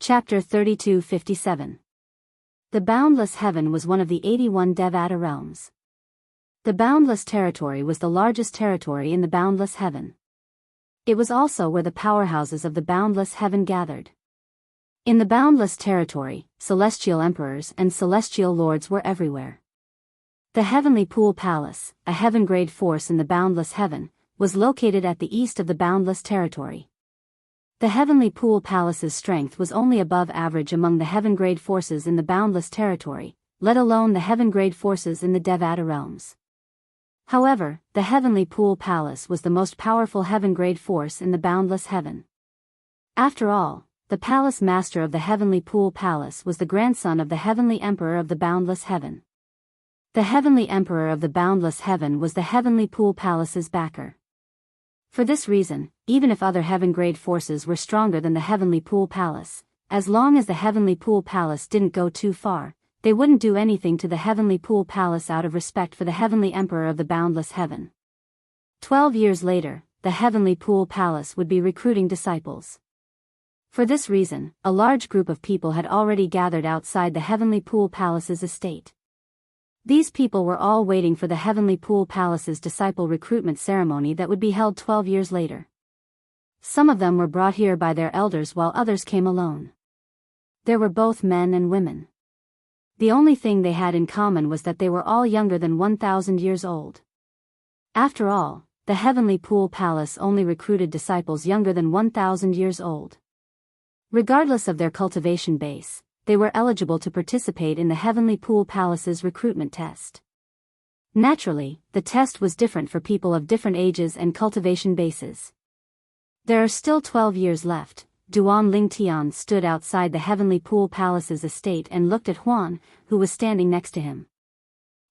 Chapter 3257. The Boundless Heaven was one of the 81 Devata realms. The Boundless Territory was the largest territory in the Boundless Heaven. It was also where the powerhouses of the Boundless Heaven gathered. In the Boundless Territory, celestial emperors and celestial lords were everywhere. The Heavenly Pool Palace, a heaven-grade force in the Boundless Heaven, was located at the east of the Boundless Territory. The Heavenly Pool Palace's strength was only above average among the heaven-grade forces in the Boundless Territory, let alone the heaven-grade forces in the Devata realms. However, the Heavenly Pool Palace was the most powerful heaven-grade force in the Boundless Heaven. After all, the Palace Master of the Heavenly Pool Palace was the grandson of the Heavenly Emperor of the Boundless Heaven. The Heavenly Emperor of the Boundless Heaven was the Heavenly Pool Palace's backer. For this reason, even if other heaven-grade forces were stronger than the Heavenly Pool Palace, as long as the Heavenly Pool Palace didn't go too far, they wouldn't do anything to the Heavenly Pool Palace out of respect for the Heavenly Emperor of the Boundless Heaven. 12 years later, the Heavenly Pool Palace would be recruiting disciples. For this reason, a large group of people had already gathered outside the Heavenly Pool Palace's estate. These people were all waiting for the Heavenly Pool Palace's disciple recruitment ceremony that would be held 12 years later. Some of them were brought here by their elders while others came alone. There were both men and women. The only thing they had in common was that they were all younger than 1,000 years old. After all, the Heavenly Pool Palace only recruited disciples younger than 1,000 years old. Regardless of their cultivation base, they were eligible to participate in the Heavenly Pool Palace's recruitment test. Naturally, the test was different for people of different ages and cultivation bases. There are still 12 years left. Duan Lingtian stood outside the Heavenly Pool Palace's estate and looked at Huan, who was standing next to him.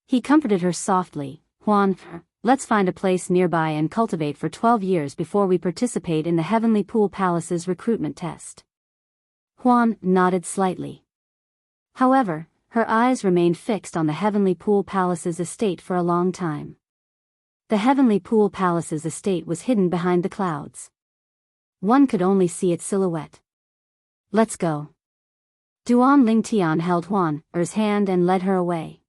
He comforted her softly. "Huan, let's find a place nearby and cultivate for 12 years before we participate in the Heavenly Pool Palace's recruitment test." Huan nodded slightly. However, her eyes remained fixed on the Heavenly Pool Palace's estate for a long time. The Heavenly Pool Palace's estate was hidden behind the clouds. One could only see its silhouette. "Let's go." Duan Lingtian held Huan's hand and led her away.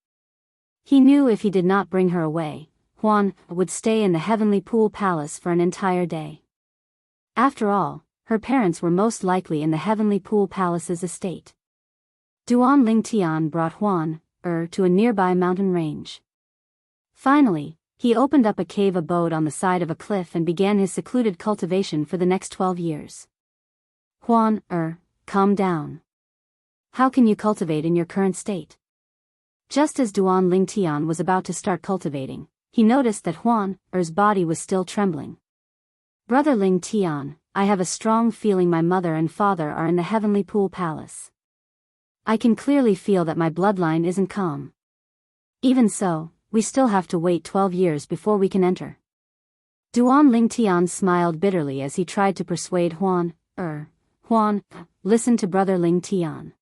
He knew if he did not bring her away, Huan would stay in the Heavenly Pool Palace for an entire day. After all, her parents were most likely in the Heavenly Pool Palace's estate. Duan Lingtian brought Huan to a nearby mountain range. Finally, he opened up a cave abode on the side of a cliff and began his secluded cultivation for the next 12 years. "Huan, calm down. How can you cultivate in your current state?" Just as Duan Lingtian was about to start cultivating, he noticed that Huan's body was still trembling. "Brother Lingtian, I have a strong feeling my mother and father are in the Heavenly Pool Palace. I can clearly feel that my bloodline isn't calm. Even so, we still have to wait 12 years before we can enter." Duan Lingtian smiled bitterly as he tried to persuade Huan, listen to Brother Lingtian.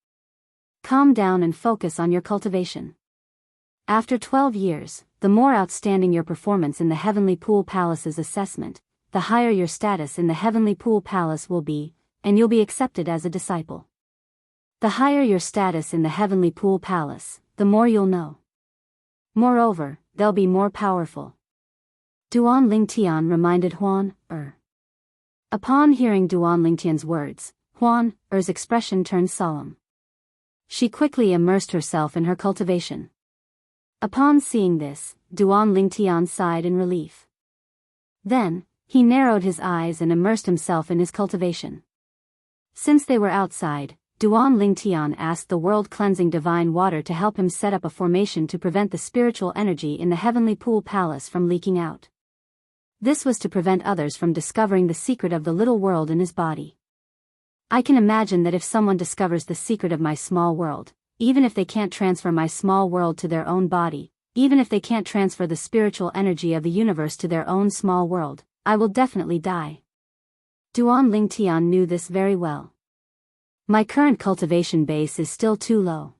Calm down and focus on your cultivation. After 12 years, the more outstanding your performance in the Heavenly Pool Palace's assessment, the higher your status in the Heavenly Pool Palace will be, and you'll be accepted as a disciple. The higher your status in the Heavenly Pool Palace, the more you'll know. Moreover, they'll be more powerful. Duan Lingtian reminded Huan. Upon hearing Duan Lingtian's words, Huan's expression turned solemn. She quickly immersed herself in her cultivation. Upon seeing this, Duan Lingtian sighed in relief. Then, he narrowed his eyes and immersed himself in his cultivation. Since they were outside, Duan Lingtian asked the world-cleansing divine water to help him set up a formation to prevent the spiritual energy in the Heavenly Pool Palace from leaking out. This was to prevent others from discovering the secret of the little world in his body. "I can imagine that if someone discovers the secret of my small world, even if they can't transfer my small world to their own body, even if they can't transfer the spiritual energy of the universe to their own small world, I will definitely die." Duan Lingtian knew this very well. "My current cultivation base is still too low.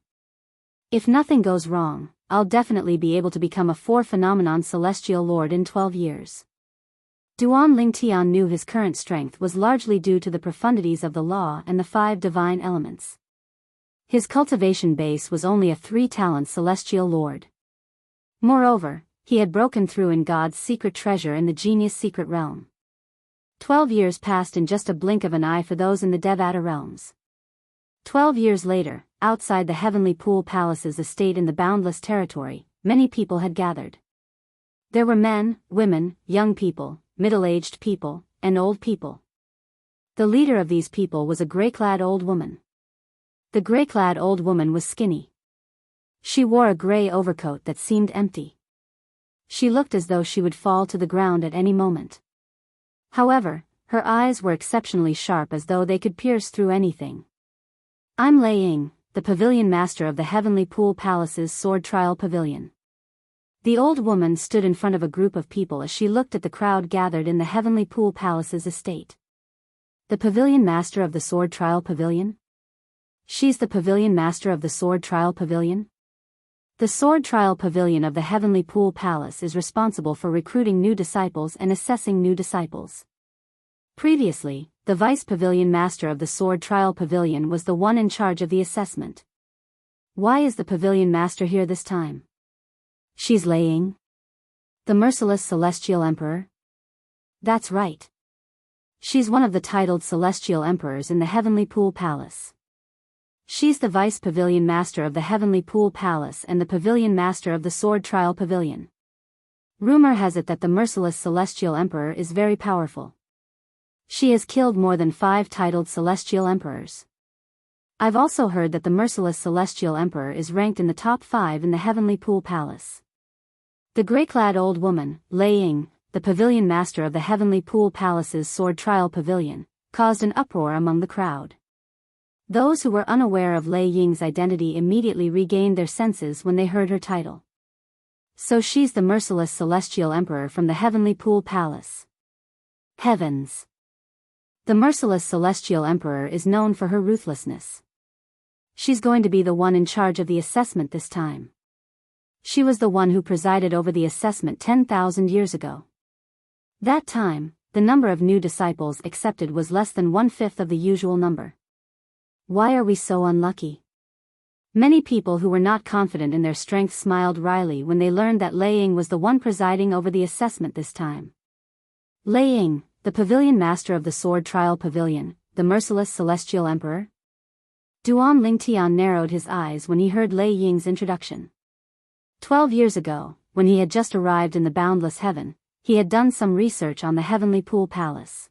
If nothing goes wrong, I'll definitely be able to become a 4-phenomenon celestial lord in 12 years. Duan Lingtian knew his current strength was largely due to the profundities of the law and the 5 divine elements. His cultivation base was only a 3-talent celestial lord. Moreover, he had broken through in God's secret treasure in the genius secret realm. 12 years passed in just a blink of an eye for those in the Devata realms. 12 years later, outside the Heavenly Pool Palace's estate in the Boundless Territory, many people had gathered. There were men, women, young people, middle-aged people, and old people. The leader of these people was a gray-clad old woman. The gray-clad old woman was skinny. She wore a gray overcoat that seemed empty. She looked as though she would fall to the ground at any moment. However, her eyes were exceptionally sharp, as though they could pierce through anything. "I'm Lei Ying, the pavilion master of the Heavenly Pool Palace's sword trial pavilion." The old woman stood in front of a group of people as she looked at the crowd gathered in the Heavenly Pool Palace's estate. "The pavilion master of the sword trial pavilion? She's the pavilion master of the sword trial pavilion?" The sword trial pavilion of the Heavenly Pool Palace is responsible for recruiting new disciples and assessing new disciples. Previously, the vice pavilion master of the sword trial pavilion was the one in charge of the assessment. Why is the pavilion master here this time? She's Lei Ying, the merciless celestial emperor? That's right. She's one of the titled celestial emperors in the Heavenly Pool Palace. She's the vice pavilion master of the Heavenly Pool Palace and the pavilion master of the sword trial pavilion. Rumor has it that the merciless celestial emperor is very powerful. She has killed more than 5 titled celestial emperors. I've also heard that the merciless celestial emperor is ranked in the top 5 in the Heavenly Pool Palace. The gray-clad old woman, Lei Ying, the pavilion master of the Heavenly Pool Palace's sword trial pavilion, caused an uproar among the crowd. Those who were unaware of Lei Ying's identity immediately regained their senses when they heard her title. So she's the merciless celestial emperor from the Heavenly Pool Palace. Heavens! The merciless celestial emperor is known for her ruthlessness. She's going to be the one in charge of the assessment this time. She was the one who presided over the assessment 10,000 years ago. That time, the number of new disciples accepted was less than 1/5 of the usual number. Why are we so unlucky? Many people who were not confident in their strength smiled wryly when they learned that Lei Ying was the one presiding over the assessment this time. Lei Ying, the pavilion master of the sword trial pavilion, the merciless celestial emperor? Duan Lingtian narrowed his eyes when he heard Lei Ying's introduction. 12 years ago, when he had just arrived in the boundless heaven, he had done some research on the Heavenly Pool Palace.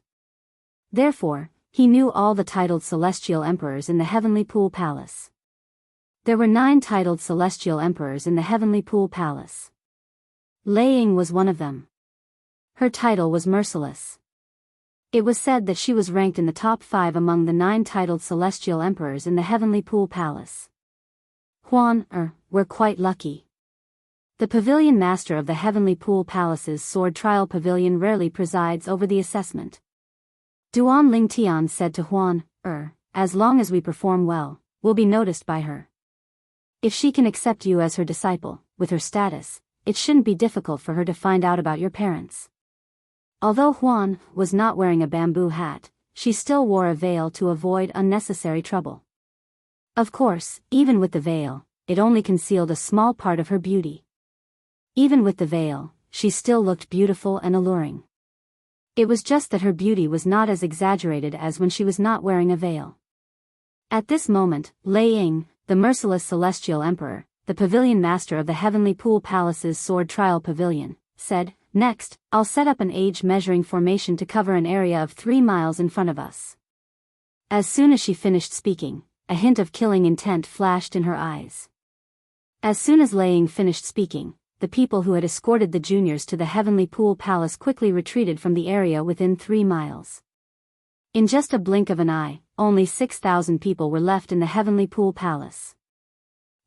Therefore, he knew all the titled celestial emperors in the Heavenly Pool Palace. There were 9 titled celestial emperors in the Heavenly Pool Palace. Lei Ying was one of them. Her title was Merciless. It was said that she was ranked in the top 5 among the 9 titled celestial emperors in the Heavenly Pool Palace. We're quite lucky. The pavilion master of the Heavenly Pool Palace's sword trial pavilion rarely presides over the assessment. Duan Lingtian said to Huan, as long as we perform well, we'll be noticed by her. If she can accept you as her disciple, with her status, it shouldn't be difficult for her to find out about your parents. Although Huan was not wearing a bamboo hat, she still wore a veil to avoid unnecessary trouble. Of course, even with the veil, it only concealed a small part of her beauty. Even with the veil, she still looked beautiful and alluring. It was just that her beauty was not as exaggerated as when she was not wearing a veil. At this moment, Lei Ying, the merciless celestial emperor, the pavilion master of the Heavenly Pool Palace's sword trial pavilion, said, "Next, I'll set up an age measuring formation to cover an area of 3 miles in front of us." As soon as she finished speaking, a hint of killing intent flashed in her eyes. As soon as Lei Ying finished speaking, the people who had escorted the juniors to the Heavenly Pool Palace quickly retreated from the area within 3 miles. In just a blink of an eye, only 6,000 people were left in the Heavenly Pool Palace.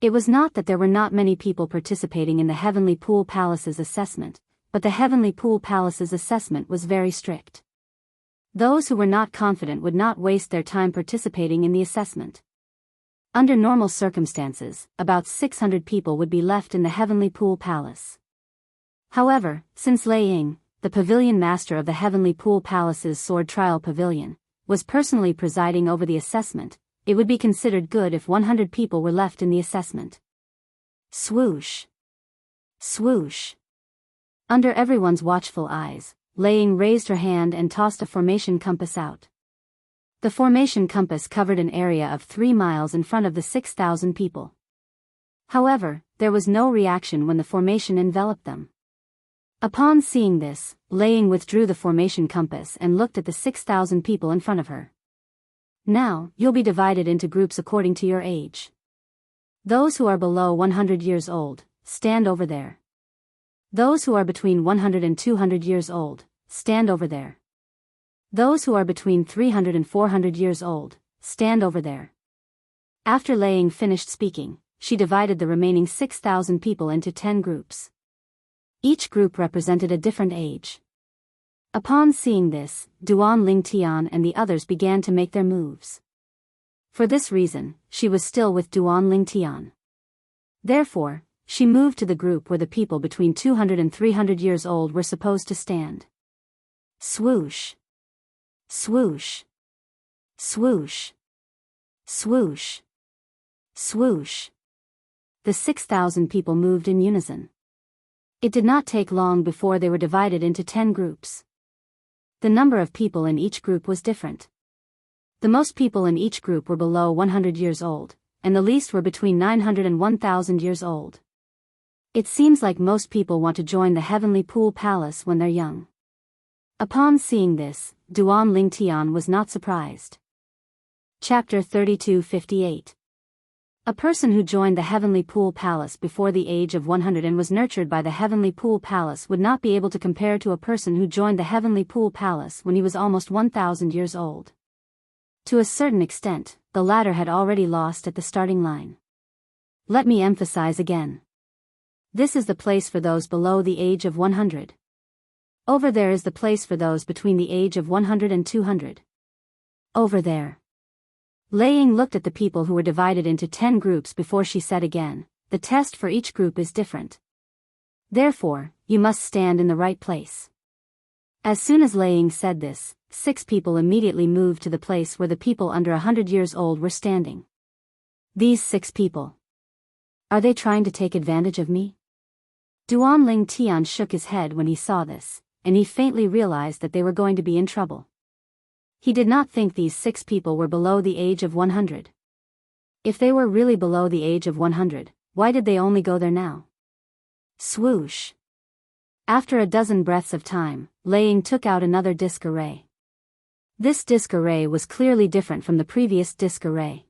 It was not that there were not many people participating in the Heavenly Pool Palace's assessment, but the Heavenly Pool Palace's assessment was very strict. Those who were not confident would not waste their time participating in the assessment. Under normal circumstances, about 600 people would be left in the Heavenly Pool Palace. However, since Lei Ying, the pavilion master of the Heavenly Pool Palace's sword trial pavilion, was personally presiding over the assessment. It would be considered good if 100 people were left in the assessment. Swoosh. Swoosh. Under everyone's watchful eyes, Laying raised her hand and tossed a formation compass out. The formation compass covered an area of 3 miles in front of the 6,000 people. However, there was no reaction when the formation enveloped them. Upon seeing this, Laying withdrew the formation compass and looked at the 6,000 people in front of her. Now, you'll be divided into groups according to your age. Those who are below 100 years old, stand over there. Those who are between 100 and 200 years old, stand over there. Those who are between 300 and 400 years old, stand over there. After Laying finished speaking, she divided the remaining 6,000 people into 10 groups. Each group represented a different age. Upon seeing this, Duan Lingtian and the others began to make their moves. For this reason, she was still with Duan Lingtian. Therefore, she moved to the group where the people between 200 and 300 years old were supposed to stand. Swoosh. Swoosh. Swoosh. Swoosh. Swoosh. The 6,000 people moved in unison. It did not take long before they were divided into 10 groups. The number of people in each group was different. The most people in each group were below 100 years old, and the least were between 900 and 1,000 years old. It seems like most people want to join the Heavenly Pool Palace when they're young. Upon seeing this, Duan Lingtian was not surprised. Chapter 32:58. A person who joined the Heavenly Pool Palace before the age of 100 and was nurtured by the Heavenly Pool Palace would not be able to compare to a person who joined the Heavenly Pool Palace when he was almost 1,000 years old. To a certain extent, the latter had already lost at the starting line. Let me emphasize again. This is the place for those below the age of 100. Over there is the place for those between the age of 100 and 200. Over there. Laying looked at the people who were divided into 10 groups before she said again, the test for each group is different. Therefore, you must stand in the right place. As soon as Laying said this, 6 people immediately moved to the place where the people under 100 years old were standing. These 6 people. Are they trying to take advantage of me? Duan Lingtian shook his head when he saw this, and he faintly realized that they were going to be in trouble. He did not think these 6 people were below the age of 100. If they were really below the age of 100, why did they only go there now? Swoosh. After a dozen breaths of time, Laying took out another disc array. This disc array was clearly different from the previous disc array.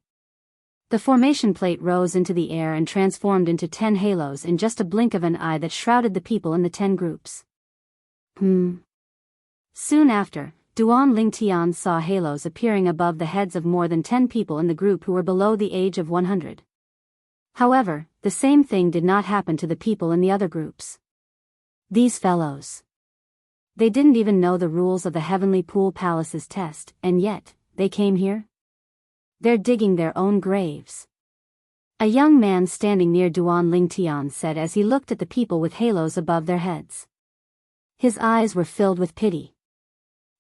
The formation plate rose into the air and transformed into 10 halos in just a blink of an eye that shrouded the people in the 10 groups. Soon after, Duan Lingtian saw halos appearing above the heads of more than 10 people in the group who were below the age of 100. However, the same thing did not happen to the people in the other groups. These fellows. They didn't even know the rules of the Heavenly Pool Palace's test, and yet, they came here? They're digging their own graves. A young man standing near Duan Lingtian said as he looked at the people with halos above their heads. His eyes were filled with pity.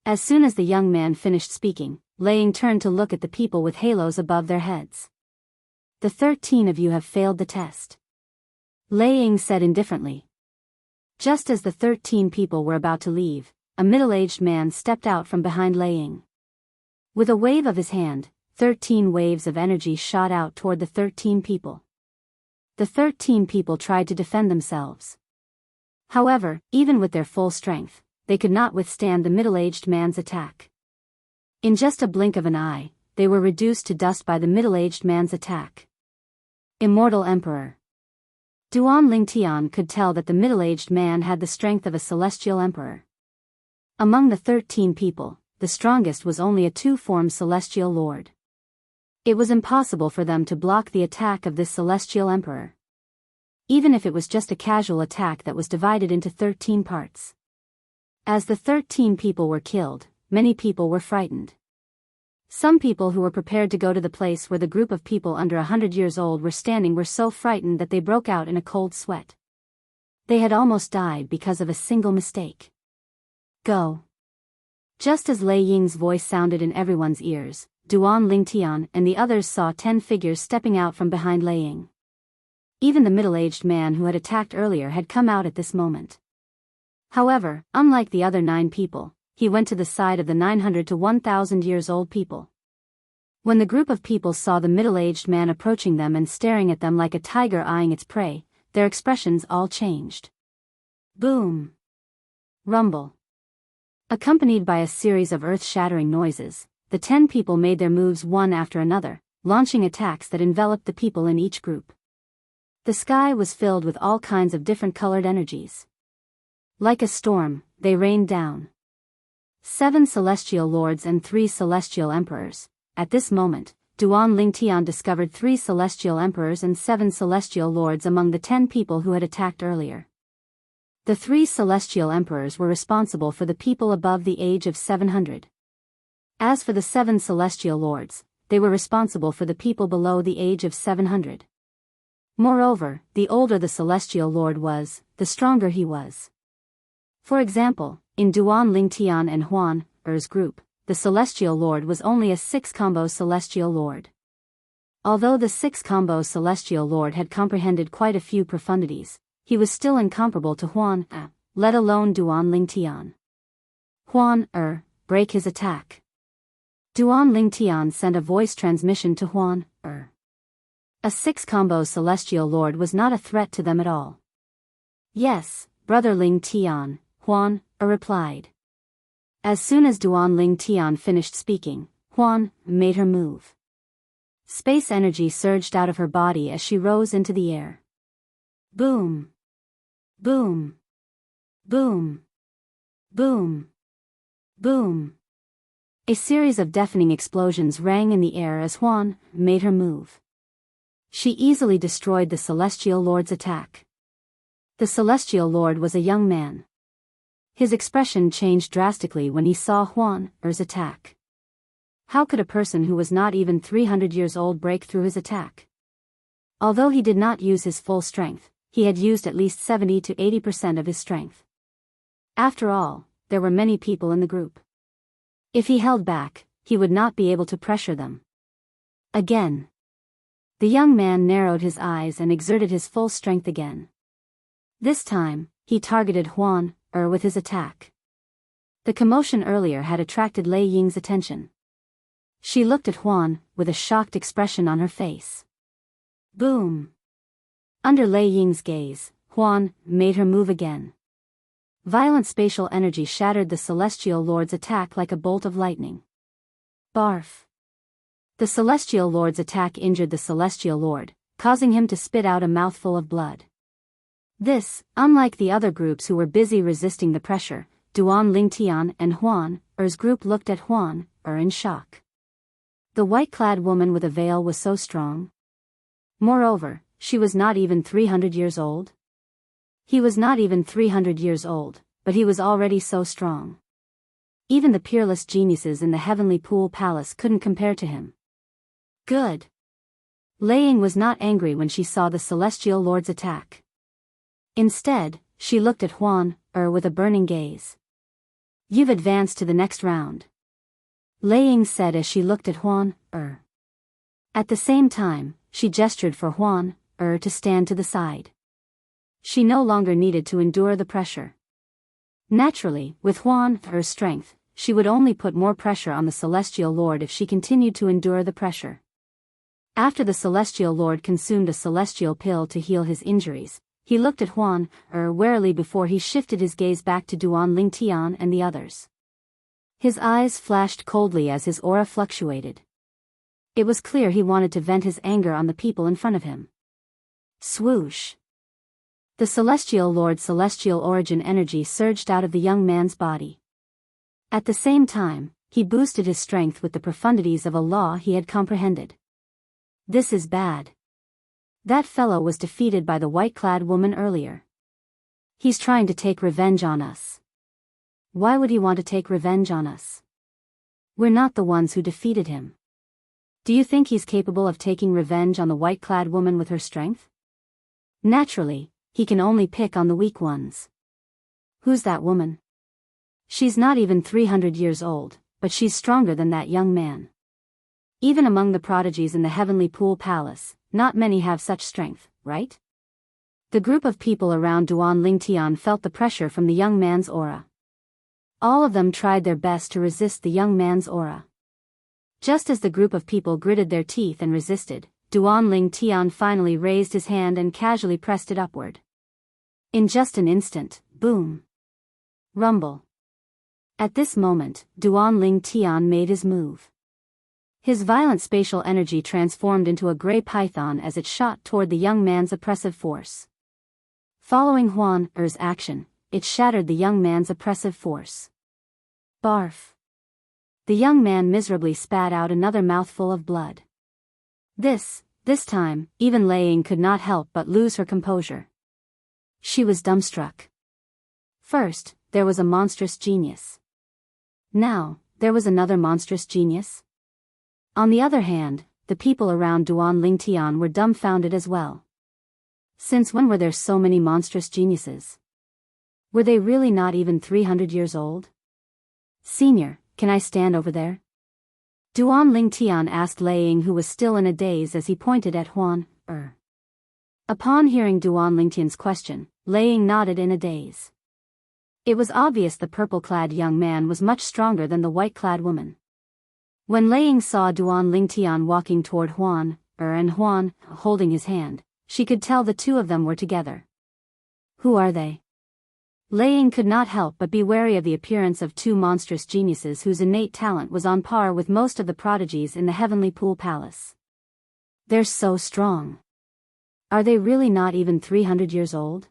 As soon as the young man finished speaking, Laying turned to look at the people with halos above their heads. The 13 of you have failed the test. Laying said indifferently. Just as the 13 people were about to leave, a middle-aged man stepped out from behind Laying. With a wave of his hand, 13 waves of energy shot out toward the 13 people. The 13 people tried to defend themselves. However, even with their full strength, they could not withstand the middle-aged man's attack. In just a blink of an eye, they were reduced to dust by the middle-aged man's attack. Immortal Emperor. Duan Lingtian could tell that the middle-aged man had the strength of a celestial emperor. Among the 13 people, the strongest was only a 2-form celestial lord. It was impossible for them to block the attack of this celestial emperor. Even if it was just a casual attack that was divided into 13 parts. As the 13 people were killed, many people were frightened. Some people who were prepared to go to the place where the group of people under 100 years old were standing were so frightened that they broke out in a cold sweat. They had almost died because of a single mistake. Go. Just as Lei Ying's voice sounded in everyone's ears, Duan Lingtian and the others saw 10 figures stepping out from behind Lei Ying. Even the middle-aged man who had attacked earlier had come out at this moment. However, unlike the other 9 people, he went to the side of the 900 to 1,000 years old people. When the group of people saw the middle-aged man approaching them and staring at them like a tiger eyeing its prey, their expressions all changed. Boom. Rumble. Accompanied by a series of earth-shattering noises, the 10 people made their moves one after another, launching attacks that enveloped the people in each group. The sky was filled with all kinds of different colored energies. Like a storm, they rained down. 7 celestial lords and 3 celestial emperors. At this moment, Duan Lingtian discovered 3 celestial emperors and 7 celestial lords among the 10 people who had attacked earlier. The 3 celestial emperors were responsible for the people above the age of 700. As for the 7 celestial lords, they were responsible for the people below the age of 700. Moreover, the older the celestial lord was, the stronger he was. For example, in Duan Lingtian and Huan Er's group, the celestial lord was only a 6-combo celestial lord. Although the 6-combo celestial lord had comprehended quite a few profundities, he was still incomparable to Huan let alone Duan Lingtian. Huan break his attack. Duan Lingtian sent a voice transmission to Huan A 6-combo celestial lord was not a threat to them at all. Yes, brother Lingtian, Huan replied. As soon as Duan Lingtian finished speaking, Huan made her move. Space energy surged out of her body as she rose into the air. Boom. Boom. Boom. Boom. Boom. A series of deafening explosions rang in the air as Huan made her move. She easily destroyed the Celestial Lord's attack. The Celestial Lord was a young man. His expression changed drastically when he saw Huan Er's attack. How could a person who was not even 300 years old break through his attack? Although he did not use his full strength, he had used at least 70 to 80% of his strength. After all, there were many people in the group. If he held back, he would not be able to pressure them. Again. The young man narrowed his eyes and exerted his full strength again. This time, he targeted Huan with his attack. The commotion earlier had attracted Lei Ying's attention. She looked at Huan with a shocked expression on her face. Boom! Under Lei Ying's gaze, Huan made her move again. Violent spatial energy shattered the Celestial Lord's attack like a bolt of lightning. Barf! The Celestial Lord's attack injured the Celestial Lord, causing him to spit out a mouthful of blood. This, unlike the other groups who were busy resisting the pressure, Duan Lingtian and Huan Er's group looked at Huan in shock. The white-clad woman with a veil was so strong. Moreover, she was not even 300 years old. He was not even 300 years old, but he was already so strong. Even the peerless geniuses in the Heavenly Pool Palace couldn't compare to him. Good. Lei Ying was not angry when she saw the Celestial Lord's attack. Instead, she looked at Huan with a burning gaze. You've advanced to the next round. Lei Ying said as she looked at Huan At the same time, she gestured for Huan to stand to the side. She no longer needed to endure the pressure. Naturally, with Huan Er's strength, she would only put more pressure on the Celestial Lord if she continued to endure the pressure. After the Celestial Lord consumed a celestial pill to heal his injuries, he looked at Huan warily before he shifted his gaze back to Duan Lingtian and the others. His eyes flashed coldly as his aura fluctuated. It was clear he wanted to vent his anger on the people in front of him. Swoosh! The Celestial Lord's celestial origin energy surged out of the young man's body. At the same time, he boosted his strength with the profundities of a law he had comprehended. This is bad. That fellow was defeated by the white-clad woman earlier. He's trying to take revenge on us. Why would he want to take revenge on us? We're not the ones who defeated him. Do you think he's capable of taking revenge on the white-clad woman with her strength? Naturally, he can only pick on the weak ones. Who's that woman? She's not even 300 years old, but she's stronger than that young man. Even among the prodigies in the Heavenly Pool Palace, not many have such strength, right? The group of people around Duan Lingtian felt the pressure from the young man's aura. All of them tried their best to resist the young man's aura. Just as the group of people gritted their teeth and resisted, Duan Lingtian finally raised his hand and casually pressed it upward. In just an instant, boom. Rumble. At this moment, Duan Lingtian made his move. His violent spatial energy transformed into a gray python as it shot toward the young man's oppressive force. Following Huan Er's action, it shattered the young man's oppressive force. Barf. The young man miserably spat out another mouthful of blood. This time, even Lei Ying could not help but lose her composure. She was dumbstruck. First, there was a monstrous genius. Now, there was another monstrous genius. On the other hand, the people around Duan Lingtian were dumbfounded as well. Since when were there so many monstrous geniuses? Were they really not even 300 years old? Senior, can I stand over there? Duan Lingtian asked Lei Ying, who was still in a daze as he pointed at Huan Er. Upon hearing Duan Lingtian's question, Lei Ying nodded in a daze. It was obvious the purple-clad young man was much stronger than the white-clad woman. When Lei Ying saw Duan Lingtian walking toward Huan Er and Huan holding his hand, she could tell the two of them were together. Who are they? Lei Ying could not help but be wary of the appearance of two monstrous geniuses whose innate talent was on par with most of the prodigies in the Heavenly Pool Palace. They're so strong. Are they really not even 300 years old?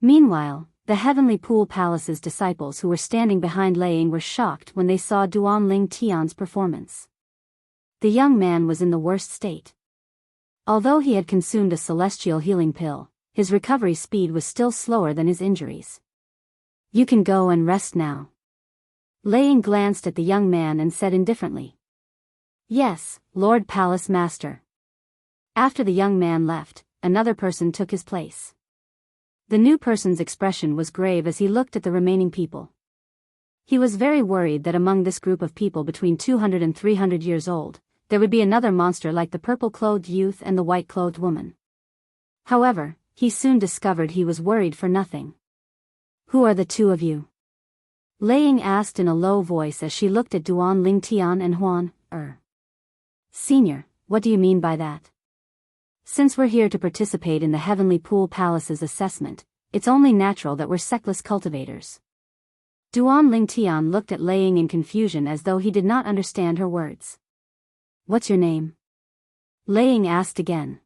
Meanwhile, the Heavenly Pool Palace's disciples who were standing behind Lei Ying were shocked when they saw Duan Lingtian's performance. The young man was in the worst state. Although he had consumed a celestial healing pill, his recovery speed was still slower than his injuries. You can go and rest now. Lei Ying glanced at the young man and said indifferently. Yes, Lord Palace Master. After the young man left, another person took his place. The new person's expression was grave as he looked at the remaining people. He was very worried that among this group of people between 200 and 300 years old, there would be another monster like the purple-clothed youth and the white-clothed woman. However, he soon discovered he was worried for nothing. Who are the two of you? Lei Ying asked in a low voice as she looked at Duan Lingtian and Huan Er. Senior, what do you mean by that? Since we're here to participate in the Heavenly Pool Palace's assessment, it's only natural that we're sectless cultivators. Duan Lingtian looked at Lei Ying in confusion as though he did not understand her words. What's your name? Lei Ying asked again.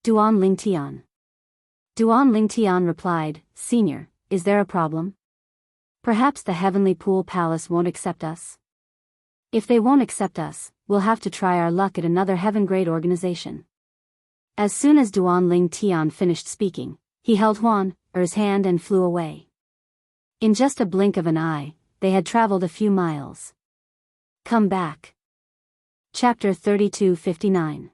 Duan Lingtian. Duan Lingtian replied, Senior, is there a problem? Perhaps the Heavenly Pool Palace won't accept us? If they won't accept us, we'll have to try our luck at another heaven-grade organization. As soon as Duan Lingtian finished speaking, he held Huan Er's hand and flew away. In just a blink of an eye, they had traveled a few miles. Come back. Chapter 32:59.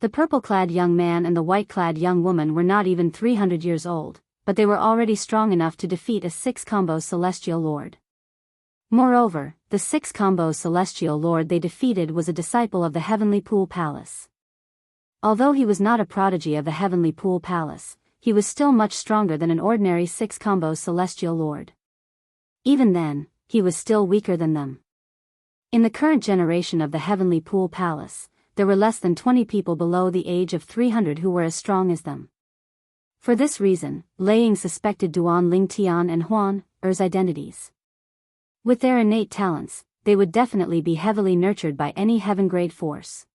The purple-clad young man and the white-clad young woman were not even 300 years old, but they were already strong enough to defeat a 6-combo celestial lord. Moreover, the 6-combo celestial lord they defeated was a disciple of the Heavenly Pool Palace. Although he was not a prodigy of the Heavenly Pool Palace, he was still much stronger than an ordinary 6-combo celestial lord. Even then, he was still weaker than them. In the current generation of the Heavenly Pool Palace, there were less than 20 people below the age of 300 who were as strong as them. For this reason, Lei Ying suspected Duan Lingtian and Huan Er's identities. With their innate talents, they would definitely be heavily nurtured by any heaven-grade force.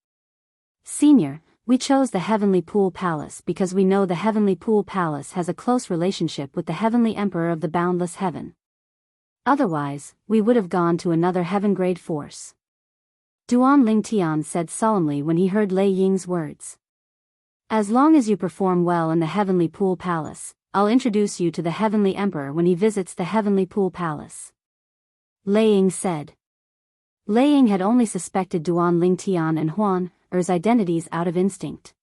Senior, we chose the Heavenly Pool Palace because we know the Heavenly Pool Palace has a close relationship with the Heavenly Emperor of the Boundless Heaven. Otherwise, we would have gone to another heaven-grade force. Duan Lingtian said solemnly when he heard Lei Ying's words. As long as you perform well in the Heavenly Pool Palace, I'll introduce you to the Heavenly Emperor when he visits the Heavenly Pool Palace. Lei Ying said. Lei Ying had only suspected Duan Lingtian and Huan Er's identities out of instinct.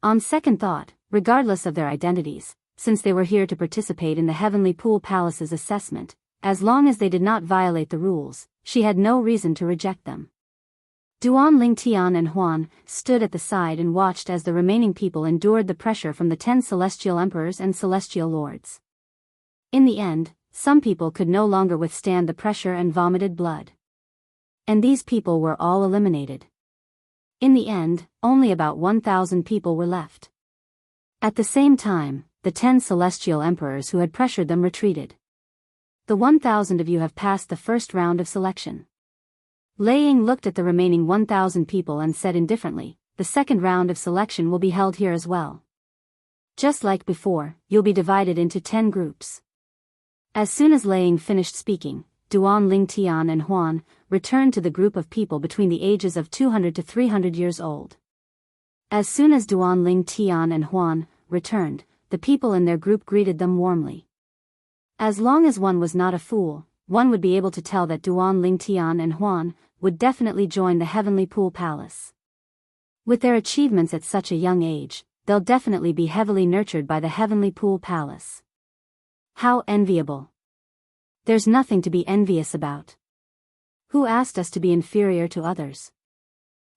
On second thought, regardless of their identities, since they were here to participate in the Heavenly Pool Palace's assessment, as long as they did not violate the rules, she had no reason to reject them. Duan Lingtian and Huan stood at the side and watched as the remaining people endured the pressure from the 10 celestial emperors and celestial lords. In the end, some people could no longer withstand the pressure and vomited blood. And these people were all eliminated. In the end, only about 1,000 people were left. At the same time, the 10 celestial emperors who had pressured them retreated. The 1,000 of you have passed the first round of selection. Lei Ying looked at the remaining 1,000 people and said indifferently, the second round of selection will be held here as well. Just like before, you'll be divided into 10 groups. As soon as Lei Ying finished speaking, Duan Lingtian and Huan returned to the group of people between the ages of 200 to 300 years old. As soon as Duan Lingtian and Huan returned, the people in their group greeted them warmly. As long as one was not a fool, one would be able to tell that Duan Lingtian and Huan would definitely join the Heavenly Pool Palace. With their achievements at such a young age, they'll definitely be heavily nurtured by the Heavenly Pool Palace. How enviable! There's nothing to be envious about. Who asked us to be inferior to others?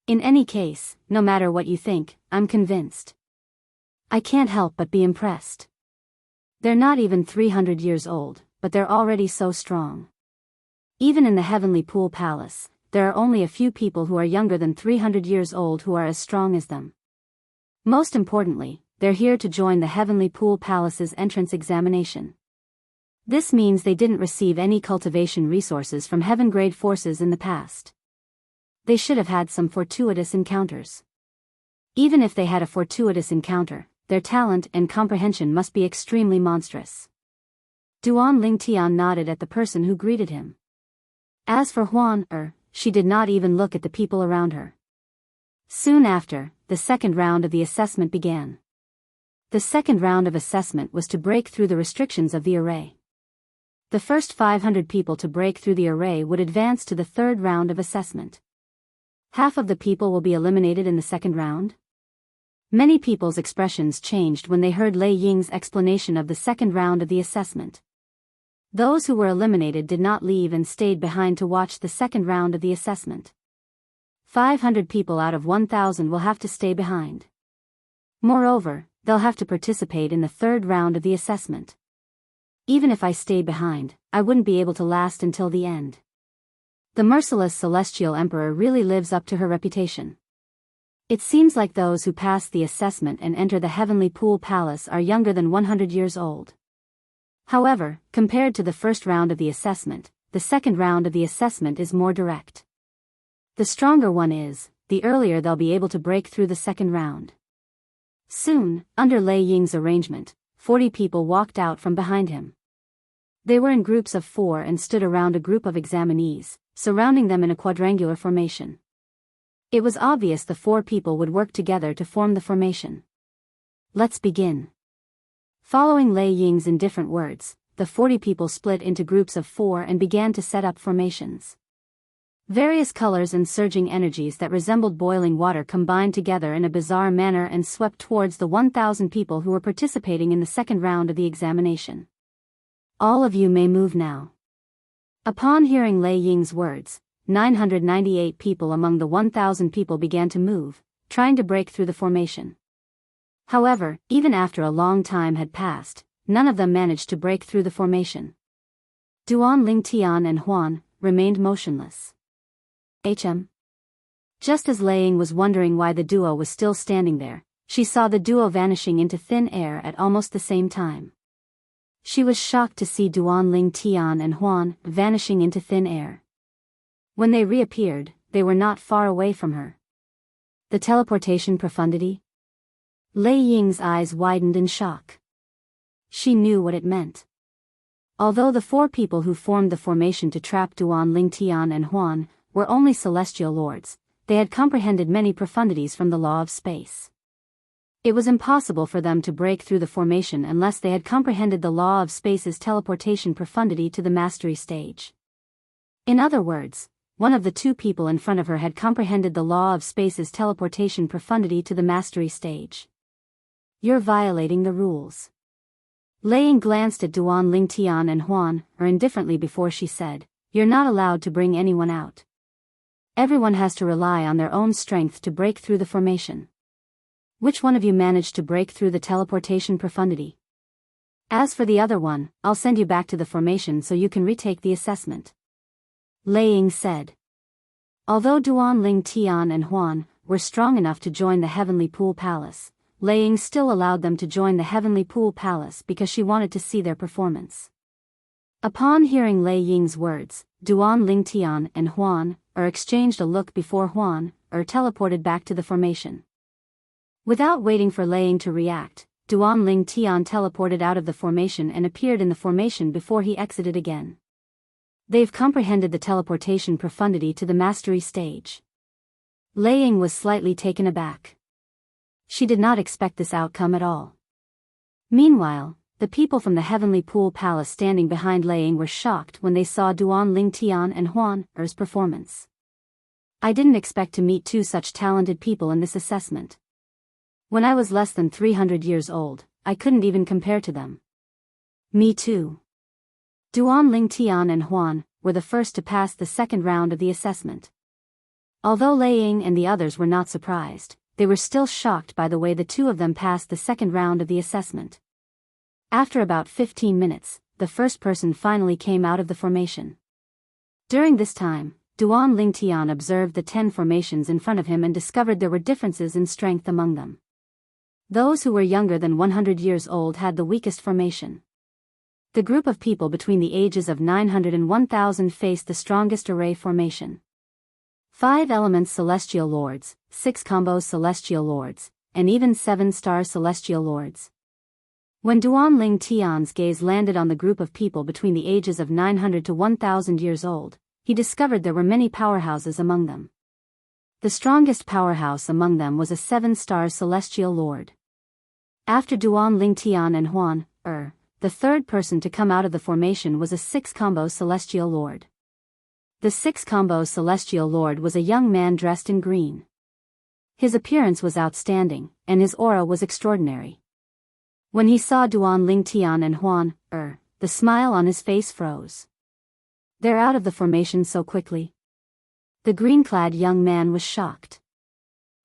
In any case, no matter what you think, I'm convinced. I can't help but be impressed. They're not even 300 years old, but they're already so strong. Even in the Heavenly Pool Palace, there are only a few people who are younger than 300 years old who are as strong as them. Most importantly, they're here to join the Heavenly Pool Palace's entrance examination. This means they didn't receive any cultivation resources from heaven-grade forces in the past. They should have had some fortuitous encounters. Even if they had a fortuitous encounter, their talent and comprehension must be extremely monstrous. Duan Lingtian nodded at the person who greeted him. As for Huan, she did not even look at the people around her. Soon after, the second round of the assessment began. The second round of assessment was to break through the restrictions of the array. The first 500 people to break through the array would advance to the third round of assessment. Half of the people will be eliminated in the second round. Many people's expressions changed when they heard Lei Ying's explanation of the second round of the assessment. Those who were eliminated did not leave and stayed behind to watch the second round of the assessment. 500 people out of 1,000 will have to stay behind. Moreover, they'll have to participate in the third round of the assessment. Even if I stayed behind, I wouldn't be able to last until the end. The merciless Celestial Emperor really lives up to her reputation. It seems like those who pass the assessment and enter the Heavenly Pool Palace are younger than 100 years old. However, compared to the first round of the assessment, the second round of the assessment is more direct. The stronger one is, the earlier they'll be able to break through the second round. Soon, under Lei Ying's arrangement, 40 people walked out from behind him. They were in groups of 4 and stood around a group of examinees, surrounding them in a quadrangular formation. It was obvious the 4 people would work together to form the formation. Let's begin. Following Lei Ying's indifferent words, the 40 people split into groups of 4 and began to set up formations. Various colors and surging energies that resembled boiling water combined together in a bizarre manner and swept towards the 1,000 people who were participating in the second round of the examination. All of you may move now. Upon hearing Lei Ying's words, 998 people among the 1,000 people began to move, trying to break through the formation. However, even after a long time had passed, none of them managed to break through the formation. Duan Lingtian and Huan remained motionless. Just as Lei Ying was wondering why the duo was still standing there, she saw the duo vanishing into thin air at almost the same time. She was shocked to see Duan Lingtian and Huan vanishing into thin air. When they reappeared, they were not far away from her. The teleportation profundity? Lei Ying's eyes widened in shock. She knew what it meant. Although the 4 people who formed the formation to trap Duan Lingtian and Huan were only celestial lords, they had comprehended many profundities from the law of space. It was impossible for them to break through the formation unless they had comprehended the law of space's teleportation profundity to the mastery stage. In other words, one of the 2 people in front of her had comprehended the law of space's teleportation profundity to the mastery stage. You're violating the rules. Lei Ying glanced at Duan Lingtian and Huan, indifferently before she said, "You're not allowed to bring anyone out. Everyone has to rely on their own strength to break through the formation. Which one of you managed to break through the teleportation profundity? As for the other one, I'll send you back to the formation so you can retake the assessment." Lei Ying said. Although Duan Lingtian and Huan were strong enough to join the Heavenly Pool Palace, Lei Ying still allowed them to join the Heavenly Pool Palace because she wanted to see their performance. Upon hearing Lei Ying's words, Duan Lingtian and Huan exchanged a look before Huan teleported back to the formation. Without waiting for Lei Ying to react, Duan Lingtian teleported out of the formation and appeared in the formation before he exited again. They've comprehended the teleportation profundity to the mastery stage. Lei Ying was slightly taken aback. She did not expect this outcome at all. Meanwhile, the people from the Heavenly Pool Palace standing behind Lei Ying were shocked when they saw Duan Lingtian and Huan's performance. "I didn't expect to meet two such talented people in this assessment. When I was less than 300 years old, I couldn't even compare to them." "Me too." Duan Lingtian and Huan were the first to pass the second round of the assessment. Although Lei Ying and the others were not surprised, they were still shocked by the way the two of them passed the second round of the assessment. After about 15 minutes, the first person finally came out of the formation. During this time, Duan Lingtian observed the 10 formations in front of him and discovered there were differences in strength among them. Those who were younger than 100 years old had the weakest formation. The group of people between the ages of 900 and 1000 faced the strongest array formation. 5 elements celestial lords, 6 combos celestial lords, and even 7-star celestial lords. When Duan Lingtian's gaze landed on the group of people between the ages of 900 to 1000 years old, he discovered there were many powerhouses among them. The strongest powerhouse among them was a 7-star celestial lord. After Duan Lingtian and Huan, the third person to come out of the formation was a 6-combo celestial lord. The 6-combo celestial lord was a young man dressed in green. His appearance was outstanding, and his aura was extraordinary. When he saw Duan Lingtian and Huan, the smile on his face froze. "They're out of the formation so quickly?" The green-clad young man was shocked.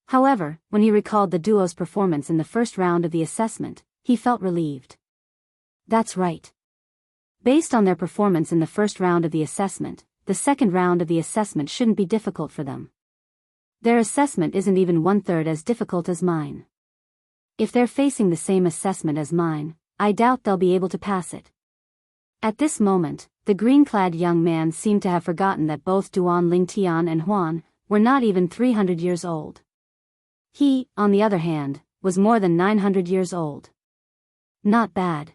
However, when he recalled the duo's performance in the first round of the assessment, he felt relieved. That's right. Based on their performance in the first round of the assessment, the second round of the assessment shouldn't be difficult for them. Their assessment isn't even 1/3 as difficult as mine. If they're facing the same assessment as mine, I doubt they'll be able to pass it. At this moment, the green-clad young man seemed to have forgotten that both Duan Lingtian and Huan were not even 300 years old. He, on the other hand, was more than 900 years old. Not bad.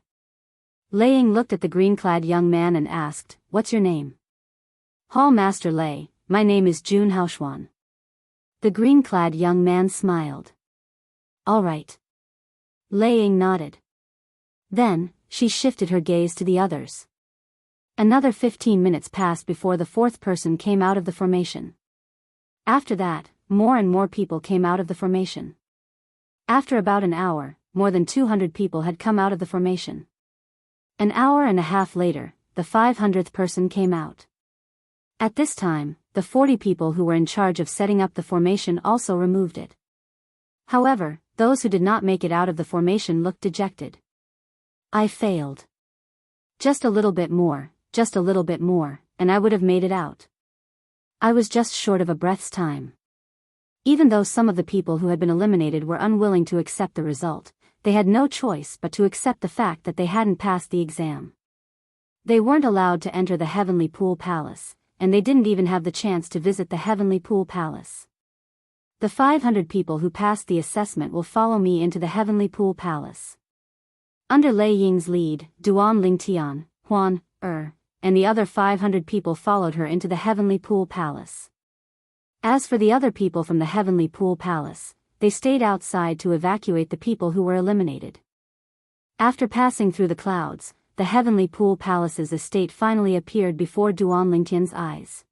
Lei Ying looked at the green-clad young man and asked, "What's your name?" "Hall Master Lei, my name is Jun Haoshuan." The green-clad young man smiled. "All right." Lei Ying nodded. Then, she shifted her gaze to the others. Another 15 minutes passed before the fourth person came out of the formation. After that, more and more people came out of the formation. After about an hour, more than 200 people had come out of the formation. An hour and a half later, the 500th person came out. At this time, the 40 people who were in charge of setting up the formation also removed it. However, those who did not make it out of the formation looked dejected. "I failed. Just a little bit more, and I would have made it out. I was just short of a breath's time." Even though some of the people who had been eliminated were unwilling to accept the result, they had no choice but to accept the fact that they hadn't passed the exam. They weren't allowed to enter the Heavenly Pool Palace, and they didn't even have the chance to visit the Heavenly Pool Palace. The 500 people who passed the assessment will follow me into the Heavenly Pool Palace. Under Lei Ying's lead, Duan Lingtian, Huan, and the other 500 people followed her into the Heavenly Pool Palace. As for the other people from the Heavenly Pool Palace, they stayed outside to evacuate the people who were eliminated. After passing through the clouds, the Heavenly Pool Palace's estate finally appeared before Duan Lingtian's eyes.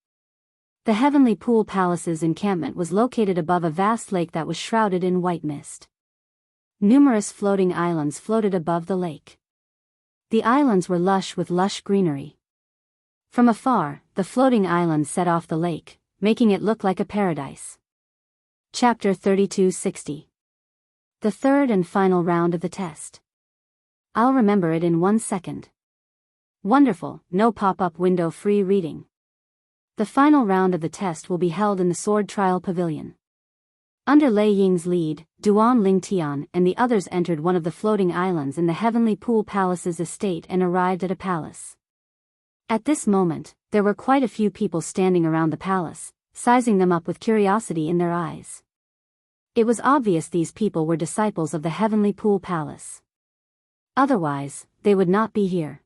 The Heavenly Pool Palace's encampment was located above a vast lake that was shrouded in white mist. Numerous floating islands floated above the lake. The islands were lush with lush greenery. From afar, the floating islands set off the lake, making it look like a paradise. Chapter 3260. The third and final round of the test. I'll remember it in 1 second. Wonderful, no pop-up window free reading. The final round of the test will be held in the Sword Trial Pavilion. Under Lei Ying's lead, Duan Lingtian and the others entered one of the floating islands in the Heavenly Pool Palace's estate and arrived at a palace. At this moment, there were quite a few people standing around the palace, sizing them up with curiosity in their eyes. It was obvious these people were disciples of the Heavenly Pool Palace. Otherwise, they would not be here.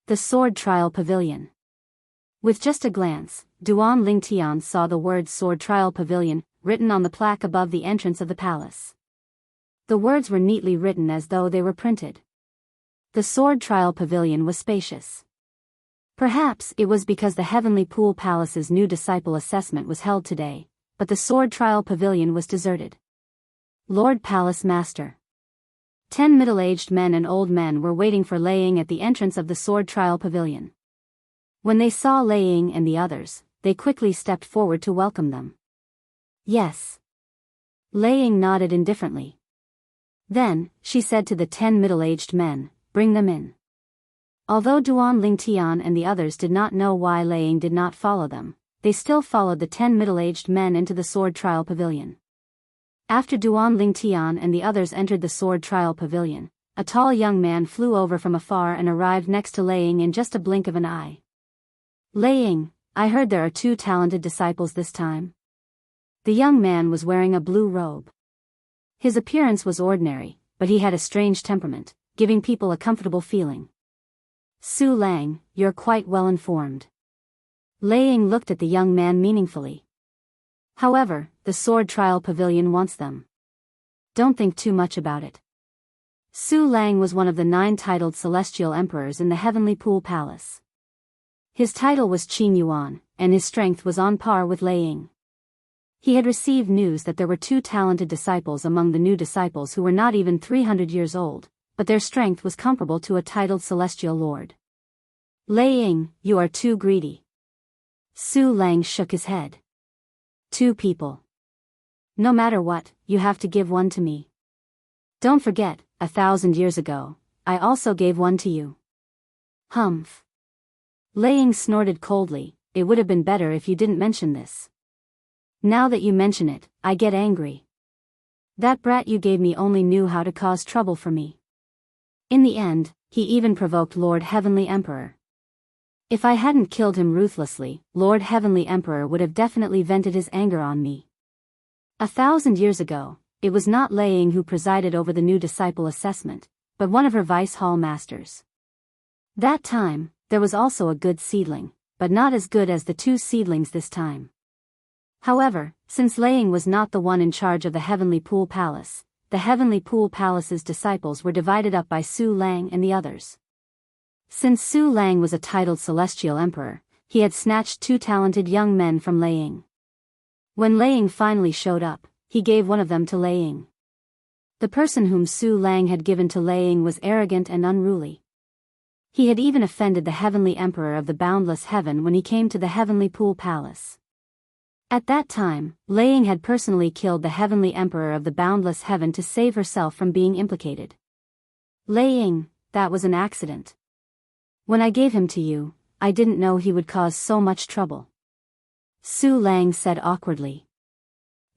The Sword Trial Pavilion. With just a glance, Duan Lingtian saw the words Sword Trial Pavilion written on the plaque above the entrance of the palace. The words were neatly written as though they were printed. The Sword Trial Pavilion was spacious. Perhaps it was because the Heavenly Pool Palace's new disciple assessment was held today, but the Sword Trial Pavilion was deserted. Lord Palace Master. 10 middle-aged men and old men were waiting for Lei Ying at the entrance of the Sword Trial Pavilion. When they saw Lei Ying and the others, they quickly stepped forward to welcome them. Yes. Lei Ying nodded indifferently. Then, she said to the 10 middle-aged men, "Bring them in." Although Duan Lingtian and the others did not know why Lei Ying did not follow them, they still followed the 10 middle-aged men into the Sword Trial Pavilion. After Duan Lingtian and the others entered the Sword Trial Pavilion, a tall young man flew over from afar and arrived next to Lei Ying in just a blink of an eye. "Lei Ying, I heard there are 2 talented disciples this time." The young man was wearing a blue robe. His appearance was ordinary, but he had a strange temperament, giving people a comfortable feeling. "Su Lang, you're quite well informed." Lei Ying looked at the young man meaningfully. "However, the Sword Trial Pavilion wants them. Don't think too much about it." Su Lang was one of the 9 titled celestial emperors in the Heavenly Pool Palace. His title was Qin Yuan, and his strength was on par with Lei Ying. He had received news that there were 2 talented disciples among the new disciples who were not even 300 years old, but their strength was comparable to a titled celestial lord. "Lei Ying, you are too greedy." Su Lang shook his head. 2 people. No matter what, you have to give one to me. Don't forget, 1,000 years ago, I also gave one to you. Humph. Lei Ying snorted coldly. It would have been better if you didn't mention this. Now that you mention it, I get angry. That brat you gave me only knew how to cause trouble for me. In the end, he even provoked Lord Heavenly Emperor. If I hadn't killed him ruthlessly, Lord Heavenly Emperor would have definitely vented his anger on me. 1,000 years ago, it was not Lei Ying who presided over the new disciple assessment, but one of her vice hall masters. That time, there was also a good seedling, but not as good as the 2 seedlings this time. However, since Lei Ying was not the one in charge of the Heavenly Pool Palace, the Heavenly Pool Palace's disciples were divided up by Su Lang and the others. Since Su Lang was a titled celestial emperor, he had snatched 2 talented young men from Lei Ying. When Lei Ying finally showed up, he gave one of them to Lei Ying. The person whom Su Lang had given to Lei Ying was arrogant and unruly. He had even offended the Heavenly Emperor of the Boundless Heaven when he came to the Heavenly Pool Palace. At that time, Lei Ying had personally killed the Heavenly Emperor of the Boundless Heaven to save herself from being implicated. "Lei Ying, that was an accident. When I gave him to you, I didn't know he would cause so much trouble." Su Lang said awkwardly.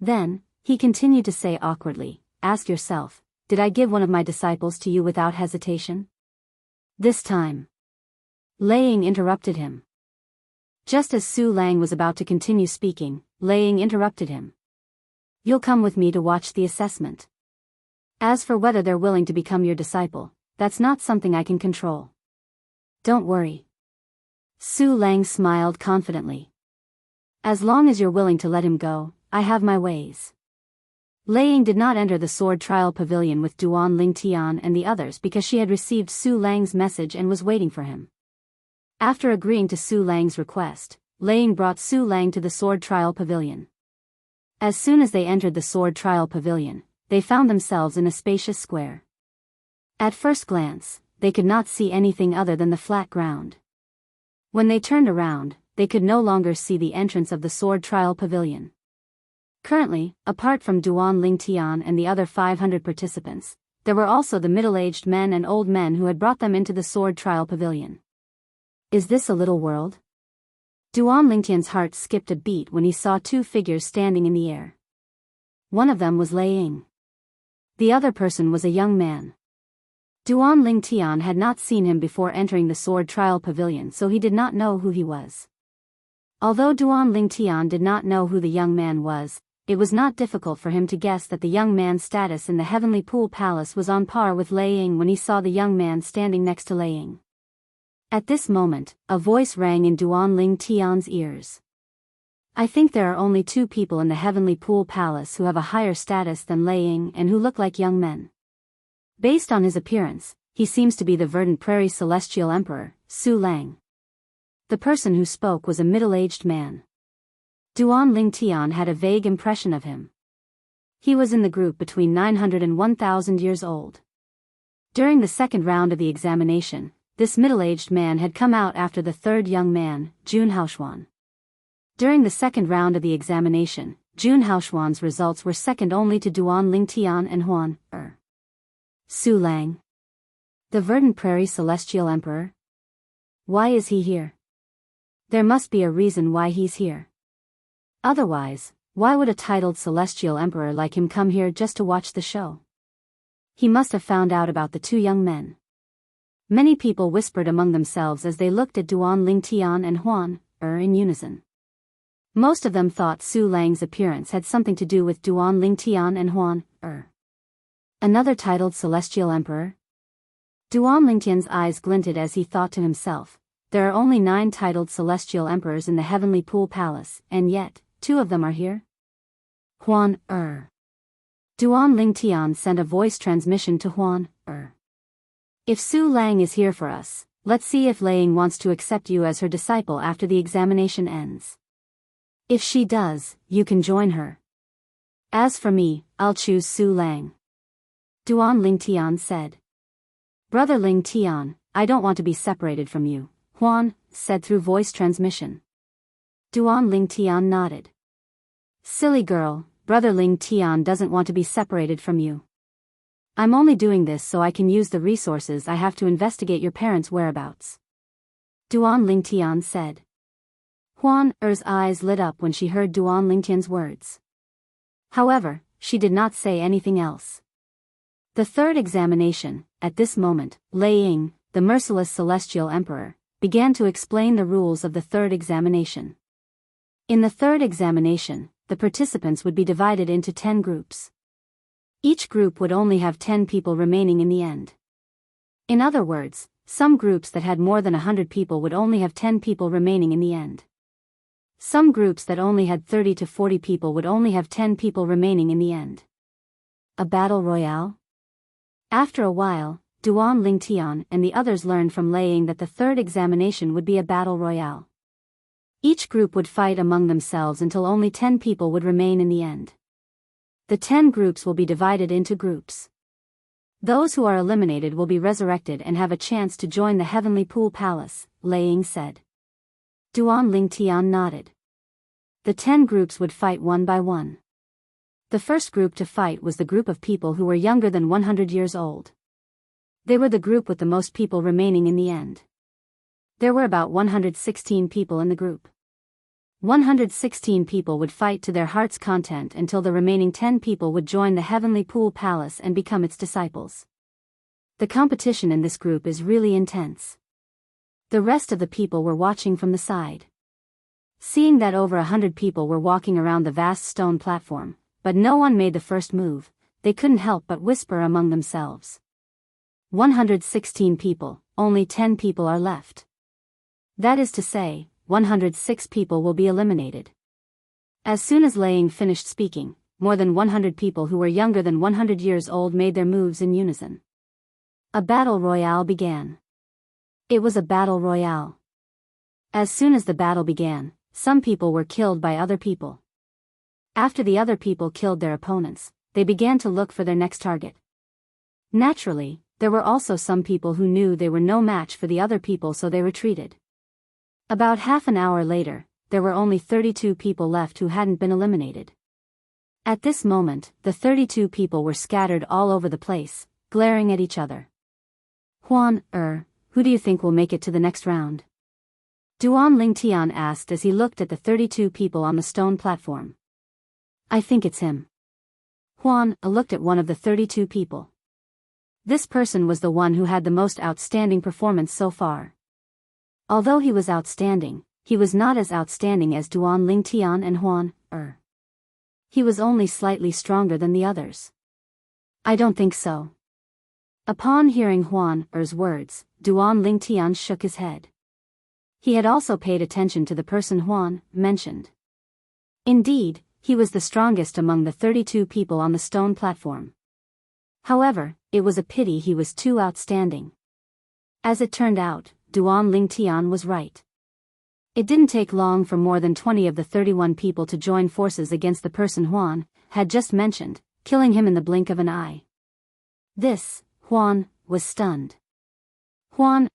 Then, he continued to say awkwardly, "Ask yourself, did I give one of my disciples to you without hesitation? This time." Lei Ying interrupted him. Just as Su Lang was about to continue speaking, Lei Ying interrupted him. "You'll come with me to watch the assessment. As for whether they're willing to become your disciple, that's not something I can control. Don't worry." Su Lang smiled confidently. "As long as you're willing to let him go, I have my ways." Lei Ying did not enter the Sword Trial Pavilion with Duan Lingtian and the others because she had received Su Lang's message and was waiting for him. After agreeing to Su Lang's request, Lei Ying brought Su Lang to the Sword Trial Pavilion. As soon as they entered the Sword Trial Pavilion, they found themselves in a spacious square. At first glance, they could not see anything other than the flat ground. When they turned around, they could no longer see the entrance of the sword trial pavilion. Currently, apart from Duan Lingtian and the other 500 participants, there were also the middle-aged men and old men who had brought them into the sword trial pavilion. Is this a little world? Duan Lingtian's heart skipped a beat when he saw two figures standing in the air. One of them was Lei Ying. The other person was a young man. Duan Lingtian had not seen him before entering the sword trial pavilion, so he did not know who he was. Although Duan Lingtian did not know who the young man was, it was not difficult for him to guess that the young man's status in the Heavenly Pool Palace was on par with Lei Ying when he saw the young man standing next to Lei Ying. At this moment, a voice rang in Duan Lingtian's ears. I think there are only two people in the Heavenly Pool Palace who have a higher status than Lei Ying and who look like young men. Based on his appearance, he seems to be the Verdant Prairie Celestial Emperor, Su Lang. The person who spoke was a middle-aged man. Duan Lingtian had a vague impression of him. He was in the group between 900 and 1,000 years old. During the second round of the examination, this middle-aged man had come out after the third young man, Jun Haoshuan. During the second round of the examination, Jun Haoshuan's results were second only to Duan Lingtian and Huan Su Lang. The Verdant Prairie Celestial Emperor? Why is he here? There must be a reason why he's here. Otherwise, why would a titled Celestial Emperor like him come here just to watch the show? He must have found out about the two young men. Many people whispered among themselves as they looked at Duan Lingtian and Huan in unison. Most of them thought Su Lang's appearance had something to do with Duan Lingtian and Huan Another titled Celestial Emperor? Duan Lingtian's eyes glinted as he thought to himself, there are only 9 titled Celestial Emperors in the Heavenly Pool Palace, and yet, 2 of them are here? Huan Duan Lingtian sent a voice transmission to Huan If Su Lang is here for us, let's see if Lei Ying wants to accept you as her disciple after the examination ends. If she does, you can join her. As for me, I'll choose Su Lang. Duan Lingtian said. Brother Lingtian, I don't want to be separated from you, Huan said through voice transmission. Duan Lingtian nodded. Silly girl, Brother Lingtian doesn't want to be separated from you. I'm only doing this so I can use the resources I have to investigate your parents' whereabouts. Duan Lingtian said. Huan Er's eyes lit up when she heard Duan Lingtian's words. However, she did not say anything else. The third examination, at this moment, Lei Ying, the merciless Celestial Emperor, began to explain the rules of the third examination. In the third examination, the participants would be divided into 10 groups. Each group would only have 10 people remaining in the end. In other words, some groups that had more than 100 people would only have 10 people remaining in the end. Some groups that only had 30 to 40 people would only have 10 people remaining in the end. A battle royale? After a while, Duan Lingtian and the others learned from Lei Ying that the third examination would be a battle royale. Each group would fight among themselves until only 10 people would remain in the end. The 10 groups will be divided into groups. Those who are eliminated will be resurrected and have a chance to join the Heavenly Pool Palace, Lei Ying said. Duan Lingtian nodded. The 10 groups would fight one by one. The first group to fight was the group of people who were younger than 100 years old. They were the group with the most people remaining in the end. There were about 116 people in the group. 116 people would fight to their heart's content until the remaining 10 people would join the Heavenly Pool Palace and become its disciples. The competition in this group is really intense. The rest of the people were watching from the side. Seeing that over 100 people were walking around the vast stone platform, but no one made the first move, they couldn't help but whisper among themselves. 116 people, only 10 people are left. That is to say, 106 people will be eliminated. As soon as Lei Ying finished speaking, more than 100 people who were younger than 100 years old made their moves in unison. A battle royale began. It was a battle royale. As soon as the battle began, some people were killed by other people. After the other people killed their opponents, they began to look for their next target. Naturally, there were also some people who knew they were no match for the other people, so they retreated. About half an hour later, there were only 32 people left who hadn't been eliminated. At this moment, the 32 people were scattered all over the place, glaring at each other. Huan, who do you think will make it to the next round? Duan Lingtian asked as he looked at the 32 people on the stone platform. I think it's him. Huan looked at one of the 32 people. This person was the one who had the most outstanding performance so far. Although he was outstanding, he was not as outstanding as Duan Lingtian and Huan, He was only slightly stronger than the others. I don't think so. Upon hearing Huan's words, Duan Lingtian shook his head. He had also paid attention to the person Huan mentioned. Indeed, he was the strongest among the 32 people on the stone platform. However, it was a pity he was too outstanding. As it turned out, Duan Lingtian was right. It didn't take long for more than 20 of the 31 people to join forces against the person Huan had just mentioned, killing him in the blink of an eye. This, Huan was stunned. Huan,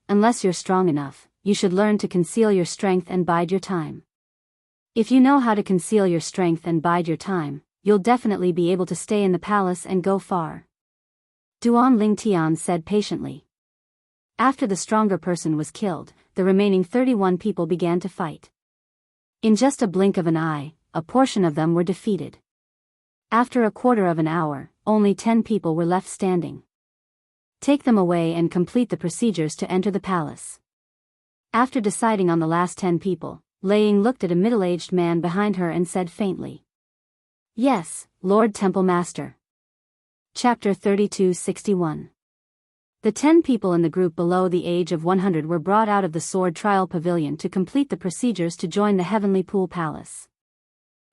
unless you're strong enough, you should learn to conceal your strength and bide your time. If you know how to conceal your strength and bide your time, you'll definitely be able to stay in the palace and go far. Duan Lingtian said patiently. After the stronger person was killed, the remaining 31 people began to fight. In just a blink of an eye, a portion of them were defeated. After a quarter of an hour, only 10 people were left standing. Take them away and complete the procedures to enter the palace. After deciding on the last 10 people, Lei Ying looked at a middle-aged man behind her and said faintly. Yes, Lord Temple Master. Chapter 3261. The 10 people in the group below the age of 100 were brought out of the sword trial pavilion to complete the procedures to join the Heavenly Pool Palace.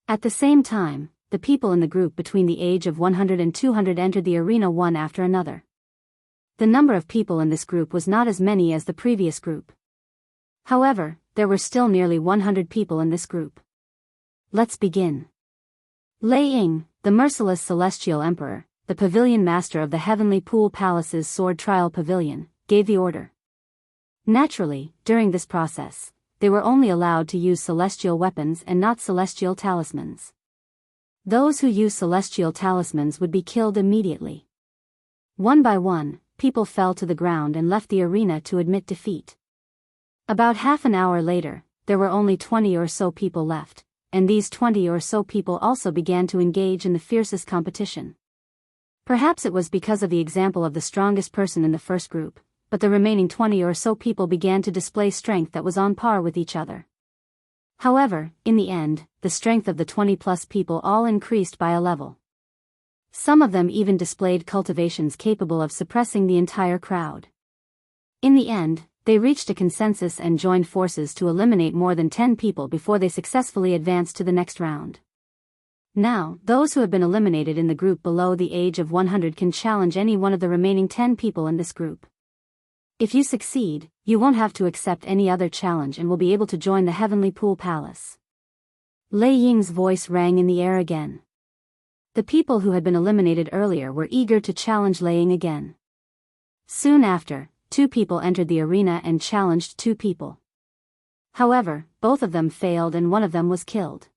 At the same time, the people in the group between the age of 100 and 200 entered the arena one after another. The number of people in this group was not as many as the previous group. However, there were still nearly 100 people in this group. Let's begin. Lei Ying, the merciless celestial emperor, the pavilion master of the Heavenly Pool Palace's sword trial pavilion, gave the order. Naturally, during this process, they were only allowed to use celestial weapons and not celestial talismans. Those who use celestial talismans would be killed immediately. One by one, people fell to the ground and left the arena to admit defeat. About half an hour later, there were only 20 or so people left, and these 20 or so people also began to engage in the fiercest competition. Perhaps it was because of the example of the strongest person in the first group, but the remaining 20 or so people began to display strength that was on par with each other. However, in the end, the strength of the 20-plus people all increased by a level. Some of them even displayed cultivations capable of suppressing the entire crowd. In the end, they reached a consensus and joined forces to eliminate more than 10 people before they successfully advanced to the next round. Now, those who have been eliminated in the group below the age of 100 can challenge any one of the remaining 10 people in this group. If you succeed, you won't have to accept any other challenge and will be able to join the Heavenly Pool Palace. Lei Ying's voice rang in the air again. The people who had been eliminated earlier were eager to challenge Lei Ying again. Soon after, 2 people entered the arena and challenged 2 people. However, both of them failed and one of them was killed.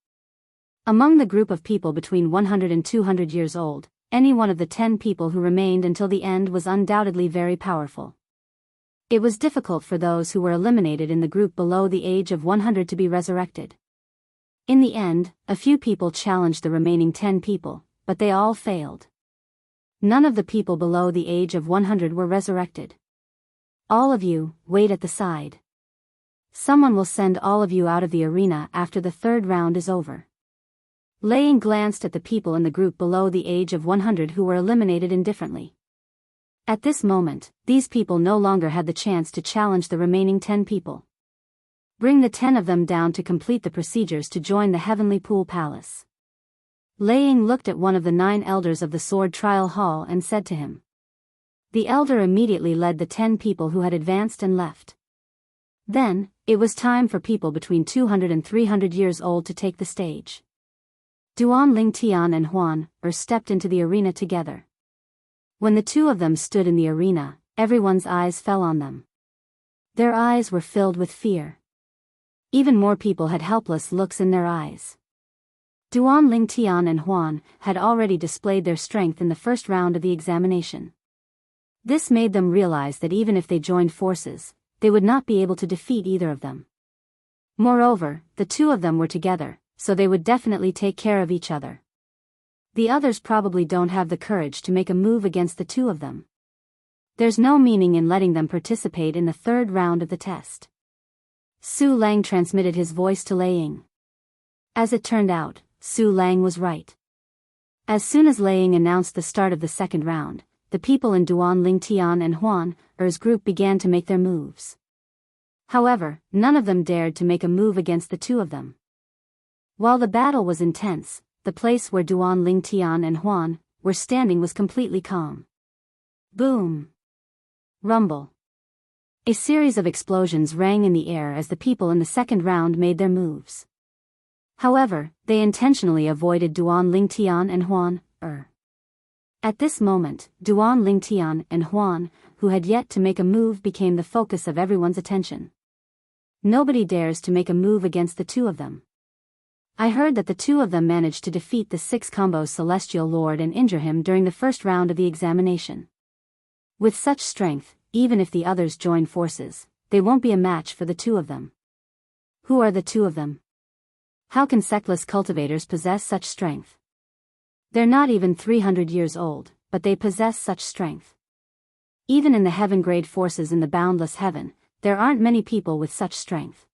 Among the group of people between 100 and 200 years old, any one of the 10 people who remained until the end was undoubtedly very powerful. It was difficult for those who were eliminated in the group below the age of 100 to be resurrected. In the end, a few people challenged the remaining 10 people, but they all failed. None of the people below the age of 100 were resurrected. All of you, wait at the side. Someone will send all of you out of the arena after the 3rd round is over. Lei Ying glanced at the people in the group below the age of 100 who were eliminated indifferently. At this moment, these people no longer had the chance to challenge the remaining 10 people. Bring the 10 of them down to complete the procedures to join the Heavenly Pool Palace. Lei Ying looked at one of the 9 elders of the sword trial hall and said to him. The elder immediately led the 10 people who had advanced and left. Then, it was time for people between 200 and 300 years old to take the stage. Duan Lingtian and Huan stepped into the arena together. When the two of them stood in the arena, everyone's eyes fell on them. Their eyes were filled with fear. Even more people had helpless looks in their eyes. Duan Lingtian and Huan had already displayed their strength in the first round of the examination. This made them realize that even if they joined forces, they would not be able to defeat either of them. Moreover, the two of them were together, so they would definitely take care of each other. The others probably don't have the courage to make a move against the two of them. There's no meaning in letting them participate in the third round of the test. Su Lang transmitted his voice to Lei Ying. As it turned out, Su Lang was right. As soon as Lei Ying announced the start of the second round, the people in Duan Lingtian and Huan Er's group began to make their moves. However, none of them dared to make a move against the two of them. While the battle was intense, the place where Duan Lingtian and Huan were standing was completely calm. Boom! Rumble! A series of explosions rang in the air as the people in the second round made their moves. However, they intentionally avoided Duan Lingtian and Huan Er. At this moment, Duan Lingtian and Huan, who had yet to make a move, became the focus of everyone's attention. Nobody dares to make a move against the two of them. I heard that the two of them managed to defeat the 6-combo Celestial Lord and injure him during the first round of the examination. With such strength, even if the others join forces, they won't be a match for the two of them. Who are the two of them? How can sectless cultivators possess such strength? They're not even 300 years old, but they possess such strength. Even in the heaven-grade forces in the boundless heaven, there aren't many people with such strength.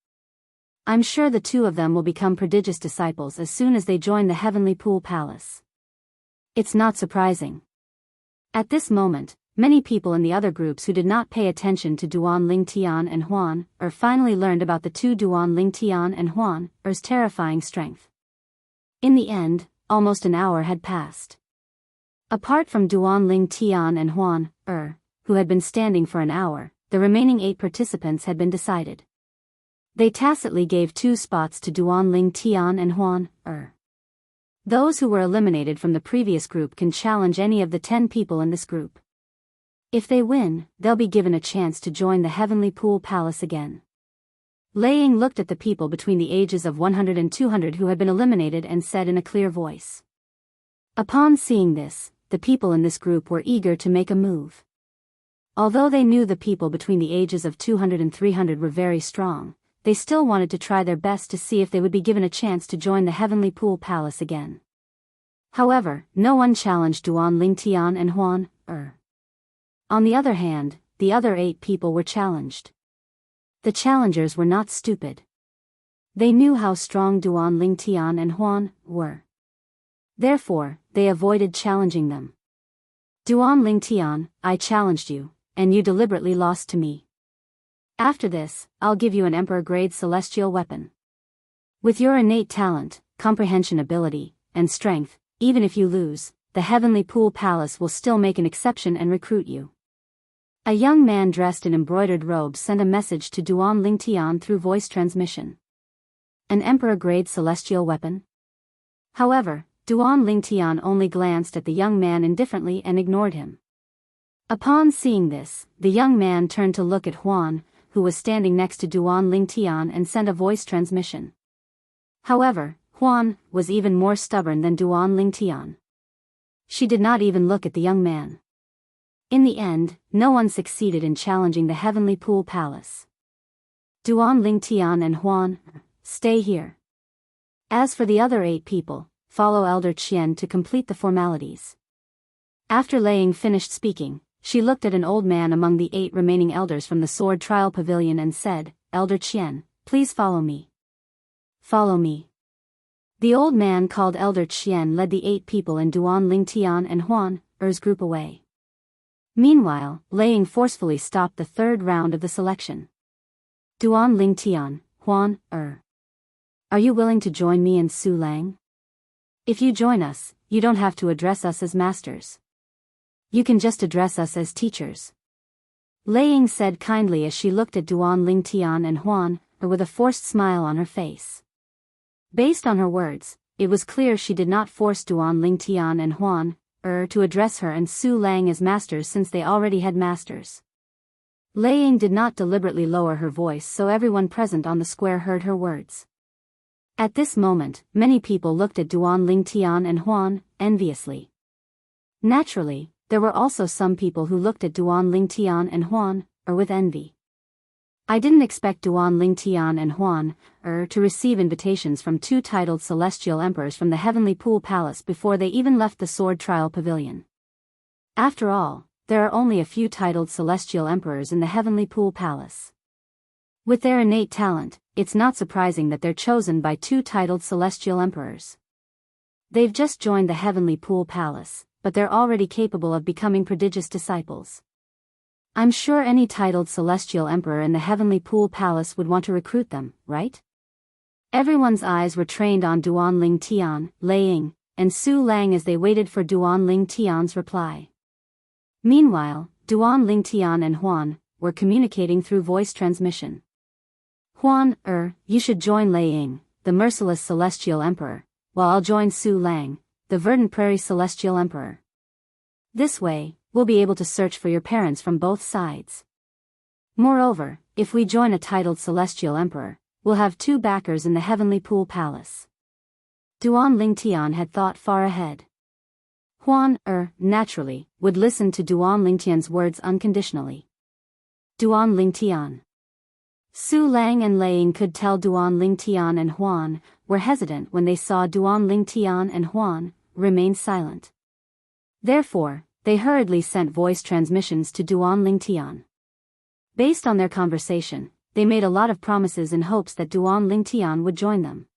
I'm sure the two of them will become prodigious disciples as soon as they join the Heavenly Pool Palace. It's not surprising. At this moment, many people in the other groups who did not pay attention to Duan Lingtian and Huan Er finally learned about the two Duan Lingtian and Huan Er's terrifying strength. In the end, almost an hour had passed. Apart from Duan Lingtian and Huan Er, who had been standing for an hour, the remaining 8 participants had been decided. They tacitly gave 2 spots to Duan Lingtian and Huan Er. Those who were eliminated from the previous group can challenge any of the 10 people in this group. If they win, they'll be given a chance to join the Heavenly Pool Palace again. Lei Ying looked at the people between the ages of 100 and 200 who had been eliminated and said in a clear voice. Upon seeing this, the people in this group were eager to make a move. Although they knew the people between the ages of 200 and 300 were very strong, they still wanted to try their best to see if they would be given a chance to join the Heavenly Pool Palace again. However, no one challenged Duan Lingtian and Huan Er. On the other hand, the other 8 people were challenged. The challengers were not stupid. They knew how strong Duan Lingtian and Huan were. Therefore, they avoided challenging them. Duan Lingtian, I challenged you, and you deliberately lost to me. After this, I'll give you an Emperor-grade celestial weapon. With your innate talent, comprehension ability, and strength, even if you lose, the Heavenly Pool Palace will still make an exception and recruit you. A young man dressed in embroidered robes sent a message to Duan Lingtian through voice transmission. An Emperor-grade celestial weapon? However, Duan Lingtian only glanced at the young man indifferently and ignored him. Upon seeing this, the young man turned to look at Huan, who was standing next to Duan Lingtian, and sent a voice transmission. However, Huan was even more stubborn than Duan Lingtian. She did not even look at the young man. In the end, no one succeeded in challenging the Heavenly Pool Palace. Duan Lingtian and Huan, stay here. As for the other 8 people, follow Elder Qian to complete the formalities. After Lei Ying finished speaking, she looked at an old man among the 8 remaining elders from the Sword Trial Pavilion and said, Elder Qian, please follow me. Follow me. The old man called Elder Qian led the 8 people in Duan Lingtian and Huan Er's group away. Meanwhile, Lei Ying forcefully stopped the third round of the selection. Duan Lingtian, Huan Er. Are you willing to join me and Su Lang? If you join us, you don't have to address us as masters. You can just address us as teachers. Lei Ying said kindly as she looked at Duan Lingtian and Huan Er with a forced smile on her face. Based on her words, it was clear she did not force Duan Lingtian and Huan to address her and Su Lang as masters since they already had masters. Lei Ying did not deliberately lower her voice so everyone present on the square heard her words. At this moment, many people looked at Duan Ling Tian and Huan, enviously. Naturally, there were also some people who looked at Duan Ling Tian and Huan, with envy. I didn't expect Duan Ling Tian and Huan, to receive invitations from two titled celestial emperors from the Heavenly Pool Palace before they even left the Sword Trial Pavilion. After all, there are only a few titled celestial emperors in the Heavenly Pool Palace. With their innate talent, it's not surprising that they're chosen by two titled celestial emperors. They've just joined the Heavenly Pool Palace, but they're already capable of becoming prodigious disciples. I'm sure any titled celestial emperor in the Heavenly Pool Palace would want to recruit them, right? Everyone's eyes were trained on Duan Ling Tian, Lei Ying, and Su Lang as they waited for Duan Ling Tian's reply. Meanwhile, Duan Ling Tian and Huan were communicating through voice transmission. Huan, you should join Lei Ying, the merciless celestial emperor, while I'll join Su Lang, the verdant prairie celestial emperor. This way, we'll be able to search for your parents from both sides. Moreover, if we join a titled celestial emperor, we'll have two backers in the Heavenly Pool Palace. Duan Ling Tian had thought far ahead. Huan, naturally, would listen to Duan Ling Tian's words unconditionally. Duan Ling Tian. Su Lang and Lei Ying could tell Duan Ling Tian and Huan were hesitant when they saw Duan Ling Tian and Huan remain silent. Therefore, they hurriedly sent voice transmissions to Duan Ling Tian. Based on their conversation, they made a lot of promises in hopes that Duan Ling Tian would join them.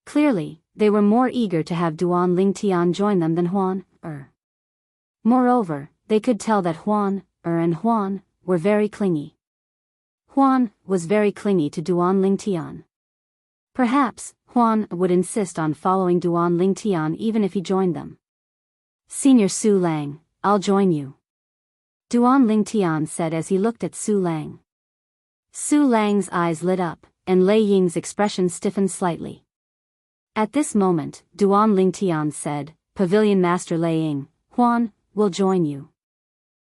Clearly, they were more eager to have Duan Ling Tian join them than Huan, Moreover, they could tell that Huan, and Huan were very clingy. Huan was very clingy to Duan Ling Tian. Perhaps, Huan would insist on following Duan Ling Tian even if he joined them. Senior Su Lang, I'll join you. Duan Ling Tian said as he looked at Su Lang. Su Lang's eyes lit up, and Lei Ying's expression stiffened slightly. At this moment, Duan Ling Tian said, Pavilion Master Lei Ying, Huan will join you.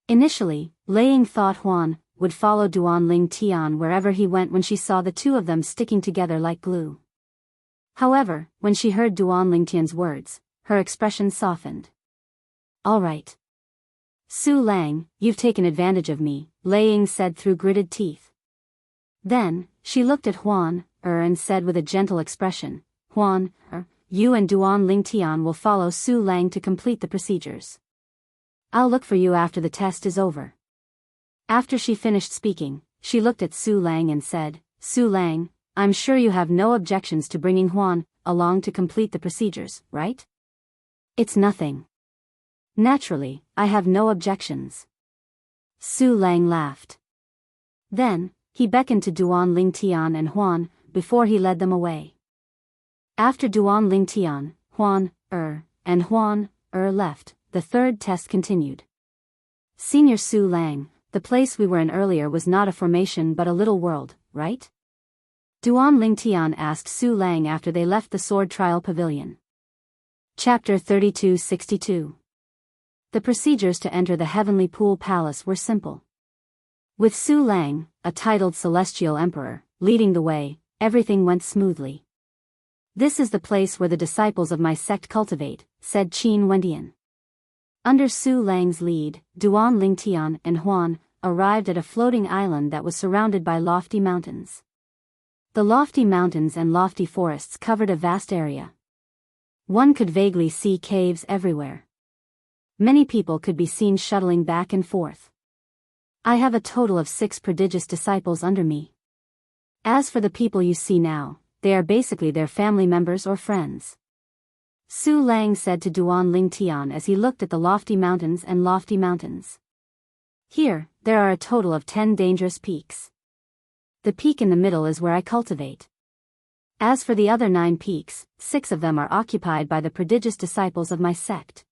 Initially, Lei Ying thought Huan would follow Duan Ling Tian wherever he went when she saw the two of them sticking together like glue. However, when she heard Duan Ling Tian's words, her expression softened. All right. Su Lang, you've taken advantage of me, Lei Ying said through gritted teeth. Then, she looked at Huan, and said with a gentle expression, Huan, you and Duan Ling Tian will follow Su Lang to complete the procedures. I'll look for you after the test is over. After she finished speaking, she looked at Su Lang and said, Su Lang, I'm sure you have no objections to bringing Huan along to complete the procedures, right? It's nothing. Naturally, I have no objections. Su Lang laughed. Then, he beckoned to Duan Ling Tian and Huan before he led them away. After Duan Ling Tian, Huan, and Huan, left, the third test continued. Senior Su Lang, the place we were in earlier was not a formation but a little world, right? Duan Ling Tian asked Su Lang after they left the Sword Trial Pavilion. Chapter 3262. The procedures to enter the Heavenly Pool Palace were simple. With Su Lang, a titled celestial emperor, leading the way, everything went smoothly. This is the place where the disciples of my sect cultivate, said Qin Wendian. Under Su Lang's lead, Duan Ling Tian and Huan arrived at a floating island that was surrounded by lofty mountains. The lofty mountains and lofty forests covered a vast area. One could vaguely see caves everywhere. Many people could be seen shuttling back and forth. I have a total of 6 prodigious disciples under me. As for the people you see now, they are basically their family members or friends. Su Lang said to Duan Ling Tian as he looked at the lofty mountains and lofty mountains. Here, there are a total of 10 dangerous peaks. The peak in the middle is where I cultivate. As for the other 9 peaks, 6 of them are occupied by the prodigious disciples of my sect.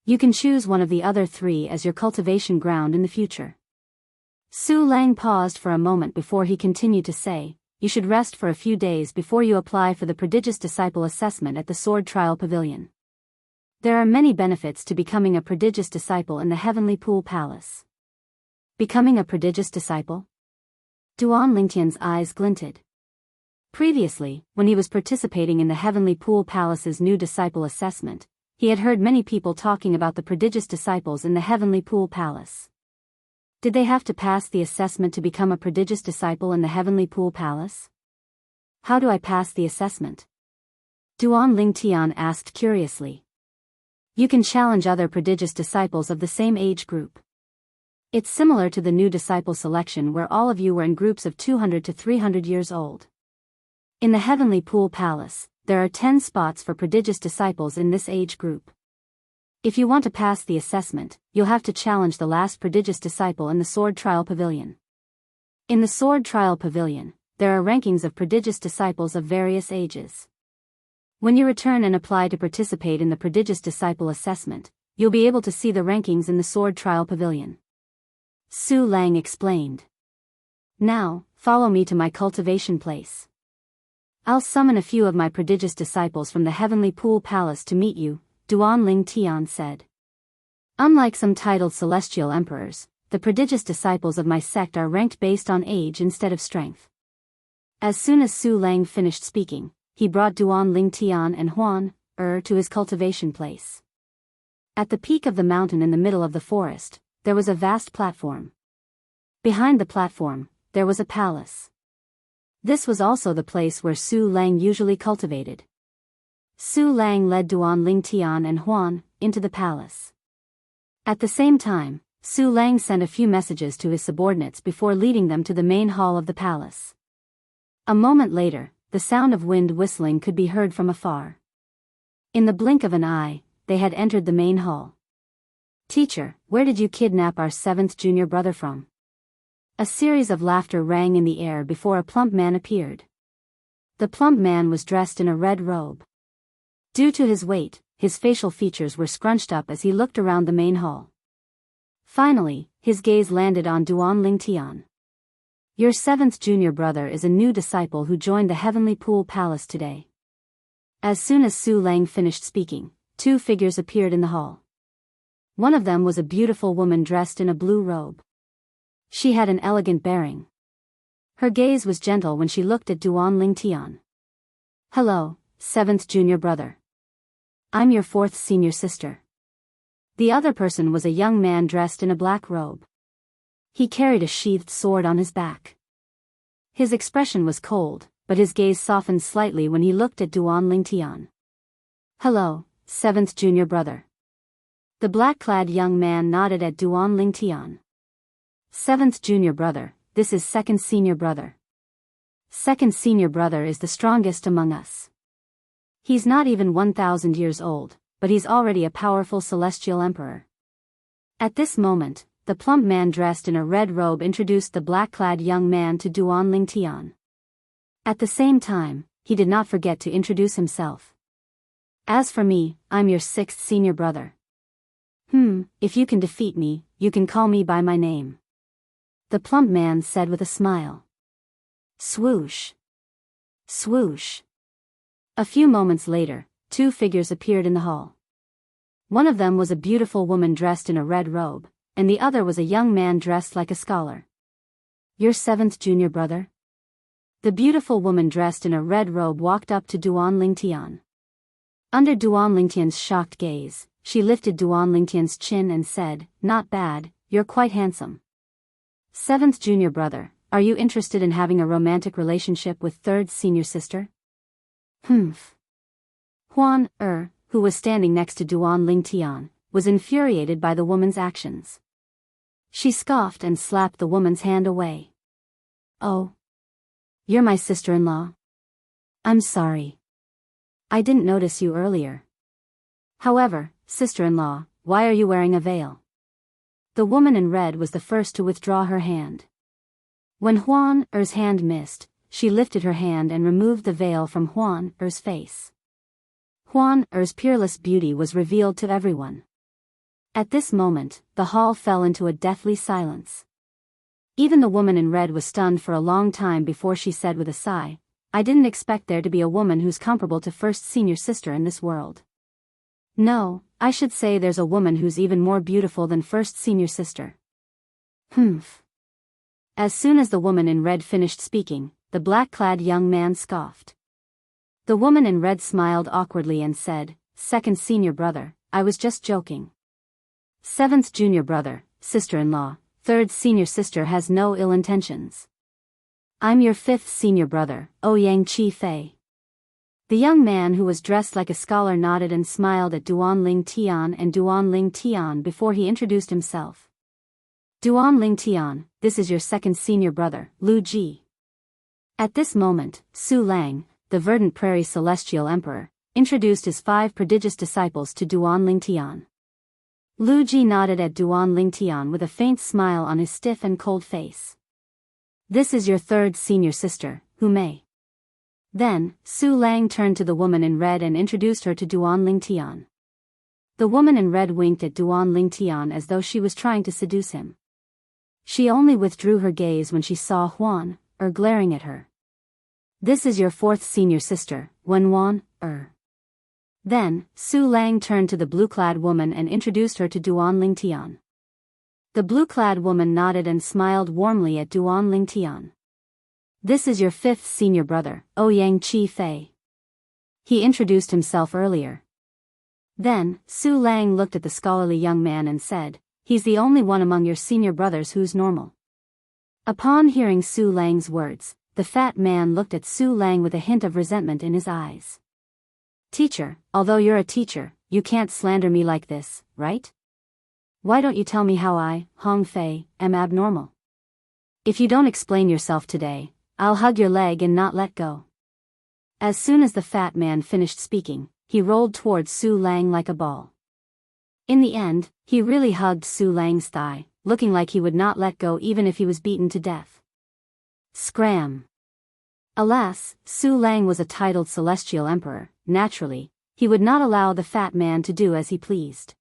You can choose one of the other 3 as your cultivation ground in the future. Su Lang paused for a moment before he continued to say, you should rest for a few days before you apply for the prodigious disciple assessment at the Sword Trial Pavilion. There are many benefits to becoming a prodigious disciple in the Heavenly Pool Palace. Becoming a prodigious disciple? Duan Lingtian's eyes glinted. Previously, when he was participating in the Heavenly Pool Palace's new disciple assessment, he had heard many people talking about the prodigious disciples in the Heavenly Pool Palace. Did they have to pass the assessment to become a prodigious disciple in the Heavenly Pool Palace? How do I pass the assessment? Duan Lingtian asked curiously. You can challenge other prodigious disciples of the same age group. It's similar to the new disciple selection where all of you were in groups of 200 to 300 years old. In the Heavenly Pool Palace, there are 10 spots for prodigious disciples in this age group. If you want to pass the assessment, you'll have to challenge the last prodigious disciple in the Sword Trial Pavilion. In the Sword Trial Pavilion, there are rankings of prodigious disciples of various ages. When you return and apply to participate in the prodigious disciple assessment, you'll be able to see the rankings in the Sword Trial Pavilion. Su Lang explained. Now, follow me to my cultivation place. I'll summon a few of my prodigious disciples from the Heavenly Pool Palace to meet you, Duan Lingtian said. Unlike some titled celestial emperors, the prodigious disciples of my sect are ranked based on age instead of strength. As soon as Su Lang finished speaking, he brought Duan Lingtian and Huan to his cultivation place. At the peak of the mountain in the middle of the forest, there was a vast platform. Behind the platform, there was a palace. This was also the place where Su Lang usually cultivated. Su Lang led Duan Lingtian and Huan into the palace. At the same time, Su Lang sent a few messages to his subordinates before leading them to the main hall of the palace. A moment later, the sound of wind whistling could be heard from afar. In the blink of an eye, they had entered the main hall. Teacher, where did you kidnap our 7th junior brother from? A series of laughter rang in the air before a plump man appeared. The plump man was dressed in a red robe. Due to his weight, his facial features were scrunched up as he looked around the main hall. Finally, his gaze landed on Duan Lingtian. Your 7th junior brother is a new disciple who joined the Heavenly Pool Palace today. As soon as Su Lang finished speaking, 2 figures appeared in the hall. One of them was a beautiful woman dressed in a blue robe. She had an elegant bearing. Her gaze was gentle when she looked at Duan Lingtian. Hello, 7th junior brother. I'm your 4th senior sister. The other person was a young man dressed in a black robe. He carried a sheathed sword on his back. His expression was cold, but his gaze softened slightly when he looked at Duan Lingtian. Hello, 7th junior brother. The black-clad young man nodded at Duan Lingtian. 7th junior brother, this is 2nd senior brother. 2nd senior brother is the strongest among us. He's not even 1,000 years old, but he's already a powerful celestial emperor. At this moment, the plump man dressed in a red robe introduced the black-clad young man to Duan Lingtian. At the same time, he did not forget to introduce himself. As for me, I'm your 6th senior brother. If you can defeat me, you can call me by my name. The plump man said with a smile. Swoosh. Swoosh. A few moments later, 2 figures appeared in the hall. One of them was a beautiful woman dressed in a red robe, and the other was a young man dressed like a scholar. Your 7th junior brother? The beautiful woman dressed in a red robe walked up to Duan Lingtian. Under Duan Lingtian's shocked gaze, she lifted Duan Lingtian's chin and said, Not bad, you're quite handsome. 7th junior brother, are you interested in having a romantic relationship with 3rd senior sister? Huan who was standing next to Duan Lingtian, was infuriated by the woman's actions. She scoffed and slapped the woman's hand away. Oh. You're my sister-in-law? I'm sorry. I didn't notice you earlier. However, sister-in-law, why are you wearing a veil? The woman in red was the first to withdraw her hand. When Huan-er's hand missed, she lifted her hand and removed the veil from Huan-er's face. Huan-er's peerless beauty was revealed to everyone. At this moment, the hall fell into a deathly silence. Even the woman in red was stunned for a long time before she said with a sigh, I didn't expect there to be a woman who's comparable to 1st senior sister in this world. No, I should say there's a woman who's even more beautiful than first senior sister. Humph. As soon as the woman in red finished speaking, the black-clad young man scoffed. The woman in red smiled awkwardly and said, "Second senior brother, I was just joking. Seventh junior brother, sister-in-law, third senior sister has no ill intentions. I'm your fifth senior brother, Yang Fei." The young man who was dressed like a scholar nodded and smiled at Duan Tian and Duan Tian before he introduced himself. Duan Tian, this is your second senior brother, Lu Ji. At this moment, Su Lang, the verdant prairie celestial emperor, introduced his 5 prodigious disciples to Duan Tian. Lu Ji nodded at Duan Tian with a faint smile on his stiff and cold face. This is your third senior sister, Hu Mei. Then, Su Lang turned to the woman in red and introduced her to Duan Tian. The woman in red winked at Duan Tian as though she was trying to seduce him. She only withdrew her gaze when she saw Huan, glaring at her. This is your fourth senior sister, Wen. Then, Su Lang turned to the blue-clad woman and introduced her to Duan Tian. The blue-clad woman nodded and smiled warmly at Duan Tian. This is your fifth senior brother, Yang Fei. He introduced himself earlier. Then, Su Lang looked at the scholarly young man and said, "He's the only one among your senior brothers who's normal." Upon hearing Su Lang's words, the fat man looked at Su Lang with a hint of resentment in his eyes. "Teacher, although you're a teacher, you can't slander me like this, right? Why don't you tell me how I, Hong Fei, am abnormal? If you don't explain yourself today, I'll hug your leg and not let go." As soon as the fat man finished speaking, he rolled towards Su Lang like a ball. In the end, he really hugged Su Lang's thigh, looking like he would not let go even if he was beaten to death. Scram! Alas, Su Lang was a titled celestial emperor. Naturally, he would not allow the fat man to do as he pleased.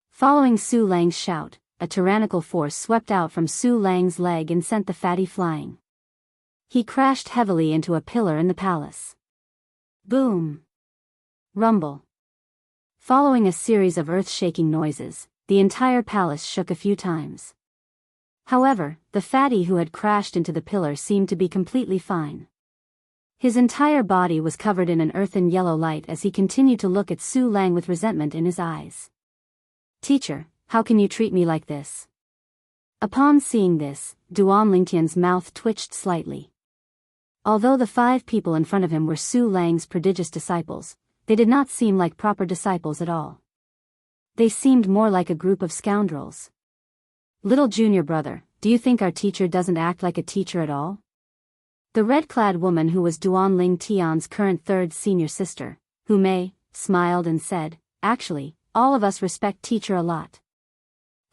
Following Su Lang's shout, a tyrannical force swept out from Su Lang's leg and sent the fatty flying. He crashed heavily into a pillar in the palace. Boom! Rumble. Following a series of earth-shaking noises, the entire palace shook a few times. However, the fatty who had crashed into the pillar seemed to be completely fine. His entire body was covered in an earthen yellow light as he continued to look at Su Lang with resentment in his eyes. "Teacher, how can you treat me like this?" Upon seeing this, Duan Tian's mouth twitched slightly. Although the 5 people in front of him were Su Lang's prodigious disciples, they did not seem like proper disciples at all. They seemed more like a group of scoundrels. "Little junior brother, do you think our teacher doesn't act like a teacher at all?" The red-clad woman who was Duan Tian's current third senior sister, Hu Mei, smiled and said, "Actually, all of us respect teacher a lot.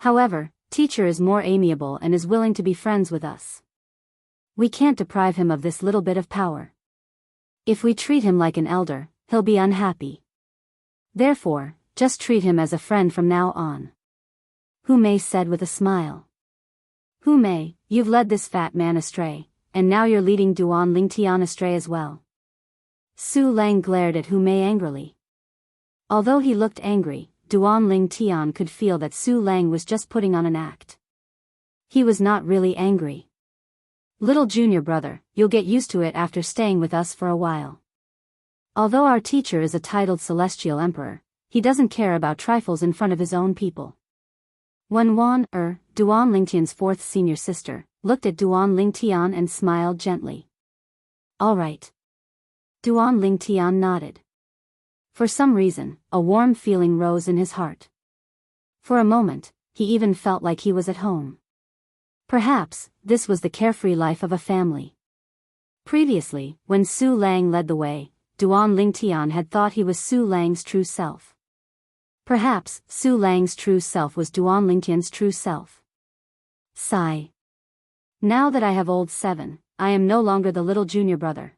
However, teacher is more amiable and is willing to be friends with us. We can't deprive him of this little bit of power. If we treat him like an elder, he'll be unhappy. Therefore, just treat him as a friend from now on," Hu Mei said with a smile. "Hu Mei, you've led this fat man astray, and now you're leading Duan Tian astray as well." Su Lang glared at Hu Mei angrily. Although he looked angry, Duan Tian could feel that Su Lang was just putting on an act. He was not really angry. "Little junior brother, you'll get used to it after staying with us for a while. Although our teacher is a titled celestial emperor, he doesn't care about trifles in front of his own people." Duan Tian's fourth senior sister, looked at Duan Tian and smiled gently. "All right." Duan Tian nodded. For some reason, a warm feeling rose in his heart. For a moment, he even felt like he was at home. Perhaps, this was the carefree life of a family. Previously, when Su Lang led the way, Duan Tian had thought he was Su Lang's true self. Perhaps, Su Lang's true self was Duan Tian's true self. Sigh. Now that I have old 7, I am no longer the little junior brother.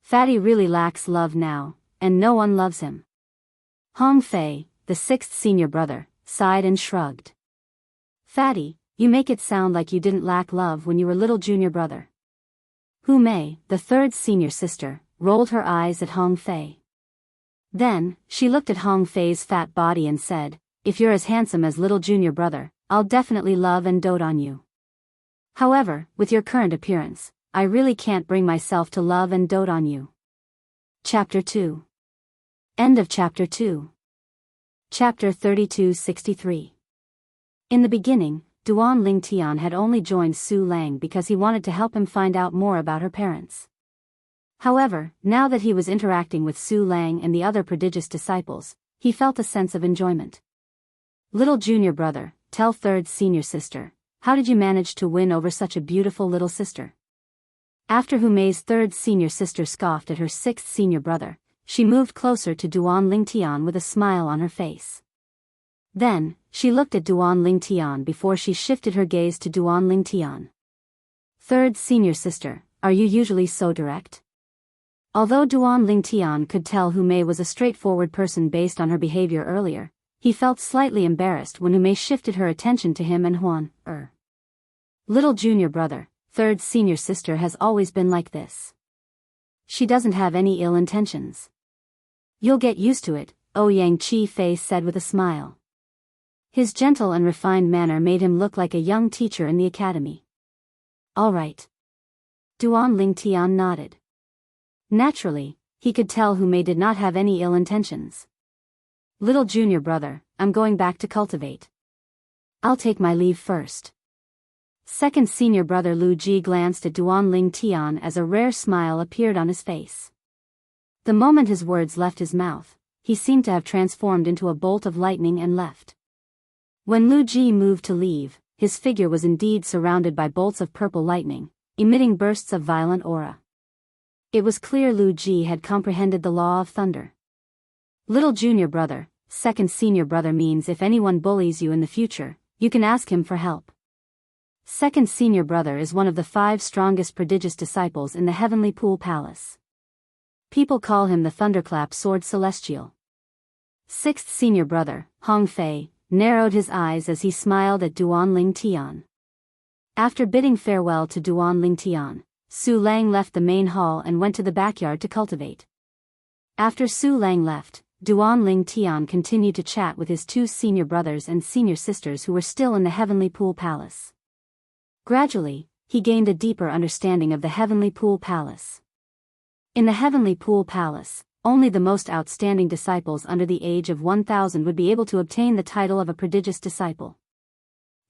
Fatty really lacks love now, and no one loves him. Hong Fei, the 6th senior brother, sighed and shrugged. "Fatty, you make it sound like you didn't lack love when you were little junior brother." Hu Mei, the 3rd senior sister, rolled her eyes at Hong Fei. Then, she looked at Hong Fei's fat body and said, "If you're as handsome as little junior brother, I'll definitely love and dote on you. However, with your current appearance, I really can't bring myself to love and dote on you." Chapter 2. End of Chapter 2. Chapter 3263. In the beginning, Duan Lingtian had only joined Su Lang because he wanted to help him find out more about her parents. However, now that he was interacting with Su Lang and the other prodigious disciples, he felt a sense of enjoyment. "Little junior brother, tell third senior sister, how did you manage to win over such a beautiful little sister?" After Hu Mei's third senior sister scoffed at her sixth senior brother, she moved closer to Duan Lingtian with a smile on her face. Then, she looked at Duan Lingtian before she shifted her gaze to Duan Lingtian. "Third senior sister, are you usually so direct?" Although Duan Lingtian could tell Hu Mei was a straightforward person based on her behavior earlier, he felt slightly embarrassed when Hu Mei shifted her attention to him and Huan. "Little junior brother, third senior sister has always been like this. She doesn't have any ill intentions. You'll get used to it," Ouyang Chi Fei said with a smile. His gentle and refined manner made him look like a young teacher in the academy. "All right." Duan Lingtian nodded. Naturally, he could tell Hu Mei did not have any ill intentions. "Little junior brother, I'm going back to cultivate. I'll take my leave first." Second senior brother Lu Ji glanced at Duan Lingtian as a rare smile appeared on his face. The moment his words left his mouth, he seemed to have transformed into a bolt of lightning and left. When Lu Ji moved to leave, his figure was indeed surrounded by bolts of purple lightning, emitting bursts of violent aura. It was clear Lu Ji had comprehended the law of thunder. "Little junior brother, second senior brother means if anyone bullies you in the future, you can ask him for help. Second senior brother is one of the 5 strongest prodigious disciples in the Heavenly Pool Palace. People call him the Thunderclap Sword Celestial." Sixth senior brother, Hong Fei, narrowed his eyes as he smiled at Duan Lingtian. After bidding farewell to Duan Lingtian, Su Lang left the main hall and went to the backyard to cultivate. After Su Lang left, Duan Lingtian continued to chat with his 2 senior brothers and senior sisters who were still in the Heavenly Pool Palace. Gradually, he gained a deeper understanding of the Heavenly Pool Palace. In the Heavenly Pool Palace, only the most outstanding disciples under the age of 1,000 would be able to obtain the title of a prodigious disciple.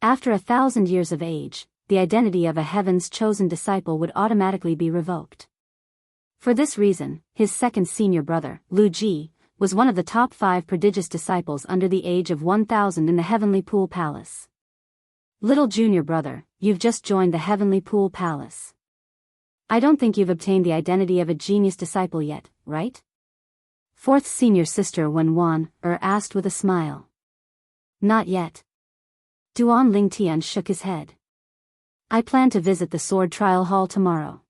After 1,000 years of age, the identity of a heaven's chosen disciple would automatically be revoked. For this reason, his second senior brother, Lu Ji, was one of the top 5 prodigious disciples under the age of 1,000 in the Heavenly Pool Palace. "Little junior brother, you've just joined the Heavenly Pool Palace. I don't think you've obtained the identity of a genius disciple yet, right?" Fourth senior sister Wen asked with a smile. "Not yet." Duan Lingtian shook his head. "I plan to visit the sword trial hall tomorrow.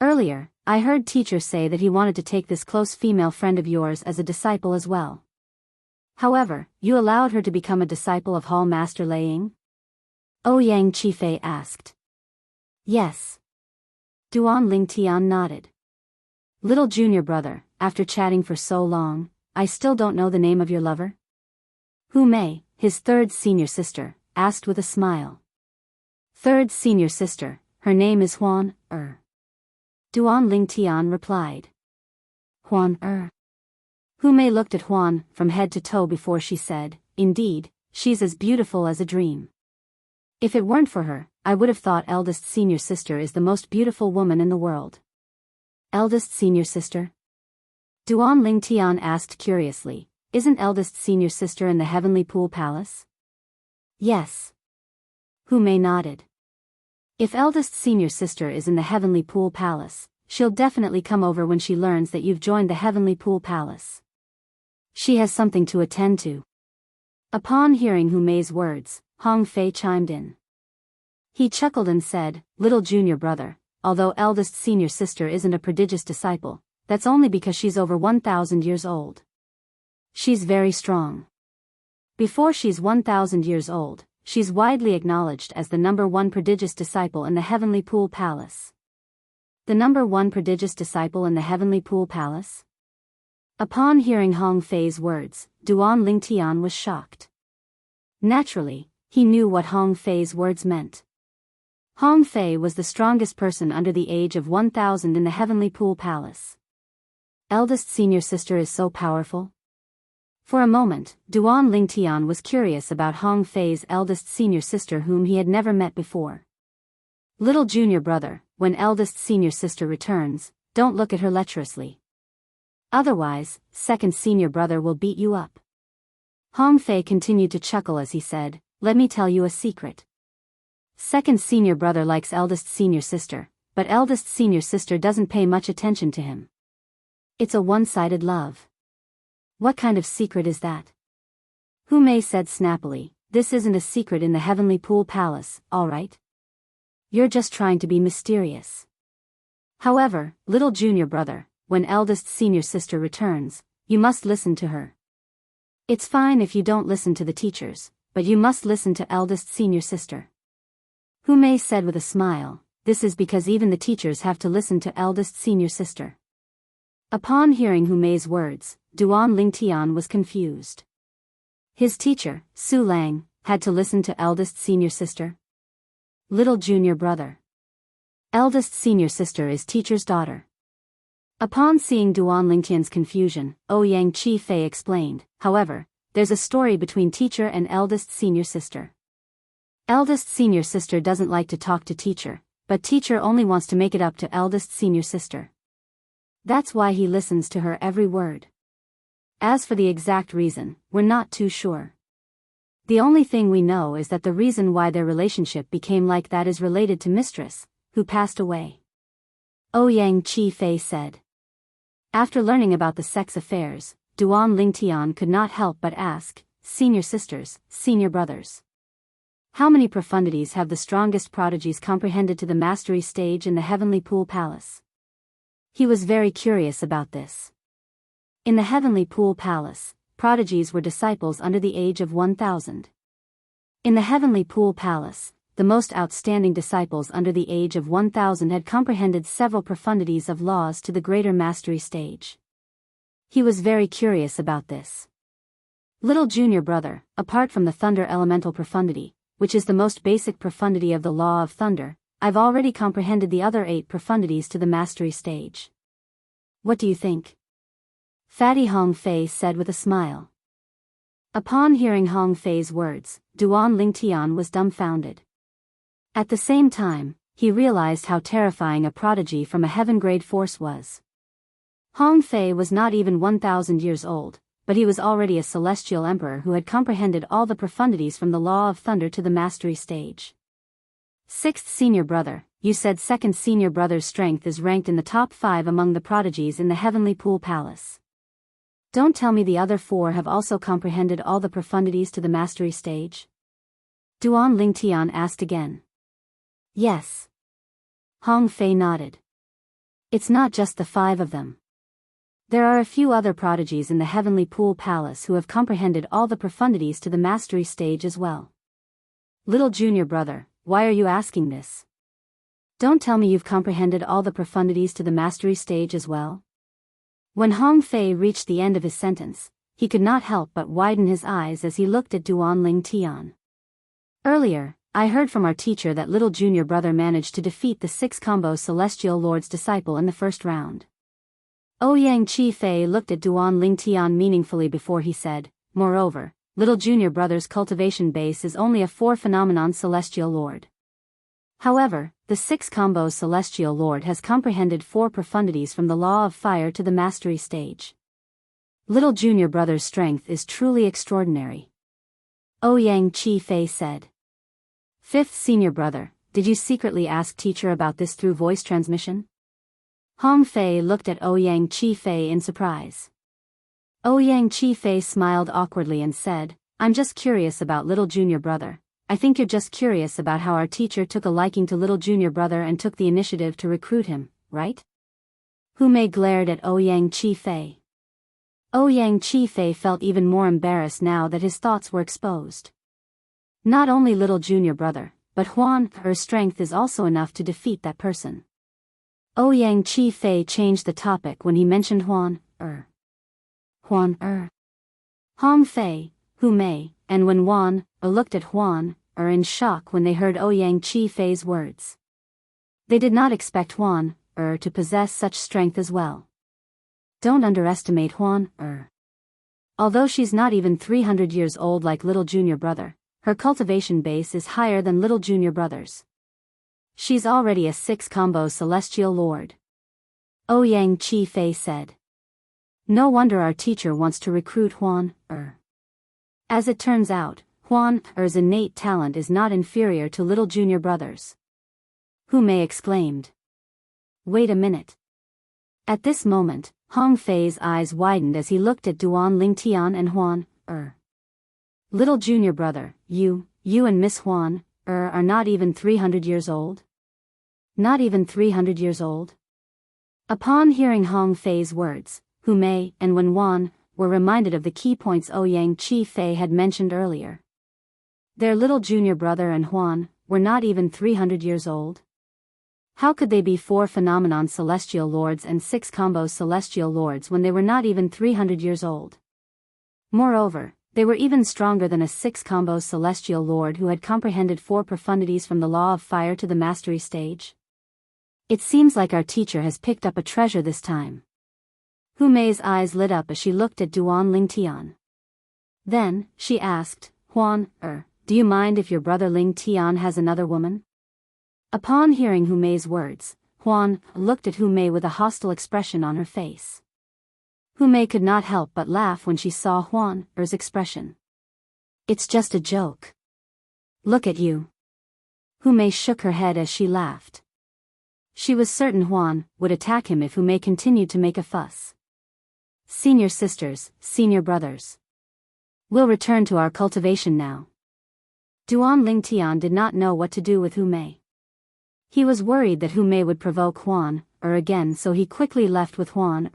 Earlier, I heard teacher say that he wanted to take this close female friend of yours as a disciple as well. However, you allowed her to become a disciple of Hall Master Laying?" Ouyang Chi Fei asked. "Yes." Duan Lingtian nodded. "Little junior brother, after chatting for so long, I still don't know the name of your lover?" Hu Mei, his third senior sister, asked with a smile. "Third senior sister, her name is Huan. Duan Lingtian replied. "Huan. Hu Mei looked at Huan from head to toe before she said, "Indeed, she's as beautiful as a dream. If it weren't for her, I would have thought eldest senior sister is the most beautiful woman in the world." "Eldest senior sister?" Duan Lingtian asked curiously, "Isn't eldest senior sister in the Heavenly Pool Palace?" "Yes." Hu Mei nodded. "If eldest senior sister is in the Heavenly Pool Palace, she'll definitely come over when she learns that you've joined the Heavenly Pool Palace. She has something to attend to." Upon hearing Hu Mei's words, Hong Fei chimed in. He chuckled and said, "Little junior brother, although eldest senior sister isn't a prodigious disciple, that's only because she's over 1,000 years old. She's very strong. Before she's 1,000 years old, she's widely acknowledged as the number 1 prodigious disciple in the Heavenly Pool Palace." "The number 1 prodigious disciple in the Heavenly Pool Palace?" Upon hearing Hong Fei's words, Duan Lingtian was shocked. Naturally, he knew what Hong Fei's words meant. Hong Fei was the strongest person under the age of 1,000 in the Heavenly Pool Palace. Eldest senior sister is so powerful? For a moment, Duan Lingtian was curious about Hong Fei's eldest senior sister whom he had never met before. Little junior brother, when eldest senior sister returns, don't look at her lecherously. Otherwise, second senior brother will beat you up. Hong Fei continued to chuckle as he said, let me tell you a secret. Second senior brother likes eldest senior sister, but eldest senior sister doesn't pay much attention to him. It's a one-sided love. What kind of secret is that? Hu Mei said snappily, this isn't a secret in the Heavenly Pool Palace, alright? You're just trying to be mysterious. However, little junior brother, when eldest senior sister returns, you must listen to her. It's fine if you don't listen to the teachers, but you must listen to eldest senior sister. Hu Mei said with a smile, this is because even the teachers have to listen to eldest senior sister. Upon hearing Hu Mei's words, Duan Lingtian was confused. His teacher, Su Lang, had to listen to eldest senior sister? Little junior brother. Eldest senior sister is teacher's daughter. Upon seeing Duan Lingtian's confusion, Ouyang Chi Fei explained, however, there's a story between teacher and eldest senior sister. Eldest senior sister doesn't like to talk to teacher, but teacher only wants to make it up to eldest senior sister. That's why he listens to her every word. As for the exact reason, we're not too sure. The only thing we know is that the reason why their relationship became like that is related to mistress, who passed away. Ouyang Chi Fei said. After learning about the sex affairs, Duan Lingtian could not help but ask, senior sisters, senior brothers. How many profundities have the strongest prodigies comprehended to the mastery stage in the Heavenly Pool Palace? He was very curious about this. In the Heavenly Pool Palace, prodigies were disciples under the age of 1,000. In the Heavenly Pool Palace, the most outstanding disciples under the age of 1,000 had comprehended several profundities of laws to the greater mastery stage. He was very curious about this. Little junior brother, apart from the thunder elemental profundity, which is the most basic profundity of the law of thunder, I've already comprehended the other 8 profundities to the mastery stage. What do you think? Fatty Hong Fei said with a smile. Upon hearing Hong Fei's words, Duan Lingtian was dumbfounded. At the same time, he realized how terrifying a prodigy from a heaven-grade force was. Hong Fei was not even 1,000 years old, but he was already a celestial emperor who had comprehended all the profundities from the law of thunder to the mastery stage. Sixth senior brother, you said second senior brother's strength is ranked in the top 5 among the prodigies in the Heavenly Pool Palace. Don't tell me the other 4 have also comprehended all the profundities to the mastery stage? Duan Lingtian asked again. Yes. Hong Fei nodded. It's not just the 5 of them. There are a few other prodigies in the Heavenly Pool Palace who have comprehended all the profundities to the mastery stage as well. Little junior brother, why are you asking this? Don't tell me you've comprehended all the profundities to the mastery stage as well? When Hong Fei reached the end of his sentence, he could not help but widen his eyes as he looked at Duan Lingtian. Earlier, I heard from our teacher that little junior brother managed to defeat the 6-combo Celestial Lord's disciple in the first round. Ouyang Chi Fei looked at Duan Lingtian meaningfully before he said, moreover, little junior brother's cultivation base is only a 4-phenomenon Celestial Lord. However, the 6-combo Celestial Lord has comprehended 4 profundities from the law of fire to the mastery stage. Little junior brother's strength is truly extraordinary. Ouyang Chi Fei said. Fifth senior brother, did you secretly ask teacher about this through voice transmission? Hong Fei looked at Ouyang Chi Fei in surprise. Ouyang Chi Fei smiled awkwardly and said, I'm just curious about little junior brother. I think you're just curious about how our teacher took a liking to little junior brother and took the initiative to recruit him, right? Hu Mei glared at Ouyang Chi Fei. Ouyang Chi Fei felt even more embarrassed now that his thoughts were exposed. Not only little junior brother, but Huan Er's strength is also enough to defeat that person. Ouyang Chi Fei changed the topic when he mentioned Huan Er. Huan Hong Fei, Hu Mei, and Wen Wan looked at Huan in shock when they heard Ouyang Chi Fei's words. They did not expect Huan to possess such strength as well. Don't underestimate Huan Although she's not even 300 years old like little junior brother, her cultivation base is higher than little junior brother's. She's already a 6-combo celestial lord. Ouyang Chi Fei said. No wonder our teacher wants to recruit Huan As it turns out, Huan innate talent is not inferior to little junior brother's. Hu Mei exclaimed. Wait a minute. At this moment, Hong Fei's eyes widened as he looked at Duan Lingtian and Huan Little junior brother, you and Miss Huan are not even 300 years old? Not even 300 years old? Upon hearing Hong Fei's words, Hu Mei and Wen Wan were reminded of the key points Ouyang Chi Fei had mentioned earlier. Their little junior brother and Huan were not even 300 years old? How could they be 4 phenomenon celestial lords and 6 combo celestial lords when they were not even 300 years old? Moreover, they were even stronger than a 6-combo celestial lord who had comprehended 4 profundities from the law of fire to the mastery stage. It seems like our teacher has picked up a treasure this time. Hu Mei's eyes lit up as she looked at Duan Lingtian. Then, she asked, Huan do you mind if your brother Lingtian has another woman? Upon hearing Hu Mei's words, Huan looked at Hu Mei with a hostile expression on her face. Hu Mei could not help but laugh when she saw Huan's expression. It's just a joke. Look at you. Hu Mei shook her head as she laughed. She was certain Huan would attack him if Hu Mei continued to make a fuss. Senior sisters, senior brothers. We'll return to our cultivation now. Duan Lingtian did not know what to do with Hu Mei. He was worried that Hu Mei would provoke Huan again, so he quickly left with Huan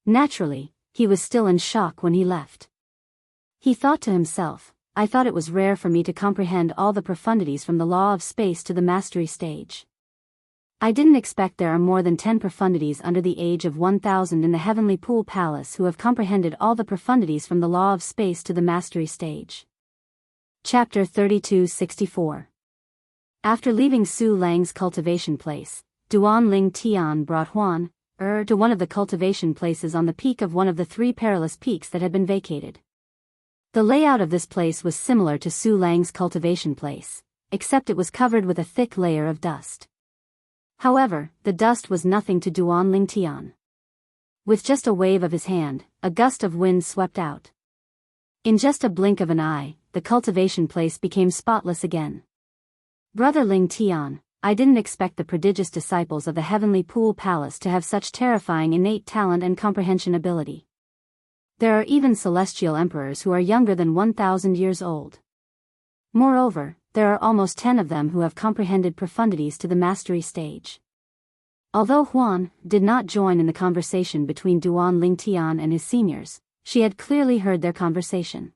Naturally, he was still in shock when he left. He thought to himself, I thought it was rare for me to comprehend all the profundities from the law of space to the mastery stage. I didn't expect there are more than 10 profundities under the age of 1000 in the Heavenly Pool Palace who have comprehended all the profundities from the law of space to the mastery stage. Chapter 3264. After leaving Su Lang's cultivation place, Duan Ling Tian brought Huan to one of the cultivation places on the peak of one of the 3 perilous peaks that had been vacated. The layout of this place was similar to Su Lang's cultivation place, except it was covered with a thick layer of dust. However, the dust was nothing to Duan Ling Tian. With just a wave of his hand, a gust of wind swept out. In just a blink of an eye, the cultivation place became spotless again. Brother Ling Tian, I didn't expect the prodigious disciples of the Heavenly Pool Palace to have such terrifying innate talent and comprehension ability. There are even celestial emperors who are younger than 1000 years old. Moreover, there are almost 10 of them who have comprehended profundities to the mastery stage. Although Huan did not join in the conversation between Duan Lingtian and his seniors, she had clearly heard their conversation.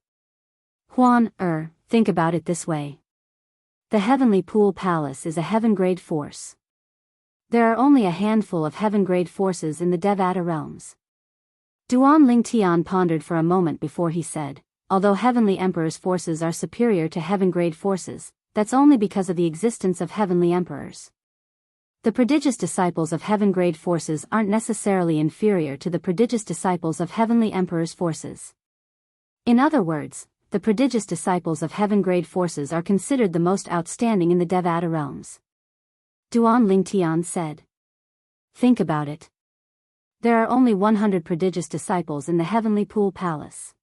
Huan, think about it this way. The Heavenly Pool Palace is a heaven-grade force. There are only a handful of heaven-grade forces in the Devata realms. Duan Lingtian pondered for a moment before he said, although Heavenly Emperor's forces are superior to heaven-grade forces, that's only because of the existence of Heavenly Emperors. The prodigious disciples of heaven-grade forces aren't necessarily inferior to the prodigious disciples of Heavenly Emperor's forces. In other words, the prodigious disciples of heaven-grade forces are considered the most outstanding in the Devata realms. Duan Lingtian said. Think about it. There are only 100 prodigious disciples in the Heavenly Pool Palace.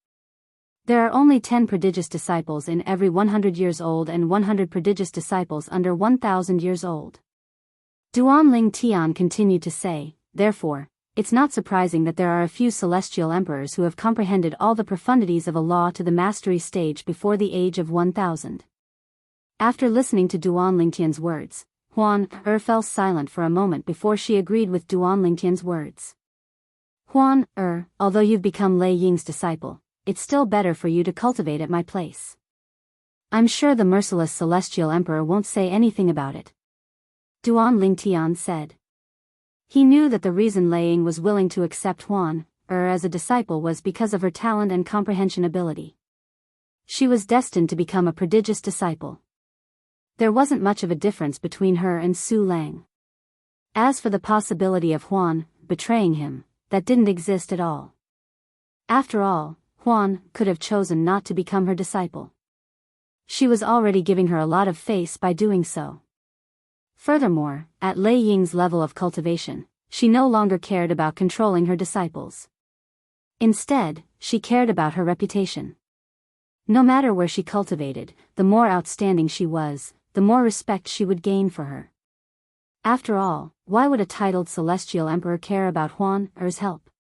There are only 10 prodigious disciples in every 100 years old and 100 prodigious disciples under 1000 years old. Duan Lingtian continued to say, therefore, it's not surprising that there are a few celestial emperors who have comprehended all the profundities of a law to the mastery stage before the age of 1000. After listening to Duan Lingtian's words, Huan fell silent for a moment before she agreed with Duan Lingtian's words. Huan although you've become Lei Ying's disciple, it's still better for you to cultivate at my place. I'm sure the merciless celestial emperor won't say anything about it. Duan Lingtian said. He knew that the reason Lei Ying was willing to accept Huan as a disciple was because of her talent and comprehension ability. She was destined to become a prodigious disciple. There wasn't much of a difference between her and Su Lang. As for the possibility of Huan betraying him, that didn't exist at all. After all, Huan could have chosen not to become her disciple. She was already giving her a lot of face by doing so. Furthermore, at Lei Ying's level of cultivation, she no longer cared about controlling her disciples. Instead, she cared about her reputation. No matter where she cultivated, the more outstanding she was, the more respect she would gain for her. After all, why would a titled celestial emperor care about Huan Er's help?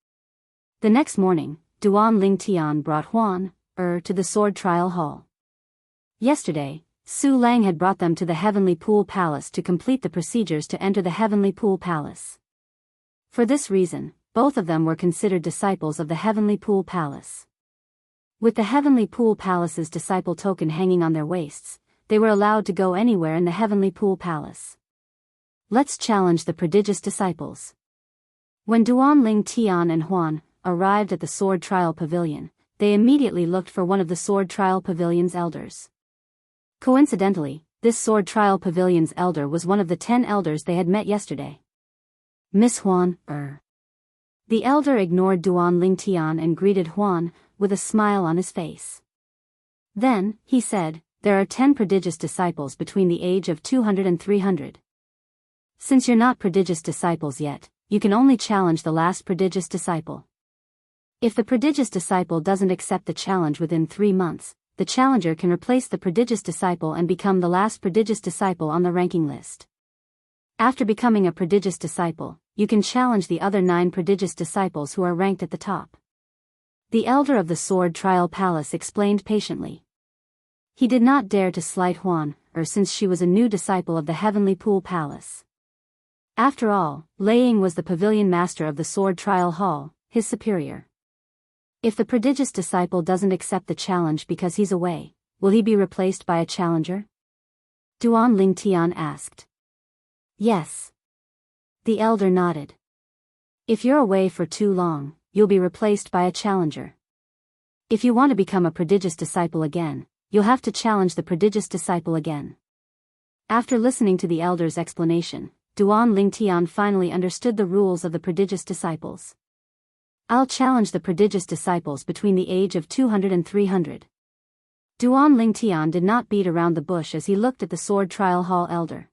The next morning, Duan Lingtian brought Huan Er to the sword trial hall. Yesterday, Su Lang had brought them to the Heavenly Pool Palace to complete the procedures to enter the Heavenly Pool Palace. For this reason, both of them were considered disciples of the Heavenly Pool Palace. With the Heavenly Pool Palace's disciple token hanging on their waists, they were allowed to go anywhere in the Heavenly Pool Palace. Let's challenge the prodigious disciples. When Duan Ling Tian and Huan arrived at the Sword Trial Pavilion, they immediately looked for one of the Sword Trial Pavilion's elders. Coincidentally, this Sword Trial Pavilion's elder was one of the 10 elders they had met yesterday. Miss Huan Er. The elder ignored Duan Ling Tian and greeted Huan with a smile on his face. Then, he said, there are 10 prodigious disciples between the age of 200 and 300. Since you're not prodigious disciples yet, you can only challenge the last prodigious disciple. If the prodigious disciple doesn't accept the challenge within 3 months, the challenger can replace the prodigious disciple and become the last prodigious disciple on the ranking list. After becoming a prodigious disciple, you can challenge the other 9 prodigious disciples who are ranked at the top. The elder of the Sword Trial Palace explained patiently. He did not dare to slight Huan Er since she was a new disciple of the Heavenly Pool Palace. After all, Lei Ying was the pavilion master of the Sword Trial Hall, his superior. If the prodigious disciple doesn't accept the challenge because he's away, will he be replaced by a challenger? Duan Ling Tian asked. Yes. The elder nodded. If you're away for too long, you'll be replaced by a challenger. If you want to become a prodigious disciple again, you'll have to challenge the prodigious disciple again. After listening to the elder's explanation, Duan Ling Tian finally understood the rules of the prodigious disciples. I'll challenge the prodigious disciples between the age of 200 and 300. Duan Ling Tian did not beat around the bush as he looked at the Sword Trial Hall elder.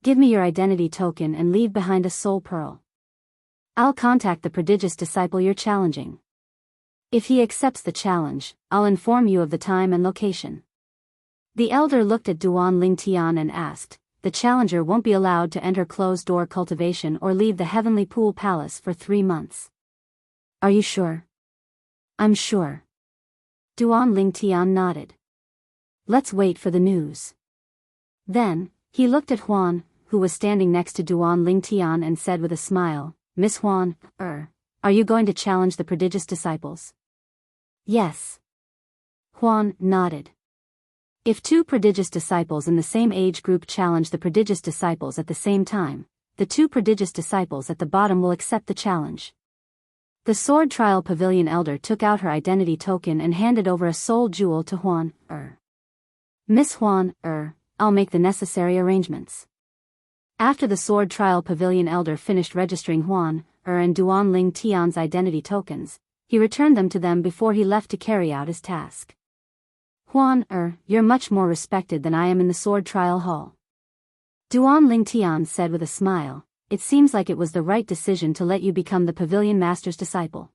Give me your identity token and leave behind a soul pearl. I'll contact the prodigious disciple you're challenging. If he accepts the challenge, I'll inform you of the time and location. The elder looked at Duan Ling Tian and asked, the challenger won't be allowed to enter closed-door cultivation or leave the Heavenly Pool Palace for 3 months. Are you sure? I'm sure. Duan Ling Tian nodded. Let's wait for the news. Then, he looked at Huan, who was standing next to Duan Ling Tian and said with a smile, Miss Huan Er, are you going to challenge the prodigious disciples? Yes. Huan nodded. If 2 prodigious disciples in the same age group challenge the prodigious disciples at the same time, the 2 prodigious disciples at the bottom will accept the challenge. The Sword Trial Pavilion elder took out her identity token and handed over a soul jewel to Huan Er. Miss Huan Er, I'll make the necessary arrangements. After the Sword Trial Pavilion elder finished registering Huan Er and Duan Ling Tian's identity tokens, he returned them to them before he left to carry out his task. Huan Er, you're much more respected than I am in the Sword Trial Hall. Duan Ling Tian said with a smile, it seems like it was the right decision to let you become the Pavilion Master's disciple.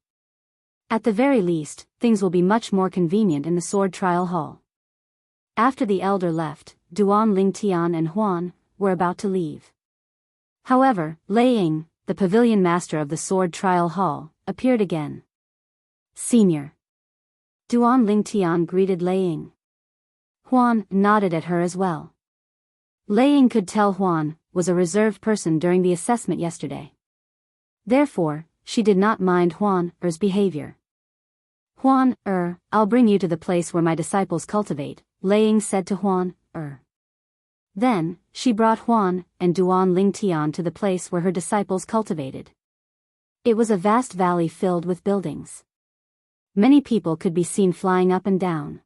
At the very least, things will be much more convenient in the Sword Trial Hall. After the elder left, Duan Ling Tian and Huan were about to leave. However, Lei Ying, the Pavilion Master of the Sword Trial Hall, appeared again. Senior. Duan Ling Tian greeted Lei Ying. Huan nodded at her as well. Lei Ying could tell Huan was a reserved person during the assessment yesterday. Therefore, she did not mind Huan Er's behavior. Huan Er, I'll bring you to the place where my disciples cultivate, Lei Ying said to Huan Er. Then, she brought Huan and Duan Ling Tian to the place where her disciples cultivated. It was a vast valley filled with buildings. Many people could be seen flying up and down.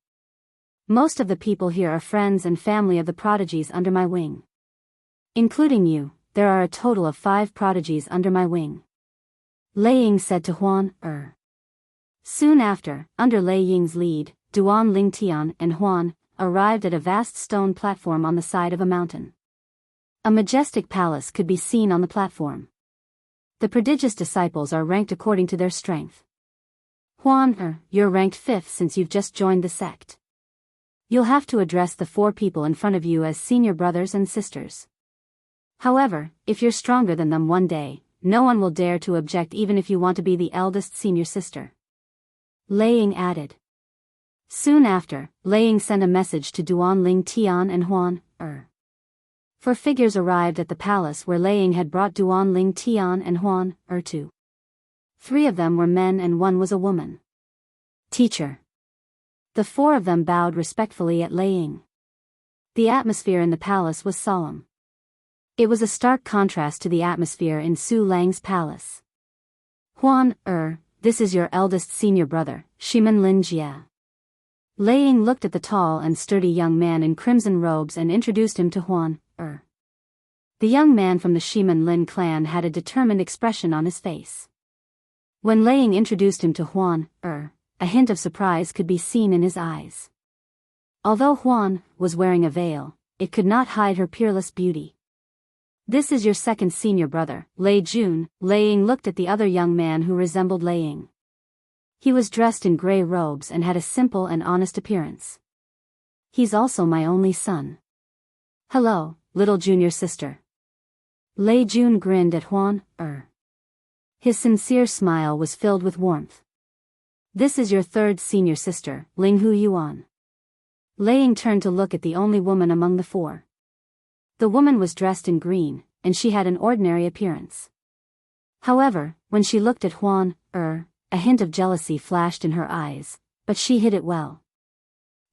Most of the people here are friends and family of the prodigies under my wing. Including you, there are a total of 5 prodigies under my wing. Lei Ying said to Huan. Soon after, under Lei Ying's lead, Duan Lingtian and Huan arrived at a vast stone platform on the side of a mountain. A majestic palace could be seen on the platform. The prodigious disciples are ranked according to their strength. Huan, you're ranked 5th since you've just joined the sect. You'll have to address the 4 people in front of you as senior brothers and sisters. However, if you're stronger than them one day, no one will dare to object even if you want to be the eldest senior sister. Lei Ying added. Soon after, Lei Ying sent a message to Duan Ling Tian and Huan. 4 figures arrived at the palace where Lei Ying had brought Duan Ling Tian and Huan to. 3 of them were men and 1 was a woman. Teacher. The 4 of them bowed respectfully at Lei Ying. The atmosphere in the palace was solemn. It was a stark contrast to the atmosphere in Su Lang's palace. Huan, this is your eldest senior brother, Shiman Lin Jia. Lei Ying looked at the tall and sturdy young man in crimson robes and introduced him to Huan. The young man from the Shiman Lin clan had a determined expression on his face. When Lei Ying introduced him to Huan, a hint of surprise could be seen in his eyes. Although Huan was wearing a veil, it could not hide her peerless beauty. This is your second senior brother, Lei Jun. Lei Ying looked at the other young man who resembled Lei Ying. He was dressed in gray robes and had a simple and honest appearance. He's also my only son. Hello, little junior sister. Lei Jun grinned at Huan. His sincere smile was filled with warmth. This is your 3rd senior sister, Linghu Yuan. Lei Ying turned to look at the only woman among the 4. The woman was dressed in green, and she had an ordinary appearance. However, when she looked at Huan, a hint of jealousy flashed in her eyes, but she hid it well.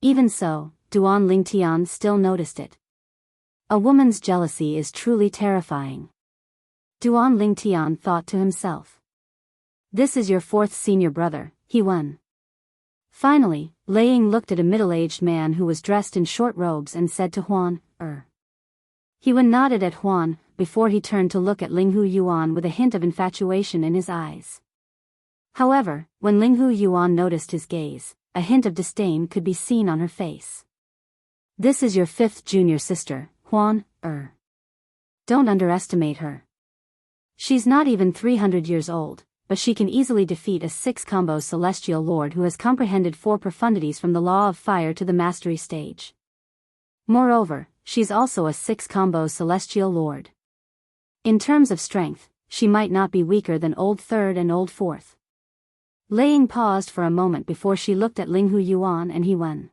Even so, Duan Lingtian still noticed it. A woman's jealousy is truly terrifying. Duan Lingtian thought to himself. This is your 4th senior brother, he won. Finally, Lei Ying looked at a middle-aged man who was dressed in short robes and said to Huan, He nodded at Huan, before he turned to look at Linghu Yuan with a hint of infatuation in his eyes. However, when Linghu Yuan noticed his gaze, a hint of disdain could be seen on her face. This is your 5th junior sister, Huan, Don't underestimate her. She's not even 300 years old, but she can easily defeat a 6-combo celestial lord who has comprehended 4 profundities from the law of fire to the mastery stage. Moreover, she's also a 6-combo celestial lord. In terms of strength, she might not be weaker than Old 3rd and Old 4th. Lei Ying paused for a moment before she looked at Linghu Yuan and he won.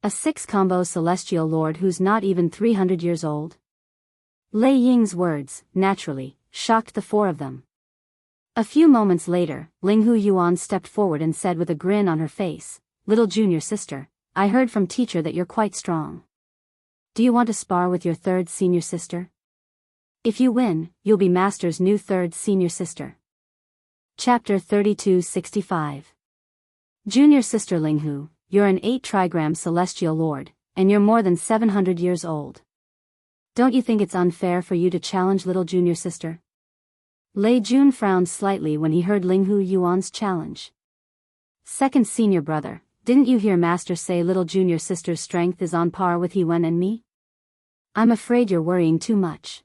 A 6-combo celestial lord who's not even 300 years old? Lei Ying's words, naturally, shocked the 4 of them. A few moments later, Linghu Yuan stepped forward and said with a grin on her face, Little junior sister, I heard from teacher that you're quite strong. Do you want to spar with your 3rd senior sister? If you win, you'll be master's new 3rd senior sister. Chapter 3265. Junior sister Linghu, you're an 8-trigram celestial lord, and you're more than 700 years old. Don't you think it's unfair for you to challenge little junior sister? Lei Jun frowned slightly when he heard Linghu Yuan's challenge. 2nd senior brother, didn't you hear master say little junior sister's strength is on par with He-Wen and me? I'm afraid you're worrying too much.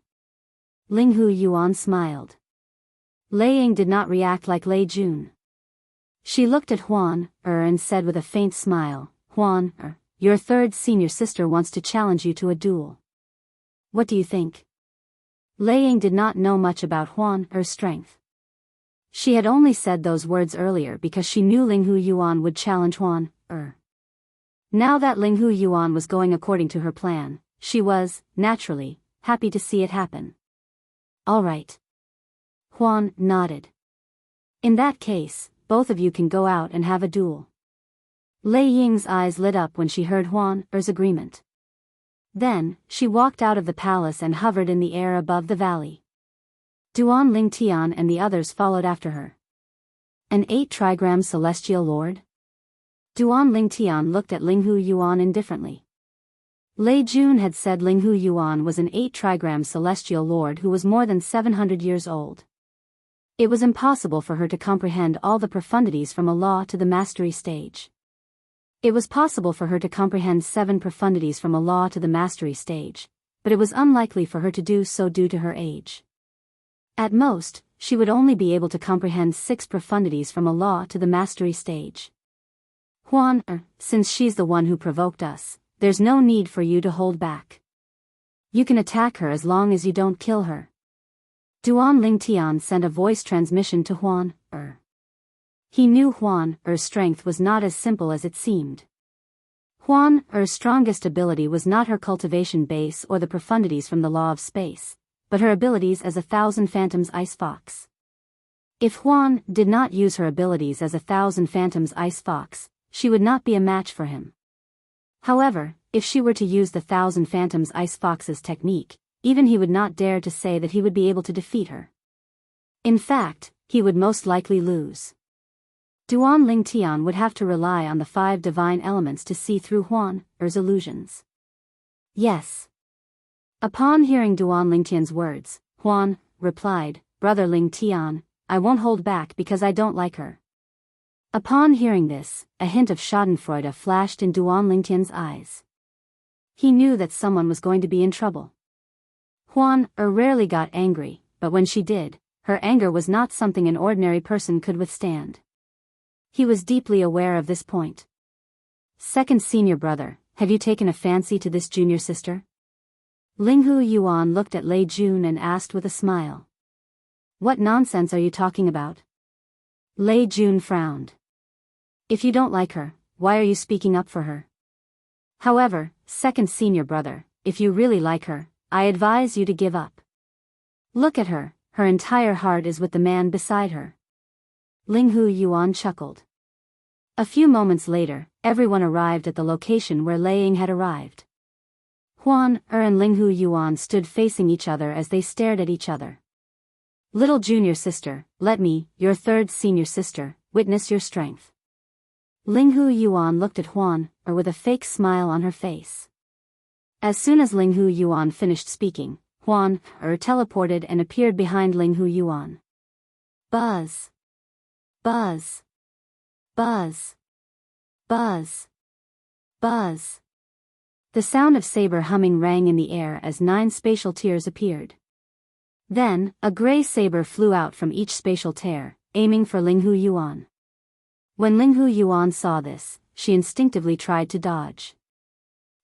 Linghu Yuan smiled. Lei Ying did not react like Lei Jun. She looked at Huan, and said with a faint smile, Huan, your 3rd senior sister wants to challenge you to a duel. What do you think? Lei Ying did not know much about Huan's strength. She had only said those words earlier because she knew Linghu Yuan would challenge Huan. Now that Linghu Yuan was going according to her plan, she was, naturally, happy to see it happen. All right. Huan nodded. In that case, both of you can go out and have a duel. Lei Ying's eyes lit up when she heard Huan's agreement. Then, she walked out of the palace and hovered in the air above the valley. Duan Lingtian and the others followed after her. An 8-trigram celestial lord? Duan Lingtian looked at Linghu Yuan indifferently. Lei Jun had said Linghu Yuan was an 8-trigram celestial lord who was more than 700 years old. It was impossible for her to comprehend all the profundities from a law to the mastery stage. It was possible for her to comprehend 7 profundities from a law to the mastery stage, but it was unlikely for her to do so due to her age. At most, she would only be able to comprehend 6 profundities from a law to the mastery stage. Huan, since she's the one who provoked us, there's no need for you to hold back. You can attack her as long as you don't kill her. Duan Lingtian sent a voice transmission to Huan. He knew Huan's strength was not as simple as it seemed. Huan's strongest ability was not her cultivation base or the profundities from the law of space, but her abilities as 1,000 Phantoms Ice Fox. If Huan did not use her abilities as 1,000 Phantoms Ice Fox, she would not be a match for him. However, if she were to use the 1,000 Phantoms Ice Fox's technique, even he would not dare to say that he would be able to defeat her. In fact, he would most likely lose. Duan Lingtian would have to rely on the 5 divine elements to see through Huan's illusions. Yes. Upon hearing Duan Lingtian's words, Huan replied, Brother Lingtian, I won't hold back because I don't like her. Upon hearing this, a hint of schadenfreude flashed in Duan Lingtian's eyes. He knew that someone was going to be in trouble. Huan rarely got angry, but when she did, her anger was not something an ordinary person could withstand. He was deeply aware of this point. Second senior brother, have you taken a fancy to this junior sister? Linghu Yuan looked at Lei Jun and asked with a smile. What nonsense are you talking about? Lei Jun frowned. If you don't like her, why are you speaking up for her? However, second senior brother, if you really like her, I advise you to give up. Look at her, her entire heart is with the man beside her. Linghu Yuan chuckled. A few moments later, everyone arrived at the location where Lei Ying had arrived. Huan and Linghu Yuan stood facing each other as they stared at each other. Little junior sister, let me, your third senior sister, witness your strength. Linghu Yuan looked at Huan with a fake smile on her face. As soon as Linghu Yuan finished speaking, Huan teleported and appeared behind Linghu Yuan. Buzz. Buzz. Buzz. Buzz. Buzz. The sound of saber humming rang in the air as 9 spatial tiers appeared. Then, a gray saber flew out from each spatial tier, aiming for Linghu Yuan. When Linghu Yuan saw this, she instinctively tried to dodge.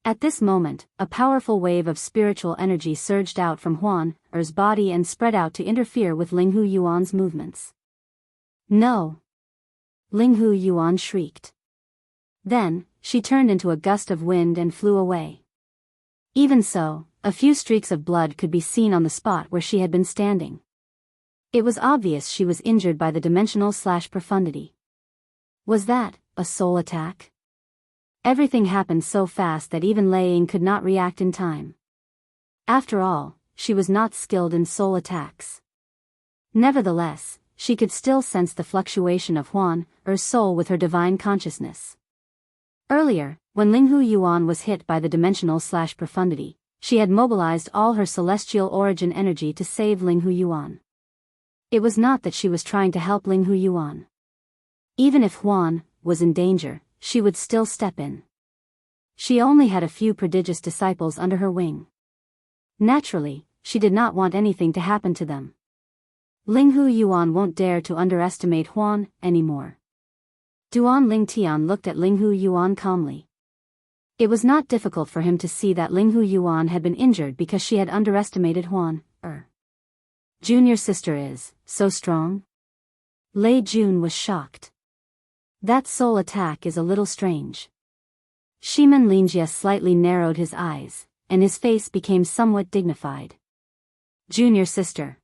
At this moment, a powerful wave of spiritual energy surged out from Huan's body and spread out to interfere with Linghu Yuan's movements. No! Linghu Yuan shrieked. Then, she turned into a gust of wind and flew away. Even so, a few streaks of blood could be seen on the spot where she had been standing. It was obvious she was injured by the dimensional/profundity. Was that a soul attack? Everything happened so fast that even Lei Ying could not react in time. After all, she was not skilled in soul attacks. Nevertheless, she could still sense the fluctuation of Huan's soul with her divine consciousness. Earlier, when Linghu Yuan was hit by the dimensional/profundity, she had mobilized all her celestial origin energy to save Linghu Yuan. It was not that she was trying to help Linghu Yuan. Even if Huan was in danger, she would still step in. She only had a few prodigious disciples under her wing. Naturally, she did not want anything to happen to them. Linghu Yuan won't dare to underestimate Huan anymore. Duan Lingtian looked at Linghu Yuan calmly. It was not difficult for him to see that Linghu Yuan had been injured because she had underestimated Huan. Junior sister is so strong? Lei Jun was shocked. That soul attack is a little strange. Shiman Linjia slightly narrowed his eyes, and his face became somewhat dignified. Junior sister.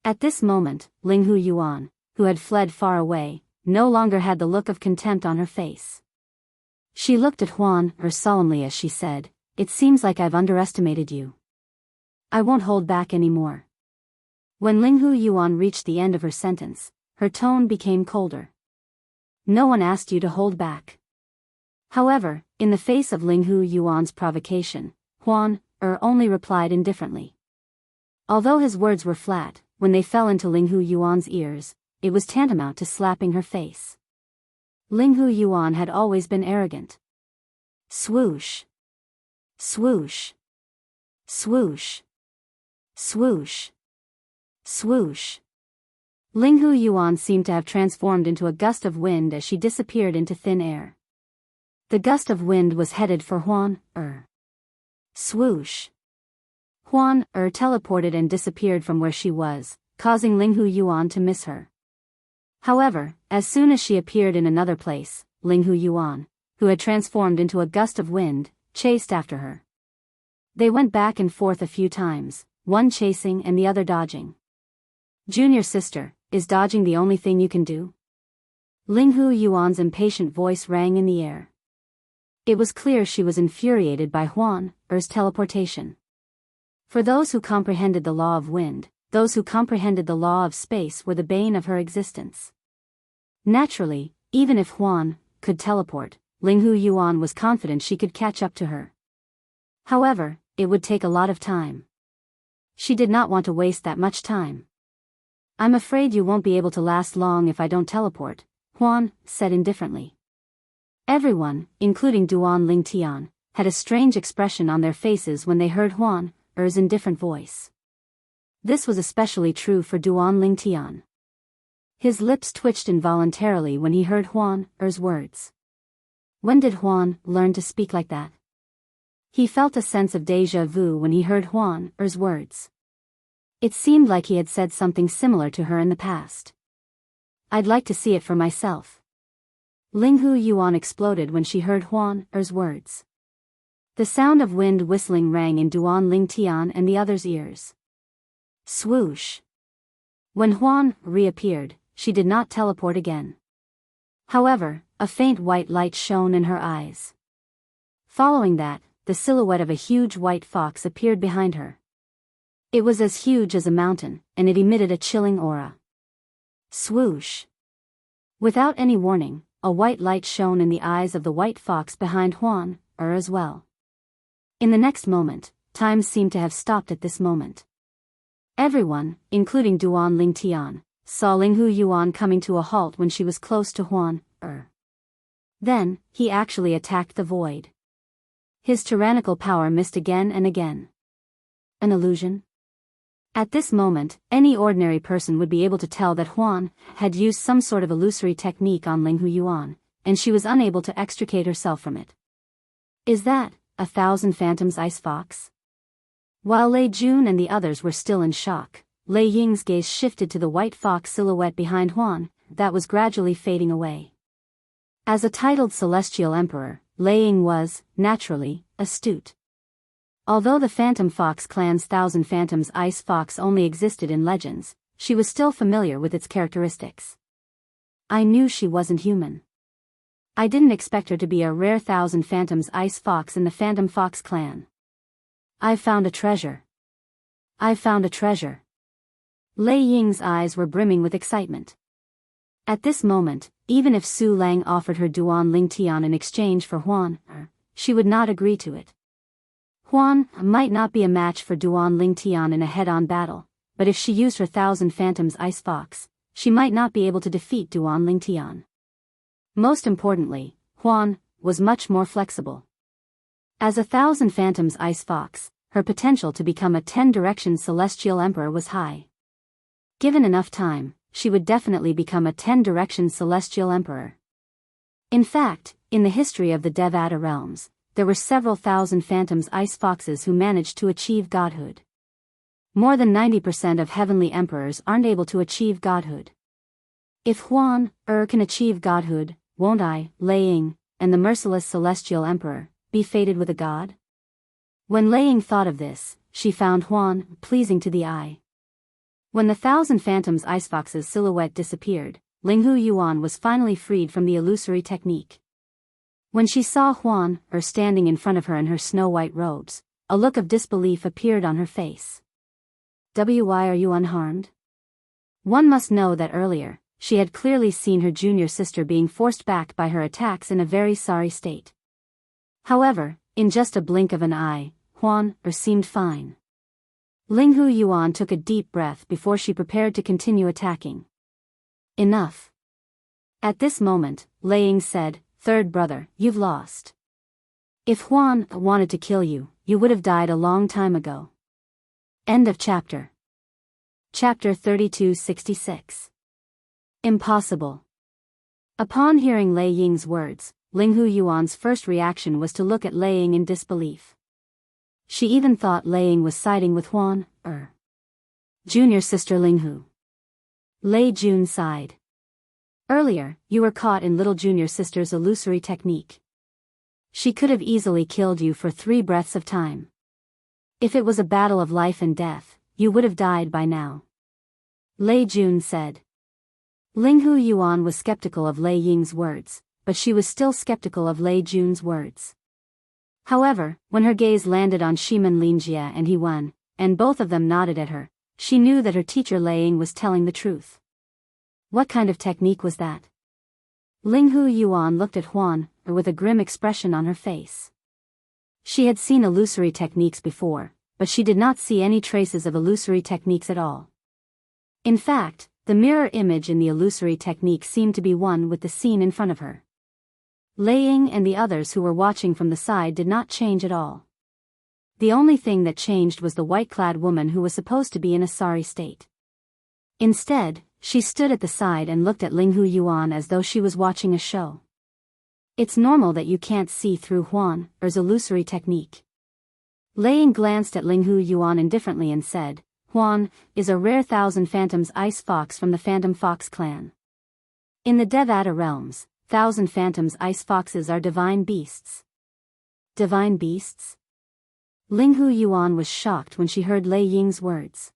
At this moment, Linghu Yuan, who had fled far away, no longer had the look of contempt on her face. She looked at Huan solemnly as she said, "It seems like I've underestimated you. I won't hold back anymore. When Linghu Yuan reached the end of her sentence, her tone became colder. No one asked you to hold back. However, in the face of Linghu Yuan's provocation, Huan only replied indifferently. Although his words were flat, when they fell into Linghu Yuan's ears, it was tantamount to slapping her face. Linghu Yuan had always been arrogant. Swoosh. Swoosh. Swoosh. Swoosh. Swoosh. Linghu Yuan seemed to have transformed into a gust of wind as she disappeared into thin air. The gust of wind was headed for Huan. Swoosh. Huan teleported and disappeared from where she was, causing Linghu Yuan to miss her. However, as soon as she appeared in another place, Linghu Yuan, who had transformed into a gust of wind, chased after her. They went back and forth a few times, one chasing and the other dodging. Junior sister, is dodging the only thing you can do? Linghu Yuan's impatient voice rang in the air. It was clear she was infuriated by Huan's teleportation. For those who comprehended the law of wind, those who comprehended the law of space were the bane of her existence. Naturally, even if Huan could teleport, Linghu Yuan was confident she could catch up to her. However, it would take a lot of time. She did not want to waste that much time. I'm afraid you won't be able to last long if I don't teleport, Huan said indifferently. Everyone, including Duan Lingtian, had a strange expression on their faces when they heard Huan's indifferent voice. This was especially true for Duan Lingtian. His lips twitched involuntarily when he heard Huan's words. When did Huan learn to speak like that? He felt a sense of déjà vu when he heard Huan's words. It seemed like he had said something similar to her in the past. I'd like to see it for myself. Linghu Yuan exploded when she heard Huan's words. The sound of wind whistling rang in Duan Lingtian and the others' ears. Swoosh. When Huan reappeared, she did not teleport again. However, a faint white light shone in her eyes. Following that, the silhouette of a huge white fox appeared behind her. It was as huge as a mountain, and it emitted a chilling aura. Swoosh. Without any warning, a white light shone in the eyes of the white fox behind Huan as well. In the next moment, time seemed to have stopped at this moment. Everyone, including Duan Lingtian, saw Linghu Yuan coming to a halt when she was close to Huan. Then, he actually attacked the void. His tyrannical power missed again and again. An illusion? At this moment, any ordinary person would be able to tell that Huan had used some sort of illusory technique on Linghu Yuan, and she was unable to extricate herself from it. Is that 1,000 Phantoms Ice Fox? While Lei Jun and the others were still in shock, Lei Ying's gaze shifted to the white fox silhouette behind Huan, that was gradually fading away. As a titled celestial emperor, Lei Ying was, naturally, astute. Although the Phantom Fox clan's 1,000 Phantoms Ice Fox only existed in legends, she was still familiar with its characteristics. I knew she wasn't human. I didn't expect her to be a rare 1,000 Phantoms Ice Fox in the Phantom Fox clan. I've found a treasure. I've found a treasure. Lei Ying's eyes were brimming with excitement. At this moment, even if Su Lang offered her Duan Lingtian in exchange for Huan, she would not agree to it. Huan might not be a match for Duan Lingtian in a head-on battle, but if she used her 1,000 Phantoms Ice Fox, she might not be able to defeat Duan Lingtian. Most importantly, Huan was much more flexible. As a 1,000 Phantoms Ice Fox, her potential to become a 10-direction celestial emperor was high. Given enough time, she would definitely become a 10-direction celestial emperor. In fact, in the history of the Devata realms, there were several thousand Phantoms Ice Foxes who managed to achieve godhood. More than 90% of heavenly emperors aren't able to achieve godhood. If Huan can achieve godhood, won't I, Lei Ying, and the merciless celestial emperor, be fated with a god? When Lei Ying thought of this, she found Huan pleasing to the eye. When the 1,000 Phantoms Ice Fox's silhouette disappeared, Linghu Yuan was finally freed from the illusory technique. When she saw Huan standing in front of her in her snow-white robes, a look of disbelief appeared on her face. why are you unharmed? One must know that earlier, she had clearly seen her junior sister being forced back by her attacks in a very sorry state. However, in just a blink of an eye, Huan seemed fine. Linghu Yuan took a deep breath before she prepared to continue attacking. Enough. At this moment, Lei Ying said, "Third brother, you've lost. If Huan wanted to kill you, you would have died a long time ago." End of chapter. Chapter 3266. Impossible. Upon hearing Lei Ying's words, Linghu Yuan's first reaction was to look at Lei Ying in disbelief. She even thought Lei Ying was siding with Huan. Junior sister Linghu. Lei Jun sighed. Earlier, you were caught in little junior sister's illusory technique. She could have easily killed you for 3 breaths of time. If it was a battle of life and death, you would have died by now. Lei Jun said. Linghu Yuan was skeptical of Lei Ying's words, but she was still skeptical of Lei Jun's words. However, when her gaze landed on Shimen Linjie and He Wen, and both of them nodded at her, she knew that her teacher Lei Ying was telling the truth. What kind of technique was that? Linghu Yuan looked at Huan with a grim expression on her face. She had seen illusory techniques before, but she did not see any traces of illusory techniques at all. In fact, the mirror image in the illusory technique seemed to be one with the scene in front of her. Lei Ying and the others who were watching from the side did not change at all. The only thing that changed was the white-clad woman who was supposed to be in a sorry state. Instead, she stood at the side and looked at Linghu Yuan as though she was watching a show. It's normal that you can't see through Huan's illusory technique. Lei Ying glanced at Linghu Yuan indifferently and said, Huan is a rare Thousand Phantoms ice fox from the Phantom Fox clan. In the Devata realms, Thousand Phantoms ice foxes are divine beasts. Divine beasts? Linghu Yuan was shocked when she heard Lei Ying's words.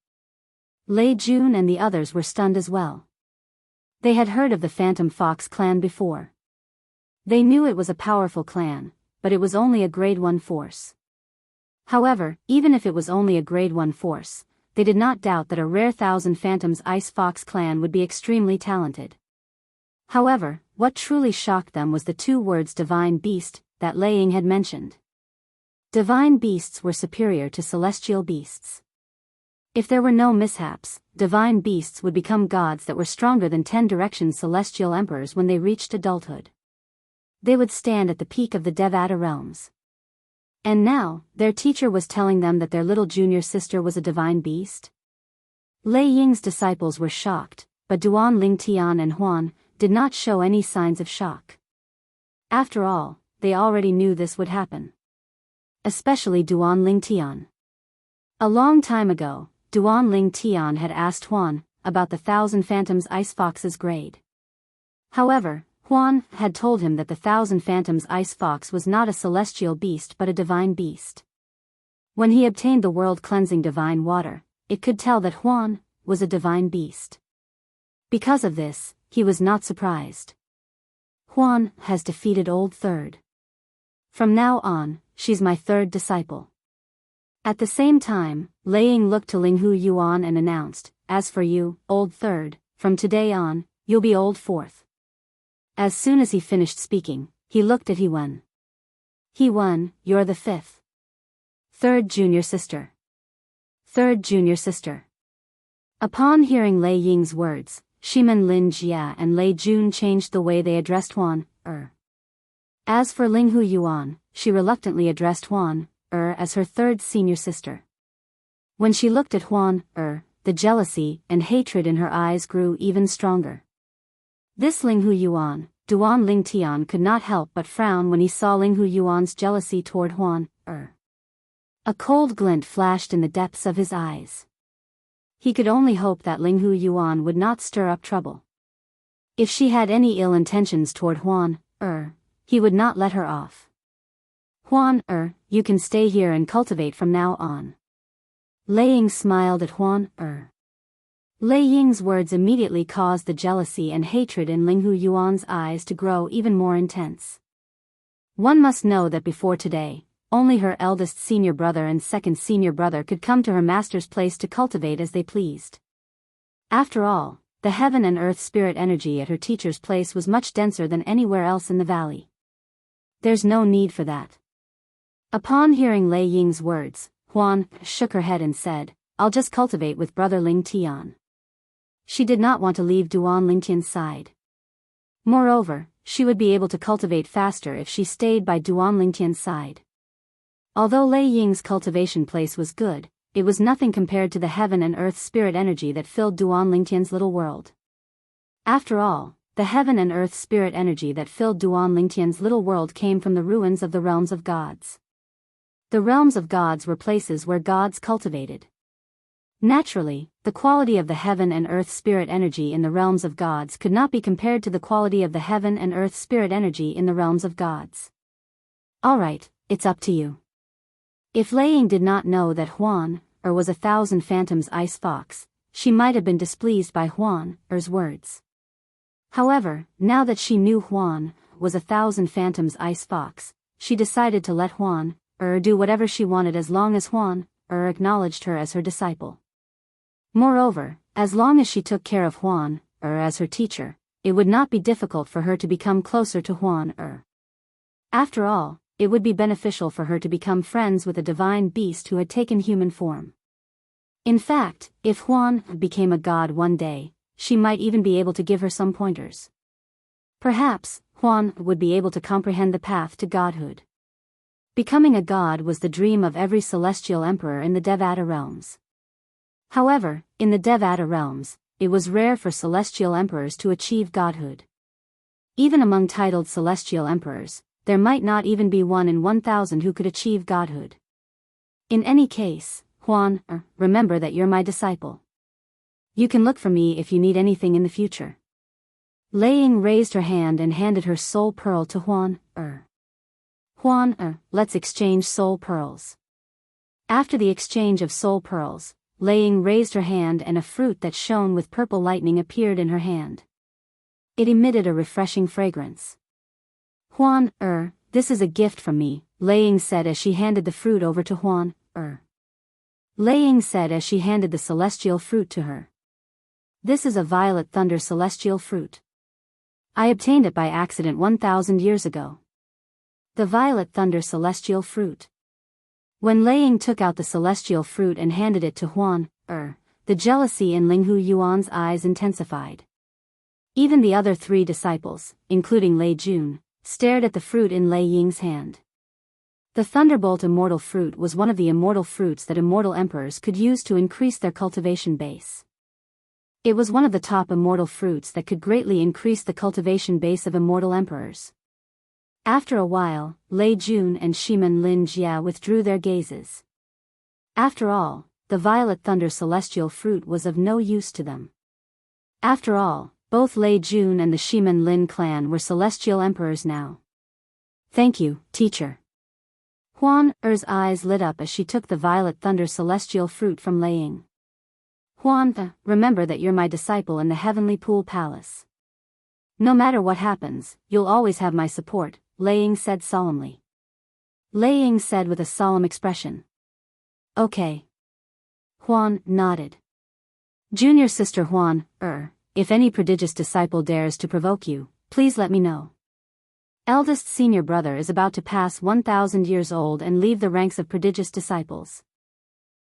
Lei Jun and the others were stunned as well. They had heard of the Phantom Fox clan before. They knew it was a powerful clan, but it was only a grade 1 force. However, even if it was only a grade 1 force, they did not doubt that a rare Thousand Phantoms Ice Fox clan would be extremely talented. However, what truly shocked them was the 2 words divine beast that Lei Ying had mentioned. Divine beasts were superior to celestial beasts. If there were no mishaps, divine beasts would become gods that were stronger than 10 directions celestial emperors when they reached adulthood. They would stand at the peak of the Devata realms. And now, their teacher was telling them that their little junior sister was a divine beast? Lei Ying's disciples were shocked, but Duan Lingtian and Huan did not show any signs of shock. After all, they already knew this would happen. Especially Duan Lingtian. A long time ago, Duan Lingtian had asked Huan about the Thousand Phantoms Ice Fox's grade. However, Huan had told him that the Thousand Phantoms Ice Fox was not a celestial beast but a divine beast. When he obtained the world-cleansing divine water, it could tell that Huan was a divine beast. Because of this, he was not surprised. Huan has defeated Old Third. From now on, she's my 3rd disciple. At the same time, Lei Ying looked to Linghu Yuan and announced, as for you, Old Third, from today on, you'll be Old Fourth. As soon as he finished speaking, he looked at He Wen. He Wen, you're the 5th. 3rd junior sister. 3rd junior sister. Upon hearing Lei Ying's words, Shimen Linjie and Lei Jun changed the way they addressed Huan. As for Linghu Yuan, she reluctantly addressed Huan as her 3rd senior sister. When she looked at Huan the jealousy and hatred in her eyes grew even stronger. This Linghu Yuan, Duan Lingtian could not help but frown when he saw Linghu Yuan's jealousy toward Huan A cold glint flashed in the depths of his eyes. He could only hope that Linghu Yuan would not stir up trouble. If she had any ill intentions toward Huan he would not let her off. Huan you can stay here and cultivate from now on. Lei Ying smiled at Huan Lei Ying's words immediately caused the jealousy and hatred in Linghu Yuan's eyes to grow even more intense. One must know that before today, only her eldest senior brother and second senior brother could come to her master's place to cultivate as they pleased. After all, the heaven and earth spirit energy at her teacher's place was much denser than anywhere else in the valley. There's no need for that. Upon hearing Lei Ying's words, Huan shook her head and said, I'll just cultivate with brother Ling Tian. She did not want to leave Duan Lingtian's side. Moreover, she would be able to cultivate faster if she stayed by Duan Lingtian's side. Although Lei Ying's cultivation place was good, it was nothing compared to the heaven and earth spirit energy that filled Duan Lingtian's little world. After all, the heaven and earth spirit energy that filled Duan Lingtian's little world came from the ruins of the realms of gods. The realms of gods were places where gods cultivated. Naturally, the quality of the heaven and earth spirit energy in the realms of gods could not be compared to the quality of the heaven and earth spirit energy in the realms of gods. Alright, it's up to you. If Lei Ying did not know that Huan was a thousand phantoms ice fox, she might have been displeased by Huan words. However, now that she knew Huan was a thousand phantoms ice fox, she decided to let Huan do whatever she wanted as long as Huan acknowledged her as her disciple. Moreover, as long as she took care of Huan as her teacher, it would not be difficult for her to become closer to Huan After all, it would be beneficial for her to become friends with a divine beast who had taken human form. In fact, if Huan became a god one day, she might even be able to give her some pointers. Perhaps, Huan would be able to comprehend the path to godhood. Becoming a god was the dream of every celestial emperor in the Devata realms. However, in the Devata realms, it was rare for celestial emperors to achieve godhood. Even among titled celestial emperors, there might not even be 1 in 1,000 who could achieve godhood. In any case, Huan, remember that you're my disciple. You can look for me if you need anything in the future. Lei Ying raised her hand and handed her soul pearl to Huan. Huan, let's exchange soul pearls. After the exchange of soul pearls, Lei Ying raised her hand and a fruit that shone with purple lightning appeared in her hand. It emitted a refreshing fragrance. Huan, this is a gift from me, Lei Ying said as she handed the fruit over to Huan, Lei Ying said as she handed the celestial fruit to her. This is a violet thunder celestial fruit. I obtained it by accident 1,000 years ago. The violet thunder celestial fruit. When Lei Ying took out the celestial fruit and handed it to Huan, the jealousy in Linghu Yuan's eyes intensified. Even the other 3 disciples, including Lei Jun, stared at the fruit in Lei Ying's hand. The Thunderbolt immortal fruit was one of the immortal fruits that immortal emperors could use to increase their cultivation base. It was one of the top immortal fruits that could greatly increase the cultivation base of immortal emperors. After a while, Lei Jun and Shimen Lin Jia withdrew their gazes. After all, the violet thunder celestial fruit was of no use to them. After all, both Lei Jun and the Shimen Lin clan were celestial emperors now. Thank you, teacher. Huan eyes lit up as she took the violet thunder celestial fruit from Lei Ying. Huan, remember that you're my disciple in the heavenly pool palace. No matter what happens, you'll always have my support, Lei Ying said solemnly. Lei Ying said with a solemn expression. Okay. Huan nodded. Junior sister Huan, if any prodigious disciple dares to provoke you, please let me know. Eldest senior brother is about to pass 1,000 years old and leave the ranks of prodigious disciples.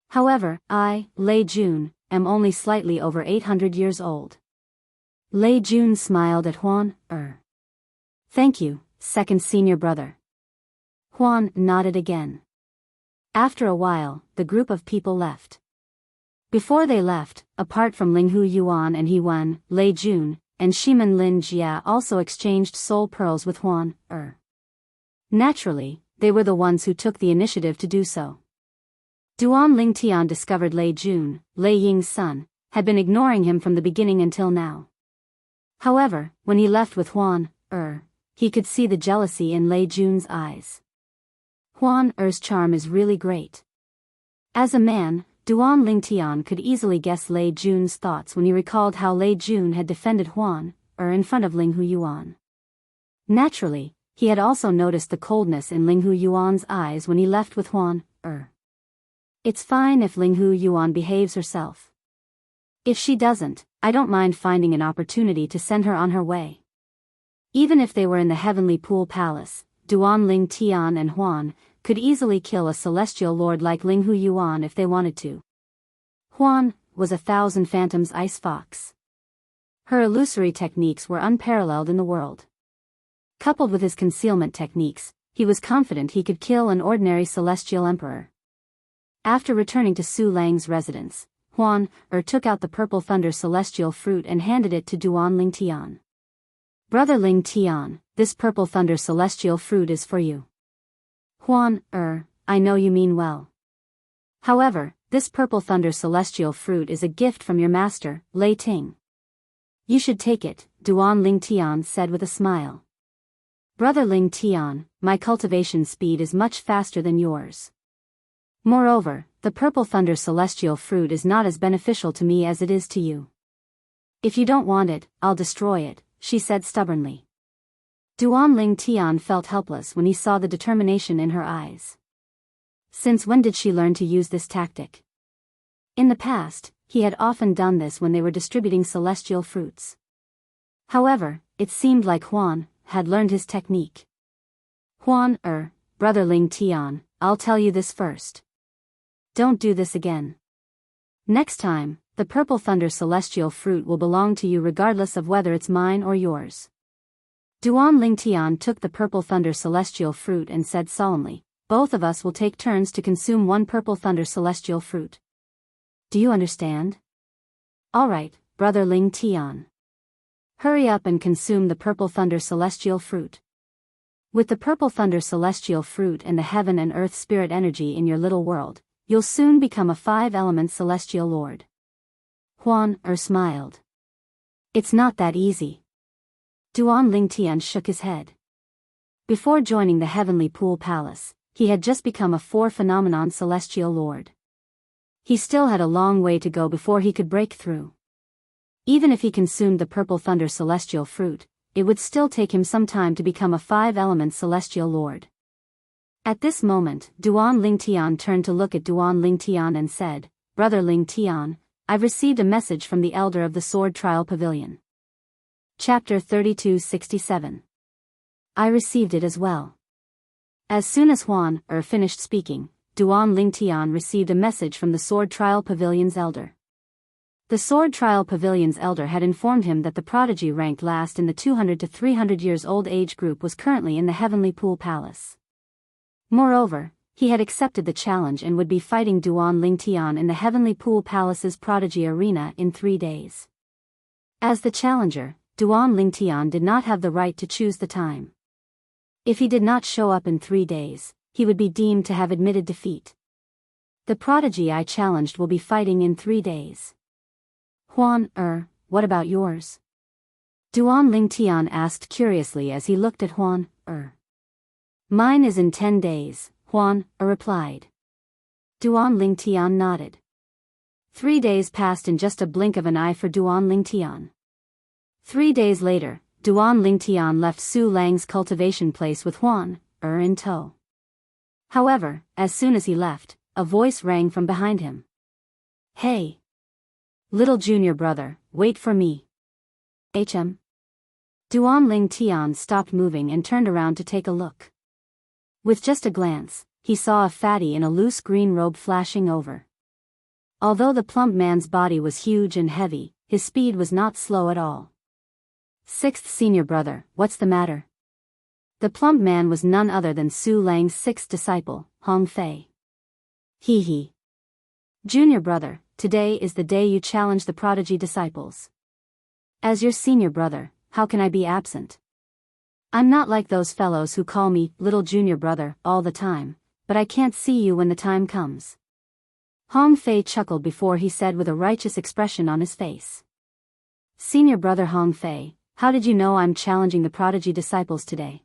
However, I, Lei Jun, am only slightly over 800 years old. Lei Jun smiled at Huan, Thank you, second senior brother. Huan nodded again. After a while, the group of people left. Before they left, apart from Linghu Yuan and He Wen, Lei Jun, and Shimen Lin Jia also exchanged soul pearls with Huan, Naturally, they were the ones who took the initiative to do so. Duan Lingtian discovered Lei Jun, Lei Ying's son, had been ignoring him from the beginning until now. However, when he left with Huan, he could see the jealousy in Lei Jun's eyes. Huan's charm is really great. As a man, Duan Lingtian could easily guess Lei Jun's thoughts when he recalled how Lei Jun had defended Huan, in front of Linghu Yuan. Naturally, he had also noticed the coldness in Linghu Yuan's eyes when he left with Huan. It's fine if Linghu Yuan behaves herself. If she doesn't, I don't mind finding an opportunity to send her on her way. Even if they were in the Heavenly Pool Palace, Duan Ling Tian and Huan could easily kill a celestial lord like Linghu Yuan if they wanted to. Huan was a Thousand Phantoms ice fox. Her illusory techniques were unparalleled in the world. Coupled with his concealment techniques, he was confident he could kill an ordinary celestial emperor. After returning to Su Lang's residence, Huan took out the purple thunder celestial fruit and handed it to Duan Ling Tian. Brother Ling Tian, this purple thunder celestial fruit is for you. Huan, I know you mean well. However, this purple thunder celestial fruit is a gift from your master, Lei Ting. You should take it, Duan Ling Tian said with a smile. Brother Ling Tian, my cultivation speed is much faster than yours. Moreover, the purple thunder celestial fruit is not as beneficial to me as it is to you. If you don't want it, I'll destroy it, she said stubbornly. Duan Ling Tian felt helpless when he saw the determination in her eyes. Since when did she learn to use this tactic? In the past, he had often done this when they were distributing celestial fruits. However, it seemed like Huan had learned his technique. Huan, Brother Ling Tian, I'll tell you this first. Don't do this again. Next time, the purple thunder celestial fruit will belong to you regardless of whether it's mine or yours. Duan Ling Tian took the purple thunder celestial fruit and said solemnly, both of us will take turns to consume one purple thunder celestial fruit. Do you understand? All right, Brother Ling Tian. Hurry up and consume the purple thunder celestial fruit. With the purple thunder celestial fruit and the heaven and earth spirit energy in your little world, you'll soon become a 5-element celestial lord. Huan smiled. It's not that easy. Duan Ling Tian shook his head. Before joining the Heavenly Pool Palace, he had just become a 4-phenomenon celestial lord. He still had a long way to go before he could break through. Even if he consumed the purple thunder celestial fruit, it would still take him some time to become a 5-element celestial lord. At this moment, Duan Ling Tian turned to look at Duan Ling Tian and said, Brother Ling Tian, I've received a message from the elder of the Sword Trial Pavilion. Chapter 3267. I received it as well. As soon as Huan finished speaking, Duan Ling Tian received a message from the Sword Trial Pavilion's elder. The Sword Trial Pavilion's elder had informed him that the prodigy ranked last in the 200 to 300 years old age group was currently in the Heavenly Pool Palace. Moreover, he had accepted the challenge and would be fighting Duan Ling Tian in the Heavenly Pool Palace's Prodigy Arena in 3 days. As the challenger, Duan Ling Tian did not have the right to choose the time. If he did not show up in 3 days, he would be deemed to have admitted defeat. The prodigy I challenged will be fighting in 3 days. Huan, what about yours? Duan Ling Tian asked curiously as he looked at Huan, Mine is in 10 days, Huan replied. Duan Ling Tian nodded. 3 days passed in just a blink of an eye for Duan Ling Tian. 3 days later, Duan Ling Tian left Su Lang's cultivation place with Huan in tow. However, as soon as he left, a voice rang from behind him. Hey! Little junior brother, wait for me. HM. Duan Ling Tian stopped moving and turned around to take a look. With just a glance, he saw a fatty in a loose green robe flashing over. Although the plump man's body was huge and heavy, his speed was not slow at all. Sixth senior brother, what's the matter? The plump man was none other than Su Lang's 6th disciple, Hong Fei. Hee. Junior brother, today is the day you challenge the prodigy disciples. As your senior brother, how can I be absent? I'm not like those fellows who call me little junior brother all the time, but I can't see you when the time comes. Hong Fei chuckled before he said with a righteous expression on his face. Senior brother Hong Fei, how did you know I'm challenging the prodigy disciples today?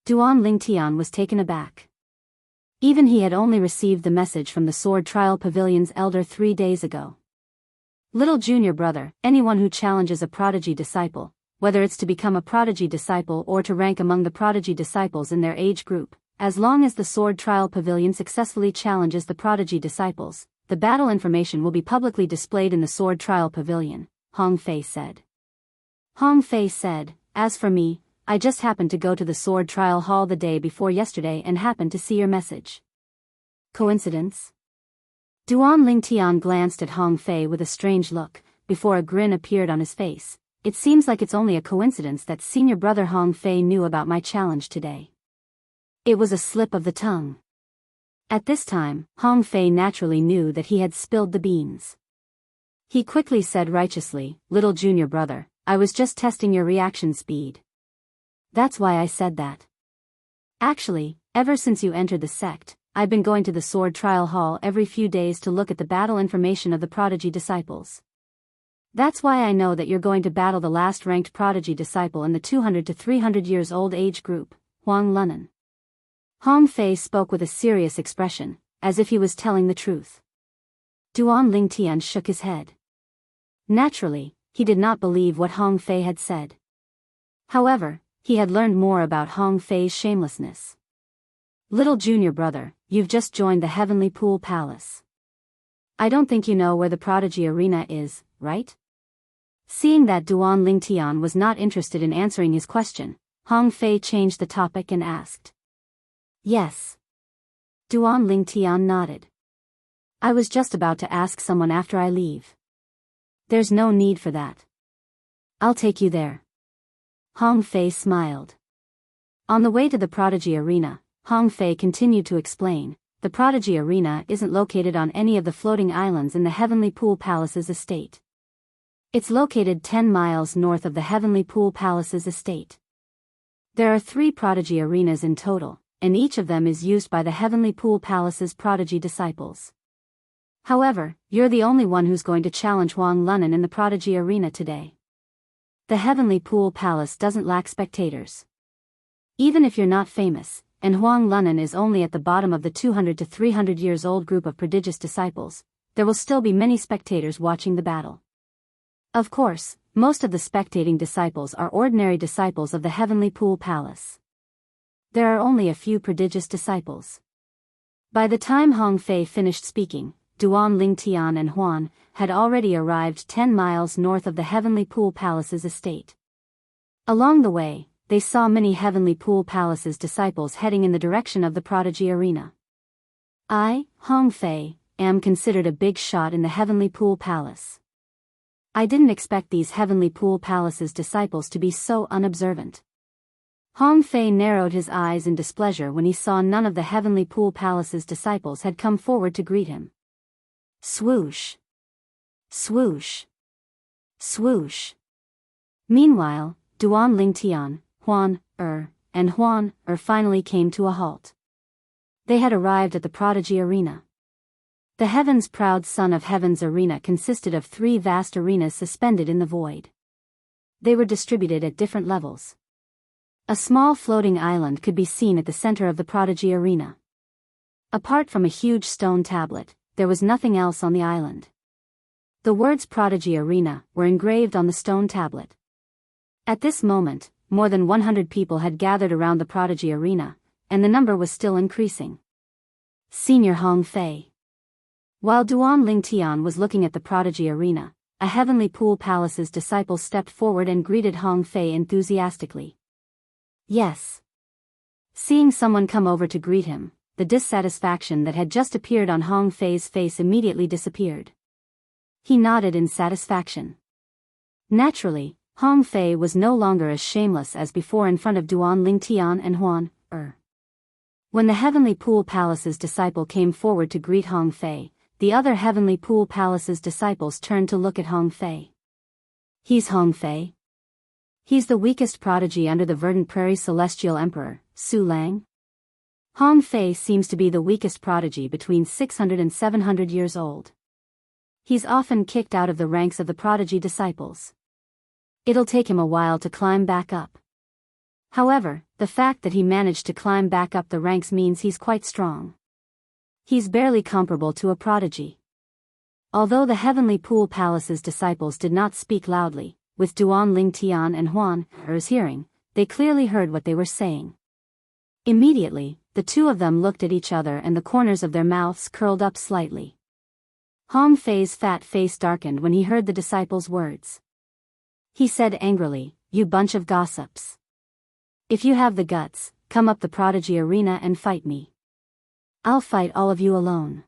Duan Ling Tian was taken aback. Even he had only received the message from the Sword Trial Pavilion's elder 3 days ago. Little junior brother, anyone who challenges a prodigy disciple, whether it's to become a prodigy disciple or to rank among the prodigy disciples in their age group. As long as the Sword Trial Pavilion successfully challenges the prodigy disciples, the battle information will be publicly displayed in the Sword Trial Pavilion, Hong Fei said. Hong Fei said, as for me, I just happened to go to the Sword Trial Hall the day before yesterday and happened to see your message. Coincidence? Duan Lingtian glanced at Hong Fei with a strange look, before a grin appeared on his face. It seems like it's only a coincidence that senior brother Hong Fei knew about my challenge today. It was a slip of the tongue. At this time, Hong Fei naturally knew that he had spilled the beans. He quickly said righteously, little junior brother, I was just testing your reaction speed. That's why I said that. Actually, ever since you entered the sect, I've been going to the Sword Trial Hall every few days to look at the battle information of the prodigy disciples. That's why I know that you're going to battle the last ranked prodigy disciple in the 200 to 300 years old age group, Huang Lunan. Hong Fei spoke with a serious expression, as if he was telling the truth. Duan Lingtian shook his head. Naturally, he did not believe what Hong Fei had said. However, he had learned more about Hong Fei's shamelessness. Little junior brother, you've just joined the Heavenly Pool Palace. I don't think you know where the prodigy arena is, right? Seeing that Duan Lingtian was not interested in answering his question, Hong Fei changed the topic and asked. Yes. Duan Lingtian nodded. I was just about to ask someone after I leave. There's no need for that. I'll take you there. Hong Fei smiled. On the way to the prodigy arena, Hong Fei continued to explain, the prodigy arena isn't located on any of the floating islands in the Heavenly Pool Palace's estate. It's located 10 miles north of the Heavenly Pool Palace's estate. There are 3 prodigy arenas in total, and each of them is used by the Heavenly Pool Palace's prodigy disciples. However, you're the only one who's going to challenge Huang Lunan in the prodigy arena today. The Heavenly Pool Palace doesn't lack spectators. Even if you're not famous, and Huang Lunan is only at the bottom of the 200 to 300 years old group of prodigious disciples, there will still be many spectators watching the battle. Of course, most of the spectating disciples are ordinary disciples of the Heavenly Pool Palace. There are only a few prodigious disciples. By the time Hong Fei finished speaking, Duan Lingtian and Huan had already arrived 10 miles north of the Heavenly Pool Palace's estate. Along the way, they saw many Heavenly Pool Palace's disciples heading in the direction of the prodigy arena. I, Hong Fei, am considered a big shot in the Heavenly Pool Palace. I didn't expect these Heavenly Pool Palace's disciples to be so unobservant. Hong Fei narrowed his eyes in displeasure when he saw none of the Heavenly Pool Palace's disciples had come forward to greet him. Swoosh. Swoosh. Swoosh. Meanwhile, Duan Lingtian, Huan, and Huan, finally came to a halt. They had arrived at the prodigy arena. The Heaven's proud son of Heaven's arena consisted of 3 vast arenas suspended in the void. They were distributed at different levels. A small floating island could be seen at the center of the prodigy arena. Apart from a huge stone tablet, there was nothing else on the island. The words Prodigy Arena were engraved on the stone tablet. At this moment, more than 100 people had gathered around the Prodigy Arena, and the number was still increasing. Senior Hong Fei. While Duan Lingtian was looking at the Prodigy Arena, a Heavenly Pool Palace's disciple stepped forward and greeted Hong Fei enthusiastically. Yes. Seeing someone come over to greet him, the dissatisfaction that had just appeared on Hong Fei's face immediately disappeared. He nodded in satisfaction. Naturally, Hong Fei was no longer as shameless as before in front of Duan Lingtian and Huan. When the Heavenly Pool Palace's disciple came forward to greet Hong Fei, the other Heavenly Pool Palace's disciples turned to look at Hong Fei. He's Hong Fei? He's the weakest prodigy under the Verdant Prairie Celestial Emperor, Su Lang? Hong Fei seems to be the weakest prodigy between 600 and 700 years old. He's often kicked out of the ranks of the prodigy disciples. It'll take him a while to climb back up. However, the fact that he managed to climb back up the ranks means he's quite strong. He's barely comparable to a prodigy. Although the Heavenly Pool Palace's disciples did not speak loudly, with Duan Lingtian and Huan Er's hearing, they clearly heard what they were saying. Immediately, the two of them looked at each other and the corners of their mouths curled up slightly. Hong Fei's fat face darkened when he heard the disciples' words. He said angrily, "You bunch of gossips. If you have the guts, come up the prodigy arena and fight me. I'll fight all of you alone.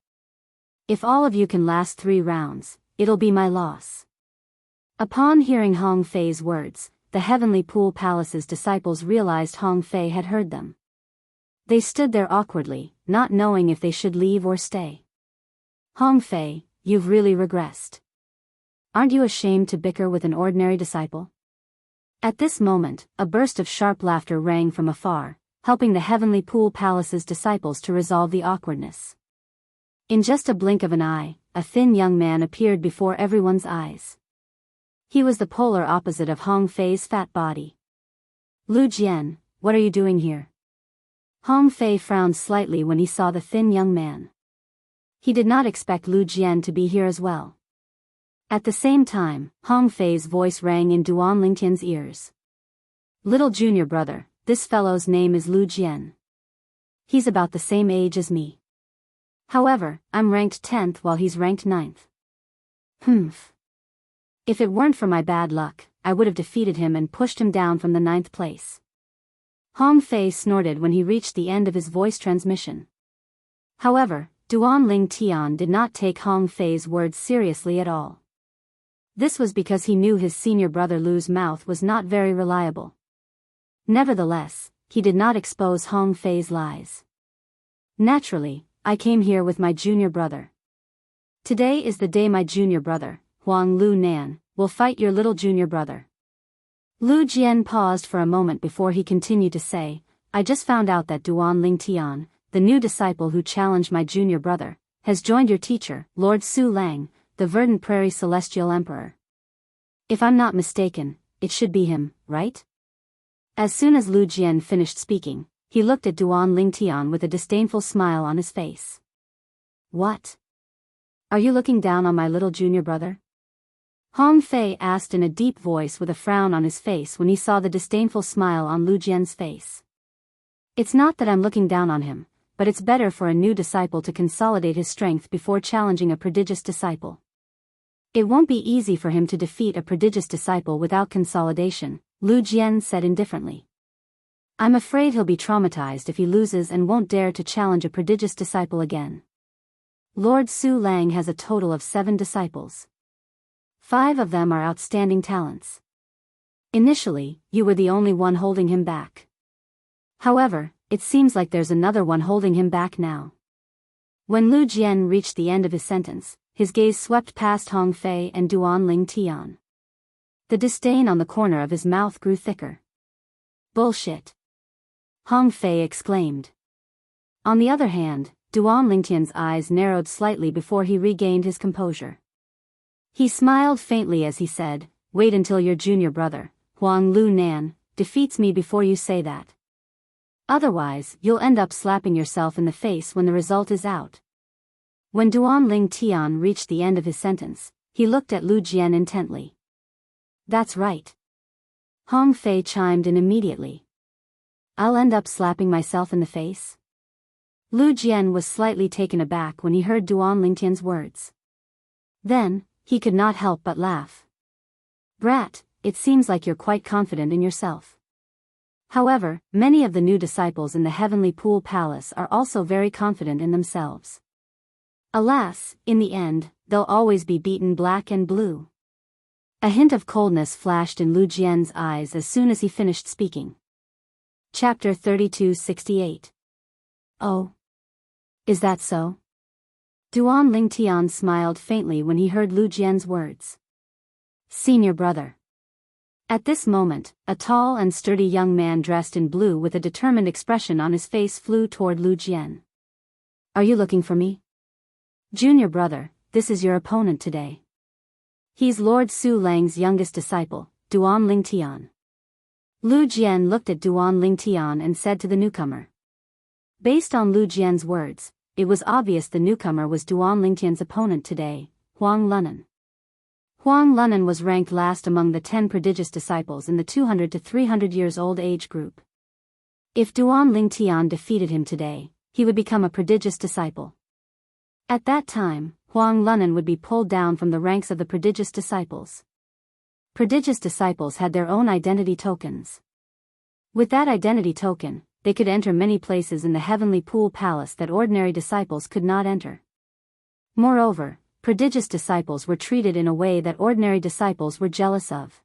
If all of you can last 3 rounds, it'll be my loss." Upon hearing Hong Fei's words, the Heavenly Pool Palace's disciples realized Hong Fei had heard them. They stood there awkwardly, not knowing if they should leave or stay. "Hong Fei, you've really regressed. Aren't you ashamed to bicker with an ordinary disciple?" At this moment, a burst of sharp laughter rang from afar, helping the Heavenly Pool Palace's disciples to resolve the awkwardness. In just a blink of an eye, a thin young man appeared before everyone's eyes. He was the polar opposite of Hong Fei's fat body. "Lu Jian, what are you doing here?" Hong Fei frowned slightly when he saw the thin young man. He did not expect Lu Jian to be here as well. At the same time, Hong Fei's voice rang in Duan Lingtian's ears. "Little junior brother, this fellow's name is Lu Jian. He's about the same age as me. However, I'm ranked 10th while he's ranked 9th. Humph. If it weren't for my bad luck, I would have defeated him and pushed him down from the 9th place." Hong Fei snorted when he reached the end of his voice transmission. However, Duan Lingtian did not take Hong Fei's words seriously at all. This was because he knew his senior brother Lu's mouth was not very reliable. Nevertheless, he did not expose Hong Fei's lies. "Naturally, I came here with my junior brother. Today is the day my junior brother, Huang Lu Nan, will fight your little junior brother." Lu Jian paused for a moment before he continued to say, "I just found out that Duan Lingtian, the new disciple who challenged my junior brother, has joined your teacher, Lord Su Lang, the Verdant Prairie Celestial Emperor. If I'm not mistaken, it should be him, right?" As soon as Lu Jian finished speaking, he looked at Duan Lingtian with a disdainful smile on his face. "What? Are you looking down on my little junior brother?" Hong Fei asked in a deep voice with a frown on his face when he saw the disdainful smile on Lu Jian's face. "It's not that I'm looking down on him, but it's better for a new disciple to consolidate his strength before challenging a prodigious disciple. It won't be easy for him to defeat a prodigious disciple without consolidation," Lu Jian said indifferently. "I'm afraid he'll be traumatized if he loses and won't dare to challenge a prodigious disciple again. Lord Su Lang has a total of 7 disciples. 5 of them are outstanding talents. Initially, you were the only one holding him back. However, it seems like there's another one holding him back now." When Lu Jian reached the end of his sentence, his gaze swept past Hong Fei and Duan Lingtian. The disdain on the corner of his mouth grew thicker. "Bullshit!" Hong Fei exclaimed. On the other hand, Duan Lingtian's eyes narrowed slightly before he regained his composure. He smiled faintly as he said, "Wait until your junior brother, Huang Lu Nan, defeats me before you say that. Otherwise, you'll end up slapping yourself in the face when the result is out." When Duan Lingtian reached the end of his sentence, he looked at Lu Jian intently. "That's right." Hong Fei chimed in immediately. "I'll end up slapping myself in the face?" Lu Jian was slightly taken aback when he heard Duan Lingtian's words. Then, he could not help but laugh. "Brat, it seems like you're quite confident in yourself." However, many of the new disciples in the Heavenly Pool Palace are also very confident in themselves. Alas, in the end, they'll always be beaten black and blue. A hint of coldness flashed in Lu Jian's eyes as soon as he finished speaking. Chapter 3268. "Oh. Is that so?" Duan Lingtian smiled faintly when he heard Lu Jian's words. "Senior brother." At this moment, a tall and sturdy young man dressed in blue with a determined expression on his face flew toward Lu Jian. "Are you looking for me?" "Junior brother, this is your opponent today. He's Lord Su Lang's youngest disciple, Duan Lingtian." Lu Jian looked at Duan Lingtian and said to the newcomer. Based on Lu Jian's words, it was obvious the newcomer was Duan Lingtian's opponent today, Huang Lunan. Huang Lunan was ranked last among the 10 prodigious disciples in the 200 to 300 years old age group. If Duan Lingtian defeated him today, he would become a prodigious disciple. At that time, Huang Lunan would be pulled down from the ranks of the prodigious disciples. Prodigious disciples had their own identity tokens. With that identity token, they could enter many places in the heavenly pool palace that ordinary disciples could not enter. Moreover, prodigious disciples were treated in a way that ordinary disciples were jealous of.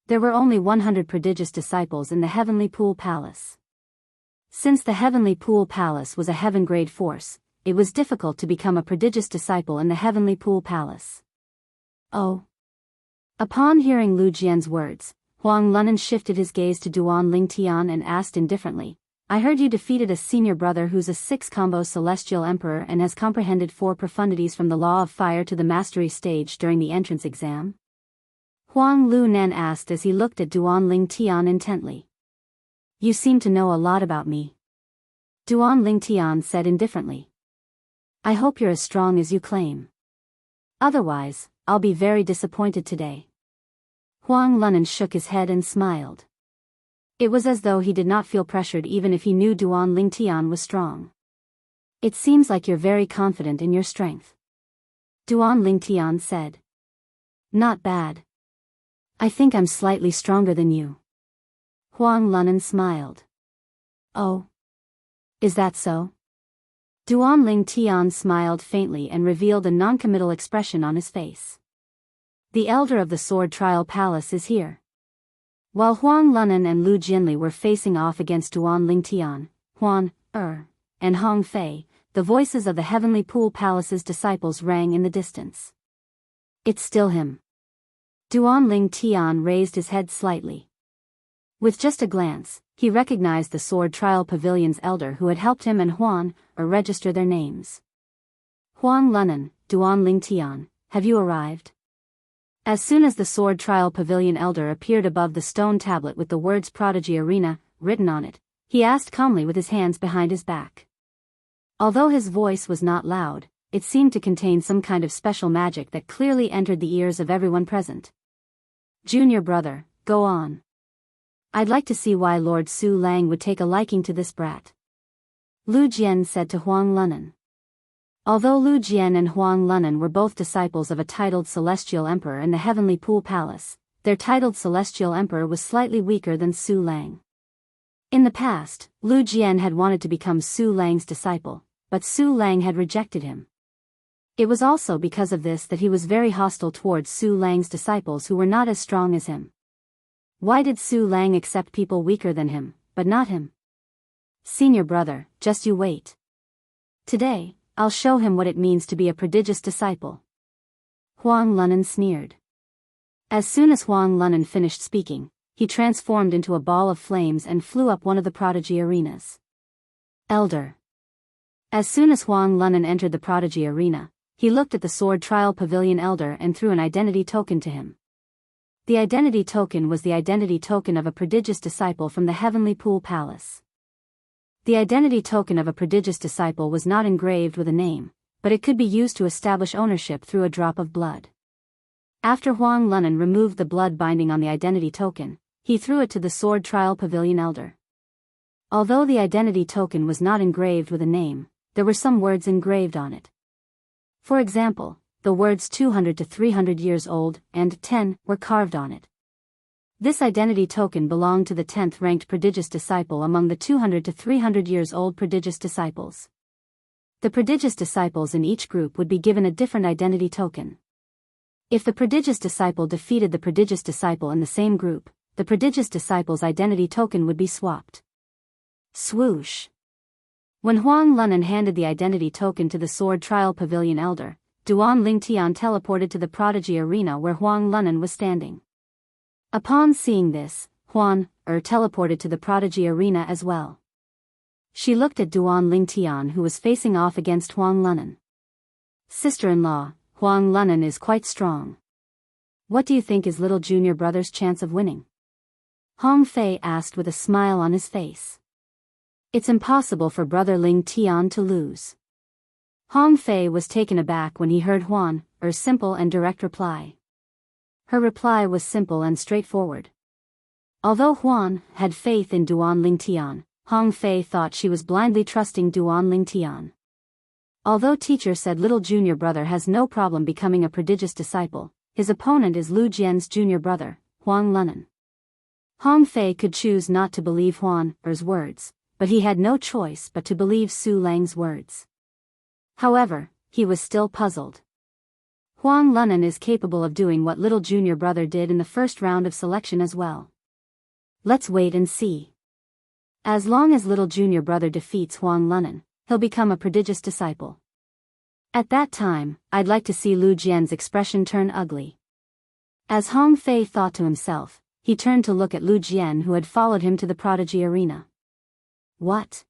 There were only 100 prodigious disciples in the heavenly pool palace. Since the heavenly pool palace was a heaven-grade force, it was difficult to become a prodigious disciple in the heavenly pool palace. Oh. Upon hearing Lu Jian's words, Huang Lunan shifted his gaze to Duan Lingtian and asked indifferently, I heard you defeated a senior brother who's a 6-combo celestial emperor and has comprehended 4 profundities from the law of fire to the mastery stage during the entrance exam? Huang Lunan asked as he looked at Duan Lingtian intently. You seem to know a lot about me. Duan Lingtian said indifferently. I hope you're as strong as you claim. Otherwise, I'll be very disappointed today. Huang Lunan shook his head and smiled. It was as though he did not feel pressured even if he knew Duan Lingtian was strong. It seems like you're very confident in your strength. Duan Lingtian said. Not bad. I think I'm slightly stronger than you. Huang Lunan smiled. Oh. Is that so? Duan Lingtian smiled faintly and revealed a noncommittal expression on his face. The elder of the Sword Trial Palace is here. While Huang Lunan and Lu Jinli were facing off against Duan Lingtian, Huan, and Hong Fei, the voices of the Heavenly Pool Palace's disciples rang in the distance. It's still him. Duan Lingtian raised his head slightly. With just a glance, he recognized the Sword Trial Pavilion's elder who had helped him and Huan, register their names. Huang Lunan, Duan Lingtian, have you arrived? As soon as the Sword Trial Pavilion elder appeared above the stone tablet with the words Prodigy Arena written on it, he asked calmly with his hands behind his back. Although his voice was not loud, it seemed to contain some kind of special magic that clearly entered the ears of everyone present. Junior brother, go on. I'd like to see why Lord Su Lang would take a liking to this brat. Lu Jian said to Huang Lunan. Although Lu Jian and Huang Lunan were both disciples of a titled Celestial Emperor in the Heavenly Pool Palace, their titled Celestial Emperor was slightly weaker than Su Lang. In the past, Lu Jian had wanted to become Su Lang's disciple, but Su Lang had rejected him. It was also because of this that he was very hostile towards Su Lang's disciples who were not as strong as him. Why did Su Lang accept people weaker than him, but not him? Senior brother, just you wait. Today, I'll show him what it means to be a prodigious disciple. Huang Lunan sneered. As soon as Huang Lunan finished speaking, he transformed into a ball of flames and flew up one of the prodigy arenas. Elder. As soon as Huang Lunan entered the prodigy arena, he looked at the Sword Trial Pavilion elder and threw an identity token to him. The identity token was the identity token of a prodigious disciple from the Heavenly Pool Palace. The identity token of a prodigious disciple was not engraved with a name, but it could be used to establish ownership through a drop of blood. After Huang Lunan removed the blood binding on the identity token, he threw it to the Sword Trial Pavilion elder. Although the identity token was not engraved with a name, there were some words engraved on it. For example, the words 200 to 300 years old and 10 were carved on it. This identity token belonged to the 10th ranked prodigious disciple among the 200 to 300 years old prodigious disciples. The prodigious disciples in each group would be given a different identity token. If the prodigious disciple defeated the prodigious disciple in the same group, the prodigious disciple's identity token would be swapped. Swoosh. When Huang Lunan handed the identity token to the Sword Trial Pavilion elder, Duan Lingtian teleported to the prodigy arena where Huang Lunan was standing. Upon seeing this, Huan, teleported to the prodigy arena as well. She looked at Duan Lingtian who was facing off against Huang Lunan. Sister-in-law, Huang Lunan is quite strong. What do you think is little junior brother's chance of winning? Hong Fei asked with a smile on his face. It's impossible for brother Lingtian to lose. Hong Fei was taken aback when he heard Huan's simple and direct reply. Her reply was simple and straightforward. Although Huan had faith in Duan Lingtian, Hong Fei thought she was blindly trusting Duan Lingtian. Although teacher said little junior brother has no problem becoming a prodigious disciple, his opponent is Lu Jian's junior brother, Huang Lunan. Hong Fei could choose not to believe Huan's words, but he had no choice but to believe Su Lang's words. However, he was still puzzled. Huang Lunan is capable of doing what little junior brother did in the first round of selection as well. Let's wait and see. As long as little junior brother defeats Huang Lunan, he'll become a prodigious disciple. At that time, I'd like to see Lu Jian's expression turn ugly. As Hong Fei thought to himself, he turned to look at Lu Jian who had followed him to the prodigy arena. What?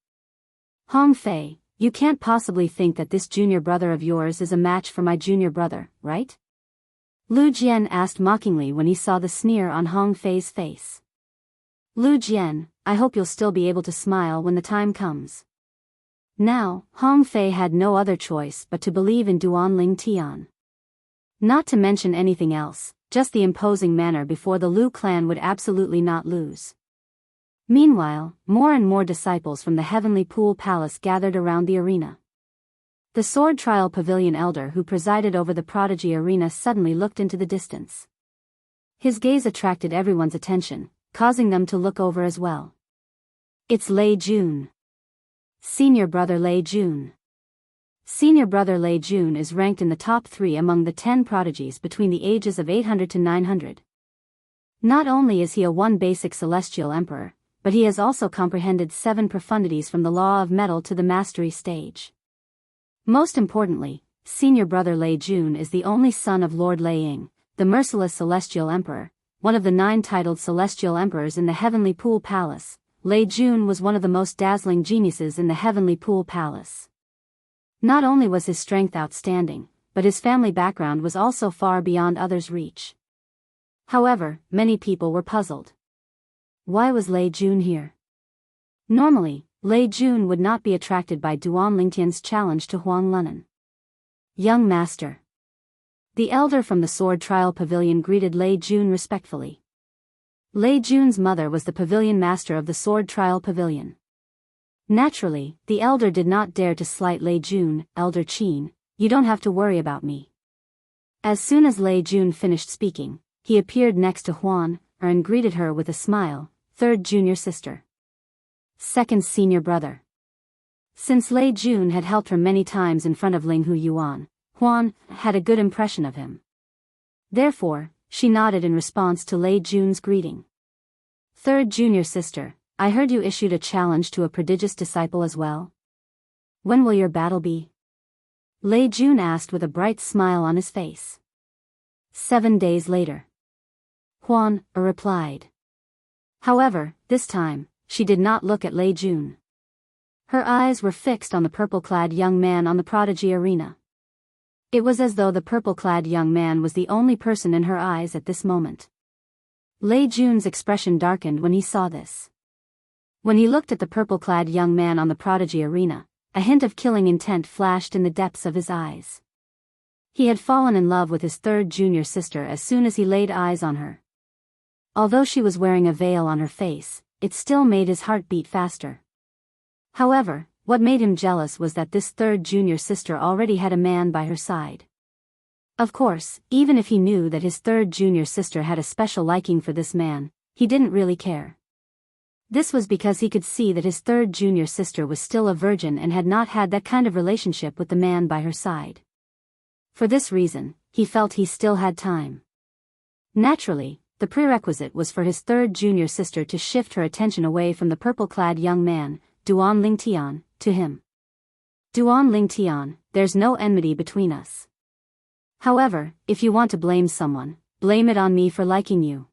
Hong Fei, you can't possibly think that this junior brother of yours is a match for my junior brother, right? Lu Jian asked mockingly when he saw the sneer on Hong Fei's face. Lu Jian, I hope you'll still be able to smile when the time comes. Now, Hong Fei had no other choice but to believe in Duan Lingtian. Not to mention anything else, just the imposing manner before the Lu clan would absolutely not lose. Meanwhile, more and more disciples from the Heavenly Pool Palace gathered around the arena. The Sword Trial Pavilion elder who presided over the prodigy arena suddenly looked into the distance. His gaze attracted everyone's attention, causing them to look over as well. It's Lei Jun. Senior brother Lei Jun. Senior brother Lei Jun is ranked in the top 3 among the 10 prodigies between the ages of 800 to 900. Not only is he a one basic celestial emperor, but he has also comprehended 7 profundities from the law of metal to the mastery stage. Most importantly, senior brother Lei Jun is the only son of Lord Lei Ying, the merciless celestial emperor, one of the 9 titled celestial emperors in the Heavenly Pool Palace. Lei Jun was one of the most dazzling geniuses in the Heavenly Pool Palace. Not only was his strength outstanding, but his family background was also far beyond others' reach. However, many people were puzzled. Why was Lei Jun here? Normally, Lei Jun would not be attracted by Duan Lingtian's challenge to Huang Lunan. Young master. The elder from the Sword Trial Pavilion greeted Lei Jun respectfully. Lei Jun's mother was the pavilion master of the Sword Trial Pavilion. Naturally, the elder did not dare to slight Lei Jun. Elder Qin, you don't have to worry about me. As soon as Lei Jun finished speaking, he appeared next to Huan and greeted her with a smile. 3rd junior sister. 2nd senior brother. Since Lei Jun had helped her many times in front of Linghu Yuan, Huan had a good impression of him. Therefore, she nodded in response to Lei Jun's greeting. 3rd junior sister, I heard you issued a challenge to a prodigious disciple as well. When will your battle be? Lei Jun asked with a bright smile on his face. 7 days later. Huan replied. However, this time, she did not look at Lei Jun. Her eyes were fixed on the purple-clad young man on the prodigy arena. It was as though the purple-clad young man was the only person in her eyes at this moment. Lei Jun's expression darkened when he saw this. When he looked at the purple-clad young man on the prodigy arena, a hint of killing intent flashed in the depths of his eyes. He had fallen in love with his 3rd junior sister as soon as he laid eyes on her. Although she was wearing a veil on her face, it still made his heart beat faster. However, what made him jealous was that this 3rd junior sister already had a man by her side. Of course, even if he knew that his 3rd junior sister had a special liking for this man, he didn't really care. This was because he could see that his 3rd junior sister was still a virgin and had not had that kind of relationship with the man by her side. For this reason, he felt he still had time. Naturally, the prerequisite was for his 3rd junior sister to shift her attention away from the purple-clad young man, Duan Lingtian, to him. Duan Lingtian, there's no enmity between us. However, if you want to blame someone, blame it on me for liking you.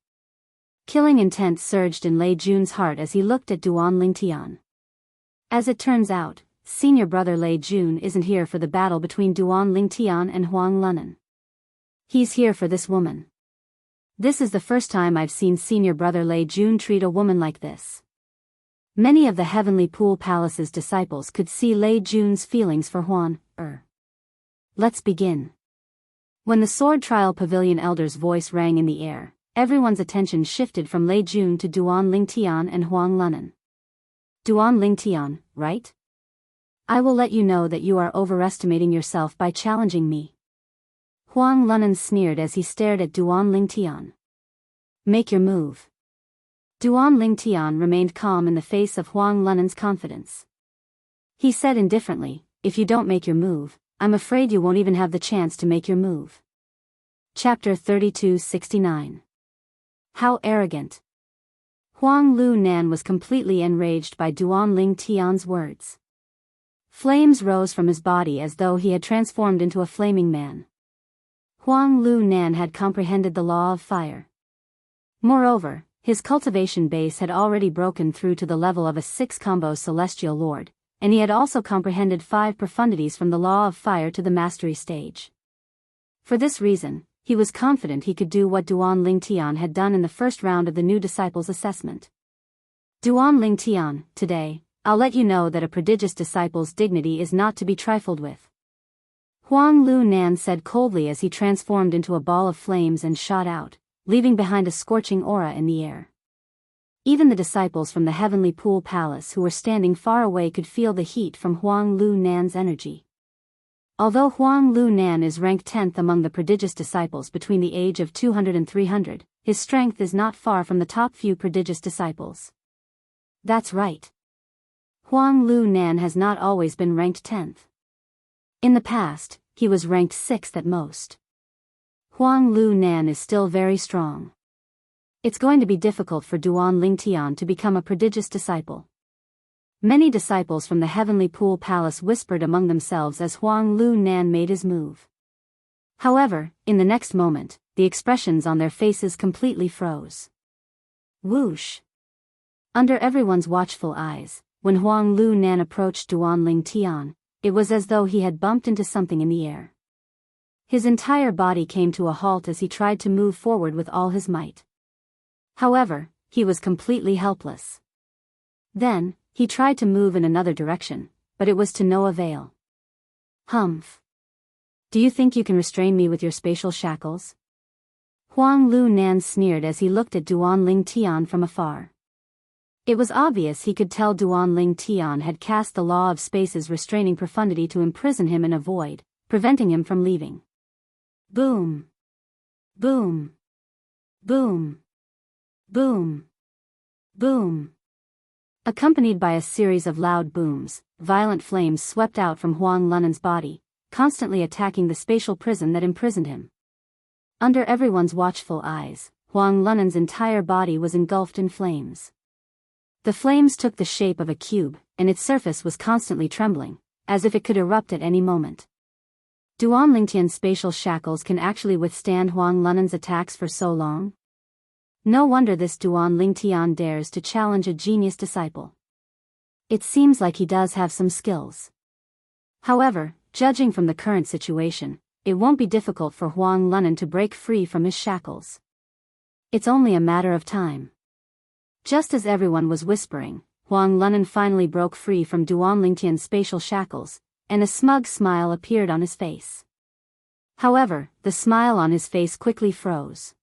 Killing intent surged in Lei Jun's heart as he looked at Duan Lingtian. As it turns out, senior brother Lei Jun isn't here for the battle between Duan Lingtian and Huang Lunan. He's here for this woman. This is the first time I've seen senior brother Lei Jun treat a woman like this. Many of the Heavenly Pool Palace's disciples could see Lei Jun's feelings for Huan. Let's begin. When the sword trial pavilion elder's voice rang in the air, everyone's attention shifted from Lei Jun to Duan Lingtian and Huang Lunan. Duan Lingtian, right? I will let you know that you are overestimating yourself by challenging me. Huang Lunan sneered as he stared at Duan Lingtian. Make your move. Duan Lingtian remained calm in the face of Huang Lunan's confidence. He said indifferently, if you don't make your move, I'm afraid you won't even have the chance to make your move. Chapter 3269. How arrogant. Huang Lu Nan was completely enraged by Duan Lingtian's words. Flames rose from his body as though he had transformed into a flaming man. Huang Lu Nan had comprehended the law of fire. Moreover, his cultivation base had already broken through to the level of a 6-combo celestial lord, and he had also comprehended 5 profundities from the law of fire to the mastery stage. For this reason, he was confident he could do what Duan Lingtian had done in the first round of the new disciples' assessment. Duan Lingtian, today, I'll let you know that a prodigious disciple's dignity is not to be trifled with. Huang Lu Nan said coldly as he transformed into a ball of flames and shot out, leaving behind a scorching aura in the air. Even the disciples from the Heavenly Pool Palace who were standing far away could feel the heat from Huang Lu Nan's energy. Although Huang Lu Nan is ranked 10th among the prodigious disciples between the age of 200 and 300, his strength is not far from the top few prodigious disciples. That's right. Huang Lu Nan has not always been ranked 10th. In the past, he was ranked 6th at most. Huang Lu Nan is still very strong. It's going to be difficult for Duan Lingtian to become a prodigious disciple. Many disciples from the Heavenly Pool Palace whispered among themselves as Huang Lu Nan made his move. However, in the next moment, the expressions on their faces completely froze. Whoosh! Under everyone's watchful eyes, when Huang Lu Nan approached Duan Lingtian, it was as though he had bumped into something in the air. His entire body came to a halt as he tried to move forward with all his might. However, he was completely helpless. Then, he tried to move in another direction, but it was to no avail. Humph! Do you think you can restrain me with your spatial shackles? Huang Lu Nan sneered as he looked at Duan Lingtian from afar. It was obvious he could tell Duan Lingtian had cast the law of space's restraining profundity to imprison him in a void, preventing him from leaving. Boom! Boom! Boom! Boom! Boom! Accompanied by a series of loud booms, violent flames swept out from Huang Lunan's body, constantly attacking the spatial prison that imprisoned him. Under everyone's watchful eyes, Huang Lunan's entire body was engulfed in flames. The flames took the shape of a cube, and its surface was constantly trembling, as if it could erupt at any moment. Duan Lingtian's spatial shackles can actually withstand Huang Lunan's attacks for so long? No wonder this Duan Lingtian dares to challenge a genius disciple. It seems like he does have some skills. However, judging from the current situation, it won't be difficult for Huang Lunan to break free from his shackles. It's only a matter of time. Just as everyone was whispering, Huang Lunan finally broke free from Duan Lingtian's spatial shackles, and a smug smile appeared on his face. However, the smile on his face quickly froze.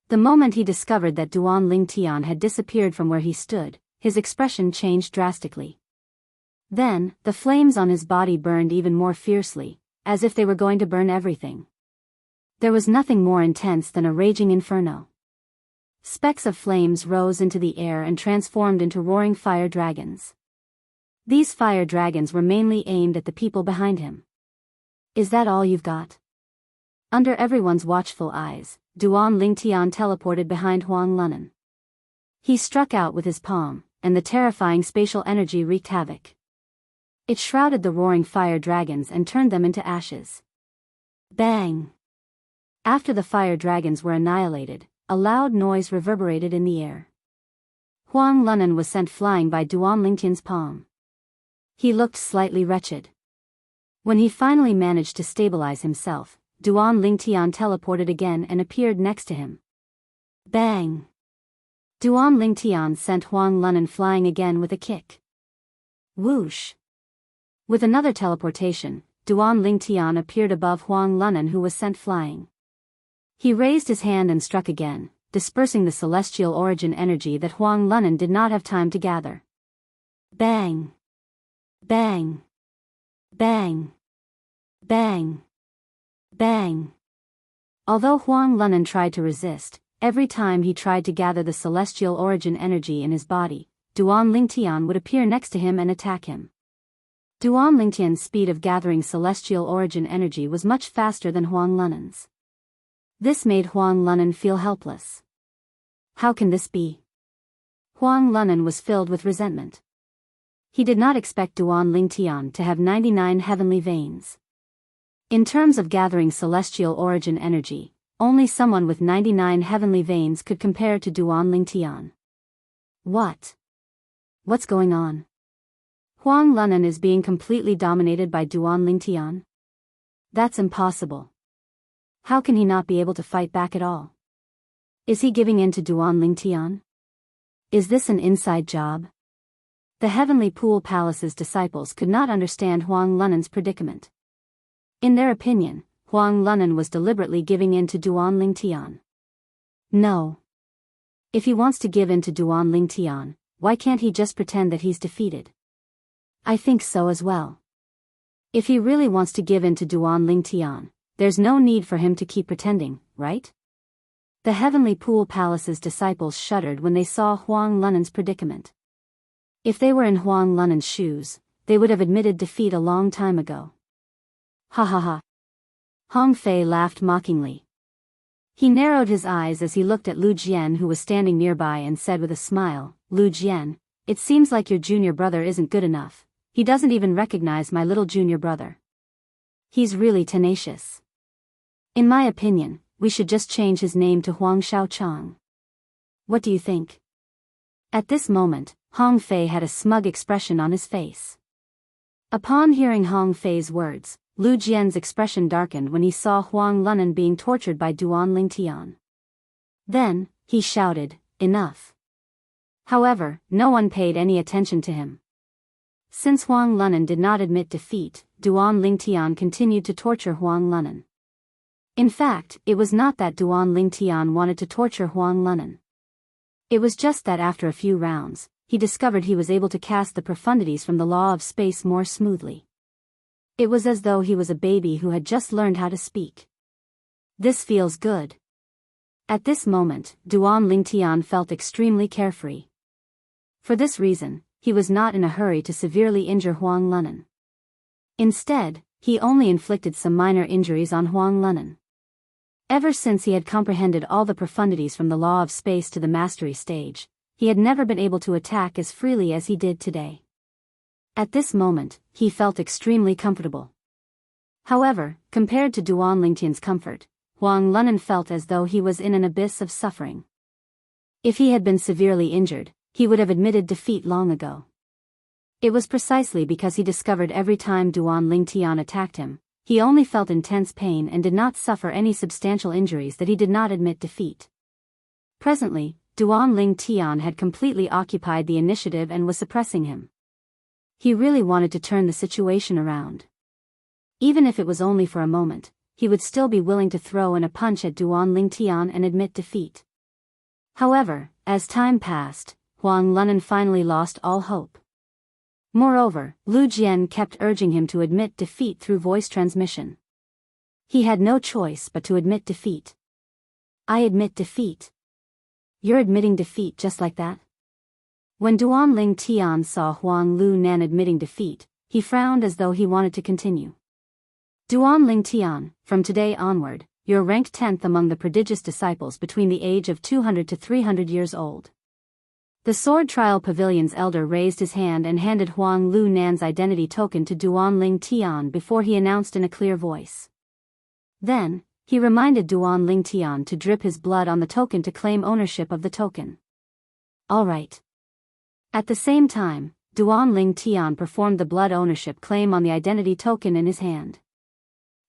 The moment he discovered that Duan Lingtian had disappeared from where he stood, his expression changed drastically. Then, the flames on his body burned even more fiercely, as if they were going to burn everything. There was nothing more intense than a raging inferno. Specks of flames rose into the air and transformed into roaring fire dragons. These fire dragons were mainly aimed at the people behind him. Is that all you've got? Under everyone's watchful eyes, Duan Lingtian teleported behind Huang Lunan. He struck out with his palm, and the terrifying spatial energy wreaked havoc. It shrouded the roaring fire dragons and turned them into ashes. Bang! After the fire dragons were annihilated, a loud noise reverberated in the air. Huang Lunan was sent flying by Duan Lingtian's palm. He looked slightly wretched. When he finally managed to stabilize himself, Duan Lingtian teleported again and appeared next to him. Bang! Duan Lingtian sent Huang Lunan flying again with a kick. Whoosh! With another teleportation, Duan Lingtian appeared above Huang Lunan, who was sent flying. He raised his hand and struck again, dispersing the celestial origin energy that Huang Lunan did not have time to gather. Bang! Bang! Bang! Bang! Bang! Although Huang Lunan tried to resist, every time he tried to gather the celestial origin energy in his body, Duan Lingtian would appear next to him and attack him. Duan Lingtian's speed of gathering celestial origin energy was much faster than Huang Lunan's. This made Huang Lunan feel helpless. How can this be? Huang Lunan was filled with resentment. He did not expect Duan Lingtian to have 99 heavenly veins. In terms of gathering celestial origin energy, only someone with 99 heavenly veins could compare to Duan Lingtian. What? What's going on? Huang Lunan is being completely dominated by Duan Lingtian? That's impossible. How can he not be able to fight back at all? Is he giving in to Duan Lingtian? Is this an inside job? The Heavenly Pool Palace's disciples could not understand Huang Lunan's predicament. In their opinion, Huang Lunan was deliberately giving in to Duan Lingtian. No. If he wants to give in to Duan Lingtian, why can't he just pretend that he's defeated? I think so as well. If he really wants to give in to Duan Lingtian, there's no need for him to keep pretending, right? The Heavenly Pool Palace's disciples shuddered when they saw Huang Lunan's predicament. If they were in Huang Lunan's shoes, they would have admitted defeat a long time ago. Ha ha ha. Hong Fei laughed mockingly. He narrowed his eyes as he looked at Lu Jian, who was standing nearby, and said with a smile, Lu Jian, it seems like your junior brother isn't good enough. He doesn't even recognize my little junior brother. He's really tenacious. In my opinion, we should just change his name to Huang Shaochang. What do you think? At this moment, Hong Fei had a smug expression on his face. Upon hearing Hong Fei's words, Lu Jian's expression darkened when he saw Huang Lunan being tortured by Duan Lingtian. Then, he shouted, enough. However, no one paid any attention to him. Since Huang Lunan did not admit defeat, Duan Lingtian continued to torture Huang Lunan. In fact, it was not that Duan Lingtian wanted to torture Huang Lunan. It was just that after a few rounds, he discovered he was able to cast the profundities from the law of space more smoothly. It was as though he was a baby who had just learned how to speak. This feels good. At this moment, Duan Lingtian felt extremely carefree. For this reason, he was not in a hurry to severely injure Huang Lunan. Instead, he only inflicted some minor injuries on Huang Lunan. Ever since he had comprehended all the profundities from the law of space to the mastery stage, he had never been able to attack as freely as he did today. At this moment, he felt extremely comfortable. However, compared to Duan Lingtian's comfort, Huang Lunan felt as though he was in an abyss of suffering. If he had been severely injured, he would have admitted defeat long ago. It was precisely because he discovered every time Duan Lingtian attacked him, he only felt intense pain and did not suffer any substantial injuries that he did not admit defeat. Presently, Duan Lingtian had completely occupied the initiative and was suppressing him. He really wanted to turn the situation around. Even if it was only for a moment, he would still be willing to throw in a punch at Duan Lingtian and admit defeat. However, as time passed, Huang Lunan finally lost all hope. Moreover, Lu Jian kept urging him to admit defeat through voice transmission. He had no choice but to admit defeat. I admit defeat. You're admitting defeat just like that? When Duan Lingtian saw Huang Lunan admitting defeat, he frowned as though he wanted to continue. Duan Lingtian, from today onward, you're ranked 10th among the prodigious disciples between the age of 200 to 300 years old. The Sword Trial Pavilion's elder raised his hand and handed Huang Lunan's identity token to Duan Lingtian before he announced in a clear voice. Then, he reminded Duan Lingtian to drip his blood on the token to claim ownership of the token. All right. At the same time, Duan Lingtian performed the blood ownership claim on the identity token in his hand.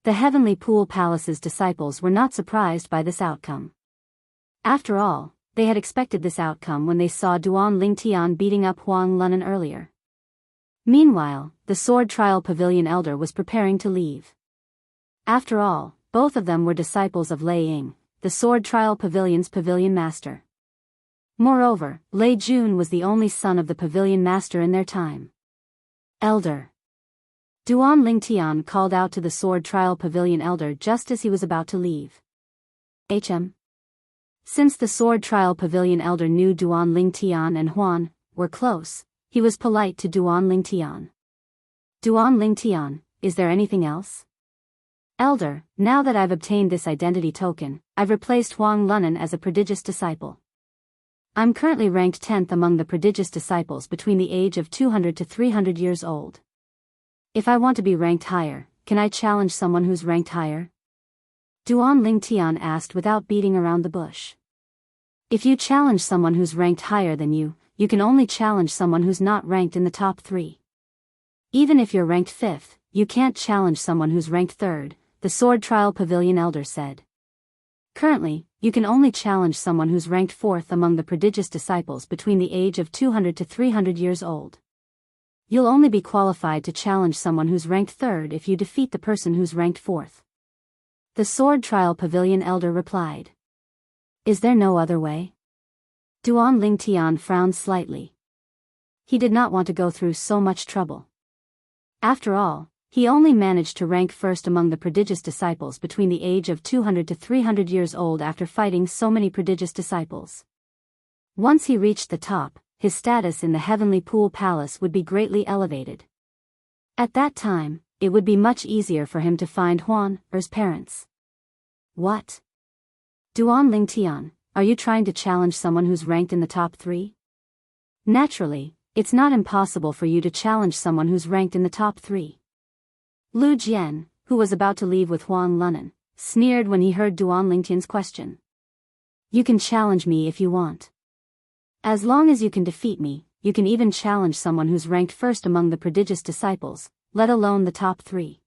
The Heavenly Pool Palace's disciples were not surprised by this outcome. After all, they had expected this outcome when they saw Duan Lingtian beating up Huang Lunan earlier. Meanwhile, the Sword Trial Pavilion elder was preparing to leave. After all, both of them were disciples of Lei Ying, the Sword Trial Pavilion's pavilion master. Moreover, Lei Jun was the only son of the pavilion master in their time. Elder. Duan Lingtian called out to the Sword Trial Pavilion elder just as he was about to leave. HM. Since the Sword Trial Pavilion elder knew Duan Lingtian and Huan were close, he was polite to Duan Lingtian. Duan Lingtian, is there anything else? Elder, now that I've obtained this identity token, I've replaced Huang Lunan as a prodigious disciple. I'm currently ranked 10th among the prodigious disciples between the age of 200 to 300 years old. If I want to be ranked higher, can I challenge someone who's ranked higher? Duan Lingtian asked without beating around the bush. If you challenge someone who's ranked higher than you can only challenge someone who's not ranked in the top 3. Even if you're ranked 5th, you can't challenge someone who's ranked 3rd, the Sword Trial Pavilion elder said. Currently, you can only challenge someone who's ranked 4th among the prodigious disciples between the age of 200 to 300 years old. You'll only be qualified to challenge someone who's ranked 3rd if you defeat the person who's ranked 4th. The Sword Trial Pavilion elder replied. Is there no other way? Duan Lingtian frowned slightly. He did not want to go through so much trouble. After all, he only managed to rank first among the prodigious disciples between the age of 200 to 300 years old after fighting so many prodigious disciples. Once he reached the top, his status in the Heavenly Pool Palace would be greatly elevated. At that time, it would be much easier for him to find Huan Er's parents. What? Duan Lingtian, are you trying to challenge someone who's ranked in the top 3? Naturally, it's not impossible for you to challenge someone who's ranked in the top 3. Lu Jian, who was about to leave with Huang Lunan, sneered when he heard Duan Lingtian's question. You can challenge me if you want. As long as you can defeat me, you can even challenge someone who's ranked first among the prodigious disciples, let alone the top 3.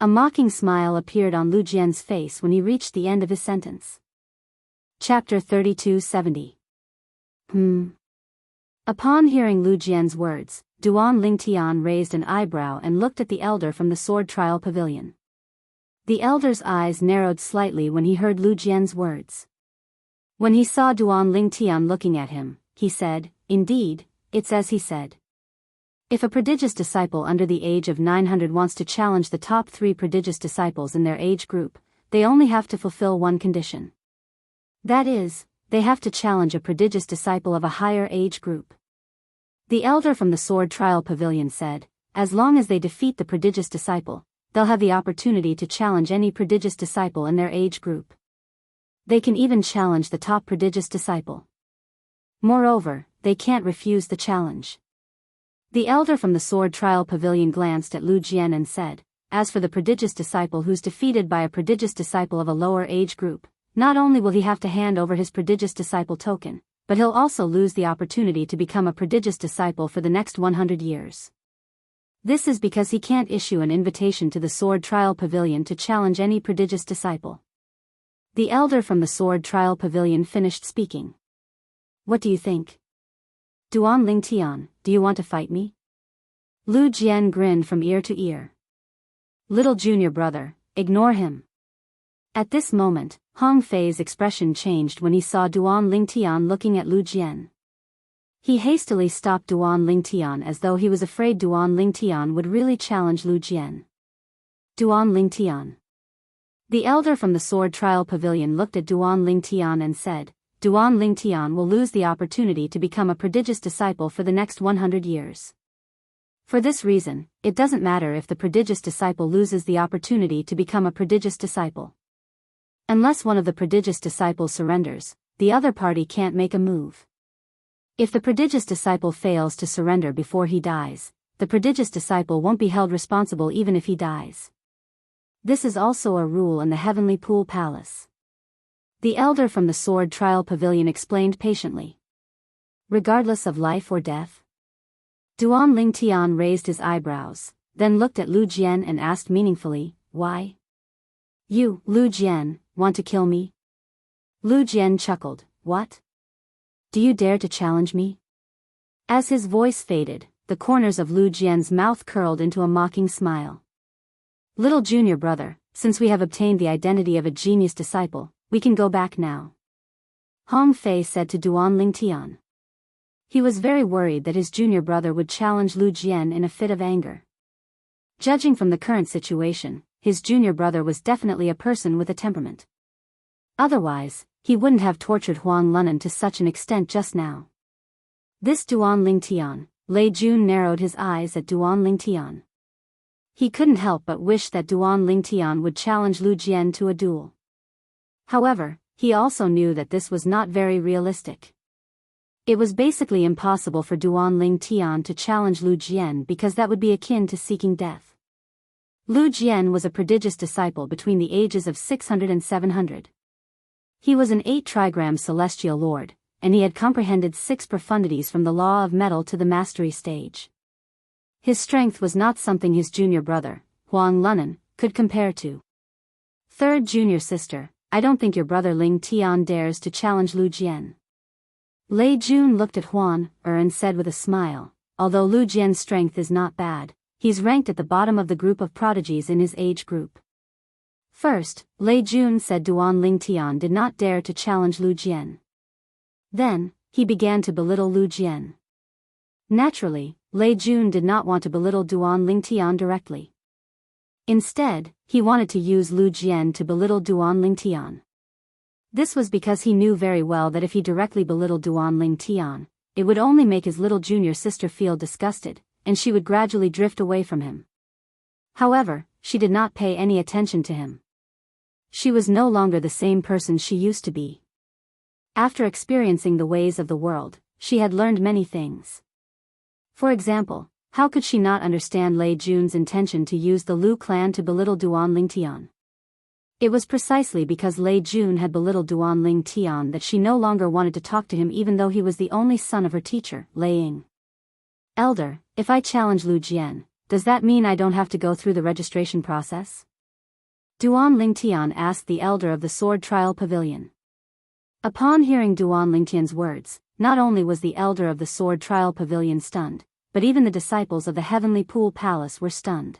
A mocking smile appeared on Lu Jian's face when he reached the end of his sentence. Chapter 3270. Upon hearing Lu Jian's words, Duan Lingtian raised an eyebrow and looked at the elder from the Sword Trial Pavilion. The elder's eyes narrowed slightly when he heard Lu Jian's words. When he saw Duan Lingtian looking at him, he said, Indeed, it's as he said. If a prodigious disciple under the age of 900 wants to challenge the top 3 prodigious disciples in their age group, they only have to fulfill one condition. That is, they have to challenge a prodigious disciple of a higher age group. The elder from the Sword Trial Pavilion said, as long as they defeat the prodigious disciple, they'll have the opportunity to challenge any prodigious disciple in their age group. They can even challenge the top prodigious disciple. Moreover, they can't refuse the challenge. The elder from the Sword Trial Pavilion glanced at Lu Jian and said, as for the prodigious disciple who's defeated by a prodigious disciple of a lower age group, not only will he have to hand over his prodigious disciple token, but he'll also lose the opportunity to become a prodigious disciple for the next 100 years. This is because he can't issue an invitation to the Sword Trial Pavilion to challenge any prodigious disciple. The elder from the Sword Trial Pavilion finished speaking. What do you think? Duan Lingtian, do you want to fight me? Lu Jian grinned from ear to ear. Little junior brother, ignore him. At this moment, Hong Fei's expression changed when he saw Duan Lingtian looking at Lu Jian. He hastily stopped Duan Lingtian as though he was afraid Duan Lingtian would really challenge Lu Jian. Duan Lingtian. The elder from the Sword Trial Pavilion looked at Duan Lingtian and said, Duan Lingtian will lose the opportunity to become a prodigious disciple for the next 100 years. For this reason, it doesn't matter if the prodigious disciple loses the opportunity to become a prodigious disciple. Unless one of the prodigious disciples surrenders, the other party can't make a move. If the prodigious disciple fails to surrender before he dies, the prodigious disciple won't be held responsible even if he dies. This is also a rule in the Heavenly Pool Palace. The elder from the Sword Trial Pavilion explained patiently. Regardless of life or death? Duan Lingtian raised his eyebrows, then looked at Lu Jian and asked meaningfully, why? You, Lu Jian, want to kill me? Lu Jian chuckled, what? Do you dare to challenge me? As his voice faded, the corners of Lu Jian's mouth curled into a mocking smile. Little junior brother, since we have obtained the identity of a genius disciple, we can go back now. Hong Fei said to Duan Lingtian. He was very worried that his junior brother would challenge Lu Jian in a fit of anger. Judging from the current situation, his junior brother was definitely a person with a temperament. Otherwise, he wouldn't have tortured Huang Lunan to such an extent just now. This Duan Lingtian, Lei Jun narrowed his eyes at Duan Lingtian. He couldn't help but wish that Duan Lingtian would challenge Lu Jian to a duel. However, he also knew that this was not very realistic. It was basically impossible for Duan Lingtian to challenge Lu Jian because that would be akin to seeking death. Lu Jian was a prodigious disciple between the ages of 600 and 700. He was an 8-trigram celestial lord, and he had comprehended 6 profundities from the law of metal to the mastery stage. His strength was not something his junior brother, Huang Lunan, could compare to. Third junior sister, I don't think your brother Ling Tian dares to challenge Lu Jian. Lei Jun looked at Huan and said with a smile, although Lu Jian's strength is not bad, he's ranked at the bottom of the group of prodigies in his age group. First, Lei Jun said Duan Lingtian did not dare to challenge Lu Jian. Then, he began to belittle Lu Jian. Naturally, Lei Jun did not want to belittle Duan Lingtian directly. Instead, he wanted to use Lu Jian to belittle Duan Lingtian. This was because he knew very well that if he directly belittled Duan Lingtian, it would only make his little junior sister feel disgusted, and she would gradually drift away from him. However, she did not pay any attention to him. She was no longer the same person she used to be. After experiencing the ways of the world, she had learned many things. For example, how could she not understand Lei Jun's intention to use the Lu clan to belittle Duan Lingtian? It was precisely because Lei Jun had belittled Duan Lingtian that she no longer wanted to talk to him even though he was the only son of her teacher, Lei Ying. Elder, if I challenge Lu Jian, does that mean I don't have to go through the registration process? Duan Lingtian asked the elder of the sword trial pavilion. Upon hearing Duan Lingtian's words, not only was the elder of the sword trial pavilion stunned, but even the disciples of the Heavenly Pool Palace were stunned.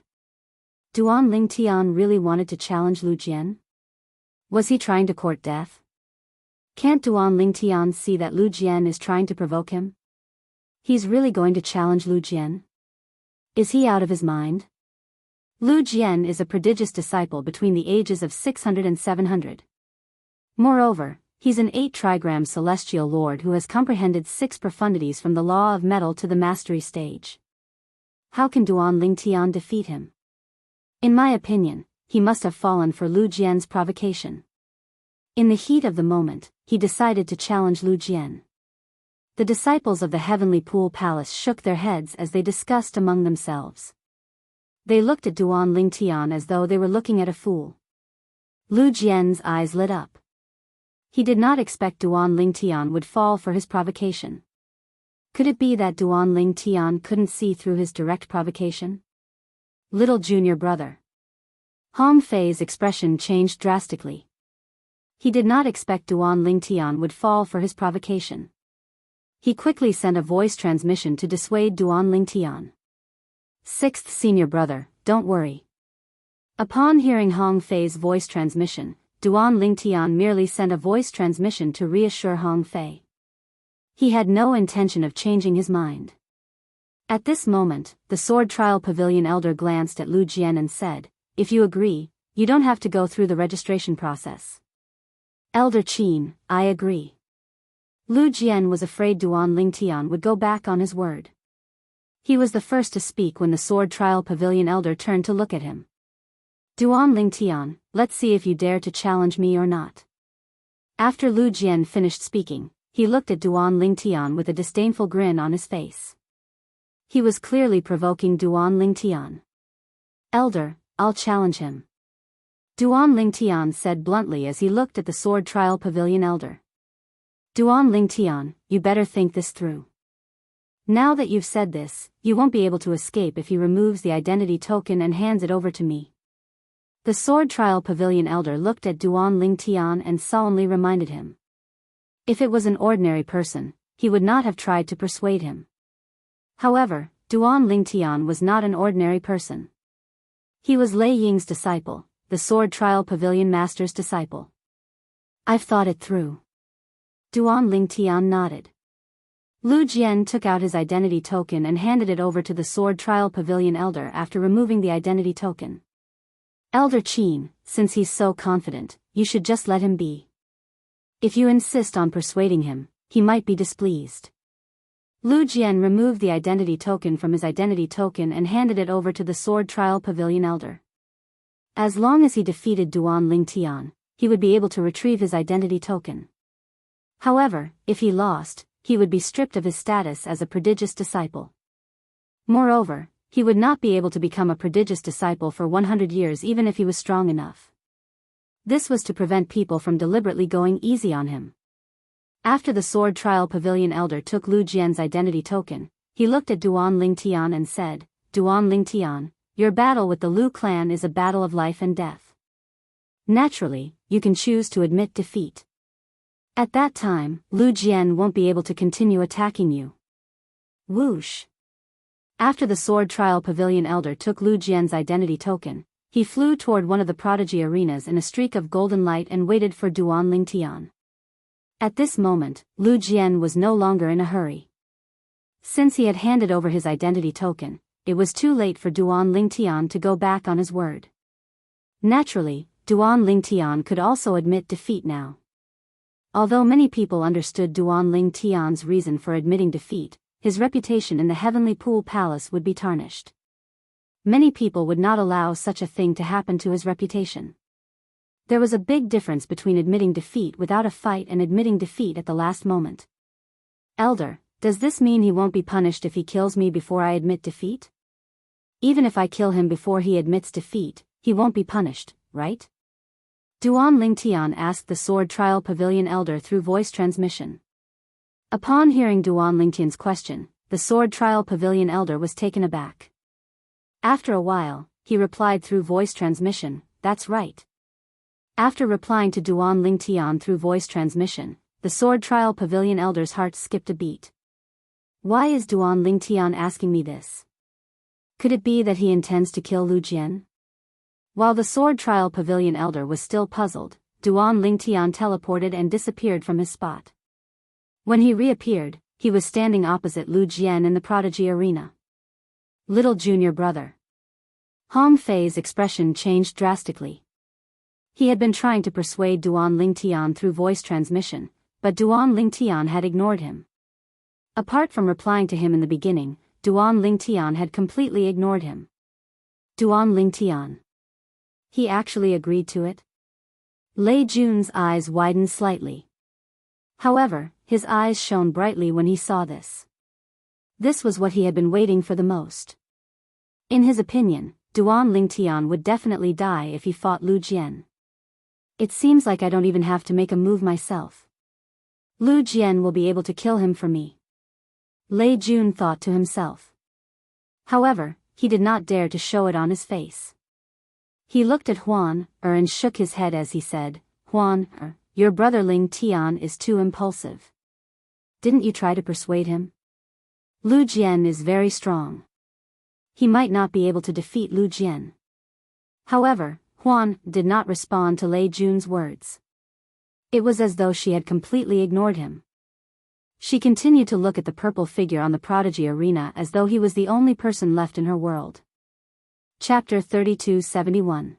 Duan Lingtian really wanted to challenge Lu Jian? Was he trying to court death? Can't Duan Lingtian see that Lu Jian is trying to provoke him? He's really going to challenge Lu Jian? Is he out of his mind? Lu Jian is a prodigious disciple between the ages of 600 and 700. Moreover, he's an 8-trigram celestial lord who has comprehended 6 profundities from the law of metal to the mastery stage. How can Duan Lingtian defeat him? In my opinion, he must have fallen for Lu Jian's provocation. In the heat of the moment, he decided to challenge Lu Jian. The disciples of the Heavenly Pool Palace shook their heads as they discussed among themselves. They looked at Duan Lingtian as though they were looking at a fool. Lu Jian's eyes lit up. He did not expect Duan Lingtian would fall for his provocation. Could it be that Duan Lingtian couldn't see through his direct provocation? Little junior brother. Hong Fei's expression changed drastically. He did not expect Duan Lingtian would fall for his provocation. He quickly sent a voice transmission to dissuade Duan Lingtian. 6th senior brother, don't worry. Upon hearing Hong Fei's voice transmission, Duan Lingtian merely sent a voice transmission to reassure Hong Fei. He had no intention of changing his mind. At this moment, the sword trial pavilion elder glanced at Lu Jian and said, if you agree, you don't have to go through the registration process. Elder Qin, I agree. Lu Jian was afraid Duan Lingtian would go back on his word. He was the first to speak when the sword trial pavilion elder turned to look at him. Duan Lingtian, let's see if you dare to challenge me or not. After Lu Jian finished speaking, he looked at Duan Lingtian with a disdainful grin on his face. He was clearly provoking Duan Lingtian. Elder, I'll challenge him. Duan Lingtian said bluntly as he looked at the sword trial pavilion elder. Duan Lingtian, you better think this through. Now that you've said this, you won't be able to escape if he removes the identity token and hands it over to me. The sword trial pavilion elder looked at Duan Lingtian and solemnly reminded him. If it was an ordinary person, he would not have tried to persuade him. However, Duan Lingtian was not an ordinary person. He was Lei Ying's disciple, the sword trial pavilion master's disciple. I've thought it through. Duan Lingtian nodded. Lu Jian took out his identity token and handed it over to the sword trial pavilion elder after removing the identity token. Elder Qin, since he's so confident, you should just let him be. If you insist on persuading him, he might be displeased. Lu Jian removed the identity token from his identity token and handed it over to the sword trial pavilion elder. As long as he defeated Duan Lingtian, he would be able to retrieve his identity token. However, if he lost, he would be stripped of his status as a prodigious disciple. Moreover, he would not be able to become a prodigious disciple for 100 years even if he was strong enough. This was to prevent people from deliberately going easy on him. After the sword trial pavilion elder took Lu Jian's identity token, he looked at Duan Lingtian and said, Duan Lingtian, your battle with the Lu clan is a battle of life and death. Naturally, you can choose to admit defeat. At that time, Lu Jian won't be able to continue attacking you. Whoosh. After the sword trial pavilion elder took Lu Jian's identity token, he flew toward one of the prodigy arenas in a streak of golden light and waited for Duan Lingtian. At this moment, Lu Jian was no longer in a hurry. Since he had handed over his identity token, it was too late for Duan Lingtian to go back on his word. Naturally, Duan Lingtian could also admit defeat now. Although many people understood Duan Lingtian's reason for admitting defeat, his reputation in the Heavenly Pool Palace would be tarnished. Many people would not allow such a thing to happen to his reputation. There was a big difference between admitting defeat without a fight and admitting defeat at the last moment. Elder, does this mean he won't be punished if he kills me before I admit defeat? Even if I kill him before he admits defeat, he won't be punished, right? Duan Lingtian asked the sword trial pavilion elder through voice transmission. Upon hearing Duan Lingtian's question, the sword trial pavilion elder was taken aback. After a while, he replied through voice transmission, that's right. After replying to Duan Lingtian through voice transmission, the sword trial pavilion elder's heart skipped a beat. Why is Duan Lingtian asking me this? Could it be that he intends to kill Lu Jian? While the sword trial pavilion elder was still puzzled, Duan Lingtian teleported and disappeared from his spot. When he reappeared, he was standing opposite Lu Jian in the prodigy arena. Little junior brother. Hong Fei's expression changed drastically. He had been trying to persuade Duan Lingtian through voice transmission, but Duan Lingtian had ignored him. Apart from replying to him in the beginning, Duan Lingtian had completely ignored him. Duan Lingtian. He actually agreed to it? Lei Jun's eyes widened slightly. However, his eyes shone brightly when he saw this. This was what he had been waiting for the most. In his opinion, Duan Lingtian would definitely die if he fought Lu Jian. It seems like I don't even have to make a move myself. Lu Jian will be able to kill him for me. Lei Jun thought to himself. However, he did not dare to show it on his face. He looked at Huan and shook his head as he said, Huan, your brother Ling Tian is too impulsive. Didn't you try to persuade him? Lu Jian is very strong. He might not be able to defeat Lu Jian. However, Huan did not respond to Lei Jun's words. It was as though she had completely ignored him. She continued to look at the purple figure on the prodigy arena as though he was the only person left in her world. Chapter 3271.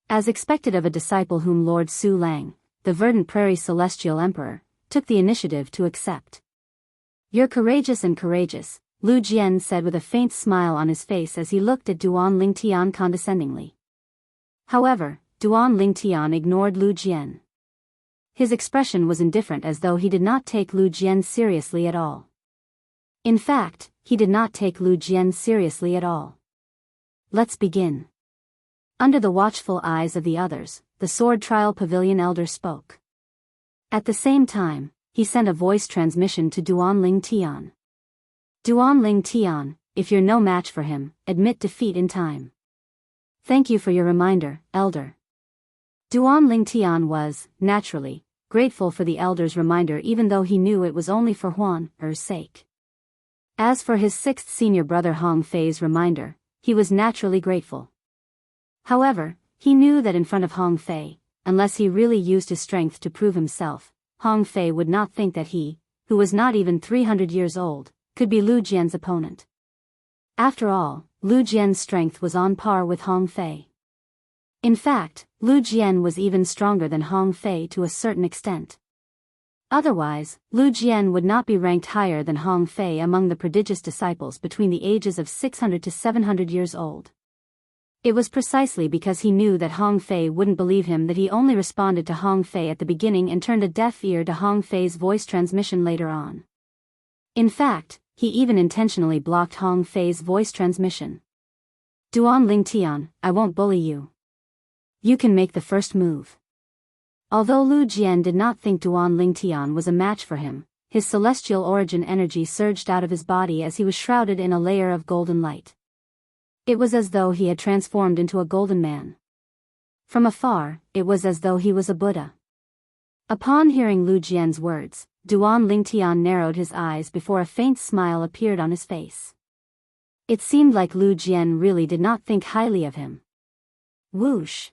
As expected of a disciple whom Lord Su Lang, the Verdant Prairie Celestial Emperor, took the initiative to accept. You're courageous and courageous, Lu Jian said with a faint smile on his face as he looked at Duan Lingtian condescendingly. However, Duan Lingtian ignored Lu Jian. His expression was indifferent as though he did not take Lu Jian seriously at all. In fact, he did not take Lu Jian seriously at all. Let's begin. Under the watchful eyes of the others, the sword trial pavilion elder spoke. At the same time, he sent a voice transmission to Duan Lingtian. Duan Lingtian, if you're no match for him, admit defeat in time. Thank you for your reminder, elder. Duan Lingtian was, naturally, grateful for the elder's reminder even though he knew it was only for Huan's sake. As for his sixth senior brother Hong Fei's reminder, he was naturally grateful. However, he knew that in front of Hong Fei, unless he really used his strength to prove himself, Hong Fei would not think that he, who was not even 300 years old, could be Lu Jian's opponent. After all, Lu Jian's strength was on par with Hong Fei. In fact, Lu Jian was even stronger than Hong Fei to a certain extent. Otherwise, Lu Jian would not be ranked higher than Hong Fei among the prodigious disciples between the ages of 600 to 700 years old. It was precisely because he knew that Hong Fei wouldn't believe him that he only responded to Hong Fei at the beginning and turned a deaf ear to Hong Fei's voice transmission later on. In fact, he even intentionally blocked Hong Fei's voice transmission. Duan Ling Tian, I won't bully you. You can make the first move. Although Lu Jian did not think Duan Ling Tian was a match for him, his celestial origin energy surged out of his body as he was shrouded in a layer of golden light. It was as though he had transformed into a golden man. From afar, it was as though he was a Buddha. Upon hearing Lu Jian's words, Duan Ling Tian narrowed his eyes before a faint smile appeared on his face. It seemed like Lu Jian really did not think highly of him. Whoosh!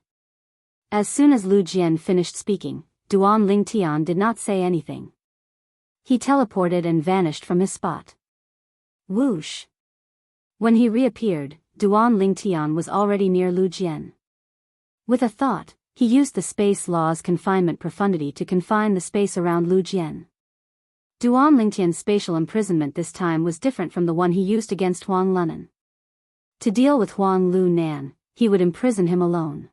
As soon as Lu Jian finished speaking, Duan Ling Tian did not say anything. He teleported and vanished from his spot. Whoosh! When he reappeared, Duan Ling Tian was already near Lu Jian. With a thought, he used the space law's confinement profundity to confine the space around Lu Jian. Duan Ling Tian's spatial imprisonment this time was different from the one he used against Huang Lunan. To deal with Huang Lu Nan, he would imprison him alone.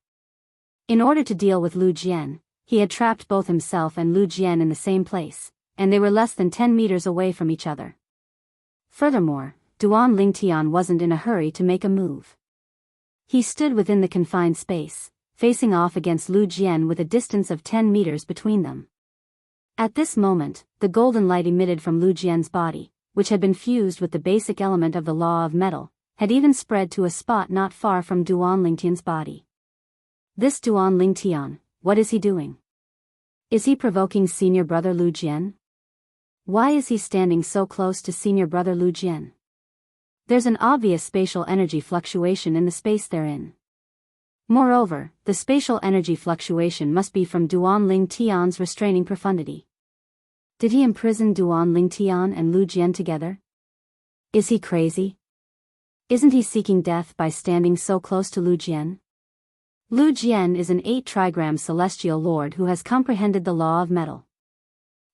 In order to deal with Lu Jian, he had trapped both himself and Lu Jian in the same place, and they were less than 10 meters away from each other. Furthermore, Duan Ling Tian wasn't in a hurry to make a move. He stood within the confined space, facing off against Lu Jian with a distance of 10 meters between them. At this moment, the golden light emitted from Lu Jian's body, which had been fused with the basic element of the law of metal, had even spread to a spot not far from Duan Ling Tian's body. This Duan Ling Tian, what is he doing? Is he provoking senior brother Lu Jian? Why is he standing so close to senior brother Lu Jian? There's an obvious spatial energy fluctuation in the space they're in. Moreover, the spatial energy fluctuation must be from Duan Ling Tian's restraining profundity. Did he imprison Duan Ling Tian and Lu Jian together? Is he crazy? Isn't he seeking death by standing so close to Lu Jian? Lu Jian is an 8-trigram celestial lord who has comprehended the law of metal.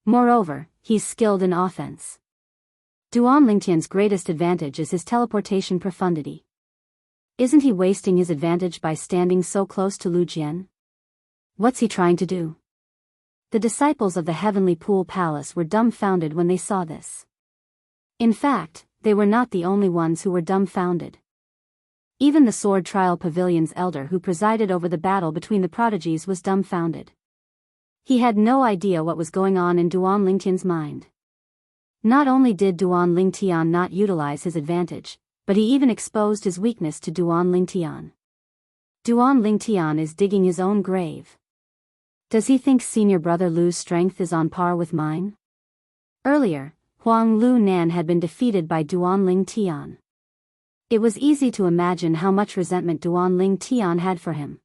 Moreover, he's skilled in offense. Duan Ling Tian's greatest advantage is his teleportation profundity. Isn't he wasting his advantage by standing so close to Lu Jian? What's he trying to do? The disciples of the Heavenly Pool Palace were dumbfounded when they saw this. In fact, they were not the only ones who were dumbfounded. Even the Sword Trial Pavilion's elder who presided over the battle between the prodigies was dumbfounded. He had no idea what was going on in Duan Ling Tian's mind. Not only did Duan Ling Tian not utilize his advantage, but he even exposed his weakness to Duan Ling Tian. Duan Ling Tian is digging his own grave. Does he think senior brother Lu's strength is on par with mine? Earlier, Huang Lu Nan had been defeated by Duan Ling Tian. It was easy to imagine how much resentment Duan Ling Tian had for him.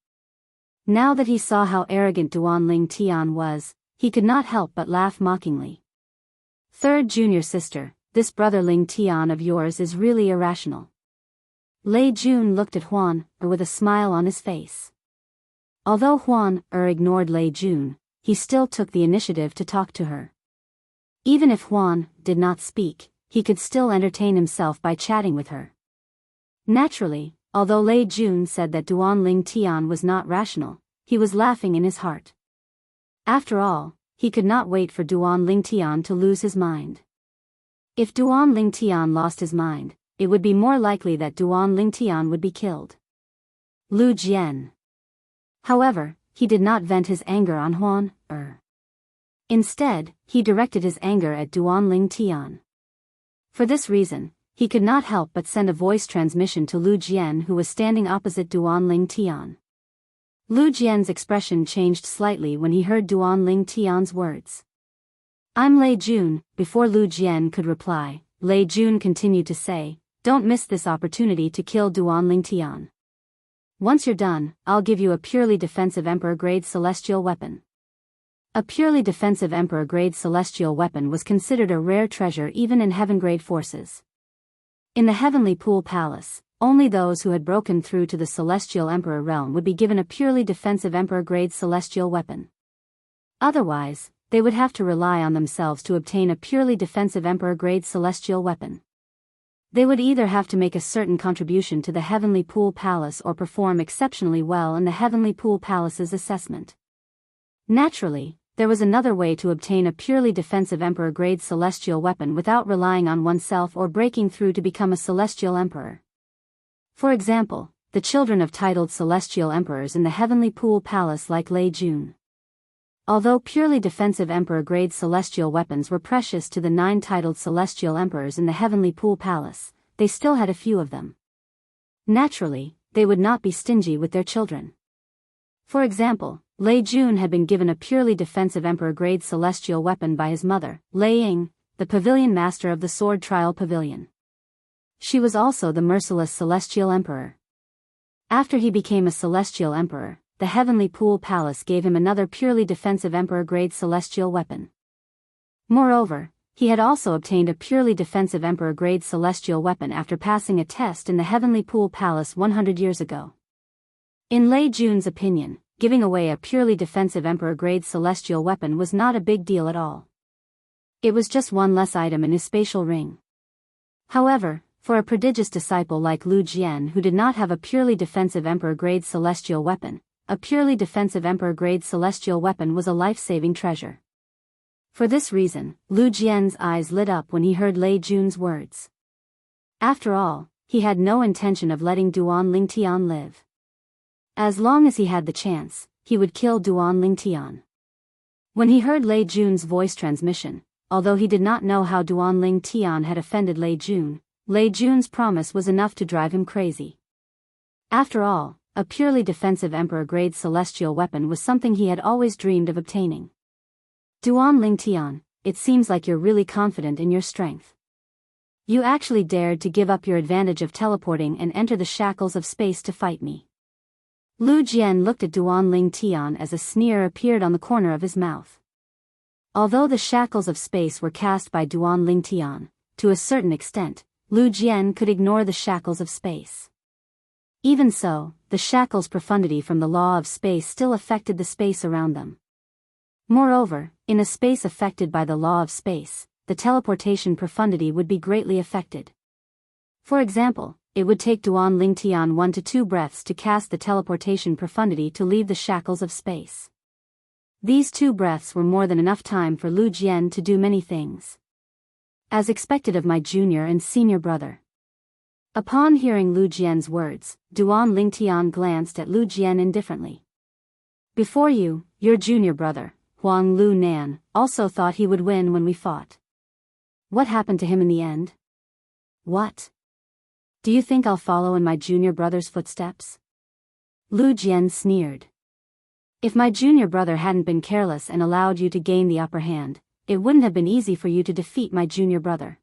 Now that he saw how arrogant Duan Ling Tian was, he could not help but laugh mockingly. Third junior sister, this brother Ling Tian of yours is really irrational. Lei Jun looked at Huan with a smile on his face. Although Huan ignored Lei Jun, he still took the initiative to talk to her. Even if Huan did not speak, he could still entertain himself by chatting with her. Naturally, although Lei Jun said that Duan Ling Tian was not rational, he was laughing in his heart. After all, he could not wait for Duan Ling Tian to lose his mind. If Duan Ling Tian lost his mind, it would be more likely that Duan Ling Tian would be killed. Lu Jian. However, he did not vent his anger on Huan. Instead, he directed his anger at Duan Ling Tian. For this reason, he could not help but send a voice transmission to Lu Jian who was standing opposite Duan Ling Tian. Lu Jian's expression changed slightly when he heard Duan Ling Tian's words. I'm Lei Jun. Before Lu Jian could reply, Lei Jun continued to say, "Don't miss this opportunity to kill Duanling Tian. Once you're done, I'll give you a purely defensive Emperor-grade celestial weapon." A purely defensive Emperor-grade celestial weapon was considered a rare treasure even in heaven-grade forces. In the Heavenly Pool Palace, only those who had broken through to the Celestial Emperor realm would be given a purely defensive Emperor-grade celestial weapon. Otherwise, they would have to rely on themselves to obtain a purely defensive Emperor-grade celestial weapon. They would either have to make a certain contribution to the Heavenly Pool Palace or perform exceptionally well in the Heavenly Pool Palace's assessment. Naturally, there was another way to obtain a purely defensive Emperor-grade celestial weapon without relying on oneself or breaking through to become a celestial emperor. For example, the children of titled celestial emperors in the Heavenly Pool Palace like Lei Jun. Although purely defensive Emperor-grade celestial weapons were precious to the 9 titled celestial emperors in the Heavenly Pool Palace, they still had a few of them. Naturally, they would not be stingy with their children. For example, Lei Jun had been given a purely defensive Emperor-grade celestial weapon by his mother, Lei Ying, the pavilion master of the Sword Trial Pavilion. She was also the merciless celestial emperor. After he became a celestial emperor, the Heavenly Pool Palace gave him another purely defensive Emperor-grade celestial weapon. Moreover, he had also obtained a purely defensive Emperor-grade celestial weapon after passing a test in the Heavenly Pool Palace 100 years ago. In Lei Jun's opinion, giving away a purely defensive Emperor-grade celestial weapon was not a big deal at all. It was just one less item in his spatial ring. However, for a prodigious disciple like Lu Jian who did not have a purely defensive Emperor-grade celestial weapon, a purely defensive Emperor-grade celestial weapon was a life-saving treasure. For this reason, Lu Jian's eyes lit up when he heard Lei Jun's words. After all, he had no intention of letting Duanling Tian live. As long as he had the chance, he would kill Duanling Tian. When he heard Lei Jun's voice transmission, although he did not know how Duanling Tian had offended Lei Jun's promise was enough to drive him crazy. After all, a purely defensive Emperor-grade celestial weapon was something he had always dreamed of obtaining. Duanling Tian, it seems like you're really confident in your strength. You actually dared to give up your advantage of teleporting and enter the shackles of space to fight me. Lu Jian looked at Duanling Tian as a sneer appeared on the corner of his mouth. Although the shackles of space were cast by Duanling Tian, to a certain extent, Lu Jian could ignore the shackles of space. Even so, the shackles' profundity from the law of space still affected the space around them. Moreover, in a space affected by the law of space, the teleportation profundity would be greatly affected. For example, it would take Duanling Tian 1 to 2 breaths to cast the teleportation profundity to leave the shackles of space. These 2 breaths were more than enough time for Lu Jian to do many things. As expected of my junior and senior brother. Upon hearing Lu Jian's words, Duanling Tian glanced at Lu Jian indifferently. Before you, your junior brother, Huang Lu Nan, also thought he would win when we fought. What happened to him in the end? What? Do you think I'll follow in my junior brother's footsteps? Lu Jian sneered. If my junior brother hadn't been careless and allowed you to gain the upper hand, it wouldn't have been easy for you to defeat my junior brother.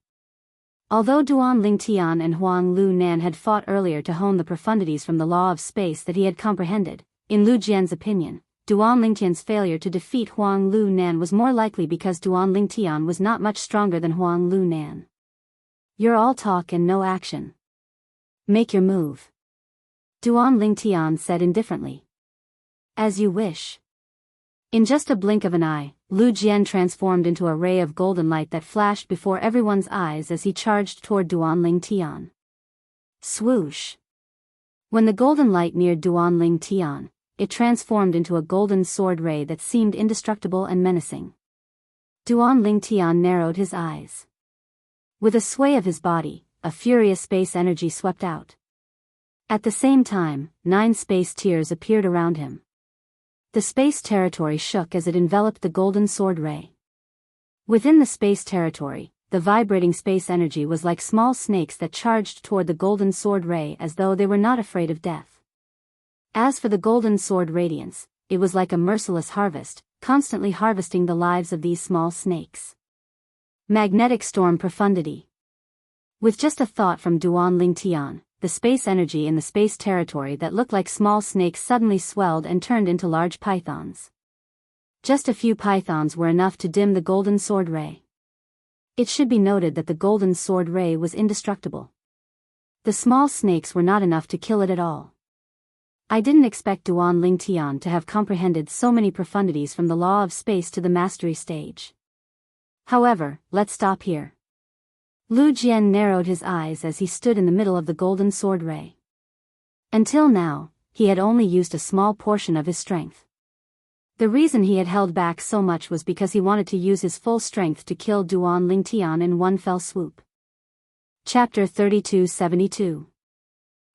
Although Duanling Tian and Huang Lu Nan had fought earlier to hone the profundities from the law of space that he had comprehended, in Lu Jian's opinion, Duanling Tian's failure to defeat Huang Lu Nan was more likely because Duanling Tian was not much stronger than Huang Lu Nan. You're all talk and no action. Make your move. Duanling Tian said indifferently. As you wish. In just a blink of an eye, Lu Jian transformed into a ray of golden light that flashed before everyone's eyes as he charged toward Duanling Tian. Swoosh. When the golden light neared Duanling Tian, it transformed into a golden sword ray that seemed indestructible and menacing. Duanling Tian narrowed his eyes. With a sway of his body, a furious space energy swept out. At the same time, 9 space tiers appeared around him. The space territory shook as it enveloped the golden sword ray. Within the space territory, the vibrating space energy was like small snakes that charged toward the golden sword ray as though they were not afraid of death. As for the golden sword radiance, it was like a merciless harvest, constantly harvesting the lives of these small snakes. Magnetic storm profundity. With just a thought from Duan Lingtian, the space energy in the space territory that looked like small snakes suddenly swelled and turned into large pythons. Just a few pythons were enough to dim the golden sword ray. It should be noted that the golden sword ray was indestructible. The small snakes were not enough to kill it at all. I didn't expect Duan Lingtian to have comprehended so many profundities from the law of space to the mastery stage. However, let's stop here. Lu Jian narrowed his eyes as he stood in the middle of the golden sword ray. Until now, he had only used a small portion of his strength. The reason he had held back so much was because he wanted to use his full strength to kill Duan Lingtian in one fell swoop. Chapter 3272.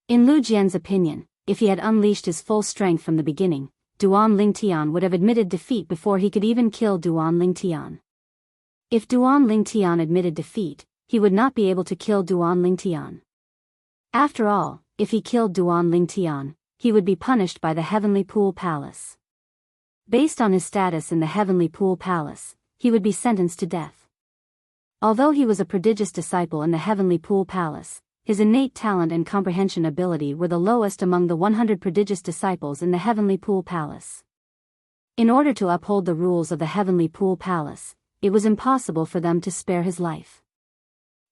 In Lu Jian's opinion, if he had unleashed his full strength from the beginning, Duan Lingtian would have admitted defeat before he could even kill Duan Lingtian. If Duan Lingtian admitted defeat, he would not be able to kill Duan Lingtian. After all, if he killed Duan Lingtian, he would be punished by the Heavenly Pool Palace. Based on his status in the Heavenly Pool Palace, he would be sentenced to death. Although he was a prodigious disciple in the Heavenly Pool Palace, his innate talent and comprehension ability were the lowest among the 100 prodigious disciples in the Heavenly Pool Palace. In order to uphold the rules of the Heavenly Pool Palace, it was impossible for them to spare his life.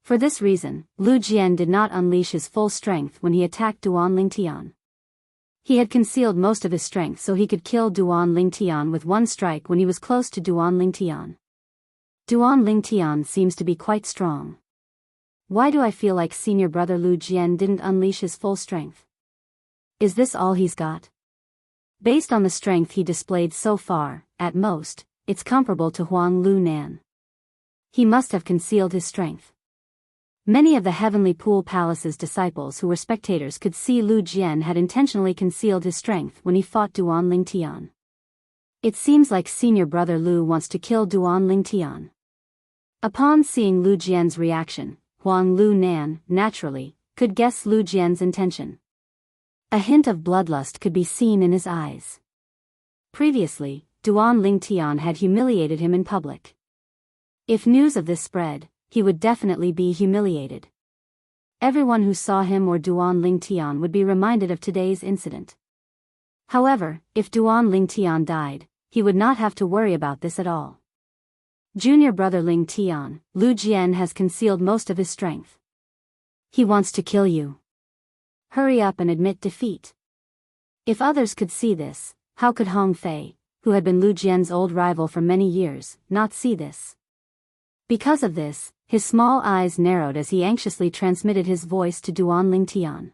For this reason, Lu Jian did not unleash his full strength when he attacked Duan Lingtian. He had concealed most of his strength so he could kill Duan Lingtian with one strike when he was close to Duan Lingtian. Duan Lingtian seems to be quite strong. Why do I feel like senior brother Lu Jian didn't unleash his full strength? Is this all he's got? Based on the strength he displayed so far, at most, it's comparable to Huang Lu Nan. He must have concealed his strength. Many of the Heavenly Pool Palace's disciples who were spectators could see Lu Jian had intentionally concealed his strength when he fought Duan Lingtian. It seems like senior brother Lu wants to kill Duan Lingtian. Upon seeing Lu Jian's reaction, Huang Lu Nan, naturally, could guess Lu Jian's intention. A hint of bloodlust could be seen in his eyes. Previously, Duan Lingtian had humiliated him in public. If news of this spread, he would definitely be humiliated. Everyone who saw him or Duan Lingtian would be reminded of today's incident. However, if Duan Lingtian died, he would not have to worry about this at all. Junior brother Lingtian, Lu Jian has concealed most of his strength. He wants to kill you. Hurry up and admit defeat. If others could see this, how could Hong Fei, who had been Lu Jian's old rival for many years, not see this? Because of this, his small eyes narrowed as he anxiously transmitted his voice to Duan Lingtian.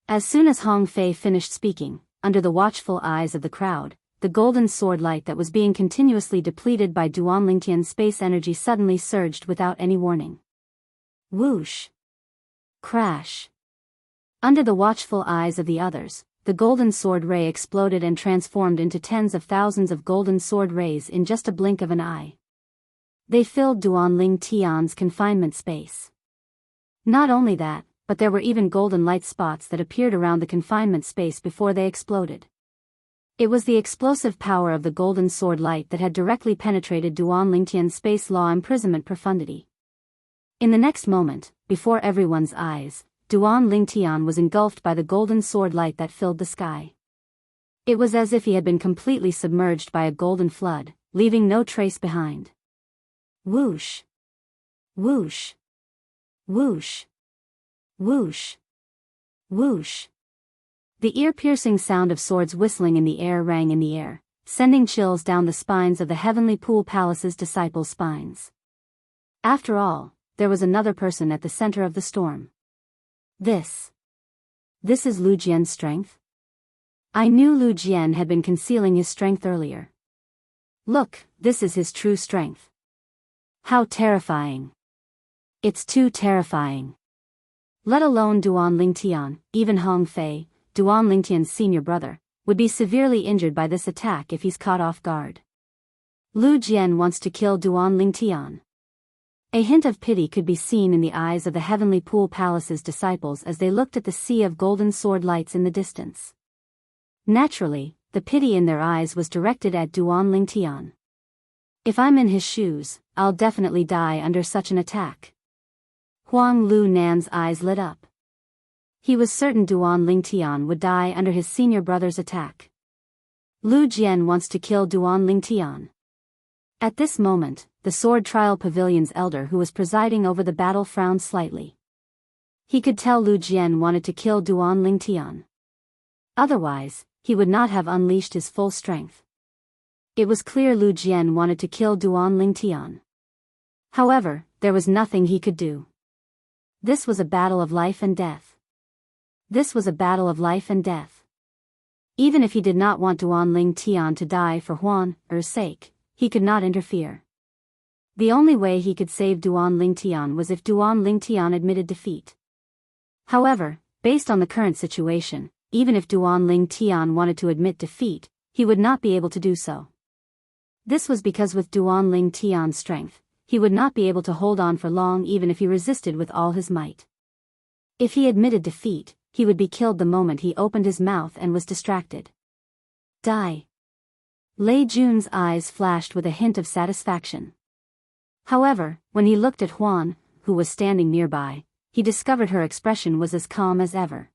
As soon as Hong Fei finished speaking, under the watchful eyes of the crowd, the golden sword light that was being continuously depleted by Duan Lingtian's space energy suddenly surged without any warning. Whoosh! Crash! Under the watchful eyes of the others, the golden sword ray exploded and transformed into tens of thousands of golden sword rays in just a blink of an eye. They filled Duan Lingtian's confinement space. Not only that, but there were even golden light spots that appeared around the confinement space before they exploded. It was the explosive power of the golden sword light that had directly penetrated Duan Lingtian's space law imprisonment profundity. In the next moment, before everyone's eyes, Duan Lingtian was engulfed by the golden sword light that filled the sky. It was as if he had been completely submerged by a golden flood, leaving no trace behind. Whoosh! Whoosh! Whoosh! Whoosh! Whoosh! The ear-piercing sound of swords whistling in the air rang in the air, sending chills down the spines of the Heavenly Pool Palace's disciples' spines. After all, there was another person at the center of the storm. This is Lu Jian's strength? I knew Lu Jian had been concealing his strength earlier. Look, this is his true strength. How terrifying. It's too terrifying. Let alone Duan Lingtian, even Hong Fei, Duan Lingtian's senior brother, would be severely injured by this attack if he's caught off guard. Lu Jian wants to kill Duan Lingtian. A hint of pity could be seen in the eyes of the Heavenly Pool Palace's disciples as they looked at the sea of golden sword lights in the distance. Naturally, the pity in their eyes was directed at Duan Lingtian. If I'm in his shoes, I'll definitely die under such an attack. Huang Lu Nan's eyes lit up. He was certain Duan Lingtian would die under his senior brother's attack. Lu Jian wants to kill Duan Lingtian. At this moment, the Sword Trial Pavilion's elder who was presiding over the battle frowned slightly. He could tell Lu Jian wanted to kill Duan Lingtian. Otherwise, he would not have unleashed his full strength. It was clear Lu Jian wanted to kill Duan Lingtian. However, there was nothing he could do. This was a battle of life and death. This was a battle of life and death. Even if he did not want Duan Lingtian to die for Huan Er's sake, he could not interfere. The only way he could save Duan Lingtian was if Duan Lingtian admitted defeat. However, based on the current situation, even if Duan Lingtian wanted to admit defeat, he would not be able to do so. This was because with Duan Lingtian's strength, he would not be able to hold on for long even if he resisted with all his might. If he admitted defeat, he would be killed the moment he opened his mouth and was distracted. Die. Lei Jun's eyes flashed with a hint of satisfaction. However, when he looked at Huan, who was standing nearby, he discovered her expression was as calm as ever.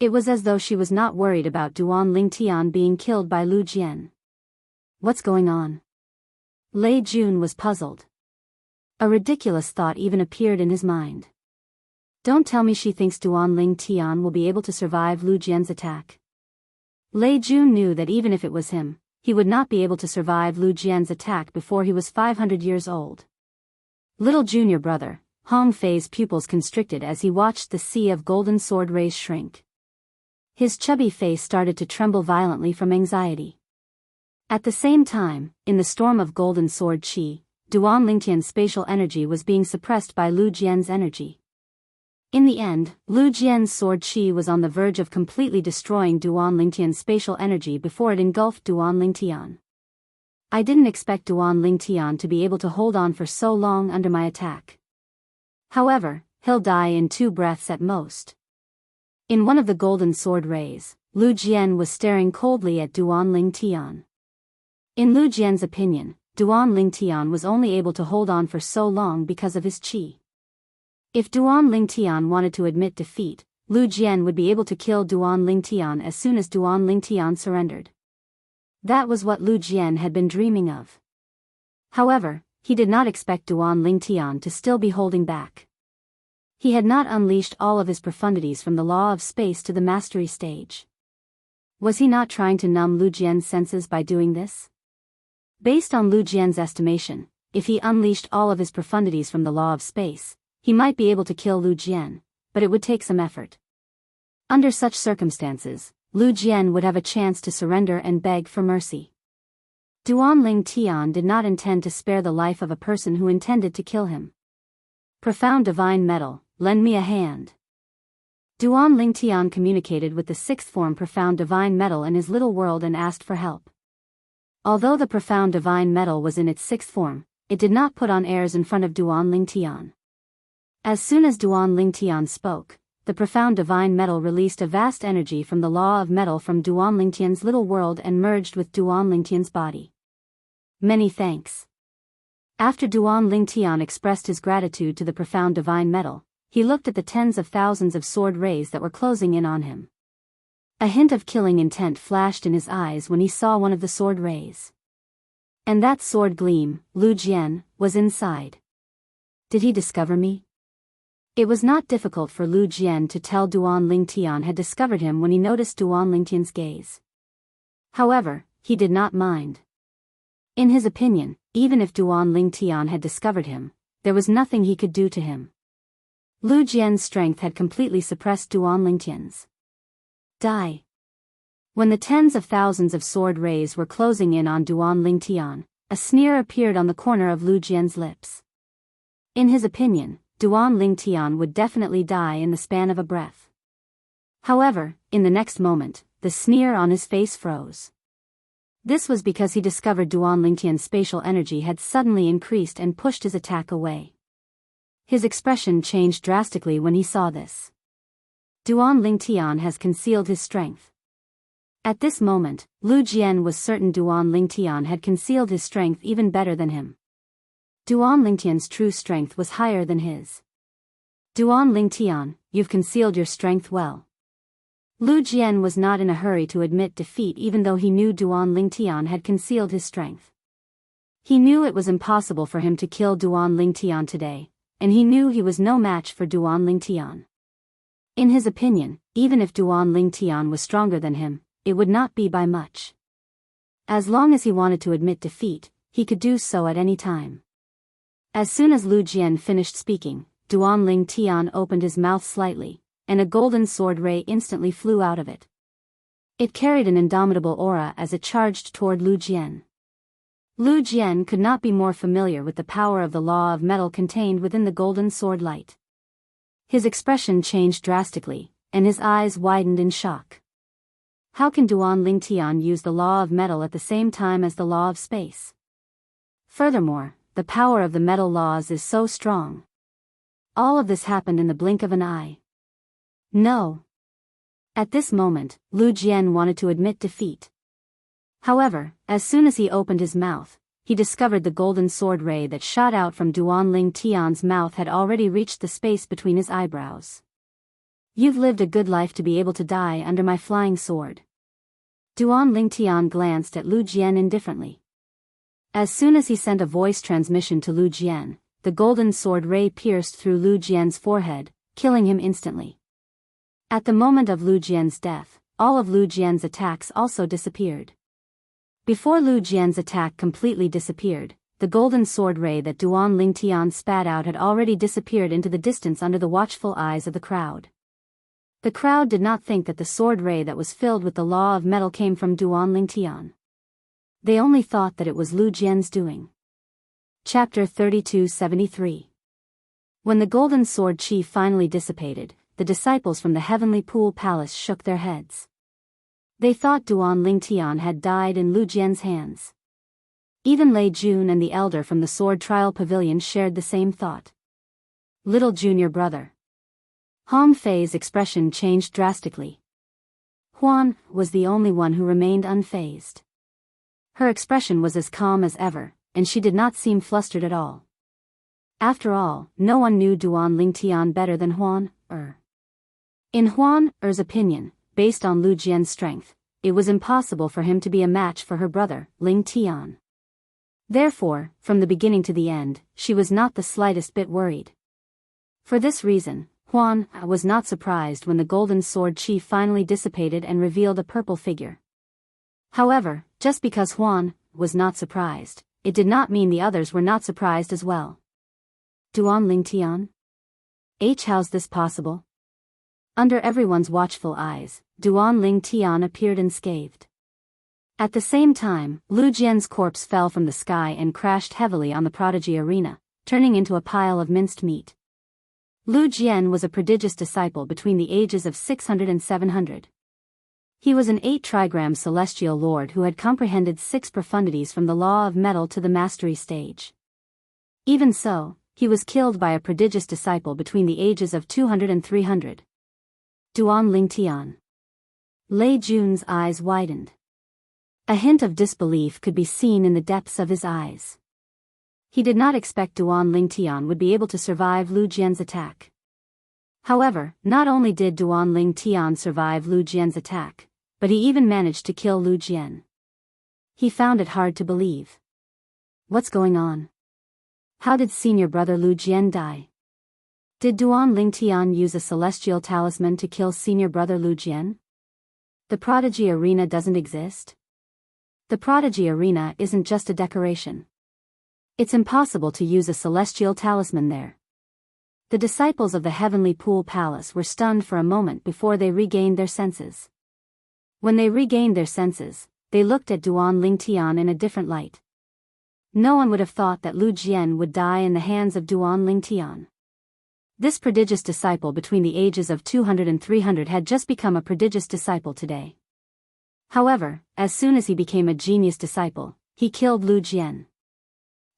It was as though she was not worried about Duan Lingtian being killed by Lu Jian. What's going on? Lei Jun was puzzled. A ridiculous thought even appeared in his mind. Don't tell me she thinks Duan Lingtian will be able to survive Lu Jian's attack. Lei Jun knew that even if it was him, he would not be able to survive Lu Jian's attack before he was 500 years old. Little junior brother, Hong Fei's pupils constricted as he watched the sea of golden sword rays shrink. His chubby face started to tremble violently from anxiety. At the same time, in the storm of golden sword chi, Duan Lingtian's spatial energy was being suppressed by Lu Jian's energy. In the end, Lu Jian's sword chi was on the verge of completely destroying Duan Lingtian's spatial energy before it engulfed Duan Lingtian. I didn't expect Duan Lingtian to be able to hold on for so long under my attack. However, he'll die in 2 breaths at most. In one of the golden sword rays, Lu Jian was staring coldly at Duan Lingtian. In Lu Jian's opinion, Duan Lingtian was only able to hold on for so long because of his qi. If Duan Lingtian wanted to admit defeat, Lu Jian would be able to kill Duan Lingtian as soon as Duan Lingtian surrendered. That was what Lu Jian had been dreaming of. However, he did not expect Duan Lingtian to still be holding back. He had not unleashed all of his profundities from the law of space to the mastery stage. Was he not trying to numb Lu Jian's senses by doing this? Based on Lu Jian's estimation, if he unleashed all of his profundities from the law of space, he might be able to kill Lu Jian, but it would take some effort. Under such circumstances, Lu Jian would have a chance to surrender and beg for mercy. Duan Lingtian did not intend to spare the life of a person who intended to kill him. Profound divine metal, lend me a hand. Duan Lingtian communicated with the 6th form profound divine metal in his little world and asked for help. Although the profound divine metal was in its 6th form, it did not put on airs in front of Duan Lingtian. As soon as Duan Lingtian spoke, the profound divine metal released a vast energy from the law of metal from Duan Lingtian's little world and merged with Duan Lingtian's body. Many thanks. After Duan Lingtian expressed his gratitude to the profound divine metal, he looked at the tens of thousands of sword rays that were closing in on him. A hint of killing intent flashed in his eyes when he saw one of the sword rays. And that sword gleam, Lu Jian, was inside. Did he discover me? It was not difficult for Lu Jian to tell Duan Lingtian had discovered him when he noticed Duan Lingtian's gaze. However, he did not mind. In his opinion, even if Duan Lingtian had discovered him, there was nothing he could do to him. Lu Jian's strength had completely suppressed Duan Lingtian's. Die. When the tens of thousands of sword rays were closing in on Duan Lingtian, a sneer appeared on the corner of Lu Jian's lips. In his opinion, Duan Lingtian would definitely die in the span of a breath. However, in the next moment, the sneer on his face froze. This was because he discovered Duan Lingtian's spatial energy had suddenly increased and pushed his attack away. His expression changed drastically when he saw this. Duan Lingtian has concealed his strength. At this moment, Lu Jian was certain Duan Lingtian had concealed his strength even better than him. Duan Lingtian's true strength was higher than his. Duan Lingtian, you've concealed your strength well. Lu Jian was not in a hurry to admit defeat even though he knew Duan Lingtian had concealed his strength. He knew it was impossible for him to kill Duan Lingtian today, and he knew he was no match for Duan Lingtian. In his opinion, even if Duan Lingtian was stronger than him, it would not be by much. As long as he wanted to admit defeat, he could do so at any time. As soon as Lu Jian finished speaking, Duan Lingtian opened his mouth slightly, and a golden sword ray instantly flew out of it. It carried an indomitable aura as it charged toward Lu Jian. Lu Jian could not be more familiar with the power of the law of metal contained within the golden sword light. His expression changed drastically, and his eyes widened in shock. How can Duan Lingtian use the law of metal at the same time as the law of space? Furthermore, the power of the metal laws is so strong. All of this happened in the blink of an eye. No. At this moment, Lu Jian wanted to admit defeat. However, as soon as he opened his mouth, he discovered the golden sword ray that shot out from Duan Lingtian's mouth had already reached the space between his eyebrows. You've lived a good life to be able to die under my flying sword. Duan Lingtian glanced at Lu Jian indifferently. As soon as he sent a voice transmission to Lu Jian, the golden sword ray pierced through Lu Jian's forehead, killing him instantly. At the moment of Lu Jian's death, all of Lu Jian's attacks also disappeared. Before Lu Jian's attack completely disappeared, the golden sword ray that Duan Lingtian spat out had already disappeared into the distance under the watchful eyes of the crowd. The crowd did not think that the sword ray that was filled with the law of metal came from Duan Lingtian. They only thought that it was Lu Jian's doing. Chapter 3273. When the golden sword chi finally dissipated, the disciples from the Heavenly Pool Palace shook their heads. They thought Duan Lingtian had died in Lu Jian's hands. Even Lei Jun and the elder from the Sword Trial Pavilion shared the same thought. Little junior brother. Hong Fei's expression changed drastically. Huan was the only one who remained unfazed. Her expression was as calm as ever, and she did not seem flustered at all. After all, no one knew Duan Lingtian better than Huan Er. In Huan Er's opinion, based on Lu Jian's strength, it was impossible for him to be a match for her brother, Lingtian. Therefore, from the beginning to the end, she was not the slightest bit worried. For this reason, Huan was not surprised when the golden sword chi finally dissipated and revealed a purple figure. However, just because Huan was not surprised, it did not mean the others were not surprised as well. Duan Lingtian? How's this possible? Under everyone's watchful eyes, Duan Lingtian appeared unscathed. At the same time, Lu Jian's corpse fell from the sky and crashed heavily on the prodigy arena, turning into a pile of minced meat. Lu Jian was a prodigious disciple between the ages of 600 and 700. He was an 8-trigram celestial lord who had comprehended 6 profundities from the law of metal to the mastery stage. Even so, he was killed by a prodigious disciple between the ages of 200 and 300. Duan Lingtian. Lei Jun's eyes widened. A hint of disbelief could be seen in the depths of his eyes. He did not expect Duan Lingtian would be able to survive Lu Jian's attack. However, not only did Duan Lingtian survive Lu Jian's attack, but he even managed to kill Lu Jian. He found it hard to believe. What's going on? How did senior brother Lu Jian die? Did Duan Lingtian use a celestial talisman to kill senior brother Lu Jian? The prodigy arena doesn't exist? The prodigy arena isn't just a decoration. It's impossible to use a celestial talisman there. The disciples of the Heavenly Pool Palace were stunned for a moment before they regained their senses. When they regained their senses, they looked at Duan Lingtian in a different light. No one would have thought that Lu Jian would die in the hands of Duan Lingtian. This prodigious disciple between the ages of 200 and 300 had just become a prodigious disciple today. However, as soon as he became a genius disciple, he killed Lu Jian.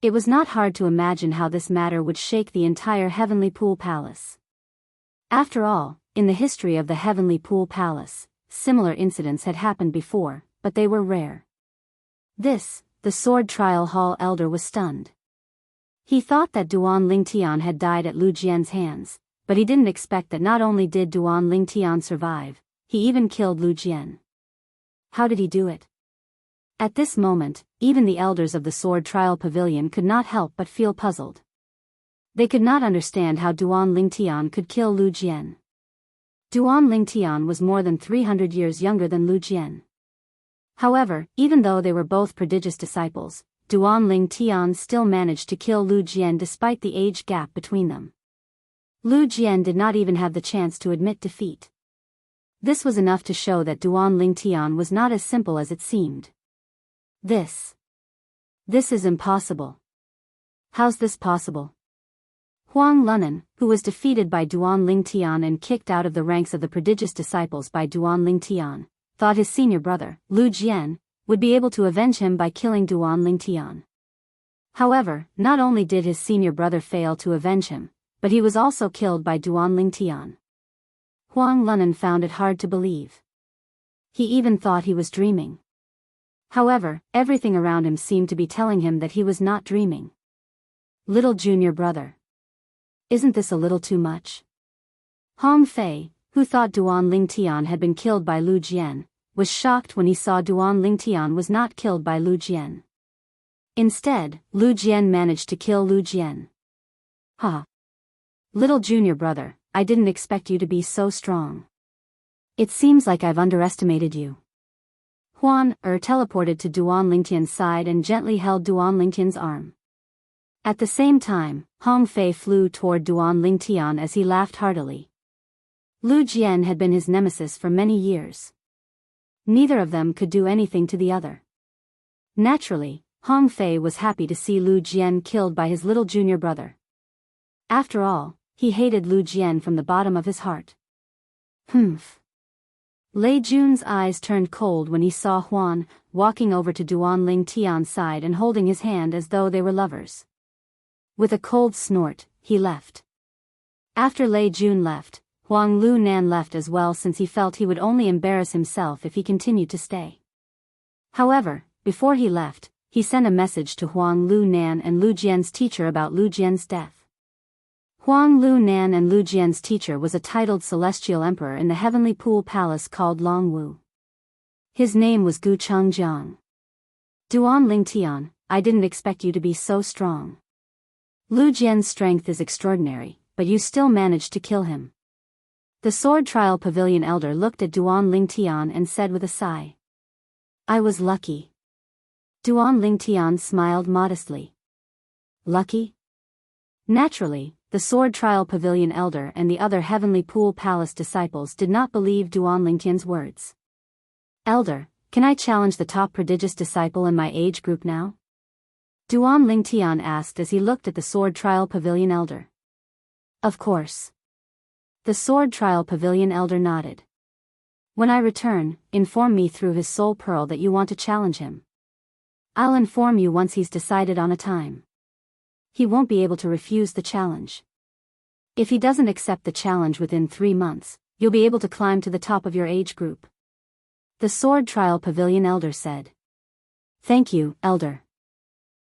It was not hard to imagine how this matter would shake the entire Heavenly Pool Palace. After all, in the history of the Heavenly Pool Palace, similar incidents had happened before, but they were rare. The Sword Trial Hall elder was stunned. He thought that Duan Lingtian had died at Lu Jian's hands, but he didn't expect that not only did Duan Lingtian survive, he even killed Lu Jian. How did he do it? At this moment, even the elders of the Sword Trial Pavilion could not help but feel puzzled. They could not understand how Duan Lingtian could kill Lu Jian. Duan Lingtian was more than 300 years younger than Lu Jian. However, even though they were both prodigious disciples, Duan Lingtian still managed to kill Lu Jian despite the age gap between them. Lu Jian did not even have the chance to admit defeat. This was enough to show that Duan Lingtian was not as simple as it seemed. This is impossible. How's this possible? Huang Lunan, who was defeated by Duan Lingtian and kicked out of the ranks of the prodigious disciples by Duan Lingtian, thought his senior brother, Lu Jian, would be able to avenge him by killing Duan Lingtian. However, not only did his senior brother fail to avenge him, but he was also killed by Duan Lingtian. Huang Lunan found it hard to believe. He even thought he was dreaming. However, everything around him seemed to be telling him that he was not dreaming. Little junior brother. Isn't this a little too much? Hong Fei, who thought Duan Lingtian had been killed by Lu Jian, was shocked when he saw Duan Lingtian was not killed by Lu Jian. Instead, Lu Jian managed to kill Lu Jian. Ha! Little junior brother, I didn't expect you to be so strong. It seems like I've underestimated you. Huan teleported to Duan Lingtian's side and gently held Duan Lingtian's arm. At the same time, Hong Fei flew toward Duan Lingtian as he laughed heartily. Lu Jian had been his nemesis for many years. Neither of them could do anything to the other. Naturally, Hong Fei was happy to see Lu Jian killed by his little junior brother. After all, he hated Lu Jian from the bottom of his heart. Humph. Lei Jun's eyes turned cold when he saw Huan walking over to Duan Lingtian's side and holding his hand as though they were lovers. With a cold snort, he left. After Lei Jun left, Huang Lu Nan left as well since he felt he would only embarrass himself if he continued to stay. However, before he left, he sent a message to Huang Lu Nan and Lu Jian's teacher about Lu Jian's death. Huang Lu Nan and Lu Jian's teacher was a titled celestial emperor in the heavenly pool palace called Long Wu. His name was Gu Changjiang. Duan Lingtian, I didn't expect you to be so strong. Lu Jian's strength is extraordinary, but you still managed to kill him. The Sword Trial Pavilion elder looked at Duan Lingtian and said with a sigh. I was lucky. Duan Lingtian smiled modestly. Lucky? Naturally, the Sword Trial Pavilion elder and the other Heavenly Pool Palace disciples did not believe Duan Lingtian's words. Elder, can I challenge the top prodigious disciple in my age group now? Duan Lingtian asked as he looked at the Sword Trial Pavilion elder. Of course. The Sword Trial Pavilion elder nodded. When I return, inform me through his soul pearl that you want to challenge him. I'll inform you once he's decided on a time. He won't be able to refuse the challenge. If he doesn't accept the challenge within 3 months, you'll be able to climb to the top of your age group. The Sword Trial Pavilion elder said. Thank you, elder.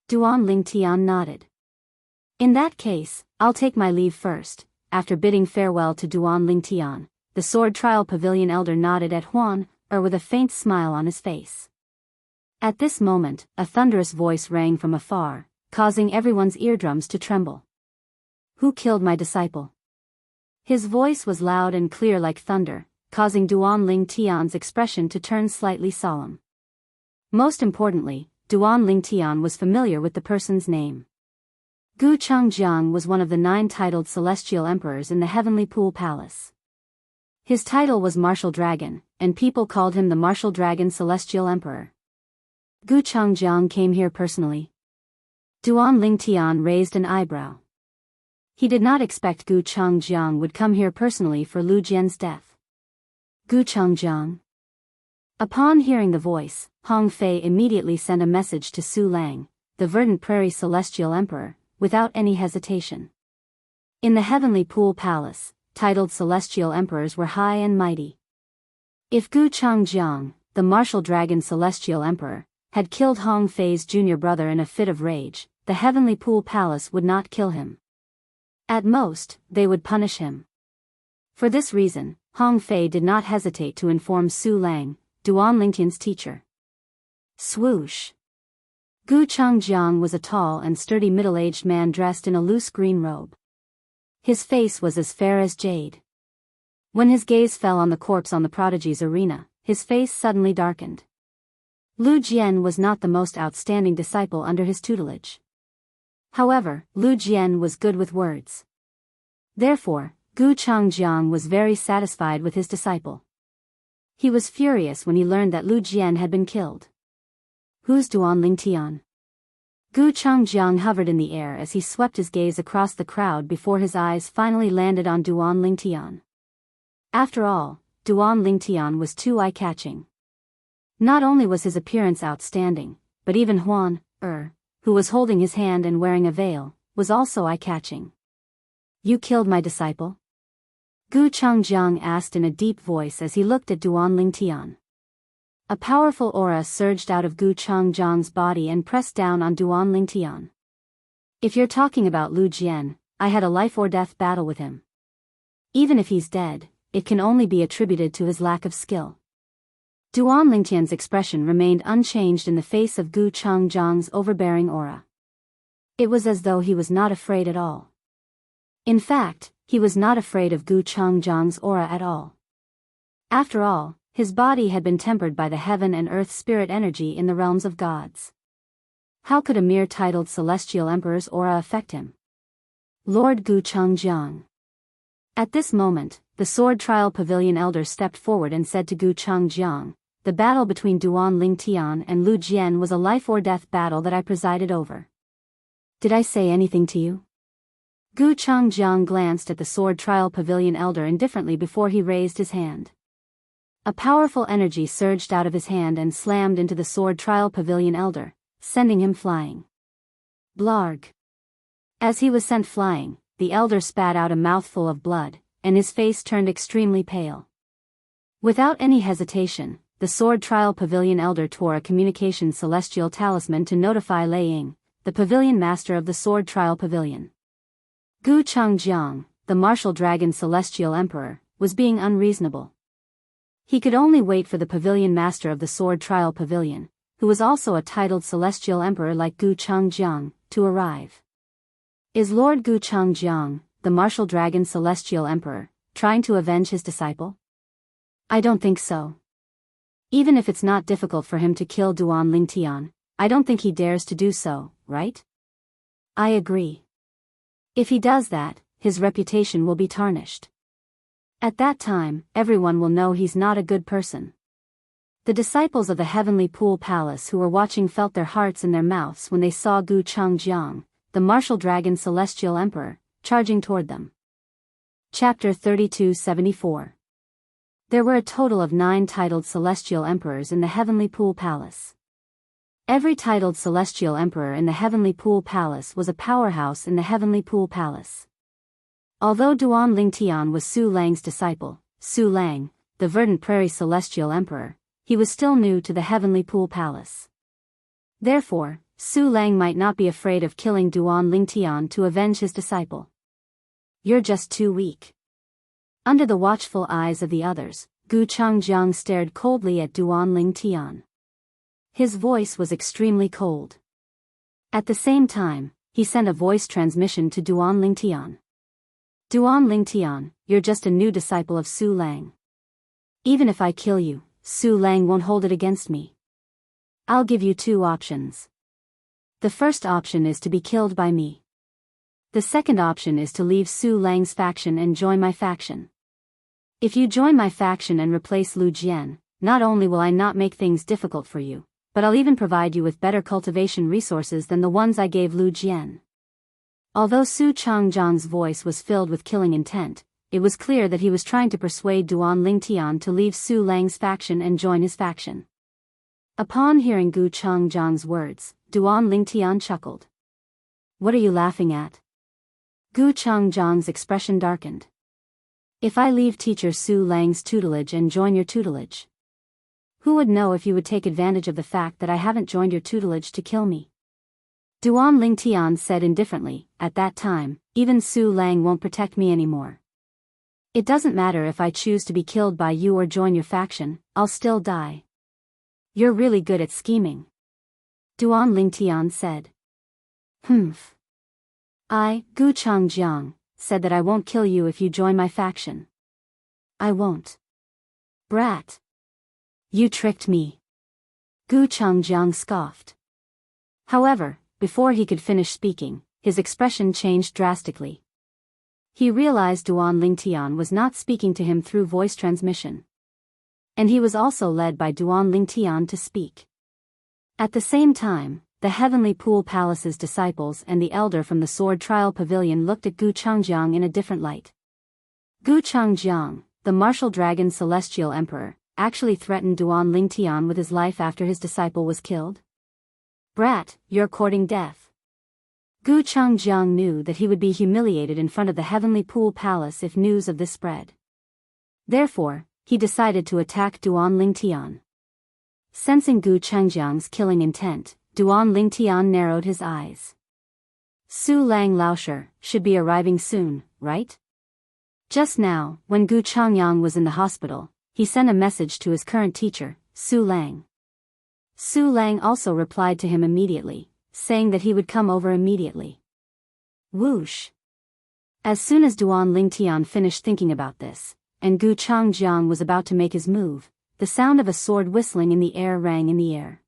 Duan Lingtian nodded. In that case, I'll take my leave first. After bidding farewell to Duan Lingtian, the Sword Trial Pavilion elder nodded at Huan with a faint smile on his face. At this moment, a thunderous voice rang from afar, causing everyone's eardrums to tremble. Who killed my disciple? His voice was loud and clear like thunder, causing Duan Lingtian's expression to turn slightly solemn. Most importantly, Duan Lingtian was familiar with the person's name. Gu Changjiang was one of the 9 titled celestial emperors in the Heavenly Pool Palace. His title was Martial Dragon, and people called him the Martial Dragon Celestial Emperor. Gu Changjiang came here personally. Duan Lingtian raised an eyebrow. He did not expect Gu Changjiang would come here personally for Lu Jian's death. Gu Changjiang. Upon hearing the voice, Hong Fei immediately sent a message to Su Lang, the Verdant Prairie Celestial Emperor, without any hesitation. In the Heavenly Pool Palace, titled Celestial Emperors were high and mighty. If Gu Changjiang, the Martial Dragon Celestial Emperor, had killed Hong Fei's junior brother in a fit of rage, the Heavenly Pool Palace would not kill him. At most, they would punish him. For this reason, Hong Fei did not hesitate to inform Su Lang, Duan Lingtian's teacher. Swoosh! Gu Chengjiang was a tall and sturdy middle-aged man dressed in a loose green robe. His face was as fair as jade. When his gaze fell on the corpse on the prodigy's arena, his face suddenly darkened. Lu Jian was not the most outstanding disciple under his tutelage. However, Lu Jian was good with words. Therefore, Gu Chengjiang was very satisfied with his disciple. He was furious when he learned that Lu Jian had been killed. Who's Duan Lingtian? Gu Chengjiang hovered in the air as he swept his gaze across the crowd before his eyes finally landed on Duan Lingtian. After all, Duan Lingtian was too eye-catching. Not only was his appearance outstanding, but even Huan, who was holding his hand and wearing a veil, was also eye-catching. You killed my disciple? Gu Chengjiang asked in a deep voice as he looked at Duan Lingtian. A powerful aura surged out of Gu Chengjiang's body and pressed down on Duan Lingtian. If you're talking about Lu Jian, I had a life-or-death battle with him. Even if he's dead, it can only be attributed to his lack of skill. Duan Lingtian's expression remained unchanged in the face of Gu Chengjiang's overbearing aura. It was as though he was not afraid at all. In fact, he was not afraid of Gu Chengjiang's aura at all. After all, his body had been tempered by the heaven and earth spirit energy in the realms of gods. How could a mere titled celestial emperor's aura affect him? Lord Gu Chengjiang. At this moment, the sword trial pavilion elder stepped forward and said to Gu Chengjiang, the battle between Duan Lingtian and Lu Jian was a life-or-death battle that I presided over. Did I say anything to you? Gu Chengjiang glanced at the sword trial pavilion elder indifferently before he raised his hand. A powerful energy surged out of his hand and slammed into the sword trial pavilion elder, sending him flying. Blarg. As he was sent flying, the elder spat out a mouthful of blood, and his face turned extremely pale. Without any hesitation, the sword trial pavilion elder tore a communication celestial talisman to notify Lei Ying, the pavilion master of the sword trial pavilion. Gu Chengjiang, the martial dragon celestial emperor, was being unreasonable. He could only wait for the pavilion master of the sword trial pavilion, who was also a titled celestial emperor like Gu Chengjiang, to arrive. Is Lord Gu Chengjiang, the martial dragon celestial emperor, trying to avenge his disciple? I don't think so. Even if it's not difficult for him to kill Duan Lingtian, I don't think he dares to do so, right? I agree. If he does that, his reputation will be tarnished. At that time, everyone will know he's not a good person. The disciples of the Heavenly Pool Palace who were watching felt their hearts in their mouths when they saw Gu Chengjiang, the martial dragon celestial emperor, charging toward them. Chapter 3274. There were a total of 9 titled celestial emperors in the Heavenly Pool Palace. Every titled celestial emperor in the Heavenly Pool Palace was a powerhouse in the Heavenly Pool Palace. Although Duan Lingtian was Su Lang's disciple, Su Lang, the Verdant Prairie Celestial Emperor, he was still new to the Heavenly Pool Palace. Therefore, Su Lang might not be afraid of killing Duan Lingtian to avenge his disciple. You're just too weak. Under the watchful eyes of the others, Gu Chengjiang stared coldly at Duan Lingtian. His voice was extremely cold. At the same time, he sent a voice transmission to Duan Lingtian. Duan Lingtian, you're just a new disciple of Su Lang. Even if I kill you, Su Lang won't hold it against me. I'll give you 2 options. The first option is to be killed by me. The second option is to leave Su Lang's faction and join my faction. If you join my faction and replace Lu Jian, not only will I not make things difficult for you, but I'll even provide you with better cultivation resources than the ones I gave Lu Jian. Although Su Chengjiang's voice was filled with killing intent, it was clear that he was trying to persuade Duan Lingtian to leave Su Lang's faction and join his faction. Upon hearing Gu Chengjiang's words, Duan Lingtian chuckled. What are you laughing at? Gu Chengjiang's expression darkened. If I leave teacher Su Lang's tutelage and join your tutelage, who would know if you would take advantage of the fact that I haven't joined your tutelage to kill me? Duan Lingtian said indifferently, at that time, even Su Lang won't protect me anymore. It doesn't matter if I choose to be killed by you or join your faction, I'll still die. You're really good at scheming. Duan Lingtian said. Humph. Gu Changjiang, said that I won't kill you if you join my faction. I won't. Brat. You tricked me. Gu Changjiang scoffed. However, before he could finish speaking, his expression changed drastically. He realized Duan Lingtian was not speaking to him through voice transmission. And he was also led by Duan Lingtian to speak. At the same time, the Heavenly Pool Palace's disciples and the elder from the Sword Trial Pavilion looked at Gu Changjiang in a different light. Gu Changjiang, the martial dragon celestial emperor, actually threatened Duan Lingtian with his life after his disciple was killed? Brat, you're courting death. Gu Changjiang knew that he would be humiliated in front of the Heavenly Pool Palace if news of this spread. Therefore, he decided to attack Duan Lingtian. Sensing Gu Changjiang's killing intent, Duan Lingtian narrowed his eyes. Su Lang Laosher should be arriving soon, right? Just now, when Gu Changyang was in the hospital, he sent a message to his current teacher, Su Lang. Su Lang also replied to him immediately, saying that he would come over immediately. Whoosh! As soon as Duan Lingtian finished thinking about this, and Gu Changjiang was about to make his move, the sound of a sword whistling in the air rang in the air.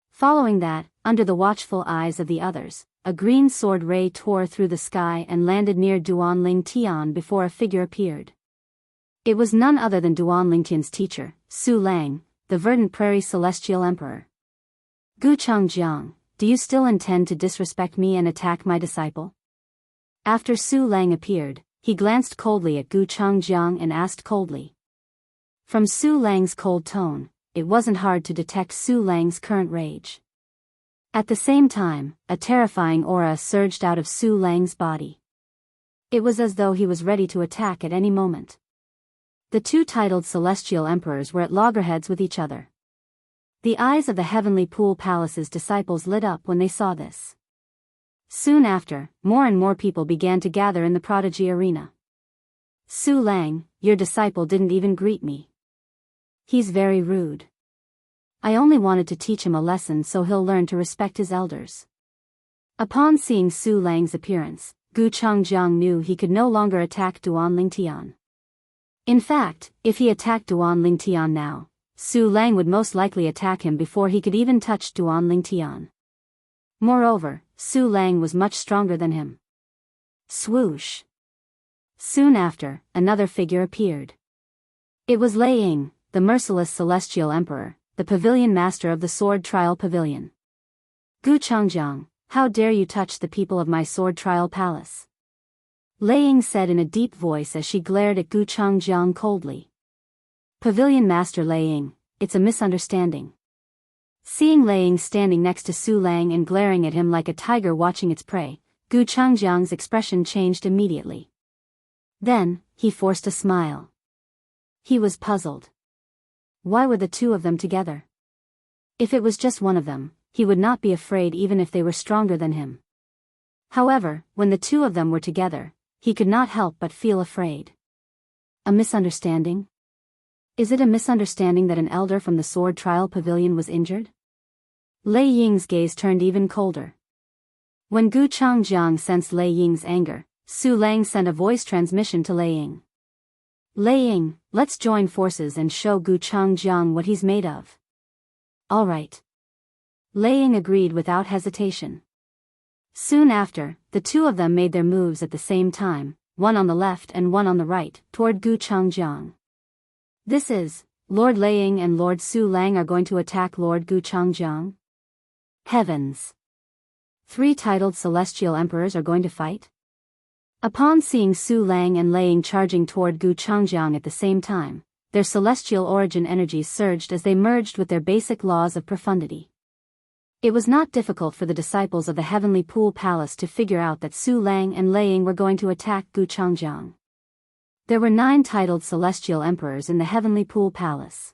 Following that, under the watchful eyes of the others, a green sword ray tore through the sky and landed near Duan Lingtian before a figure appeared. It was none other than Duan Lingtian's teacher, Su Lang, the Verdant Prairie Celestial Emperor. Gu Changjiang, do you still intend to disrespect me and attack my disciple? After Su Lang appeared, he glanced coldly at Gu Changjiang and asked coldly. From Su Lang's cold tone, it wasn't hard to detect Su Lang's current rage. At the same time, a terrifying aura surged out of Su Lang's body. It was as though he was ready to attack at any moment. The two titled celestial emperors were at loggerheads with each other. The eyes of the Heavenly Pool Palace's disciples lit up when they saw this. Soon after, more and more people began to gather in the prodigy arena. Su Lang, your disciple didn't even greet me. He's very rude. I only wanted to teach him a lesson so he'll learn to respect his elders. Upon seeing Su Lang's appearance, Gu Changjiang knew he could no longer attack Duan Lingtian. In fact, if he attacked Duan Lingtian now, Su Lang would most likely attack him before he could even touch Duan Lingtian. Moreover, Su Lang was much stronger than him. Swoosh! Soon after, another figure appeared. It was Lei Ying, the merciless celestial emperor, the pavilion master of the Sword Trial Pavilion. Gu Changjiang, how dare you touch the people of my Sword Trial Palace? Lei Ying said in a deep voice as she glared at Gu Changjiang coldly. Pavilion Master Lei Ying, it's a misunderstanding. Seeing Lei Ying standing next to Su Lang and glaring at him like a tiger watching its prey, Gu Changjiang's expression changed immediately. Then, he forced a smile. He was puzzled. Why were the two of them together? If it was just one of them, he would not be afraid even if they were stronger than him. However, when the two of them were together, he could not help but feel afraid. A misunderstanding? Is it a misunderstanding that an elder from the Sword Trial Pavilion was injured? Lei Ying's gaze turned even colder. When Gu Changjiang sensed Lei Ying's anger, Su Lang sent a voice transmission to Lei Ying. Lei Ying, let's join forces and show Gu Changjiang what he's made of. All right. Lei Ying agreed without hesitation. Soon after, the two of them made their moves at the same time, one on the left and one on the right, toward Gu Changjiang. This is, Lord Lei Ying and Lord Su Lang are going to attack Lord Gu Changjiang? Heavens! Three titled celestial emperors are going to fight? Upon seeing Su Lang and Lei Ying charging toward Gu Changjiang at the same time, their celestial origin energies surged as they merged with their basic laws of profundity. It was not difficult for the disciples of the Heavenly Pool Palace to figure out that Su Lang and Lei Ying were going to attack Gu Changjiang. There were 9 titled celestial emperors in the Heavenly Pool Palace.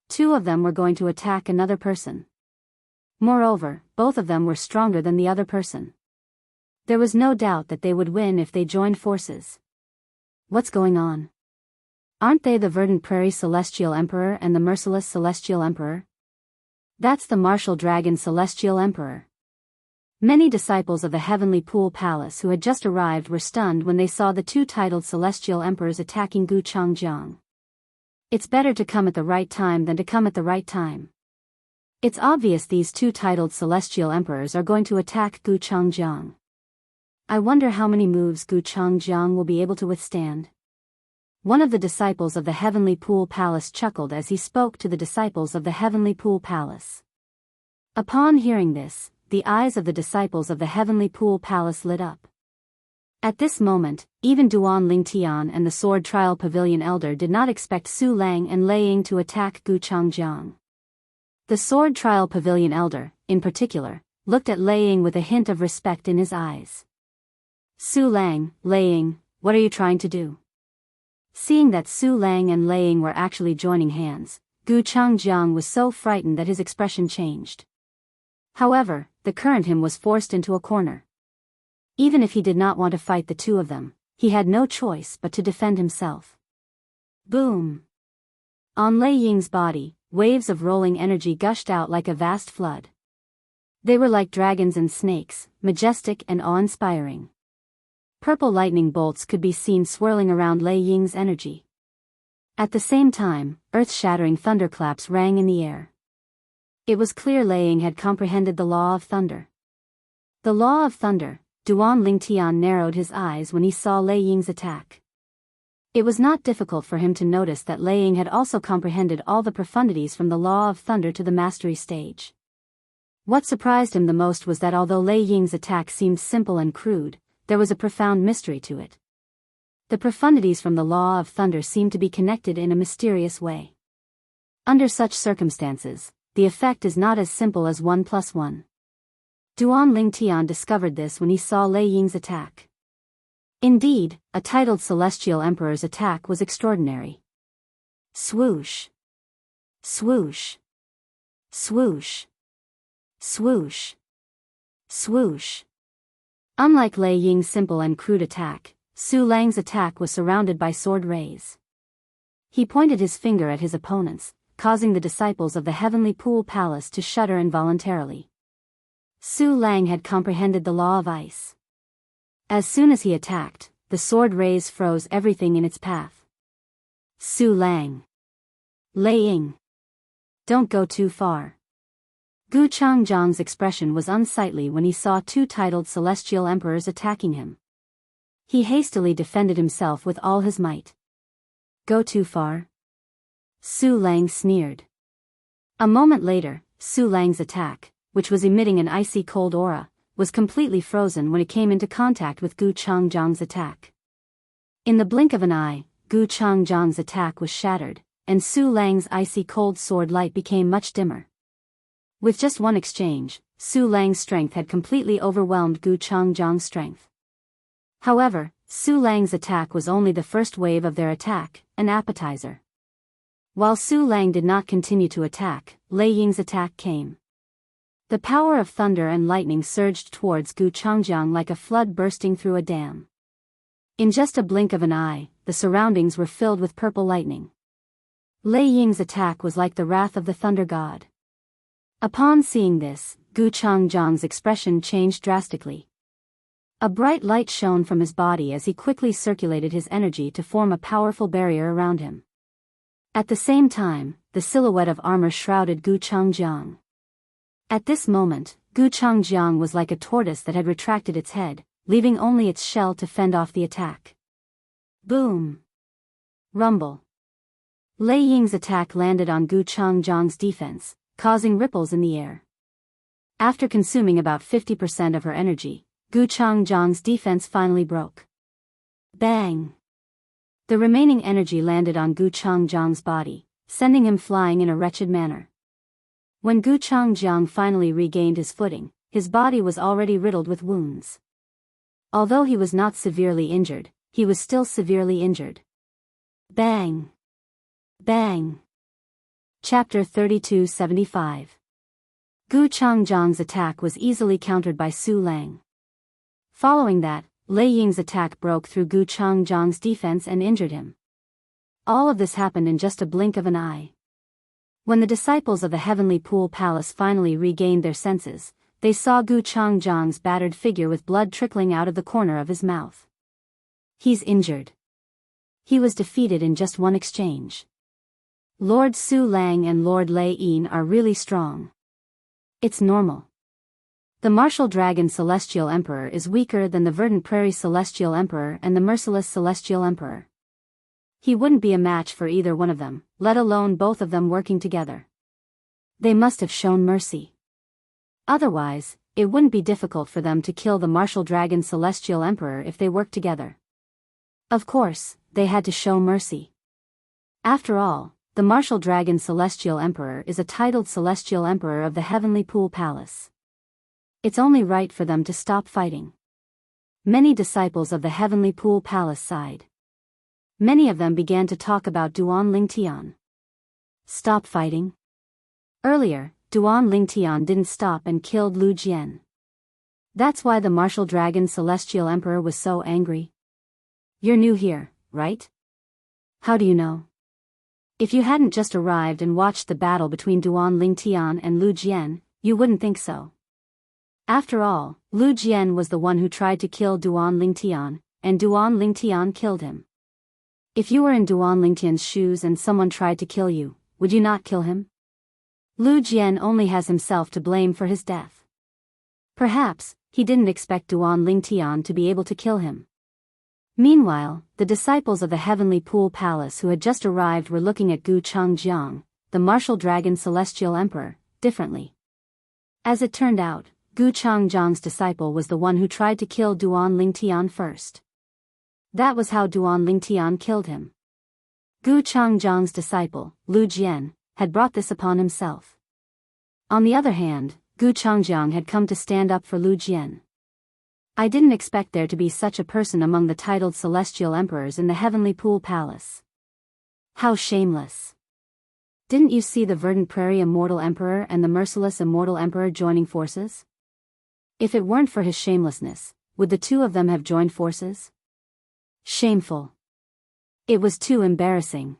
2 of them were going to attack another person. Moreover, both of them were stronger than the other person. There was no doubt that they would win if they joined forces. What's going on? Aren't they the verdant prairie celestial emperor and the merciless celestial emperor? That's the martial dragon celestial emperor. Many disciples of the heavenly pool palace who had just arrived were stunned when they saw the two titled celestial emperors attacking Gu Changjiang. It's better to come at the right time than to come at the right time. It's obvious these two titled celestial emperors are going to attack Gu Changjiang. I wonder how many moves Gu Changjiang will be able to withstand. One of the disciples of the heavenly pool palace chuckled as he spoke to the disciples of the heavenly pool palace. Upon hearing this, the eyes of the disciples of the heavenly pool palace lit up. At this moment, even Duan Lingtian and the Sword Trial Pavilion Elder did not expect Su Lang and Lei Ying to attack Gu Changjiang. The Sword Trial Pavilion Elder, in particular, looked at Lei Ying with a hint of respect in his eyes. Su Lang, Lei Ying, what are you trying to do? Seeing that Su Lang and Lei Ying were actually joining hands, Gu Changjiang was so frightened that his expression changed. However, the current him was forced into a corner. Even if he did not want to fight the two of them, he had no choice but to defend himself. Boom! On Lei Ying's body, waves of rolling energy gushed out like a vast flood. They were like dragons and snakes, majestic and awe-inspiring. Purple lightning bolts could be seen swirling around Lei Ying's energy. At the same time, earth-shattering thunderclaps rang in the air. It was clear Lei Ying had comprehended the law of thunder. The law of thunder. Duan Lingtian narrowed his eyes when he saw Lei Ying's attack. It was not difficult for him to notice that Lei Ying had also comprehended all the profundities from the law of thunder to the mastery stage. What surprised him the most was that although Lei Ying's attack seemed simple and crude, there was a profound mystery to it. The profundities from the law of thunder seemed to be connected in a mysterious way. Under such circumstances, the effect is not as simple as 1 + 1. Duan Lingtian discovered this when he saw Lei Ying's attack. Indeed, a titled celestial emperor's attack was extraordinary. Swoosh! Swoosh! Swoosh! Swoosh! Swoosh! Unlike Lei Ying's simple and crude attack, Su Lang's attack was surrounded by sword rays. He pointed his finger at his opponents, causing the disciples of the heavenly pool palace to shudder involuntarily. Su Lang had comprehended the law of ice. As soon as he attacked, the sword rays froze everything in its path. Su Lang. Lei Ying. Don't go too far. Gu Changjiang's expression was unsightly when he saw two titled celestial emperors attacking him. He hastily defended himself with all his might. Go too far? Su Lang sneered. A moment later, Su Lang's attack, which was emitting an icy cold aura, was completely frozen when it came into contact with Gu Changjiang's attack. In the blink of an eye, Gu Changjiang's attack was shattered, and Su Lang's icy cold sword light became much dimmer. With just one exchange, Su Lang's strength had completely overwhelmed Gu Changjiang's strength. However, Su Lang's attack was only the first wave of their attack, an appetizer. While Su Lang did not continue to attack, Lei Ying's attack came. The power of thunder and lightning surged towards Gu Changjiang like a flood bursting through a dam. In just a blink of an eye, the surroundings were filled with purple lightning. Lei Ying's attack was like the wrath of the thunder god. Upon seeing this, Gu Changjiang's expression changed drastically. A bright light shone from his body as he quickly circulated his energy to form a powerful barrier around him. At the same time, the silhouette of armor shrouded Gu Changjiang. At this moment, Gu Changjiang was like a tortoise that had retracted its head, leaving only its shell to fend off the attack. Boom! Rumble! Lei Ying's attack landed on Gu Changjiang's defense, causing ripples in the air. After consuming about 50% of her energy, Gu Changjiang's defense finally broke. Bang! The remaining energy landed on Gu Changjiang's body, sending him flying in a wretched manner. When Gu Changjiang finally regained his footing, his body was already riddled with wounds. Although he was not severely injured, he was still severely injured. Bang! Bang! Chapter 3275. Gu Changjiang's attack was easily countered by Su Lang. Following that, Lei Ying's attack broke through Gu Changjiang's defense and injured him. All of this happened in just a blink of an eye. When the disciples of the Heavenly Pool Palace finally regained their senses, they saw Gu Changjiang's battered figure with blood trickling out of the corner of his mouth. He's injured. He was defeated in just one exchange. Lord Su Lang and Lord Lei Yin are really strong. It's normal. The Martial Dragon Celestial Emperor is weaker than the Verdant Prairie Celestial Emperor and the Merciless Celestial Emperor. He wouldn't be a match for either one of them, let alone both of them working together. They must have shown mercy. Otherwise, it wouldn't be difficult for them to kill the Martial Dragon Celestial Emperor if they worked together. Of course, they had to show mercy. After all, the Martial Dragon Celestial Emperor is a titled Celestial Emperor of the Heavenly Pool Palace. It's only right for them to stop fighting. Many disciples of the Heavenly Pool Palace sighed. Many of them began to talk about Duan Lingtian. Stop fighting? Earlier, Duan Lingtian didn't stop and killed Lu Jian. That's why the Martial Dragon Celestial Emperor was so angry. You're new here, right? How do you know? If you hadn't just arrived and watched the battle between Duan Lingtian and Lu Jian, you wouldn't think so. After all, Lu Jian was the one who tried to kill Duan Lingtian, and Duan Lingtian killed him. If you were in Duan Lingtian's shoes and someone tried to kill you, would you not kill him? Lu Jian only has himself to blame for his death. Perhaps, he didn't expect Duan Lingtian to be able to kill him. Meanwhile, the disciples of the Heavenly Pool Palace who had just arrived were looking at Gu Changjiang, the Martial Dragon Celestial Emperor, differently. As it turned out, Gu Changjiang's disciple was the one who tried to kill Duan Lingtian first. That was how Duan Lingtian killed him. Gu Changjiang's disciple, Lu Jian, had brought this upon himself. On the other hand, Gu Changjiang had come to stand up for Lu Jian. I didn't expect there to be such a person among the titled celestial emperors in the Heavenly Pool Palace. How shameless. Didn't you see the Verdant Prairie Immortal Emperor and the Merciless Immortal Emperor joining forces? If it weren't for his shamelessness, would the two of them have joined forces? Shameful. It was too embarrassing.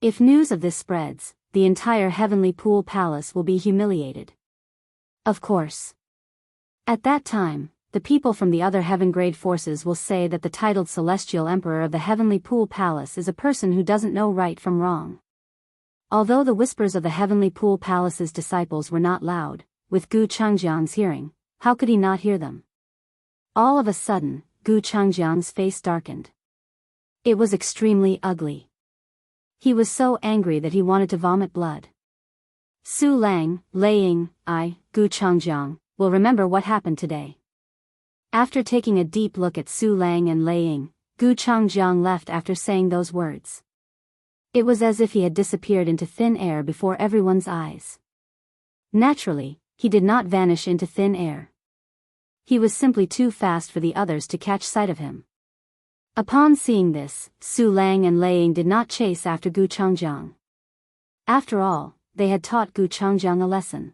If news of this spreads, the entire Heavenly Pool Palace will be humiliated. Of course. At that time, the people from the other heaven-grade forces will say that the titled Celestial Emperor of the Heavenly Pool Palace is a person who doesn't know right from wrong. Although the whispers of the Heavenly Pool Palace's disciples were not loud, with Gu Changjiang's hearing, how could he not hear them? All of a sudden, Gu Changjiang's face darkened. It was extremely ugly. He was so angry that he wanted to vomit blood. Su Lang, Lei Ying, Gu Changjiang, will remember what happened today. After taking a deep look at Su Lang and Lei Ying, Gu Changjiang left after saying those words. It was as if he had disappeared into thin air before everyone's eyes. Naturally, he did not vanish into thin air. He was simply too fast for the others to catch sight of him. Upon seeing this, Su Lang and Lei Ying did not chase after Gu Changjiang. After all, they had taught Gu Changjiang a lesson.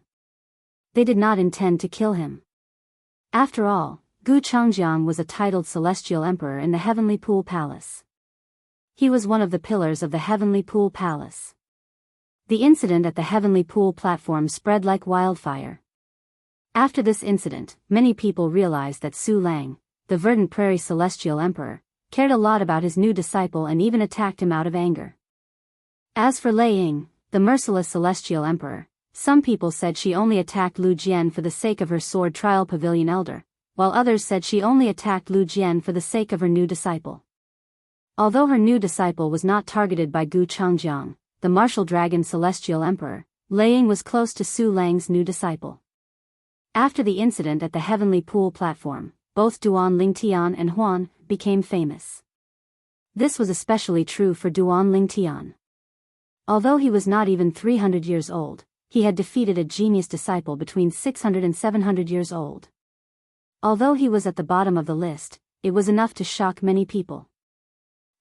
They did not intend to kill him. After all, Gu Changjiang was a titled Celestial Emperor in the Heavenly Pool Palace. He was one of the pillars of the Heavenly Pool Palace. The incident at the Heavenly Pool platform spread like wildfire. After this incident, many people realized that Su Lang, the Verdant Prairie Celestial Emperor, cared a lot about his new disciple and even attacked him out of anger. As for Lei Ying, the Merciless Celestial Emperor, some people said she only attacked Lu Jian for the sake of her sword trial pavilion elder, while others said she only attacked Lu Jian for the sake of her new disciple. Although her new disciple was not targeted by Gu Changjiang, the Martial Dragon Celestial Emperor, Lei Ying was close to Su Lang's new disciple. After the incident at the Heavenly Pool platform, both Duan Lingtian and Huan became famous. This was especially true for Duan Lingtian. Although he was not even 300 years old, he had defeated a genius disciple between 600 and 700 years old. Although he was at the bottom of the list, it was enough to shock many people.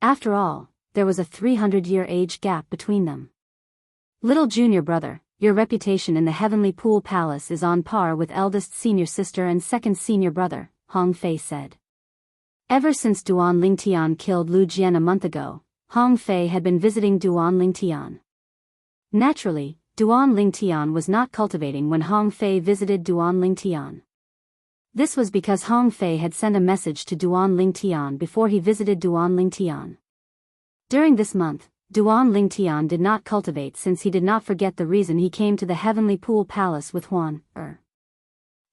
After all, there was a 300-year age gap between them. Little junior brother, your reputation in the Heavenly Pool Palace is on par with eldest senior sister and second senior brother, Hong Fei said. Ever since Duan Lingtian killed Lu Jian a month ago, Hong Fei had been visiting Duan Lingtian. Naturally, Duan Lingtian was not cultivating when Hong Fei visited Duan Lingtian. This was because Hong Fei had sent a message to Duan Lingtian before he visited Duan Lingtian. During this month, Duan Lingtian did not cultivate since he did not forget the reason he came to the Heavenly Pool Palace with Huan Er.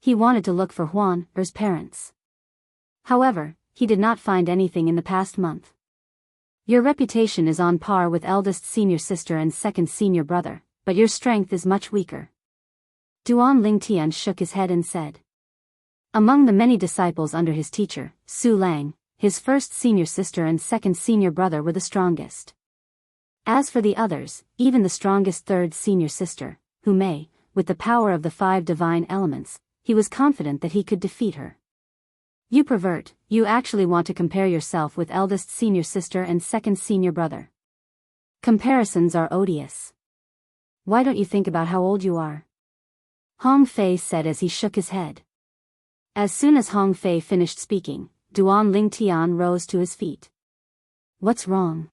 He wanted to look for Huan Er's parents. However, he did not find anything in the past month. Your reputation is on par with eldest senior sister and second senior brother, but your strength is much weaker. Duan Lingtian shook his head and said. Among the many disciples under his teacher, Su Lang, his first senior sister and second senior brother were the strongest. As for the others, even the strongest third senior sister, who may, with the power of the 5 divine elements, he was confident that he could defeat her. You pervert, you actually want to compare yourself with eldest senior sister and second senior brother. Comparisons are odious. Why don't you think about how old you are? Hong Fei said as he shook his head. As soon as Hong Fei finished speaking, Duan Lingtian rose to his feet. What's wrong?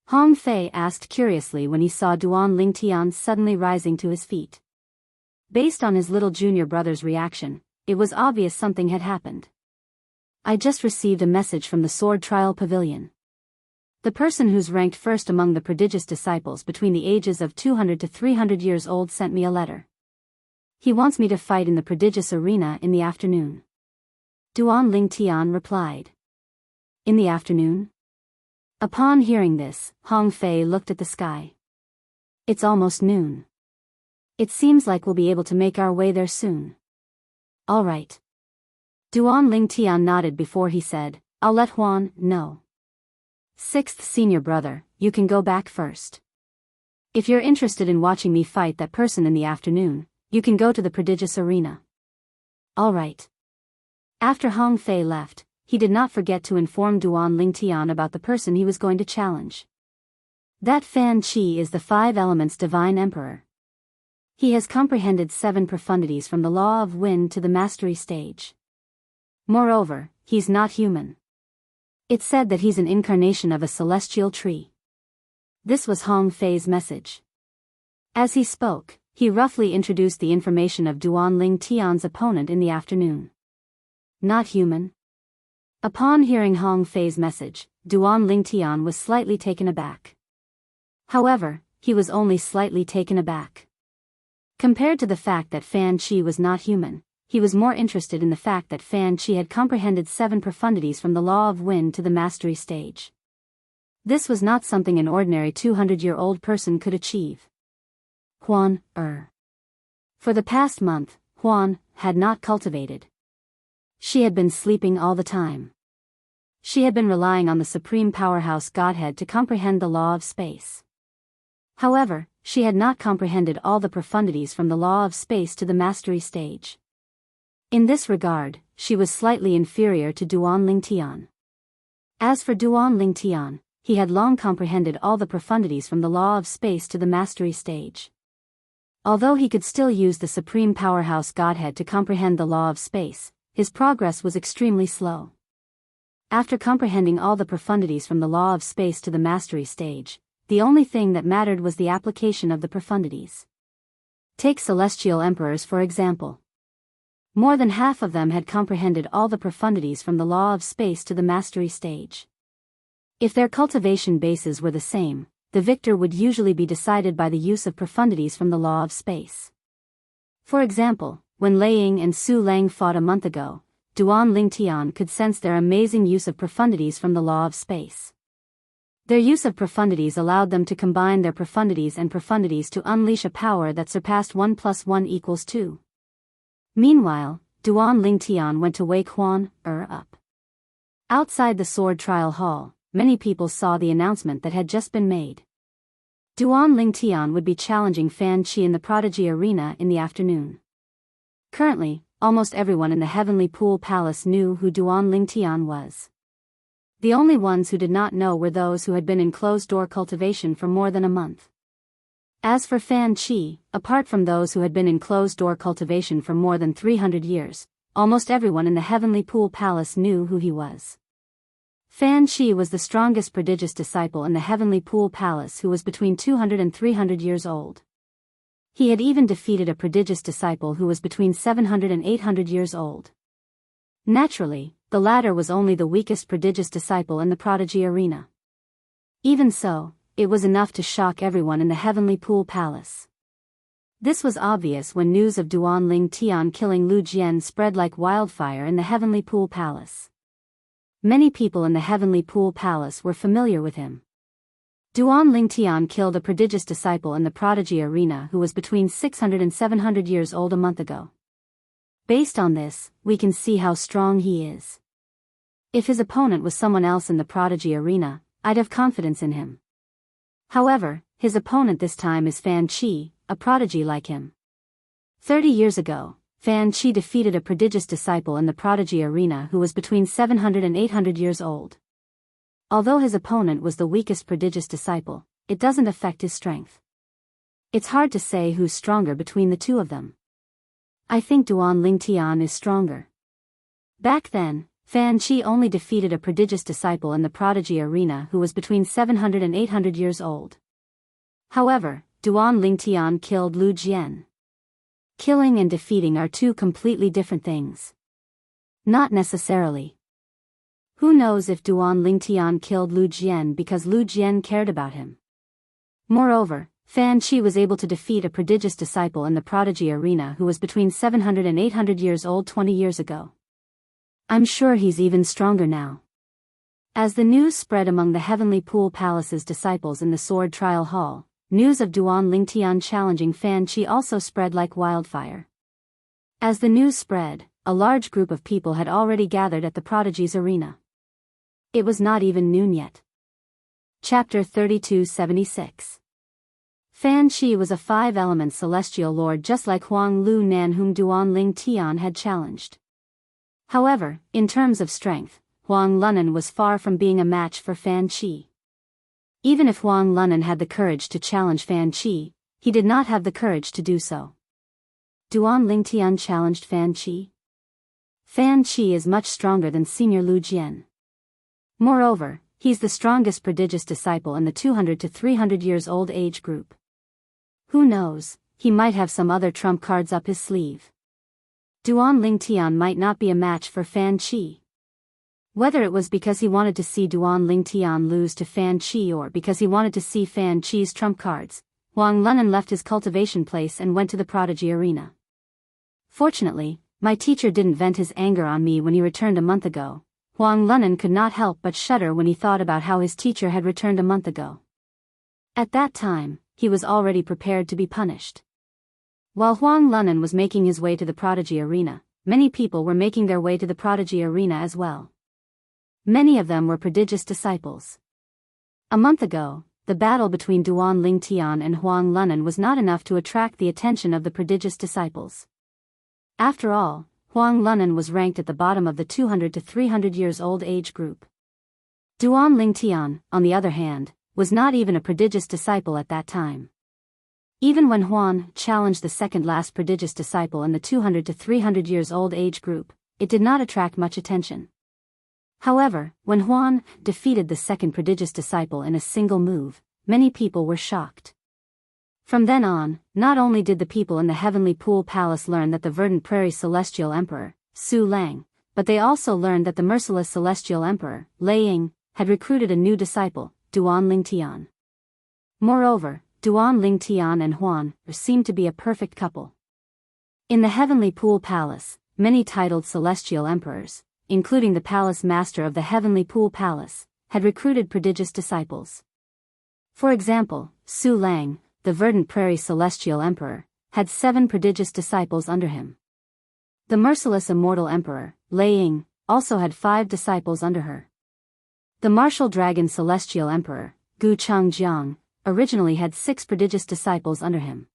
Hong Fei asked curiously when he saw Duan Lingtian suddenly rising to his feet. Based on his little junior brother's reaction, it was obvious something had happened. I just received a message from the Sword Trial Pavilion. The person who's ranked first among the prodigious disciples between the ages of 200 to 300 years old sent me a letter. He wants me to fight in the prodigious arena in the afternoon. Duan Lingtian replied. In the afternoon? Upon hearing this, Hong Fei looked at the sky. It's almost noon. It seems like we'll be able to make our way there soon. All right. Duan Lingtian nodded before he said, I'll let Huan know. 6th senior brother, you can go back first. If you're interested in watching me fight that person in the afternoon, you can go to the prodigious arena. All right. After Hong Fei left, he did not forget to inform Duan Lingtian about the person he was going to challenge. That Fan Qi is the 5 elements divine emperor. He has comprehended 7 profundities from the law of wind to the mastery stage. Moreover, he's not human. It's said that he's an incarnation of a celestial tree. This was Hong Fei's message. As he spoke, he roughly introduced the information of Duan Lingtian's opponent in the afternoon. Not human. Upon hearing Hong Fei's message, Duan Lingtian was slightly taken aback. However, he was only slightly taken aback. Compared to the fact that Fan Qi was not human, he was more interested in the fact that Fan Qi had comprehended 7 profundities from the law of wind to the mastery stage. This was not something an ordinary 200-year-old person could achieve. Huan Er. For the past month, Huan had not cultivated. She had been sleeping all the time. She had been relying on the supreme powerhouse Godhead to comprehend the law of space. However, she had not comprehended all the profundities from the law of space to the mastery stage. In this regard, she was slightly inferior to Duan Lingtian. As for Duan Lingtian, he had long comprehended all the profundities from the law of space to the mastery stage. Although he could still use the supreme powerhouse Godhead to comprehend the law of space, his progress was extremely slow. After comprehending all the profundities from the law of space to the mastery stage, the only thing that mattered was the application of the profundities. Take celestial emperors for example. More than half of them had comprehended all the profundities from the law of space to the mastery stage. If their cultivation bases were the same, the victor would usually be decided by the use of profundities from the law of space. For example, when Lei Ying and Su Lang fought a month ago, Duan Lingtian could sense their amazing use of profundities from the law of space. Their use of profundities allowed them to combine their profundities and profundities to unleash a power that surpassed 1 + 1 = 2. Meanwhile, Duan Lingtian went to wake Huan Er up. Outside the sword trial hall, many people saw the announcement that had just been made. Duan Lingtian would be challenging Fan Qi in the Prodigy Arena in the afternoon. Currently, almost everyone in the Heavenly Pool Palace knew who Duan Lingtian was. The only ones who did not know were those who had been in closed-door cultivation for more than a month. As for Fan Qi, apart from those who had been in closed-door cultivation for more than 300 years, almost everyone in the Heavenly Pool Palace knew who he was. Fan Shi was the strongest prodigious disciple in the Heavenly Pool Palace who was between 200 and 300 years old. He had even defeated a prodigious disciple who was between 700 and 800 years old. Naturally, the latter was only the weakest prodigious disciple in the prodigy arena. Even so, it was enough to shock everyone in the Heavenly Pool Palace. This was obvious when news of Duan Ling Tian killing Lu Jian spread like wildfire in the Heavenly Pool Palace. Many people in the Heavenly Pool Palace were familiar with him. Duan Ling Tian killed a prodigious disciple in the prodigy arena who was between 600 and 700 years old a month ago. Based on this, we can see how strong he is. If his opponent was someone else in the prodigy arena, I'd have confidence in him. However, his opponent this time is Fan Chi, a prodigy like him. 30 years ago, Fan Chi defeated a prodigious disciple in the prodigy arena who was between 700 and 800 years old. Although his opponent was the weakest prodigious disciple, it doesn't affect his strength. It's hard to say who's stronger between the two of them. I think Duan Ling Tian is stronger. Back then, Fan Chi only defeated a prodigious disciple in the prodigy arena who was between 700 and 800 years old. However, Duan Ling Tian killed Lu Jian. Killing and defeating are two completely different things. Not necessarily. Who knows if Duan Ling Tian killed Lu Jian because Lu Jian cared about him. Moreover, Fan Chi was able to defeat a prodigious disciple in the prodigy arena who was between 700 and 800 years old 20 years ago. I'm sure he's even stronger now. As the news spread among the Heavenly Pool Palace's disciples in the Sword Trial Hall, news of Duan Ling Tian challenging Fan Chi also spread like wildfire. As the news spread, a large group of people had already gathered at the prodigy's arena. It was not even noon yet. Chapter 3276. Fan Chi was a five-element celestial lord just like Huang Lu Nan whom Duan Ling Tian had challenged. However, in terms of strength, Huang Lunan was far from being a match for Fan Chi. Even if Huang Lunan had the courage to challenge Fan Chi, he did not have the courage to do so. Duan Ling Tian challenged Fan Chi. Fan Chi is much stronger than Senior Lu Jian. Moreover, he's the strongest prodigious disciple in the 200 to 300 years old age group. Who knows, he might have some other trump cards up his sleeve. Duan Ling Tian might not be a match for Fan Chi. Whether it was because he wanted to see Duan Ling Tian lose to Fan Chi or because he wanted to see Fan Chi's trump cards, Huang Lunan left his cultivation place and went to the prodigy arena. Fortunately, my teacher didn't vent his anger on me when he returned a month ago. Huang Lunan could not help but shudder when he thought about how his teacher had returned a month ago. At that time, he was already prepared to be punished. While Huang Lunan was making his way to the prodigy arena, many people were making their way to the prodigy arena as well. Many of them were prodigious disciples. A month ago, the battle between Duan Ling Tian and Huang Lunan was not enough to attract the attention of the prodigious disciples. After all, Huang Lunan was ranked at the bottom of the 200 to 300 years old age group. Duan Ling Tian, on the other hand, was not even a prodigious disciple at that time. Even when Huan challenged the second last prodigious disciple in the 200 to 300 years old age group, it did not attract much attention. However, when Huan defeated the second prodigious disciple in a single move, many people were shocked. From then on, not only did the people in the Heavenly Pool Palace learn that the Verdant Prairie Celestial Emperor, Su Lang, but they also learned that the merciless Celestial Emperor, Lei Ying, had recruited a new disciple, Duan Ling Tian. Moreover, Duan Ling Tian and Huan seemed to be a perfect couple. In the Heavenly Pool Palace, many titled Celestial Emperors, including the Palace Master of the Heavenly Pool Palace, had recruited prodigious disciples. For example, Su Lang, the Verdant Prairie Celestial Emperor, had 7 prodigious disciples under him. The merciless Immortal Emperor, Lei Ying, also had 5 disciples under her. The Martial Dragon Celestial Emperor, Gu Changjiang, originally had 6 prodigious disciples under him.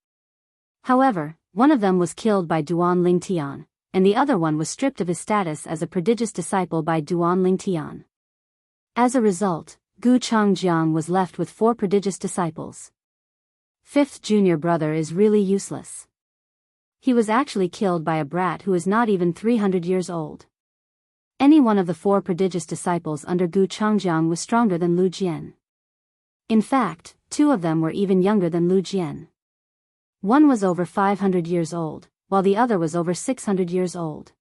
However, one of them was killed by Duan Ling Tian, and the other one was stripped of his status as a prodigious disciple by Duan Ling Tian. As a result, Gu Changjiang was left with 4 prodigious disciples. 5th junior brother is really useless. He was actually killed by a brat who is not even 300 years old. Any one of the 4 prodigious disciples under Gu Changjiang was stronger than Lu Jian. In fact, 2 of them were even younger than Lu Jian. One was over 500 years old, while the other was over 600 years old.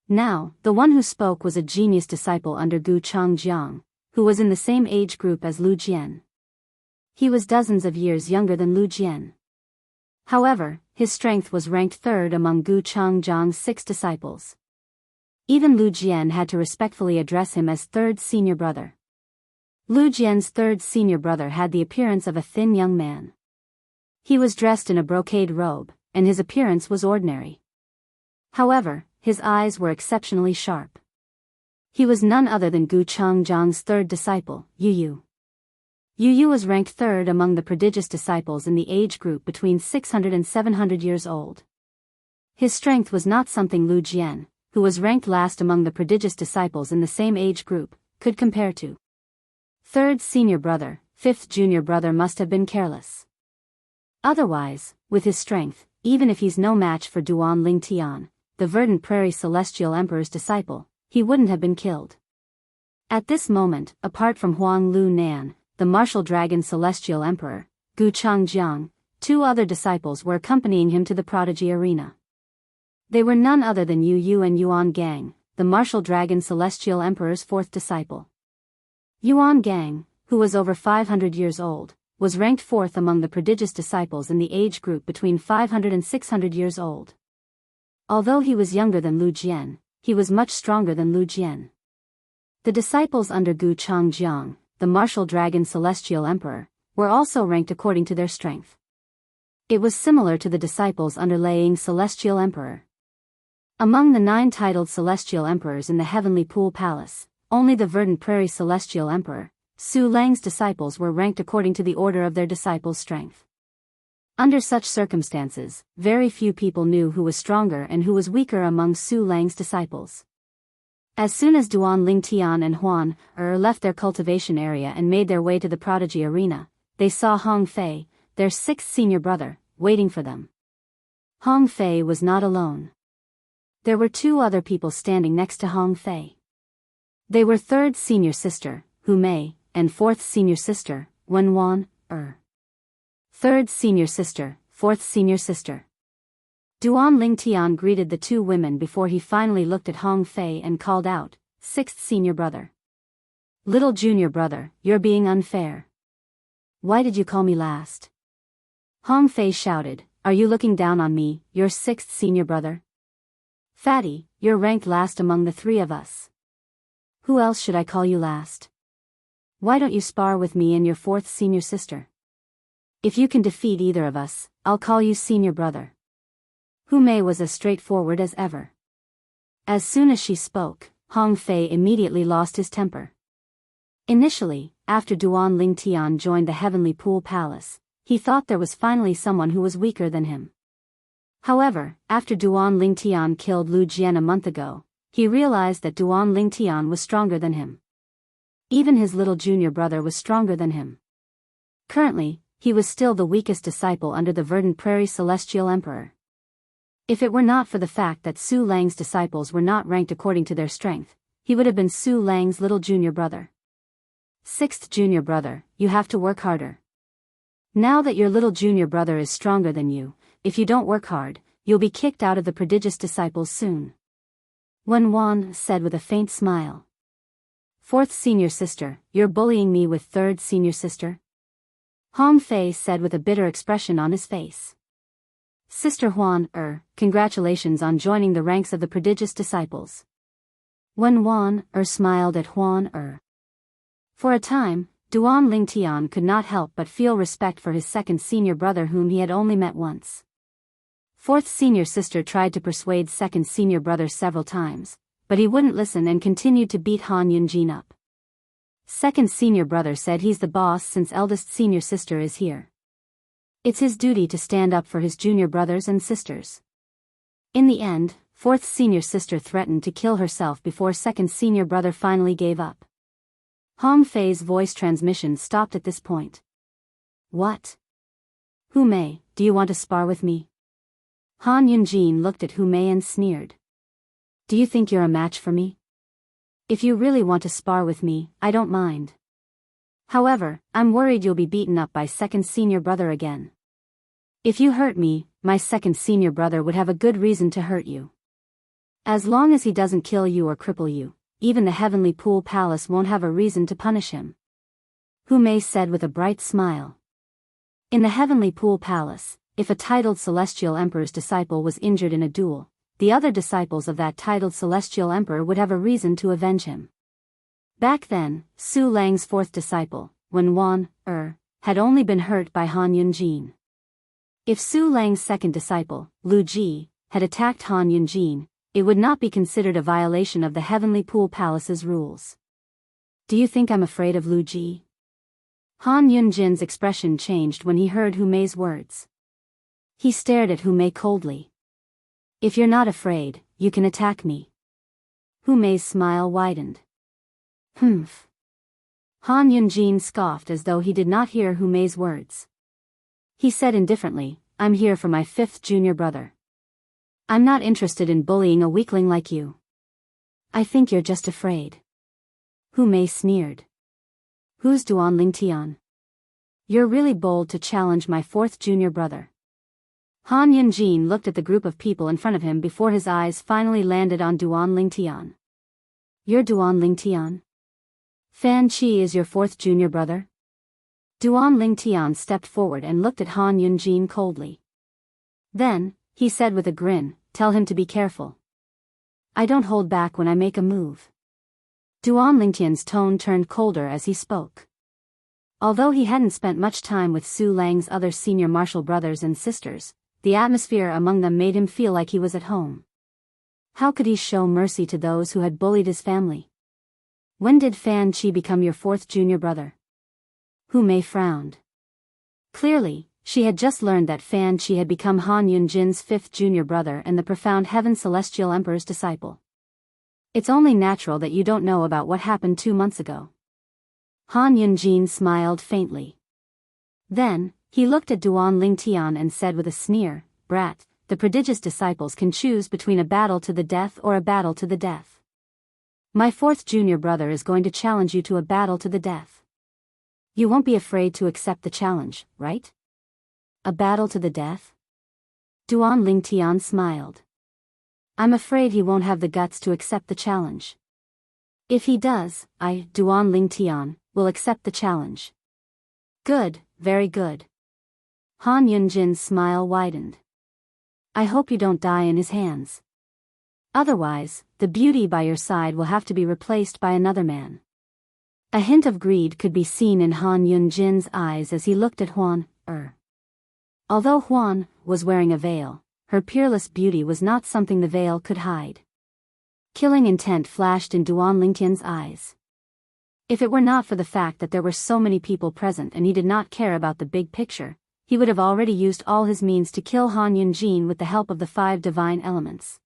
Now, the one who spoke was a genius disciple under Gu Changjiang, who was in the same age group as Lu Jian. He was dozens of years younger than Lu Jian. However, his strength was ranked 3rd among Gu Changjiang's 6 disciples. Even Lu Jian had to respectfully address him as 3rd senior brother. Lu Jian's 3rd senior brother had the appearance of a thin young man. He was dressed in a brocade robe, and his appearance was ordinary. However, his eyes were exceptionally sharp. He was none other than Gu Changjiang's 3rd disciple, Yu Yu. Yu Yu was ranked 3rd among the prodigious disciples in the age group between 600 and 700 years old. His strength was not something Lu Jian, who was ranked last among the prodigious disciples in the same age group, could compare to. 3rd senior brother, 5th junior brother must have been careless. Otherwise, with his strength, even if he's no match for Duan Ling Tian, the Verdant Prairie Celestial Emperor's disciple, he wouldn't have been killed. At this moment, apart from Huang Lu Nan, the martial dragon Celestial Emperor, Gu Changjiang, 2 other disciples were accompanying him to the prodigy arena. They were none other than Yu Yu and Yuan Gang, the martial dragon Celestial Emperor's 4th disciple. Yuan Gang, who was over 500 years old, was ranked 4th among the prodigious disciples in the age group between 500 and 600 years old. Although he was younger than Lu Jian, he was much stronger than Lu Jian. The disciples under Gu Changjiang, the martial dragon Celestial Emperor, were also ranked according to their strength. It was similar to the disciples under Lei Ying's Celestial Emperor. Among the 9 titled Celestial Emperors in the Heavenly Pool Palace, only the Verdant Prairie Celestial Emperor, Su Lang's disciples were ranked according to the order of their disciples' strength. Under such circumstances, very few people knew who was stronger and who was weaker among Su Lang's disciples. As soon as Duan Ling Tian and Huan left their cultivation area and made their way to the prodigy arena, they saw Hong Fei, their 6th senior brother, waiting for them. Hong Fei was not alone. There were 2 other people standing next to Hong Fei. They were 3rd senior sister, Hu Mei, and 4th senior sister, Wen Wan, 3rd senior sister, 4th senior sister. Duan Ling Tian greeted the 2 women before he finally looked at Hong Fei and called out, 6th senior brother. Little junior brother, you're being unfair. Why did you call me last? Hong Fei shouted, are you looking down on me, your 6th senior brother? Fatty, you're ranked last among the 3 of us. Who else should I call you last? Why don't you spar with me and your 4th senior sister? If you can defeat either of us, I'll call you senior brother. Hu Mei was as straightforward as ever. As soon as she spoke, Hong Fei immediately lost his temper. Initially, after Duan Ling Tian joined the Heavenly Pool Palace, he thought there was finally someone who was weaker than him. However, after Duan Ling Tian killed Lu Jian a month ago, he realized that Duan Ling Tian was stronger than him. Even his little junior brother was stronger than him. Currently, he was still the weakest disciple under the Verdant Prairie Celestial Emperor. If it were not for the fact that Su Lang's disciples were not ranked according to their strength, he would have been Su Lang's little junior brother. 6th junior brother, you have to work harder. Now that your little junior brother is stronger than you, if you don't work hard, you'll be kicked out of the prodigious disciples soon. Wen Wan said with a faint smile. 4th senior sister, you're bullying me with 3rd senior sister? Hong Fei said with a bitter expression on his face. Sister Huan, congratulations on joining the ranks of the prodigious disciples. Wen Wan, smiled at Huan, For a time, Duan Ling Tian could not help but feel respect for his 2nd senior brother whom he had only met once. 4th senior sister tried to persuade 2nd senior brother several times, but he wouldn't listen and continued to beat Han Yunjin up. 2nd senior brother said he's the boss since eldest senior sister is here. It's his duty to stand up for his junior brothers and sisters. In the end, 4th senior sister threatened to kill herself before 2nd senior brother finally gave up. Hong Fei's voice transmission stopped at this point. What? Hu Mei, do you want to spar with me? Han Yunjin looked at Hu Mei and sneered. Do you think you're a match for me? If you really want to spar with me, I don't mind. However, I'm worried you'll be beaten up by second senior brother again. If you hurt me, my second senior brother would have a good reason to hurt you. As long as he doesn't kill you or cripple you, even the Heavenly Pool Palace won't have a reason to punish him. Hu Mei said with a bright smile. In the Heavenly Pool Palace, if a titled Celestial Emperor's disciple was injured in a duel, the other disciples of that titled Celestial Emperor would have a reason to avenge him. Back then, Su Lang's fourth disciple, Wen Wan, had only been hurt by Han Yunjin. If Su Lang's second disciple, Lu Ji, had attacked Han Yunjin, it would not be considered a violation of the Heavenly Pool Palace's rules. Do you think I'm afraid of Lu Ji? Han Yunjin's expression changed when he heard Hu Mei's words. He stared at Hu Mei coldly. If you're not afraid, you can attack me. Hu Mei's smile widened. Humph. Han Yunjin scoffed as though he did not hear Hu Mei's words. He said indifferently, I'm here for my fifth junior brother. I'm not interested in bullying a weakling like you. I think you're just afraid. Hu Mei sneered. Who's Duan Lingtian? You're really bold to challenge my fourth junior brother. Han Yunjin looked at the group of people in front of him before his eyes finally landed on Duan Lingtian. You're Duan Lingtian? Fan Qi is your fourth junior brother? Duan Lingtian stepped forward and looked at Han Yunjin coldly. Then, he said with a grin, tell him to be careful. I don't hold back when I make a move. Duan Lingtian's tone turned colder as he spoke. Although he hadn't spent much time with Su Lang's other senior martial brothers and sisters, the atmosphere among them made him feel like he was at home. How could he show mercy to those who had bullied his family? When did Fan Qi become your fourth junior brother? Hu Mei frowned. Clearly, she had just learned that Fan Qi had become Han Yunjin's fifth junior brother and the profound Heaven Celestial Emperor's disciple. It's only natural that you don't know about what happened 2 months ago. Han Yunjin smiled faintly. Then, he looked at Duan Lingtian and said with a sneer, Brat, the prodigious disciples can choose between a battle to the death or a battle to the death. My fourth junior brother is going to challenge you to a battle to the death. You won't be afraid to accept the challenge, right? A battle to the death? Duan Lingtian smiled. I'm afraid he won't have the guts to accept the challenge. If he does, I, Duan Lingtian, will accept the challenge. Good, very good. Han Yunjin's smile widened. I hope you don't die in his hands. Otherwise, the beauty by your side will have to be replaced by another man. A hint of greed could be seen in Han Yunjin's eyes as he looked at Huan. Although Huan was wearing a veil, her peerless beauty was not something the veil could hide. Killing intent flashed in Duan Lingtian's eyes. If it were not for the fact that there were so many people present and he did not care about the big picture, he would have already used all his means to kill Han Yunjin with the help of the 5 divine elements.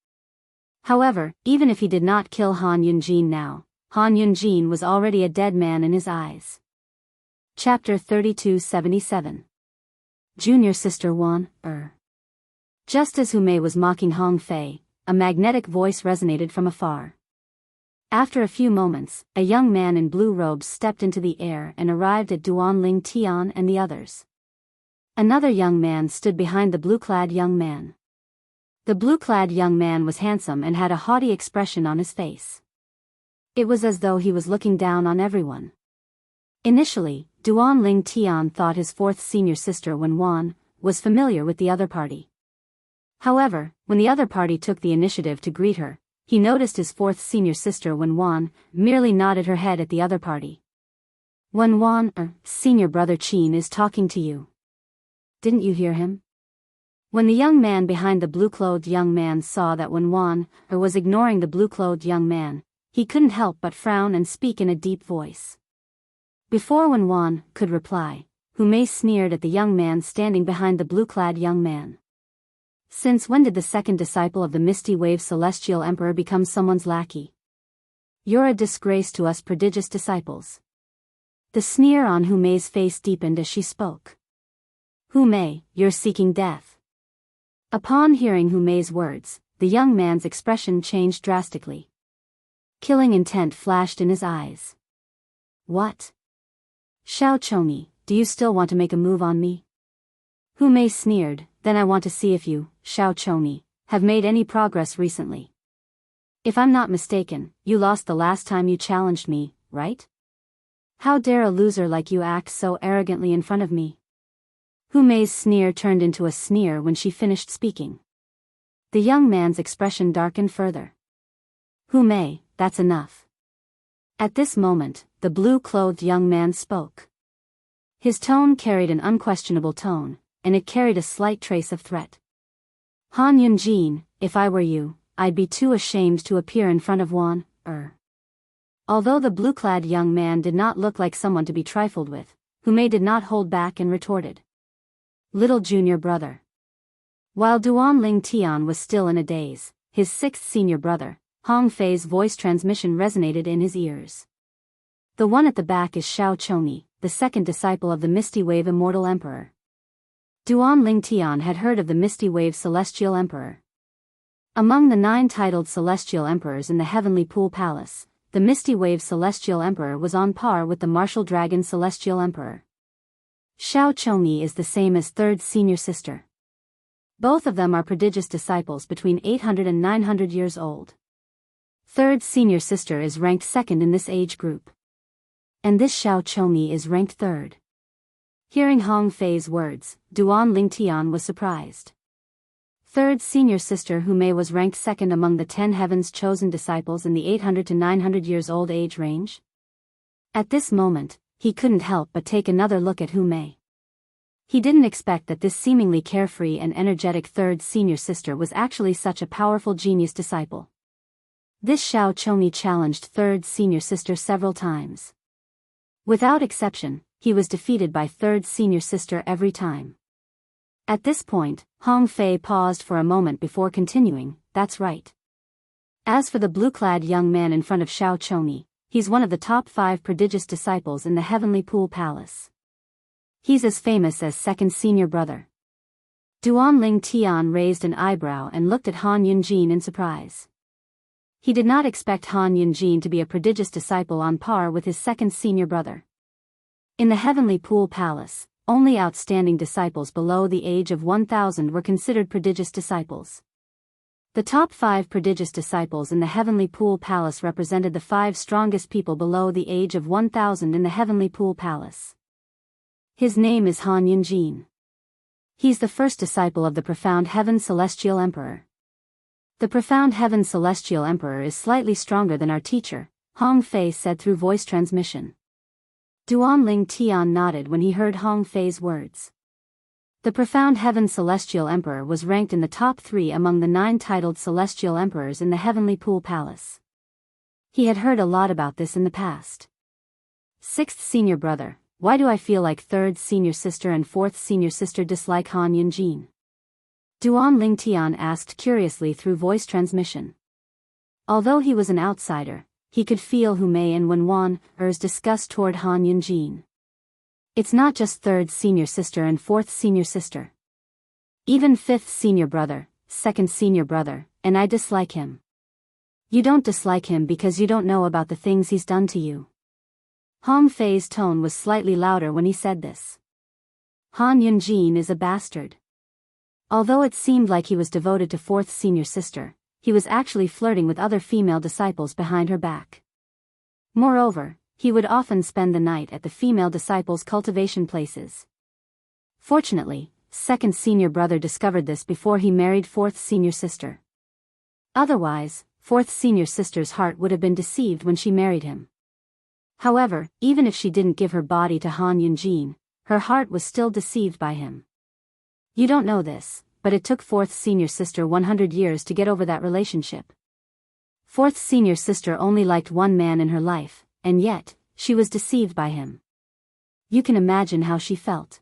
However, even if he did not kill Han Yunjin now, Han Yunjin was already a dead man in his eyes. Chapter 3277. Junior Sister Wan, Just as Hu Mei was mocking Hong Fei, a magnetic voice resonated from afar. After a few moments, a young man in blue robes stepped into the air and arrived at Duan Lingtian and the others. Another young man stood behind the blue-clad young man. The blue-clad young man was handsome and had a haughty expression on his face. It was as though he was looking down on everyone. Initially, Duan Lingtian thought his fourth senior sister Wen Wan was familiar with the other party. However, when the other party took the initiative to greet her, he noticed his fourth senior sister Wen Wan merely nodded her head at the other party. Wen Wan, senior brother Qin is talking to you. Didn't you hear him? When the young man behind the blue-clothed young man saw that Wen Wan was ignoring the blue-clothed young man, he couldn't help but frown and speak in a deep voice. Before Wen Wan could reply, Hu Mei sneered at the young man standing behind the blue-clad young man. Since when did the second disciple of the Misty Wave Celestial Emperor become someone's lackey? You're a disgrace to us prodigious disciples. The sneer on Hu Mei's face deepened as she spoke. Hu Mei, you're seeking death. Upon hearing Hu Mei's words, the young man's expression changed drastically. Killing intent flashed in his eyes. What? Xiao Chongyi, do you still want to make a move on me? Hu Mei sneered, then I want to see if you, Xiao Chongyi, have made any progress recently. If I'm not mistaken, you lost the last time you challenged me, right? How dare a loser like you act so arrogantly in front of me? Hu Mei's sneer turned into a sneer when she finished speaking. The young man's expression darkened further. Hu Mei, that's enough. At this moment, the blue-clothed young man spoke. His tone carried an unquestionable tone, and it carried a slight trace of threat. Han Yunjin, if I were you, I'd be too ashamed to appear in front of Wan, Although the blue-clad young man did not look like someone to be trifled with, Hu Mei did not hold back and retorted. Little junior brother. While Duan Ling Tian was still in a daze, his sixth senior brother, Hong Fei's voice transmission resonated in his ears. The one at the back is Xiao Chongyi, the second disciple of the Misty Wave Immortal Emperor. Duan Ling Tian had heard of the Misty Wave Celestial Emperor. Among the 9 titled Celestial Emperors in the Heavenly Pool Palace, the Misty Wave Celestial Emperor was on par with the Martial Dragon Celestial Emperor. Xiao Chongyi is the same as third senior sister. Both of them are prodigious disciples between 800 and 900 years old. Third senior sister is ranked second in this age group. And this Xiao Chongyi is ranked third. Hearing Hong Fei's words, Duan Ling Tian was surprised. Third senior sister Hu Mei was ranked second among the 10 heaven's chosen disciples in the 800 to 900 years old age range. At this moment, he couldn't help but take another look at Hu Mei. He didn't expect that this seemingly carefree and energetic third senior sister was actually such a powerful genius disciple. This Xiao Chongyi challenged third senior sister several times. Without exception, he was defeated by third senior sister every time. At this point, Hong Fei paused for a moment before continuing, that's right. As for the blue-clad young man in front of Xiao Chongyi, he's one of the top 5 prodigious disciples in the Heavenly Pool Palace. He's as famous as second senior brother. Duan Ling Tian raised an eyebrow and looked at Han Yunjin in surprise. He did not expect Han Yunjin to be a prodigious disciple on par with his second senior brother. In the Heavenly Pool Palace, only outstanding disciples below the age of 1,000 were considered prodigious disciples. The top 5 prodigious disciples in the Heavenly Pool Palace represented the 5 strongest people below the age of 1,000 in the Heavenly Pool Palace. His name is Han Yunjin. He's the first disciple of the Profound Heaven Celestial Emperor. The Profound Heaven Celestial Emperor is slightly stronger than our teacher, Hong Fei said through voice transmission. Duan Ling Tian nodded when he heard Hong Fei's words. The Profound Heaven Celestial Emperor was ranked in the top 3 among the 9 titled Celestial Emperors in the Heavenly Pool Palace. He had heard a lot about this in the past. Sixth senior brother, why do I feel like third senior sister and fourth senior sister dislike Han Yunjin? Duan Ling Tian asked curiously through voice transmission. Although he was an outsider, he could feel Hu Mei and Wan Er's disgust toward Han Yunjin. It's not just third senior sister and fourth senior sister. Even fifth senior brother, second senior brother, and I dislike him. You don't dislike him because you don't know about the things he's done to you. Hong Fei's tone was slightly louder when he said this. Han Yunjin is a bastard. Although it seemed like he was devoted to fourth senior sister, he was actually flirting with other female disciples behind her back. Moreover, he would often spend the night at the female disciples' cultivation places. Fortunately, second senior brother discovered this before he married fourth senior sister. Otherwise, fourth senior sister's heart would have been deceived when she married him. However, even if she didn't give her body to Han Yunjin, her heart was still deceived by him. You don't know this, but it took fourth senior sister 100 years to get over that relationship. Fourth senior sister only liked one man in her life, and yet, she was deceived by him. You can imagine how she felt.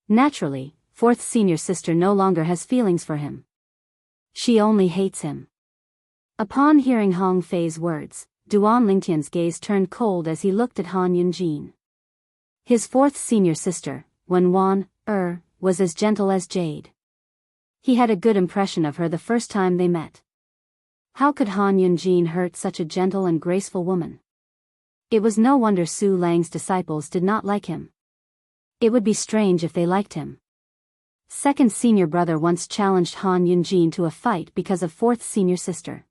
Naturally, fourth senior sister no longer has feelings for him. She only hates him. Upon hearing Hong Fei's words, Duan Lingtian's gaze turned cold as he looked at Han Yunjin. His fourth senior sister, Wan was as gentle as jade. He had a good impression of her the first time they met. How could Han Yunjin hurt such a gentle and graceful woman? It was no wonder Su Lang's disciples did not like him. It would be strange if they liked him. Second senior brother once challenged Han Yunjin to a fight because of fourth senior sister.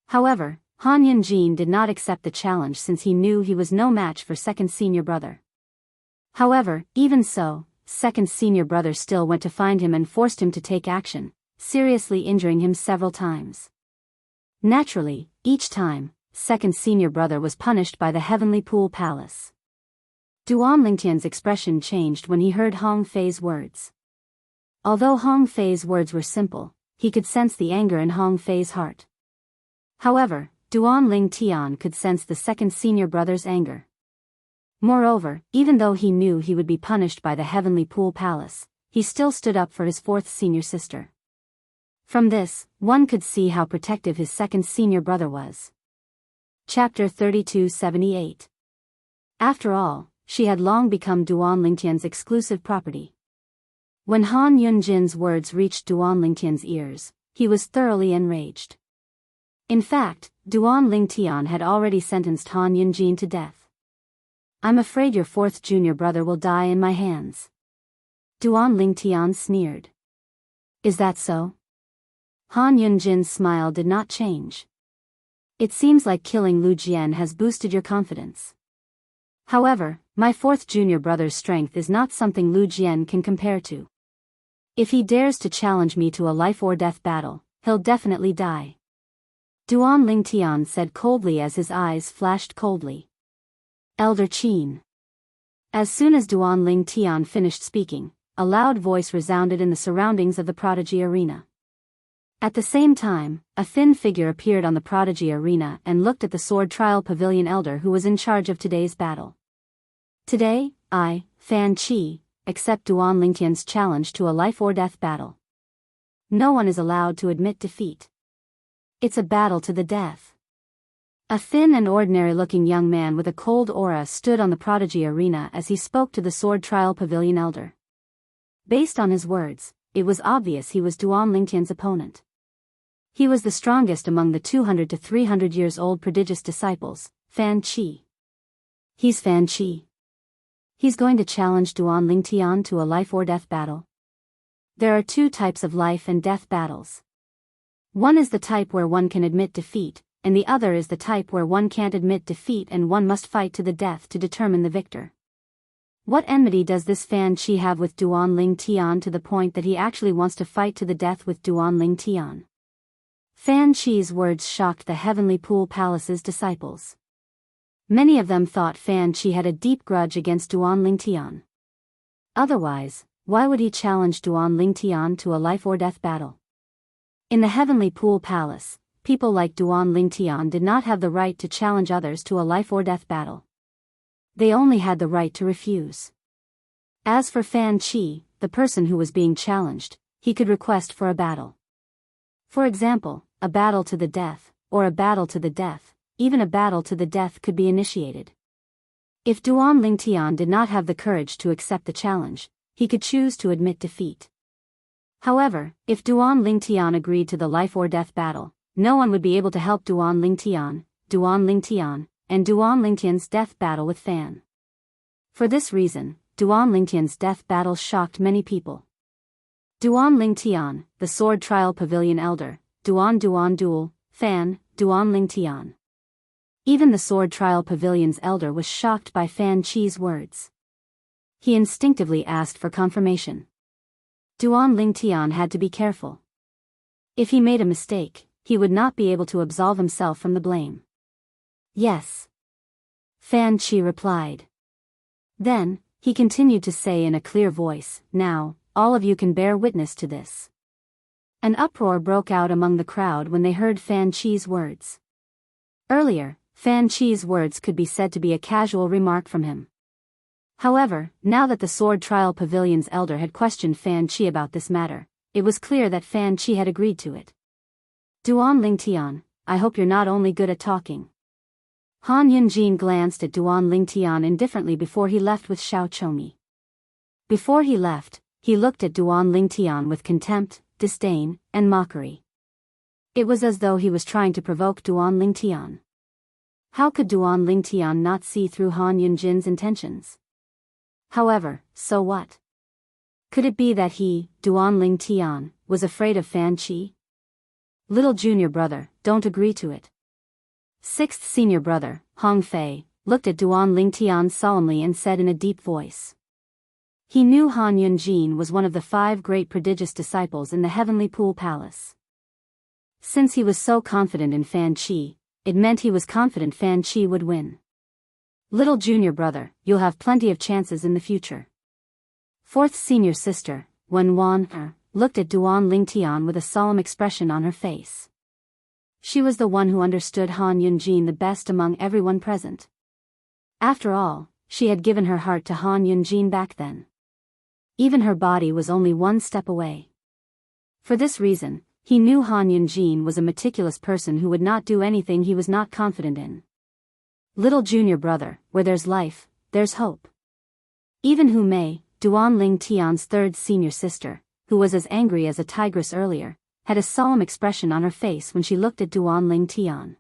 However, Han Yunjin did not accept the challenge since he knew he was no match for second senior brother. However, even so, second senior brother still went to find him and forced him to take action, seriously injuring him several times. Naturally, each time, second senior brother was punished by the Heavenly Pool Palace. Duan Lingtian's expression changed when he heard Hong Fei's words. Although Hong Fei's words were simple, he could sense the anger in Hong Fei's heart. However, Duan Lingtian could sense the second senior brother's anger. Moreover, even though he knew he would be punished by the Heavenly Pool Palace, he still stood up for his fourth senior sister. From this, one could see how protective his second senior brother was. Chapter 3278. After all, she had long become Duan Lingtian's exclusive property. When Han Yunjin's words reached Duan Lingtian's ears, he was thoroughly enraged. In fact, Duan Lingtian had already sentenced Han Yunjin to death. "I'm afraid your fourth junior brother will die in my hands." Duan Lingtian sneered. "Is that so?" Han Yunjin's smile did not change. "It seems like killing Lu Jian has boosted your confidence. However, my fourth junior brother's strength is not something Lu Jian can compare to. If he dares to challenge me to a life-or-death battle, he'll definitely die." Duan Lingtian said coldly as his eyes flashed coldly. "Elder Qin." As soon as Duan Lingtian finished speaking, a loud voice resounded in the surroundings of the Prodigy Arena. At the same time, a thin figure appeared on the Prodigy Arena and looked at the Sword Trial Pavilion elder who was in charge of today's battle. "Today, I, Fan Qi, accept Duan Lingtian's challenge to a life-or-death battle. No one is allowed to admit defeat. It's a battle to the death." A thin and ordinary-looking young man with a cold aura stood on the Prodigy Arena as he spoke to the Sword Trial Pavilion elder. Based on his words, it was obvious he was Duan Lingtian's opponent. He was the strongest among the 200 to 300 years old prodigious disciples, Fan Qi. He's Fan Qi. He's going to challenge Duan Lingtian to a life-or-death battle. There are two types of life and death battles. One is the type where one can admit defeat, and the other is the type where one can't admit defeat and one must fight to the death to determine the victor. What enmity does this Fan Qi have with Duan Lingtian to the point that he actually wants to fight to the death with Duan Lingtian? Fan Qi's words shocked the Heavenly Pool Palace's disciples. Many of them thought Fan Qi had a deep grudge against Duan Lingtian. Otherwise, why would he challenge Duan Lingtian to a life-or-death battle? In the Heavenly Pool Palace, people like Duan Lingtian did not have the right to challenge others to a life-or-death battle. They only had the right to refuse. As for Fan Qi, the person who was being challenged, he could request for a battle. For example, a battle to the death, or a battle to the death, even a battle to the death could be initiated. If Duan Lingtian did not have the courage to accept the challenge, he could choose to admit defeat. However, if Duan Lingtian agreed to the life-or-death battle, no one would be able to help Duan Lingtian, and Duan Lingtian's death battle with Fan. For this reason, Duan Lingtian's death battle shocked many people. Duan Lingtian, the Sword Trial Pavilion elder, Duan Duel, Fan, Duan Lingtian. Even the Sword Trial Pavilion's elder was shocked by Fan Qi's words. He instinctively asked for confirmation. Duan Lingtian had to be careful. If he made a mistake, he would not be able to absolve himself from the blame. "Yes," Fan Qi replied. Then, he continued to say in a clear voice, "Now, all of you can bear witness to this." An uproar broke out among the crowd when they heard Fan Qi's words. Earlier, Fan Qi's words could be said to be a casual remark from him. However, now that the Sword Trial Pavilion's elder had questioned Fan Qi about this matter, it was clear that Fan Qi had agreed to it. "Duan Lingtian, I hope you're not only good at talking." Han Yunjin glanced at Duan Lingtian indifferently before he left with Xiao Chomi. Before he left, he looked at Duan Lingtian with contempt, disdain, and mockery. It was as though he was trying to provoke Duan Lingtian. How could Duan Lingtian not see through Han Yunjin's intentions? However, so what? Could it be that he, Duan Lingtian, was afraid of Fan Qi? Little junior brother, don't agree to it. Sixth senior brother, Hong Fei, looked at Duan Lingtian solemnly and said in a deep voice. He knew Han Yunjin was one of the 5 great prodigious disciples in the Heavenly Pool Palace. Since he was so confident in Fan Qi, it meant he was confident Fan Qi would win. Little junior brother, you'll have plenty of chances in the future. Fourth senior sister, Wen Wan, looked at Duan Lingtian with a solemn expression on her face. She was the one who understood Han Yunjin the best among everyone present. After all, she had given her heart to Han Yunjin back then. Even her body was only one step away. For this reason, he knew Han Yunjin was a meticulous person who would not do anything he was not confident in. Little junior brother, where there's life, there's hope. Even Hu Mei, Duan Lingtian's third senior sister, who was as angry as a tigress earlier, had a solemn expression on her face when she looked at Duan Lingtian.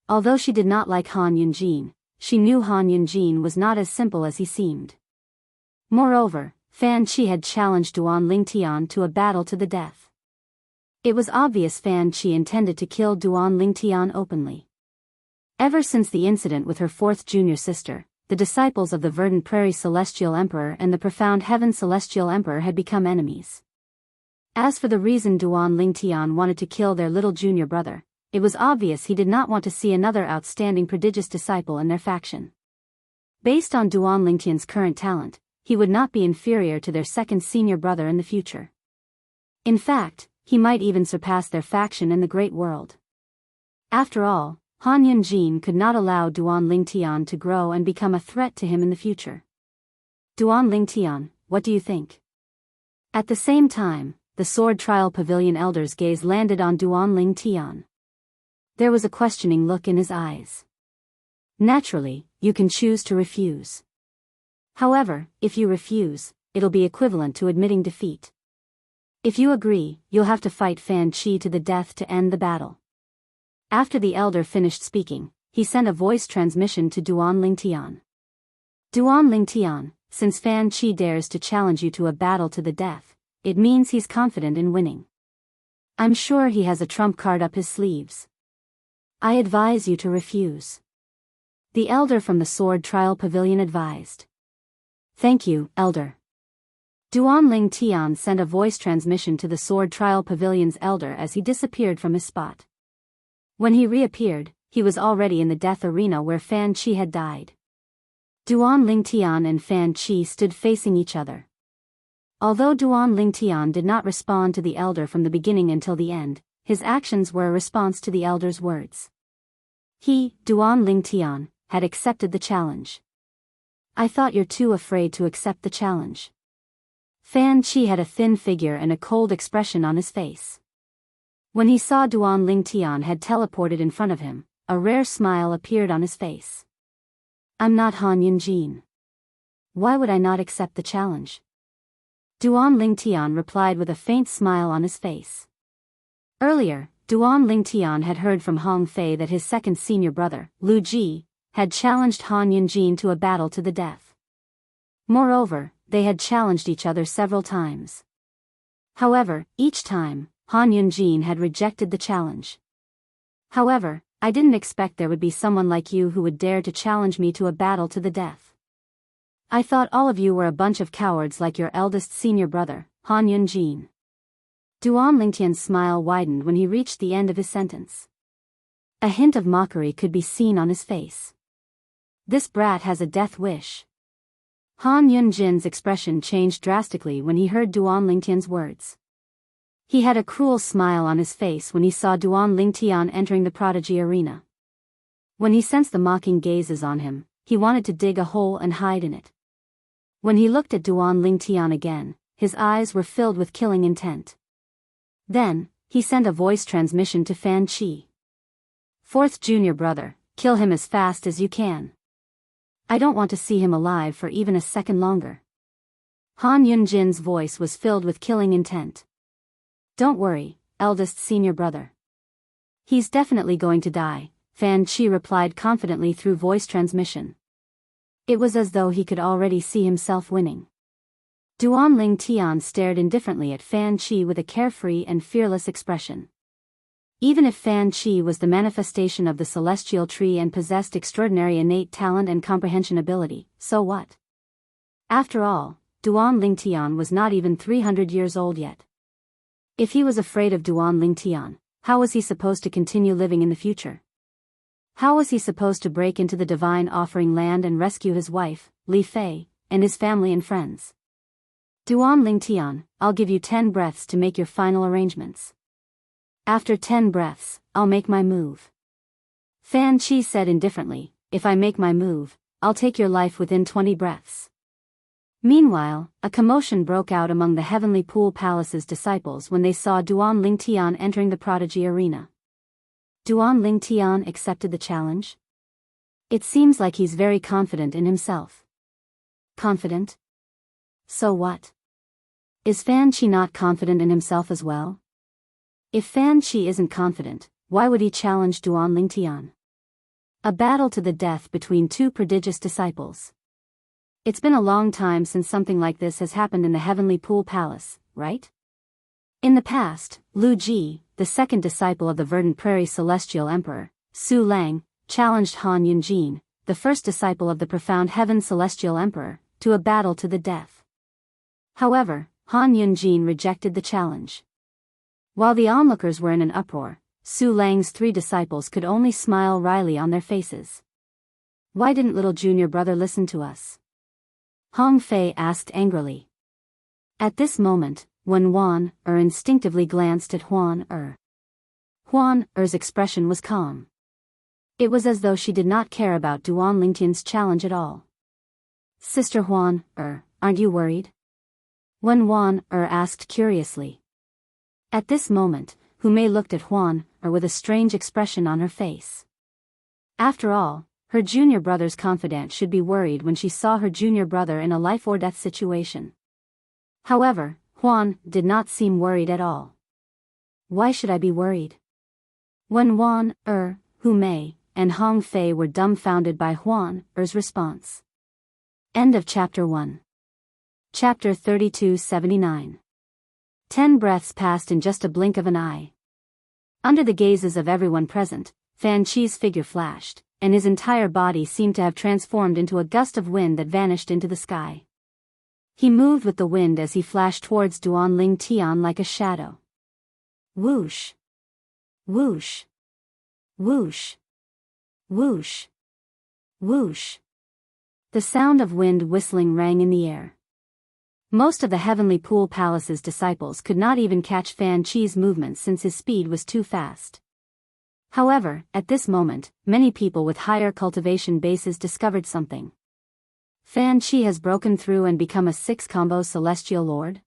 Although she did not like Han Yunjin, she knew Han Yunjin was not as simple as he seemed. Moreover, Fan Qi had challenged Duan Lingtian to a battle to the death. It was obvious Fan Qi intended to kill Duan Lingtian openly. Ever since the incident with her fourth junior sister, the disciples of the Verdant Prairie Celestial Emperor and the Profound Heaven Celestial Emperor had become enemies. As for the reason Duan Lingtian wanted to kill their little junior brother, it was obvious he did not want to see another outstanding prodigious disciple in their faction. Based on Duan Lingtian's current talent, he would not be inferior to their second senior brother in the future. In fact, he might even surpass their faction in the great world. After all, Han Yunjin could not allow Duan Lingtian to grow and become a threat to him in the future. Duan Lingtian, what do you think? At the same time, the Sword Trial Pavilion elder's gaze landed on Duan Lingtian. There was a questioning look in his eyes. Naturally, you can choose to refuse. However, if you refuse, it'll be equivalent to admitting defeat. If you agree, you'll have to fight Fan Qi to the death to end the battle. After the elder finished speaking, he sent a voice transmission to Duan Lingtian. Duan Lingtian, since Fan Qi dares to challenge you to a battle to the death, it means he's confident in winning. I'm sure he has a trump card up his sleeves. I advise you to refuse. The elder from the Sword Trial Pavilion advised. Thank you, elder. Duan Lingtian sent a voice transmission to the Sword Trial Pavilion's elder as he disappeared from his spot. When he reappeared, he was already in the death arena where Fan Qi had died. Duan Lingtian and Fan Qi stood facing each other. Although Duan Lingtian did not respond to the elder from the beginning until the end, his actions were a response to the elder's words. He, Duan Lingtian, had accepted the challenge. I thought you're too afraid to accept the challenge. Fan Qi had a thin figure and a cold expression on his face. When he saw Duan Lingtian had teleported in front of him, a rare smile appeared on his face. I'm not Han Yunjin. Why would I not accept the challenge? Duan Lingtian replied with a faint smile on his face. Earlier, Duan Lingtian had heard from Hong Fei that his second senior brother, Lu Ji, had challenged Han Yunjin to a battle to the death. Moreover, they had challenged each other several times. However, each time, Han Yunjin had rejected the challenge. However, I didn't expect there would be someone like you who would dare to challenge me to a battle to the death. I thought all of you were a bunch of cowards like your eldest senior brother, Han Yunjin. Duan Lingtian's smile widened when he reached the end of his sentence. A hint of mockery could be seen on his face. This brat has a death wish. Han Yunjin's expression changed drastically when he heard Duan Lingtian's words. He had a cruel smile on his face when he saw Duan Lingtian entering the prodigy arena. When he sensed the mocking gazes on him, he wanted to dig a hole and hide in it. When he looked at Duan Lingtian again, his eyes were filled with killing intent. Then, he sent a voice transmission to Fan Qi. Fourth junior brother, kill him as fast as you can. I don't want to see him alive for even a second longer. Han Yunjin's voice was filled with killing intent. Don't worry, eldest senior brother. He's definitely going to die, Fan Qi replied confidently through voice transmission. It was as though he could already see himself winning. Duanling Tian stared indifferently at Fan Qi with a carefree and fearless expression. Even if Fan Qi was the manifestation of the celestial tree and possessed extraordinary innate talent and comprehension ability, so what? After all, Duanling Tian was not even 300 years old yet. If he was afraid of Duanling Tian, how was he supposed to continue living in the future? How was he supposed to break into the divine offering land and rescue his wife, Li Fei, and his family and friends? Duanling Tian, I'll give you 10 breaths to make your final arrangements. After 10 breaths, I'll make my move. Fan Qi said indifferently, if I make my move, I'll take your life within 20 breaths. Meanwhile, a commotion broke out among the Heavenly Pool Palace's disciples when they saw Duanling Tian entering the prodigy arena. Duanling Tian accepted the challenge? It seems like he's very confident in himself. Confident? So what? Is Fan Qi not confident in himself as well? If Fan Qi isn't confident, why would he challenge Duanling Tian? A battle to the death between two prodigious disciples. It's been a long time since something like this has happened in the Heavenly Pool Palace, right? In the past, Lu Ji, the second disciple of the Verdant Prairie Celestial Emperor, Su Lang, challenged Han Yunjin, the first disciple of the Profound Heaven Celestial Emperor, to a battle to the death. However, Han Yunjin rejected the challenge. While the onlookers were in an uproar, Su Lang's 3 disciples could only smile wryly on their faces. Why didn't little junior brother listen to us? Hong Fei asked angrily. At this moment, Wen Wan instinctively glanced at Huan Er. Huan Er's expression was calm. It was as though she did not care about Duanling Tian's challenge at all. Sister Huan aren't you worried? Wen Wan asked curiously. At this moment, Hu Mei looked at Huan with a strange expression on her face. After all, her junior brother's confidant should be worried when she saw her junior brother in a life-or-death situation. However, Huan did not seem worried at all. Why should I be worried? Wen Wan, Hu Mei, and Hong Fei were dumbfounded by Huan Er's response. End of Chapter 1. Chapter 3279. 10 breaths passed in just a blink of an eye. Under the gazes of everyone present, Fan Qi's figure flashed, and his entire body seemed to have transformed into a gust of wind that vanished into the sky. He moved with the wind as he flashed towards Duanling Tian like a shadow. Whoosh! Whoosh! Whoosh! Whoosh! Whoosh! The sound of wind whistling rang in the air. Most of the Heavenly Pool Palace's disciples could not even catch Fan Qi's movements since his speed was too fast. However, at this moment, many people with higher cultivation bases discovered something. Fan Qi has broken through and become a 6-combo Celestial Lord?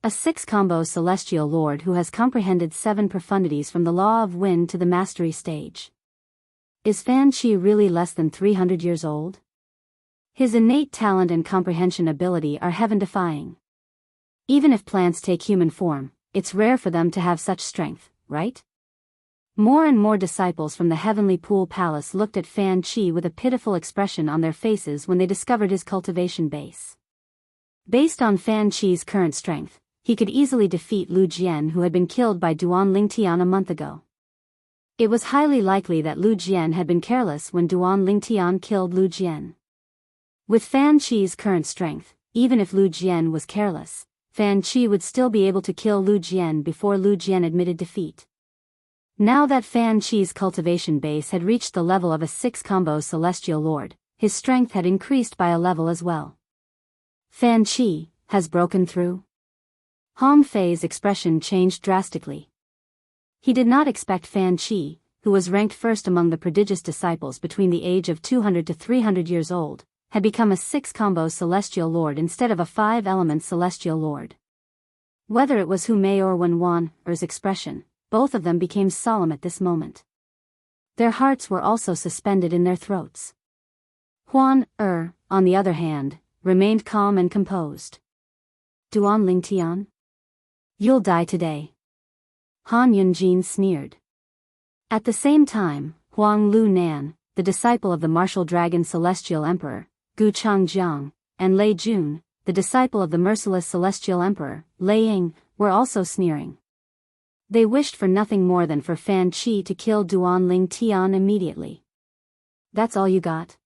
A 6-combo Celestial Lord who has comprehended 7 profundities from the Law of Wind to the Mastery stage. Is Fan Qi really less than 300 years old? His innate talent and comprehension ability are heaven-defying. Even if plants take human form, it's rare for them to have such strength, right? More and more disciples from the Heavenly Pool Palace looked at Fan Qi with a pitiful expression on their faces when they discovered his cultivation base. Based on Fan Qi's current strength, he could easily defeat Lu Jian, who had been killed by Duanling Tian a month ago. It was highly likely that Lu Jian had been careless when Duanling Tian killed Lu Jian. With Fan Qi's current strength, even if Lu Jian was careless, Fan Qi would still be able to kill Lu Jian before Lu Jian admitted defeat. Now that Fan Qi's cultivation base had reached the level of a 6-combo Celestial Lord, his strength had increased by a level as well. Fan Qi has broken through? Hong Fei's expression changed drastically. He did not expect Fan Qi, who was ranked first among the prodigious disciples between the age of 200 to 300 years old, had become a 6-combo Celestial Lord instead of a 5-element Celestial Lord. Whether it was Hu Mei or Wen Wan Er's expression, both of them became solemn at this moment. Their hearts were also suspended in their throats. Huan on the other hand, remained calm and composed. Duanling Tian? You'll die today. Han Yunjin sneered. At the same time, Huang Lu Nan, the disciple of the martial dragon celestial emperor, Gu Changjiang, and Lei Jun, the disciple of the merciless celestial emperor, Lei Ying, were also sneering. They wished for nothing more than for Fan Qi to kill Duan Ling Tian immediately. That's all you got?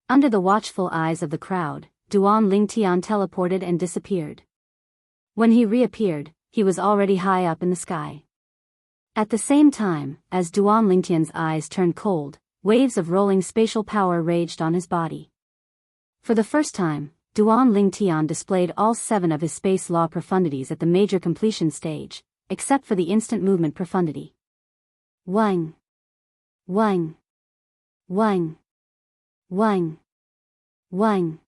Under the watchful eyes of the crowd, Duan Ling Tian teleported and disappeared. When he reappeared, he was already high up in the sky. At the same time, as Duan Ling Tian's eyes turned cold, waves of rolling spatial power raged on his body. For the first time, Duan Ling Tian displayed all 7 of his space law profundities at the major completion stage, except for the instant movement profundity. Wang. Wang. Wang. Wang. Wang.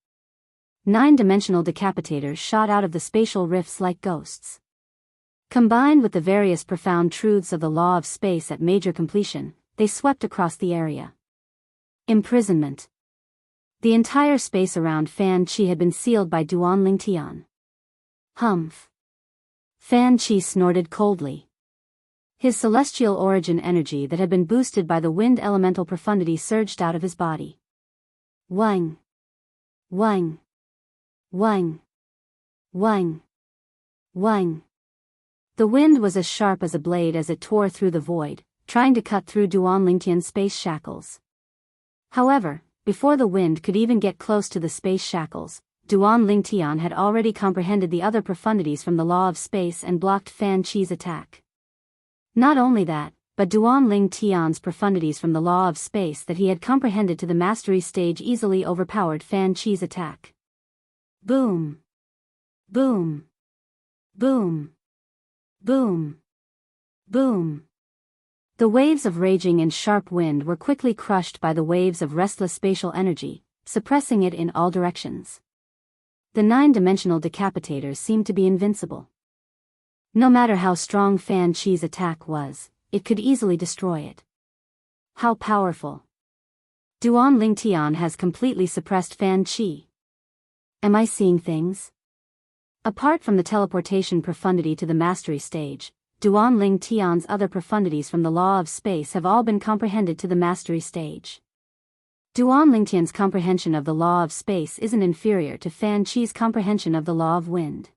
9-dimensional decapitators shot out of the spatial rifts like ghosts. Combined with the various profound truths of the law of space at major completion, they swept across the area. Imprisonment. The entire space around Fan Qi had been sealed by Duan Ling Tian. Humph. Fan Qi snorted coldly. His celestial origin energy that had been boosted by the wind elemental profundity surged out of his body. Wang. Wang. Wang. Wang. Wang. The wind was as sharp as a blade as it tore through the void, trying to cut through Duan Lingtian's space shackles. However, before the wind could even get close to the space shackles, Duan Lingtian had already comprehended the other profundities from the law of space and blocked Fan Qi's attack. Not only that, but Duan Lingtian's profundities from the law of space that he had comprehended to the mastery stage easily overpowered Fan Qi's attack. Boom! Boom! Boom! Boom! Boom! The waves of raging and sharp wind were quickly crushed by the waves of restless spatial energy, suppressing it in all directions. The 9-dimensional decapitators seemed to be invincible. No matter how strong Fan Qi's attack was, it could easily destroy it. How powerful! Duan Lingtian has completely suppressed Fan Qi. Am I seeing things? Apart from the teleportation profundity to the mastery stage, Duan Lingtian's other profundities from the law of space have all been comprehended to the mastery stage. Duan Lingtian's comprehension of the law of space isn't inferior to Fan Qi's comprehension of the law of wind.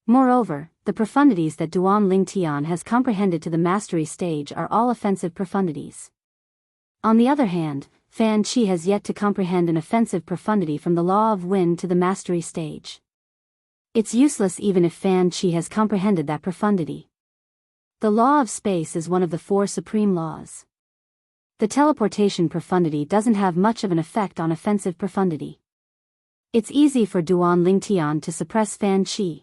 Moreover, the profundities that Duan Lingtian has comprehended to the mastery stage are all offensive profundities. On the other hand, Fan Qi has yet to comprehend an offensive profundity from the law of wind to the mastery stage. It's useless even if Fan Qi has comprehended that profundity. The law of space is one of the 4 supreme laws. The teleportation profundity doesn't have much of an effect on offensive profundity. It's easy for Duan Lingtian to suppress Fan Qi.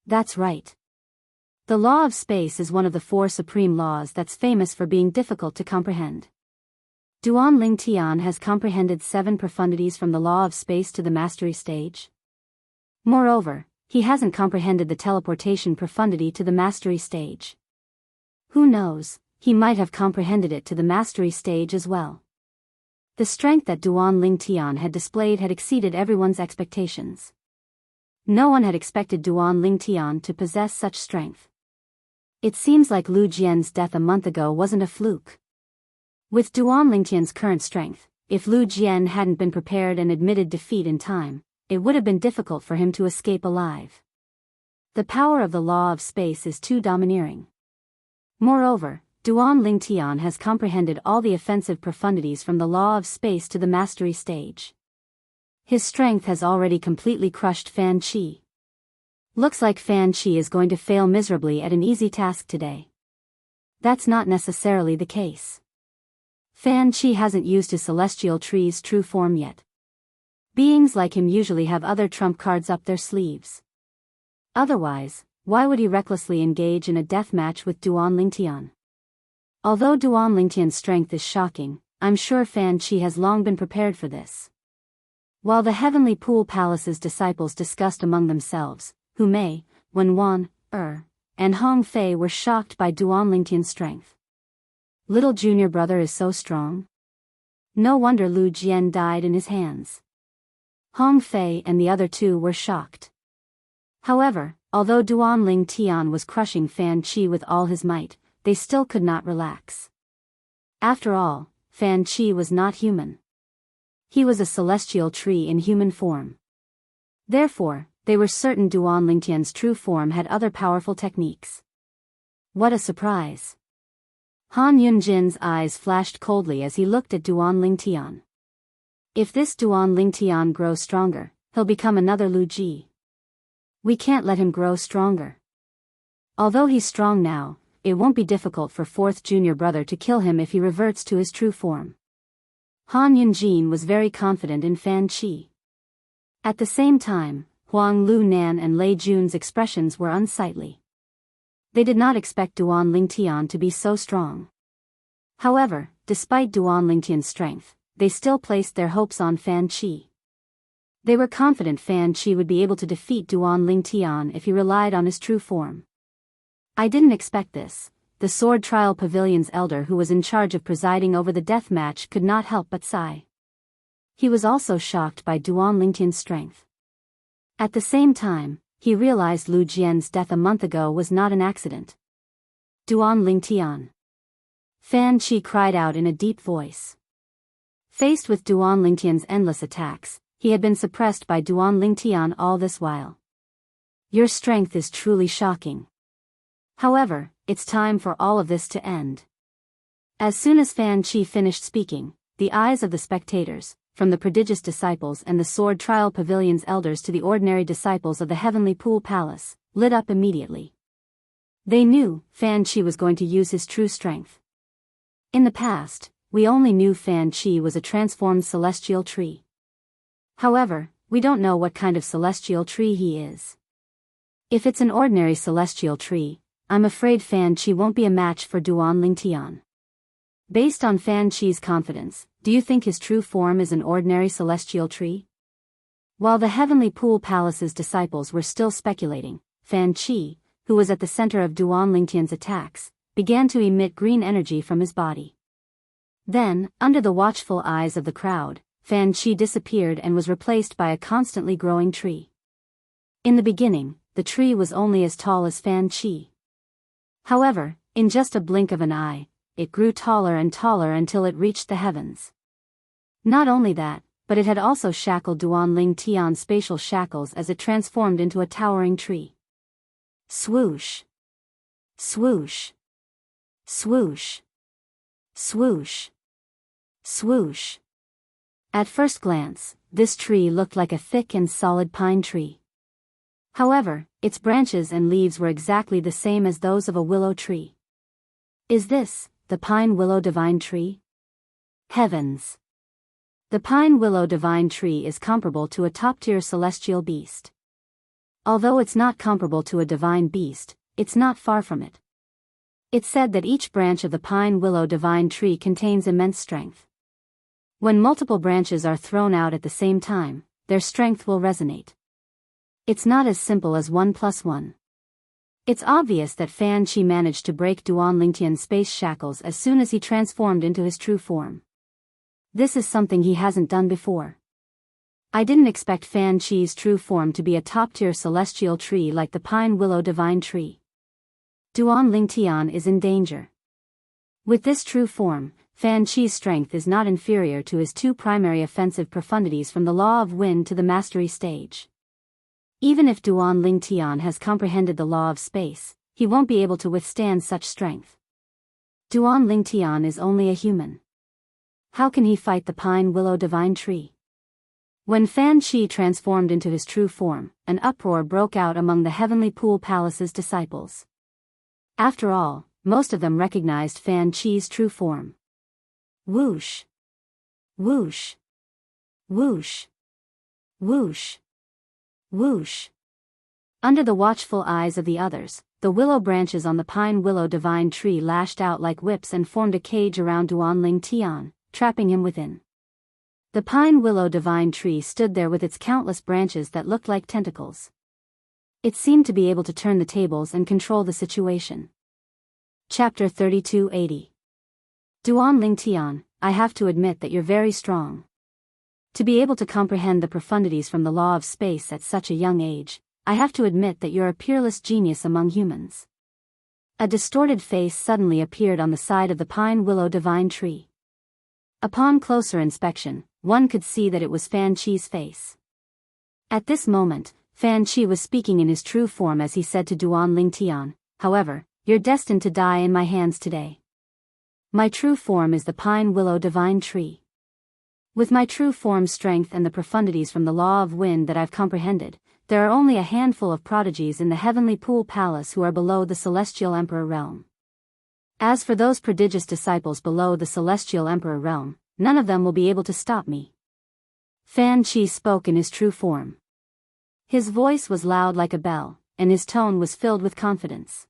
That's right. The law of space is one of the 4 supreme laws that's famous for being difficult to comprehend. Duan Lingtian has comprehended 7 profundities from the law of space to the mastery stage. Moreover, he hasn't comprehended the teleportation profundity to the mastery stage. Who knows, he might have comprehended it to the mastery stage as well. The strength that Duan Lingtian had displayed had exceeded everyone's expectations. No one had expected Duan Lingtian to possess such strength. It seems like Lu Jian's death a month ago wasn't a fluke. With Duan Lingtian's current strength, if Lu Jian hadn't been prepared and admitted defeat in time, it would have been difficult for him to escape alive. The power of the law of space is too domineering. Moreover, Duan Lingtian has comprehended all the offensive profundities from the law of space to the mastery stage. His strength has already completely crushed Fan Qi. Looks like Fan Qi is going to fail miserably at an easy task today. That's not necessarily the case. Fan Qi hasn't used his celestial tree's true form yet. Beings like him usually have other trump cards up their sleeves. Otherwise, why would he recklessly engage in a death match with Duan Lingtian? Although Duan Lingtian's strength is shocking, I'm sure Fan Qi has long been prepared for this. While the Heavenly Pool Palace's disciples discussed among themselves, Hu Mei, Wen Wan, and Hong Fei were shocked by Duan Lingtian's strength. Little junior brother is so strong. No wonder Lu Jian died in his hands. Hong Fei and the other 2 were shocked. However, although Duan Lingtian was crushing Fan Qi with all his might, they still could not relax. After all, Fan Qi was not human. He was a celestial tree in human form. Therefore, they were certain Duan Lingtian's true form had other powerful techniques. What a surprise! Han Yunjin's eyes flashed coldly as he looked at Duan Lingtian. If this Duan Lingtian grows stronger, he'll become another Lu Ji. We can't let him grow stronger. Although he's strong now, it won't be difficult for fourth junior brother to kill him if he reverts to his true form. Han Yunjin was very confident in Fan Qi. At the same time, Huang Lu Nan and Lei Jun's expressions were unsightly. They did not expect Duan Lingtian to be so strong. However, despite Duan Lingtian's strength, they still placed their hopes on Fan Qi. They were confident Fan Qi would be able to defeat Duan Lingtian if he relied on his true form. I didn't expect this. The Sword Trial Pavilion's elder who was in charge of presiding over the death match could not help but sigh. He was also shocked by Duan Lingtian's strength. At the same time, he realized Lu Jian's death a month ago was not an accident. Duan Lingtian. Fan Qi cried out in a deep voice. Faced with Duan Lingtian's endless attacks, he had been suppressed by Duan Lingtian all this while. Your strength is truly shocking. However, it's time for all of this to end. As soon as Fan Qi finished speaking, the eyes of the spectators, from the prodigious disciples and the Sword Trial Pavilion's elders to the ordinary disciples of the Heavenly Pool Palace, lit up immediately. They knew Fan Qi was going to use his true strength. In the past, we only knew Fan Qi was a transformed celestial tree. However, we don't know what kind of celestial tree he is. If it's an ordinary celestial tree, I'm afraid Fan Qi won't be a match for Duan Lingtian. Based on Fan Qi's confidence, do you think his true form is an ordinary celestial tree? While the Heavenly Pool Palace's disciples were still speculating, Fan Qi, who was at the center of Duan Lingtian's attacks, began to emit green energy from his body. Then, under the watchful eyes of the crowd, Fan Qi disappeared and was replaced by a constantly growing tree. In the beginning, the tree was only as tall as Fan Qi. However, in just a blink of an eye, it grew taller and taller until it reached the heavens. Not only that, but it had also shackled Duan Lingtian's spatial shackles as it transformed into a towering tree. Swoosh! Swoosh! Swoosh! Swoosh! Swoosh! At first glance, this tree looked like a thick and solid pine tree. However, its branches and leaves were exactly the same as those of a willow tree. Is this the pine willow divine tree? Heavens! The pine willow divine tree is comparable to a top-tier celestial beast. Although it's not comparable to a divine beast, it's not far from it. It's said that each branch of the pine willow divine tree contains immense strength. When multiple branches are thrown out at the same time, their strength will resonate. It's not as simple as 1 + 1. It's obvious that Fan Qi managed to break Duan Lingtian's space shackles as soon as he transformed into his true form. This is something he hasn't done before. I didn't expect Fan Qi's true form to be a top-tier celestial tree like the pine willow divine tree. Duan Lingtian is in danger. With this true form, Fan Qi's strength is not inferior to his two primary offensive profundities from the law of wind to the mastery stage. Even if Duan Lingtian has comprehended the law of space, he won't be able to withstand such strength. Duan Lingtian is only a human. How can he fight the pine willow divine tree? When Fan Qi transformed into his true form, an uproar broke out among the Heavenly Pool Palace's disciples. After all, most of them recognized Fan Qi's true form. Whoosh! Whoosh! Whoosh! Whoosh! Whoosh! Under the watchful eyes of the others, the willow branches on the pine willow divine tree lashed out like whips and formed a cage around Duan Lingtian, trapping him within. The pine willow divine tree stood there with its countless branches that looked like tentacles. It seemed to be able to turn the tables and control the situation. Chapter 3280. Duan Lingtian, I have to admit that you're very strong. To be able to comprehend the profundities from the law of space at such a young age, I have to admit that you're a peerless genius among humans. A distorted face suddenly appeared on the side of the pine willow divine tree. Upon closer inspection, one could see that it was Fan Chi's face. At this moment, Fan Chi was speaking in his true form as he said to Duan Lingtian, "However, you're destined to die in my hands today. My true form is the pine willow divine tree. With my true form strength and the profundities from the law of wind that I've comprehended, there are only a handful of prodigies in the heavenly pool palace who are below the celestial emperor realm. As for those prodigious disciples below the celestial emperor realm, none of them will be able to stop me." Fan Chi spoke in his true form. His voice was loud like a bell, and his tone was filled with confidence.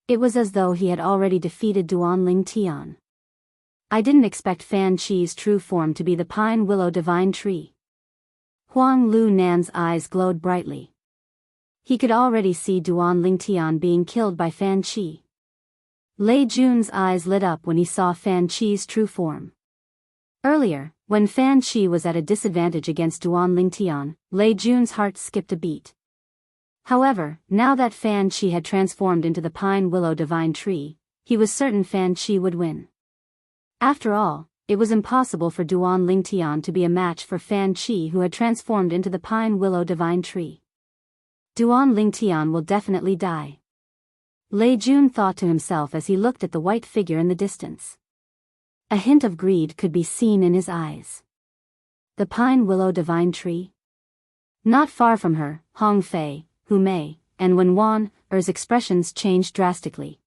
It was as though he had already defeated Duan Lingtian. "I didn't expect Fan Chi's true form to be the pine willow divine tree." Huang Lu Nan's eyes glowed brightly. He could already see Duan Lingtian being killed by Fan Chi. Lei Jun's eyes lit up when he saw Fan Chi's true form. Earlier, when Fan Chi was at a disadvantage against Duan Lingtian, Lei Jun's heart skipped a beat. However, now that Fan Chi had transformed into the pine willow divine tree, he was certain Fan Chi would win. After all, it was impossible for Duan Lingtian to be a match for Fan Chi, who had transformed into the pine willow divine tree. Duan Lingtian will definitely die. Lei Jun thought to himself as he looked at the white figure in the distance. A hint of greed could be seen in his eyes. The pine willow divine tree? Not far from her, Hong Fei, Hu Mei, and Wen Wan's expressions changed drastically.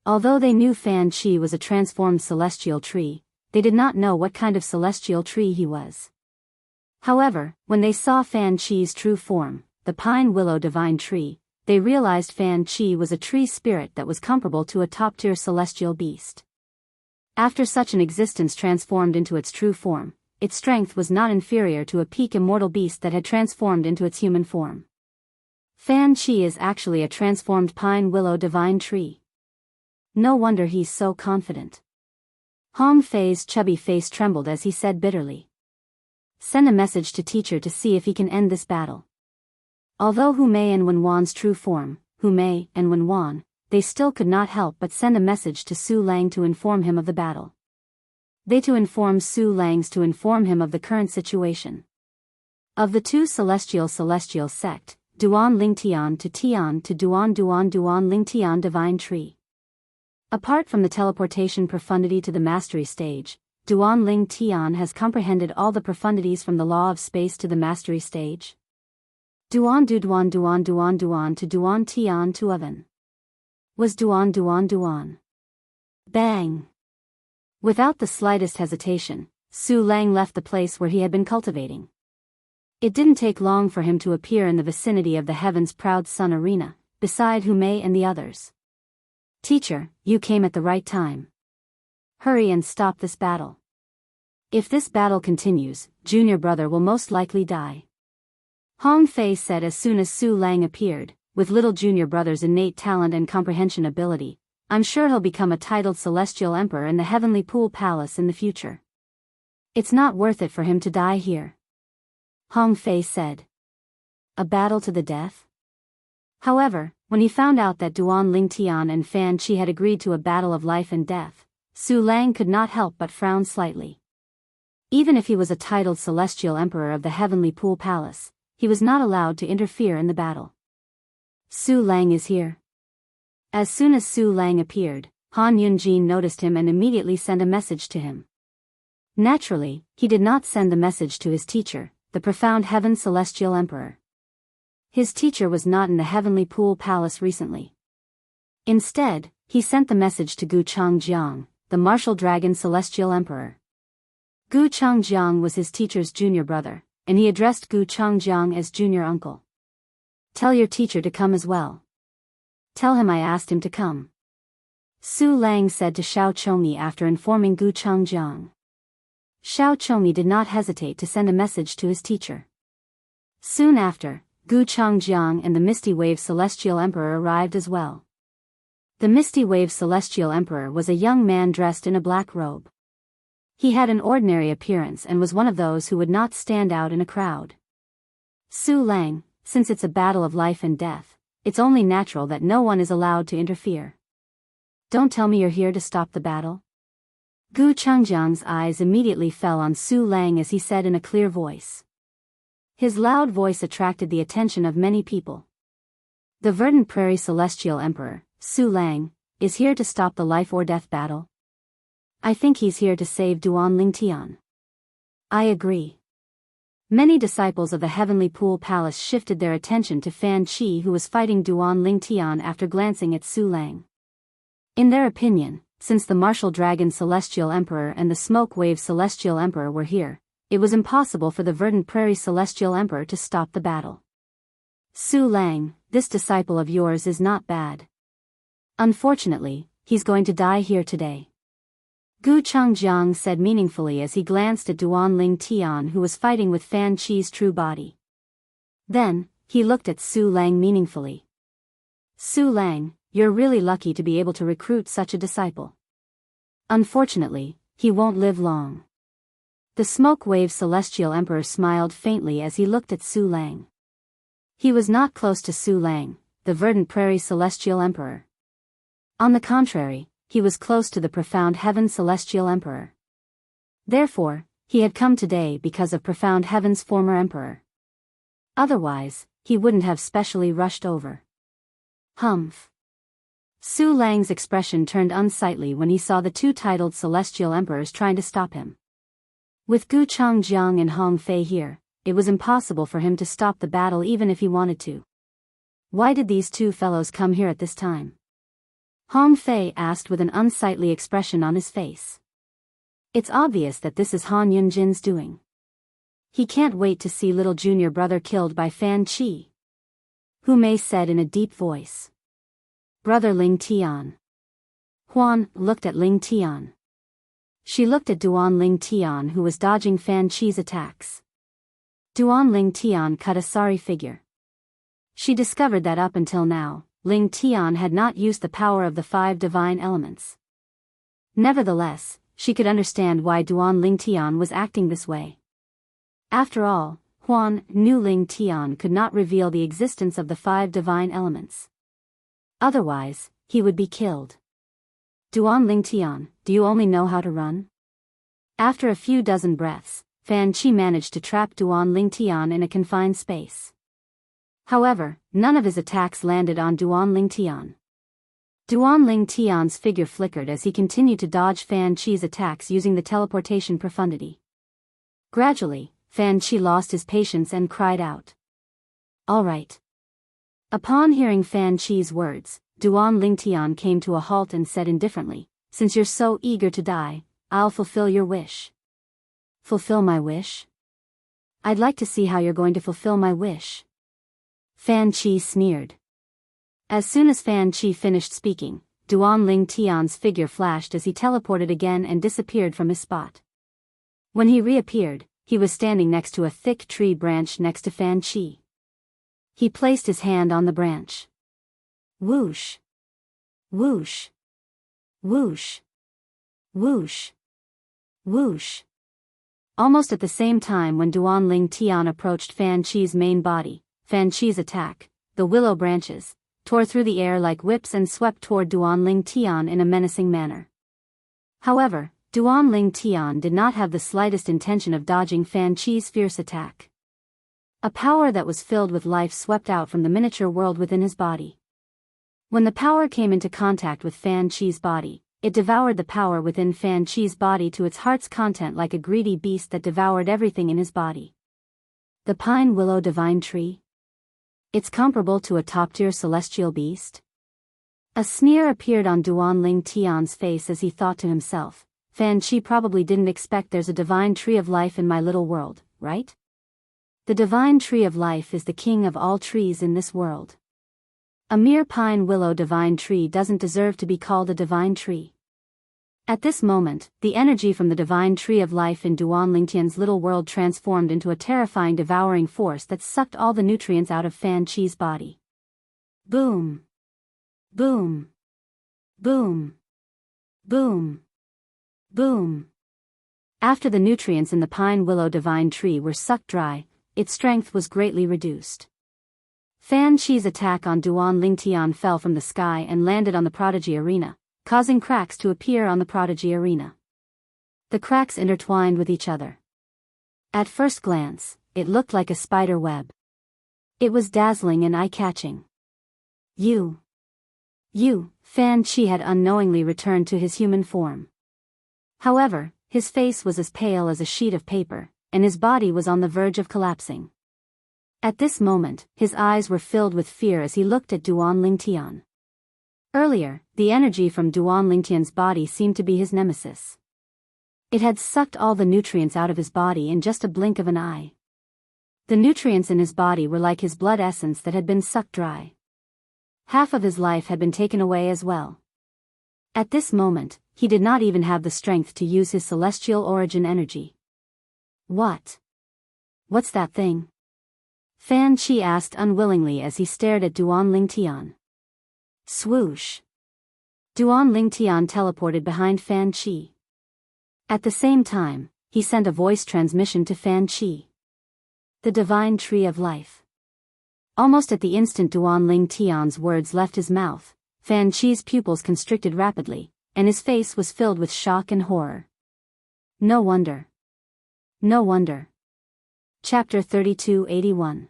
Although they knew Fan Chi was a transformed celestial tree, they did not know what kind of celestial tree he was. However, when they saw Fan Chi's true form, the pine willow divine tree, they realized Fan Chi was a tree spirit that was comparable to a top-tier celestial beast. After such an existence transformed into its true form, its strength was not inferior to a peak immortal beast that had transformed into its human form. Fan Chi is actually a transformed pine willow divine tree. No wonder he's so confident. Hong Fei's chubby face trembled as he said bitterly. "Send a message to teacher to see if he can end this battle." Although Hu Mei and Wen Wan's true form, Hu Mei and Wen Wan, they still could not help but send a message to Su Lang to inform him of the battle. They to inform Su Lang's to inform him of the current situation. Of the two celestial sect, Duan Lingtian to Tian to Duan Lingtian divine tree. Apart from the teleportation profundity to the mastery stage, Duan Lingtian has comprehended all the profundities from the law of space to the mastery stage. Duan to Duan Tian to Oven. Was Duan. Bang! Without the slightest hesitation, Su Lang left the place where he had been cultivating. It didn't take long for him to appear in the vicinity of the Heaven's Proud Sun arena, beside Hu Mei and the others. "Teacher, you came at the right time. Hurry and stop this battle. If this battle continues, junior brother will most likely die." Hong Fei said as soon as Su Lang appeared. "With little junior brother's innate talent and comprehension ability, I'm sure he'll become a titled celestial emperor in the heavenly pool palace in the future. It's not worth it for him to die here." Hong Fei said. A battle to the death? However, when he found out that Duan Lingtian and Fan Chi had agreed to a battle of life and death, Su Lang could not help but frown slightly. Even if he was a titled celestial emperor of the heavenly pool palace, he was not allowed to interfere in the battle. "Su Lang is here." As soon as Su Lang appeared, Han Yunjin noticed him and immediately sent a message to him. Naturally, he did not send the message to his teacher, the profound heaven celestial emperor. His teacher was not in the heavenly pool palace recently. Instead, he sent the message to Gu Changjiang, the martial dragon celestial emperor. Gu Changjiang was his teacher's junior brother, and he addressed Gu Changjiang as junior uncle. "Tell your teacher to come as well. Tell him I asked him to come," Su Lang said to Xiao Chongyi after informing Gu Changjiang. Xiao Chongyi did not hesitate to send a message to his teacher. Soon after, Gu Changjiang and the Misty Wave Celestial Emperor arrived as well. The Misty Wave Celestial Emperor was a young man dressed in a black robe. He had an ordinary appearance and was one of those who would not stand out in a crowd. "Su Lang, since it's a battle of life and death, it's only natural that no one is allowed to interfere. Don't tell me you're here to stop the battle? Gu Chengjiang's eyes immediately fell on Su Lang as he said in a clear voice. His loud voice attracted the attention of many people. The Verdant Prairie Celestial Emperor, Su Lang, is here to stop the life or death battle. I think he's here to save Duan Lingtian. I agree. Many disciples of the Heavenly Pool Palace shifted their attention to Fan Qi, who was fighting Duan Lingtian after glancing at Su Lang. In their opinion, since the Martial Dragon Celestial Emperor and the Smoke Wave Celestial Emperor were here, it was impossible for the Verdant Prairie Celestial Emperor to stop the battle. Su Lang, this disciple of yours is not bad. Unfortunately, he's going to die here today. Gu Chengjiang said meaningfully as he glanced at Duan Lingtian, who was fighting with Fan Qi's true body. Then, he looked at Su Lang meaningfully. Su Lang, you're really lucky to be able to recruit such a disciple. Unfortunately, he won't live long. The Smoke Wave Celestial Emperor smiled faintly as he looked at Su Lang. He was not close to Su Lang, the Verdant Prairie Celestial Emperor. On the contrary, he was close to the Profound Heaven Celestial Emperor. Therefore, he had come today because of Profound Heaven's former emperor. Otherwise, he wouldn't have specially rushed over. Humph. Su Lang's expression turned unsightly when he saw the two titled Celestial Emperors trying to stop him. With Gu Chengjiang and Hong Fei here, it was impossible for him to stop the battle even if he wanted to. Why did these two fellows come here at this time? Hong Fei asked with an unsightly expression on his face. It's obvious that this is Han Yunjin's doing. He can't wait to see little junior brother killed by Fan Qi. Hu Mei said in a deep voice. Brother Ling Tian. Huan looked at Ling Tian. She looked at Duan Ling Tian, who was dodging Fan Qi's attacks. Duan Ling Tian cut a sorry figure. She discovered that up until now, Ling Tian had not used the power of the 5 divine elements. Nevertheless, she could understand why Duan Ling Tian was acting this way. After all, Huan knew Ling Tian could not reveal the existence of the 5 divine elements. Otherwise, he would be killed. Duan Lingtian, do you only know how to run? After a few dozen breaths, Fan Qi managed to trap Duan Lingtian in a confined space. However, none of his attacks landed on Duan Lingtian. Duan Lingtian's figure flickered as he continued to dodge Fan Qi's attacks using the teleportation profundity. Gradually, Fan Qi lost his patience and cried out. All right. Upon hearing Fan Qi's words, Duan Lingtian came to a halt and said indifferently, since you're so eager to die, I'll fulfill your wish. Fulfill my wish? I'd like to see how you're going to fulfill my wish. Fan Qi sneered. As soon as Fan Qi finished speaking, Duan Lingtian's figure flashed as he teleported again and disappeared from his spot. When he reappeared, he was standing next to a thick tree branch next to Fan Qi. He placed his hand on the branch. Whoosh. Whoosh. Whoosh. Whoosh. Whoosh. Almost at the same time when Duan Lingtian approached Fan Qi's main body, Fan Qi's attack, the willow branches, tore through the air like whips and swept toward Duan Lingtian in a menacing manner. However, Duan Lingtian did not have the slightest intention of dodging Fan Qi's fierce attack. A power that was filled with life swept out from the miniature world within his body. When the power came into contact with Fan Qi's body, it devoured the power within Fan Qi's body to its heart's content like a greedy beast that devoured everything in his body. The Pine Willow Divine Tree? It's comparable to a top-tier celestial beast? A sneer appeared on Duan Lingtian's face as he thought to himself, Fan Qi probably didn't expect there's a divine tree of life in my little world, right? The divine tree of life is the king of all trees in this world. A mere pine willow divine tree doesn't deserve to be called a divine tree. At this moment, the energy from the divine tree of life in Duan Lingtian's little world transformed into a terrifying devouring force that sucked all the nutrients out of Fan Qi's body. Boom. Boom. Boom. Boom. Boom. After the nutrients in the pine willow divine tree were sucked dry, its strength was greatly reduced. Fan Qi's attack on Duan Lingtian fell from the sky and landed on the prodigy arena, causing cracks to appear on the prodigy arena. The cracks intertwined with each other. At first glance, it looked like a spider web. It was dazzling and eye-catching. You, Fan Qi had unknowingly returned to his human form. However, his face was as pale as a sheet of paper, and his body was on the verge of collapsing. At this moment, his eyes were filled with fear as he looked at Duan Lingtian. Earlier, the energy from Duan Lingtian's body seemed to be his nemesis. It had sucked all the nutrients out of his body in just a blink of an eye. The nutrients in his body were like his blood essence that had been sucked dry. Half of his life had been taken away as well. At this moment, he did not even have the strength to use his celestial origin energy. What's that thing? Fan Qi asked unwillingly as he stared at Duan Lingtian. Swoosh! Duan Lingtian teleported behind Fan Qi. At the same time, he sent a voice transmission to Fan Qi. The divine tree of life. Almost at the instant Duan Lingtian's words left his mouth, Fan Qi's pupils constricted rapidly, and his face was filled with shock and horror. No wonder. Chapter 3281.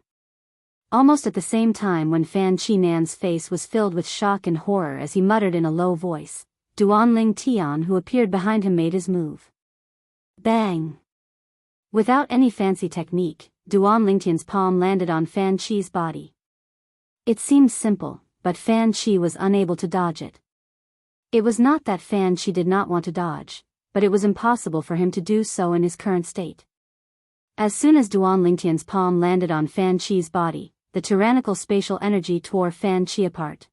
Almost at the same time when Fan Qinan's face was filled with shock and horror as he muttered in a low voice, Duan Lingtian who appeared behind him made his move. Bang! Without any fancy technique, Duan Lingtian's palm landed on Fan Qi's body. It seemed simple, but Fan Qi was unable to dodge it. It was not that Fan Qi did not want to dodge, but it was impossible for him to do so in his current state. As soon as Duan Lingtian's palm landed on Fan Qi's body, the tyrannical spatial energy tore Fan Qi apart.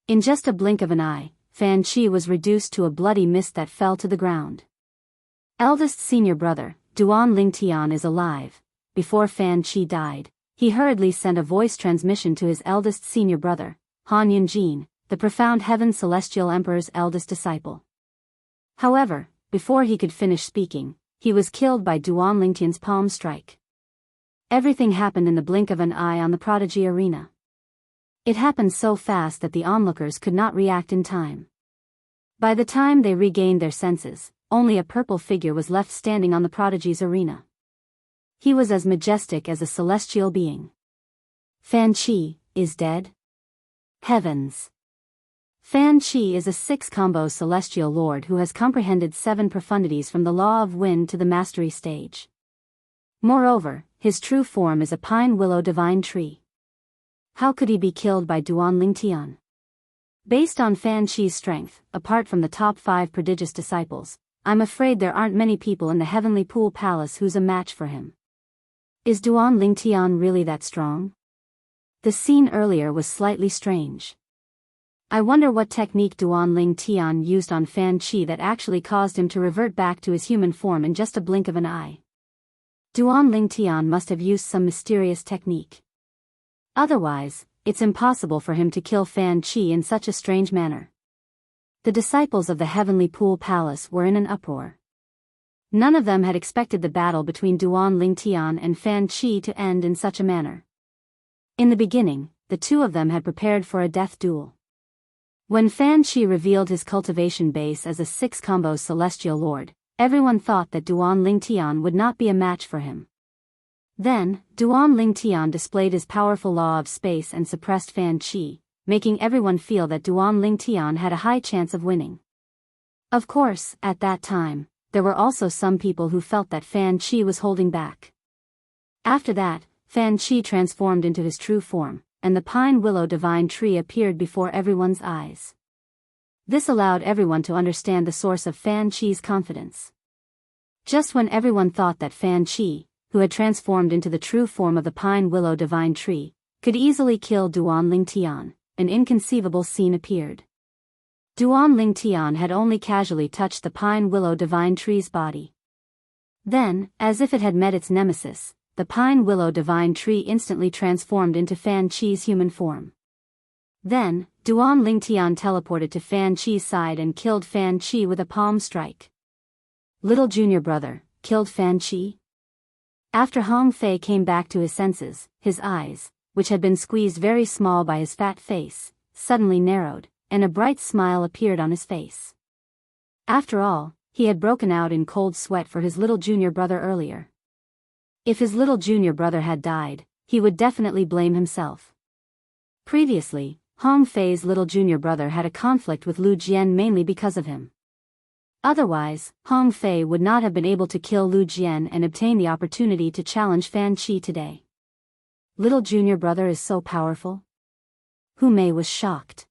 In just a blink of an eye, Fan Qi was reduced to a bloody mist that fell to the ground. Eldest senior brother, Duan Lingtian is alive. Before Fan Qi died, he hurriedly sent a voice transmission to his eldest senior brother, Han Yunjin, the profound Heaven Celestial Emperor's eldest disciple. However, before he could finish speaking, he was killed by Duan Lingtian's palm strike. Everything happened in the blink of an eye on the prodigy arena. It happened so fast that the onlookers could not react in time. By the time they regained their senses, only a purple figure was left standing on the prodigy's arena. He was as majestic as a celestial being. Fan Qi is dead? Heavens! Fan Qi is a 6-combo celestial lord who has comprehended 7 profundities from the law of wind to the mastery stage. Moreover, his true form is a pine willow divine tree. How could he be killed by Duan Lingtian? Based on Fan Qi's strength, apart from the top 5 prodigious disciples, I'm afraid there aren't many people in the Heavenly Pool Palace who's a match for him. Is Duan Lingtian really that strong? The scene earlier was slightly strange. I wonder what technique Duan Lingtian used on Fan Qi that actually caused him to revert back to his human form in just a blink of an eye. Duan Lingtian must have used some mysterious technique. Otherwise, it's impossible for him to kill Fan Qi in such a strange manner. The disciples of the Heavenly Pool Palace were in an uproar. None of them had expected the battle between Duan Lingtian and Fan Qi to end in such a manner. In the beginning, the two of them had prepared for a death duel. When Fan Qi revealed his cultivation base as a 6-combo celestial lord, everyone thought that Duan Lingtian would not be a match for him. Then, Duan Lingtian displayed his powerful law of space and suppressed Fan Qi, making everyone feel that Duan Lingtian had a high chance of winning. Of course, at that time, there were also some people who felt that Fan Qi was holding back. After that, Fan Qi transformed into his true form, and the pine willow divine tree appeared before everyone's eyes. This allowed everyone to understand the source of Fan Qi's confidence. Just when everyone thought that Fan Qi, who had transformed into the true form of the pine willow divine tree, could easily kill Duan Lingtian, an inconceivable scene appeared. Duan Lingtian had only casually touched the pine willow divine tree's body. Then, as if it had met its nemesis, the pine willow divine tree instantly transformed into Fan Qi's human form. Then, Duan Lingtian teleported to Fan Qi's side and killed Fan Qi with a palm strike. Little junior brother, killed Fan Qi? After Hong Fei came back to his senses, his eyes, which had been squeezed very small by his fat face, suddenly narrowed, and a bright smile appeared on his face. After all, he had broken out in cold sweat for his little junior brother earlier. If his little junior brother had died, he would definitely blame himself. Previously, Hong Fei's little junior brother had a conflict with Lu Jian mainly because of him. Otherwise, Hong Fei would not have been able to kill Lu Jian and obtain the opportunity to challenge Fan Qi today. Little junior brother is so powerful? Hu Mei was shocked.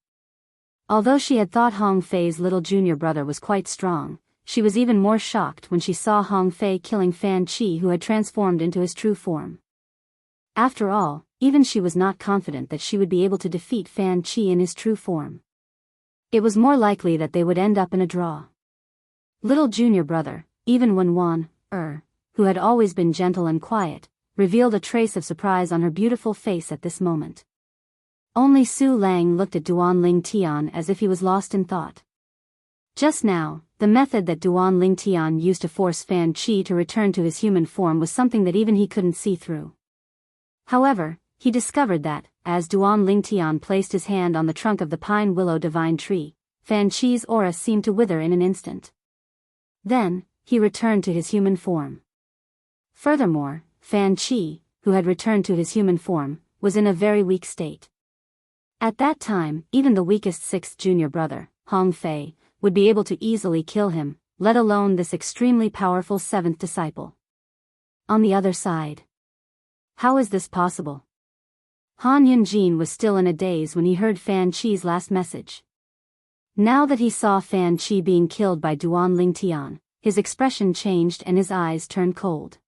Although she had thought Hong Fei's little junior brother was quite strong, she was even more shocked when she saw Hong Fei killing Fan Qi, who had transformed into his true form. After all, even she was not confident that she would be able to defeat Fan Qi in his true form. It was more likely that they would end up in a draw. Little junior brother, even when who had always been gentle and quiet, revealed a trace of surprise on her beautiful face at this moment. Only Su Lang looked at Duan Ling Tian as if he was lost in thought. Just now, the method that Duan Ling Tian used to force Fan Qi to return to his human form was something that even he couldn't see through. However, he discovered that, as Duan Ling Tian placed his hand on the trunk of the pine willow divine tree, Fan Qi's aura seemed to wither in an instant. Then, he returned to his human form. Furthermore, Fan Qi, who had returned to his human form, was in a very weak state. At that time, even the weakest sixth junior brother, Hong Fei, would be able to easily kill him, let alone this extremely powerful seventh disciple. On the other side. How is this possible? Han Yunjin was still in a daze when he heard Fan Qi's last message. Now that he saw Fan Qi being killed by Duan Ling Tian, his expression changed and his eyes turned cold.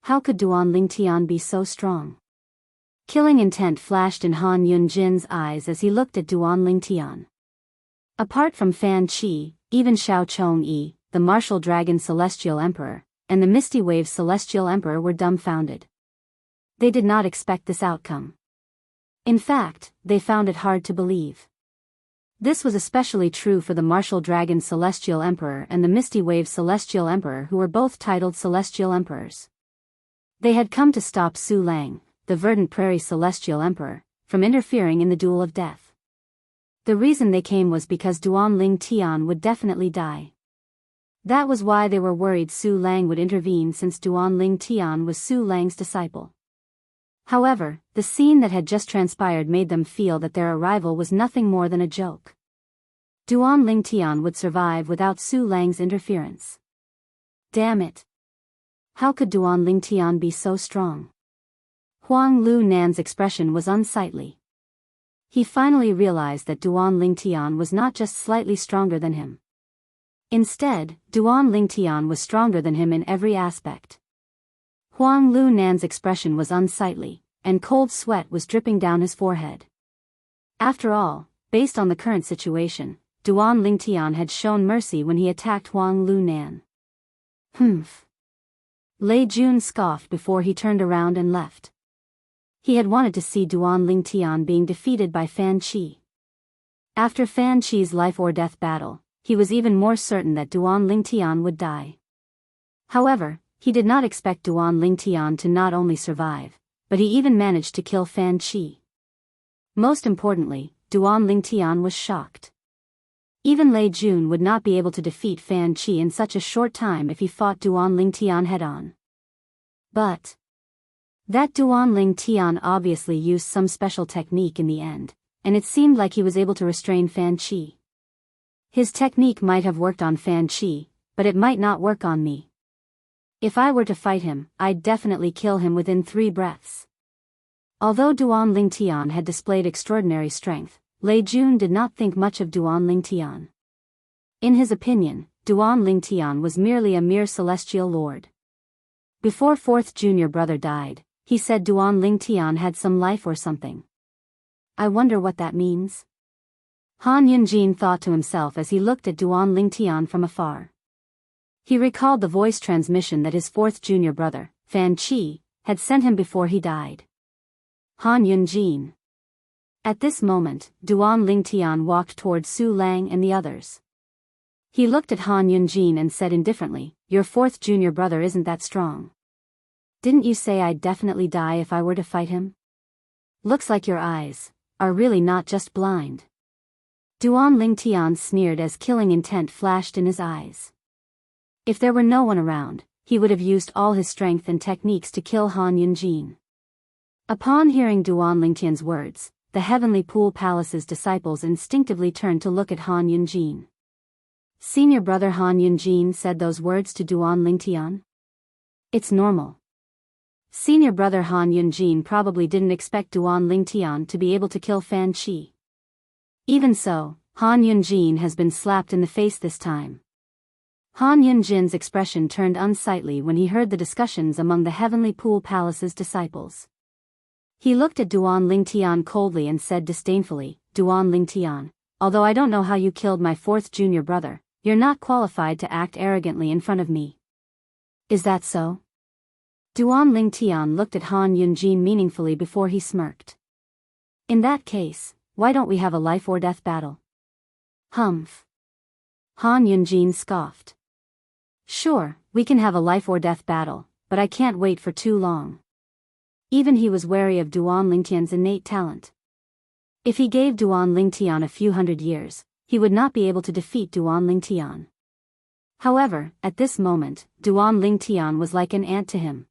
How could Duan Ling Tian be so strong? Killing intent flashed in Han Yunjin's eyes as he looked at Duan Ling Tian. Apart from Fan Qi, even Xiao Chongyi, the Martial Dragon Celestial Emperor, and the Misty Wave Celestial Emperor were dumbfounded. They did not expect this outcome. In fact, they found it hard to believe. This was especially true for the Martial Dragon Celestial Emperor and the Misty Wave Celestial Emperor, who were both titled Celestial Emperors. They had come to stop Su Lang, the Verdant Prairie Celestial Emperor, from interfering in the Duel of Death. The reason they came was because Duan Ling Tian would definitely die. That was why they were worried Su Lang would intervene, since Duan Ling Tian was Su Lang's disciple. However, the scene that had just transpired made them feel that their arrival was nothing more than a joke. Duan Ling Tian would survive without Su Lang's interference. Damn it! How could Duan Ling Tian be so strong? Huang Lu Nan's expression was unsightly. He finally realized that Duan Ling Tian was not just slightly stronger than him. Instead, Duan Ling Tian was stronger than him in every aspect. Huang Lu Nan's expression was unsightly, and cold sweat was dripping down his forehead. After all, based on the current situation, Duan Ling Tian had shown mercy when he attacked Huang Lu Nan. Humph. Lei Jun scoffed before he turned around and left. He had wanted to see Duan Ling Tian being defeated by Fan Qi. After Fan Qi's life or death battle, he was even more certain that Duan Ling Tian would die. However, he did not expect Duan Ling Tian to not only survive, but he even managed to kill Fan Qi. Most importantly, Duan Ling Tian was shocked. Even Lei Jun would not be able to defeat Fan Qi in such a short time if he fought Duan Ling Tian head-on. But that Duan Ling Tian obviously used some special technique in the end, and it seemed like he was able to restrain Fan Qi. His technique might have worked on Fan Qi, but it might not work on me. If I were to fight him, I'd definitely kill him within 3 breaths. Although Duan Ling Tian had displayed extraordinary strength, Lei Jun did not think much of Duan Ling Tian. In his opinion, Duan Ling Tian was merely a mere celestial lord. Before fourth junior brother died, he said Duan Ling Tian had some life or something. I wonder what that means. Han Yunjin thought to himself as he looked at Duan Ling Tian from afar. He recalled the voice transmission that his fourth junior brother, Fan Qi, had sent him before he died. Han Yunjin. At this moment, Duan Ling Tian walked toward Su Lang and the others. He looked at Han Yunjin and said indifferently, "Your fourth junior brother isn't that strong. Didn't you say I'd definitely die if I were to fight him?" Looks like your eyes are really not just blind. Duan Lingtian sneered as killing intent flashed in his eyes. If there were no one around, he would have used all his strength and techniques to kill Han Yunjin. Upon hearing Duan Lingtian's words, the Heavenly Pool Palace's disciples instinctively turned to look at Han Yunjin. Senior brother Han Yunjin said those words to Duan Lingtian. It's normal. Senior brother Han Yunjin probably didn't expect Duan Lingtian to be able to kill Fan Qi. Even so, Han Yunjin has been slapped in the face this time. Han Yunjin's expression turned unsightly when he heard the discussions among the Heavenly Pool Palace's disciples. He looked at Duan Lingtian coldly and said disdainfully, Duan Lingtian, although I don't know how you killed my fourth junior brother, you're not qualified to act arrogantly in front of me. Is that so? Duan Lingtian looked at Han Yunjin meaningfully before he smirked. In that case, why don't we have a life or death battle? Humph. Han Yunjin scoffed. Sure, we can have a life or death battle, but I can't wait for too long. Even he was wary of Duan Lingtian's innate talent. If he gave Duan Lingtian a few hundred years, he would not be able to defeat Duan Lingtian. However, at this moment, Duan Lingtian was like an ant to him.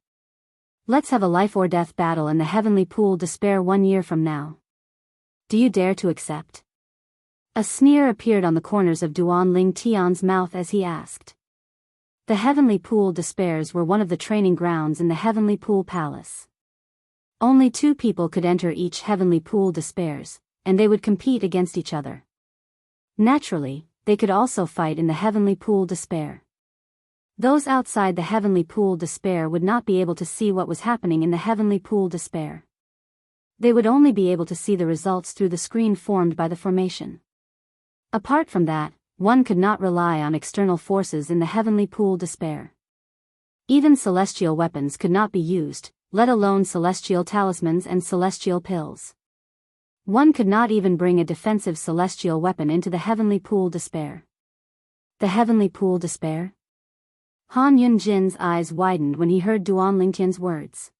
Let's have a life or death battle in the Heavenly Pool Despair 1 year from now. Do you dare to accept? A sneer appeared on the corners of Duan Lingtian's mouth as he asked. The Heavenly Pool Despairs were one of the training grounds in the Heavenly Pool Palace. Only 2 people could enter each Heavenly Pool Despairs, and they would compete against each other. Naturally, they could also fight in the Heavenly Pool Despair. Those outside the Heavenly Pool Despair would not be able to see what was happening in the Heavenly Pool Despair. They would only be able to see the results through the screen formed by the formation. Apart from that, one could not rely on external forces in the Heavenly Pool Despair. Even celestial weapons could not be used, let alone celestial talismans and celestial pills. One could not even bring a defensive celestial weapon into the Heavenly Pool Despair. The Heavenly Pool Despair? Han Yunjin's eyes widened when he heard Duan Lingtian's words.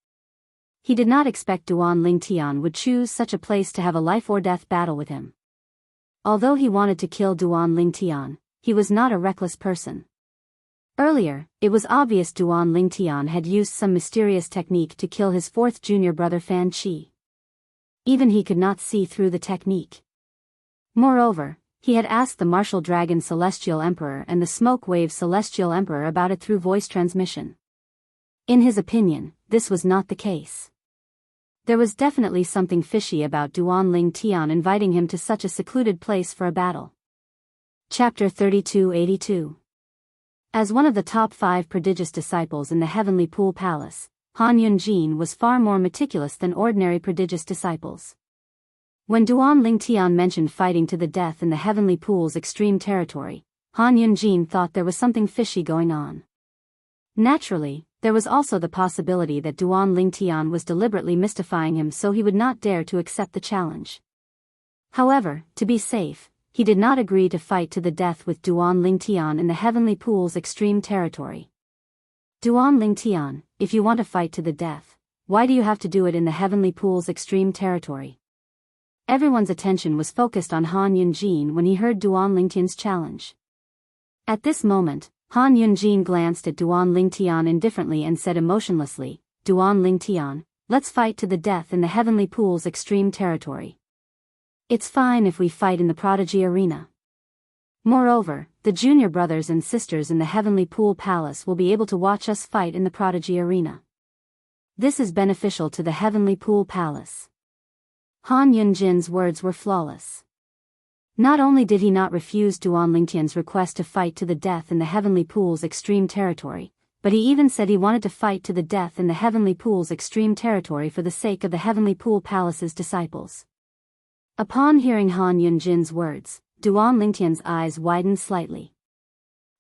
He did not expect Duan Lingtian would choose such a place to have a life or death battle with him. Although he wanted to kill Duan Lingtian, he was not a reckless person. Earlier, it was obvious Duan Lingtian had used some mysterious technique to kill his fourth junior brother Fan Qi. Even he could not see through the technique. Moreover, he had asked the Martial Dragon Celestial Emperor and the Smoke Wave Celestial Emperor about it through voice transmission. In his opinion, this was not the case. There was definitely something fishy about Duan Lingtian inviting him to such a secluded place for a battle. Chapter 3282. As one of the top 5 prodigious disciples in the Heavenly Pool Palace, Han Yunjin was far more meticulous than ordinary prodigious disciples. When Duan Lingtian mentioned fighting to the death in the Heavenly Pool's extreme territory, Han Yunjin thought there was something fishy going on. Naturally, there was also the possibility that Duan Lingtian was deliberately mystifying him so he would not dare to accept the challenge. However, to be safe, he did not agree to fight to the death with Duan Lingtian in the Heavenly Pool's extreme territory. Duan Lingtian, if you want to fight to the death, why do you have to do it in the Heavenly Pool's extreme territory? Everyone's attention was focused on Han Yunjin when he heard Duan Lingtian's challenge. At this moment, Han Yunjin glanced at Duan Lingtian indifferently and said emotionlessly, Duan Lingtian, let's fight to the death in the Heavenly Pool's extreme territory. It's fine if we fight in the Prodigy Arena. Moreover, the junior brothers and sisters in the Heavenly Pool Palace will be able to watch us fight in the Prodigy Arena. This is beneficial to the Heavenly Pool Palace. Han Yunjin's words were flawless. Not only did he not refuse Duan Lingtian's request to fight to the death in the Heavenly Pool's extreme territory, but he even said he wanted to fight to the death in the Heavenly Pool's extreme territory for the sake of the Heavenly Pool Palace's disciples. Upon hearing Han Yunjin's words, Duan Lingtian's eyes widened slightly.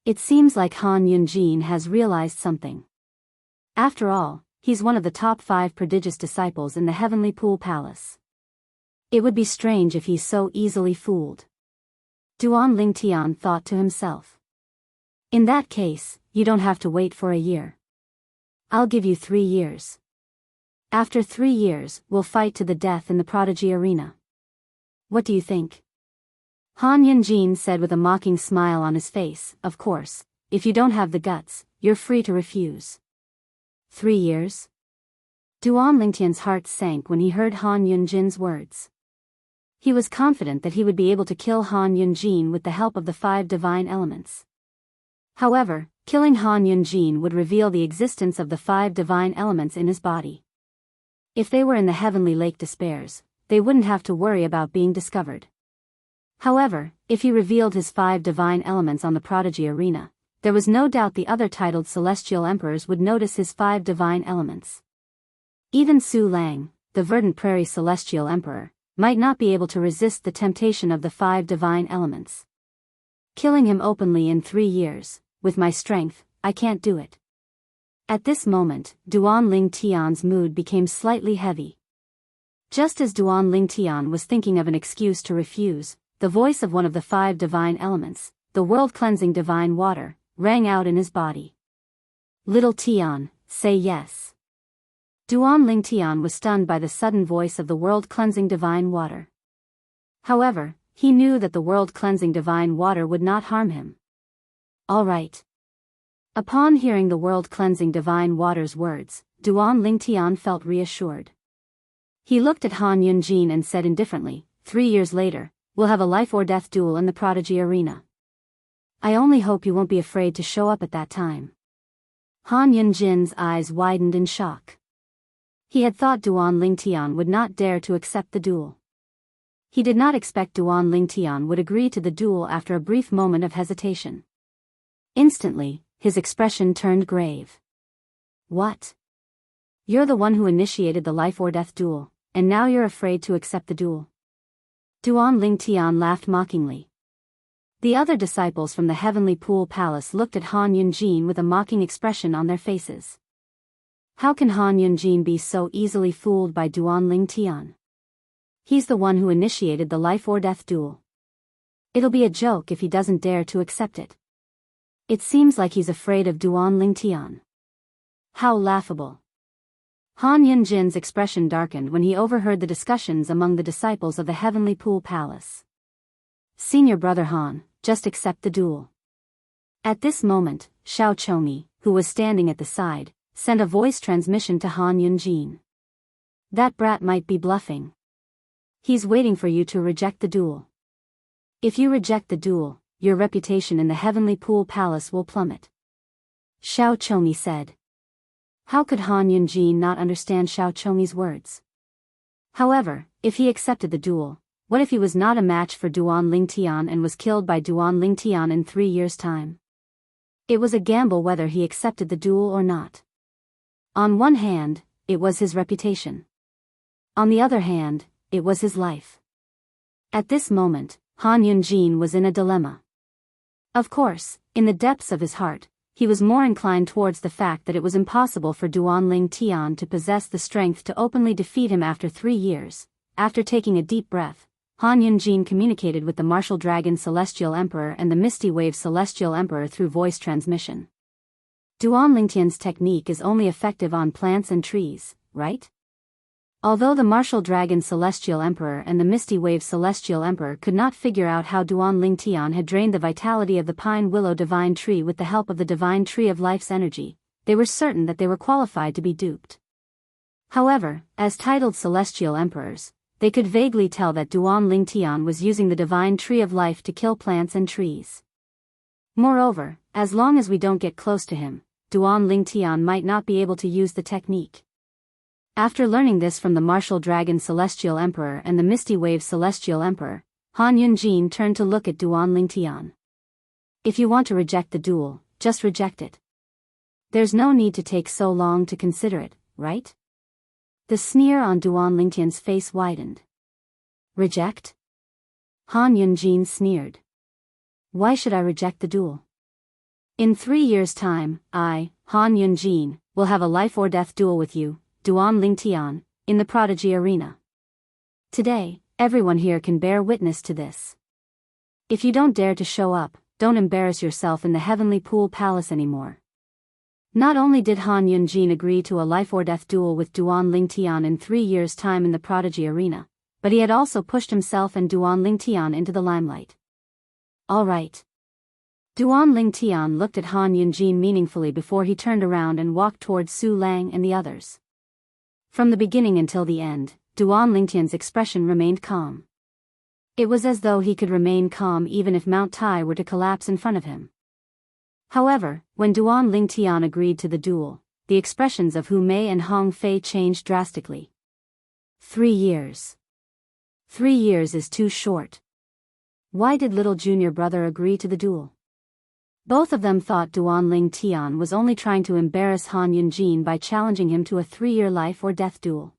It seems like Han Yunjin has realized something. After all, he's one of the top 5 prodigious disciples in the Heavenly Pool Palace. It would be strange if he's so easily fooled. Duan Lingtian thought to himself. In that case, you don't have to wait for a year. I'll give you 3 years. After 3 years, we'll fight to the death in the prodigy arena. What do you think? Han Yunjin said with a mocking smile on his face. Of course, if you don't have the guts, you're free to refuse. 3 years? Duan Lingtian's heart sank when he heard Han Yunjin's words. He was confident that he would be able to kill Han Yunjin with the help of the 5 divine elements. However, killing Han Yunjin would reveal the existence of the 5 divine elements in his body. If they were in the heavenly lake despairs, they wouldn't have to worry about being discovered. However, if he revealed his 5 divine elements on the prodigy arena, there was no doubt the other titled celestial emperors would notice his 5 divine elements. Even Su Lang, the verdant prairie celestial emperor, might not be able to resist the temptation of the 5 divine elements. Killing him openly in 3 years, with my strength, I can't do it. At this moment, Duan Lingtian's mood became slightly heavy. Just as Duan Lingtian was thinking of an excuse to refuse, the voice of one of the 5 divine elements, the world-cleansing divine water, rang out in his body. Little Tian, say yes. Duan Lingtian was stunned by the sudden voice of the world-cleansing divine water. However, he knew that the world-cleansing divine water would not harm him. All right. Upon hearing the world-cleansing divine water's words, Duan Lingtian felt reassured. He looked at Han Yunjin and said indifferently, 3 years later, we'll have a life-or-death duel in the prodigy arena. I only hope you won't be afraid to show up at that time. Han Yunjin's eyes widened in shock. He had thought Duan Lingtian would not dare to accept the duel. He did not expect Duan Lingtian would agree to the duel after a brief moment of hesitation. Instantly, his expression turned grave. What? You're the one who initiated the life-or-death duel, and now you're afraid to accept the duel? Duan Lingtian laughed mockingly. The other disciples from the Heavenly Pool Palace looked at Han Yunjin with a mocking expression on their faces. How can Han Yunjin be so easily fooled by Duan Lingtian? He's the one who initiated the life-or-death duel. It'll be a joke if he doesn't dare to accept it. It seems like he's afraid of Duan Lingtian. How laughable. Han Yunjin's expression darkened when he overheard the discussions among the disciples of the Heavenly Pool Palace. Senior brother Han, just accept the duel. At this moment, Xiao Chomi, who was standing at the side, sent a voice transmission to Han Yunjin. That brat might be bluffing. He's waiting for you to reject the duel. If you reject the duel, your reputation in the Heavenly Pool Palace will plummet. Xiao Chomi said. How could Han Yunjin not understand Xiao Chomi's words? However, if he accepted the duel, what if he was not a match for Duan Lingtian and was killed by Duan Lingtian in 3 years' time? It was a gamble whether he accepted the duel or not. On one hand, it was his reputation. On the other hand, it was his life. At this moment, Han Yunjin was in a dilemma. Of course, in the depths of his heart, he was more inclined towards the fact that it was impossible for Duan Lingtian to possess the strength to openly defeat him after 3 years. After taking a deep breath, Han Yunjin communicated with the Martial Dragon Celestial Emperor and the Misty Wave Celestial Emperor through voice transmission. Duan Lingtian's technique is only effective on plants and trees, right? Although the Martial Dragon Celestial Emperor and the Misty Wave Celestial Emperor could not figure out how Duan Lingtian had drained the vitality of the Pine Willow Divine Tree with the help of the Divine Tree of Life's energy, they were certain that they were qualified to be duped. However, as titled Celestial Emperors, they could vaguely tell that Duan Lingtian was using the Divine Tree of Life to kill plants and trees. Moreover, as long as we don't get close to him, Duan Lingtian might not be able to use the technique. After learning this from the Martial Dragon Celestial Emperor and the Misty Wave Celestial Emperor, Han Yunjin turned to look at Duan Lingtian. If you want to reject the duel, just reject it. There's no need to take so long to consider it, right? The sneer on Duan Lingtian's face widened. Reject? Han Yunjin sneered. Why should I reject the duel? In 3 years' time, I, Han Yunjin, will have a life-or-death duel with you, Duan Lingtian, in the Prodigy Arena. Today, everyone here can bear witness to this. If you don't dare to show up, don't embarrass yourself in the Heavenly Pool Palace anymore. Not only did Han Yunjin agree to a life-or-death duel with Duan Lingtian in 3 years' time in the Prodigy Arena, but he had also pushed himself and Duan Lingtian into the limelight. All right. Duan Lingtian looked at Han Yunjin meaningfully before he turned around and walked towards Su Lang and the others. From the beginning until the end, Duan Lingtian's expression remained calm. It was as though he could remain calm even if Mount Tai were to collapse in front of him. However, when Duan Lingtian agreed to the duel, the expressions of Hu Mei and Hong Fei changed drastically. 3 years. 3 years is too short. Why did little junior brother agree to the duel? Both of them thought Duan Lingtian was only trying to embarrass Han Yunjin by challenging him to a 3-year life-or-death duel.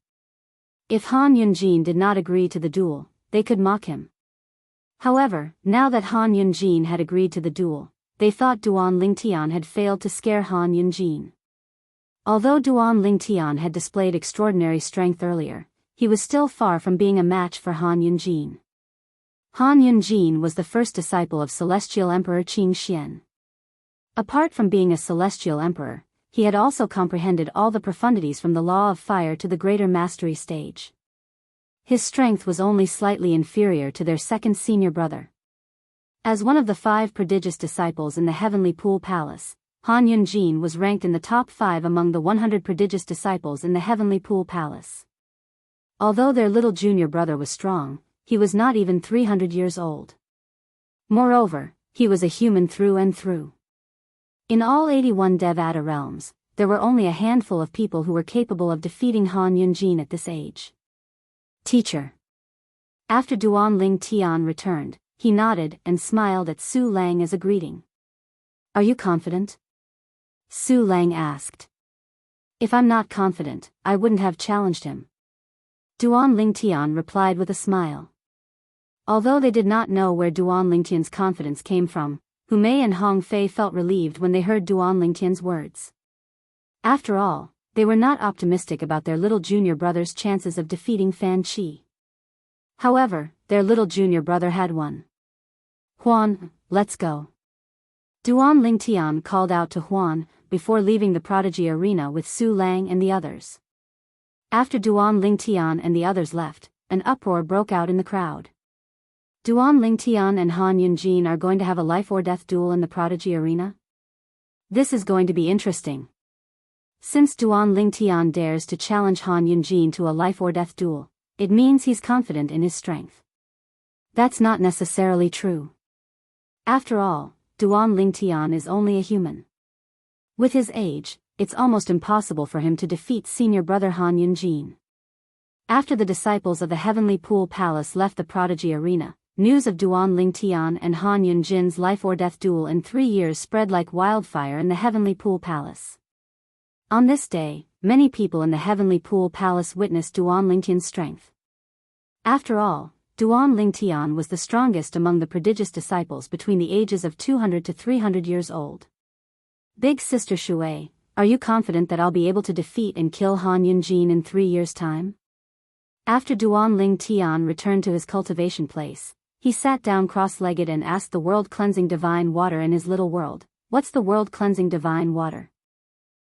If Han Yunjin did not agree to the duel, they could mock him. However, now that Han Yunjin had agreed to the duel, they thought Duan Lingtian had failed to scare Han Yunjin. Although Duan Lingtian had displayed extraordinary strength earlier, he was still far from being a match for Han Yunjin. Han Yunjin was the first disciple of Celestial Emperor Qing Xian. Apart from being a Celestial Emperor, he had also comprehended all the profundities from the Law of Fire to the Greater Mastery stage. His strength was only slightly inferior to their second senior brother. As one of the 5 prodigious disciples in the Heavenly Pool Palace, Han Yunjin was ranked in the top 5 among the 100 prodigious disciples in the Heavenly Pool Palace. Although their little junior brother was strong, he was not even 300 years old. Moreover, he was a human through and through. In all 81 Devata realms, there were only a handful of people who were capable of defeating Han Yunjin at this age. Teacher. After Duan Lingtian returned, he nodded and smiled at Su Lang as a greeting. Are you confident? Su Lang asked. If I'm not confident, I wouldn't have challenged him. Duan Lingtian replied with a smile. Although they did not know where Duan Lingtian's confidence came from, Hu Mei and Hong Fei felt relieved when they heard Duan Lingtian's words. After all, they were not optimistic about their little junior brother's chances of defeating Fan Qi. However, their little junior brother had won. Huan, let's go. Duan Lingtian called out to Huan, before leaving the Prodigy Arena with Su Lang and the others. After Duan Lingtian and the others left, an uproar broke out in the crowd. Duan Lingtian and Han Yunjin are going to have a life-or-death duel in the Prodigy Arena? This is going to be interesting. Since Duan Lingtian dares to challenge Han Yunjin to a life-or-death duel, it means he's confident in his strength. That's not necessarily true. After all, Duan Lingtian is only a human. With his age, it's almost impossible for him to defeat senior brother Han Yunjin. After the disciples of the Heavenly Pool Palace left the Prodigy Arena, news of Duan Lingtian and Han Yunjin's life-or-death duel in 3 years spread like wildfire in the Heavenly Pool Palace. On this day, many people in the Heavenly Pool Palace witnessed Duan Lingtian's strength. After all, Duan Lingtian was the strongest among the prodigious disciples between the ages of 200 to 300 years old. Big Sister Shui, are you confident that I'll be able to defeat and kill Han Yunjin in 3 years' time? After Duan Lingtian returned to his cultivation place, he sat down cross-legged and asked the world-cleansing divine water in his little world, "What's the world-cleansing divine water?"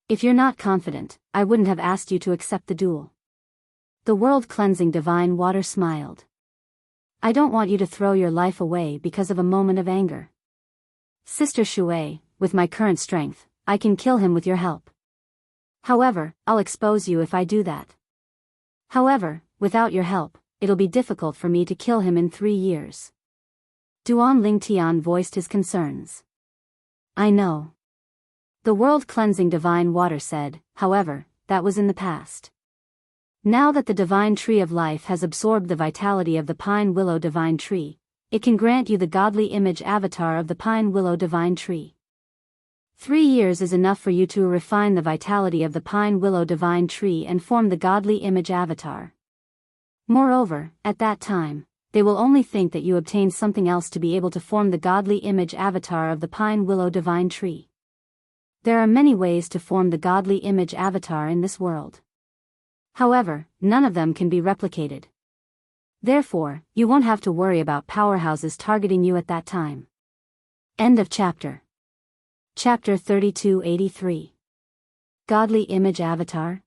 If you're not confident, I wouldn't have asked you to accept the duel. The world-cleansing divine water smiled. I don't want you to throw your life away because of a moment of anger. Sister Shui, with my current strength, I can kill him with your help. However, I'll expose you if I do that. However, without your help, it'll be difficult for me to kill him in 3 years. Duan Lingtian voiced his concerns. I know. The world-cleansing divine water said, however, that was in the past. Now that the divine tree of life has absorbed the vitality of the pine willow divine tree, it can grant you the godly image avatar of the pine willow divine tree. 3 years is enough for you to refine the vitality of the pine willow divine tree and form the godly image avatar. Moreover, at that time, they will only think that you obtained something else to be able to form the godly image avatar of the pine willow divine tree. There are many ways to form the godly image avatar in this world. However, none of them can be replicated. Therefore, you won't have to worry about powerhouses targeting you at that time. End of chapter. Chapter 3283. Godly image avatar?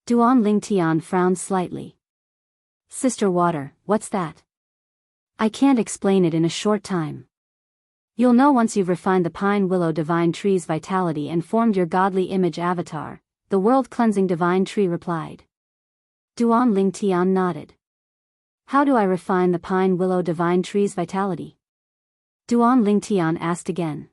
Duan Lingtian frowned slightly. Sister Water, what's that? I can't explain it in a short time. You'll know once you've refined the pine willow divine tree's vitality and formed your godly image avatar, the world-cleansing divine tree replied. Duan Lingtian nodded. How do I refine the pine willow divine tree's vitality? Duan Lingtian asked again.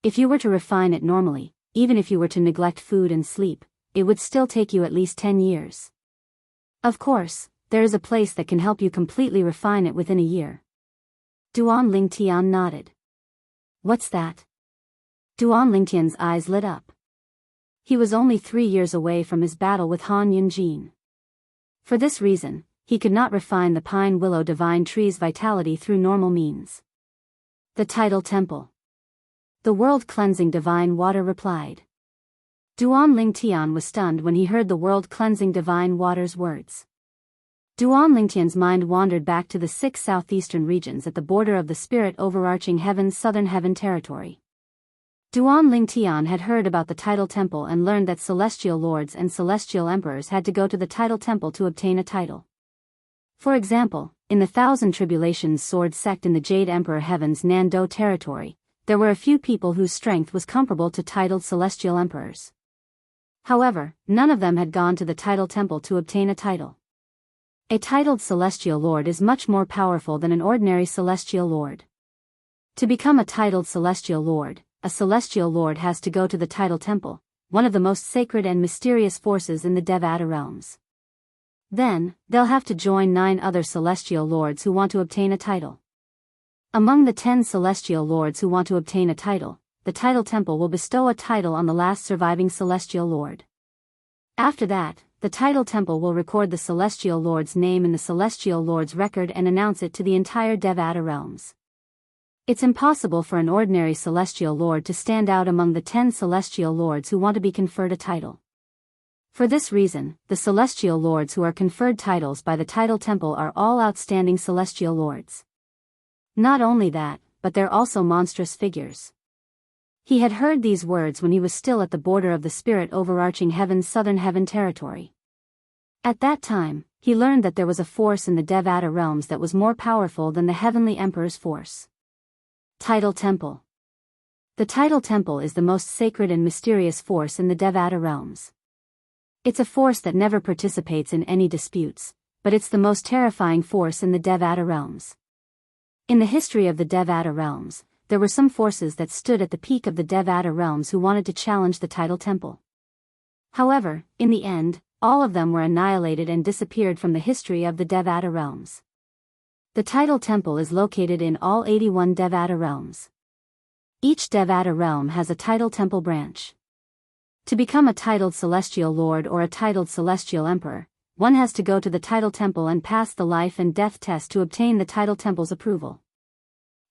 If you were to refine it normally, even if you were to neglect food and sleep, it would still take you at least 10 years. Of course, there is a place that can help you completely refine it within a year. Duan Lingtian nodded. What's that? Duan Lingtian's eyes lit up. He was only 3 years away from his battle with Han Yunjin. For this reason, he could not refine the pine willow divine tree's vitality through normal means. The Tidal Temple. The world-cleansing divine water replied. Duan Lingtian was stunned when he heard the world-cleansing divine water's words. Duan Lingtian's mind wandered back to the 6 southeastern regions at the border of the spirit overarching heaven's southern heaven territory. Duan Lingtian had heard about the Tidal Temple and learned that celestial lords and celestial emperors had to go to the Tidal Temple to obtain a title. For example, in the Thousand Tribulations sword sect in the Jade Emperor Heaven's Nando territory, there were a few people whose strength was comparable to titled celestial emperors. However, none of them had gone to the Tidal Temple to obtain a title. A titled celestial lord is much more powerful than an ordinary celestial lord. To become a titled celestial lord, a celestial lord has to go to the Tidal Temple, one of the most sacred and mysterious forces in the Devata realms. Then, they'll have to join 9 other celestial lords who want to obtain a title. Among the 10 celestial lords who want to obtain a title, the Tidal Temple will bestow a title on the last surviving celestial lord. After that, the Tidal Temple will record the celestial lord's name in the celestial lord's record and announce it to the entire Devata realms. It's impossible for an ordinary celestial lord to stand out among the 10 celestial lords who want to be conferred a title. For this reason, the celestial lords who are conferred titles by the Tidal Temple are all outstanding celestial lords. Not only that, but they're also monstrous figures. He had heard these words when he was still at the border of the spirit overarching heaven's southern heaven territory. At that time, he learned that there was a force in the Devata realms that was more powerful than the heavenly emperor's force. Tidal Temple. The Tidal Temple is the most sacred and mysterious force in the Devata realms. It's a force that never participates in any disputes, but it's the most terrifying force in the Devata realms. In the history of the Devata realms, there were some forces that stood at the peak of the Devata realms who wanted to challenge the Tidal Temple. However, in the end, all of them were annihilated and disappeared from the history of the Devata realms. The Tidal Temple is located in all 81 Devata realms. Each Devata realm has a Tidal Temple branch. To become a titled celestial lord or a titled celestial emperor, one has to go to the Tidal Temple and pass the life and death test to obtain the Tidal Temple's approval.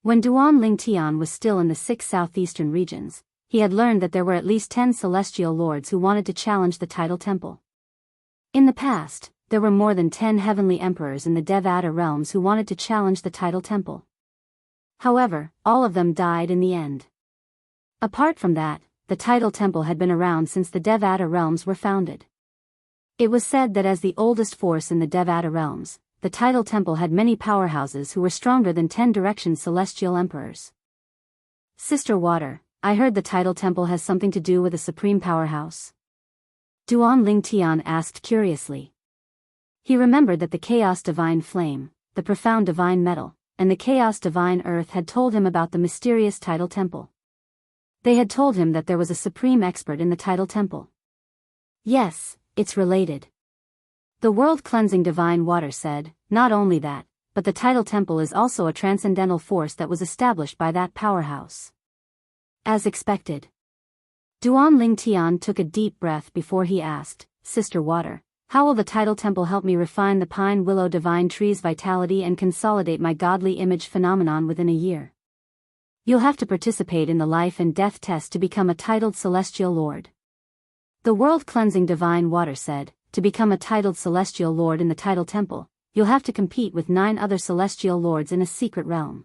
When Duan Lingtian was still in the 6 southeastern regions, he had learned that there were at least 10 celestial lords who wanted to challenge the Tidal Temple. In the past, there were more than 10 heavenly emperors in the Devata realms who wanted to challenge the Tidal Temple. However, all of them died in the end. Apart from that, the Tidal Temple had been around since the Devata realms were founded. It was said that as the oldest force in the Devata realms, the Tidal Temple had many powerhouses who were stronger than 10 direction celestial emperors. Sister Water, I heard the Tidal Temple has something to do with a supreme powerhouse. Duan Lingtian asked curiously. He remembered that the Chaos Divine Flame, the Profound Divine Metal, and the Chaos Divine Earth had told him about the mysterious Tidal Temple. They had told him that there was a supreme expert in the Tidal Temple. Yes, it's related. The world-cleansing divine water said, not only that, but the Tidal Temple is also a transcendental force that was established by that powerhouse. As expected. Duan Lingtian took a deep breath before he asked, Sister Water, how will the Tidal Temple help me refine the pine willow divine tree's vitality and consolidate my godly image phenomenon within a year? You'll have to participate in the life and death test to become a titled celestial lord. The world-cleansing divine water said, to become a titled celestial lord in the Tidal Temple, you'll have to compete with 9 other celestial lords in a secret realm.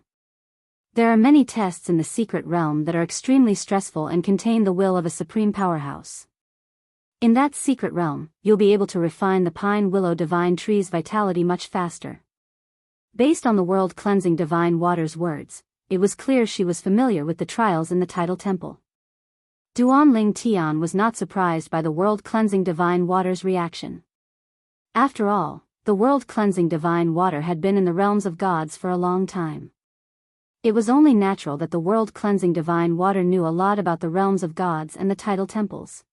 There are many tests in the secret realm that are extremely stressful and contain the will of a supreme powerhouse. In that secret realm, you'll be able to refine the pine willow divine tree's vitality much faster. Based on the world-cleansing divine water's words, it was clear she was familiar with the trials in the tidal temple. Duanling Tian was not surprised by the world-cleansing divine water's reaction. After all, the world-cleansing divine water had been in the realms of gods for a long time. It was only natural that the world-cleansing divine water knew a lot about the realms of gods and the tidal temples.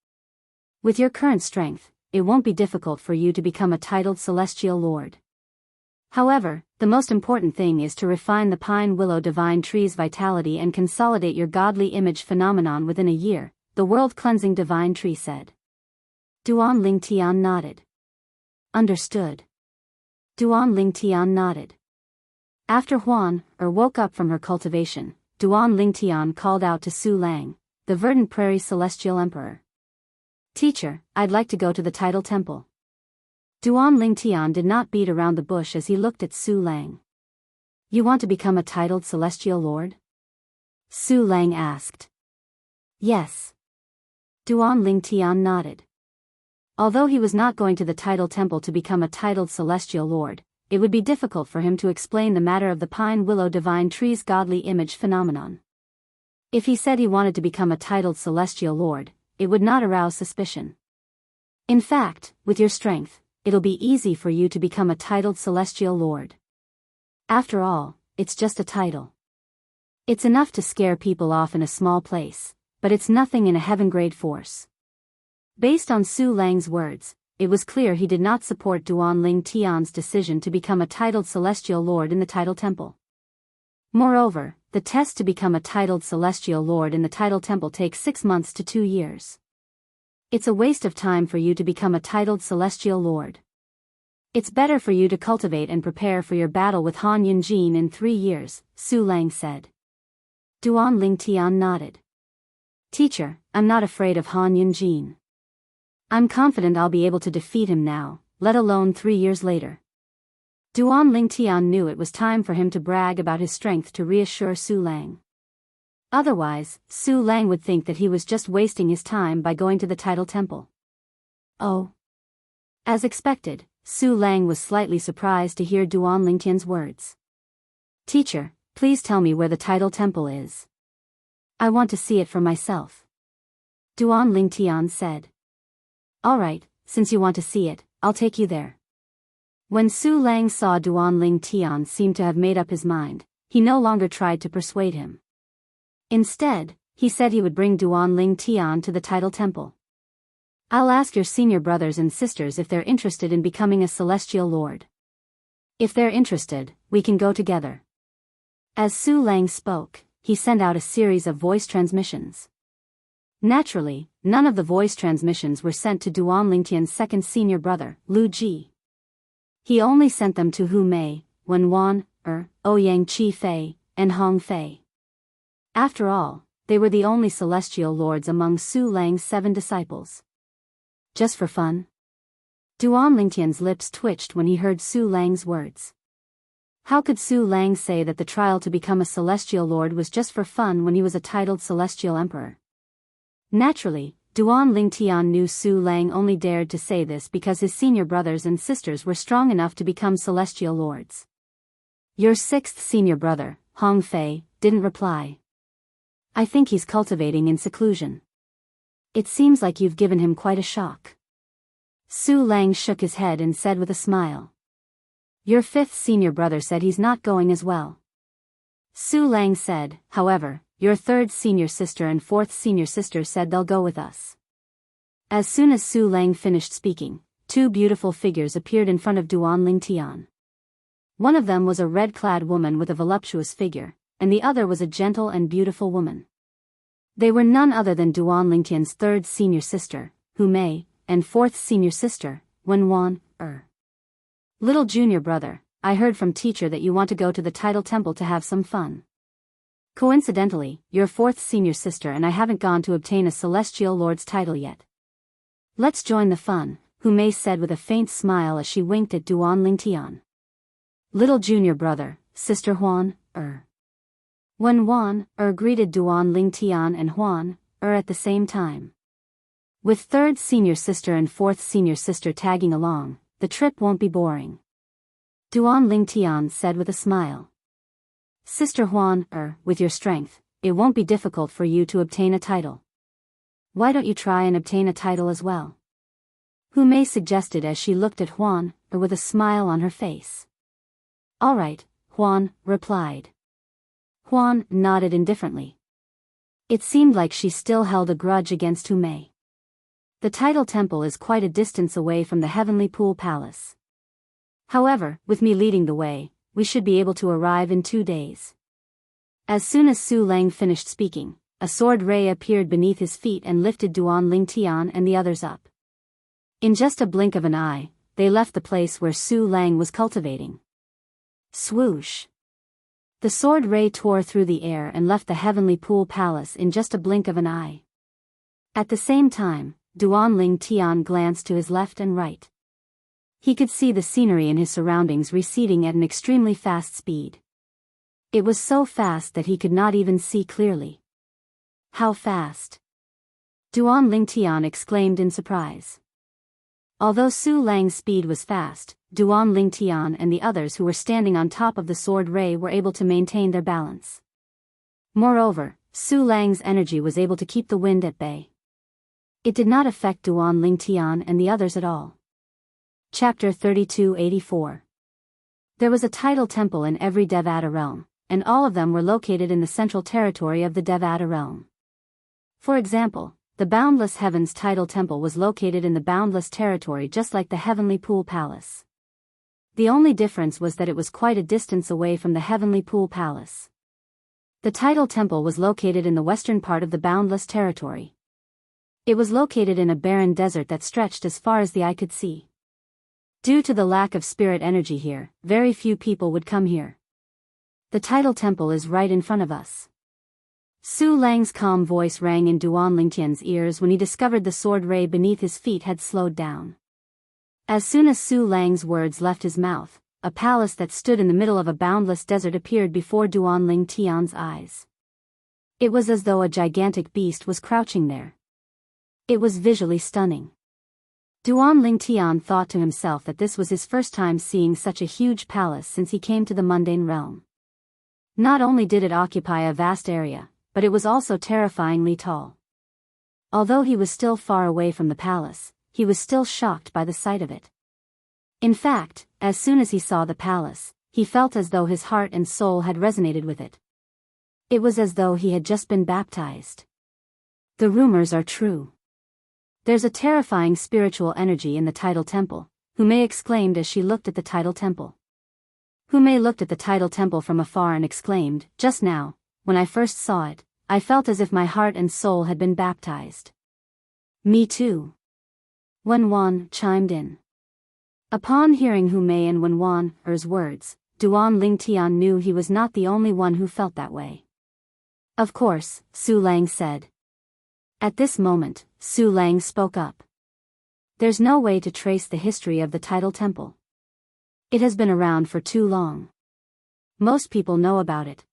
With your current strength, it won't be difficult for you to become a titled celestial lord. However, the most important thing is to refine the pine willow divine tree's vitality and consolidate your godly image phenomenon within a year, the world-cleansing divine tree said. Duanling Tian nodded. Understood. Duanling Tian nodded. After Huan woke up from her cultivation, Duanling Tian called out to Su Lang, the verdant prairie celestial emperor. Teacher, I'd like to go to the tidal temple. Duanling Tian did not beat around the bush as he looked at Su Lang. You want to become a titled celestial lord? Su Lang asked. Yes. Duanling Tian nodded. Although he was not going to the tidal temple to become a titled celestial lord, it would be difficult for him to explain the matter of the pine willow divine tree's godly image phenomenon. If he said he wanted to become a titled celestial lord, it would not arouse suspicion. In fact, with your strength, it'll be easy for you to become a titled celestial lord. After all, it's just a title. It's enough to scare people off in a small place, but it's nothing in a heaven-grade force. Based on Su Lang's words, it was clear he did not support Duanling Tian's decision to become a titled celestial lord in the tidal temple. Moreover, the test to become a titled celestial lord in the tidal temple takes 6 months to 2 years. It's a waste of time for you to become a titled celestial lord. It's better for you to cultivate and prepare for your battle with Han Yunjin in 3 years, Su Lang said. Duanling Tian nodded. Teacher, I'm not afraid of Han Yunjin. I'm confident I'll be able to defeat him now, let alone 3 years later. Duanling Tian knew it was time for him to brag about his strength to reassure Su Lang. Otherwise, Su Lang would think that he was just wasting his time by going to the tidal temple. Oh. As expected, Su Lang was slightly surprised to hear Duanling Tian's words. Teacher, please tell me where the tidal temple is. I want to see it for myself. Duanling Tian said. All right, since you want to see it, I'll take you there. When Su Lang saw Duanling Tian seem to have made up his mind, he no longer tried to persuade him. Instead, he said he would bring Duanling Tian to the tidal temple. I'll ask your senior brothers and sisters if they're interested in becoming a celestial lord. If they're interested, we can go together. As Su Lang spoke, he sent out a series of voice transmissions. Naturally, none of the voice transmissions were sent to Duanling Tian's second senior brother, Lu Ji. He only sent them to Hu Mei, Wen Wan, Ouyang Qi Fei, and Hong Fei. After all, they were the only celestial lords among Su Lang's 7 disciples. Just for fun? Duanling Tian's lips twitched when he heard Su Lang's words. How could Su Lang say that the trial to become a celestial lord was just for fun when he was a titled celestial emperor? Naturally, Duanling Tian knew Su Lang only dared to say this because his senior brothers and sisters were strong enough to become celestial lords. Your 6th senior brother, Hong Fei, didn't reply. I think he's cultivating in seclusion. It seems like you've given him quite a shock. Su Lang shook his head and said with a smile. Your 5th senior brother said he's not going as well. Su Lang said, however, your 3rd senior sister and 4th senior sister said they'll go with us. As soon as Su Lang finished speaking, 2 beautiful figures appeared in front of Duanling Tian. One of them was a red-clad woman with a voluptuous figure, and the other was a gentle and beautiful woman. They were none other than Duanling Tian's 3rd senior sister, Hu Mei, and 4th senior sister, Wen Wan, Little junior brother, I heard from teacher that you want to go to the tidal temple to have some fun. Coincidentally, your 4th senior sister and I haven't gone to obtain a celestial lord's title yet. Let's join the fun, Hu Mei said with a faint smile as she winked at Duanling Tian. Little junior brother, sister Huan, When Huan, greeted Duanling Tian and Huan, at the same time. With third senior sister and fourth senior sister tagging along, the trip won't be boring. Duan Lingtian said with a smile. Sister Huan, with your strength, it won't be difficult for you to obtain a title. Why don't you try and obtain a title as well? Hu Mei suggested as she looked at Huan, with a smile on her face. All right, Huan replied. Huan nodded indifferently. It seemed like she still held a grudge against Hu Mei. The title temple is quite a distance away from the Heavenly Pool Palace. However, with me leading the way, we should be able to arrive in 2 days. As soon as Su Lang finished speaking, a sword ray appeared beneath his feet and lifted Duan Lingtian and the others up. In just a blink of an eye, they left the place where Su Lang was cultivating. Swoosh! The sword ray tore through the air and left the Heavenly Pool Palace in just a blink of an eye. At the same time, Duan Lingtian glanced to his left and right. He could see the scenery in his surroundings receding at an extremely fast speed. It was so fast that he could not even see clearly. How fast? Duan Lingtian exclaimed in surprise. Although Su Lang's speed was fast, Duan Lingtian and the others who were standing on top of the sword ray were able to maintain their balance. Moreover, Su Lang's energy was able to keep the wind at bay. It did not affect Duan Lingtian and the others at all. Chapter 3284. There was a title temple in every Devata realm, and all of them were located in the central territory of the Devata realm. For example, the Boundless Heavens title temple was located in the Boundless territory just like the Heavenly Pool Palace. The only difference was that it was quite a distance away from the Heavenly Pool Palace. The title temple was located in the western part of the Boundless territory. It was located in a barren desert that stretched as far as the eye could see. Due to the lack of spirit energy here, very few people would come here. The title temple is right in front of us. Su Lang's calm voice rang in Duan Lingtian's ears when he discovered the sword ray beneath his feet had slowed down. As soon as Su Lang's words left his mouth, a palace that stood in the middle of a boundless desert appeared before Duan Lingtian's eyes. It was as though a gigantic beast was crouching there. It was visually stunning. Duan Lingtian thought to himself that this was his first time seeing such a huge palace since he came to the mundane realm. Not only did it occupy a vast area, but it was also terrifyingly tall. Although he was still far away from the palace, he was still shocked by the sight of it. In fact, as soon as he saw the palace, he felt as though his heart and soul had resonated with it. It was as though he had just been baptized. The rumors are true. There's a terrifying spiritual energy in the title temple, Hu Mei exclaimed as she looked at the title temple. Hu Mei looked at the title temple from afar and exclaimed, just now, when I first saw it, I felt as if my heart and soul had been baptized. Me too. Wenwan chimed in. Upon hearing Hu Mei and Wenwan's words, Duan Lingtian knew he was not the only one who felt that way. Of course, Su Lang said. At this moment, Su Lang spoke up. There's no way to trace the history of the title temple. It has been around for too long. Most people know about it.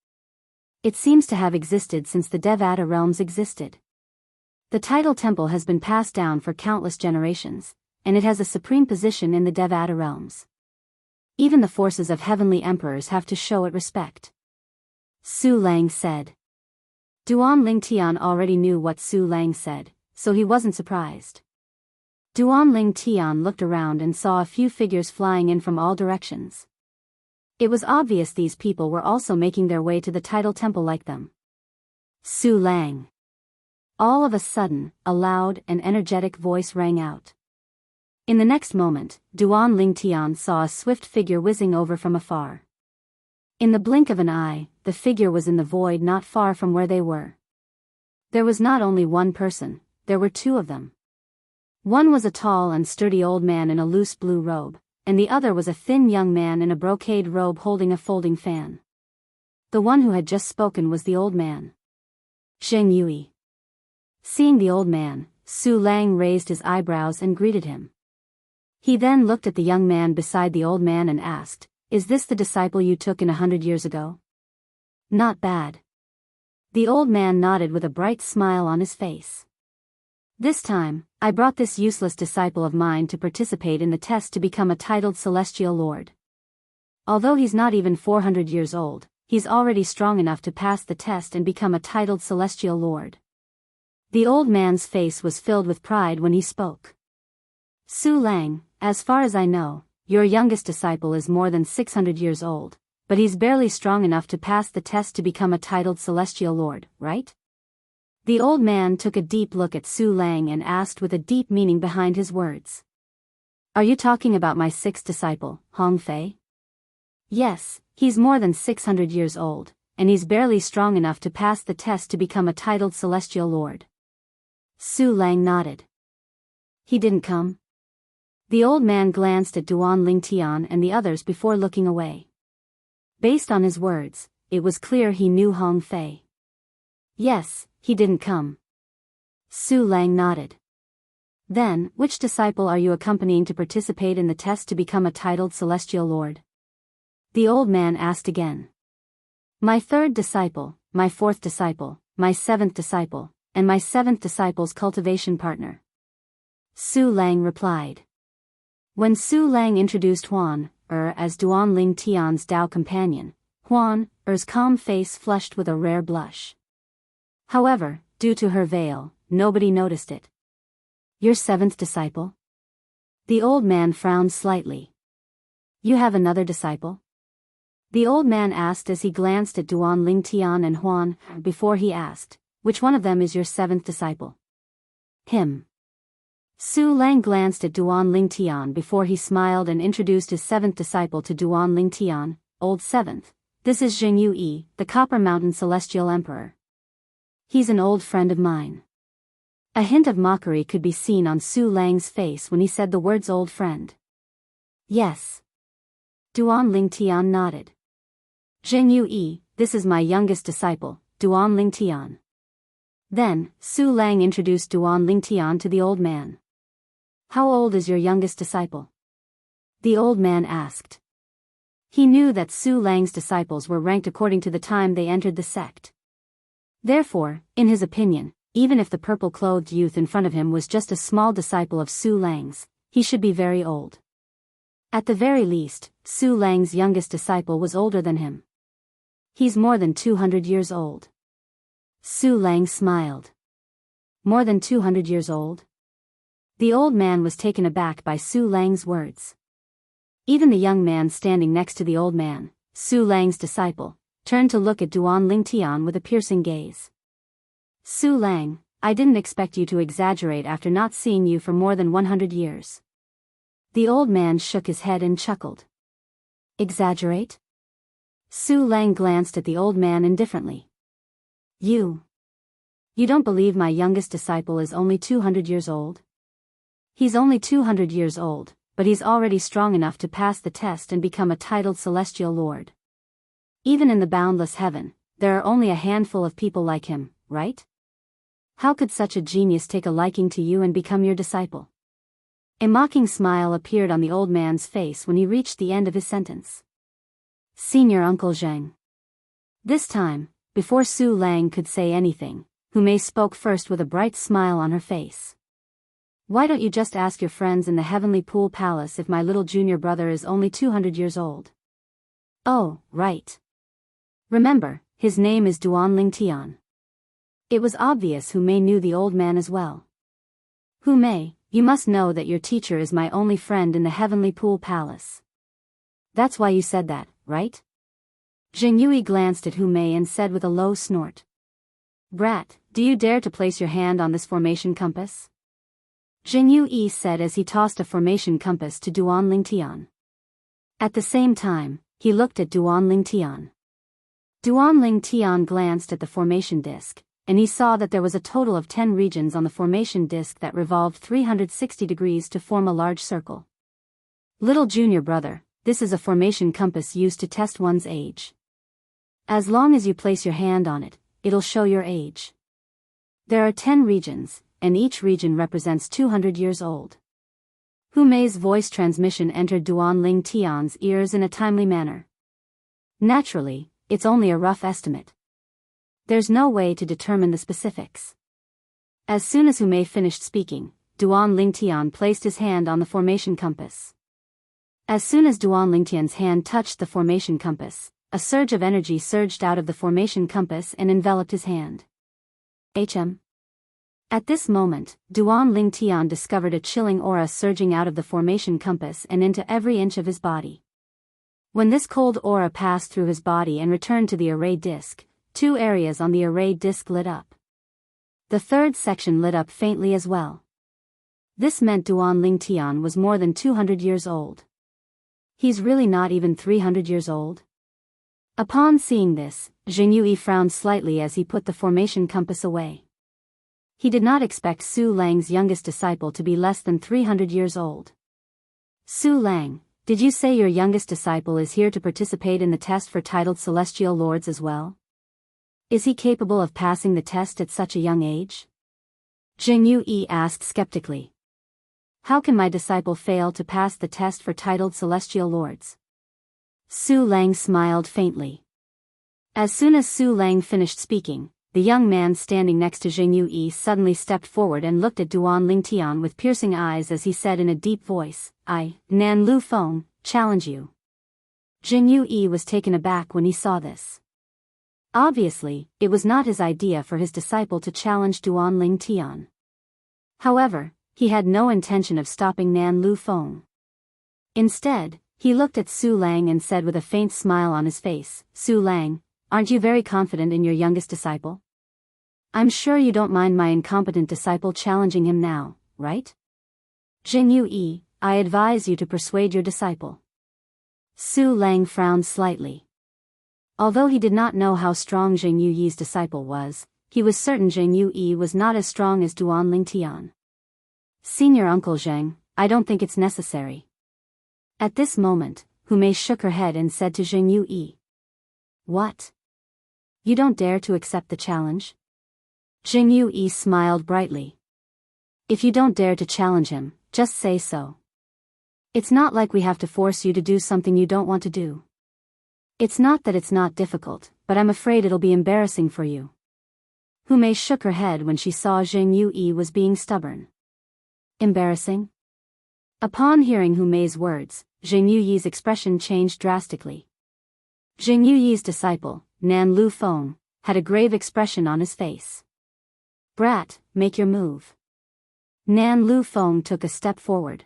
It seems to have existed since the Devata realms existed. The title temple has been passed down for countless generations, and it has a supreme position in the Devata realms. Even the forces of heavenly emperors have to show it respect. Su Lang said. Duan Lingtian already knew what Su Lang said, so he wasn't surprised. Duan Lingtian looked around and saw a few figures flying in from all directions. It was obvious these people were also making their way to the title temple like them. Su Lang. All of a sudden, a loud and energetic voice rang out. In the next moment, Duan Lingtian saw a swift figure whizzing over from afar. In the blink of an eye, the figure was in the void not far from where they were. There was not only one person, there were two of them. One was a tall and sturdy old man in a loose blue robe, and the other was a thin young man in a brocade robe holding a folding fan. The one who had just spoken was the old man. Zheng Yui. Seeing the old man, Su Lang raised his eyebrows and greeted him. He then looked at the young man beside the old man and asked, "Is this the disciple you took in 100 years ago?" "Not bad." The old man nodded with a bright smile on his face. This time, I brought this useless disciple of mine to participate in the test to become a titled celestial lord. Although he's not even 400 years old, he's already strong enough to pass the test and become a titled celestial lord. The old man's face was filled with pride when he spoke. Su Lang, as far as I know, your youngest disciple is more than 600 years old, but he's barely strong enough to pass the test to become a titled celestial lord, right? The old man took a deep look at Su Lang and asked with a deep meaning behind his words. Are you talking about my sixth disciple, Hong Fei? Yes, he's more than 600 years old, and he's barely strong enough to pass the test to become a titled celestial lord. Su Lang nodded. He didn't come? The old man glanced at Duan Lingtian and the others before looking away. Based on his words, it was clear he knew Hong Fei. Yes, he didn't come. Su Lang nodded. Then, which disciple are you accompanying to participate in the test to become a titled celestial lord? The old man asked again. My third disciple, my fourth disciple, my seventh disciple, and my seventh disciple's cultivation partner. Su Lang replied. When Su Lang introduced Huan as Duan Ling Tian's Dao companion, Huan Er's calm face flushed with a rare blush. However, due to her veil, nobody noticed it. Your seventh disciple? The old man frowned slightly. You have another disciple? The old man asked as he glanced at Duan Ling Tian and Huan before he asked, which one of them is your seventh disciple? Him. Su Lang glanced at Duan Ling Tian before he smiled and introduced his seventh disciple to Duan Ling Tian, Old Seventh. This is Jianghu, the Copper Mountain Celestial Emperor. He's an old friend of mine. A hint of mockery could be seen on Su Lang's face when he said the words old friend. Yes. Duan Ling Tian nodded. Jianghu, this is my youngest disciple, Duan Ling Tian. Then, Su Lang introduced Duan Ling Tian to the old man. How old is your youngest disciple? The old man asked. He knew that Su Lang's disciples were ranked according to the time they entered the sect. Therefore, in his opinion, even if the purple-clothed youth in front of him was just a small disciple of Su Lang's, he should be very old. At the very least, Su Lang's youngest disciple was older than him. He's more than 200 years old. Su Lang smiled. More than 200 years old? The old man was taken aback by Su Lang's words. Even the young man standing next to the old man, Su Lang's disciple, turned to look at Duan Ling Tian with a piercing gaze. Su Lang, I didn't expect you to exaggerate after not seeing you for more than 100 years. The old man shook his head and chuckled. Exaggerate? Su Lang glanced at the old man indifferently. You don't believe my youngest disciple is only 200 years old? He's only 200 years old, but he's already strong enough to pass the test and become a titled celestial lord. Even in the boundless heaven, there are only a handful of people like him, right? How could such a genius take a liking to you and become your disciple? A mocking smile appeared on the old man's face when he reached the end of his sentence. Senior Uncle Zheng. This time, before Su Lang could say anything, Hu Mei spoke first with a bright smile on her face. Why don't you just ask your friends in the Heavenly Pool Palace if my little junior brother is only 200 years old? Oh, right. Remember, his name is Duan Ling Tian. It was obvious Hu Mei knew the old man as well. Hu Mei, you must know that your teacher is my only friend in the Heavenly Pool Palace. That's why you said that, right? Jianghu glanced at Hu Mei and said with a low snort. Brat, do you dare to place your hand on this formation compass? Jianghu said as he tossed a formation compass to Duan Ling Tian. At the same time, he looked at Duan Ling Tian. Duan Ling Tian glanced at the formation disk, and he saw that there was a total of 10 regions on the formation disk that revolved 360 degrees to form a large circle. Little junior brother, this is a formation compass used to test one's age. As long as you place your hand on it, it'll show your age. There are 10 regions, and each region represents 200 years old. Hu Mei's voice transmission entered Duan Ling Tian's ears in a timely manner. Naturally, it's only a rough estimate. There's no way to determine the specifics. As soon as Hu Mei finished speaking, Duan Lingtian placed his hand on the formation compass. As soon as Duan Lingtian's hand touched the formation compass, a surge of energy surged out of the formation compass and enveloped his hand. At this moment, Duan Lingtian discovered a chilling aura surging out of the formation compass and into every inch of his body. When this cold aura passed through his body and returned to the array disk, 2 areas on the array disk lit up. The third section lit up faintly as well. This meant Duan Lingtian was more than 200 years old. He's really not even 300 years old? Upon seeing this, Jianghu frowned slightly as he put the formation compass away. He did not expect Su Lang's youngest disciple to be less than 300 years old. Su Lang, did you say your youngest disciple is here to participate in the test for titled Celestial Lords as well? Is he capable of passing the test at such a young age? Jianghu asked skeptically. How can my disciple fail to pass the test for titled Celestial Lords? Su Lang smiled faintly. As soon as Su Lang finished speaking, the young man standing next to Jianghu suddenly stepped forward and looked at Duan Lingtian with piercing eyes as he said in a deep voice, I, Nan Lu Feng, challenge you. Jianghu was taken aback when he saw this. Obviously, it was not his idea for his disciple to challenge Duan Lingtian. However, he had no intention of stopping Nan Lu Feng. Instead, he looked at Su Lang and said with a faint smile on his face, Su Lang, aren't you very confident in your youngest disciple? I'm sure you don't mind my incompetent disciple challenging him now, right? Jianghu, I advise you to persuade your disciple. Su Lang frowned slightly. Although he did not know how strong Jianghu's disciple was, he was certain Jianghu was not as strong as Duan Lingtian. Senior Uncle Zheng, I don't think it's necessary. At this moment, Hu Mei shook her head and said to Jianghu, What? You don't dare to accept the challenge? Jianghu smiled brightly. If you don't dare to challenge him, just say so. It's not like we have to force you to do something you don't want to do. It's not that it's not difficult, but I'm afraid it'll be embarrassing for you. Hu Mei shook her head when she saw Jianghu was being stubborn. Embarrassing? Upon hearing Hu Mei's words, Jianghu's expression changed drastically. Jianghu's disciple, Nan Lu Feng, had a grave expression on his face. Brat, make your move. Nan Lu Feng took a step forward.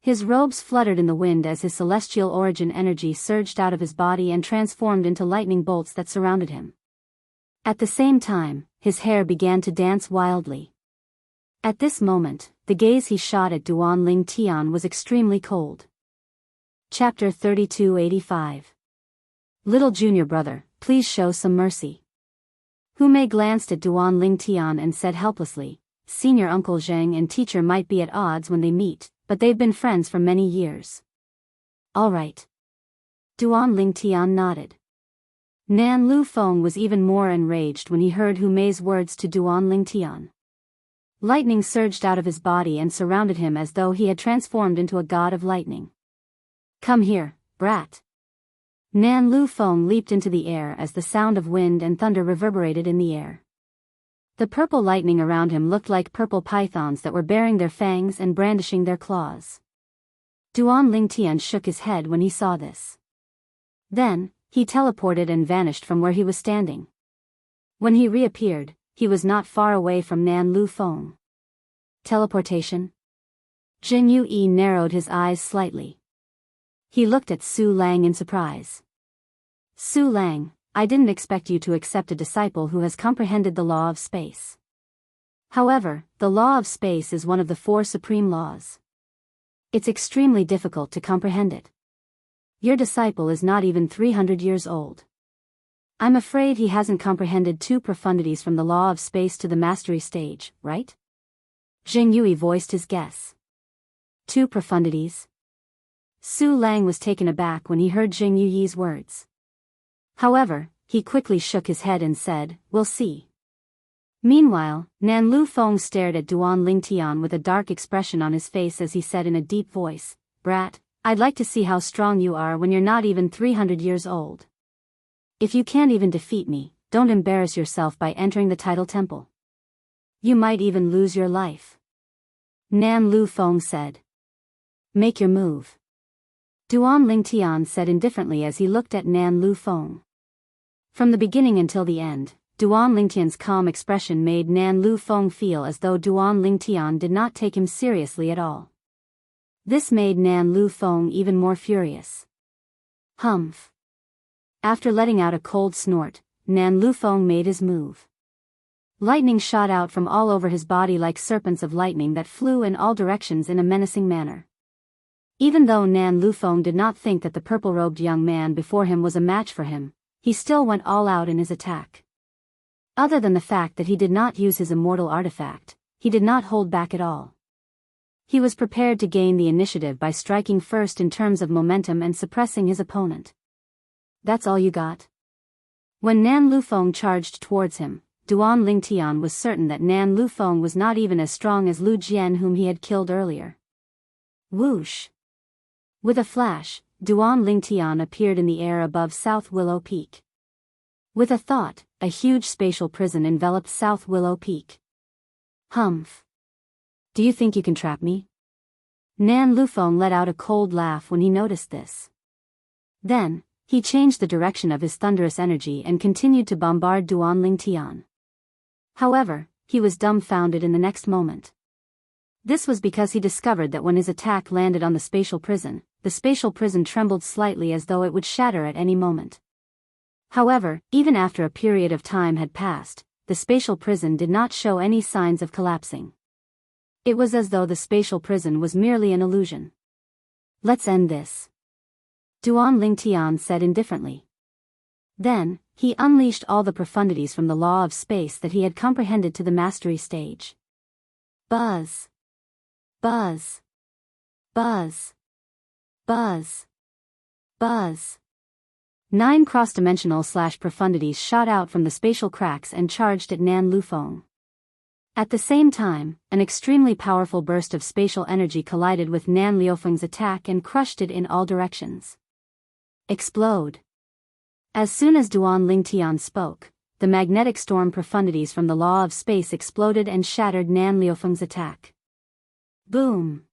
His robes fluttered in the wind as his celestial origin energy surged out of his body and transformed into lightning bolts that surrounded him. At the same time, his hair began to dance wildly. At this moment, the gaze he shot at Duan Lingtian was extremely cold. Chapter 3285. Little junior brother, please show some mercy. Hu Mei glanced at Duan Lingtian and said helplessly, Senior Uncle Zheng and teacher might be at odds when they meet, but they've been friends for many years. All right. Duan Lingtian nodded. Nan Lu Feng was even more enraged when he heard Hu Mei's words to Duan Lingtian. Lightning surged out of his body and surrounded him as though he had transformed into a god of lightning. Come here, brat. Nan Lu Feng leaped into the air as the sound of wind and thunder reverberated in the air. The purple lightning around him looked like purple pythons that were baring their fangs and brandishing their claws. Duan Lingtian shook his head when he saw this. Then, he teleported and vanished from where he was standing. When he reappeared, he was not far away from Nan Lu Feng. Teleportation? Jianghu narrowed his eyes slightly. He looked at Su Lang in surprise. Su Lang, I didn't expect you to accept a disciple who has comprehended the law of space. However, the law of space is one of the 4 supreme laws. It's extremely difficult to comprehend it. Your disciple is not even 300 years old. I'm afraid he hasn't comprehended 2 profundities from the law of space to the mastery stage, right? Jianghu voiced his guess. 2 profundities? Su Lang was taken aback when he heard Jianghu's words. However, he quickly shook his head and said, We'll see. Meanwhile, Nan Lu Feng stared at Duan Lingtian with a dark expression on his face as he said in a deep voice, Brat, I'd like to see how strong you are when you're not even 300 years old. If you can't even defeat me, don't embarrass yourself by entering the title temple. You might even lose your life. Nan Lu Feng said. Make your move. Duan Lingtian said indifferently as he looked at Nan Lu Feng. From the beginning until the end, Duan Lingtian's calm expression made Nan Lu Feng feel as though Duan Lingtian did not take him seriously at all. This made Nan Lu Feng even more furious. Humph. After letting out a cold snort, Nan Lu Feng made his move. Lightning shot out from all over his body like serpents of lightning that flew in all directions in a menacing manner. Even though Nan Lu Feng did not think that the purple-robed young man before him was a match for him, he still went all out in his attack. Other than the fact that he did not use his immortal artifact, he did not hold back at all. He was prepared to gain the initiative by striking first in terms of momentum and suppressing his opponent. That's all you got? When Nan Lu Feng charged towards him, Duan Lingtian was certain that Nan Lu Feng was not even as strong as Lu Jian whom he had killed earlier. Whoosh! With a flash, Duan Lingtian appeared in the air above South Willow Peak. With a thought, a huge spatial prison enveloped South Willow Peak. Humph. Do you think you can trap me? Nan Lu Feng let out a cold laugh when he noticed this. Then, he changed the direction of his thunderous energy and continued to bombard Duan Lingtian. However, he was dumbfounded in the next moment. This was because he discovered that when his attack landed on the spatial prison trembled slightly as though it would shatter at any moment. However, even after a period of time had passed, the spatial prison did not show any signs of collapsing. It was as though the spatial prison was merely an illusion. Let's end this. Duan Lingtian said indifferently. Then, he unleashed all the profundities from the law of space that he had comprehended to the mastery stage. Buzz. Buzz. Buzz. Buzz. Buzz. 9 cross-dimensional profundities shot out from the spatial cracks and charged at Nan Lu Feng. At the same time, an extremely powerful burst of spatial energy collided with Nan Lu Feng's attack and crushed it in all directions. Explode. As soon as Duan Lingtian spoke, the magnetic storm profundities from the law of space exploded and shattered Nan Lu Feng's attack. Boom.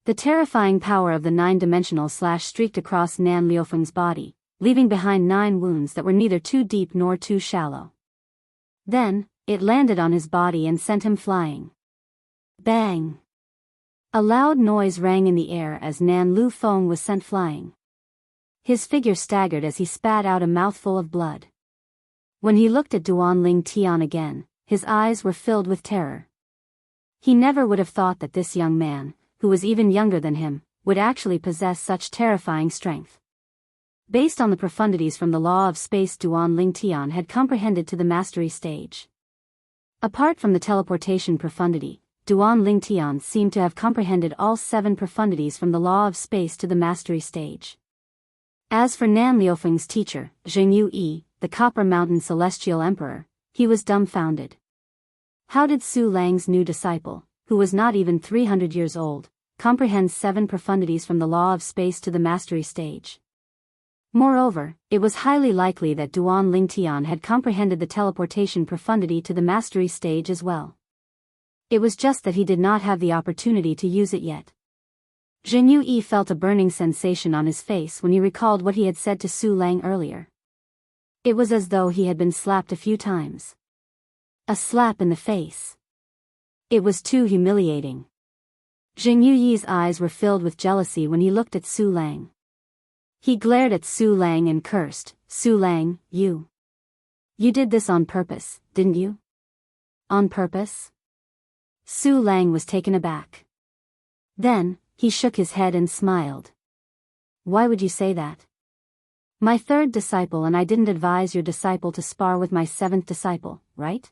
The terrifying power of the 9-dimensional streaked across Nan Lu Feng's body, leaving behind 9 wounds that were neither too deep nor too shallow. Then, it landed on his body and sent him flying. Bang! A loud noise rang in the air as Nan Lu Feng was sent flying. His figure staggered as he spat out a mouthful of blood. When he looked at Duan Lingtian again, his eyes were filled with terror. He never would have thought that this young man, who was even younger than him, would actually possess such terrifying strength. Based on the profundities from the law of space Duan Lingtian had comprehended to the mastery stage. Apart from the teleportation profundity, Duan Lingtian seemed to have comprehended all 7 profundities from the law of space to the mastery stage. As for Nan Lu Feng's teacher, Jianghu, the Copper Mountain Celestial Emperor, he was dumbfounded. How did Su Lang's new disciple, who was not even 300 years old, comprehend 7 profundities from the law of space to the mastery stage? Moreover, it was highly likely that Duan Lingtian had comprehended the teleportation profundity to the mastery stage as well. It was just that he did not have the opportunity to use it yet. Jianghu felt a burning sensation on his face when he recalled what he had said to Su Lang earlier. It was as though he had been slapped a few times. A slap in the face. It was too humiliating. Jianghu's eyes were filled with jealousy when he looked at Su Lang. He glared at Su Lang and cursed, "Su Lang, you did this on purpose, didn't you?" On purpose? Su Lang was taken aback. Then, he shook his head and smiled. Why would you say that? My 3rd disciple and I didn't advise your disciple to spar with my 7th disciple, right?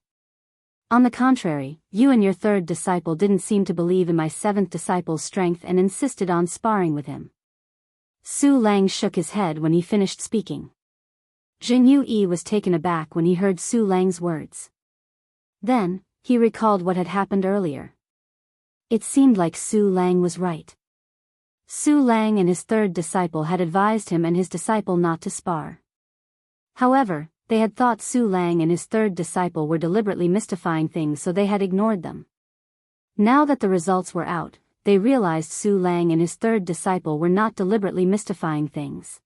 On the contrary, you and your 3rd disciple didn't seem to believe in my 7th disciple's strength and insisted on sparring with him. Su Lang shook his head when he finished speaking. Jianghu was taken aback when he heard Su Lang's words. Then, he recalled what had happened earlier. It seemed like Su Lang was right. Su Lang and his 3rd disciple had advised him and his disciple not to spar. However, they had thought Su Lang and his third disciple were deliberately mystifying things, so they had ignored them. Now that the results were out, they realized Su Lang and his third disciple were not deliberately mystifying things.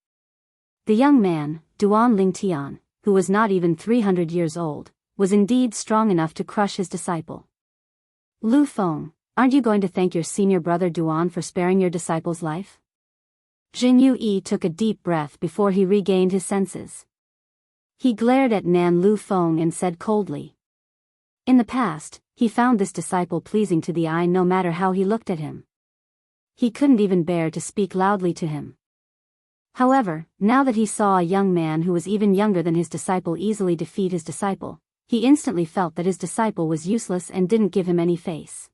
The young man, Duan Lingtian, who was not even 300 years old, was indeed strong enough to crush his disciple. Lu Feng, aren't you going to thank your senior brother Duan for sparing your disciple's life? Jianghu took a deep breath before he regained his senses. He glared at Nan Lu Feng and said coldly. In the past, he found this disciple pleasing to the eye no matter how he looked at him. He couldn't even bear to speak loudly to him. However, now that he saw a young man who was even younger than his disciple easily defeat his disciple, he instantly felt that his disciple was useless and didn't give him any face.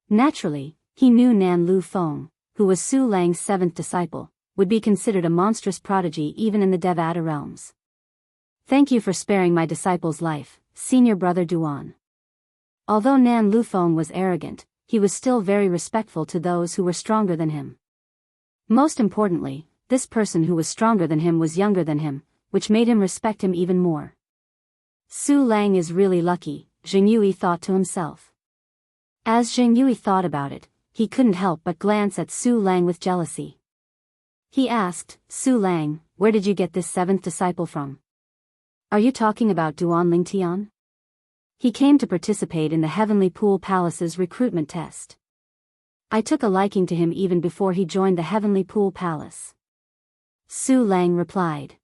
Naturally, he knew Nan Lu Feng, who was Su Lang's seventh disciple, would be considered a monstrous prodigy even in the Devata realms. Thank you for sparing my disciple's life, senior brother Duan. Although Nan Lu Feng was arrogant, he was still very respectful to those who were stronger than him. Most importantly, this person who was stronger than him was younger than him, which made him respect him even more. Su Lang is really lucky, Jianghu thought to himself. As Jianghu thought about it, he couldn't help but glance at Su Lang with jealousy. He asked, Su Lang, where did you get this seventh disciple from? Are you talking about Duan Lingtian? He came to participate in the Heavenly Pool Palace's recruitment test. I took a liking to him even before he joined the Heavenly Pool Palace. Su Lang replied.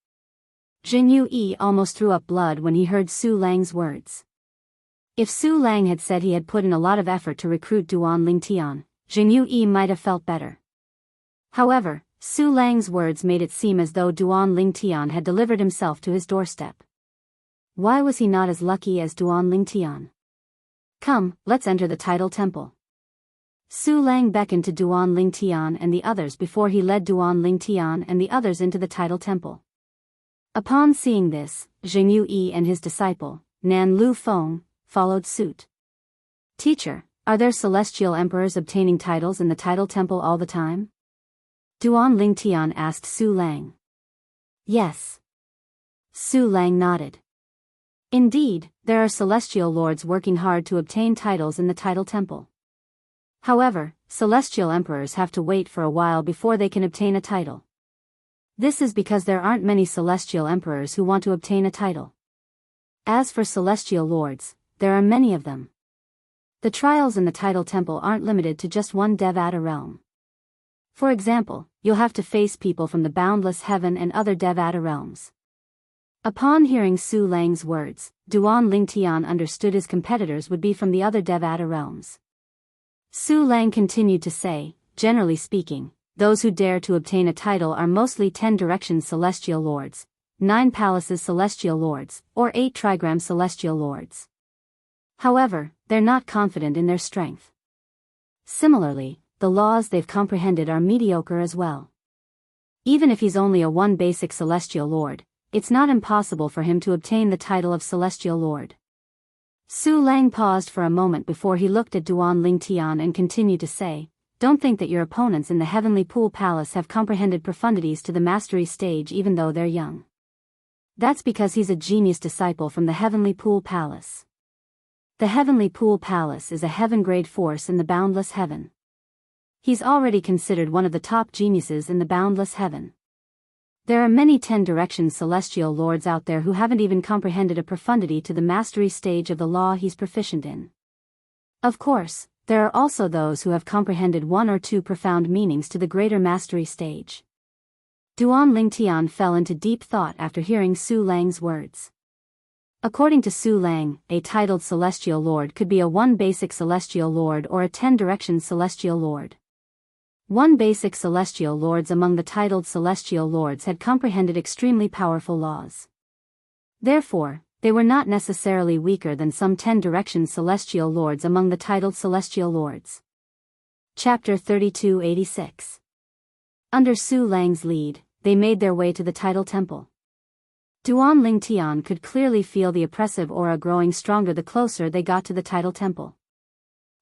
Jianghu almost threw up blood when he heard Su Lang's words. If Su Lang had said he had put in a lot of effort to recruit Duan Lingtian, Jianghu might have felt better. However, Su Lang's words made it seem as though Duan Lingtian had delivered himself to his doorstep. Why was he not as lucky as Duan Lingtian? Come, let's enter the Tidal Temple. Su Lang beckoned to Duan Lingtian and the others before he led Duan Lingtian and the others into the Tidal Temple. Upon seeing this, Jianghu and his disciple, Nan Lu Feng, followed suit. Teacher, are there celestial emperors obtaining titles in the Tidal Temple all the time? Duan Lingtian asked Su Lang. Yes. Su Lang nodded. Indeed, there are celestial lords working hard to obtain titles in the Tidal Temple. However, celestial emperors have to wait for a while before they can obtain a title. This is because there aren't many celestial emperors who want to obtain a title. As for celestial lords, there are many of them. The trials in the Tidal Temple aren't limited to just one Devata realm. For example, you'll have to face people from the boundless heaven and other Devata realms. Upon hearing Su Lang's words, Duan Lingtian understood his competitors would be from the other Devata realms. Su Lang continued to say, generally speaking, those who dare to obtain a title are mostly 10 directions celestial lords, 9 palaces celestial lords, or 8 trigram celestial lords. However, they're not confident in their strength. Similarly, the laws they've comprehended are mediocre as well. Even if he's only a 1 basic celestial lord, it's not impossible for him to obtain the title of celestial lord. Su Lang paused for a moment before he looked at Duan Lingtian and continued to say, don't think that your opponents in the Heavenly Pool Palace have comprehended profundities to the mastery stage even though they're young. That's because he's a genius disciple from the Heavenly Pool Palace. The Heavenly Pool Palace is a heaven-grade force in the boundless heaven. He's already considered one of the top geniuses in the boundless heaven. There are many 10 directions celestial lords out there who haven't even comprehended a profundity to the mastery stage of the law he's proficient in. Of course, there are also those who have comprehended 1 or 2 profound meanings to the greater mastery stage. Duan Lingtian fell into deep thought after hearing Su Lang's words. According to Su Lang, a titled celestial lord could be a 1 basic celestial lord or a 10 directions celestial lord. 1 basic celestial lords among the titled celestial lords had comprehended extremely powerful laws. Therefore, they were not necessarily weaker than some 10 directions celestial lords among the titled celestial lords. Chapter 3286. Under Su Lang's lead, they made their way to the Tidal Temple. Duan Lingtian could clearly feel the oppressive aura growing stronger the closer they got to the Tidal Temple.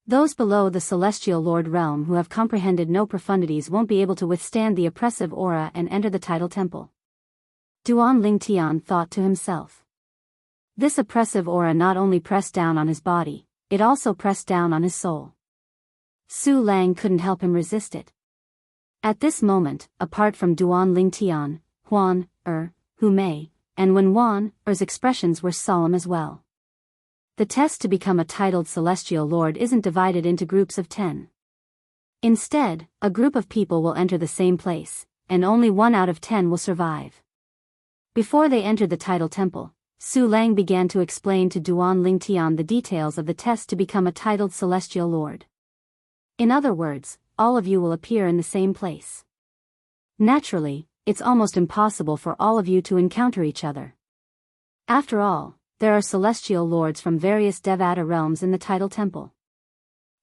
Those below the Celestial Lord realm who have comprehended no profundities won't be able to withstand the oppressive aura and enter the Tidal Temple. Duan Lingtian thought to himself. This oppressive aura not only pressed down on his body, it also pressed down on his soul. Su Lang couldn't help him resist it. At this moment, apart from Duan Lingtian, Huan, Hu Mei, and Wen Wan, Er's expressions were solemn as well. The test to become a titled celestial lord isn't divided into groups of 10. Instead, a group of people will enter the same place, and only 1 out of 10 will survive. Before they entered the title temple, Su Lang began to explain to Duan Lingtian the details of the test to become a titled celestial lord. In other words, all of you will appear in the same place. Naturally, it's almost impossible for all of you to encounter each other. After all, there are celestial lords from various Devata realms in the title temple.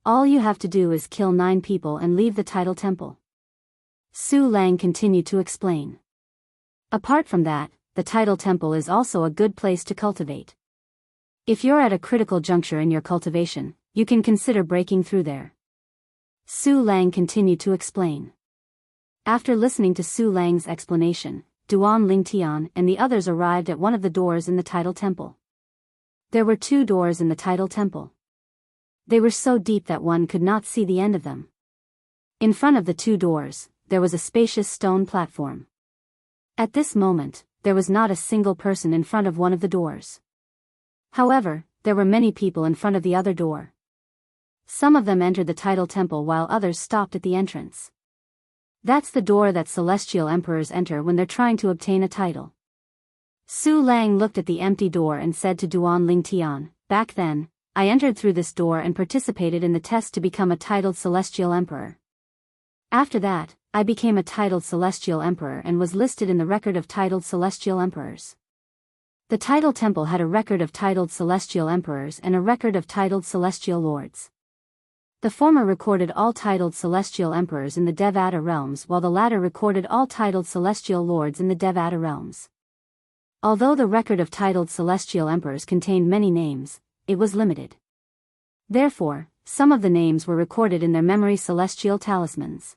All you have to do is kill 9 people and leave the title temple. Su Lang continued to explain. Apart from that, the title temple is also a good place to cultivate. If you're at a critical juncture in your cultivation, you can consider breaking through there. Su Lang continued to explain. After listening to Su Lang's explanation, Duan Lingtian and the others arrived at one of the doors in the title temple. There were 2 doors in the title temple. They were so deep that one could not see the end of them. In front of the 2 doors, there was a spacious stone platform. At this moment, there was not a single person in front of one of the doors. However, there were many people in front of the other door. Some of them entered the title temple while others stopped at the entrance. That's the door that celestial emperors enter when they're trying to obtain a title. Su Lang looked at the empty door and said to Duan Lingtian, "Back then, I entered through this door and participated in the test to become a titled celestial emperor. After that, I became a titled celestial emperor and was listed in the record of titled celestial emperors." The title temple had a record of titled celestial emperors and a record of titled celestial lords. The former recorded all titled celestial emperors in the Devata realms while the latter recorded all titled celestial lords in the Devata realms. Although the record of titled celestial emperors contained many names, it was limited. Therefore, some of the names were recorded in their memory celestial talismans.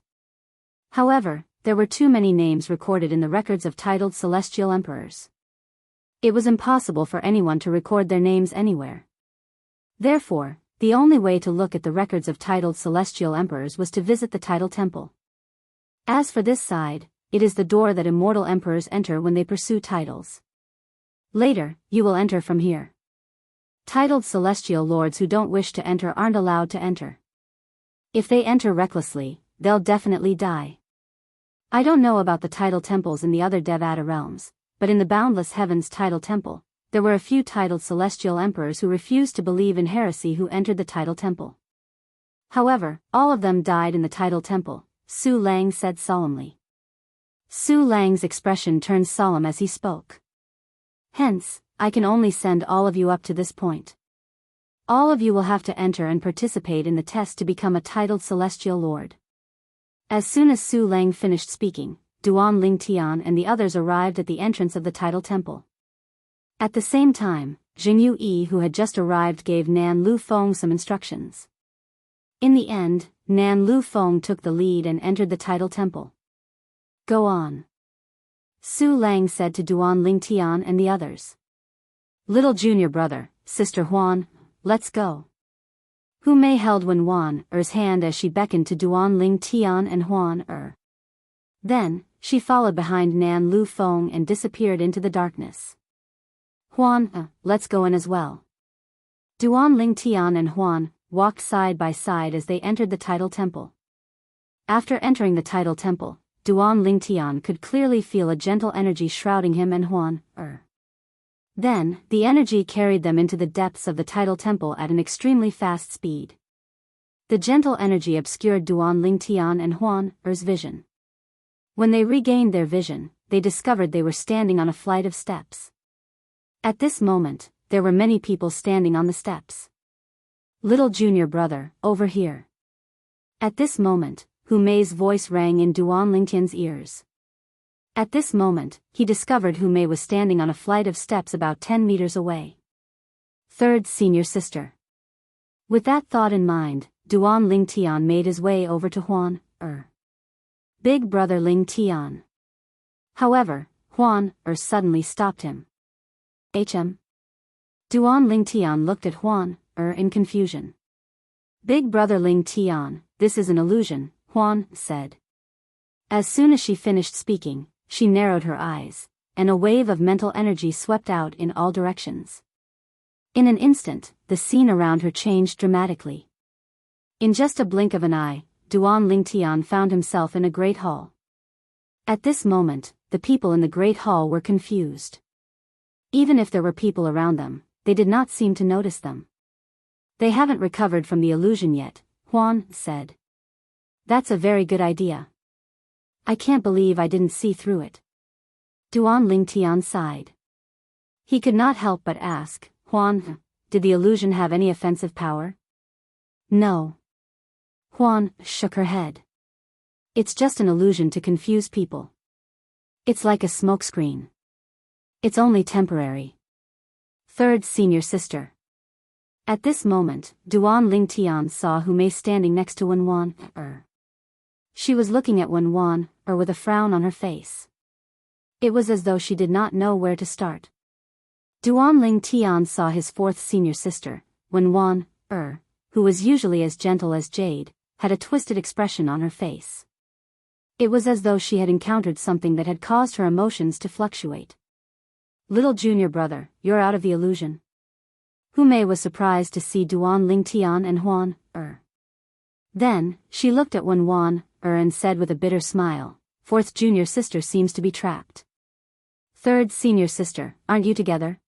However, there were too many names recorded in the records of titled celestial emperors. It was impossible for anyone to record their names anywhere. Therefore, the only way to look at the records of titled celestial emperors was to visit the title temple. As for this side, it is the door that immortal emperors enter when they pursue titles. Later, you will enter from here. Titled celestial lords who don't wish to enter aren't allowed to enter. If they enter recklessly, they'll definitely die. I don't know about the title temples in the other Devata realms, but in the Boundless Heavens title temple, there were a few titled celestial emperors who refused to believe in heresy who entered the title temple. However, all of them died in the title temple, Su Lang said solemnly. Su Lang's expression turned solemn as he spoke. Hence, I can only send all of you up to this point. All of you will have to enter and participate in the test to become a titled celestial lord. As soon as Su Lang finished speaking, Duan Lingtian and the others arrived at the entrance of the title temple. At the same time, Jianghu Yi, who had just arrived, gave Nan Lu Feng some instructions. In the end, Nan Lu Feng took the lead and entered the title temple. "Go on," Su Lang said to Duan Lingtian and the others. "Little junior brother, Sister Huan, let's go." Hu Mei held Wen Wan Er's hand as she beckoned to Duan Lingtian and Huan Er. Then, she followed behind Nan Lu Feng and disappeared into the darkness. "Huan, let's go in as well." Duan Lingtian and Huan walked side by side as they entered the title temple. After entering the title temple, Duan Lingtian could clearly feel a gentle energy shrouding him and Huan Er. Then, the energy carried them into the depths of the title temple at an extremely fast speed. The gentle energy obscured Duan Lingtian and Huan Er's vision. When they regained their vision, they discovered they were standing on a flight of steps. At this moment, there were many people standing on the steps. "Little junior brother, over here." At this moment, Hu Mei's voice rang in Duan Lingtian's ears. At this moment, he discovered Hu Mei was standing on a flight of steps about 10 meters away. Third senior sister. With that thought in mind, Duan Lingtian made his way over to Huan Er. Big brother Lingtian. However, Huan suddenly stopped him. Duan Ling Tian looked at Huan in confusion. Big brother Ling Tian, this is an illusion, Huan said. As soon as she finished speaking, she narrowed her eyes, and a wave of mental energy swept out in all directions. In an instant, the scene around her changed dramatically. In just a blink of an eye, Duan Ling Tian found himself in a great hall. At this moment, the people in the great hall were confused. Even if there were people around them, they did not seem to notice them. They haven't recovered from the illusion yet, Huan said. That's a very good idea. I can't believe I didn't see through it. Duan Ling Tian sighed. He could not help but ask, Huan, did the illusion have any offensive power? No. Huan shook her head. It's just an illusion to confuse people. It's like a smokescreen. It's only temporary. Third senior sister. At this moment, Duan Ling Tian saw Hu Mei standing next to Wen Wan. She was looking at Wen Wan with a frown on her face. It was as though she did not know where to start. Duan Ling Tian saw his fourth senior sister, Wen Wan, who was usually as gentle as jade, had a twisted expression on her face. It was as though she had encountered something that had caused her emotions to fluctuate. Little junior brother, you're out of the illusion. Hu Mei was surprised to see Duan Ling Tian and Huan, Then, she looked at Wen Wan, and said with a bitter smile, fourth junior sister seems to be trapped. Third senior sister, aren't you together?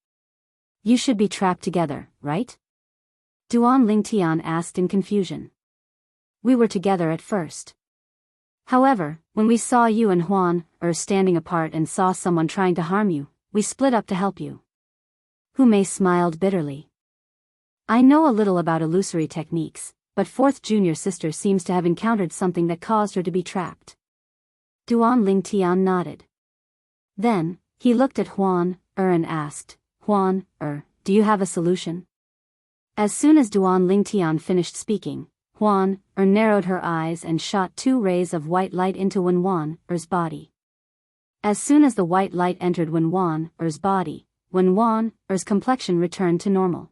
You should be trapped together, right? Duan Ling Tian asked in confusion. We were together at first. However, when we saw you and Huan, standing apart and saw someone trying to harm you, we split up to help you. Hu Mei smiled bitterly. I know a little about illusory techniques, but fourth junior sister seems to have encountered something that caused her to be trapped. Duan Ling Tian nodded. Then, he looked at Huan, and asked, Huan, do you have a solution? As soon as Duan Ling Tian finished speaking, Huan, narrowed her eyes and shot 2 rays of white light into Wen Wan's body. As soon as the white light entered Wen Wan's body, Wen Wan's complexion returned to normal.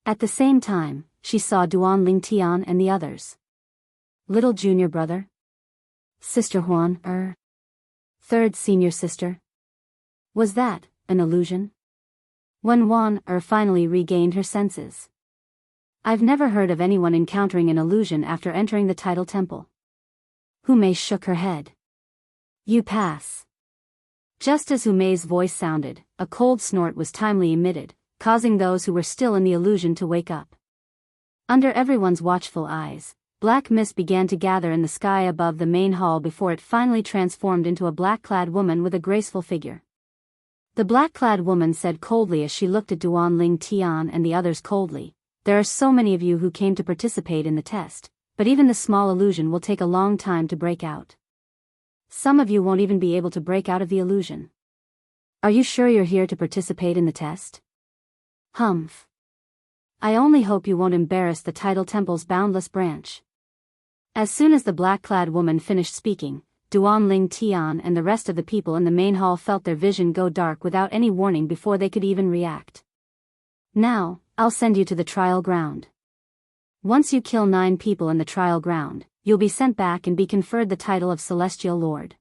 At the same time, she saw Duan Ling Tian and the others. Little junior brother? Sister Huan, Third senior sister? Was that an illusion? Wen Wan finally regained her senses. I've never heard of anyone encountering an illusion after entering the tidal temple. Hu Mei shook her head. You pass. Just as Hu Mei's voice sounded, a cold snort was timely emitted, causing those who were still in the illusion to wake up. Under everyone's watchful eyes, black mist began to gather in the sky above the main hall before it finally transformed into a black-clad woman with a graceful figure. The black-clad woman said coldly as she looked at Duan Ling Tian and the others coldly, there are so many of you who came to participate in the test, but even the small illusion will take a long time to break out. Some of you won't even be able to break out of the illusion. Are you sure you're here to participate in the test? Humph. I only hope you won't embarrass the tidal temple's boundless branch. As soon as the black-clad woman finished speaking, Duan Ling Tian and the rest of the people in the main hall felt their vision go dark without any warning before they could even react. Now, I'll send you to the trial ground. Once you kill 9 people in the trial ground, you'll be sent back and be conferred the title of Celestial Lord.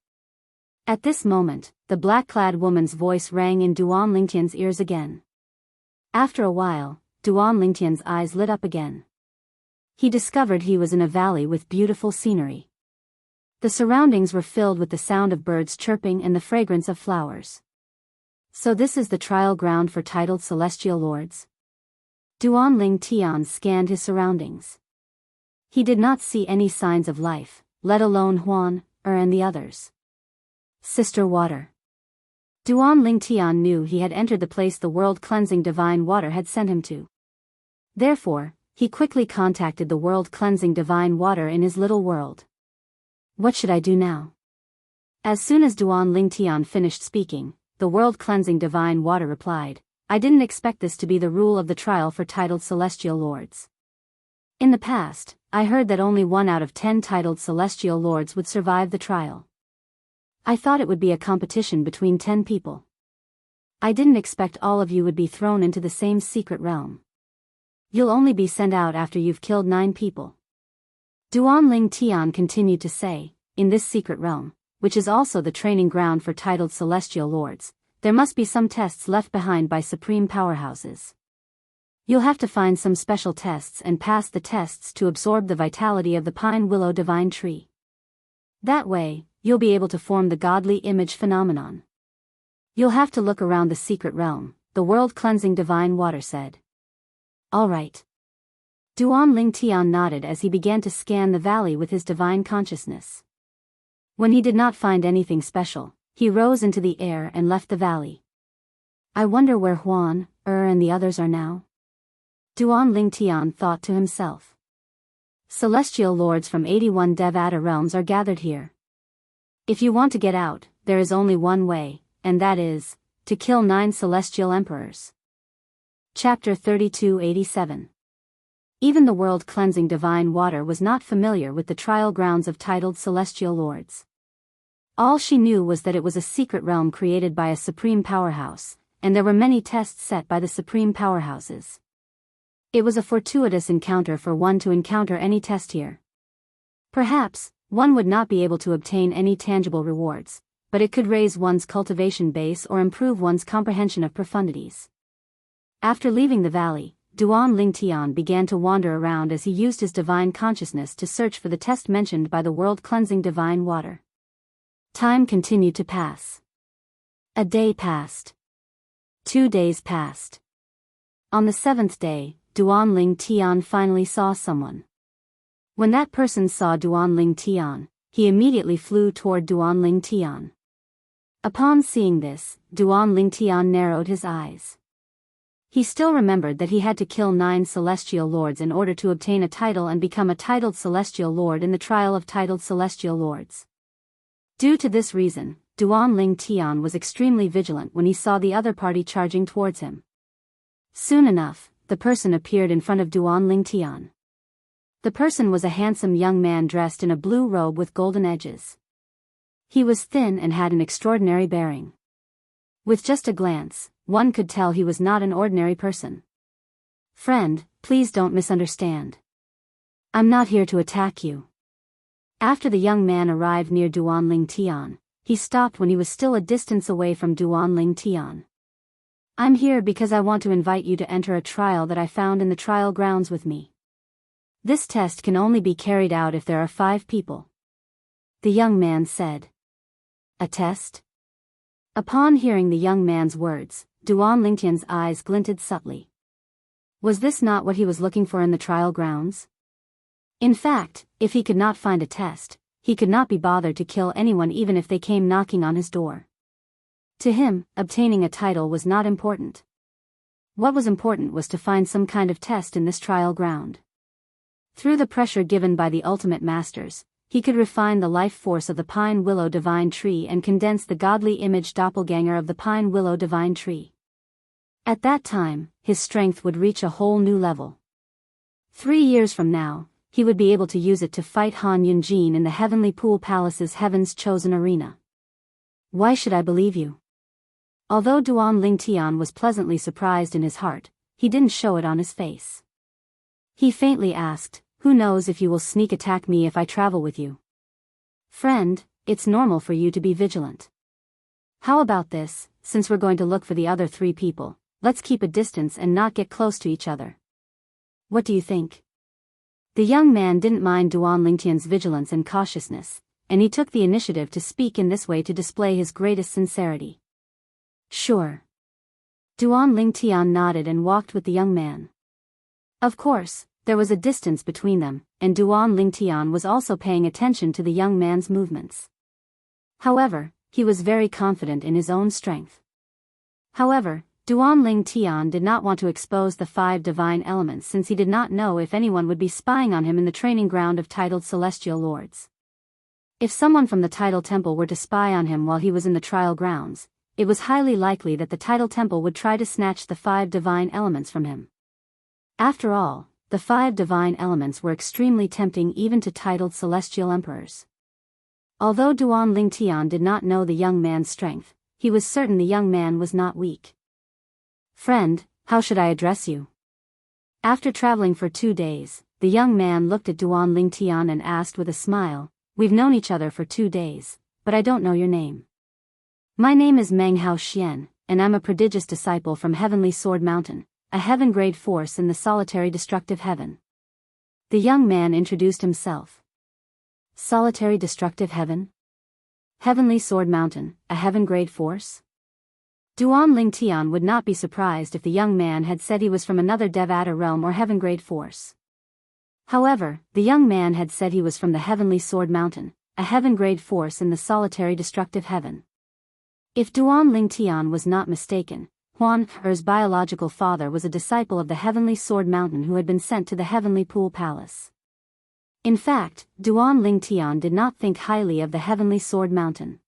At this moment, the black-clad woman's voice rang in Duan Ling Tian's ears again. After a while, Duan Ling Tian's eyes lit up again. He discovered he was in a valley with beautiful scenery. The surroundings were filled with the sound of birds chirping and the fragrance of flowers. So this is the trial ground for titled Celestial Lords? Duan Ling Tian scanned his surroundings. He did not see any signs of life, let alone Huan, and the others. Sister Water. Duan Ling Tian knew he had entered the place the world-cleansing divine water had sent him to. Therefore, he quickly contacted the world-cleansing divine water in his little world. What should I do now? As soon as Duan Ling Tian finished speaking, the world-cleansing divine water replied, I didn't expect this to be the rule of the trial for titled Celestial Lords. In the past, I heard that only 1 out of 10 titled Celestial Lords would survive the trial. I thought it would be a competition between 10 people. I didn't expect all of you would be thrown into the same secret realm. You'll only be sent out after you've killed 9 people. Duanling Tian continued to say, in this secret realm, which is also the training ground for titled celestial lords, there must be some tests left behind by supreme powerhouses. You'll have to find some special tests and pass the tests to absorb the vitality of the pine willow divine tree. That way, you'll be able to form the godly image phenomenon. You'll have to look around the secret realm, the world-cleansing divine water said. All right. Duanling Tian nodded as he began to scan the valley with his divine consciousness. When he did not find anything special, he rose into the air and left the valley. I wonder where Huan, and the others are now? Duanling Tian thought to himself. Celestial lords from 81 Devata realms are gathered here. If you want to get out, there is only one way, and that is, to kill 9 celestial emperors. Chapter 3287. Even the world-cleansing divine water was not familiar with the trial grounds of titled celestial lords. All she knew was that it was a secret realm created by a supreme powerhouse, and there were many tests set by the supreme powerhouses. It was a fortuitous encounter for one to encounter any test here. Perhaps, one would not be able to obtain any tangible rewards, but it could raise one's cultivation base or improve one's comprehension of profundities. After leaving the valley, Duanling Tian began to wander around as he used his divine consciousness to search for the test mentioned by the world-cleansing divine water. Time continued to pass. A day passed. 2 days passed. On the 7th day, Duanling Tian finally saw someone. When that person saw Duanling Tian, he immediately flew toward Duanling Tian. Upon seeing this, Duanling Tian narrowed his eyes. He still remembered that he had to kill 9 celestial lords in order to obtain a title and become a titled celestial lord in the trial of titled celestial lords. Due to this reason, Duanling Tian was extremely vigilant when he saw the other party charging towards him. Soon enough, the person appeared in front of Duanling Tian. The person was a handsome young man dressed in a blue robe with golden edges. He was thin and had an extraordinary bearing. With just a glance, one could tell he was not an ordinary person. Friend, please don't misunderstand. I'm not here to attack you. After the young man arrived near Duanling Tian, he stopped when he was still a distance away from Duanling Tian. I'm here because I want to invite you to enter a trial that I found in the trial grounds with me. This test can only be carried out if there are 5 people. The young man said. A test? Upon hearing the young man's words, Duanling Tian's eyes glinted subtly. Was this not what he was looking for in the trial grounds? In fact, if he could not find a test, he could not be bothered to kill anyone even if they came knocking on his door. To him, obtaining a title was not important. What was important was to find some kind of test in this trial ground. Through the pressure given by the ultimate masters, he could refine the life force of the pine willow divine tree and condense the godly image doppelganger of the pine willow divine tree. At that time, his strength would reach a whole new level. 3 years from now, he would be able to use it to fight Han Yunjin in the Heavenly Pool Palace's Heaven's Chosen Arena. Why should I believe you? Although Duanling Tian was pleasantly surprised in his heart, he didn't show it on his face. He faintly asked, who knows if you will sneak attack me if I travel with you? Friend, it's normal for you to be vigilant. How about this, since we're going to look for the other 3 people, let's keep a distance and not get close to each other. What do you think? The young man didn't mind Duanling Tian's vigilance and cautiousness, and he took the initiative to speak in this way to display his greatest sincerity. Sure. Duanling Tian nodded and walked with the young man. Of course, there was a distance between them, and Duanling Tian was also paying attention to the young man's movements. However, he was very confident in his own strength. However, Duanling Tian did not want to expose the 5 divine elements since he did not know if anyone would be spying on him in the training ground of titled celestial lords. If someone from the Tidal Temple were to spy on him while he was in the trial grounds, it was highly likely that the Tidal Temple would try to snatch the 5 divine elements from him. After all, the 5 divine elements were extremely tempting even to titled celestial emperors. Although Duan Lingtian did not know the young man's strength, he was certain the young man was not weak. Friend, how should I address you? After traveling for 2 days, the young man looked at Duan Lingtian and asked with a smile, we've known each other for 2 days, but I don't know your name. My name is Meng Hao Xian, and I'm a prodigious disciple from Heavenly Sword Mountain, a heaven-grade force in the solitary destructive heaven. The young man introduced himself. Solitary destructive heaven? Heavenly Sword Mountain, a heaven-grade force? Duan Lingtian would not be surprised if the young man had said he was from another Devata realm or heaven-grade force. However, the young man had said he was from the Heavenly Sword Mountain, a heaven-grade force in the solitary destructive heaven. If Duan Lingtian was not mistaken, Huan Er's biological father was a disciple of the Heavenly Sword Mountain who had been sent to the Heavenly Pool Palace. In fact, Duan Lingtian did not think highly of the Heavenly Sword Mountain.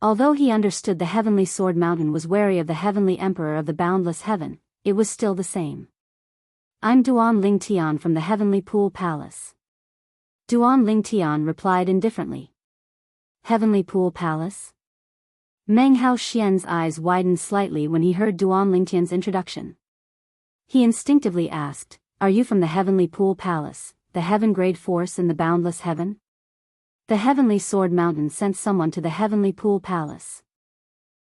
Although he understood the Heavenly Sword Mountain was wary of the Heavenly Emperor of the Boundless Heaven, it was still the same. I'm Duan Lingtian from the Heavenly Pool Palace. Duan Lingtian replied indifferently. Heavenly Pool Palace? Meng Hao Xian's eyes widened slightly when he heard Duan Lingtian's introduction. He instinctively asked, are you from the Heavenly Pool Palace, the heaven-grade force in the boundless heaven? The Heavenly Sword Mountain sent someone to the Heavenly Pool Palace.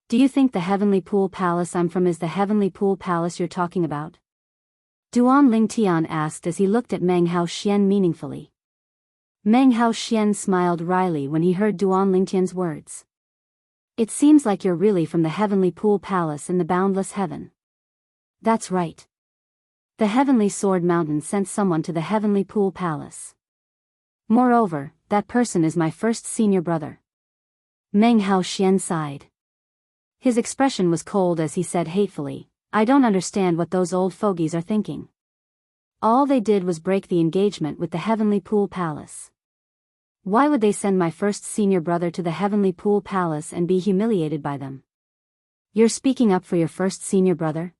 Do you think the Heavenly Pool Palace I'm from is the Heavenly Pool Palace you're talking about? Duan Lingtian asked as he looked at Meng Hao Xian meaningfully. Meng Hao Xian smiled wryly when he heard Duan Lingtian's words. It seems like you're really from the Heavenly Pool Palace in the boundless heaven. That's right. The Heavenly Sword Mountain sent someone to the Heavenly Pool Palace. Moreover, that person is my first senior brother. Meng Hao Xian sighed. His expression was cold as he said hatefully, I don't understand what those old fogies are thinking. All they did was break the engagement with the Heavenly Pool Palace. Why would they send my first senior brother to the Heavenly Pool Palace and be humiliated by them? You're speaking up for your first senior brother?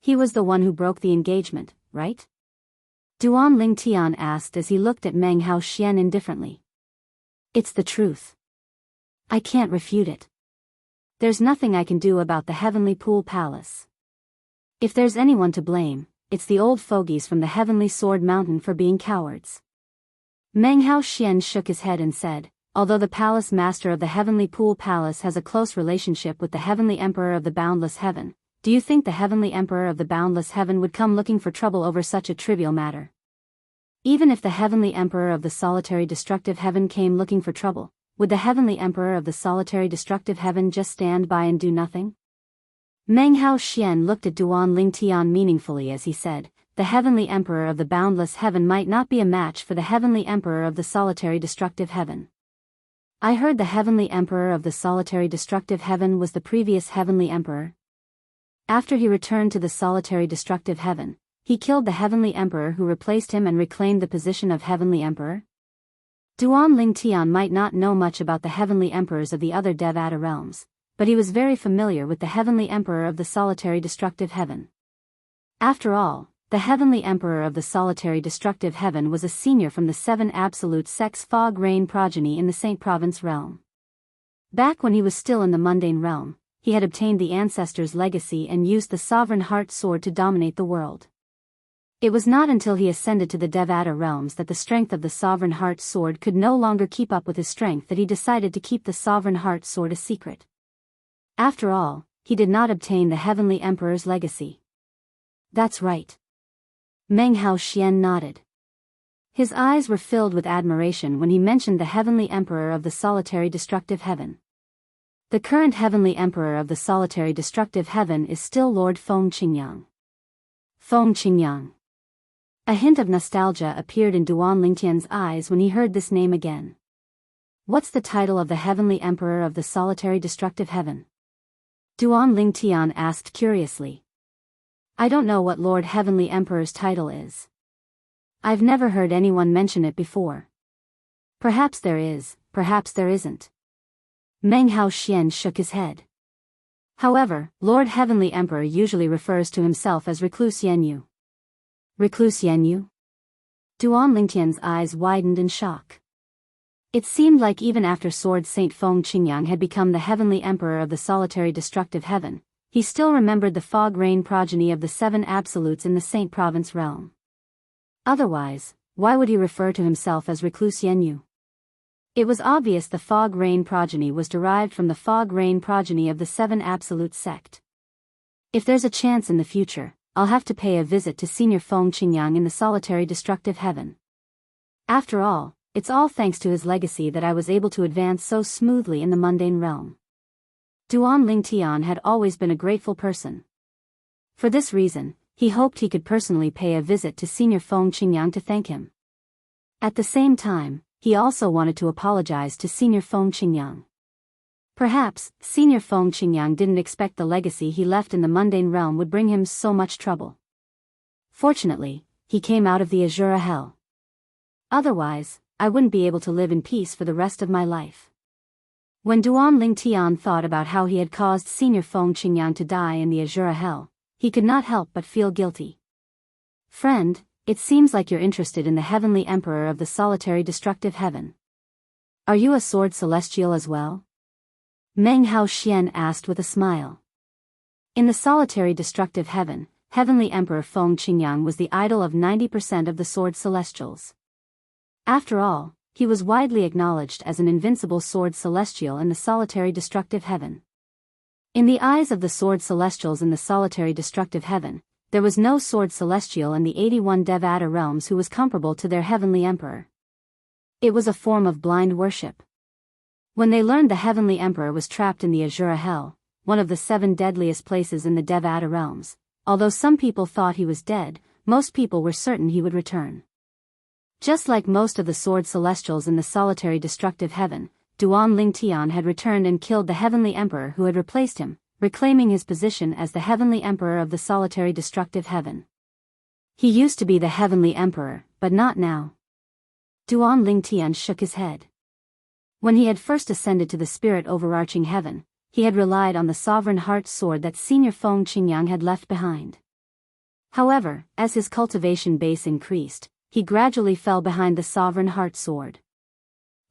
He was the one who broke the engagement, right? Duan Lingtian asked as he looked at Meng Hao Xian indifferently. It's the truth. I can't refute it. There's nothing I can do about the Heavenly Pool Palace. If there's anyone to blame, it's the old fogies from the Heavenly Sword Mountain for being cowards. Meng Hao Xian shook his head and said, although the palace master of the Heavenly Pool Palace has a close relationship with the Heavenly Emperor of the Boundless Heaven, do you think the Heavenly Emperor of the Boundless Heaven would come looking for trouble over such a trivial matter? Even if the Heavenly Emperor of the Solitary Destructive Heaven came looking for trouble, would the Heavenly Emperor of the Solitary Destructive Heaven just stand by and do nothing? Meng Hao Xian looked at Duan Lingtian meaningfully as he said, the Heavenly Emperor of the Boundless Heaven might not be a match for the Heavenly Emperor of the Solitary Destructive Heaven. I heard the Heavenly Emperor of the Solitary Destructive Heaven was the previous Heavenly Emperor. After he returned to the Solitary Destructive Heaven, he killed the Heavenly Emperor who replaced him and reclaimed the position of Heavenly Emperor. Duan Lingtian might not know much about the Heavenly Emperors of the other Devata realms, but he was very familiar with the Heavenly Emperor of the Solitary Destructive Heaven. After all, the Heavenly Emperor of the Solitary Destructive Heaven was a senior from the 7 Absolute Sex Fog Rain progeny in the Saint Province realm. Back when he was still in the mundane realm, he had obtained the Ancestor's legacy and used the Sovereign Heart Sword to dominate the world. It was not until he ascended to the Devata realms that the strength of the Sovereign Heart Sword could no longer keep up with his strength that he decided to keep the Sovereign Heart Sword a secret. After all, he did not obtain the Heavenly Emperor's legacy. That's right. Meng Hao Xian nodded. His eyes were filled with admiration when he mentioned the Heavenly Emperor of the Solitary Destructive Heaven. The current Heavenly Emperor of the Solitary Destructive Heaven is still Lord Feng Qingyang. Feng Qingyang. A hint of nostalgia appeared in Duan Lingtian's eyes when he heard this name again. What's the title of the Heavenly Emperor of the Solitary Destructive Heaven? Duan Lingtian asked curiously. I don't know what Lord Heavenly Emperor's title is. I've never heard anyone mention it before. Perhaps there is, perhaps there isn't. Meng Hao Xian shook his head. However, Lord Heavenly Emperor usually refers to himself as Recluse Yenyu. Recluse Yenyu? Duan Lingtian's eyes widened in shock. It seemed like even after Sword Saint Feng Qingyang had become the heavenly emperor of the solitary destructive heaven, he still remembered the fog rain progeny of the seven absolutes in the Saint Province realm. Otherwise, why would he refer to himself as Recluse Yenyu? It was obvious the fog rain progeny was derived from the fog rain progeny of the seven absolute sect. If there's a chance in the future, I'll have to pay a visit to Senior Feng Qingyang in the solitary destructive heaven. After all, it's all thanks to his legacy that I was able to advance so smoothly in the mundane realm. Duan Lingtian had always been a grateful person. For this reason, he hoped he could personally pay a visit to Senior Feng Qingyang to thank him. At the same time, he also wanted to apologize to Senior Feng Qingyang. Perhaps, Senior Feng Qingyang didn't expect the legacy he left in the mundane realm would bring him so much trouble. Fortunately, he came out of the Azura hell. Otherwise, I wouldn't be able to live in peace for the rest of my life. When Duan Lingtian thought about how he had caused Senior Feng Qingyang to die in the Azura hell, he could not help but feel guilty. Friend, it seems like you're interested in the heavenly emperor of the solitary destructive heaven. Are you a sword celestial as well? Meng Hao Xian asked with a smile. In the solitary destructive heaven, heavenly emperor Feng Qingyang was the idol of 90% of the sword celestials. After all, he was widely acknowledged as an invincible sword celestial in the solitary destructive heaven. In the eyes of the sword celestials in the solitary destructive heaven, there was no sword celestial in the 81 Devata realms who was comparable to their heavenly emperor. It was a form of blind worship. When they learned the heavenly emperor was trapped in the Azura hell, one of the 7 deadliest places in the Devata realms, although some people thought he was dead, most people were certain he would return. Just like most of the sword celestials in the solitary destructive heaven, Duan Lingtian had returned and killed the heavenly emperor who had replaced him, reclaiming his position as the heavenly emperor of the solitary destructive heaven. He used to be the heavenly emperor, but not now. Duan Lingtian shook his head. When he had first ascended to the spirit overarching heaven, he had relied on the sovereign heart sword that Senior Feng Qingyang had left behind. However, as his cultivation base increased, he gradually fell behind the sovereign heart sword.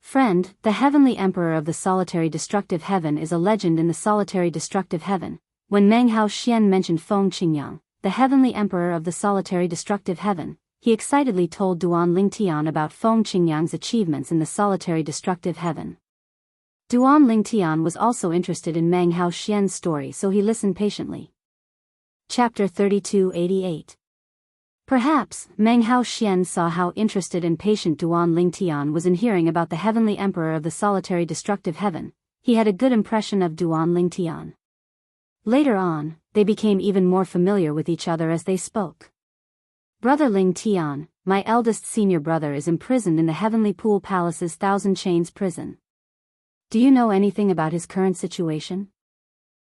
Friend, the heavenly emperor of the solitary destructive heaven is a legend in the solitary destructive heaven. When Meng Hao Xian mentioned Feng Qingyang, the heavenly emperor of the solitary destructive heaven, he excitedly told Duan Lingtian about Feng Qingyang's achievements in the solitary destructive heaven. Duan Lingtian was also interested in Meng Hao Xian's story, so he listened patiently. Chapter 3288. Perhaps, Meng Hao Xian saw how interested and patient Duan Lingtian was in hearing about the heavenly emperor of the solitary destructive heaven. He had a good impression of Duan Lingtian. Later on, they became even more familiar with each other as they spoke. Brother Lingtian, my eldest senior brother is imprisoned in the Heavenly Pool Palace's Thousand Chains prison. Do you know anything about his current situation?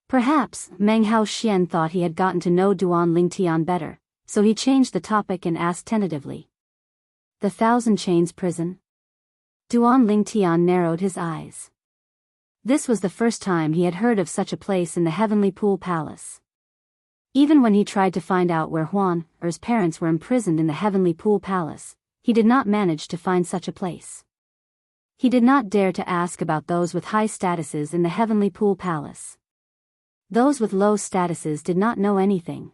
Perhaps, Meng Hao Xian thought he had gotten to know Duan Lingtian better, so he changed the topic and asked tentatively. The Thousand Chains prison? Duan Lingtian narrowed his eyes. This was the first time he had heard of such a place in the Heavenly Pool Palace. Even when he tried to find out where Huan, Er's parents were imprisoned in the Heavenly Pool Palace, he did not manage to find such a place. He did not dare to ask about those with high statuses in the Heavenly Pool Palace. Those with low statuses did not know anything.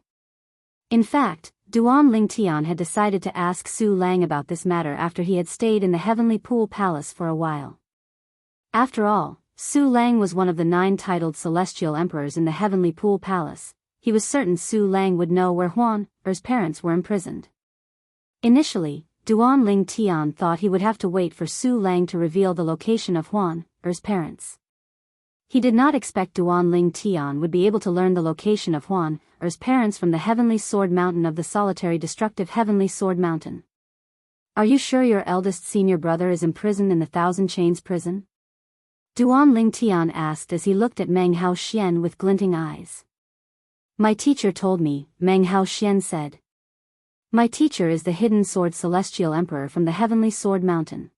In fact, Duan Lingtian had decided to ask Su Lang about this matter after he had stayed in the Heavenly Pool Palace for a while. After all, Su Lang was one of the 9 titled celestial emperors in the Heavenly Pool Palace. He was certain Su Lang would know where Huan, Er's parents were imprisoned. Initially, Duan Lingtian thought he would have to wait for Su Lang to reveal the location of Huan, Er's parents. He did not expect Duan Lingtian would be able to learn the location of Huan, Er's parents from the Heavenly Sword Mountain of the solitary destructive Heavenly Sword Mountain. Are you sure your eldest senior brother is imprisoned in the Thousand Chains prison? Duan Lingtian asked as he looked at Meng Hao Xian with glinting eyes. My teacher told me, Meng Hao Xian said. My teacher is the Hidden Sword Celestial Emperor from the Heavenly Sword Mountain.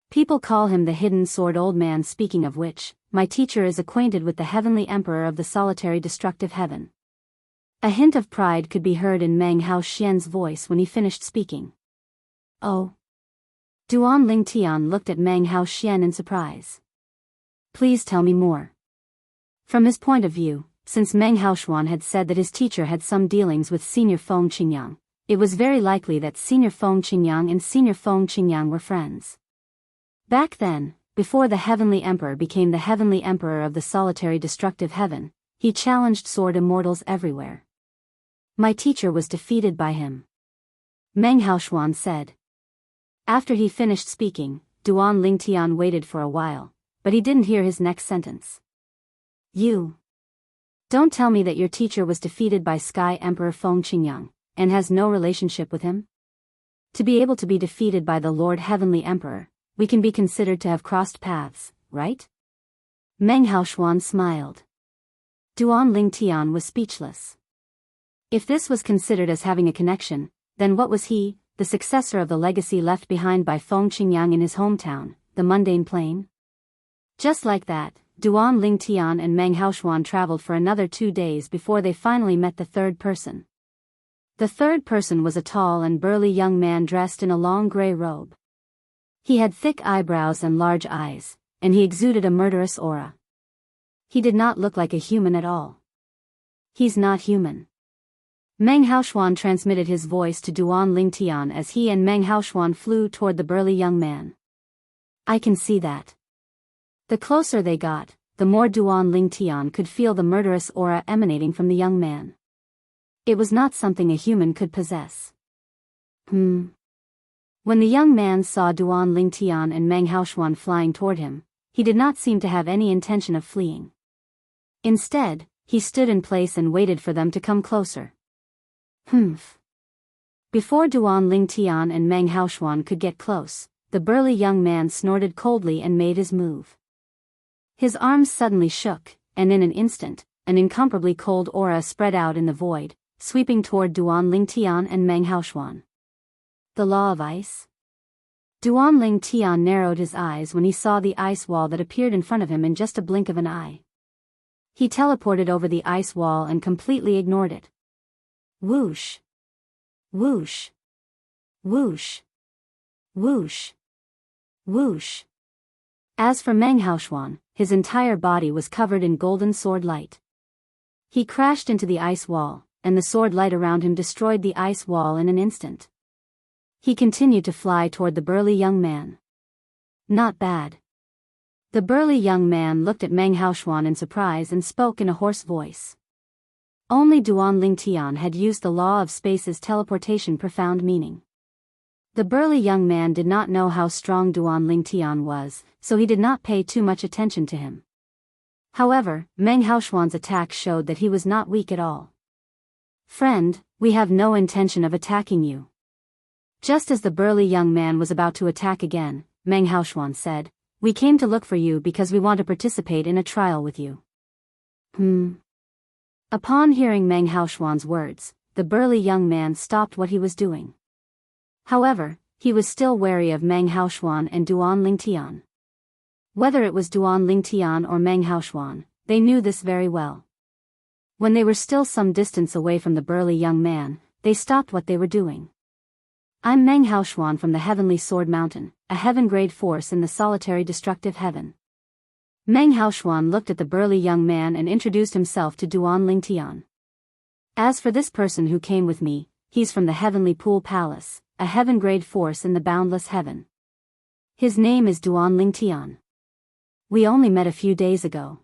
People call him the Hidden Sword Old Man, speaking of which, my teacher is acquainted with the Heavenly Emperor of the solitary destructive heaven. A hint of pride could be heard in Meng Hao Xian's voice when he finished speaking. Oh. Duan Lingtian looked at Meng Haoxian in surprise. Please tell me more. From his point of view, since Meng Haoxian had said that his teacher had some dealings with Senior Feng Qingyang, it was very likely that Senior Feng Qingyang and Senior Feng Qingyang were friends. Back then, before the Heavenly Emperor became the Heavenly Emperor of the solitary destructive heaven, he challenged sword immortals everywhere. My teacher was defeated by him. Meng Haoxian said. After he finished speaking, Duan Lingtian waited for a while, but he didn't hear his next sentence. You don't tell me that your teacher was defeated by Sky Emperor Feng Qingyang, and has no relationship with him? To be able to be defeated by the Lord Heavenly Emperor, we can be considered to have crossed paths, right? Meng Haoxian smiled. Duan Lingtian was speechless. If this was considered as having a connection, then what was he, the successor of the legacy left behind by Feng Qingyang in his hometown, the mundane plain? Just like that, Duan Lingtian and Meng Haoxian traveled for another 2 days before they finally met the third person. The third person was a tall and burly young man dressed in a long gray robe. He had thick eyebrows and large eyes, and he exuded a murderous aura. He did not look like a human at all. He's not human. Meng Haoxian transmitted his voice to Duan Lingtian as he and Meng Haoxian flew toward the burly young man. I can see that. The closer they got, the more Duan Lingtian could feel the murderous aura emanating from the young man. It was not something a human could possess. When the young man saw Duan Lingtian and Meng Haoxian flying toward him, he did not seem to have any intention of fleeing. Instead, he stood in place and waited for them to come closer. Before Duan Lingtian and Meng Haoxian could get close, the burly young man snorted coldly and made his move. His arms suddenly shook, and in an instant, an incomparably cold aura spread out in the void, sweeping toward Duan Lingtian and Meng Haoxian. The law of ice? Duan Lingtian narrowed his eyes when he saw the ice wall that appeared in front of him in just a blink of an eye. He teleported over the ice wall and completely ignored it. Whoosh! Whoosh! Whoosh! Whoosh! Whoosh! As for Meng Haoxian, his entire body was covered in golden sword light. He crashed into the ice wall, and the sword light around him destroyed the ice wall in an instant. He continued to fly toward the burly young man. Not bad. The burly young man looked at Meng Haoxian in surprise and spoke in a hoarse voice. Only Duan Lingtian had used the law of space's teleportation profound meaning. The burly young man did not know how strong Duan Lingtian was, so he did not pay too much attention to him. However, Meng Haoxian's attack showed that he was not weak at all. Friend, we have no intention of attacking you. Just as the burly young man was about to attack again, Meng Haoxian said, we came to look for you because we want to participate in a trial with you. Upon hearing Meng Haoxian's words, the burly young man stopped what he was doing. However, he was still wary of Meng Haoxian and Duan Lingtian. Whether it was Duan Lingtian or Meng Haoxian, they knew this very well. When they were still some distance away from the burly young man, they stopped what they were doing. I'm Meng Haoxian from the Heavenly Sword Mountain, a heaven-grade force in the solitary destructive heaven. Meng Haoxian looked at the burly young man and introduced himself to Duan Lingtian. As for this person who came with me, he's from the Heavenly Pool Palace, a heaven-grade force in the boundless heaven. His name is Duan Lingtian. We only met a few days ago.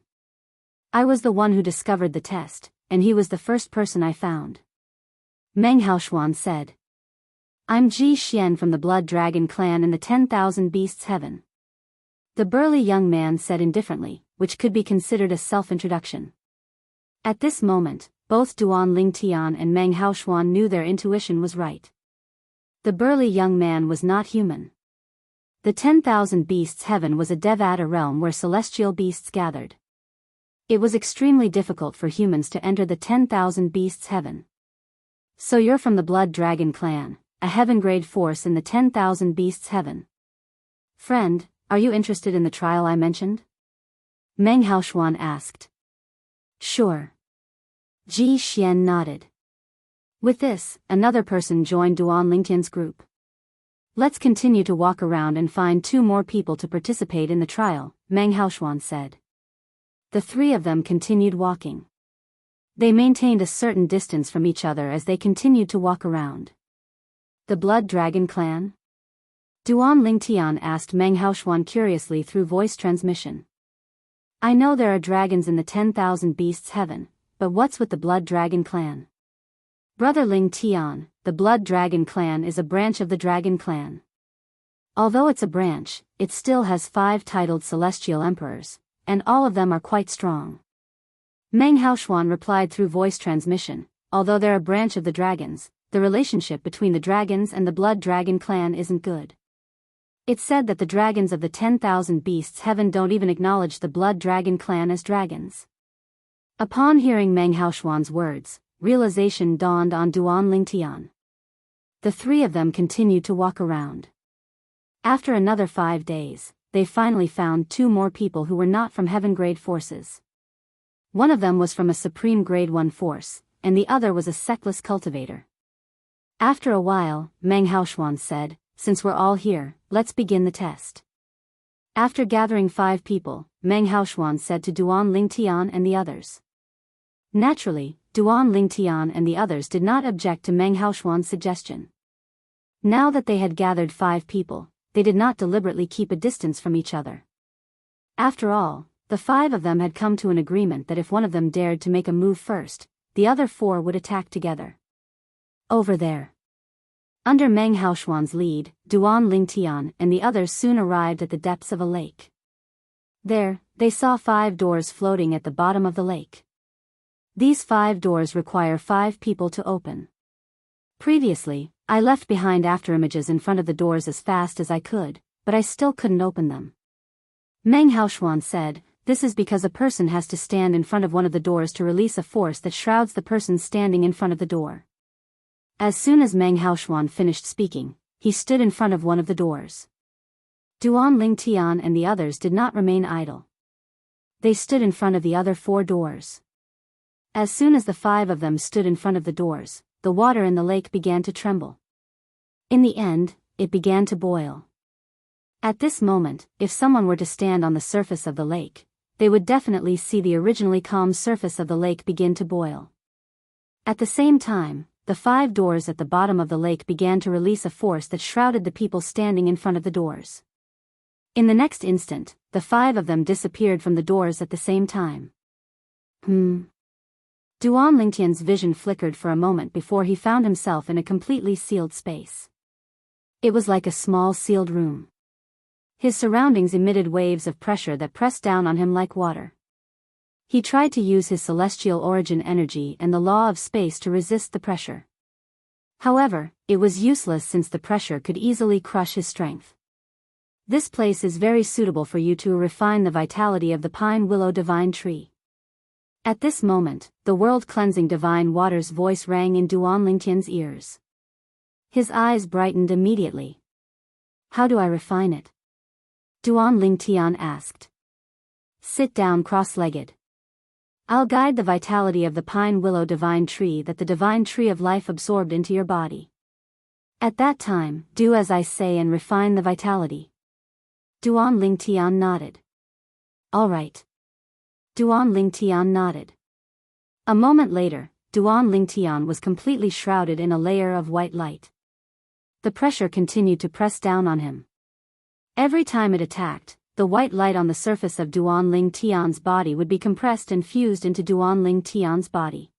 I was the one who discovered the test, and he was the first person I found. Meng Haoxian said. I'm Ji Xian from the Blood Dragon clan in the 10,000 Beasts Heaven. The burly young man said indifferently, which could be considered a self-introduction. At this moment, both Duan Lingtian and Meng Haoxian knew their intuition was right. The burly young man was not human. The 10,000 Beasts Heaven was a Devata realm where celestial beasts gathered. It was extremely difficult for humans to enter the 10,000 Beasts Heaven. So you're from the Blood Dragon clan, a heaven-grade force in the 10,000 Beasts Heaven. Friend, are you interested in the trial I mentioned? Meng Haoxian asked. Sure. Ji Xian nodded. With this, another person joined Duan Lingtian's group. Let's continue to walk around and find 2 more people to participate in the trial, Meng Haoshuan said. The 3 of them continued walking. They maintained a certain distance from each other as they continued to walk around. The Blood Dragon Clan? Duan Lingtian asked Meng Haoshuan curiously through voice transmission. I know there are dragons in the 10,000 Beasts Heaven, but what's with the Blood Dragon Clan? Brother Ling Tian, the Blood Dragon Clan is a branch of the Dragon Clan. Although it's a branch, it still has 5 titled Celestial Emperors, and all of them are quite strong. Meng Haoshuan replied through voice transmission, although they're a branch of the dragons, the relationship between the dragons and the Blood Dragon Clan isn't good. It's said that the dragons of the 10,000 Beasts Heaven don't even acknowledge the Blood Dragon Clan as dragons. Upon hearing Meng Haoshuan's words, realization dawned on Duan Lingtian. The 3 of them continued to walk around. After another 5 days, they finally found 2 more people who were not from Heaven Grade forces. One of them was from a Supreme Grade 1 force, and the other was a sectless cultivator. After a while, Meng Haoshuan said, since we're all here, let's begin the test. After gathering 5 people, Meng Haoshuan said to Duan Lingtian and the others. Naturally, Duan Lingtian and the others did not object to Meng Haoshuan's suggestion. Now that they had gathered 5 people, they did not deliberately keep a distance from each other. After all, the 5 of them had come to an agreement that if one of them dared to make a move first, the other 4 would attack together. Over there. Under Meng Haoshuan's lead, Duan Lingtian and the others soon arrived at the depths of a lake. There, they saw 5 doors floating at the bottom of the lake. These 5 doors require 5 people to open. Previously, I left behind afterimages in front of the doors as fast as I could, but I still couldn't open them. Meng Haoshuan said, this is because a person has to stand in front of one of the doors to release a force that shrouds the person standing in front of the door. As soon as Meng Haoshuan finished speaking, he stood in front of one of the doors. Duan Lingtian and the others did not remain idle. They stood in front of the other 4 doors. As soon as the 5 of them stood in front of the doors, the water in the lake began to tremble. In the end, it began to boil. At this moment, if someone were to stand on the surface of the lake, they would definitely see the originally calm surface of the lake begin to boil. At the same time, the 5 doors at the bottom of the lake began to release a force that shrouded the people standing in front of the doors. In the next instant, the 5 of them disappeared from the doors at the same time. Duan Lingtian's vision flickered for a moment before he found himself in a completely sealed space. It was like a small sealed room. His surroundings emitted waves of pressure that pressed down on him like water. He tried to use his celestial origin energy and the law of space to resist the pressure. However, it was useless since the pressure could easily crush his strength. This place is very suitable for you to refine the vitality of the pine willow divine tree. At this moment, the world-cleansing divine water's voice rang in Duan Lingtian's ears. His eyes brightened immediately. How do I refine it? Duan Lingtian asked. Sit down cross-legged. I'll guide the vitality of the pine willow divine tree that the divine tree of life absorbed into your body. At that time, do as I say and refine the vitality. Duan Lingtian nodded. All right. Duan Lingtian nodded. A moment later, Duan Lingtian was completely shrouded in a layer of white light. The pressure continued to press down on him. Every time it attacked, the white light on the surface of Duan Lingtian's body would be compressed and fused into Duan Lingtian's body.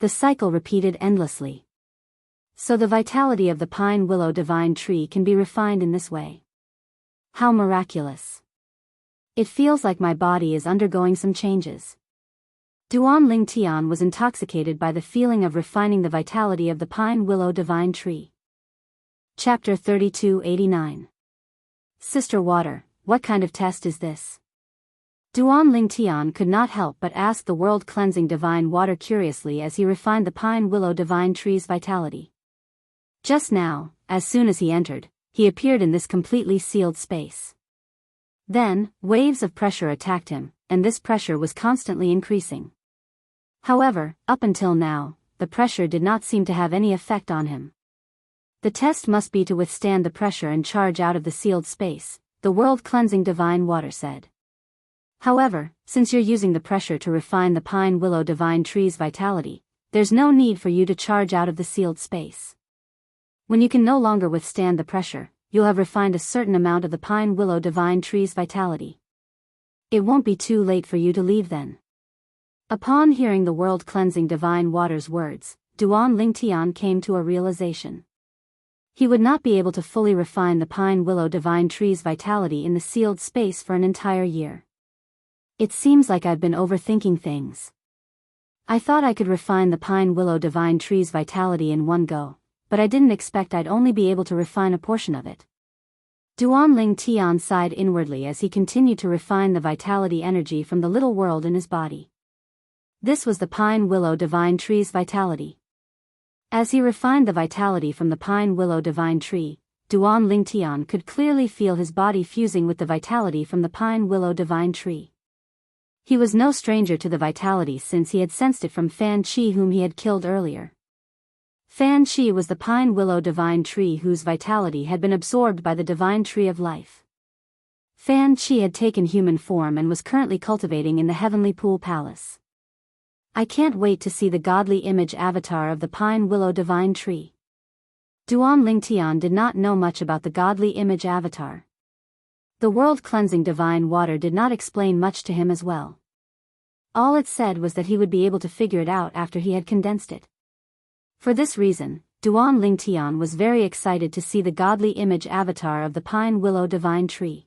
The cycle repeated endlessly. So the vitality of the pine willow divine tree can be refined in this way. How miraculous. It feels like my body is undergoing some changes. Duan Lingtian was intoxicated by the feeling of refining the vitality of the pine willow divine tree. Chapter 3289. Sister Water, what kind of test is this? Duan Lingtian could not help but ask the world-cleansing divine water curiously as he refined the pine willow divine tree's vitality. Just now, as soon as he entered, he appeared in this completely sealed space. Then, waves of pressure attacked him, and this pressure was constantly increasing. However, up until now, the pressure did not seem to have any effect on him. The test must be to withstand the pressure and charge out of the sealed space, the world-cleansing divine water said. However, since you're using the pressure to refine the pine willow divine tree's vitality, there's no need for you to charge out of the sealed space. When you can no longer withstand the pressure, you'll have refined a certain amount of the pine willow divine tree's vitality. It won't be too late for you to leave then. Upon hearing the world-cleansing divine water's words, Duan Lingtian came to a realization. He would not be able to fully refine the pine willow divine tree's vitality in the sealed space for an entire year. It seems like I've been overthinking things. I thought I could refine the pine willow divine tree's vitality in one go, but I didn't expect I'd only be able to refine a portion of it. Duan Lingtian sighed inwardly as he continued to refine the vitality energy from the little world in his body. This was the pine willow divine tree's vitality. As he refined the vitality from the pine willow divine tree, Duan Lingtian could clearly feel his body fusing with the vitality from the pine willow divine tree. He was no stranger to the vitality since he had sensed it from Fan Qi, whom he had killed earlier. Fan Qi was the pine willow divine tree whose vitality had been absorbed by the divine tree of life. Fan Qi had taken human form and was currently cultivating in the heavenly pool palace. I can't wait to see the godly image avatar of the pine willow divine tree. Duan Lingtian did not know much about the godly image avatar. The world-cleansing divine water did not explain much to him as well. All it said was that he would be able to figure it out after he had condensed it. For this reason, Duan Lingtian was very excited to see the godly image avatar of the pine willow divine tree.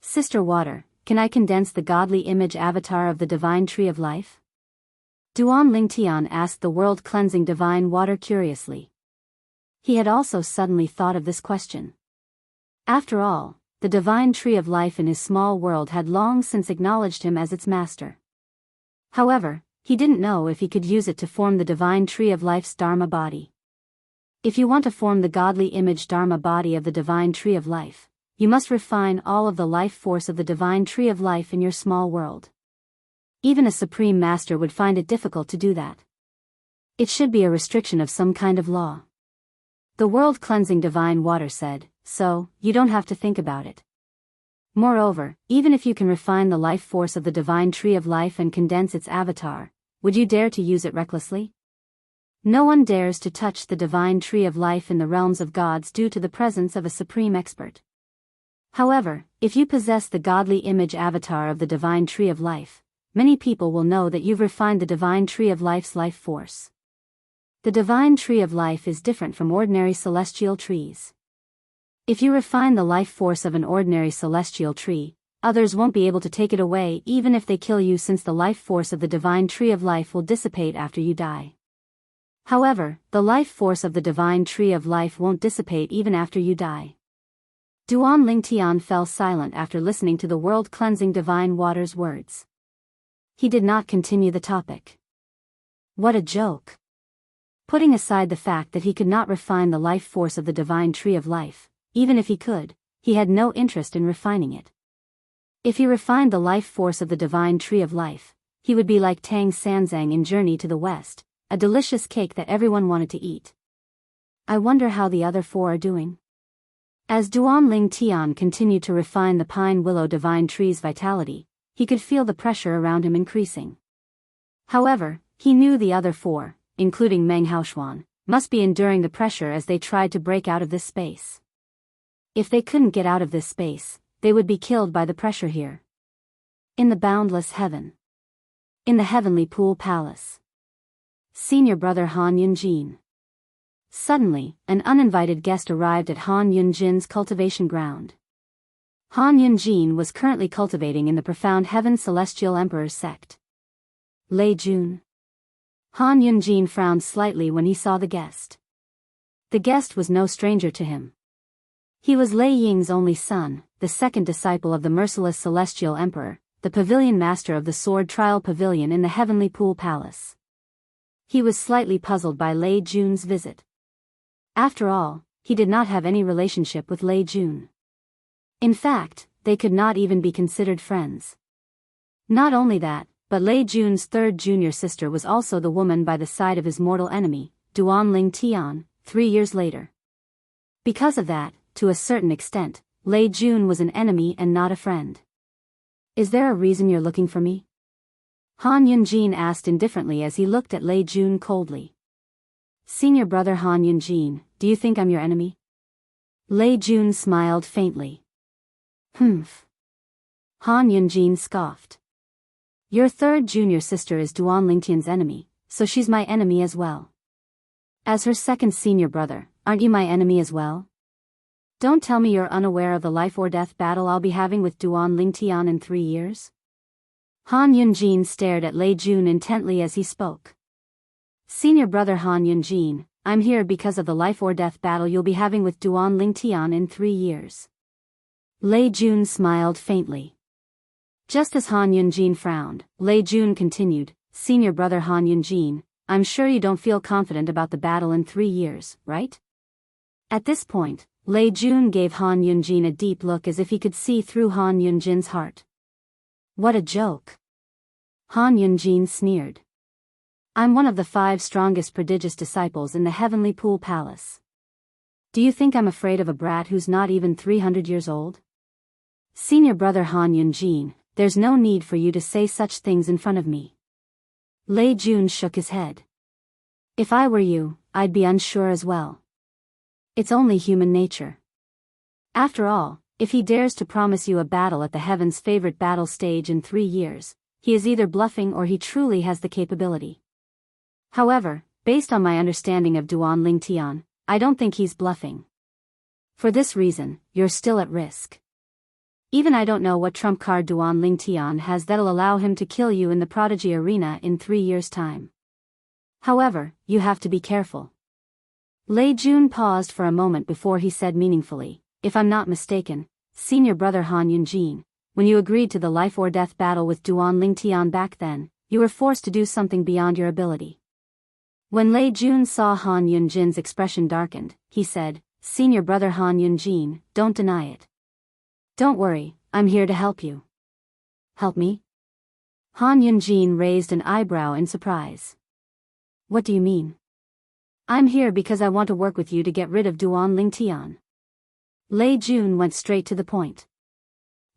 Sister Water, can I condense the godly image avatar of the divine tree of life? Duan Lingtian asked the world-cleansing divine water curiously. He had also suddenly thought of this question. After all, the divine tree of life in his small world had long since acknowledged him as its master. However, he didn't know if he could use it to form the divine tree of life's Dharma body. If you want to form the godly image Dharma body of the divine tree of life, you must refine all of the life force of the divine tree of life in your small world. Even a supreme master would find it difficult to do that. It should be a restriction of some kind of law. The world-cleansing divine water said, so, you don't have to think about it. Moreover, even if you can refine the life force of the divine tree of life and condense its avatar, would you dare to use it recklessly? No one dares to touch the divine tree of life in the realms of gods due to the presence of a supreme expert. However, if you possess the godly image avatar of the divine tree of life, many people will know that you've refined the divine tree of life's life force. The divine tree of life is different from ordinary celestial trees. If you refine the life force of an ordinary celestial tree, others won't be able to take it away even if they kill you, since the life force of the divine tree of life will dissipate after you die. However, the life force of the divine tree of life won't dissipate even after you die. Duan Lingtian fell silent after listening to the world-cleansing divine water's words. He did not continue the topic. What a joke! Putting aside the fact that he could not refine the life force of the divine tree of life, even if he could, he had no interest in refining it. If he refined the life force of the divine tree of life, he would be like Tang Sanzang in Journey to the West, a delicious cake that everyone wanted to eat. I wonder how the other four are doing. As Duan Lingtian continued to refine the pine willow divine tree's vitality, he could feel the pressure around him increasing. However, he knew the other four, including Meng Haoshuan, must be enduring the pressure as they tried to break out of this space. If they couldn't get out of this space, they would be killed by the pressure here. In the boundless heaven. In the heavenly pool palace. Senior brother Han Yunjin. Suddenly, an uninvited guest arrived at Han Yunjin's cultivation ground. Han Yunjin was currently cultivating in the profound heaven celestial emperor's sect. Lei Jun. Han Yunjin frowned slightly when he saw the guest. The guest was no stranger to him. He was Lei Ying's only son, the second disciple of the merciless celestial emperor, the pavilion master of the sword trial pavilion in the heavenly pool palace. He was slightly puzzled by Lei Jun's visit. After all, he did not have any relationship with Lei Jun. In fact, they could not even be considered friends. Not only that, but Lei Jun's third junior sister was also the woman by the side of his mortal enemy, Duan Lingtian, 3 years later. Because of that, to a certain extent, Lei Jun was an enemy and not a friend. Is there a reason you're looking for me? Han Yunjin asked indifferently as he looked at Lei Jun coldly. Senior brother Han Yunjin, do you think I'm your enemy? Lei Jun smiled faintly. Humph. Han Yunjin scoffed. Your third junior sister is Duan Lingtian's enemy, so she's my enemy as well. As her second senior brother, aren't you my enemy as well? Don't tell me you're unaware of the life or death battle I'll be having with Duan Lingtian in 3 years? Han Yunjin stared at Lei Jun intently as he spoke. Senior brother Han Yunjin, I'm here because of the life or death battle you'll be having with Duan Lingtian in 3 years. Lei Jun smiled faintly. Just as Han Yunjin frowned, Lei Jun continued, Senior brother Han Yunjin, I'm sure you don't feel confident about the battle in 3 years, right? At this point, Lei Jun gave Han Yunjin a deep look as if he could see through Han Yunjin's heart. What a joke. Han Yunjin sneered. I'm one of the 5 strongest prodigious disciples in the Heavenly Pool Palace. Do you think I'm afraid of a brat who's not even 300 years old? Senior brother Han Yunjin, there's no need for you to say such things in front of me. Lei Jun shook his head. If I were you, I'd be unsure as well. It's only human nature. After all, if he dares to promise you a battle at the Heaven's favorite battle stage in 3 years, he is either bluffing or he truly has the capability. However, based on my understanding of Duan Lingtian, I don't think he's bluffing. For this reason, you're still at risk. Even I don't know what trump card Duan Lingtian has that'll allow him to kill you in the Prodigy Arena in 3 years' time. However, you have to be careful. Lei Jun paused for a moment before he said meaningfully, if I'm not mistaken, Senior brother Han Yunjin, when you agreed to the life or death battle with Duan Lingtian back then, you were forced to do something beyond your ability. When Lei Jun saw Han Yunjin's expression darkened, he said, Senior brother Han Yunjin, don't deny it. Don't worry, I'm here to help you. Help me? Han Yunjin raised an eyebrow in surprise. What do you mean? I'm here because I want to work with you to get rid of Duan Lingtian. Lei Jun went straight to the point.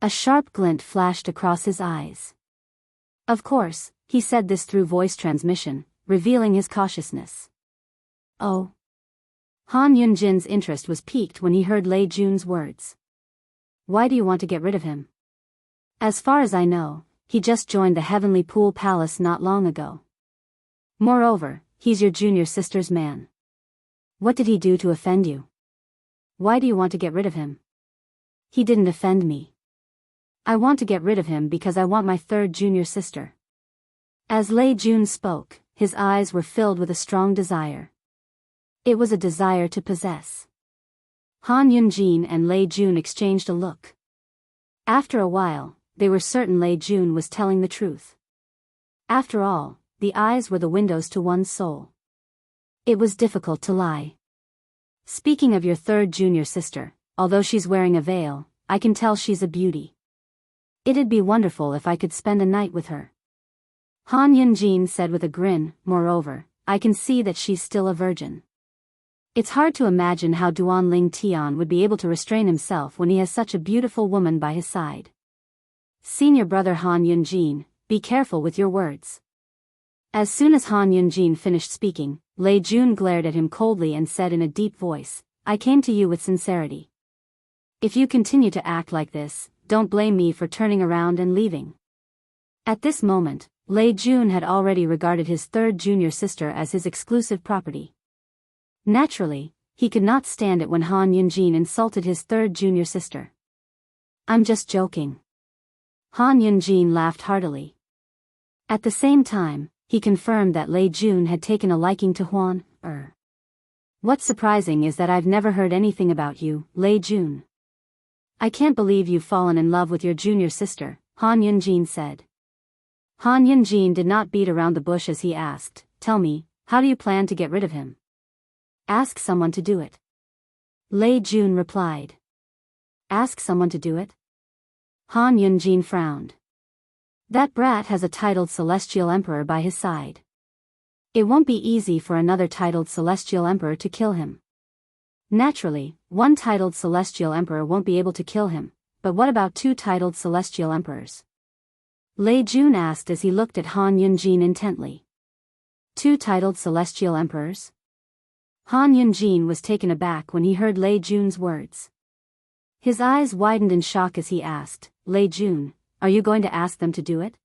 A sharp glint flashed across his eyes. Of course, he said this through voice transmission, revealing his cautiousness. Oh. Han Yunjin's interest was piqued when he heard Lei Jun's words. Why do you want to get rid of him? As far as I know, he just joined the Heavenly Pool Palace not long ago. Moreover, he's your junior sister's man. What did he do to offend you? Why do you want to get rid of him? He didn't offend me. I want to get rid of him because I want my third junior sister. As Lei Jun spoke, his eyes were filled with a strong desire. It was a desire to possess. Han Yunjin and Lei Jun exchanged a look. After a while, they were certain Lei Jun was telling the truth. After all, the eyes were the windows to one's soul. It was difficult to lie. Speaking of your third junior sister, although she's wearing a veil, I can tell she's a beauty. It'd be wonderful if I could spend a night with her. Han Yunjin said with a grin, moreover, I can see that she's still a virgin. It's hard to imagine how Duan Lingtian would be able to restrain himself when he has such a beautiful woman by his side. Senior brother Han Yunjin, be careful with your words. As soon as Han Yunjin finished speaking, Lei Jun glared at him coldly and said in a deep voice, I came to you with sincerity. If you continue to act like this, don't blame me for turning around and leaving. At this moment, Lei Jun had already regarded his third junior sister as his exclusive property. Naturally, he could not stand it when Han Yunjin insulted his third junior sister. I'm just joking. Han Yunjin laughed heartily. At the same time, he confirmed that Lei Jun had taken a liking to Huan. What's surprising is that I've never heard anything about you, Lei Jun. I can't believe you've fallen in love with your junior sister, Han Yunjin said. Han Yunjin did not beat around the bush as he asked, tell me, how do you plan to get rid of him? Ask someone to do it. Lei Jun replied. Ask someone to do it? Han Yunjin frowned. That brat has a titled Celestial Emperor by his side. It won't be easy for another titled Celestial Emperor to kill him. Naturally, one titled celestial emperor won't be able to kill him, but what about two titled celestial emperors? Lei Jun asked as he looked at Han Yunjin intently. Two titled celestial emperors? Han Yunjin was taken aback when he heard Lei Jun's words. His eyes widened in shock as he asked, Lei Jun, are you going to ask them to do it?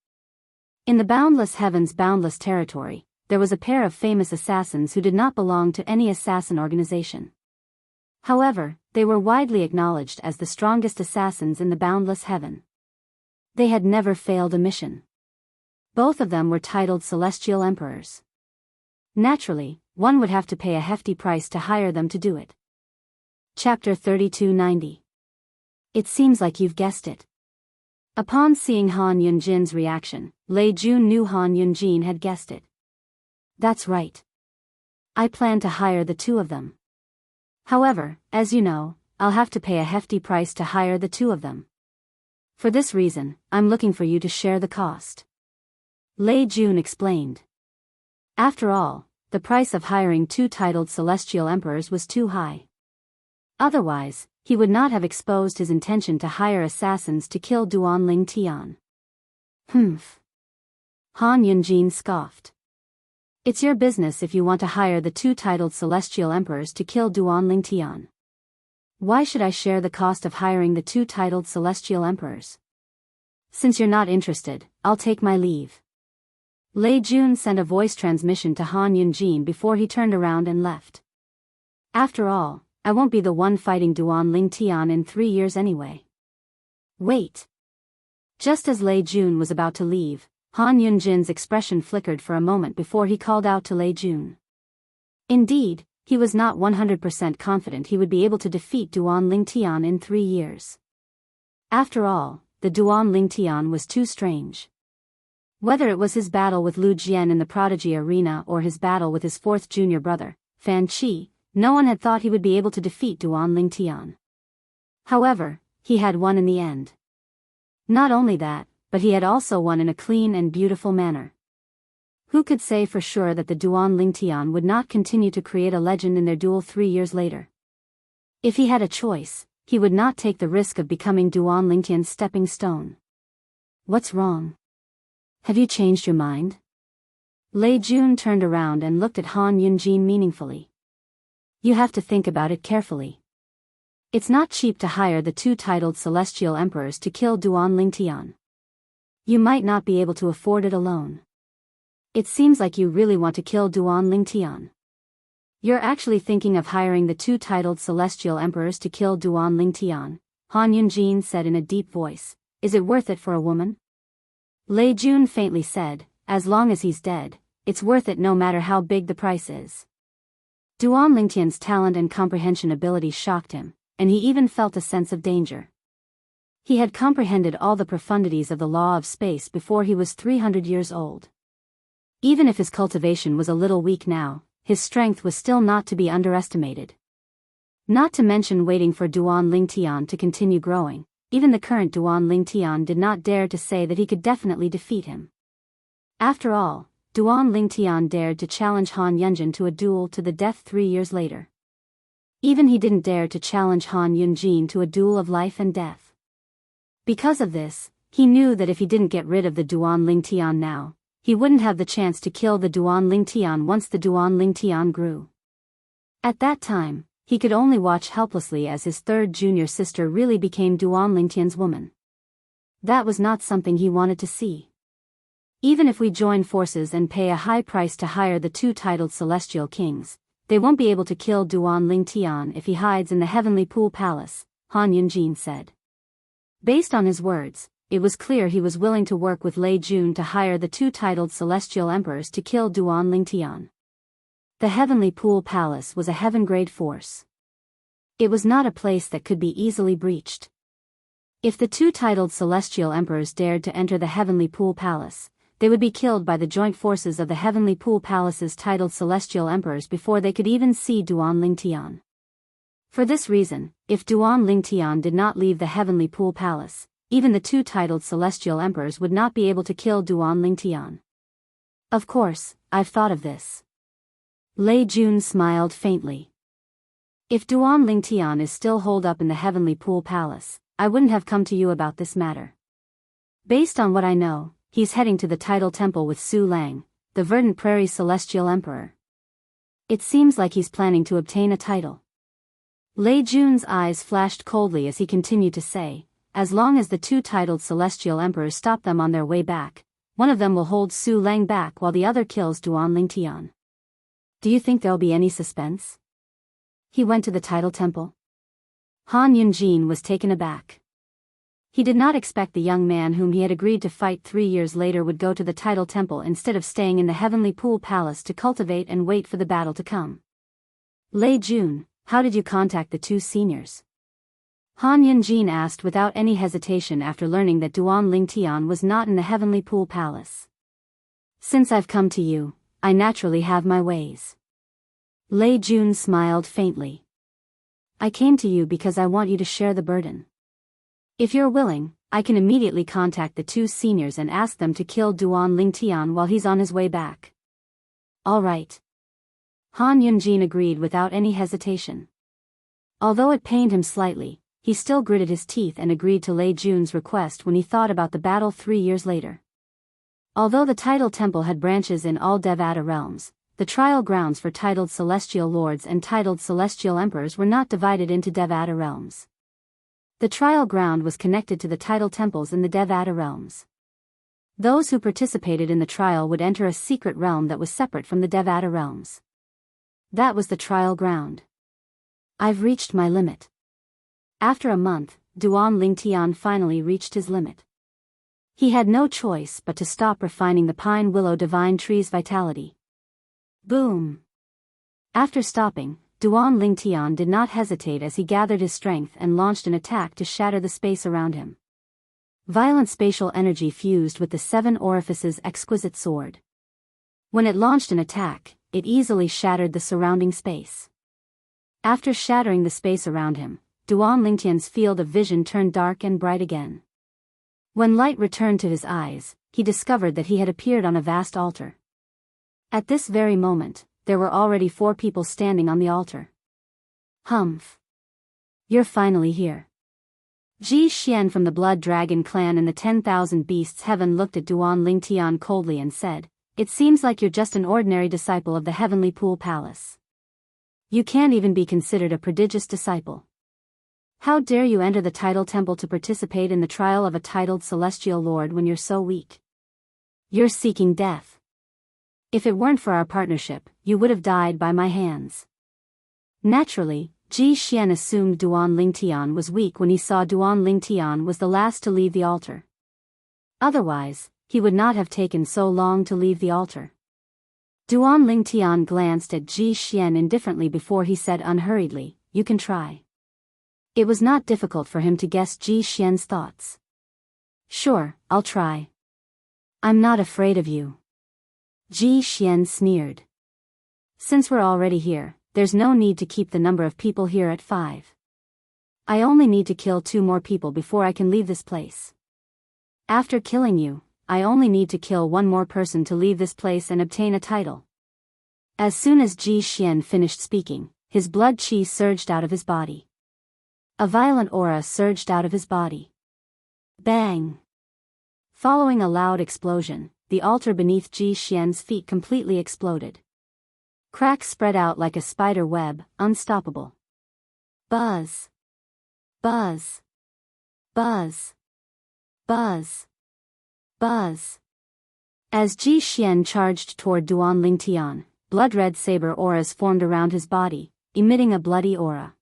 In the boundless heavens' boundless territory, there was a pair of famous assassins who did not belong to any assassin organization. However, they were widely acknowledged as the strongest assassins in the boundless heaven. They had never failed a mission. Both of them were titled celestial emperors. Naturally, one would have to pay a hefty price to hire them to do it. Chapter 3290. It seems like you've guessed it. Upon seeing Han Yunjin's reaction, Lei Jun knew Han Yunjin had guessed it. That's right. I plan to hire the two of them. However, as you know, I'll have to pay a hefty price to hire the two of them. For this reason, I'm looking for you to share the cost. Lei Jun explained. After all, the price of hiring two titled celestial emperors was too high. Otherwise, he would not have exposed his intention to hire assassins to kill Duanling Tian. Humph. Han Yunjin scoffed. It's your business if you want to hire the two titled celestial emperors to kill Duanling Tian. Why should I share the cost of hiring the two titled celestial emperors? Since you're not interested, I'll take my leave. Lei Jun sent a voice transmission to Han Yunjin before he turned around and left. After all, I won't be the one fighting Duanling Tian in 3 years anyway. Wait. Just as Lei Jun was about to leave, Han Yunjin's expression flickered for a moment before he called out to Lei Jun. Indeed, he was not 100% confident he would be able to defeat Duanling Tian in 3 years. After all, the Duanling Tian was too strange. Whether it was his battle with Lu Jian in the Prodigy Arena or his battle with his fourth junior brother, Fan Qi, no one had thought he would be able to defeat Duanling Tian. However, he had won in the end. Not only that, but he had also won in a clean and beautiful manner. Who could say for sure that the Duanling Tian would not continue to create a legend in their duel 3 years later? If he had a choice, he would not take the risk of becoming Duanling Tian's stepping stone. What's wrong? Have you changed your mind? Lei Jun turned around and looked at Han Yunjin meaningfully. You have to think about it carefully. It's not cheap to hire the two titled celestial emperors to kill Duanling Tian. You might not be able to afford it alone. It seems like you really want to kill Duanling Tian. You're actually thinking of hiring the two titled celestial emperors to kill Duanling Tian, Han Yunjin said in a deep voice. Is it worth it for a woman? Lei Jun faintly said, as long as he's dead, it's worth it no matter how big the price is. Duanling Tian's talent and comprehension ability shocked him, and he even felt a sense of danger. He had comprehended all the profundities of the law of space before he was 300 years old. Even if his cultivation was a little weak now, his strength was still not to be underestimated. Not to mention waiting for Duanling Tian to continue growing, even the current Duanling Tian did not dare to say that he could definitely defeat him. After all, Duanling Tian dared to challenge Han Yunjin to a duel to the death 3 years later. Even he didn't dare to challenge Han Yunjin to a duel of life and death. Because of this, he knew that if he didn't get rid of the Duanling Tian now, he wouldn't have the chance to kill the Duanling Tian once the Duanling Tian grew. At that time, he could only watch helplessly as his third junior sister really became Duanling Tian's woman. That was not something he wanted to see. Even if we join forces and pay a high price to hire the two titled celestial kings, they won't be able to kill Duanling Tian if he hides in the Heavenly Pool Palace, Han Yunjin said. Based on his words, it was clear he was willing to work with Lei Jun to hire the two titled celestial emperors to kill Duanling Tian. The Heavenly Pool Palace was a heaven-grade force. It was not a place that could be easily breached. If the two titled celestial emperors dared to enter the Heavenly Pool Palace, they would be killed by the joint forces of the Heavenly Pool Palace's titled celestial emperors before they could even see Duanling Tian. For this reason, if Duanling Tian did not leave the Heavenly Pool Palace, even the two titled celestial emperors would not be able to kill Duanling Tian. Of course, I've thought of this. Lei Jun smiled faintly. If Duan Lingtian is still holed up in the Heavenly Pool Palace, I wouldn't have come to you about this matter. Based on what I know, he's heading to the Tidal Temple with Su Lang, the Verdant Prairie's Celestial Emperor. It seems like he's planning to obtain a title. Lei Jun's eyes flashed coldly as he continued to say, as long as the two titled Celestial Emperors stop them on their way back, one of them will hold Su Lang back while the other kills Duan Lingtian. Do you think there'll be any suspense? He went to the Tidal Temple. Han Yunjin was taken aback. He did not expect the young man whom he had agreed to fight 3 years later would go to the Tidal Temple instead of staying in the Heavenly Pool Palace to cultivate and wait for the battle to come. Lei Jun, how did you contact the two seniors? Han Yunjin asked without any hesitation after learning that Duan Lingtian was not in the Heavenly Pool Palace. Since I've come to you, I naturally have my ways. Lei Jun smiled faintly. I came to you because I want you to share the burden. If you're willing, I can immediately contact the two seniors and ask them to kill Duan Lingtian while he's on his way back. All right. Han Yunjin agreed without any hesitation. Although it pained him slightly, he still gritted his teeth and agreed to Lei Jun's request when he thought about the battle 3 years later. Although the Tidal Temple had branches in all Devata realms, the trial grounds for titled Celestial Lords and titled Celestial Emperors were not divided into Devata realms. The trial ground was connected to the Tidal Temples in the Devata realms. Those who participated in the trial would enter a secret realm that was separate from the Devata realms. That was the trial ground. I've reached my limit. After a month, Duan Lingtian finally reached his limit. He had no choice but to stop refining the pine willow divine tree's vitality. Boom! After stopping, Duan Lingtian did not hesitate as he gathered his strength and launched an attack to shatter the space around him. Violent spatial energy fused with the 7 orifices exquisite sword. When it launched an attack, it easily shattered the surrounding space. After shattering the space around him, Duan Lingtian's field of vision turned dark and bright again. When light returned to his eyes, he discovered that he had appeared on a vast altar. At this very moment, there were already 4 people standing on the altar. Humph! You're finally here. Ji Xian from the Blood Dragon clan in the 10,000 Beasts Heaven looked at Duan Lingtian coldly and said, "It seems like you're just an ordinary disciple of the Heavenly Pool Palace. You can't even be considered a prodigious disciple. How dare you enter the Tidal Temple to participate in the trial of a titled Celestial Lord when you're so weak? You're seeking death. If it weren't for our partnership, you would have died by my hands." Naturally, Ji Xian assumed Duan Lingtian was weak when he saw Duan Lingtian was the last to leave the altar. Otherwise, he would not have taken so long to leave the altar. Duan Lingtian glanced at Ji Xian indifferently before he said unhurriedly, "You can try." It was not difficult for him to guess Ji Xian's thoughts. "Sure, I'll try. I'm not afraid of you." Ji Xian sneered. "Since we're already here, there's no need to keep the number of people here at 5. I only need to kill 2 more people before I can leave this place. After killing you, I only need to kill 1 more person to leave this place and obtain a title." As soon as Ji Xian finished speaking, his blood qi surged out of his body. A violent aura surged out of his body. Bang! Following a loud explosion, the altar beneath Ji Xian's feet completely exploded. Cracks spread out like a spider web, unstoppable. Buzz! Buzz! Buzz! Buzz! Buzz! As Ji Xian charged toward Duan Lingtian, blood-red saber auras formed around his body, emitting a bloody aura.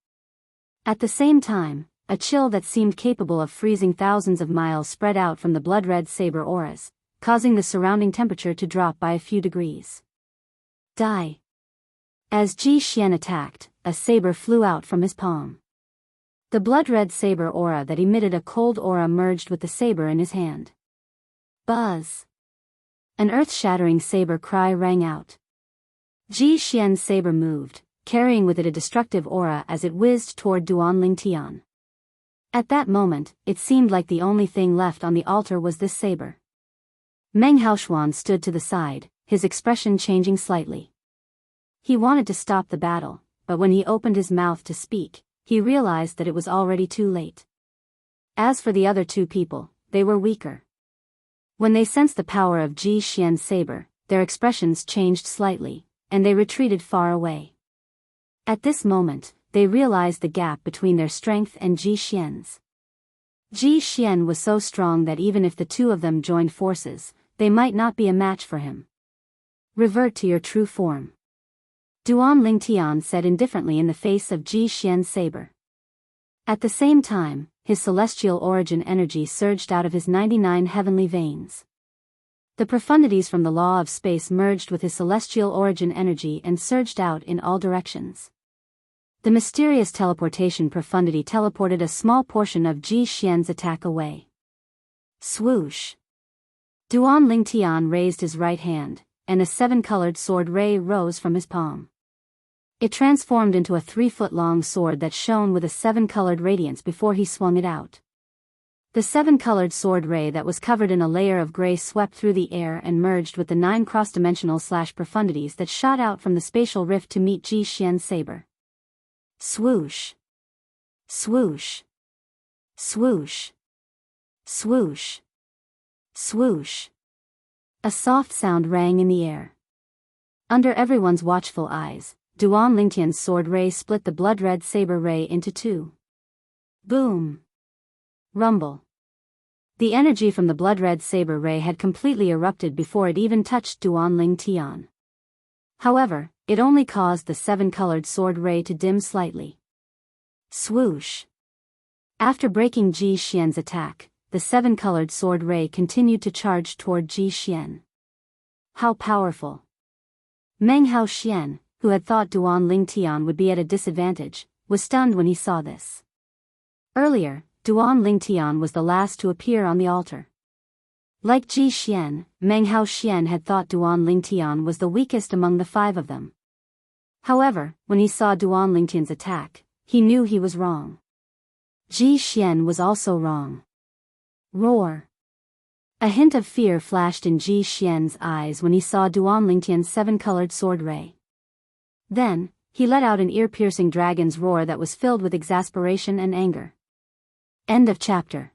At the same time, a chill that seemed capable of freezing thousands of miles spread out from the blood-red saber auras, causing the surrounding temperature to drop by a few degrees. Die! As Ji Xian attacked, a saber flew out from his palm. The blood-red saber aura that emitted a cold aura merged with the saber in his hand. Buzz! An earth-shattering saber cry rang out. Ji Xian's saber moved, carrying with it a destructive aura as it whizzed toward Duan Lingtian. At that moment, it seemed like the only thing left on the altar was this saber. Meng Haoshuan stood to the side, his expression changing slightly. He wanted to stop the battle, but when he opened his mouth to speak, he realized that it was already too late. As for the other two people, they were weaker. When they sensed the power of Ji Xian's saber, their expressions changed slightly, and they retreated far away. At this moment, they realized the gap between their strength and Ji Xian's. Ji Xian was so strong that even if the two of them joined forces, they might not be a match for him. Revert to your true form, Duan Lingtian said indifferently in the face of Ji Xian's saber. At the same time, his celestial origin energy surged out of his 99 heavenly veins. The profundities from the law of space merged with his celestial origin energy and surged out in all directions. The mysterious teleportation profundity teleported a small portion of Ji Xian's attack away. Swoosh! Duan Lingtian raised his right hand, and a 7-colored sword ray rose from his palm. It transformed into a 3-foot-long sword that shone with a 7-colored radiance before he swung it out. The 7-colored sword ray that was covered in a layer of gray swept through the air and merged with the 9 cross-dimensional profundities that shot out from the spatial rift to meet Ji Xian's saber. Swoosh! Swoosh! Swoosh! Swoosh! Swoosh! A soft sound rang in the air. Under everyone's watchful eyes, Duan Lingtian's sword ray split the blood-red saber ray into two. Boom! Rumble! The energy from the blood-red saber ray had completely erupted before it even touched Duan Lingtian. However, it only caused the 7-colored sword ray to dim slightly. Swoosh! After breaking Ji Xian's attack, the 7-colored sword ray continued to charge toward Ji Xian. How powerful! Meng Hao Xian, who had thought Duan Lingtian would be at a disadvantage, was stunned when he saw this. Earlier, Duan Lingtian was the last to appear on the altar. Like Ji Xian, Meng Hao Xian had thought Duan Lingtian was the weakest among the 5 of them. However, when he saw Duan Lingtian's attack, he knew he was wrong. Ji Xian was also wrong. Roar! A hint of fear flashed in Ji Xian's eyes when he saw Duan Lingtian's 7-colored sword ray. Then, he let out an ear-piercing dragon's roar that was filled with exasperation and anger. End of chapter.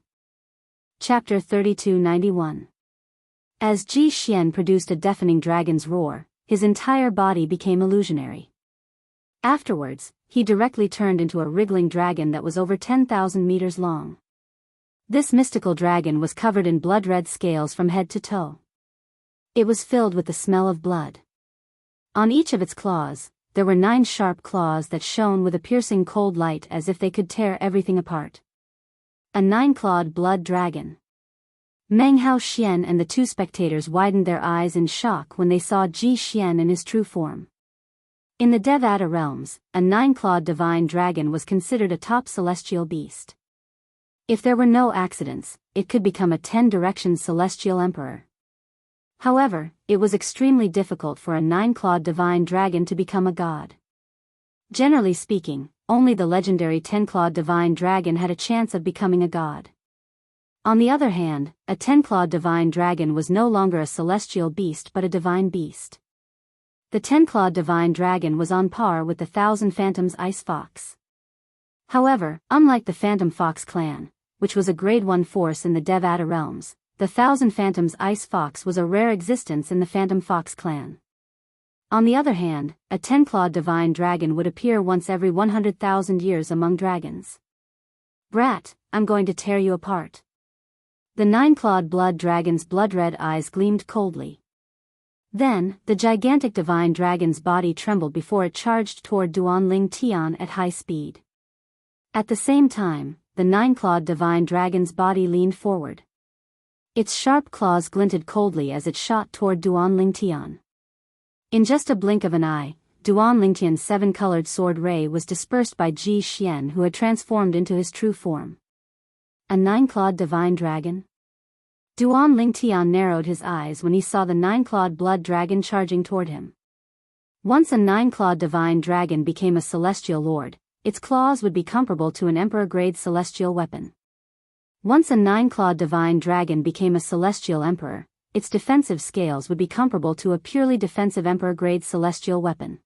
Chapter 3291. As Ji Xian produced a deafening dragon's roar, his entire body became illusionary. Afterwards, he directly turned into a wriggling dragon that was over 10,000 meters long. This mystical dragon was covered in blood-red scales from head to toe. It was filled with the smell of blood. On each of its claws, there were 9 sharp claws that shone with a piercing cold light as if they could tear everything apart. A 9-clawed blood dragon. Meng Hao Xian and the 2 spectators widened their eyes in shock when they saw Ji Xian in his true form. In the Devata realms, a 9-clawed divine dragon was considered a top celestial beast. If there were no accidents, it could become a 10-direction celestial emperor. However, it was extremely difficult for a 9-clawed divine dragon to become a god. Generally speaking, only the legendary 10-clawed divine dragon had a chance of becoming a god. On the other hand, a 10-clawed divine dragon was no longer a celestial beast but a divine beast. The 10-clawed divine dragon was on par with the 1,000 Phantoms Ice Fox. However, unlike the Phantom Fox clan, which was a grade 1 force in the Devata realms, the 1,000 Phantoms Ice Fox was a rare existence in the Phantom Fox clan. On the other hand, a 10-clawed divine dragon would appear once every 100,000 years among dragons. Brat, I'm going to tear you apart. The 9-clawed blood dragon's blood-red eyes gleamed coldly. Then, the gigantic divine dragon's body trembled before it charged toward Duan Lingtian at high speed. At the same time, the 9-clawed divine dragon's body leaned forward. Its sharp claws glinted coldly as it shot toward Duan Lingtian. In just a blink of an eye, Duan Lingtian's 7-colored sword ray was dispersed by Ji Xian, who had transformed into his true form. A 9-clawed divine dragon? Duan Lingtian narrowed his eyes when he saw the 9-clawed blood dragon charging toward him. Once a 9-clawed divine dragon became a celestial lord, its claws would be comparable to an emperor-grade celestial weapon. Once a 9-clawed divine dragon became a celestial emperor, its defensive scales would be comparable to a purely defensive emperor-grade celestial weapon.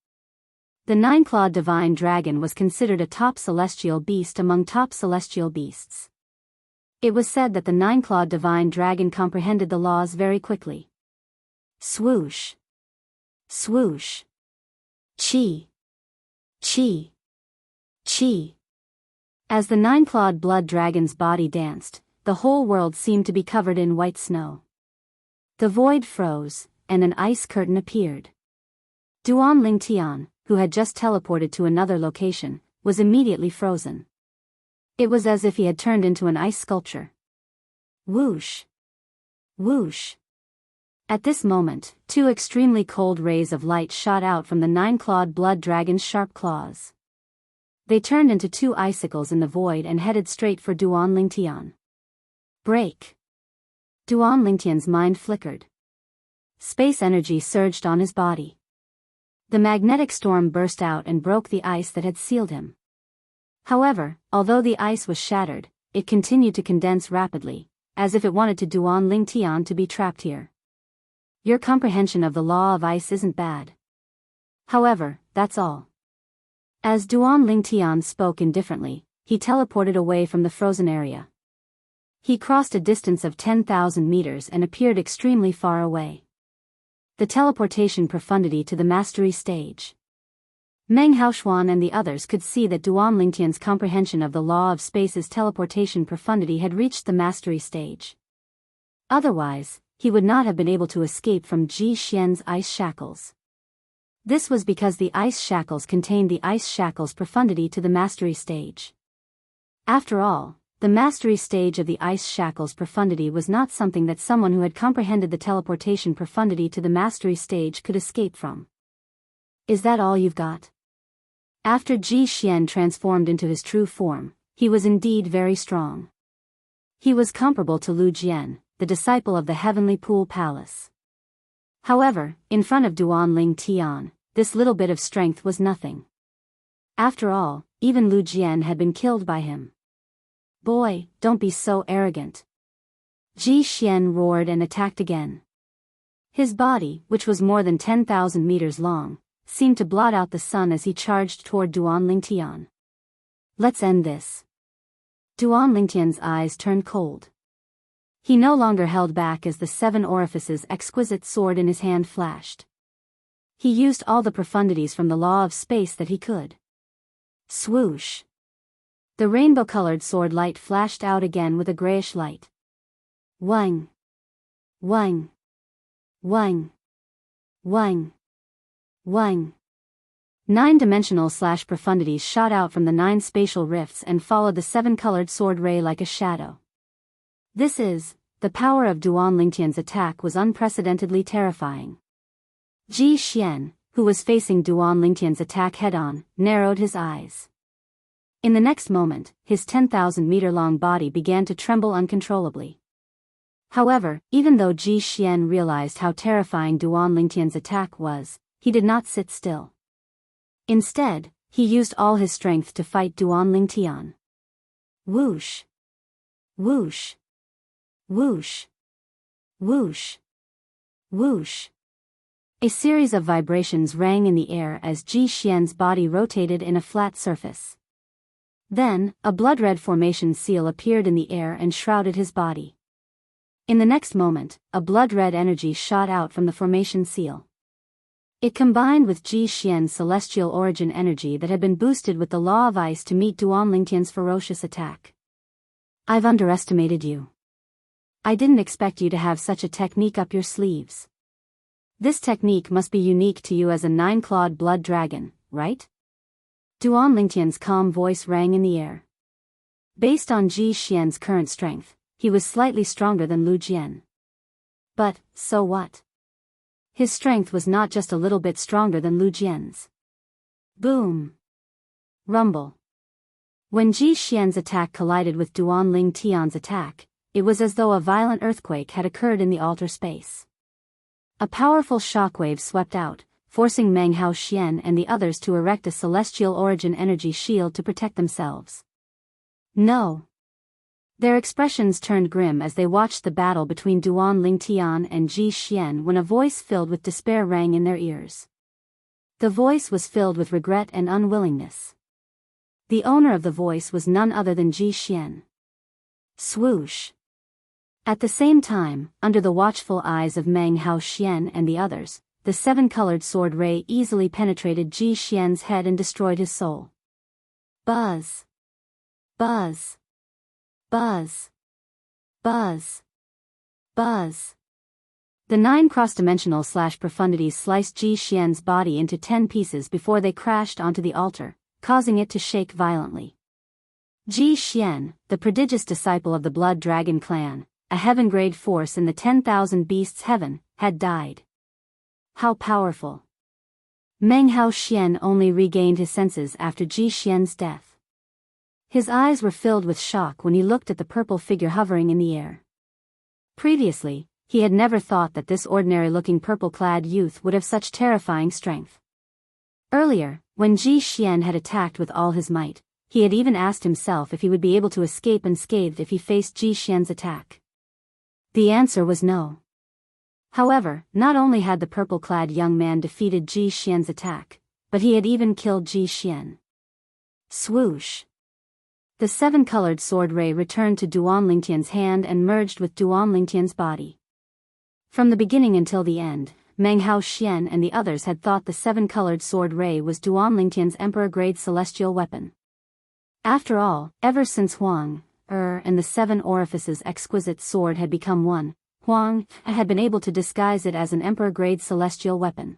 The nine-clawed divine dragon was considered a top celestial beast among top celestial beasts. It was said that the nine-clawed divine dragon comprehended the laws very quickly. Swoosh. Swoosh. Chi. Chi. Chi. As the nine-clawed blood dragon's body danced, the whole world seemed to be covered in white snow. The void froze, and an ice curtain appeared. Duan Lingtian, who had just teleported to another location, was immediately frozen. It was as if he had turned into an ice sculpture. Whoosh! Whoosh! At this moment, two extremely cold rays of light shot out from the nine-clawed blood dragon's sharp claws. They turned into two icicles in the void and headed straight for Duan Lingtian. Break! Duan Lingtian's mind flickered. Space energy surged on his body. The magnetic storm burst out and broke the ice that had sealed him. However, although the ice was shattered, it continued to condense rapidly, as if it wanted to Duan Lingtian to be trapped here. Your comprehension of the law of ice isn't bad. However, that's all. As Duan Lingtian spoke indifferently, he teleported away from the frozen area. He crossed a distance of 10,000 meters and appeared extremely far away. The teleportation profundity to the mastery stage. Meng Haoshuan and the others could see that Duan Lingtian's comprehension of the law of space's teleportation profundity had reached the mastery stage. Otherwise, he would not have been able to escape from Ji Xian's ice shackles. This was because the ice shackles contained the ice shackles profundity to the mastery stage. After all, the mastery stage of the ice shackles profundity was not something that someone who had comprehended the teleportation profundity to the mastery stage could escape from. Is that all you've got? After Ji Xian transformed into his true form, he was indeed very strong. He was comparable to Lu Jian, the disciple of the Heavenly Pool Palace. However, in front of Duan Lingtian, this little bit of strength was nothing. After all, even Lu Jian had been killed by him. Boy, don't be so arrogant. Ji Xian roared and attacked again. His body, which was more than 10,000 meters long, seemed to blot out the sun as he charged toward Duan Lingtian. Let's end this. Duan Lingtian's eyes turned cold. He no longer held back as the seven orifices exquisite sword in his hand flashed. He used all the profundities from the law of space that he could. Swoosh! The rainbow-colored sword light flashed out again with a grayish light. Wang! Wang! Wang! Wang! Wang! 9-dimensional profundities shot out from the 9 spatial rifts and followed the 7-colored sword ray like a shadow. The power of Duan Lingtian's attack was unprecedentedly terrifying. Ji Xian, who was facing Duan Lingtian's attack head-on, narrowed his eyes. In the next moment, his 10,000-meter-long body began to tremble uncontrollably. However, even though Ji Xian realized how terrifying Duan Lingtian's attack was, he did not sit still. Instead, he used all his strength to fight Duan Lingtian. Whoosh! Whoosh! Whoosh! Whoosh! Whoosh! A series of vibrations rang in the air as Ji Xian's body rotated in a flat surface. Then, a blood-red formation seal appeared in the air and shrouded his body. In the next moment, a blood-red energy shot out from the formation seal. It combined with Ji Xian's celestial origin energy that had been boosted with the law of ice to meet Duan Lingtian's ferocious attack. I've underestimated you. I didn't expect you to have such a technique up your sleeves. This technique must be unique to you as a 9-clawed blood dragon, right? Duan Lingtian's calm voice rang in the air. Based on Ji Xian's current strength, he was slightly stronger than Lu Jian. But, so what? His strength was not just a little bit stronger than Lu Jian's. Boom! Rumble. When Ji Xian's attack collided with Duan Lingtian's attack, it was as though a violent earthquake had occurred in the altar space. A powerful shockwave swept out, forcing Meng Haoshuan and the others to erect a celestial origin energy shield to protect themselves. No! Their expressions turned grim as they watched the battle between Duan Lingtian and Ji Xian when a voice filled with despair rang in their ears. The voice was filled with regret and unwillingness. The owner of the voice was none other than Ji Xian. Swoosh. At the same time, under the watchful eyes of Meng Hao Xian and the others, the seven-colored sword ray easily penetrated Ji Xian's head and destroyed his soul. Buzz. Buzz. Buzz. Buzz. Buzz. The 9 cross-dimensional profundities sliced Ji Xian's body into 10 pieces before they crashed onto the altar, causing it to shake violently. Ji Xian, the prodigious disciple of the Blood Dragon clan, a heaven-grade force in the 10,000 beasts heaven, had died. How powerful! Meng Hao Xian only regained his senses after Ji Xian's death. His eyes were filled with shock when he looked at the purple figure hovering in the air. Previously, he had never thought that this ordinary-looking purple-clad youth would have such terrifying strength. Earlier, when Ji Xian had attacked with all his might, he had even asked himself if he would be able to escape unscathed if he faced Ji Xian's attack. The answer was no. However, not only had the purple-clad young man defeated Ji Xian's attack, but he had even killed Ji Xian. Swoosh. The seven-colored sword ray returned to Duan Lingtian's hand and merged with Duan Lingtian's body. From the beginning until the end, Meng Hao Xian and the others had thought the seven-colored sword ray was Duan Lingtian's emperor-grade celestial weapon. After all, ever since Huang and the seven orifices exquisite sword had become one, Huang had been able to disguise it as an emperor-grade celestial weapon.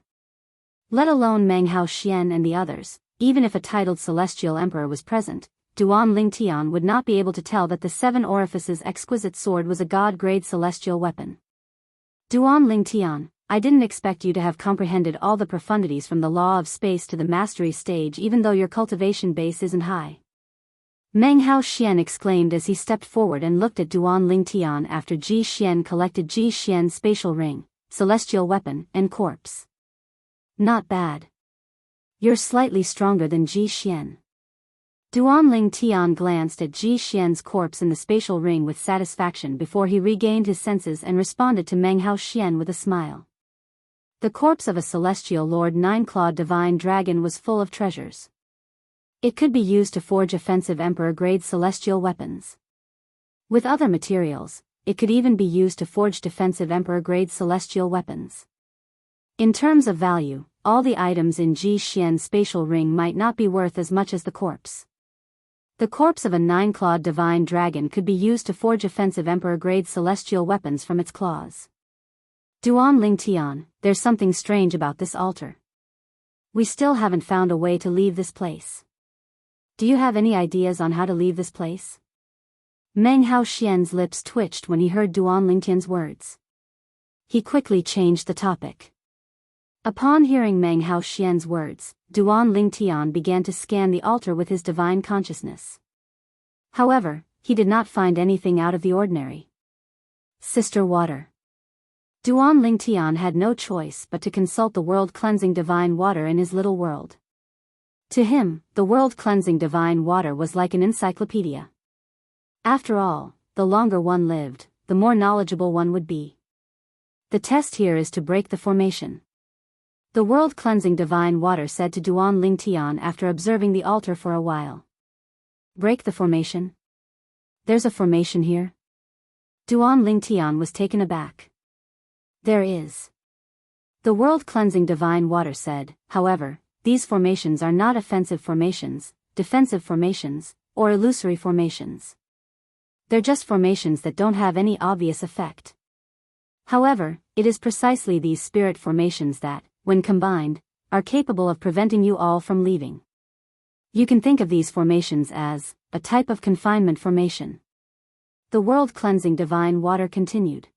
Let alone Meng Hao Xian and the others, even if a titled celestial emperor was present, Duan Lingtian would not be able to tell that the seven orifices exquisite sword was a god-grade celestial weapon. Duan Lingtian, I didn't expect you to have comprehended all the profundities from the law of space to the mastery stage even though your cultivation base isn't high. Meng Hao Xian exclaimed as he stepped forward and looked at Duan Lingtian after Ji Xian collected Ji Xian's spatial ring, celestial weapon, and corpse. Not bad. You're slightly stronger than Ji Xian. Duan Lingtian glanced at Ji Xian's corpse in the spatial ring with satisfaction before he regained his senses and responded to Meng Hao Xian with a smile. The corpse of a celestial lord nine-clawed divine dragon was full of treasures. It could be used to forge offensive emperor-grade celestial weapons. With other materials, it could even be used to forge defensive emperor-grade celestial weapons. In terms of value, all the items in Ji Xian's spatial ring might not be worth as much as the corpse. The corpse of a nine-clawed divine dragon could be used to forge offensive emperor-grade celestial weapons from its claws. Duan Lingtian, there's something strange about this altar. We still haven't found a way to leave this place. Do you have any ideas on how to leave this place? Meng Hao Xian's lips twitched when he heard Duan Lingtian's words. He quickly changed the topic. Upon hearing Meng Hao Xian's words, Duan Lingtian began to scan the altar with his divine consciousness. However, he did not find anything out of the ordinary. Sister water. Duan Lingtian had no choice but to consult the world-cleansing divine water in his little world. To him, the world-cleansing divine water was like an encyclopedia. After all, the longer one lived, the more knowledgeable one would be. The test here is to break the formation. The world-cleansing divine water said to Duan Lingtian after observing the altar for a while. Break the formation? There's a formation here? Duan Lingtian was taken aback. There is. The world-cleansing divine water said, however, these formations are not offensive formations, defensive formations, or illusory formations. They're just formations that don't have any obvious effect. However, it is precisely these spirit formations that, when combined, are capable of preventing you all from leaving. You can think of these formations as a type of confinement formation. The world-cleansing divine water continued.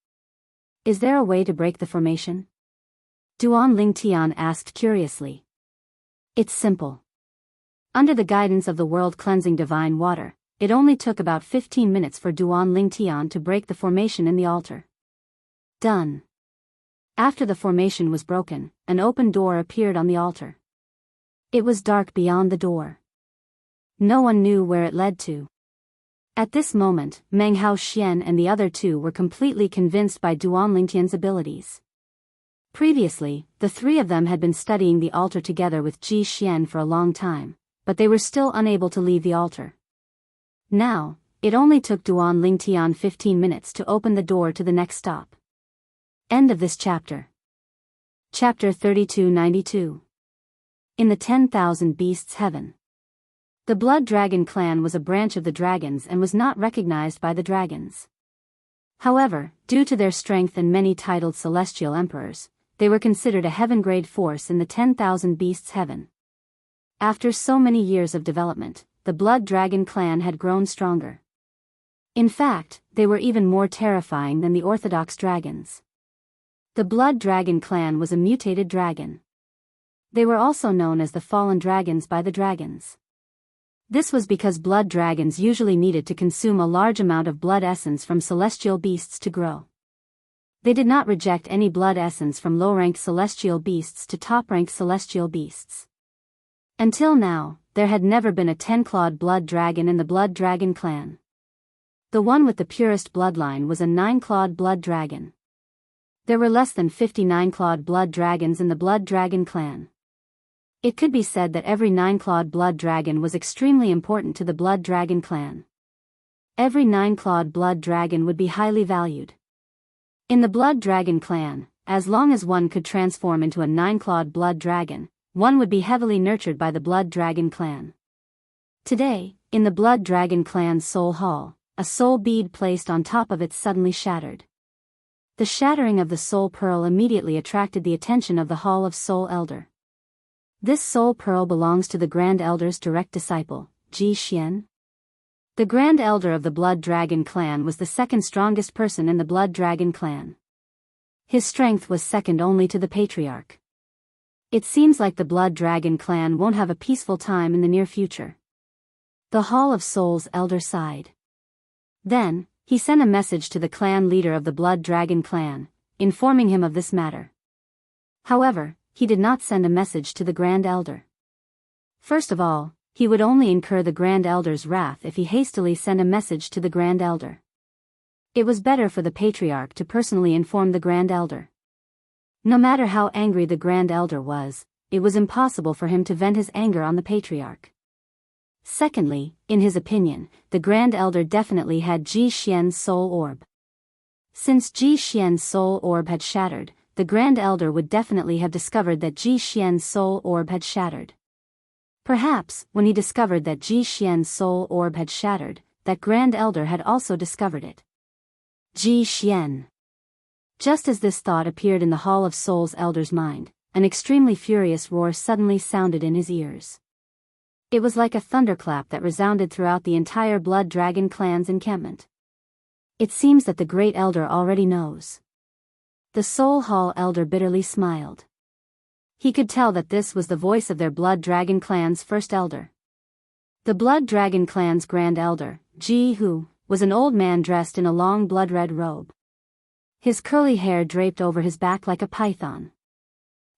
Is there a way to break the formation? Duan Lingtian asked curiously. It's simple. Under the guidance of the world-cleansing divine water, it only took about 15 minutes for Duan Lingtian to break the formation in the altar. Done. After the formation was broken, an open door appeared on the altar. It was dark beyond the door. No one knew where it led to. At this moment, Meng Hao Xian and the other two were completely convinced by Duan Lingtian's abilities. Previously, the three of them had been studying the altar together with Ji Xian for a long time, but they were still unable to leave the altar. Now, it only took Duan Lingtian 15 minutes to open the door to the next stop. End of this chapter. Chapter 3292. In the 10,000 Beasts Heaven. The Blood Dragon clan was a branch of the dragons and was not recognized by the dragons. However, due to their strength and many titled celestial emperors, they were considered a heaven-grade force in the 10,000 Beasts Heaven. After so many years of development, the Blood Dragon clan had grown stronger. In fact, they were even more terrifying than the orthodox dragons. The Blood Dragon clan was a mutated dragon. They were also known as the fallen dragons by the dragons. This was because blood dragons usually needed to consume a large amount of blood essence from celestial beasts to grow. They did not reject any blood essence from low-ranked celestial beasts to top-ranked celestial beasts. Until now, there had never been a 10-clawed blood dragon in the Blood Dragon clan. The one with the purest bloodline was a 9-clawed blood dragon. There were less than 50 9-clawed blood dragons in the Blood Dragon clan. It could be said that every 9-clawed blood dragon was extremely important to the Blood Dragon clan. Every 9-clawed blood dragon would be highly valued. In the Blood Dragon clan, as long as one could transform into a 9-clawed blood dragon, one would be heavily nurtured by the Blood Dragon clan. Today, in the Blood Dragon clan's soul hall, a soul bead placed on top of it suddenly shattered. The shattering of the soul pearl immediately attracted the attention of the Hall of Soul Elder. This soul pearl belongs to the Grand Elder's direct disciple, Ji Xian. The Grand Elder of the Blood Dragon clan was the second strongest person in the Blood Dragon clan. His strength was second only to the Patriarch. It seems like the Blood Dragon clan won't have a peaceful time in the near future. The Hall of Souls Elder sighed. Then, he sent a message to the clan leader of the Blood Dragon clan, informing him of this matter. However, he did not send a message to the Grand Elder. First of all, he would only incur the Grand Elder's wrath if he hastily sent a message to the Grand Elder. It was better for the Patriarch to personally inform the Grand Elder. No matter how angry the Grand Elder was, it was impossible for him to vent his anger on the Patriarch. Secondly, in his opinion, the Grand Elder definitely had Ji Xian's soul orb. Since Ji Xian's soul orb had shattered, the Grand Elder would definitely have discovered that Ji Xian's soul orb had shattered. Perhaps, when he discovered that Ji Xian's soul orb had shattered, that Grand Elder had also discovered it. Ji Xian. Just as this thought appeared in the Hall of Souls Elder's mind, an extremely furious roar suddenly sounded in his ears. It was like a thunderclap that resounded throughout the entire Blood Dragon clan's encampment. It seems that the Great Elder already knows. The Soul Hall Elder bitterly smiled. He could tell that this was the voice of their Blood Dragon clan's first elder. The Blood Dragon clan's Grand Elder, Jianghu, was an old man dressed in a long blood-red robe. His curly hair draped over his back like a python.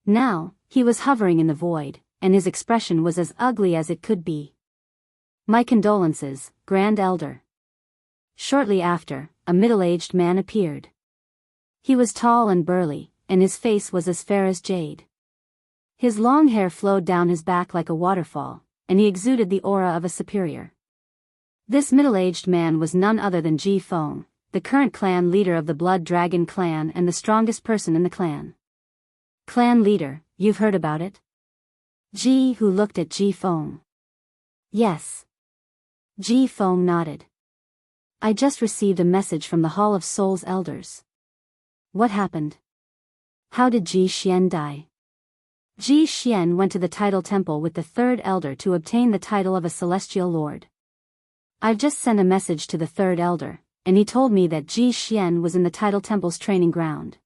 Now, he was hovering in the void, and his expression was as ugly as it could be. "My condolences, Grand Elder." Shortly after, a middle-aged man appeared. He was tall and burly, and his face was as fair as jade. His long hair flowed down his back like a waterfall, and he exuded the aura of a superior. This middle-aged man was none other than Ji Feng, the current clan leader of the Blood Dragon clan and the strongest person in the clan. "Clan leader, you've heard about it?" Ji Hu looked at Ji Feng. "Yes." Ji Feng nodded. "I just received a message from the Hall of Souls Elders." "What happened? How did Ji Xian die?" Ji Xian went to the title temple with the third elder to obtain the title of a celestial lord. "I've just sent a message to the third elder, and he told me that Ji Xian was in the title temple's training ground."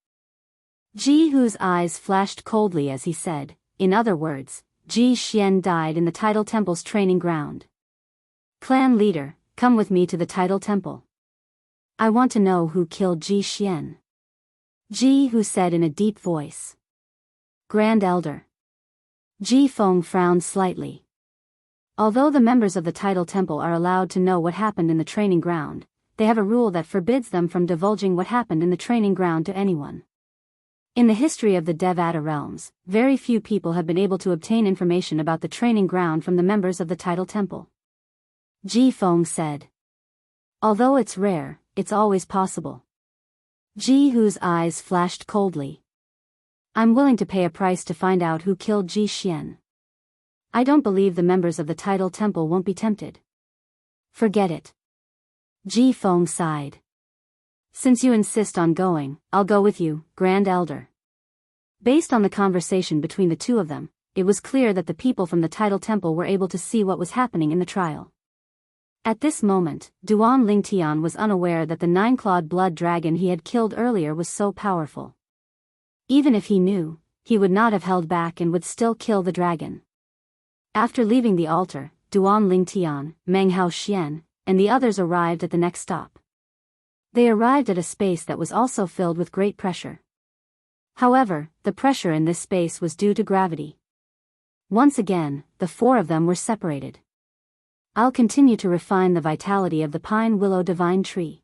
Ji Hu's eyes flashed coldly as he said, "In other words, Ji Xian died in the title temple's training ground. Clan leader, come with me to the title temple. I want to know who killed Ji Xian." Ji Hu said in a deep voice. "Grand Elder." Ji Feng frowned slightly. Although the members of the title temple are allowed to know what happened in the training ground, they have a rule that forbids them from divulging what happened in the training ground to anyone. In the history of the Devata realms, very few people have been able to obtain information about the training ground from the members of the Tidal Temple. Ji Feng said. Although it's rare, it's always possible. Jihu's eyes flashed coldly. I'm willing to pay a price to find out who killed Ji Xian. I don't believe the members of the Tidal Temple won't be tempted. Forget it. Ji Feng sighed. Since you insist on going, I'll go with you, Grand Elder. Based on the conversation between the two of them, it was clear that the people from the Tidal Temple were able to see what was happening in the trial. At this moment, Duan Lingtian was unaware that the nine-clawed blood dragon he had killed earlier was so powerful. Even if he knew, he would not have held back and would still kill the dragon. After leaving the altar, Duan Lingtian, Meng Hao Xian, and the others arrived at the next stop. They arrived at a space that was also filled with great pressure. However, the pressure in this space was due to gravity. Once again, the four of them were separated. I'll continue to refine the vitality of the pine willow divine tree.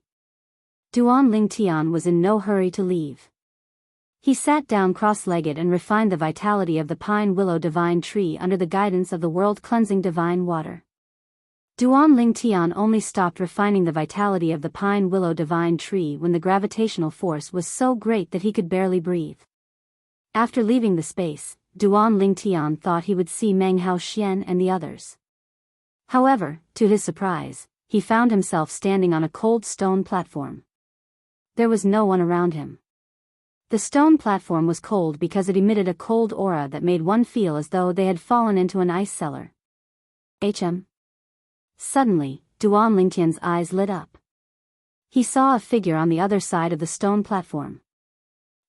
Duan Lingtian was in no hurry to leave. He sat down cross-legged and refined the vitality of the pine willow divine tree under the guidance of the world-cleansing divine water. Duan Lingtian only stopped refining the vitality of the pine willow divine tree when the gravitational force was so great that he could barely breathe. After leaving the space, Duan Lingtian thought he would see Meng Hao Xian and the others. However, to his surprise, he found himself standing on a cold stone platform. There was no one around him. The stone platform was cold because it emitted a cold aura that made one feel as though they had fallen into an ice cellar. Suddenly, Duan Lingtian's eyes lit up. He saw a figure on the other side of the stone platform.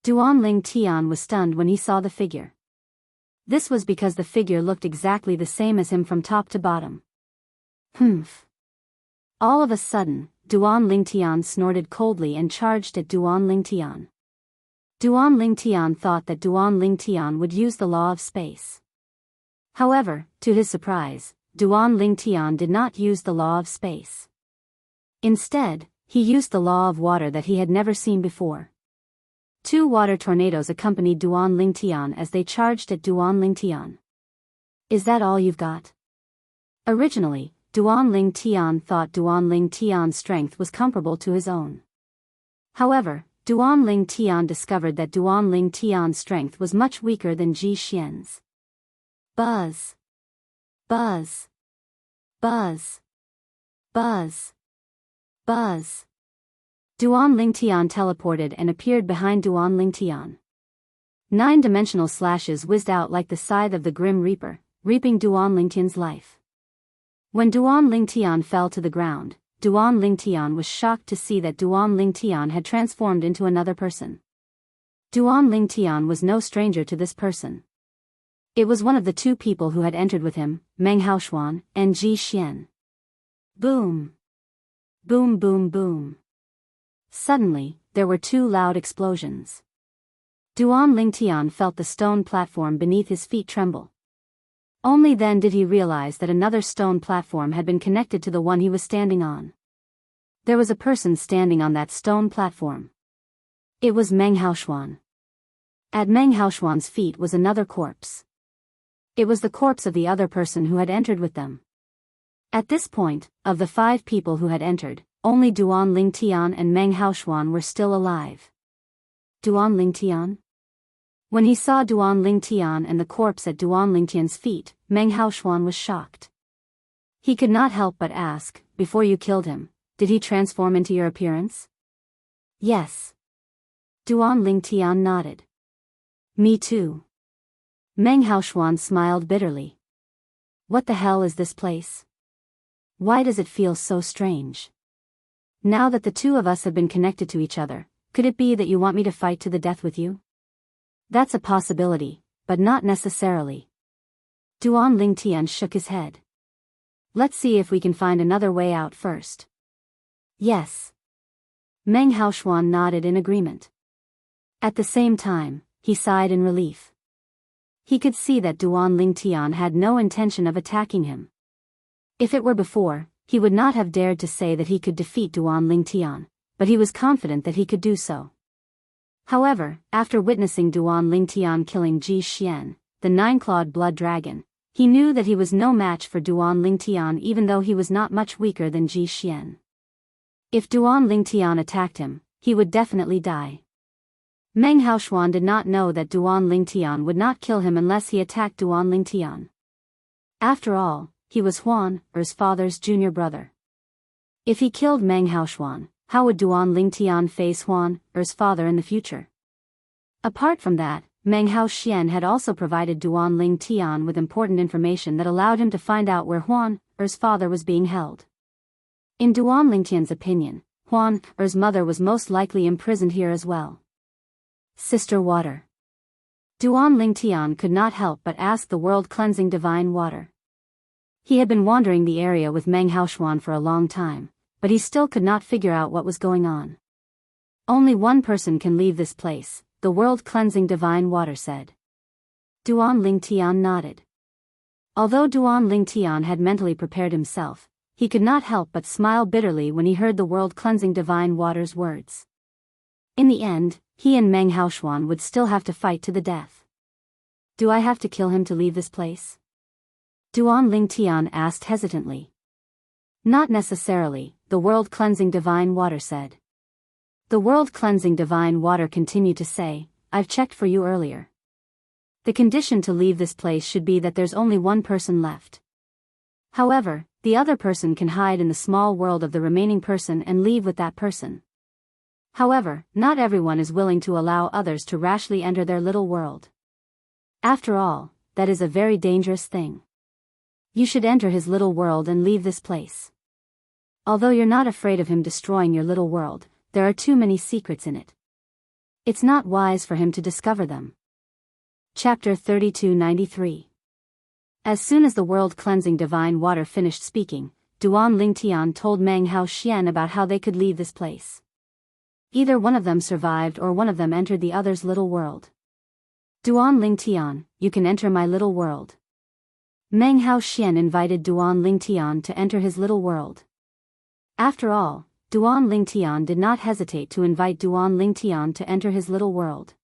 Duan Lingtian was stunned when he saw the figure. This was because the figure looked exactly the same as him from top to bottom. Humph. All of a sudden, Duan Lingtian snorted coldly and charged at Duan Lingtian. Duan Lingtian thought that Duan Lingtian would use the law of space. However, to his surprise, Duan Lingtian did not use the law of space. Instead, he used the law of water that he had never seen before. Two water tornadoes accompanied Duan Lingtian as they charged at Duan Lingtian. Is that all you've got? Originally, Duan Lingtian thought Duan Lingtian's strength was comparable to his own. However, Duan Lingtian discovered that Duan Lingtian's strength was much weaker than Ji Xian's. Buzz. Buzz. Buzz. Buzz. Buzz. Duan Lingtian teleported and appeared behind Duan Lingtian. 9-dimensional slashes whizzed out like the scythe of the Grim Reaper, reaping Duan Lingtian's life. When Duan Lingtian fell to the ground, Duan Lingtian was shocked to see that Duan Lingtian had transformed into another person. Duan Lingtian was no stranger to this person. It was one of the two people who had entered with him, Meng Haoshuan and Ji Xian. Boom. Boom boom boom. Suddenly, there were two loud explosions. Duan Lingtian felt the stone platform beneath his feet tremble. Only then did he realize that another stone platform had been connected to the one he was standing on. There was a person standing on that stone platform. It was Meng Haoshuan. At Meng Haoshuan's feet was another corpse. It was the corpse of the other person who had entered with them. At this point, of the 5 people who had entered, only Duan Lingtian and Meng Haoshuan were still alive. Duan Lingtian? When he saw Duan Lingtian and the corpse at Duan Lingtian's feet, Meng Haoshuan was shocked. He could not help but ask, before you killed him, did he transform into your appearance? Yes. Duan Lingtian nodded. Me too. Meng Haoshuan smiled bitterly. What the hell is this place? Why does it feel so strange? Now that the two of us have been connected to each other, could it be that you want me to fight to the death with you? That's a possibility, but not necessarily. Duan Lingtian shook his head. Let's see if we can find another way out first. Yes. Meng Haoshuan nodded in agreement. At the same time, he sighed in relief. He could see that Duan Lingtian had no intention of attacking him. If it were before, he would not have dared to say that he could defeat Duan Lingtian, but he was confident that he could do so. However, after witnessing Duan Lingtian killing Ji Xian, the nine-clawed blood dragon, he knew that he was no match for Duan Lingtian even though he was not much weaker than Ji Xian. If Duan Lingtian attacked him, he would definitely die. Meng Haoshuan did not know that Duan Lingtian would not kill him unless he attacked Duan Lingtian. After all, he was Huan, Er's father's junior brother. If he killed Meng Haoshuan, how would Duan Lingtian face Huan, Er's father in the future? Apart from that, Meng Haoxian had also provided Duan Lingtian with important information that allowed him to find out where Huan, Er's father was being held. In Duan Lingtian's opinion, Huan, Er's mother was most likely imprisoned here as well. Sister Water. Duan Lingtian could not help but ask the world-cleansing divine water. He had been wandering the area with Meng Haoshuan for a long time, but he still could not figure out what was going on. Only one person can leave this place, the world-cleansing divine water said. Duan Lingtian nodded. Although Duan Lingtian had mentally prepared himself, he could not help but smile bitterly when he heard the world-cleansing divine water's words. In the end, he and Meng Haoshuan would still have to fight to the death. Do I have to kill him to leave this place? Duan Lingtian asked hesitantly. Not necessarily, the world-cleansing divine water said. The world-cleansing divine water continued to say, I've checked for you earlier. The condition to leave this place should be that there's only one person left. However, the other person can hide in the small world of the remaining person and leave with that person. However, not everyone is willing to allow others to rashly enter their little world. After all, that is a very dangerous thing. You should enter his little world and leave this place. Although you're not afraid of him destroying your little world, there are too many secrets in it. It's not wise for him to discover them. Chapter 3293. As soon as the world-cleansing divine water finished speaking, Duan Lingtian told Meng Haoxian about how they could leave this place. Either one of them survived or one of them entered the other's little world. Duan Lingtian, you can enter my little world. Meng Haoxian invited Duan Lingtian to enter his little world. After all, Duan Lingtian did not hesitate to invite Duan Lingtian to enter his little world.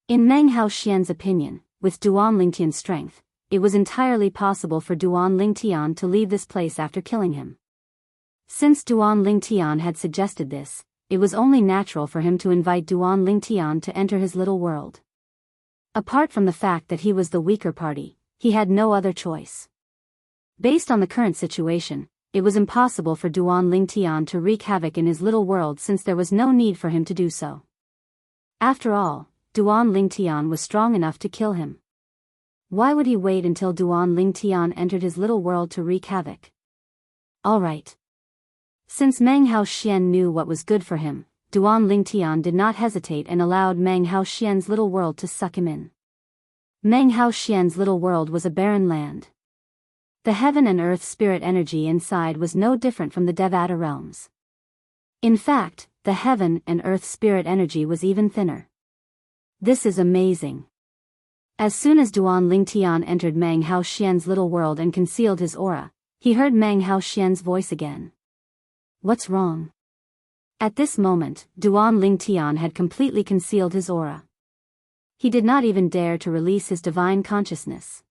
In Meng Haoxian's opinion, with Duan Lingtian's strength, it was entirely possible for Duan Lingtian to leave this place after killing him. Since Duan Lingtian had suggested this, it was only natural for him to invite Duan Lingtian to enter his little world. Apart from the fact that he was the weaker party, he had no other choice. Based on the current situation, it was impossible for Duan Lingtian to wreak havoc in his little world since there was no need for him to do so. After all, Duan Lingtian was strong enough to kill him. Why would he wait until Duan Lingtian entered his little world to wreak havoc? Alright. Since Meng Haoxian knew what was good for him, Duan Lingtian did not hesitate and allowed Meng Haoxian's little world to suck him in. Meng Haoxian's little world was a barren land. The heaven and earth spirit energy inside was no different from the Devata realms. In fact, the heaven and earth spirit energy was even thinner. This is amazing. As soon as Duan Lingtian entered Meng Haoxian's little world and concealed his aura, he heard Meng Haoxian's voice again. What's wrong? At this moment, Duan Lingtian had completely concealed his aura. He did not even dare to release his divine consciousness.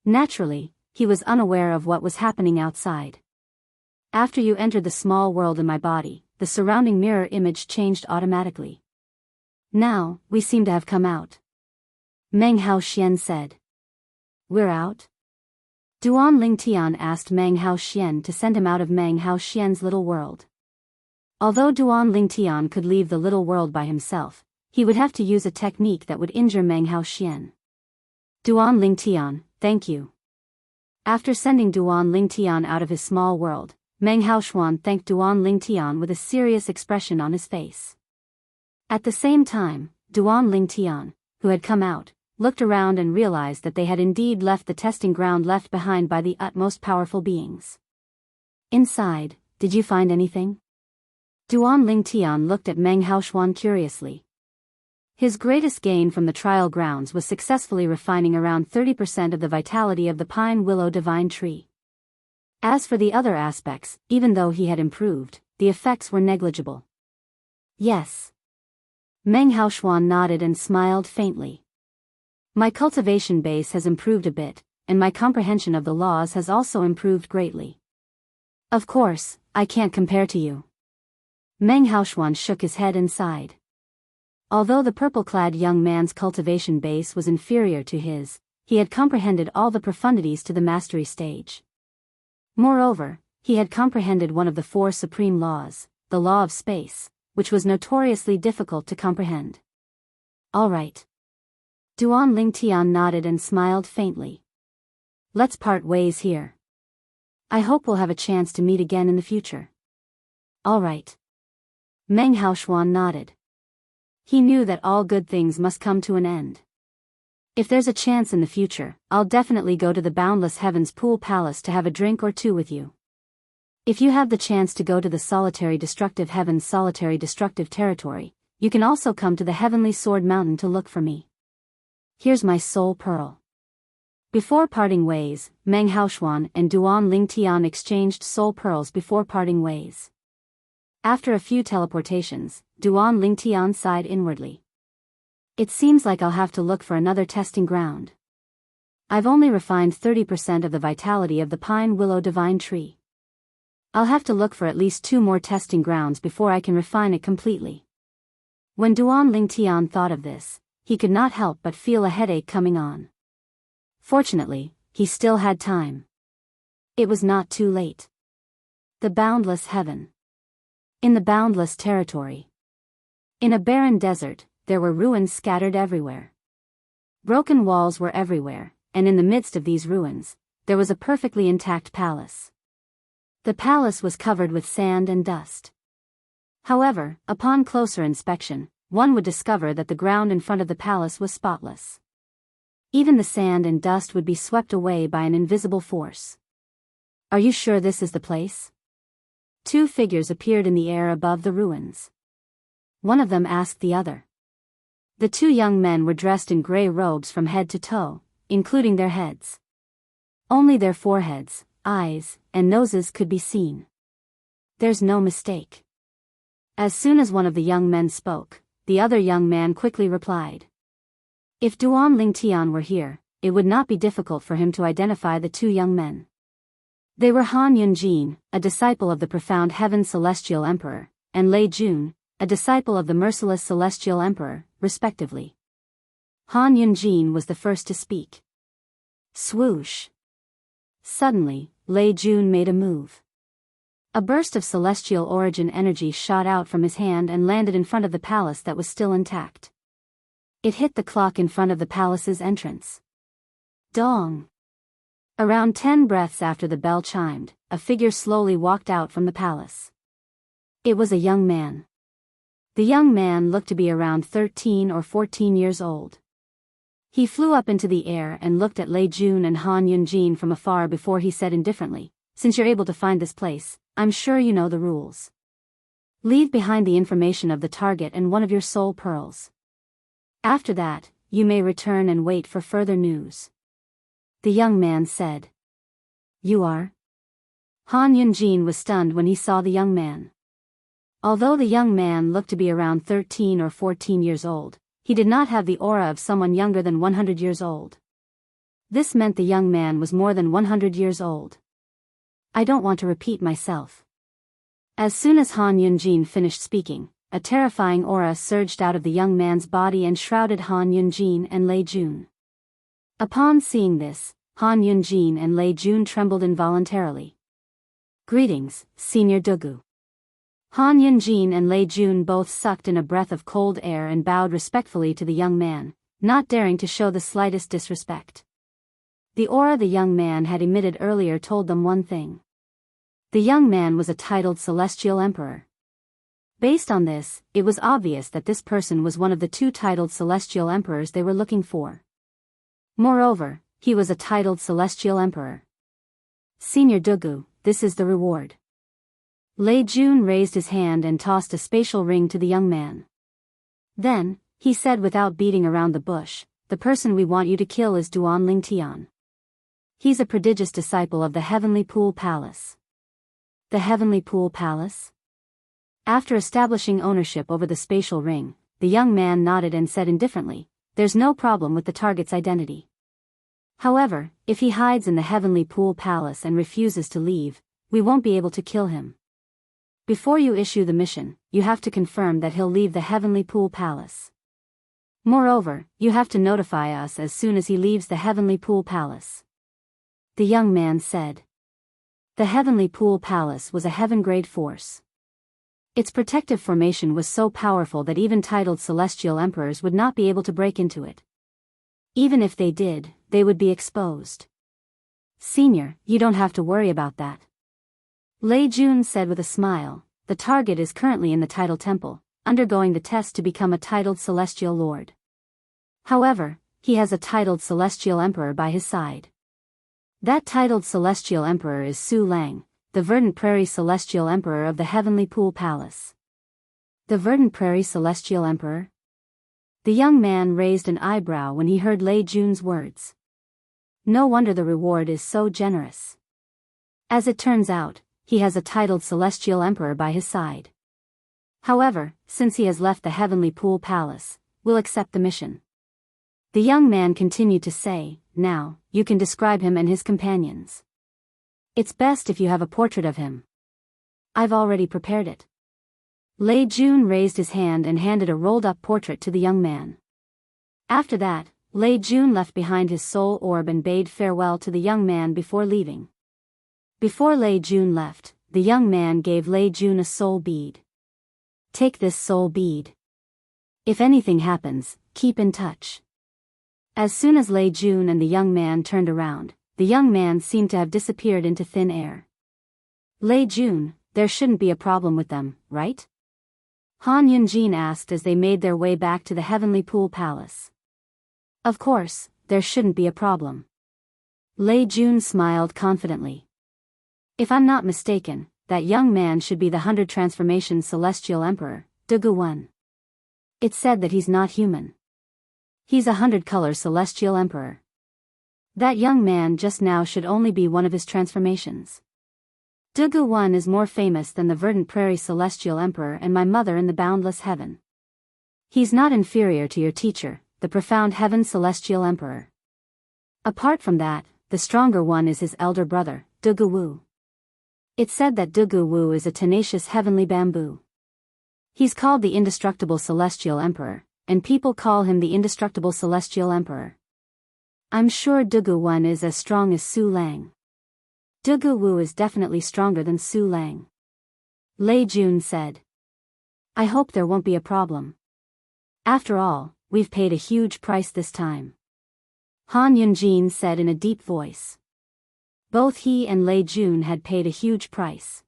Naturally, he was unaware of what was happening outside. After you entered the small world in my body, the surrounding mirror image changed automatically. Now, we seem to have come out. Meng Haoxian said. We're out? Duan Lingtian asked Meng Haoxian to send him out of Meng Haoxian's little world. Although Duan Lingtian could leave the little world by himself, he would have to use a technique that would injure Meng Haoxian. Duan Lingtian, thank you. After sending Duan Lingtian out of his small world, Meng Haoshuan thanked Duan Lingtian with a serious expression on his face. At the same time, Duan Lingtian, who had come out, looked around and realized that they had indeed left the testing ground left behind by the utmost powerful beings. Inside, did you find anything? Duan Lingtian looked at Meng Haoshuan curiously. His greatest gain from the trial grounds was successfully refining around 30% of the vitality of the pine willow divine tree. As for the other aspects, even though he had improved, the effects were negligible. Yes. Meng Haoshuan nodded and smiled faintly. My cultivation base has improved a bit, and my comprehension of the laws has also improved greatly. Of course, I can't compare to you. Meng Haoshuan shook his head and sighed. Although the purple-clad young man's cultivation base was inferior to his, he had comprehended all the profundities to the mastery stage. Moreover, he had comprehended one of the four supreme laws, the law of space, which was notoriously difficult to comprehend. All right. Duan Lingtian nodded and smiled faintly. Let's part ways here. I hope we'll have a chance to meet again in the future. All right. Meng Haoshuan nodded. He knew that all good things must come to an end. If there's a chance in the future, I'll definitely go to the Boundless Heavens Pool Palace to have a drink or two with you. If you have the chance to go to the Solitary Destructive Heavens Solitary Destructive Territory, you can also come to the Heavenly Sword Mountain to look for me. Here's my soul pearl. Before parting ways, Meng Haoshuan and Duan Lingtian exchanged soul pearls before parting ways. After a few teleportations, Duan Lingtian sighed inwardly. It seems like I'll have to look for another testing ground. I've only refined 30% of the vitality of the pine willow divine tree. I'll have to look for at least 2 more testing grounds before I can refine it completely. When Duan Lingtian thought of this, he could not help but feel a headache coming on. Fortunately, he still had time. It was not too late. The Boundless Heaven. In the Boundless Territory. In a barren desert, there were ruins scattered everywhere. Broken walls were everywhere, and in the midst of these ruins, there was a perfectly intact palace. The palace was covered with sand and dust. However, upon closer inspection, one would discover that the ground in front of the palace was spotless. Even the sand and dust would be swept away by an invisible force. Are you sure this is the place? 2 figures appeared in the air above the ruins. One of them asked the other. The 2 young men were dressed in gray robes from head to toe, including their heads. Only their foreheads, eyes, and noses could be seen. There's no mistake. As soon as one of the young men spoke, the other young man quickly replied. If Duan Lingtian were here, it would not be difficult for him to identify the 2 young men. They were Han Yunjin, a disciple of the profound Heaven Celestial Emperor, and Lei Jun, a disciple of the Merciless Celestial Emperor, respectively. Han Yunjin was the first to speak. Swoosh. Suddenly, Lei Jun made a move. A burst of celestial origin energy shot out from his hand and landed in front of the palace that was still intact. It hit the clock in front of the palace's entrance. Dong! Around 10 breaths after the bell chimed, a figure slowly walked out from the palace. It was a young man. The young man looked to be around 13 or 14 years old. He flew up into the air and looked at Lei Jun and Han Yunjin from afar before he said indifferently, "Since you're able to find this place, I'm sure you know the rules. Leave behind the information of the target and one of your soul pearls. After that, you may return and wait for further news." The young man said. You are? Han Yunjin was stunned when he saw the young man. Although the young man looked to be around 13 or 14 years old, he did not have the aura of someone younger than 100 years old. This meant the young man was more than 100 years old. I don't want to repeat myself. As soon as Han Yunjin finished speaking, a terrifying aura surged out of the young man's body and shrouded Han Yunjin and Lei Jun. Upon seeing this, Han Yunjin and Lei Jun trembled involuntarily. Greetings, Senior Dugu. Han Yunjin and Lei Jun both sucked in a breath of cold air and bowed respectfully to the young man, not daring to show the slightest disrespect. The aura the young man had emitted earlier told them one thing. The young man was a titled Celestial Emperor. Based on this, it was obvious that this person was one of the 2 titled Celestial Emperors they were looking for. Moreover, he was a titled Celestial Emperor. Senior Dugu, this is the reward. Lei Jun raised his hand and tossed a spatial ring to the young man. Then, he said without beating around the bush, the person we want you to kill is Duan Lingtian. He's a prodigious disciple of the Heavenly Pool Palace. The Heavenly Pool Palace? After establishing ownership over the spatial ring, the young man nodded and said indifferently, "There's no problem with the target's identity. However, if he hides in the Heavenly Pool Palace and refuses to leave, we won't be able to kill him. Before you issue the mission, you have to confirm that he'll leave the Heavenly Pool Palace. Moreover, you have to notify us as soon as he leaves the Heavenly Pool Palace." The young man said. The Heavenly Pool Palace was a heaven-grade force. Its protective formation was so powerful that even titled celestial emperors would not be able to break into it. Even if they did, they would be exposed. "Senior, you don't have to worry about that," Lei Jun said with a smile. "The target is currently in the Title Temple, undergoing the test to become a titled celestial lord. However, he has a titled celestial emperor by his side. That titled celestial emperor is Su Lang, the Verdant Prairie celestial emperor of the Heavenly Pool Palace." The Verdant Prairie celestial emperor? The young man raised an eyebrow when he heard Lei Jun's words. No wonder the reward is so generous. As it turns out, he has a titled celestial emperor by his side. However, since he has left the Heavenly Pool Palace, we'll accept the mission. The young man continued to say, "Now, you can describe him and his companions. It's best if you have a portrait of him." "I've already prepared it." Lei Jun raised his hand and handed a rolled-up portrait to the young man. After that, Lei Jun left behind his soul orb and bade farewell to the young man before leaving. Before Lei Jun left, the young man gave Lei Jun a soul bead. "Take this soul bead. If anything happens, keep in touch." As soon as Lei Jun and the young man turned around, the young man seemed to have disappeared into thin air. "Lei Jun, there shouldn't be a problem with them, right?" Han Yunjin asked as they made their way back to the Heavenly Pool Palace. "Of course, there shouldn't be a problem." Lei Jun smiled confidently. "If I'm not mistaken, that young man should be the 100 Transformation Celestial Emperor, Dugu. It's said that he's not human. He's 100-color Celestial Emperor. That young man just now should only be one of his transformations. Dugu is more famous than the Verdant Prairie Celestial Emperor and my mother in the boundless heaven. He's not inferior to your teacher, the profound heaven Celestial Emperor. Apart from that, the stronger one is his elder brother, Dugu. It's said that Dugu is a tenacious heavenly bamboo. He's called the Indestructible Celestial Emperor, and people call him the Indestructible Celestial Emperor. I'm sure Dugu is as strong as Su Lang. Dugu is definitely stronger than Su Lang," Lei Jun said. "I hope there won't be a problem. After all, we've paid a huge price this time," Han Yunjin said in a deep voice. Both he and Lei Jun had paid a huge price.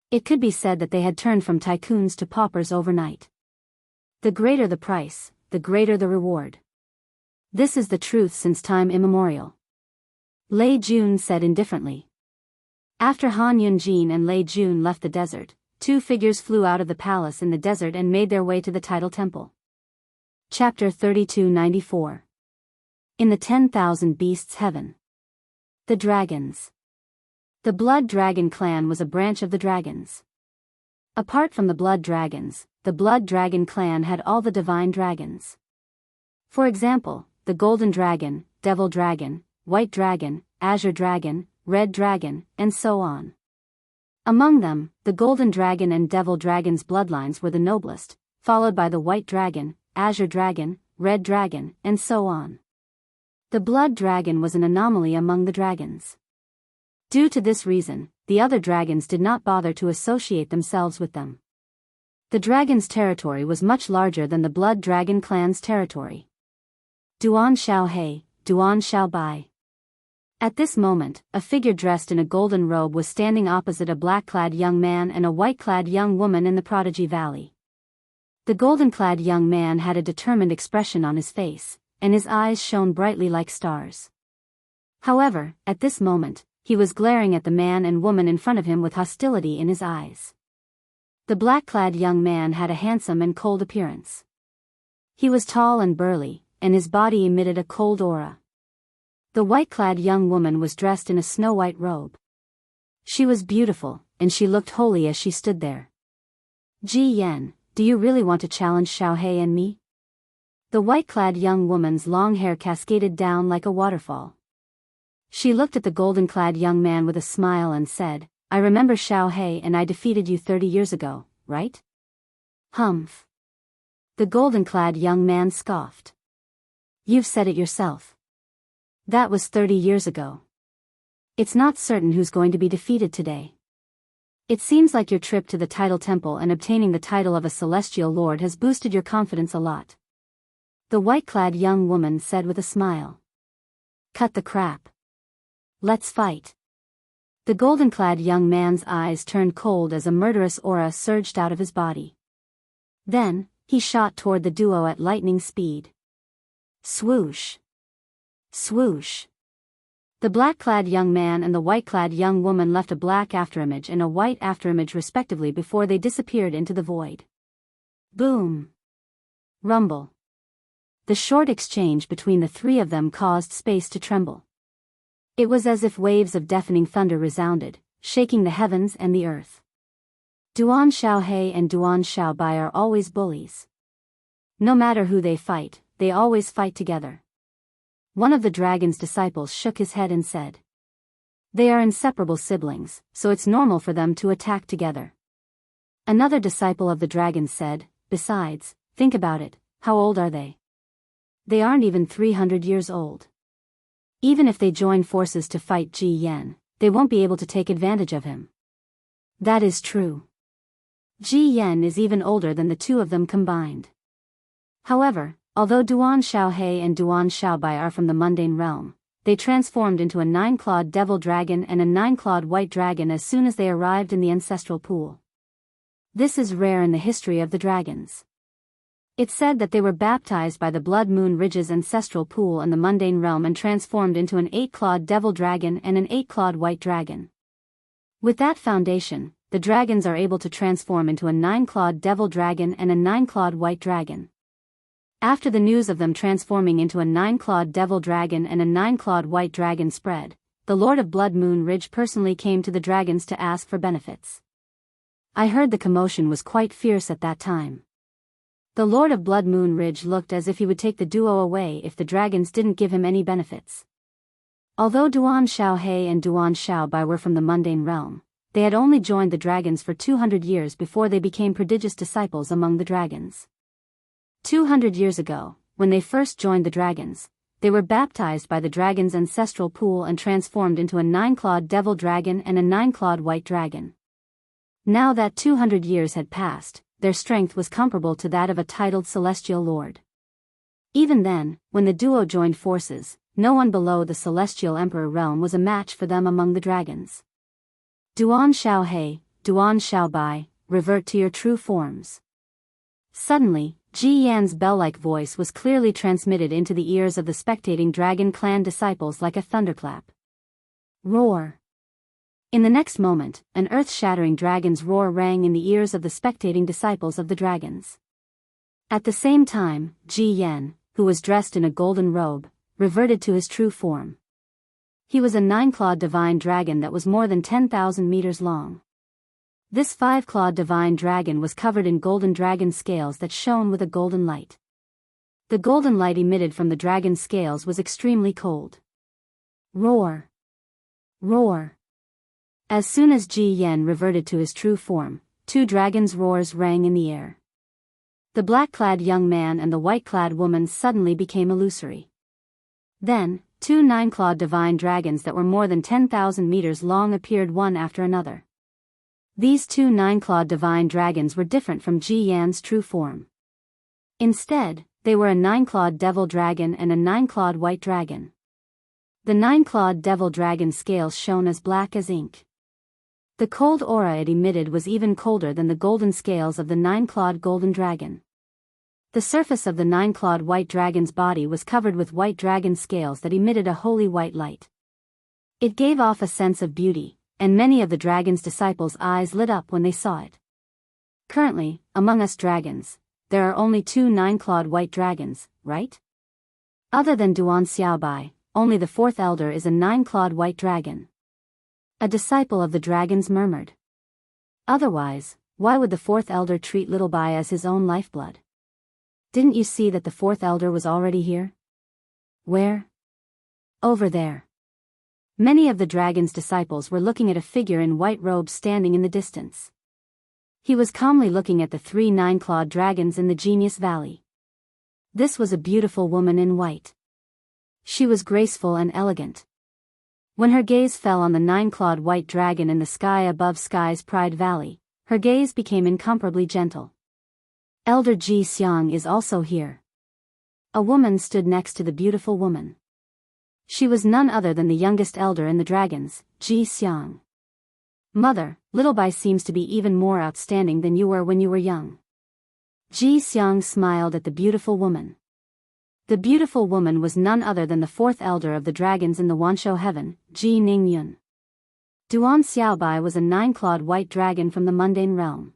It could be said that they had turned from tycoons to paupers overnight. The greater the price, the greater the reward. This is the truth since time immemorial, Lei Jun said indifferently. After Han Yunjin and Lei Jun left the desert, two figures flew out of the palace in the desert and made their way to the Title Temple. Chapter 3294. In the 10,000 Beasts Heaven. The Dragons. The Blood Dragon clan was a branch of the dragons. Apart from the Blood Dragons, the Blood Dragon clan had all the divine dragons. For example, the Golden Dragon, Devil Dragon, White Dragon, Azure Dragon, Red Dragon, and so on. Among them, the Golden Dragon and Devil Dragon's bloodlines were the noblest, followed by the White Dragon, Azure Dragon, Red Dragon, and so on. The Blood Dragon was an anomaly among the dragons. Due to this reason, the other dragons did not bother to associate themselves with them. The dragon's territory was much larger than the Blood Dragon clan's territory. Duan Xiao He, Duan Xiao Bai. At this moment, a figure dressed in a golden robe was standing opposite a black-clad young man and a white-clad young woman in the Prodigy Valley. The golden-clad young man had a determined expression on his face, and his eyes shone brightly like stars. However, at this moment, he was glaring at the man and woman in front of him with hostility in his eyes. The black-clad young man had a handsome and cold appearance. He was tall and burly, and his body emitted a cold aura. The white-clad young woman was dressed in a snow-white robe. She was beautiful, and she looked holy as she stood there. Ji Yen, do you really want to challenge Xiaohei and me? The white-clad young woman's long hair cascaded down like a waterfall. She looked at the golden-clad young man with a smile and said, I remember Xiaohei and I defeated you 30 years ago, right? Humph. The golden-clad young man scoffed. You've said it yourself. That was 30 years ago. It's not certain who's going to be defeated today. It seems like your trip to the Tidal Temple and obtaining the title of a celestial lord has boosted your confidence a lot. The white-clad young woman said with a smile. Cut the crap. Let's fight. The golden-clad young man's eyes turned cold as a murderous aura surged out of his body. Then, he shot toward the duo at lightning speed. Swoosh. Swoosh. The black-clad young man and the white-clad young woman left a black afterimage and a white afterimage respectively before they disappeared into the void. Boom. Rumble. The short exchange between the three of them caused space to tremble. It was as if waves of deafening thunder resounded, shaking the heavens and the earth. Duan Xiaohei and Duan Xiaobai are always bullies. No matter who they fight, they always fight together. One of the dragon's disciples shook his head and said, they are inseparable siblings, so it's normal for them to attack together. Another disciple of the dragon said, besides, think about it, how old are they? They aren't even 300 years old. Even if they join forces to fight Ji Yan, they won't be able to take advantage of him. That is true. Ji Yan is even older than the two of them combined. However, although Duan Xiaohei and Duan Xiaobai are from the mundane realm, they transformed into a 9-clawed devil dragon and a 9-clawed white dragon as soon as they arrived in the ancestral pool. This is rare in the history of the dragons. It's said that they were baptized by the Blood Moon Ridge's ancestral pool in the mundane realm and transformed into an 8-clawed devil dragon and an 8-clawed white dragon. With that foundation, the dragons are able to transform into a 9-clawed devil dragon and a 9-clawed white dragon. After the news of them transforming into a 9-clawed devil dragon and a 9-clawed white dragon spread, the Lord of Blood Moon Ridge personally came to the dragons to ask for benefits. I heard the commotion was quite fierce at that time. The Lord of Blood Moon Ridge looked as if he would take the duo away if the dragons didn't give him any benefits. Although Duan Xiaohei and Duan Xiaobai were from the mundane realm, they had only joined the dragons for 200 years before they became prodigious disciples among the dragons. 200 years ago, when they first joined the dragons, they were baptized by the dragon's ancestral pool and transformed into a 9-clawed devil dragon and a 9-clawed white dragon. Now that 200 years had passed, their strength was comparable to that of a titled celestial lord. Even then, when the duo joined forces, no one below the celestial emperor realm was a match for them among the dragons. Duan Xiaohei, Duan Xiaobai, revert to your true forms. Suddenly, Ji Yan's bell-like voice was clearly transmitted into the ears of the spectating dragon clan disciples like a thunderclap. Roar! In the next moment, an earth-shattering dragon's roar rang in the ears of the spectating disciples of the dragons. At the same time, Ji Yan, who was dressed in a golden robe, reverted to his true form. He was a 9-clawed divine dragon that was more than 10,000 meters long. This 5-clawed divine dragon was covered in golden dragon scales that shone with a golden light. The golden light emitted from the dragon's scales was extremely cold. Roar! Roar! As soon as Ji Yan reverted to his true form, 2 dragons' roars rang in the air. The black-clad young man and the white-clad woman suddenly became illusory. Then, 2 9-clawed divine dragons that were more than 10,000 meters long appeared one after another. These 2 9-clawed divine dragons were different from Ji Yan's true form. Instead, they were a 9-clawed devil dragon and a 9-clawed white dragon. The 9-clawed devil dragon scales shone as black as ink. The cold aura it emitted was even colder than the golden scales of the 9-clawed golden dragon. The surface of the 9-clawed white dragon's body was covered with white dragon scales that emitted a holy white light. It gave off a sense of beauty, and many of the dragon's disciples' eyes lit up when they saw it. Currently, among us dragons, there are only 2 9-clawed white dragons, right? Other than Duan Xiaobai, only the 4th elder is a 9-clawed white dragon. A disciple of the dragons murmured. Otherwise, Why would the fourth elder treat Little Bai as his own lifeblood? Didn't you see that the fourth elder was already here? Where? Over there. Many of the dragon's disciples were looking at a figure in white robes standing in the distance. He was calmly looking at the 3 nine-clawed dragons in the Genius Valley. This was a beautiful woman in white. She was graceful and elegant. When her gaze fell on the 9-clawed white dragon in the sky above Sky's Pride Valley, her gaze became incomparably gentle. Elder Ji Xiang is also here. A woman stood next to the beautiful woman. She was none other than the youngest elder in the dragons, Ji Xiang. Mother, Little Bai seems to be even more outstanding than you were when you were young. Ji Xiang smiled at the beautiful woman. The beautiful woman was none other than the fourth elder of the dragons in the Wanshou heaven, Ji Ningyun. Duan Xiaobai was a 9-clawed white dragon from the mundane realm.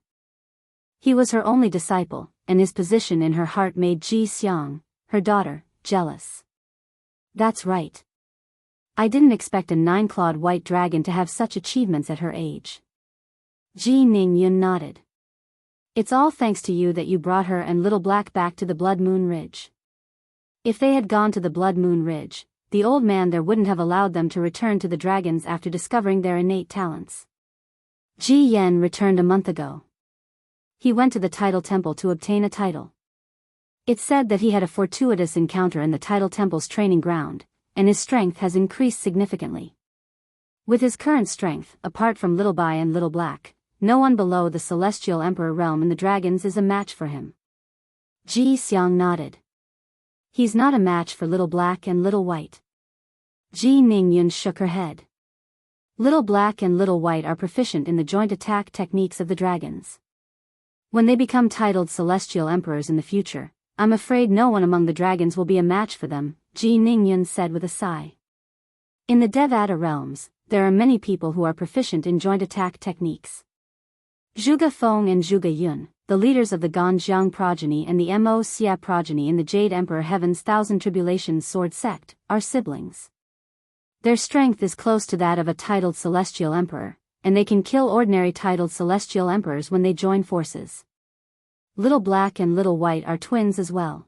He was her only disciple, and his position in her heart made Ji Xiang, her daughter, jealous. That's right. I didn't expect a 9-clawed white dragon to have such achievements at her age. Ji Ningyun nodded. It's all thanks to you that you brought her and Little Black back to the Blood Moon Ridge. If they had gone to the Blood Moon Ridge, the old man there wouldn't have allowed them to return to the dragons after discovering their innate talents. Ji Yen returned a month ago. He went to the Tidal Temple to obtain a title. It's said that he had a fortuitous encounter in the Tidal Temple's training ground, and his strength has increased significantly. With his current strength, apart from Little Bai and Little Black, no one below the Celestial Emperor realm in the dragons is a match for him. Ji Xiang nodded. He's not a match for Little Black and Little White. Ji Ningyun shook her head. Little Black and Little White are proficient in the joint attack techniques of the dragons. When they become titled Celestial Emperors in the future, I'm afraid no one among the dragons will be a match for them, Ji Ningyun said with a sigh. In the Devata realms, there are many people who are proficient in joint attack techniques. Zhuge Feng and Zhuge Yun, the leaders of the Ganjiang progeny and the Mo Xia progeny in the Jade Emperor Heaven's Thousand Tribulations Sword Sect, are siblings. Their strength is close to that of a titled Celestial Emperor, and they can kill ordinary titled Celestial Emperors when they join forces. Little Black and Little White are twins as well.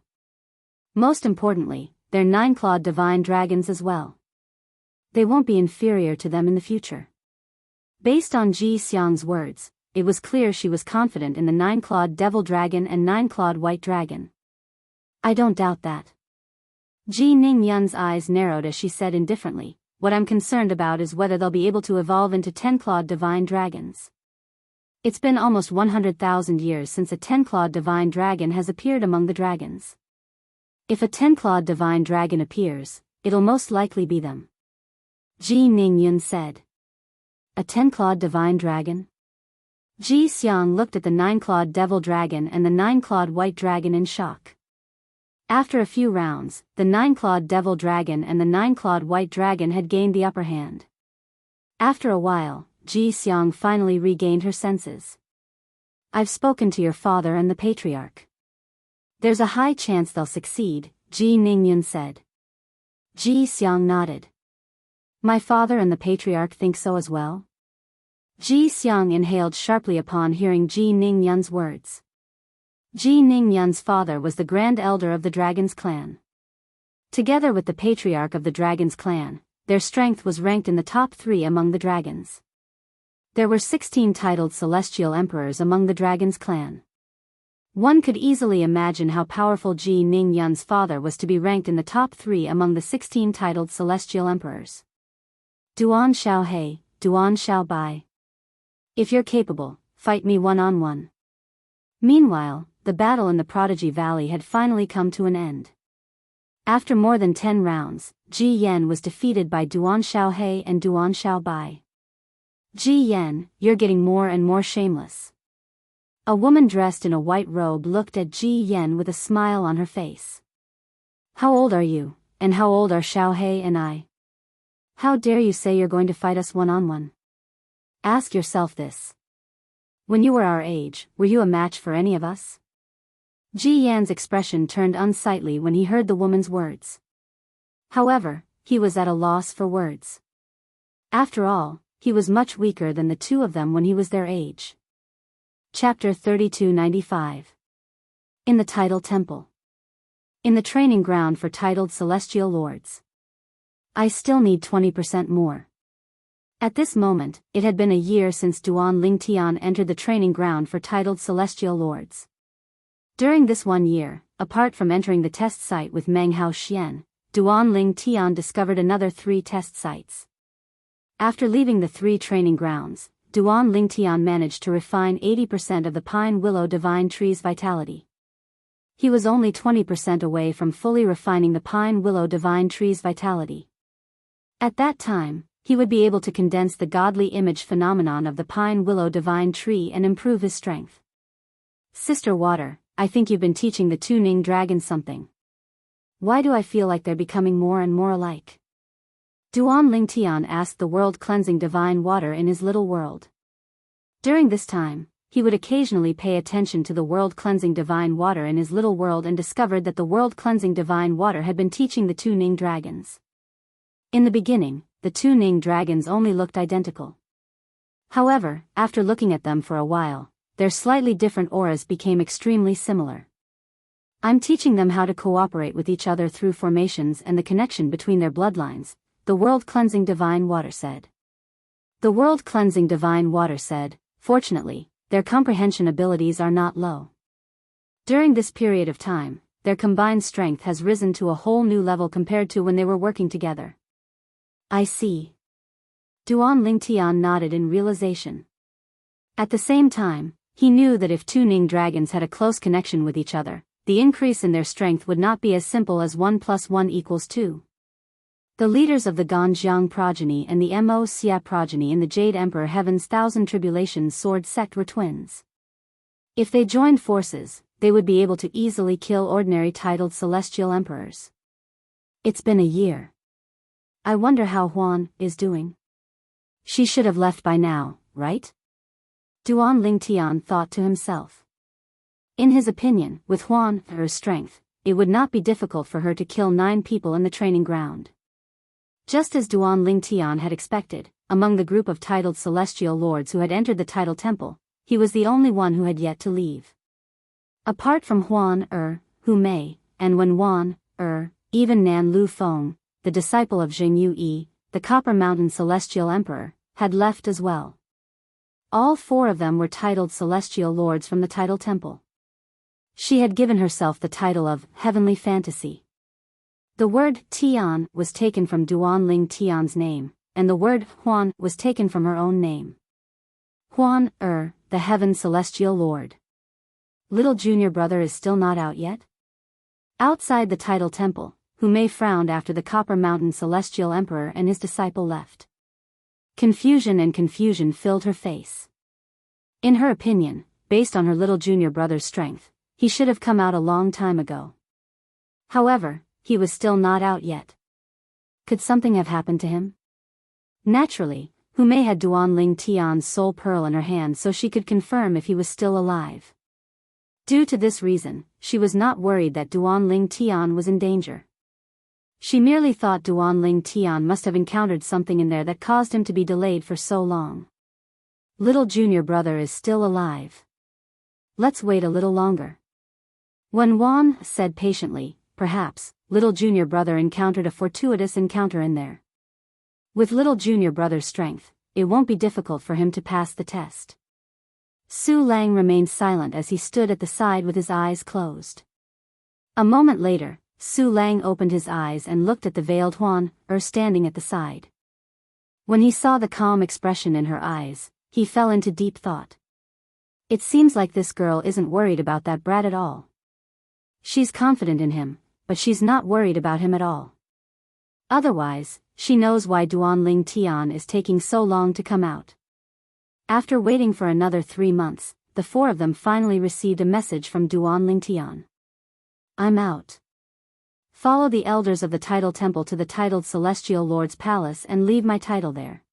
Most importantly, they're 9-clawed divine dragons as well. They won't be inferior to them in the future. Based on Ji Xiang's words, it was clear she was confident in the 9-clawed devil dragon and 9-clawed white dragon. I don't doubt that. Ji Ningyun's eyes narrowed as she said indifferently, what I'm concerned about is whether they'll be able to evolve into 10-clawed divine dragons. It's been almost 100,000 years since a 10-clawed divine dragon has appeared among the dragons. If a 10-clawed divine dragon appears, it'll most likely be them. Ji Ningyun said. A 10-clawed divine dragon? Ji Xiang looked at the 9-clawed devil dragon and the 9-clawed white dragon in shock. After a few rounds, the 9-clawed devil dragon and the 9-clawed white dragon had gained the upper hand. After a while, Ji Xiang finally regained her senses. I've spoken to your father and the patriarch. There's a high chance they'll succeed, Ji Ningyun said. Ji Xiang nodded. My father and the patriarch think so as well? Ji Xiang inhaled sharply upon hearing Ji Ningyun's words. Ji Ningyun's father was the Grand Elder of the Dragon's Clan. Together with the Patriarch of the Dragon's Clan, their strength was ranked in the top 3 among the dragons. There were 16 titled Celestial Emperors among the Dragon's Clan. One could easily imagine how powerful Ji Ningyun's father was to be ranked in the top 3 among the 16 titled Celestial Emperors. Duan Xiaohe, Duan Xiaobai. If you're capable, fight me one-on-one. Meanwhile, the battle in the Prodigy Valley had finally come to an end. After more than 10 rounds, Ji Yen was defeated by Duan Xiaohe and Duan Xiaobai. Ji Yen, you're getting more and more shameless. A woman dressed in a white robe looked at Ji Yen with a smile on her face. How old are you, and how old are Xiaohe and I? How dare you say you're going to fight us one-on-one? Ask yourself this. When you were our age, were you a match for any of us? Ji Yan's expression turned unsightly when he heard the woman's words. However, he was at a loss for words. After all, he was much weaker than the two of them when he was their age. Chapter 3295. In the Tidal Temple. In the training ground for titled Celestial Lords. I still need 20% more. At this moment, it had been a year since Duan Lingtian entered the training ground for titled Celestial Lords. During this 1 year, apart from entering the test site with Meng Hao Xian, Duan Lingtian discovered another 3 test sites. After leaving the 3 training grounds, Duan Lingtian managed to refine 80% of the pine willow divine tree's vitality. He was only 20% away from fully refining the pine willow divine tree's vitality. At that time, he would be able to condense the godly image phenomenon of the pine willow divine tree and improve his strength. Sister Water, I think you've been teaching the 2 Ning dragons something. Why do I feel like they're becoming more and more alike? Duan Lingtian asked the world-cleansing divine water in his little world. During this time, he would occasionally pay attention to the world-cleansing divine water in his little world and discovered that the world-cleansing divine water had been teaching the 2 Ning dragons. In the beginning, the 2 Ning dragons only looked identical. However, after looking at them for a while, their slightly different auras became extremely similar. I'm teaching them how to cooperate with each other through formations and the connection between their bloodlines, the world-cleansing divine water said. The world-cleansing divine water said, fortunately, their comprehension abilities are not low. During this period of time, their combined strength has risen to a whole new level compared to when they were working together. I see. Duan Lingtian nodded in realization. At the same time, he knew that if 2 Ning dragons had a close connection with each other, the increase in their strength would not be as simple as 1 + 1 = 2. The leaders of the Ganjiang progeny and the Mo Xia progeny in the Jade Emperor Heaven's Thousand Tribulations sword sect were twins. If they joined forces, they would be able to easily kill ordinary titled celestial emperors. It's been a year. I wonder how Huan is doing. She should have left by now, right? Duan Lingtian thought to himself. In his opinion, with Huan's strength, it would not be difficult for her to kill 9 people in the training ground. Just as Duan Lingtian had expected, among the group of titled celestial lords who had entered the Tidal Temple, he was the only one who had yet to leave. Apart from Huan Hu Mei, and Wen Wan even Nan Lu Feng, the disciple of Jianghu Yi, the Copper Mountain Celestial Emperor, had left as well. All 4 of them were titled celestial lords from the Tidal Temple. She had given herself the title of Heavenly Fantasy. The word Tian was taken from Duan Lingtian's name, and the word Huan was taken from her own name. Huan the Heaven Celestial Lord. Little junior brother is still not out yet? Outside the Tidal Temple, Hu Mei frowned after the Copper Mountain Celestial Emperor and his disciple left. Confusion filled her face. In her opinion, based on her little junior brother's strength, he should have come out a long time ago. However, he was still not out yet. Could something have happened to him? Naturally, Hu Mei had Duan Lingtian's soul pearl in her hand so she could confirm if he was still alive. Due to this reason, she was not worried that Duan Lingtian was in danger. She merely thought Duan Lingtian must have encountered something in there that caused him to be delayed for so long. Little junior brother is still alive. Let's wait a little longer. Wen Wan said patiently, perhaps, little junior brother encountered a fortuitous encounter in there. With little junior brother's strength, it won't be difficult for him to pass the test. Su Lang remained silent as he stood at the side with his eyes closed. A moment later, Su Lang opened his eyes and looked at the veiled Huan standing at the side. When he saw the calm expression in her eyes, he fell into deep thought. It seems like this girl isn't worried about that brat at all. She's confident in him, but she's not worried about him at all. Otherwise, she knows why Duan Lingtian is taking so long to come out. After waiting for another 3 months, the 4 of them finally received a message from Duan Lingtian. I'm out. Follow the elders of the Tidal Temple to the titled Celestial Lord's Palace and leave my title there.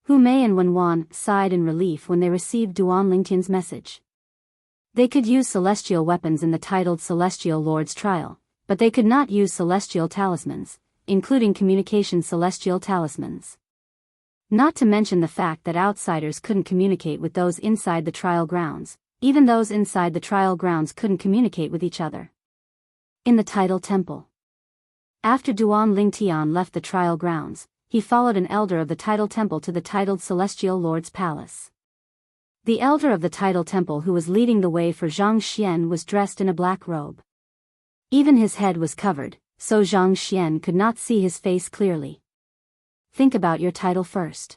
Hu Mei and Wen Wan sighed in relief when they received Duan Lingtian's message. They could use celestial weapons in the titled Celestial Lord's trial, but they could not use celestial talismans, including communication celestial talismans. Not to mention the fact that outsiders couldn't communicate with those inside the trial grounds, even those inside the trial grounds couldn't communicate with each other. In the Tidal Temple. After Duan Lingtian left the trial grounds, he followed an elder of the Tidal Temple to the titled Celestial Lord's palace. The elder of the Tidal Temple who was leading the way for Zhang Xian was dressed in a black robe. Even his head was covered, so Zhang Xian could not see his face clearly. Think about your title first.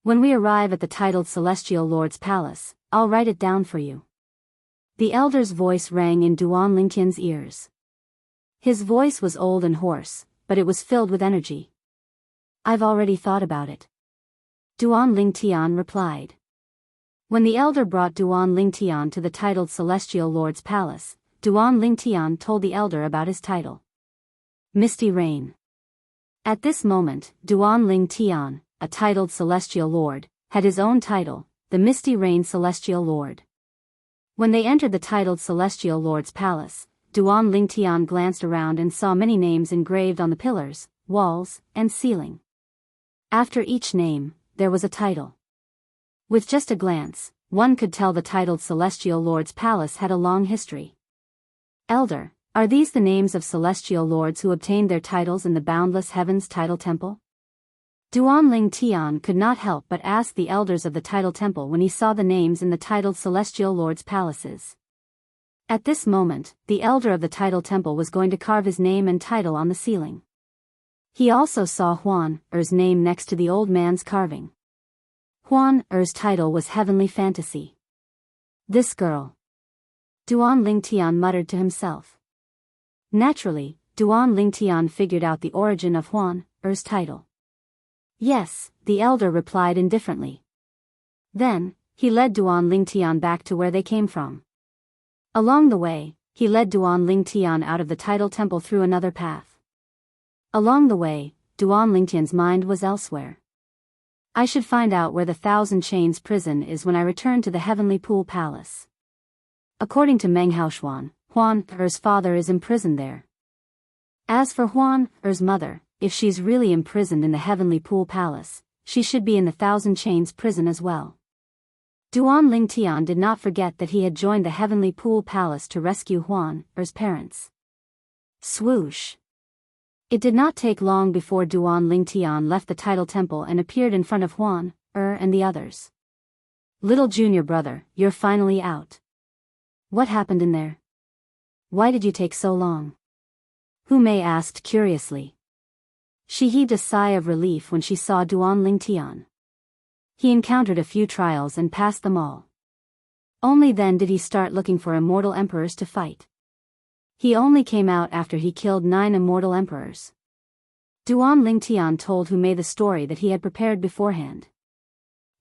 When we arrive at the titled Celestial Lord's palace, I'll write it down for you. The elder's voice rang in Duan Lingtian's ears. His voice was old and hoarse, but it was filled with energy. I've already thought about it. Duan Lingtian replied. When the elder brought Duan Lingtian to the titled Celestial Lord's palace, Duan Lingtian told the elder about his title. Misty Rain. At this moment, Duan Lingtian, a titled Celestial Lord, had his own title, the Misty Rain Celestial Lord. When they entered the titled Celestial Lord's palace, Duan Lingtian glanced around and saw many names engraved on the pillars, walls, and ceiling. After each name, there was a title. With just a glance, one could tell the titled Celestial Lord's palace had a long history. Elder, are these the names of celestial lords who obtained their titles in the boundless heavens Tidal Temple? Duan Lingtian could not help but ask the elders of the Tidal Temple when he saw the names in the titled Celestial Lords' palaces. At this moment, the elder of the Tidal Temple was going to carve his name and title on the ceiling. He also saw Huan Er's name next to the old man's carving. Huan Er's title was Heavenly Fantasy. This girl. Duan Lingtian muttered to himself. Naturally, Duan Lingtian figured out the origin of Huan Er's title. Yes, the elder replied indifferently. Then, he led Duan Lingtian back to where they came from. Along the way, he led Duan Lingtian out of the Tidal Temple through another path. Along the way, Duan Lingtian's mind was elsewhere. I should find out where the Thousand Chains prison is when I return to the Heavenly Pool Palace. According to Meng Haoshuan, Huan Er's father is imprisoned there. As for Huan Er's mother, if she's really imprisoned in the Heavenly Pool Palace, she should be in the Thousand Chains prison as well. Duan Lingtian did not forget that he had joined the Heavenly Pool Palace to rescue Huan Er's parents. Swoosh! It did not take long before Duan Lingtian left the Tidal Temple and appeared in front of Huan Er and the others. Little junior brother, you're finally out. What happened in there? Why did you take so long? Hu Mei asked curiously. She heaved a sigh of relief when she saw Duan Lingtian. He encountered a few trials and passed them all. Only then did he start looking for immortal emperors to fight. He only came out after he killed 9 immortal emperors. Duan Lingtian told Hu Mei the story that he had prepared beforehand.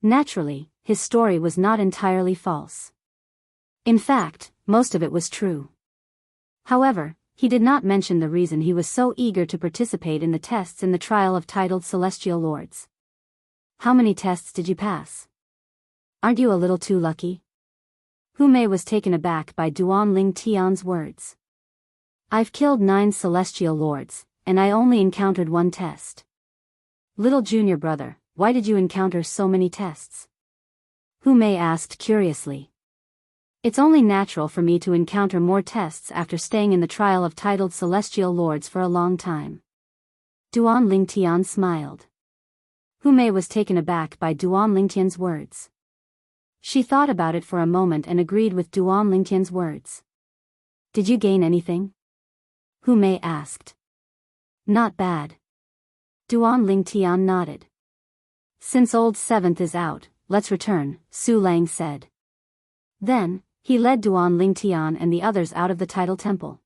Naturally, his story was not entirely false. In fact, most of it was true. However, he did not mention the reason he was so eager to participate in the tests in the trial of titled Celestial Lords. How many tests did you pass? Aren't you a little too lucky? Hu Mei was taken aback by Duan Lingtian's words. I've killed 9 celestial lords, and I only encountered 1 test. Little junior brother, why did you encounter so many tests? Hu Mei asked curiously. It's only natural for me to encounter more tests after staying in the trial of titled Celestial Lords for a long time. Duan Lingtian smiled. Hu Mei was taken aback by Duan Lingtian's words. She thought about it for a moment and agreed with Duan Lingtian's words. Did you gain anything? Hu Mei asked. Not bad. Duan Lingtian nodded. Since Old Seventh is out, let's return, Su Lang said. Then, he led Duan Lingtian and the others out of the Tidal Temple.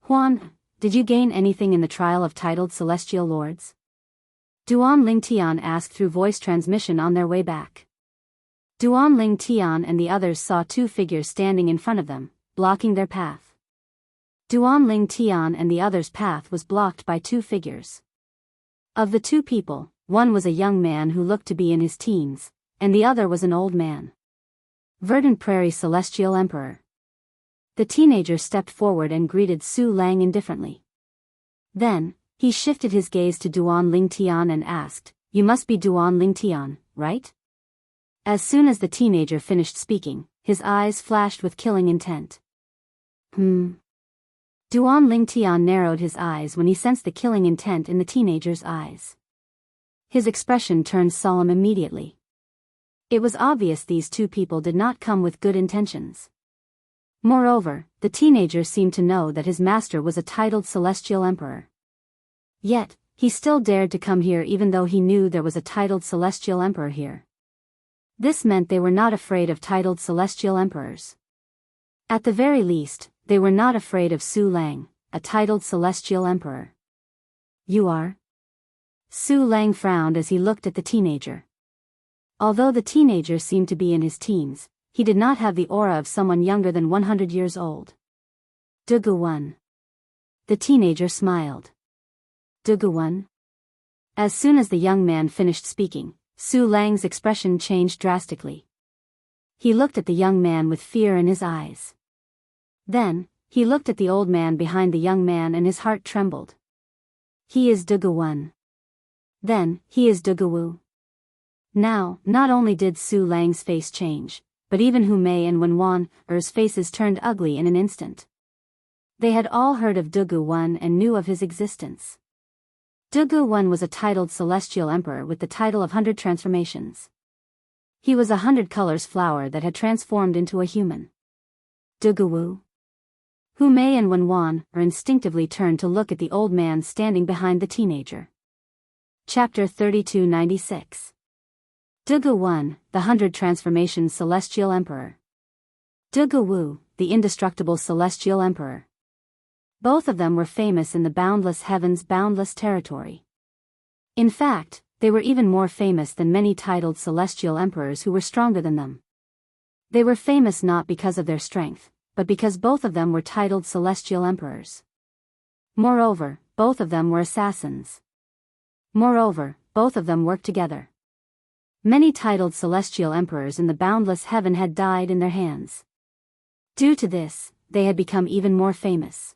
Huan, did you gain anything in the trial of titled Celestial Lords? Duan Lingtian asked through voice transmission on their way back. Duan Lingtian and the others saw 2 figures standing in front of them, blocking their path. Duan Lingtian and the others' path was blocked by 2 figures. Of the 2 people, one was a young man who looked to be in his teens, and the other was an old man. Verdant Prairie Celestial Emperor. The teenager stepped forward and greeted Su Lang indifferently. Then, he shifted his gaze to Duan Lingtian and asked, you must be Duan Lingtian, right? As soon as the teenager finished speaking, his eyes flashed with killing intent. Duan Lingtian narrowed his eyes when he sensed the killing intent in the teenager's eyes. His expression turned solemn immediately. It was obvious these two people did not come with good intentions. Moreover, the teenager seemed to know that his master was a titled celestial emperor. Yet, he still dared to come here even though he knew there was a titled celestial emperor here. This meant they were not afraid of titled celestial emperors. At the very least, they were not afraid of Su Lang, a titled celestial emperor. You are? Su Lang frowned as he looked at the teenager. Although the teenager seemed to be in his teens, he did not have the aura of someone younger than 100 years old. Duguwan. The teenager smiled. Duguwan? As soon as the young man finished speaking, Su Lang's expression changed drastically. He looked at the young man with fear in his eyes. Then, he looked at the old man behind the young man and his heart trembled. He is Duguwan. Then, he is Duguwu. Now, not only did Su Lang's face change, but even Hu Mei and Wenwan's faces turned ugly in an instant. They had all heard of Duguwan and knew of his existence. Duguwan was a titled celestial emperor with the title of 100 transformations. He was 100 colors flower that had transformed into a human. Duguwu. Hu Mei and Wenwan instinctively turned to look at the old man standing behind the teenager. Chapter 3296. Duguwan, the 100 transformations celestial emperor. Duguwu, the indestructible celestial emperor. Both of them were famous in the boundless heavens' boundless territory. In fact, they were even more famous than many titled celestial emperors who were stronger than them. They were famous not because of their strength, but because both of them were titled celestial emperors. Moreover, both of them were assassins. Moreover, both of them worked together. Many titled celestial emperors in the boundless heaven had died in their hands. Due to this, they had become even more famous.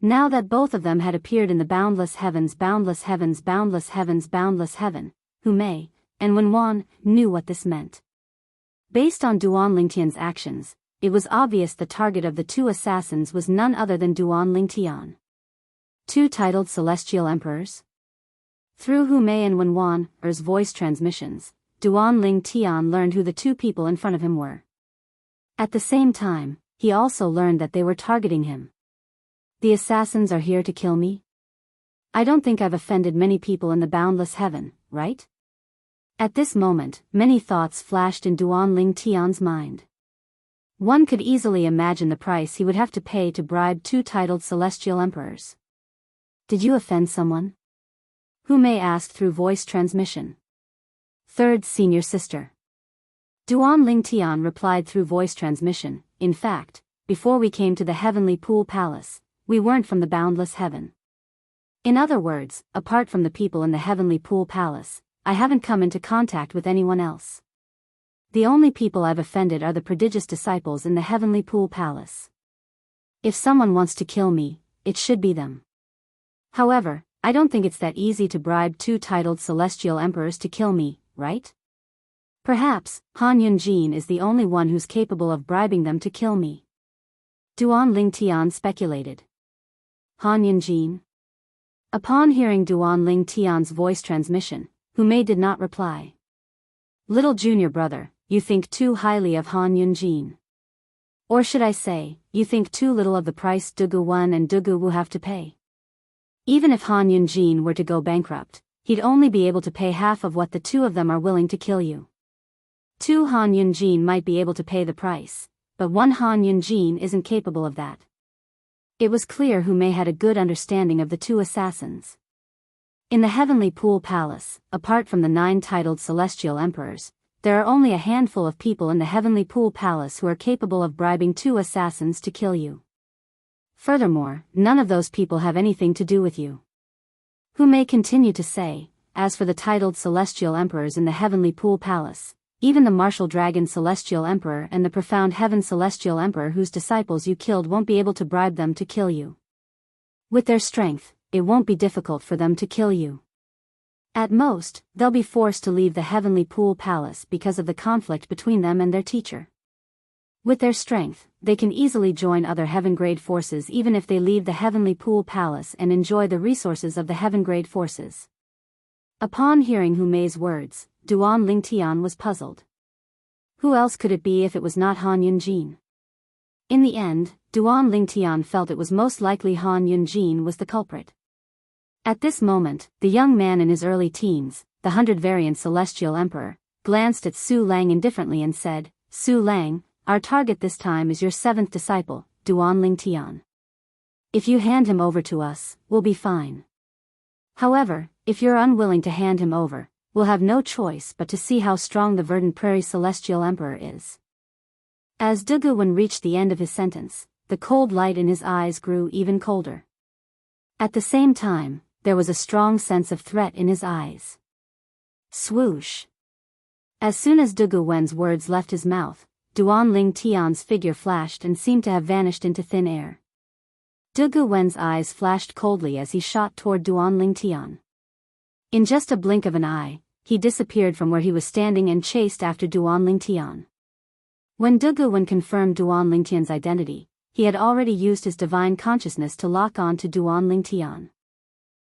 Now that both of them had appeared in the boundless heavens, boundless heavens, boundless heavens, boundless heaven, Hu Mei and Wenwan knew what this meant. Based on Duan Lingtian's actions, it was obvious the target of the two assassins was none other than Duan Lingtian. Two titled celestial emperors? Through Hu Mei and Wenwan's voice transmissions, Duan Lingtian learned who the two people in front of him were. At the same time, he also learned that they were targeting him. The assassins are here to kill me? I don't think I've offended many people in the boundless heaven, right? At this moment, many thoughts flashed in Duan Lingtian's mind. One could easily imagine the price he would have to pay to bribe two titled celestial emperors. Did you offend someone? Hu Mei asked through voice transmission. Third senior sister. Duan Lingtian replied through voice transmission, in fact, before we came to the heavenly pool palace, we weren't from the boundless heaven. In other words, apart from the people in the heavenly pool palace, I haven't come into contact with anyone else. The only people I've offended are the prodigious disciples in the heavenly pool palace. If someone wants to kill me, it should be them. However, I don't think it's that easy to bribe two titled celestial emperors to kill me, right? Perhaps, Han Yunjin is the only one who's capable of bribing them to kill me. Duan Lingtian speculated. Han Yunjin? Upon hearing Duan Lingtian's voice transmission, Hu Mei did not reply. Little junior brother, you think too highly of Han Yunjin. Or should I say, you think too little of the price Duguwan and Duguwu have to pay. Even if Han Yunjin were to go bankrupt, he'd only be able to pay half of what the two of them are willing to kill you. Two Han Yunjin might be able to pay the price, but one Han Yunjin isn't capable of that. It was clear Hu Mei had a good understanding of the two assassins. In the heavenly pool palace, apart from the 9 titled celestial emperors, there are only a handful of people in the heavenly pool palace who are capable of bribing 2 assassins to kill you. Furthermore, none of those people have anything to do with you. Hu Mei continued to say, as for the titled celestial emperors in the heavenly pool palace, even the martial dragon celestial emperor and the profound heaven celestial emperor whose disciples you killed won't be able to bribe them to kill you. With their strength, it won't be difficult for them to kill you. At most, they'll be forced to leave the Heavenly Pool Palace because of the conflict between them and their teacher. With their strength, they can easily join other Heaven-grade forces even if they leave the Heavenly Pool Palace and enjoy the resources of the Heaven-grade forces. Upon hearing Hu Mei's words, Duan Lingtian was puzzled. Who else could it be if it was not Han Yunjin? In the end, Duan Lingtian felt it was most likely Han Yunjin was the culprit. At this moment, the young man in his early teens, the 100-variant Celestial Emperor, glanced at Su Lang indifferently and said, "Su Lang, our target this time is your 7th disciple, Duan Lingtian. If you hand him over to us, we'll be fine. However, if you're unwilling to hand him over, we'll have no choice but to see how strong the Verdant Prairie Celestial Emperor is." As Dugu Wen reached the end of his sentence, the cold light in his eyes grew even colder. At the same time, there was a strong sense of threat in his eyes. Swoosh! As soon as Dugu Wen's words left his mouth, Duan Lingtian's figure flashed and seemed to have vanished into thin air. Dugu Wen's eyes flashed coldly as he shot toward Duan Lingtian. In just a blink of an eye, he disappeared from where he was standing and chased after Duan Lingtian. When Dugu Wen confirmed Duan Lingtian's identity, he had already used his divine consciousness to lock on to Duan Lingtian.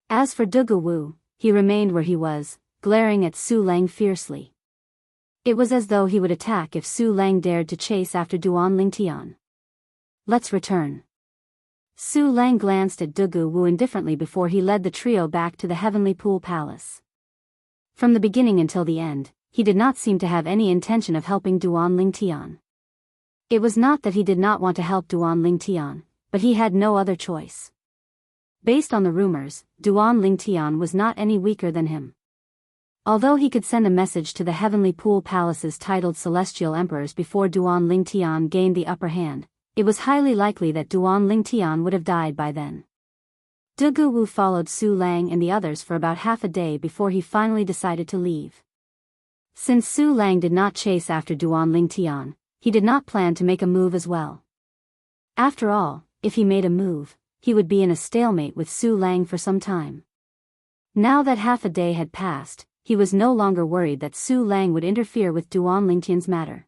As for Dugu Wu, he remained where he was, glaring at Su Lang fiercely. It was as though he would attack if Su Lang dared to chase after Duan Lingtian. "Let's return." Su Lang glanced at Dugu Wu indifferently before he led the trio back to the Heavenly Pool Palace. From the beginning until the end, he did not seem to have any intention of helping Duan Lingtian. It was not that he did not want to help Duan Lingtian, but he had no other choice. Based on the rumors, Duan Lingtian was not any weaker than him. Although he could send a message to the Heavenly Pool Palace's titled Celestial Emperors before Duan Lingtian gained the upper hand, it was highly likely that Duan Lingtian would have died by then. Dugu Wu followed Su Lang and the others for about half a day before he finally decided to leave. Since Su Lang did not chase after Duan Lingtian, he did not plan to make a move as well. After all, if he made a move, he would be in a stalemate with Su Lang for some time. Now that half a day had passed, he was no longer worried that Su Lang would interfere with Duan Lingtian's matter.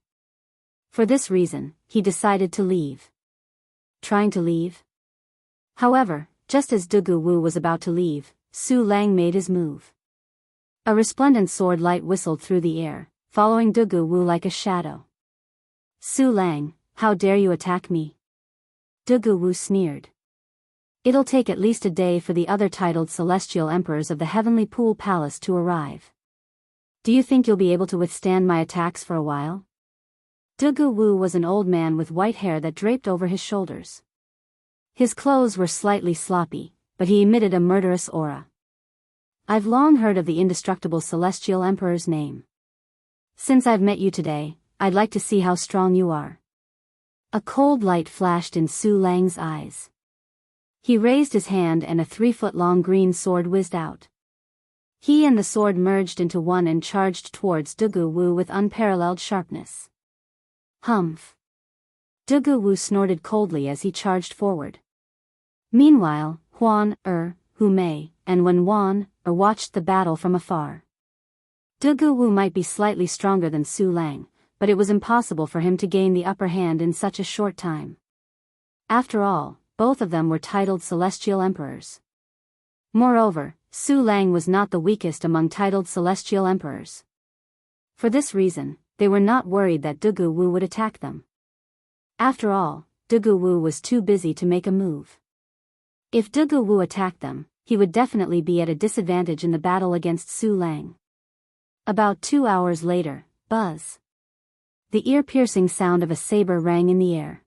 For this reason, he decided to leave. Trying to leave? However, just as Dugu Wu was about to leave, Su Lang made his move. A resplendent sword light whistled through the air, following Dugu Wu like a shadow. "Su Lang, how dare you attack me?" Dugu Wu sneered. "It'll take at least a day for the other titled Celestial Emperors of the Heavenly Pool Palace to arrive. Do you think you'll be able to withstand my attacks for a while?" Dugu Wu was an old man with white hair that draped over his shoulders. His clothes were slightly sloppy, but he emitted a murderous aura. "I've long heard of the indestructible Celestial Emperor's name. Since I've met you today, I'd like to see how strong you are." A cold light flashed in Su Lang's eyes. He raised his hand and a 3-foot-long green sword whizzed out. He and the sword merged into one and charged towards Dugu Wu with unparalleled sharpness. Humph! Dugu Wu snorted coldly as he charged forward. Meanwhile, Hu Mei, and Wan watched the battle from afar. Dugu Wu might be slightly stronger than Su Lang, but it was impossible for him to gain the upper hand in such a short time. After all, both of them were titled Celestial Emperors. Moreover, Su Lang was not the weakest among titled Celestial Emperors. For this reason, they were not worried that Dugu Wu would attack them. After all, Dugu Wu was too busy to make a move. If Dugu Wu attacked them, he would definitely be at a disadvantage in the battle against Su Lang. About 2 hours later, buzz! The ear-piercing sound of a saber rang in the air.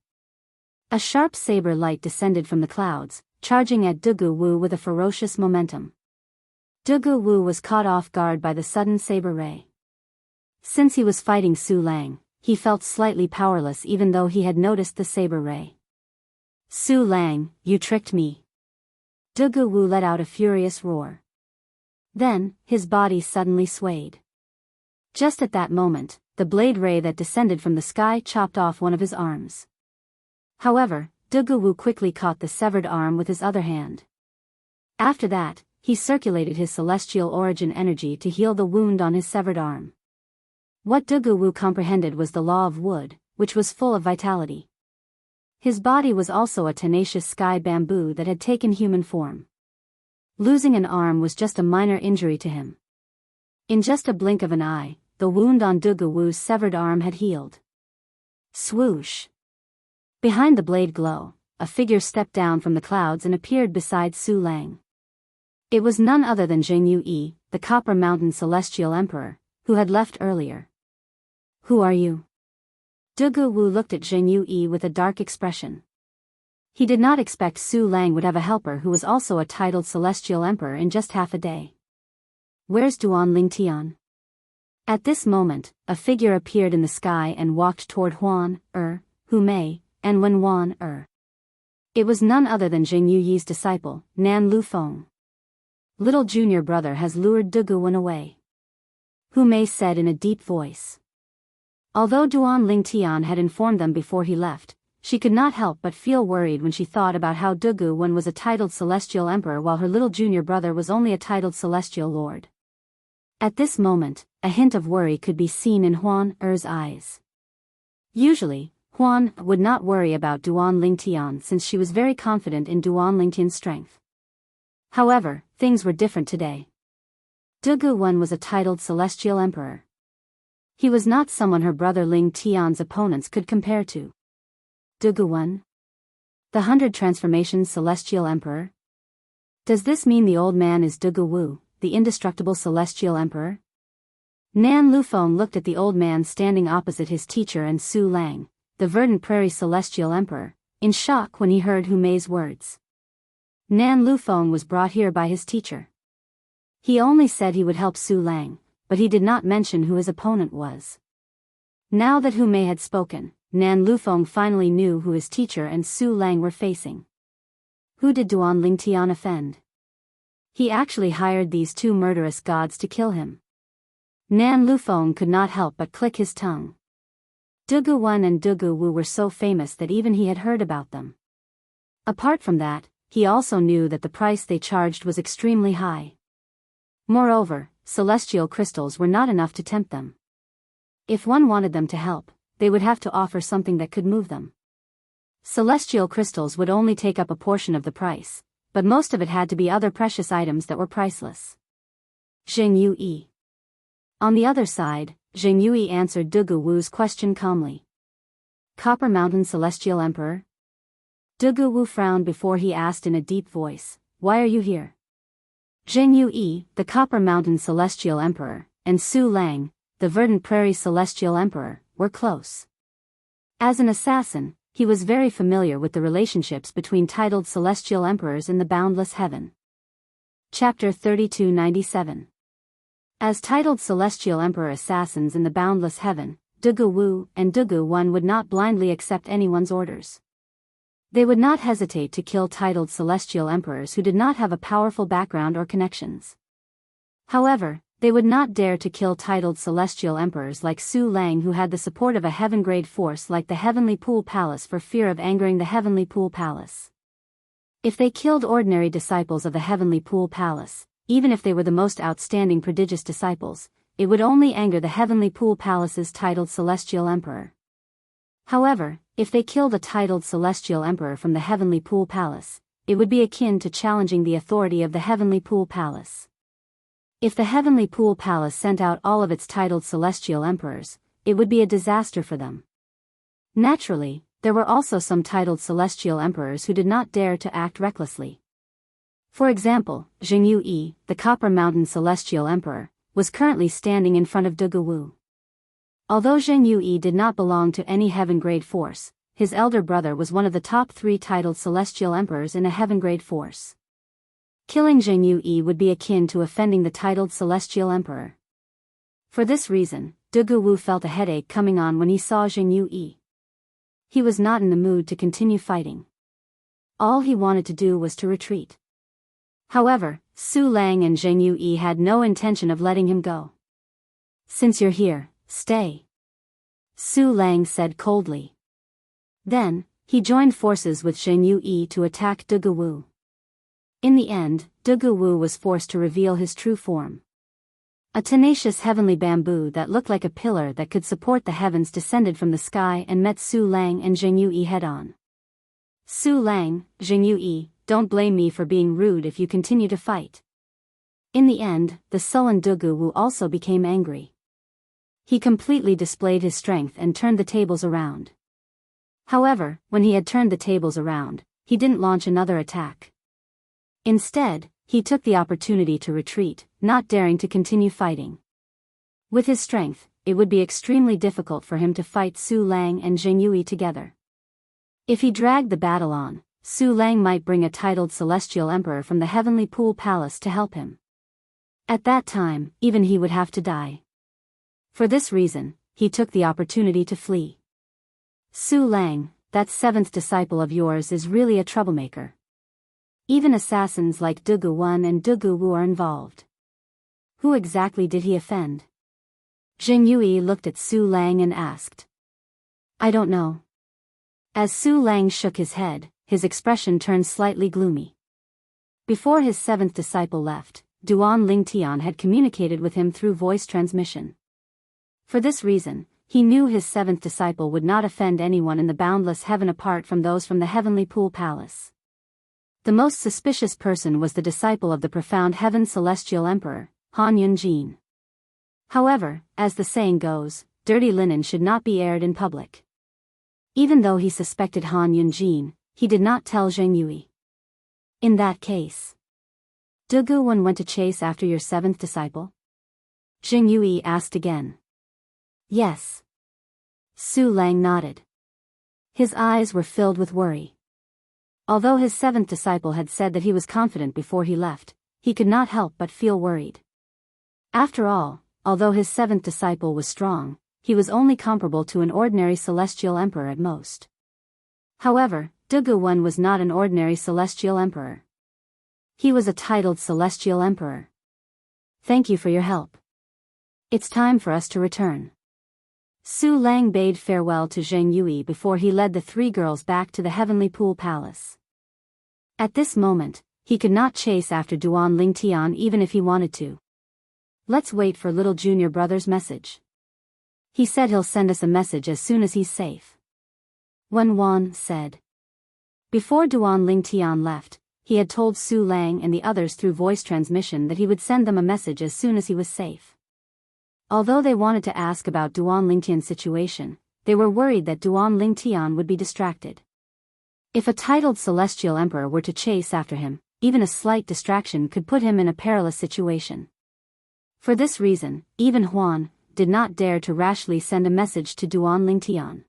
A sharp saber light descended from the clouds, charging at Dugu Wu with a ferocious momentum. Dugu Wu was caught off guard by the sudden saber ray. Since he was fighting Su Lang, he felt slightly powerless even though he had noticed the saber ray. "Su Lang, you tricked me!" Dugu Wu let out a furious roar. Then, his body suddenly swayed. Just at that moment, the blade ray that descended from the sky chopped off one of his arms. However, Dugu Wu quickly caught the severed arm with his other hand. After that, he circulated his celestial origin energy to heal the wound on his severed arm. What Dugu Wu comprehended was the law of wood, which was full of vitality. His body was also a tenacious sky bamboo that had taken human form. Losing an arm was just a minor injury to him. In just a blink of an eye, the wound on Dugu Wu's severed arm had healed. Swoosh! Behind the blade glow, a figure stepped down from the clouds and appeared beside Su Lang. It was none other than Jianghu, the Copper Mountain Celestial Emperor, who had left earlier. Who are you? Dugu Wu looked at Jianghu with a dark expression. He did not expect Su Lang would have a helper who was also a titled Celestial Emperor in just half a day. Where's Duan Lingtian? At this moment, a figure appeared in the sky and walked toward Huan, Hu Mei, and Wen Wan, It was none other than Jianghu disciple, Nan Lufeng. Little junior brother has lured Dugu Wen away, Hu Mei said in a deep voice. Although Duan Lingtian had informed them before he left, she could not help but feel worried when she thought about how Dugu Wen was a titled Celestial Emperor while her little junior brother was only a titled Celestial Lord. At this moment, a hint of worry could be seen in Huan Er's eyes. Usually, Huan would not worry about Duan Lingtian since she was very confident in Duan Lingtian's strength. However, things were different today. Dugu Wen was a titled Celestial Emperor. He was not someone her brother Ling Tian's opponents could compare to. Dugu Wen? The 100 Transformations Celestial Emperor? Does this mean the old man is Dugu Wu, the indestructible Celestial Emperor? Nan Lufeng looked at the old man standing opposite his teacher and Su Lang, the Verdant Prairie Celestial Emperor, in shock when he heard Hu Mei's words. Nan Lufeng was brought here by his teacher. He only said he would help Su Lang, but he did not mention who his opponent was. Now that Hu Mei had spoken, Nan Lufeng finally knew who his teacher and Su Lang were facing. Who did Duan Lingtian offend? He actually hired these two murderous gods to kill him. Nan Lufeng could not help but click his tongue. Dugu Wen and Dugu Wu were so famous that even he had heard about them. Apart from that, he also knew that the price they charged was extremely high. Moreover, celestial crystals were not enough to tempt them. If one wanted them to help, they would have to offer something that could move them. Celestial crystals would only take up a portion of the price, but most of it had to be other precious items that were priceless. Jianghu. On the other side, Jianghu answered Dugu Wu's question calmly. Copper Mountain Celestial Emperor? Dugu Wu frowned before he asked in a deep voice, why are you here? Jianghu, the Copper Mountain Celestial Emperor, and Su Lang, the Verdant Prairie Celestial Emperor, were close. As an assassin, he was very familiar with the relationships between titled Celestial Emperors in the boundless heaven. Chapter 3297. As titled Celestial Emperor assassins in the boundless heaven, Dugu Wu and Dugu Wen would not blindly accept anyone's orders. They would not hesitate to kill titled Celestial Emperors who did not have a powerful background or connections. However, they would not dare to kill titled Celestial Emperors like Su Lang who had the support of a heaven-grade force like the Heavenly Pool Palace for fear of angering the Heavenly Pool Palace. If they killed ordinary disciples of the Heavenly Pool Palace, even if they were the most outstanding prodigious disciples, it would only anger the Heavenly Pool Palace's titled Celestial Emperor. However, if they killed a titled Celestial Emperor from the Heavenly Pool Palace, it would be akin to challenging the authority of the Heavenly Pool Palace. If the Heavenly Pool Palace sent out all of its titled Celestial Emperors, it would be a disaster for them. Naturally, there were also some titled Celestial Emperors who did not dare to act recklessly. For example, Jianghu, the Copper Mountain Celestial Emperor, was currently standing in front of Dugu Wu. Although Jianghu did not belong to any heaven-grade force, his elder brother was one of the top 3 titled Celestial Emperors in a heaven-grade force. Killing Jianghu would be akin to offending the titled Celestial Emperor. For this reason, Dugu Wu felt a headache coming on when he saw Jianghu. He was not in the mood to continue fighting. All he wanted to do was to retreat. However, Su Lang and Jianghu had no intention of letting him go. Since you're here, stay, Su Lang said coldly. Then, he joined forces with Jianghu to attack Dugu Wu. In the end, Dugu Wu was forced to reveal his true form. A tenacious heavenly bamboo that looked like a pillar that could support the heavens descended from the sky and met Su Lang and Zheng Yui head-on. Su Lang, Zheng Yui, don't blame me for being rude if you continue to fight. In the end, the sullen Dugu Wu also became angry. He completely displayed his strength and turned the tables around. However, when he had turned the tables around, he didn't launch another attack. Instead, he took the opportunity to retreat, not daring to continue fighting. With his strength, it would be extremely difficult for him to fight Su Lang and Zheng Yui together. If he dragged the battle on, Su Lang might bring a titled celestial emperor from the heavenly pool palace to help him. At that time, even he would have to die. For this reason, he took the opportunity to flee. Su Lang, that seventh disciple of yours is really a troublemaker. Even assassins like Dugu Wan and Dugu Wu are involved. Who exactly did he offend? Zheng Yui looked at Su Lang and asked. I don't know. As Su Lang shook his head, his expression turned slightly gloomy. Before his seventh disciple left, Duan Lingtian had communicated with him through voice transmission. For this reason, he knew his seventh disciple would not offend anyone in the boundless heaven apart from those from the heavenly pool palace. The most suspicious person was the disciple of the profound heaven celestial emperor, Han Yunjin. However, as the saying goes, dirty linen should not be aired in public. Even though he suspected Han Yunjin, he did not tell Zheng Yui. In that case, Dugu Wan went to chase after your seventh disciple? Zheng Yui asked again. Yes. Su Lang nodded. His eyes were filled with worry. Although his seventh disciple had said that he was confident before he left, he could not help but feel worried. After all, although his seventh disciple was strong, he was only comparable to an ordinary celestial emperor at most. However, Dugu Wan was not an ordinary celestial emperor. He was a titled celestial emperor. Thank you for your help. It's time for us to return. Su Lang bade farewell to Zheng Yui before he led the three girls back to the heavenly pool palace. At this moment, he could not chase after Duan Lingtian even if he wanted to. Let's wait for little junior brother's message. He said he'll send us a message as soon as he's safe. Wen Wan said. Before Duan Lingtian left, he had told Su Lang and the others through voice transmission that he would send them a message as soon as he was safe. Although they wanted to ask about Duan Lingtian's situation, they were worried that Duan Lingtian would be distracted. If a titled celestial emperor were to chase after him, even a slight distraction could put him in a perilous situation. For this reason, even Huan did not dare to rashly send a message to Duan Lingtian.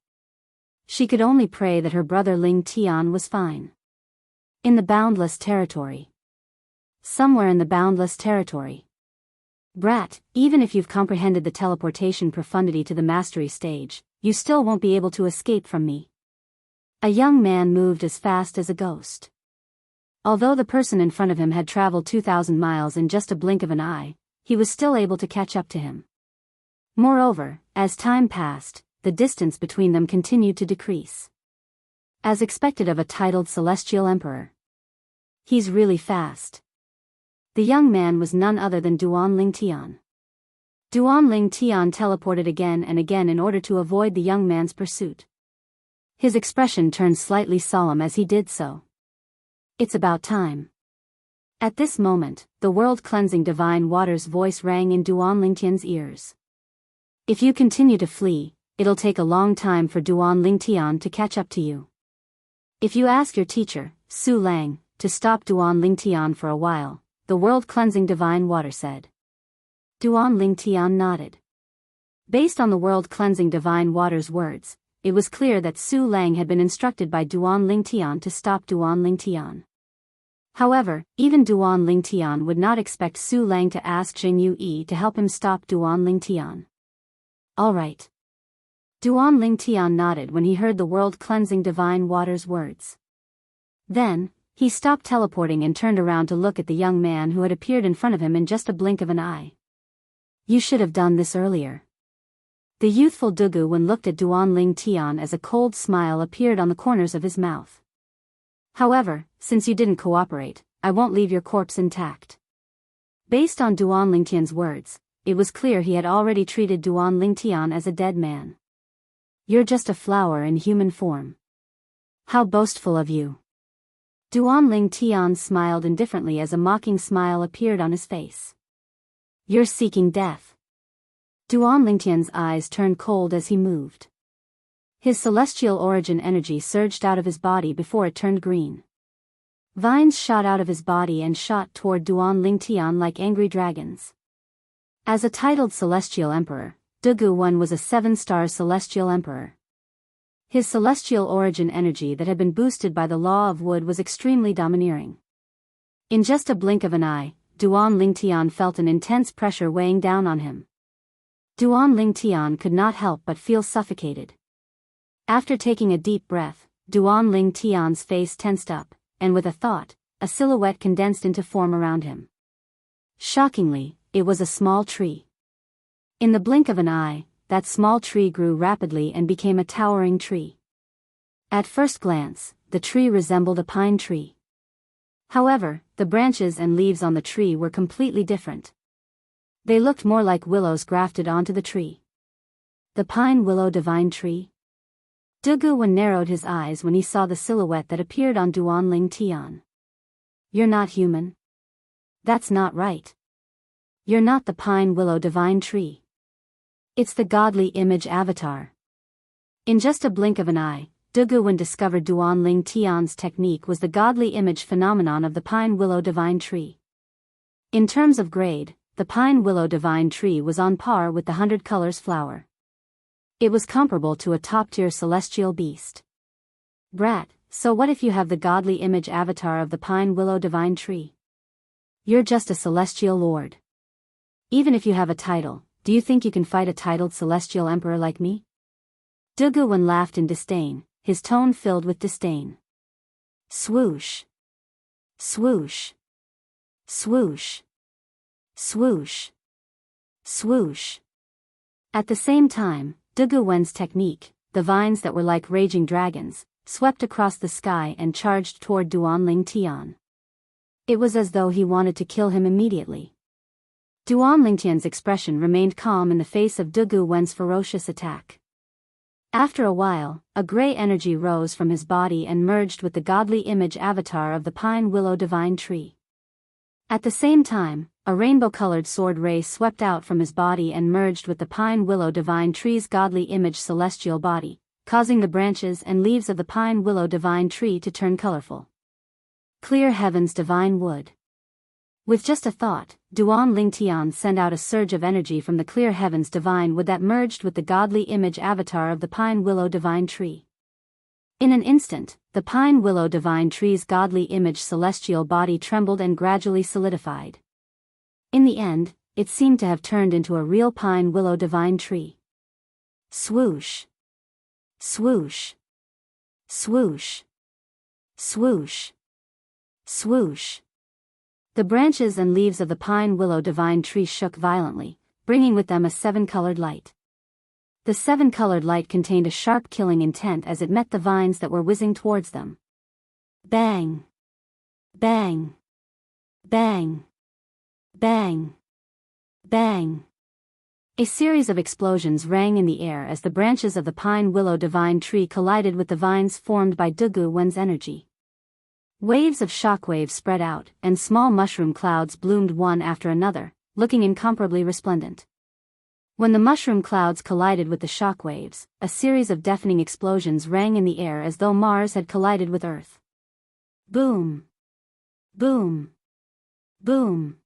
She could only pray that her brother Lingtian was fine. In the boundless territory. Somewhere in the boundless territory. Brat, even if you've comprehended the teleportation profundity to the mastery stage, you still won't be able to escape from me. A young man moved as fast as a ghost. Although the person in front of him had traveled 2,000 miles in just a blink of an eye, he was still able to catch up to him. Moreover, as time passed, the distance between them continued to decrease. As expected of a titled celestial emperor. He's really fast. The young man was none other than Duan Lingtian. Duan Lingtian teleported again and again in order to avoid the young man's pursuit. His expression turned slightly solemn as he did so. It's about time. At this moment, the world-cleansing divine water's voice rang in Duan Lingtian's ears. If you continue to flee, it'll take a long time for Duan Lingtian to catch up to you. If you ask your teacher, Su Lang, to stop Duan Lingtian for a while, the world-cleansing divine water said. Duan Lingtian nodded. Based on the world-cleansing divine water's words, it was clear that Su Lang had been instructed by Duan Lingtian to stop Duan Lingtian. However, even Duan Lingtian would not expect Su Lang to ask Zheng Yui to help him stop Duan Lingtian. All right. Duan Lingtian nodded when he heard the world-cleansing divine water's words. Then, he stopped teleporting and turned around to look at the young man who had appeared in front of him in just a blink of an eye. You should have done this earlier. The youthful Dugu Wan looked at Duan Lingtian as a cold smile appeared on the corners of his mouth. However, since you didn't cooperate, I won't leave your corpse intact. Based on Duan Lingtian's words, it was clear he had already treated Duan Lingtian as a dead man. You're just a flower in human form. How boastful of you. Duan Lingtian smiled indifferently as a mocking smile appeared on his face. You're seeking death. Duan Lingtian's eyes turned cold as he moved. His celestial origin energy surged out of his body before it turned green. Vines shot out of his body and shot toward Duan Lingtian like angry dragons. As a titled celestial emperor, Dugu Wen was a 7-star celestial emperor. His celestial origin energy that had been boosted by the law of wood was extremely domineering. In just a blink of an eye, Duan Lingtian felt an intense pressure weighing down on him. Duan Lingtian could not help but feel suffocated. After taking a deep breath, Duan Lingtian's face tensed up, and with a thought, a silhouette condensed into form around him. Shockingly, it was a small tree. In the blink of an eye, that small tree grew rapidly and became a towering tree. At first glance, the tree resembled a pine tree. However, the branches and leaves on the tree were completely different. They looked more like willows grafted onto the tree. The pine willow divine tree? Dugu Wen narrowed his eyes when he saw the silhouette that appeared on Duan Lingtian. You're not human. That's not right. You're not the pine willow divine tree. It's the godly image avatar. In just a blink of an eye, Dugu Wen discovered Duan Lingtian's technique was the godly image phenomenon of the pine willow divine tree. In terms of grade, the pine willow divine tree was on par with the 100 colors flower. It was comparable to a top-tier celestial beast. Brat, so what if you have the godly image avatar of the pine willow divine tree? You're just a celestial lord. Even if you have a title, do you think you can fight a titled celestial emperor like me? Dugu Wen laughed in disdain, his tone filled with disdain. Swoosh. Swoosh. Swoosh. Swoosh. Swoosh. At the same time, Dugu Wen's technique, the vines that were like raging dragons, swept across the sky and charged toward Duan Lingtian. It was as though he wanted to kill him immediately. Duan Lingtian's expression remained calm in the face of Dugu Wen's ferocious attack. After a while, a gray energy rose from his body and merged with the godly image avatar of the pine willow divine tree. At the same time, a rainbow-colored sword ray swept out from his body and merged with the pine willow divine tree's godly image celestial body, causing the branches and leaves of the pine willow divine tree to turn colorful. Clear heaven's divine wood. With just a thought, Duan Lingtian sent out a surge of energy from the clear heaven's divine wood that merged with the godly image avatar of the pine willow divine tree. In an instant, the pine willow divine tree's godly image celestial body trembled and gradually solidified. In the end, it seemed to have turned into a real pine willow divine tree. Swoosh. Swoosh. Swoosh. Swoosh. Swoosh. The branches and leaves of the pine willow divine tree shook violently, bringing with them a 7-colored light. The 7-colored light contained a sharp killing intent as it met the vines that were whizzing towards them. Bang! Bang! Bang! Bang! Bang! A series of explosions rang in the air as the branches of the pine willow divine tree collided with the vines formed by Dugu Wen's energy. Waves of shockwaves spread out, and small mushroom clouds bloomed one after another, looking incomparably resplendent. When the mushroom clouds collided with the shockwaves, a series of deafening explosions rang in the air as though Mars had collided with Earth. Boom! Boom! Boom!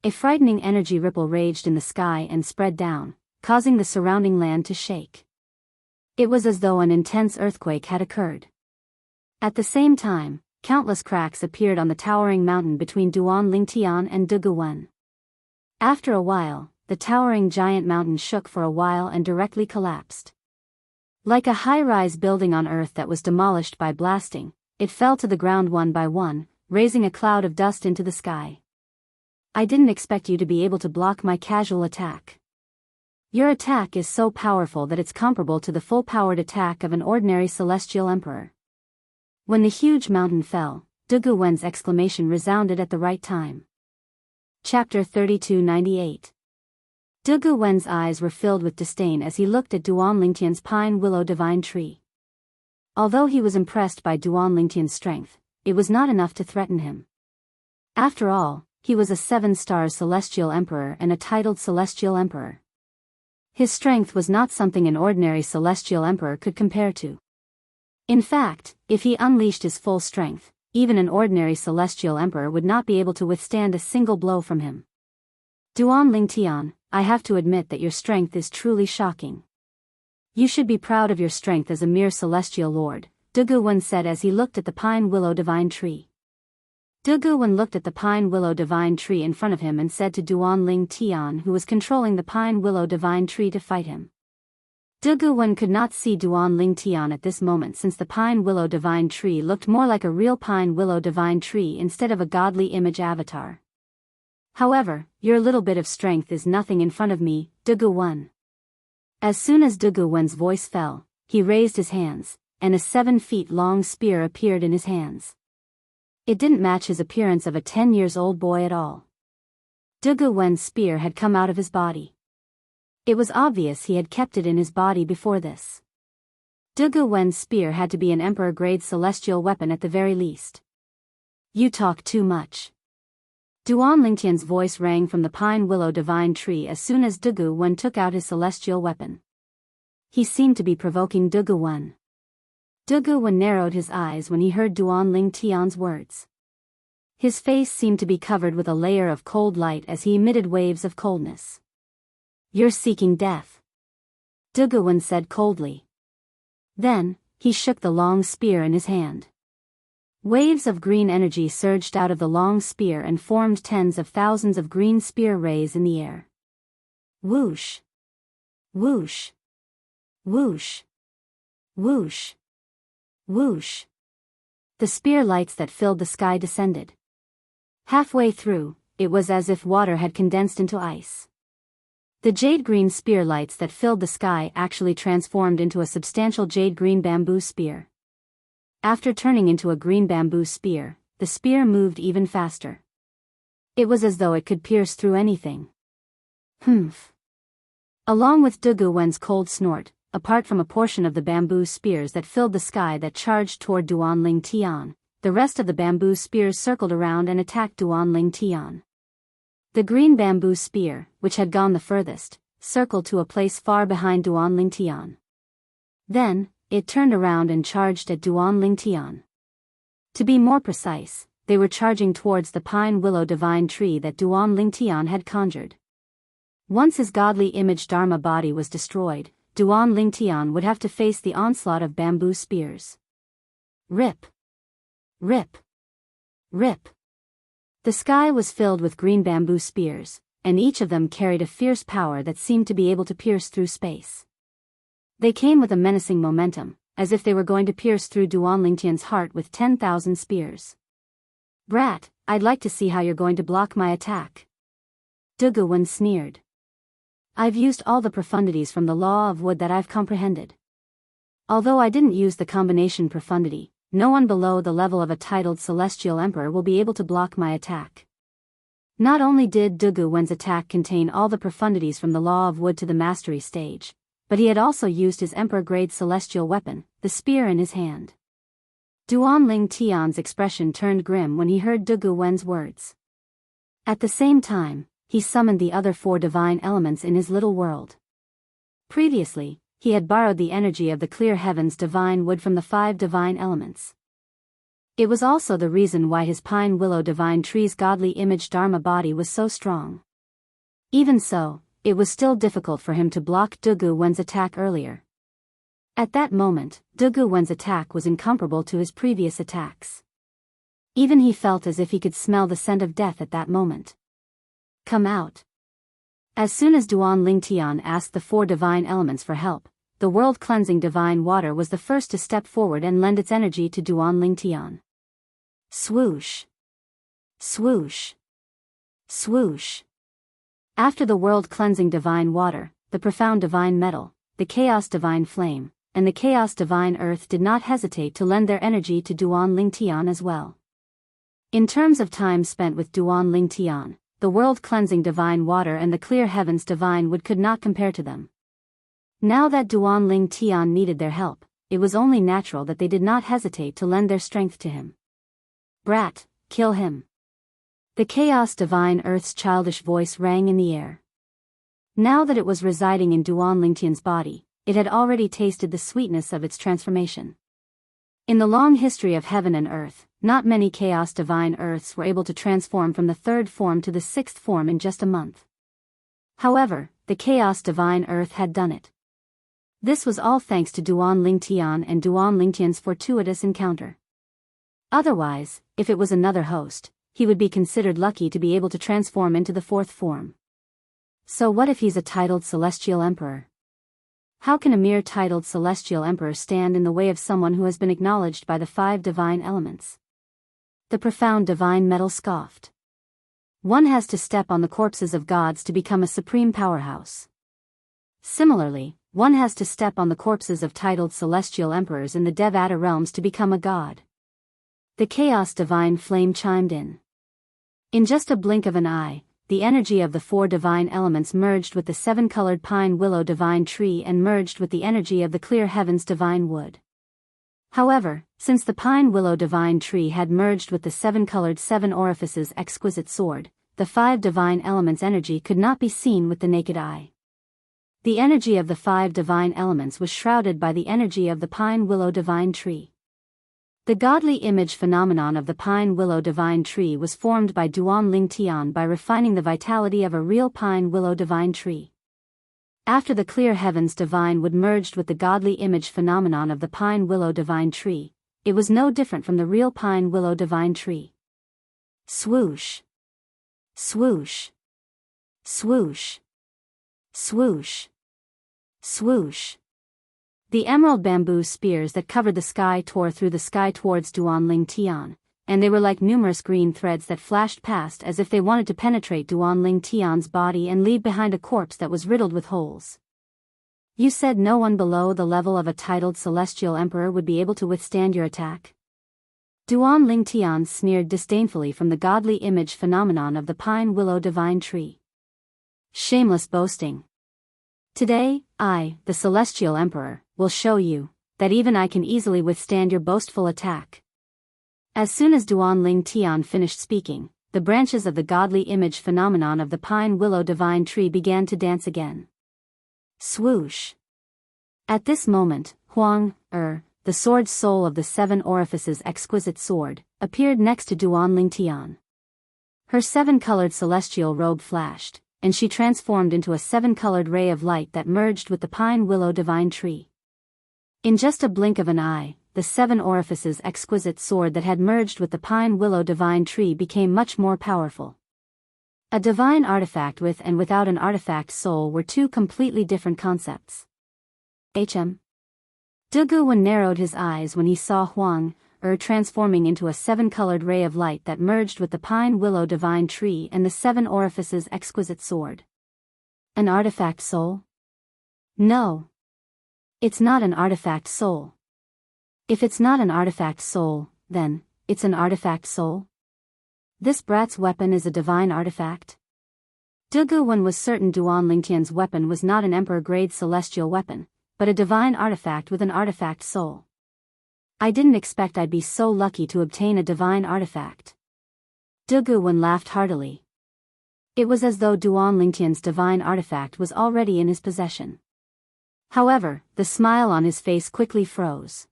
A frightening energy ripple raged in the sky and spread down, causing the surrounding land to shake. It was as though an intense earthquake had occurred. At the same time, countless cracks appeared on the towering mountain between Duan Lingtian and Dugu Wen. After a while, the towering giant mountain shook for a while and directly collapsed. Like a high-rise building on Earth that was demolished by blasting, it fell to the ground one by one, raising a cloud of dust into the sky. I didn't expect you to be able to block my casual attack. Your attack is so powerful that it's comparable to the full-powered attack of an ordinary celestial emperor. When the huge mountain fell, Dugu Wen's exclamation resounded at the right time. Chapter 3298. Dugu Wen's eyes were filled with disdain as he looked at Duan Lingtian's pine willow divine tree. Although he was impressed by Duan Lingtian's strength, it was not enough to threaten him. After all, he was a 7-star celestial emperor and a titled celestial emperor. His strength was not something an ordinary celestial emperor could compare to. In fact, if he unleashed his full strength, even an ordinary celestial emperor would not be able to withstand a single blow from him. Duan Lingtian, I have to admit that your strength is truly shocking. You should be proud of your strength as a mere celestial lord, Dugu Wen said as he looked at the pine willow divine tree. Dugu Wen looked at the pine willow divine tree in front of him and said to Duan Lingtian, who was controlling the pine willow divine tree, to fight him. Dugu Wen could not see Duan Lingtian at this moment since the pine willow divine tree looked more like a real pine willow divine tree instead of a godly image avatar. However, your little bit of strength is nothing in front of me, Dugu Wen. As soon as Dugu Wen's voice fell, he raised his hands, and a 7-feet-long spear appeared in his hands. It didn't match his appearance of a 10-year-old boy at all. Dugu Wen's spear had come out of his body. It was obvious he had kept it in his body before this. Dugu Wen's spear had to be an emperor-grade celestial weapon at the very least. You talk too much. Duan Lingtian's voice rang from the pine willow divine tree as soon as Dugu Wen took out his celestial weapon. He seemed to be provoking Dugu Wen. Dugu Wen narrowed his eyes when he heard Duan Lingtian's words. His face seemed to be covered with a layer of cold light as he emitted waves of coldness. You're seeking death, Dugu Wen said coldly. Then, he shook the long spear in his hand. Waves of green energy surged out of the long spear and formed tens of thousands of green spear rays in the air. Whoosh! Whoosh! Whoosh! Whoosh! Whoosh! The spear lights that filled the sky descended. Halfway through, it was as if water had condensed into ice. The jade-green spear lights that filled the sky actually transformed into a substantial jade-green bamboo spear. After turning into a green bamboo spear, the spear moved even faster. It was as though it could pierce through anything. Humph! Along with Dugu Wen's cold snort, apart from a portion of the bamboo spears that filled the sky that charged toward Duan Lingtian, the rest of the bamboo spears circled around and attacked Duan Lingtian. The green bamboo spear, which had gone the furthest, circled to a place far behind Duan Lingtian. Then, it turned around and charged at Duan Lingtian. To be more precise, they were charging towards the pine willow divine tree that Duan Lingtian had conjured. Once his godly image Dharma body was destroyed, Duan Lingtian would have to face the onslaught of bamboo spears. Rip! Rip! Rip! The sky was filled with green bamboo spears, and each of them carried a fierce power that seemed to be able to pierce through space. They came with a menacing momentum, as if they were going to pierce through Duan Lingtian's heart with 10,000 spears. Brat, I'd like to see how you're going to block my attack. Dugu Wen sneered. I've used all the profundities from the law of wood that I've comprehended. Although I didn't use the combination profundity, no one below the level of a titled celestial emperor will be able to block my attack. Not only did Dugu Wen's attack contain all the profundities from the law of wood to the mastery stage, but he had also used his emperor-grade celestial weapon, the spear in his hand. Duan Lingtian's expression turned grim when he heard Dugu Wen's words. At the same time, he summoned the other 4 divine elements in his little world. Previously, he had borrowed the energy of the clear heavens divine wood from the 5 divine elements. It was also the reason why his pine willow divine tree's godly image Dharma body was so strong. Even so, it was still difficult for him to block Dugu Wen's attack earlier. At that moment, Dugu Wen's attack was incomparable to his previous attacks. Even he felt as if he could smell the scent of death at that moment. Come out. As soon as Duan Lingtian asked the 4 divine elements for help, the world-cleansing divine water was the first to step forward and lend its energy to Duan Lingtian. Swoosh! Swoosh! Swoosh! After the world-cleansing divine water, the profound divine metal, the chaos divine flame, and the chaos divine earth did not hesitate to lend their energy to Duan Lingtian as well. In terms of time spent with Duan Ling Tian, the world-cleansing divine water and the clear heavens divine wood could not compare to them. Now that Duan Ling Tian needed their help, it was only natural that they did not hesitate to lend their strength to him. Brat, kill him. The chaos divine earth's childish voice rang in the air. Now that it was residing in Duan Ling Tian's body, it had already tasted the sweetness of its transformation. In the long history of heaven and earth, not many chaos divine earths were able to transform from the third form to the sixth form in just a month. However, the chaos divine earth had done it. This was all thanks to Duan Ling Tian and Duan Ling Tian's fortuitous encounter. Otherwise, if it was another host, he would be considered lucky to be able to transform into the fourth form. So what if he's a titled celestial emperor? How can a mere titled celestial emperor stand in the way of someone who has been acknowledged by the 5 divine elements? The profound divine metal scoffed. One has to step on the corpses of gods to become a supreme powerhouse. Similarly, one has to step on the corpses of titled celestial emperors in the Devata realms to become a god. The chaos divine flame chimed in. In just a blink of an eye, the energy of the 4 divine elements merged with the 7-colored pine willow divine tree and merged with the energy of the clear heavens divine wood. However, since the pine willow divine tree had merged with the 7-colored 7 orifices exquisite sword, the 5 divine elements' energy could not be seen with the naked eye. The energy of the 5 divine elements was shrouded by the energy of the pine willow divine tree. The godly image phenomenon of the pine willow divine tree was formed by Duan Ling Tian by refining the vitality of a real pine willow divine tree. After the clear heavens divine wood merged with the godly image phenomenon of the pine willow divine tree, it was no different from the real pine willow divine tree. Swoosh. Swoosh. Swoosh. Swoosh. Swoosh. The emerald bamboo spears that covered the sky tore through the sky towards Duan Ling Tian, and they were like numerous green threads that flashed past as if they wanted to penetrate Duan Ling Tian's body and leave behind a corpse that was riddled with holes. You said no one below the level of a titled celestial emperor would be able to withstand your attack? Duan Ling Tian sneered disdainfully from the godly image phenomenon of the pine willow divine tree. Shameless boasting. Today, I, the celestial emperor, will show you that even I can easily withstand your boastful attack. As soon as Duan Ling Tian finished speaking, the branches of the godly image phenomenon of the pine willow divine tree began to dance again. Swoosh. At this moment, Huang, the sword soul of the 7 orifices exquisite sword, appeared next to Duan Ling Tian. Her 7-colored celestial robe flashed, and she transformed into a 7-colored ray of light that merged with the pine willow divine tree. In just a blink of an eye, the 7 orifices exquisite sword that had merged with the pine willow divine tree became much more powerful. A divine artifact with and without an artifact soul were 2 completely different concepts. Duguwen narrowed his eyes when he saw Huang, transforming into a 7-colored ray of light that merged with the pine willow divine tree and the 7 orifices exquisite sword. An artifact soul? No. It's not an artifact soul. If it's not an artifact soul, then, it's an artifact soul? This brat's weapon is a divine artifact? Duguwen was certain Duan Lingtian's weapon was not an emperor-grade celestial weapon, but a divine artifact with an artifact soul. I didn't expect I'd be so lucky to obtain a divine artifact. Duguwen laughed heartily. It was as though Duan Lingtian's divine artifact was already in his possession. However, the smile on his face quickly froze.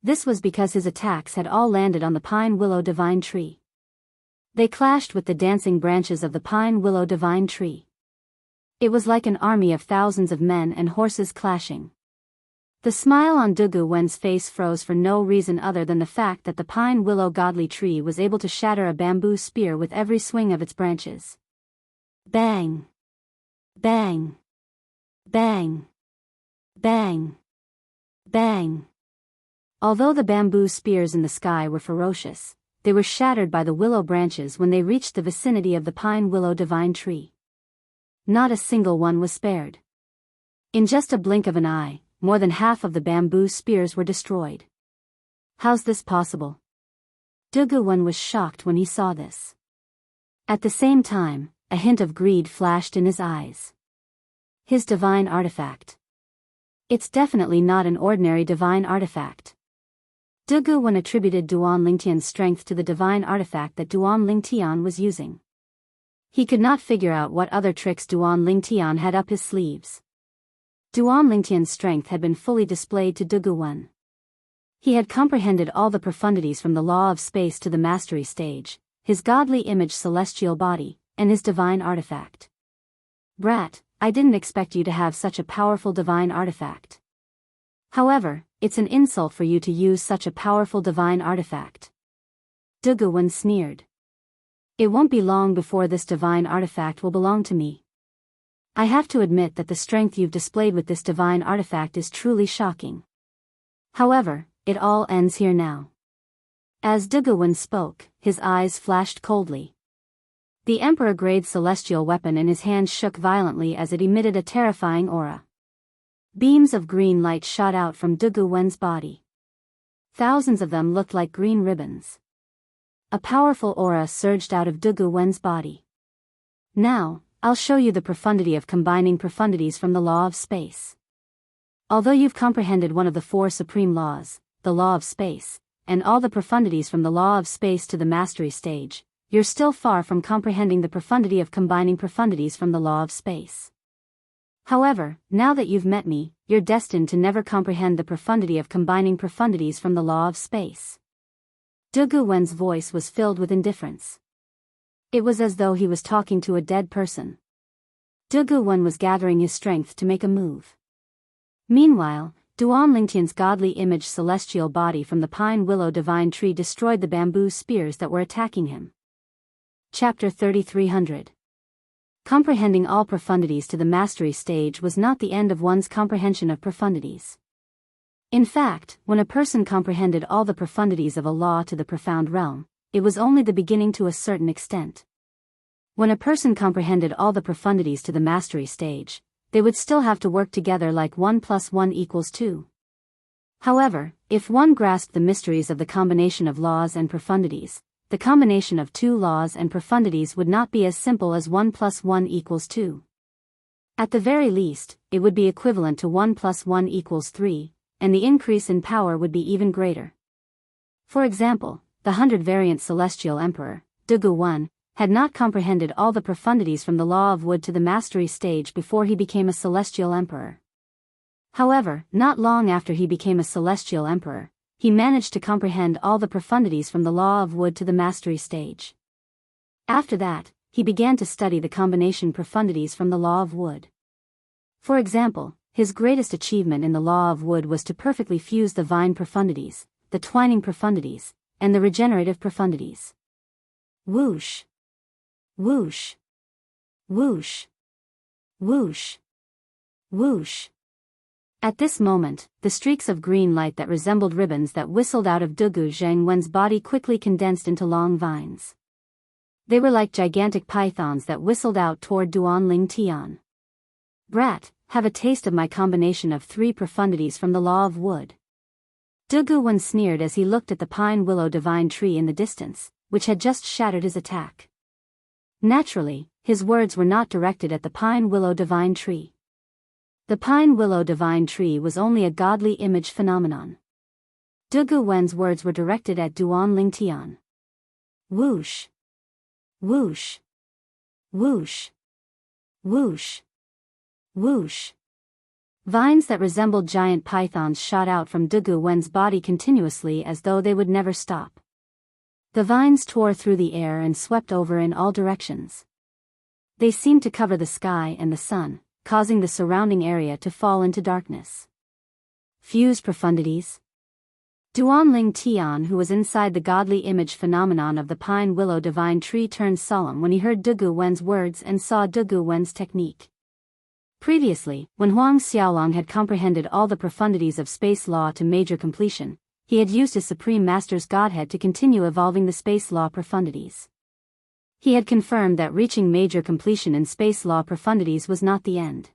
This was because his attacks had all landed on the pine willow divine tree. They clashed with the dancing branches of the pine willow divine tree. It was like an army of thousands of men and horses clashing. The smile on Duguwen's face froze for no reason other than the fact that the pine willow godly tree was able to shatter a bamboo spear with every swing of its branches. Bang! Bang! Bang! Bang! Bang! Although the bamboo spears in the sky were ferocious, they were shattered by the willow branches when they reached the vicinity of the pine willow divine tree. Not a single one was spared. In just a blink of an eye, more than half of the bamboo spears were destroyed. How's this possible? Dugu Wen was shocked when he saw this. At the same time, a hint of greed flashed in his eyes. His divine artifact. It's definitely not an ordinary divine artifact. Dugu Wen attributed Duan Lingtian's strength to the divine artifact that Duan Lingtian was using. He could not figure out what other tricks Duan Lingtian had up his sleeves. Duan Lingtian's strength had been fully displayed to Dugu Wen. He had comprehended all the profundities from the law of space to the mastery stage, his godly image celestial body, and his divine artifact. Brat, I didn't expect you to have such a powerful divine artifact. However, it's an insult for you to use such a powerful divine artifact. Dugu Wen sneered. It won't be long before this divine artifact will belong to me. I have to admit that the strength you've displayed with this divine artifact is truly shocking. However, it all ends here now. As Dugu Wen spoke, his eyes flashed coldly. The Emperor-grade celestial weapon in his hand shook violently as it emitted a terrifying aura. Beams of green light shot out from Dugu Wen's body. Thousands of them looked like green ribbons. A powerful aura surged out of Dugu Wen's body. Now, I'll show you the profundity of combining profundities from the law of space. Although you've comprehended one of the four supreme laws, the law of space, and all the profundities from the law of space to the mastery stage, you're still far from comprehending the profundity of combining profundities from the law of space. However, now that you've met me, you're destined to never comprehend the profundity of combining profundities from the law of space. Dugu Wen's voice was filled with indifference. It was as though he was talking to a dead person. Dugu Wen was gathering his strength to make a move. Meanwhile, Duan Lingtian's godly image celestial body from the pine willow divine tree destroyed the bamboo spears that were attacking him. Chapter 3300. Comprehending all profundities to the mastery stage was not the end of one's comprehension of profundities. In fact, when a person comprehended all the profundities of a law to the profound realm, it was only the beginning to a certain extent. When a person comprehended all the profundities to the mastery stage, they would still have to work together like 1 + 1 = 2. However, if one grasped the mysteries of the combination of laws and profundities, the combination of two laws and profundities would not be as simple as 1 + 1 = 2. At the very least, it would be equivalent to 1 + 1 = 3, and the increase in power would be even greater. For example, the 100-variant celestial emperor, Dugu Wen, had not comprehended all the profundities from the law of wood to the mastery stage before he became a celestial emperor. However, not long after he became a celestial emperor, he managed to comprehend all the profundities from the law of wood to the mastery stage. After that, he began to study the combination profundities from the law of wood. For example, his greatest achievement in the law of wood was to perfectly fuse the vine profundities, the twining profundities, and the regenerative profundities. Whoosh! Whoosh! Whoosh! Whoosh! Whoosh! At this moment, the streaks of green light that resembled ribbons that whistled out of Dugu Zhengwen's body quickly condensed into long vines. They were like gigantic pythons that whistled out toward Duan Lingtian. Brat, have a taste of my combination of 3 profundities from the law of wood. Dugu Wen sneered as he looked at the pine willow divine tree in the distance, which had just shattered his attack. Naturally, his words were not directed at the pine willow divine tree. The pine willow divine tree was only a godly image phenomenon. Dugu Wen's words were directed at Duan Lingtian. Whoosh! Whoosh! Whoosh! Whoosh! Whoosh! Vines that resembled giant pythons shot out from Dugu Wen's body continuously as though they would never stop. The vines tore through the air and swept over in all directions. They seemed to cover the sky and the sun, causing the surrounding area to fall into darkness. Fused profundities. Duan Lingtian, who was inside the godly image phenomenon of the pine willow divine tree, turned solemn when he heard Dugu Wen's words and saw Dugu Wen's technique. Previously, when Huang Xiaolong had comprehended all the profundities of space law to major completion, he had used his Supreme Master's Godhead to continue evolving the space law profundities. He had confirmed that reaching major completion in space law profundities was not the end.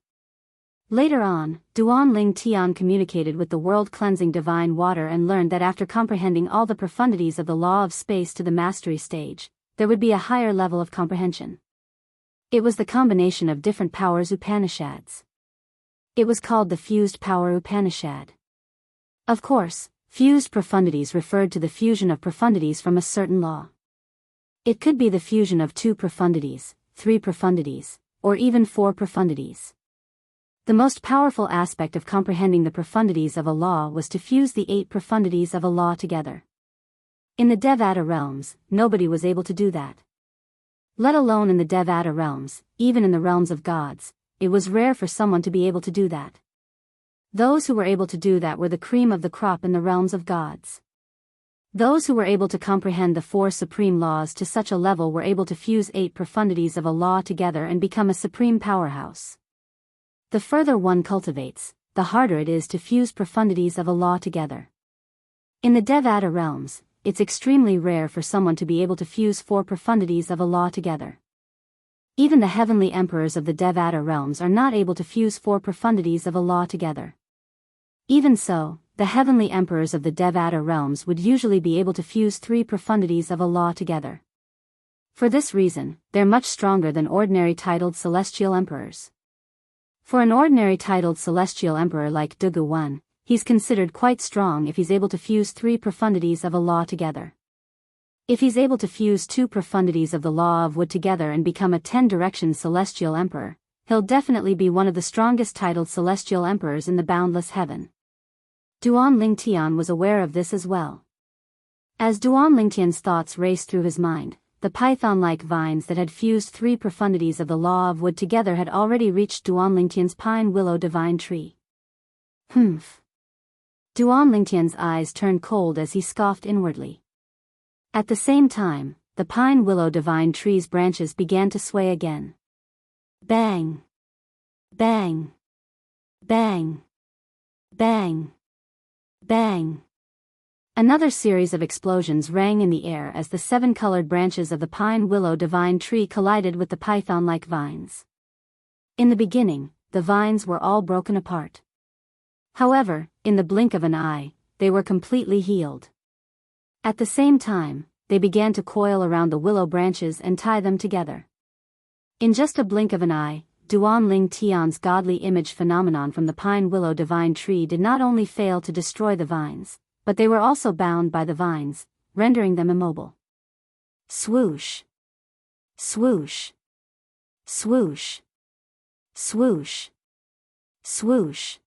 Later on, Duan Ling Tian communicated with the world-cleansing divine water and learned that after comprehending all the profundities of the law of space to the mastery stage, there would be a higher level of comprehension. It was the combination of different powers Upanishads. It was called the fused power Upanishad. Of course, fused profundities referred to the fusion of profundities from a certain law. It could be the fusion of 2 profundities, 3 profundities, or even 4 profundities. The most powerful aspect of comprehending the profundities of a law was to fuse the 8 profundities of a law together. In the Devata realms, nobody was able to do that. Let alone in the Devata realms, even in the realms of gods, it was rare for someone to be able to do that. Those who were able to do that were the cream of the crop in the realms of gods. Those who were able to comprehend the 4 supreme laws to such a level were able to fuse 8 profundities of a law together and become a supreme powerhouse. The further one cultivates, the harder it is to fuse profundities of a law together. In the Devata realms, it's extremely rare for someone to be able to fuse 4 profundities of a law together. Even the heavenly emperors of the Devata realms are not able to fuse 4 profundities of a law together. Even so, the heavenly emperors of the Devata realms would usually be able to fuse 3 profundities of a law together. For this reason, they're much stronger than ordinary titled celestial emperors. For an ordinary titled celestial emperor like Dugu, he's considered quite strong if he's able to fuse 3 profundities of a law together. If he's able to fuse 2 profundities of the law of wood together and become a 10-direction celestial emperor, he'll definitely be one of the strongest titled celestial emperors in the boundless heaven. Duan Ling Tian was aware of this as well. As Duan Ling Tian's thoughts raced through his mind, the python-like vines that had fused 3 profundities of the law of wood together had already reached Duan Ling Tian's pine willow divine tree. Humph. Duan Ling Tian's eyes turned cold as he scoffed inwardly. At the same time, the pine willow divine tree's branches began to sway again. Bang! Bang! Bang! Bang! Bang! Another series of explosions rang in the air as the 7-colored branches of the pine willow divine tree collided with the python-like vines. In the beginning, the vines were all broken apart. However, in the blink of an eye, they were completely healed. At the same time, they began to coil around the willow branches and tie them together. In just a blink of an eye, Duan Ling Tian's godly image phenomenon from the pine willow divine tree did not only fail to destroy the vines, but they were also bound by the vines, rendering them immobile. Swoosh! Swoosh! Swoosh! Swoosh! Swoosh!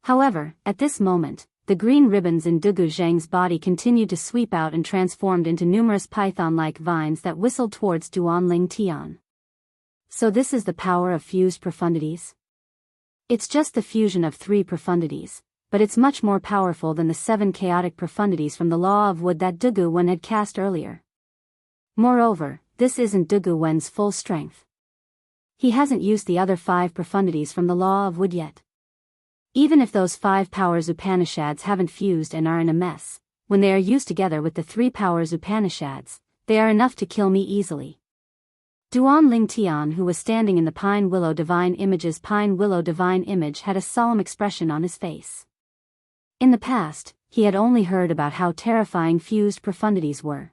However, at this moment, the green ribbons in Dugu Zhang's body continued to sweep out and transformed into numerous python-like vines that whistled towards Duan Ling Tian. So this is the power of fused profundities? It's just the fusion of 3 profundities, but it's much more powerful than the 7 chaotic profundities from the law of wood that Dugu Wen had cast earlier. Moreover, this isn't Dugu Wen's full strength. He hasn't used the other 5 profundities from the law of wood yet. Even if those 5 powers Upanishads haven't fused and are in a mess, when they are used together with the 3 powers Upanishads, they are enough to kill me easily. Duan Ling Tian, who was standing in the pine willow divine image, had a solemn expression on his face. In the past, he had only heard about how terrifying fused profundities were.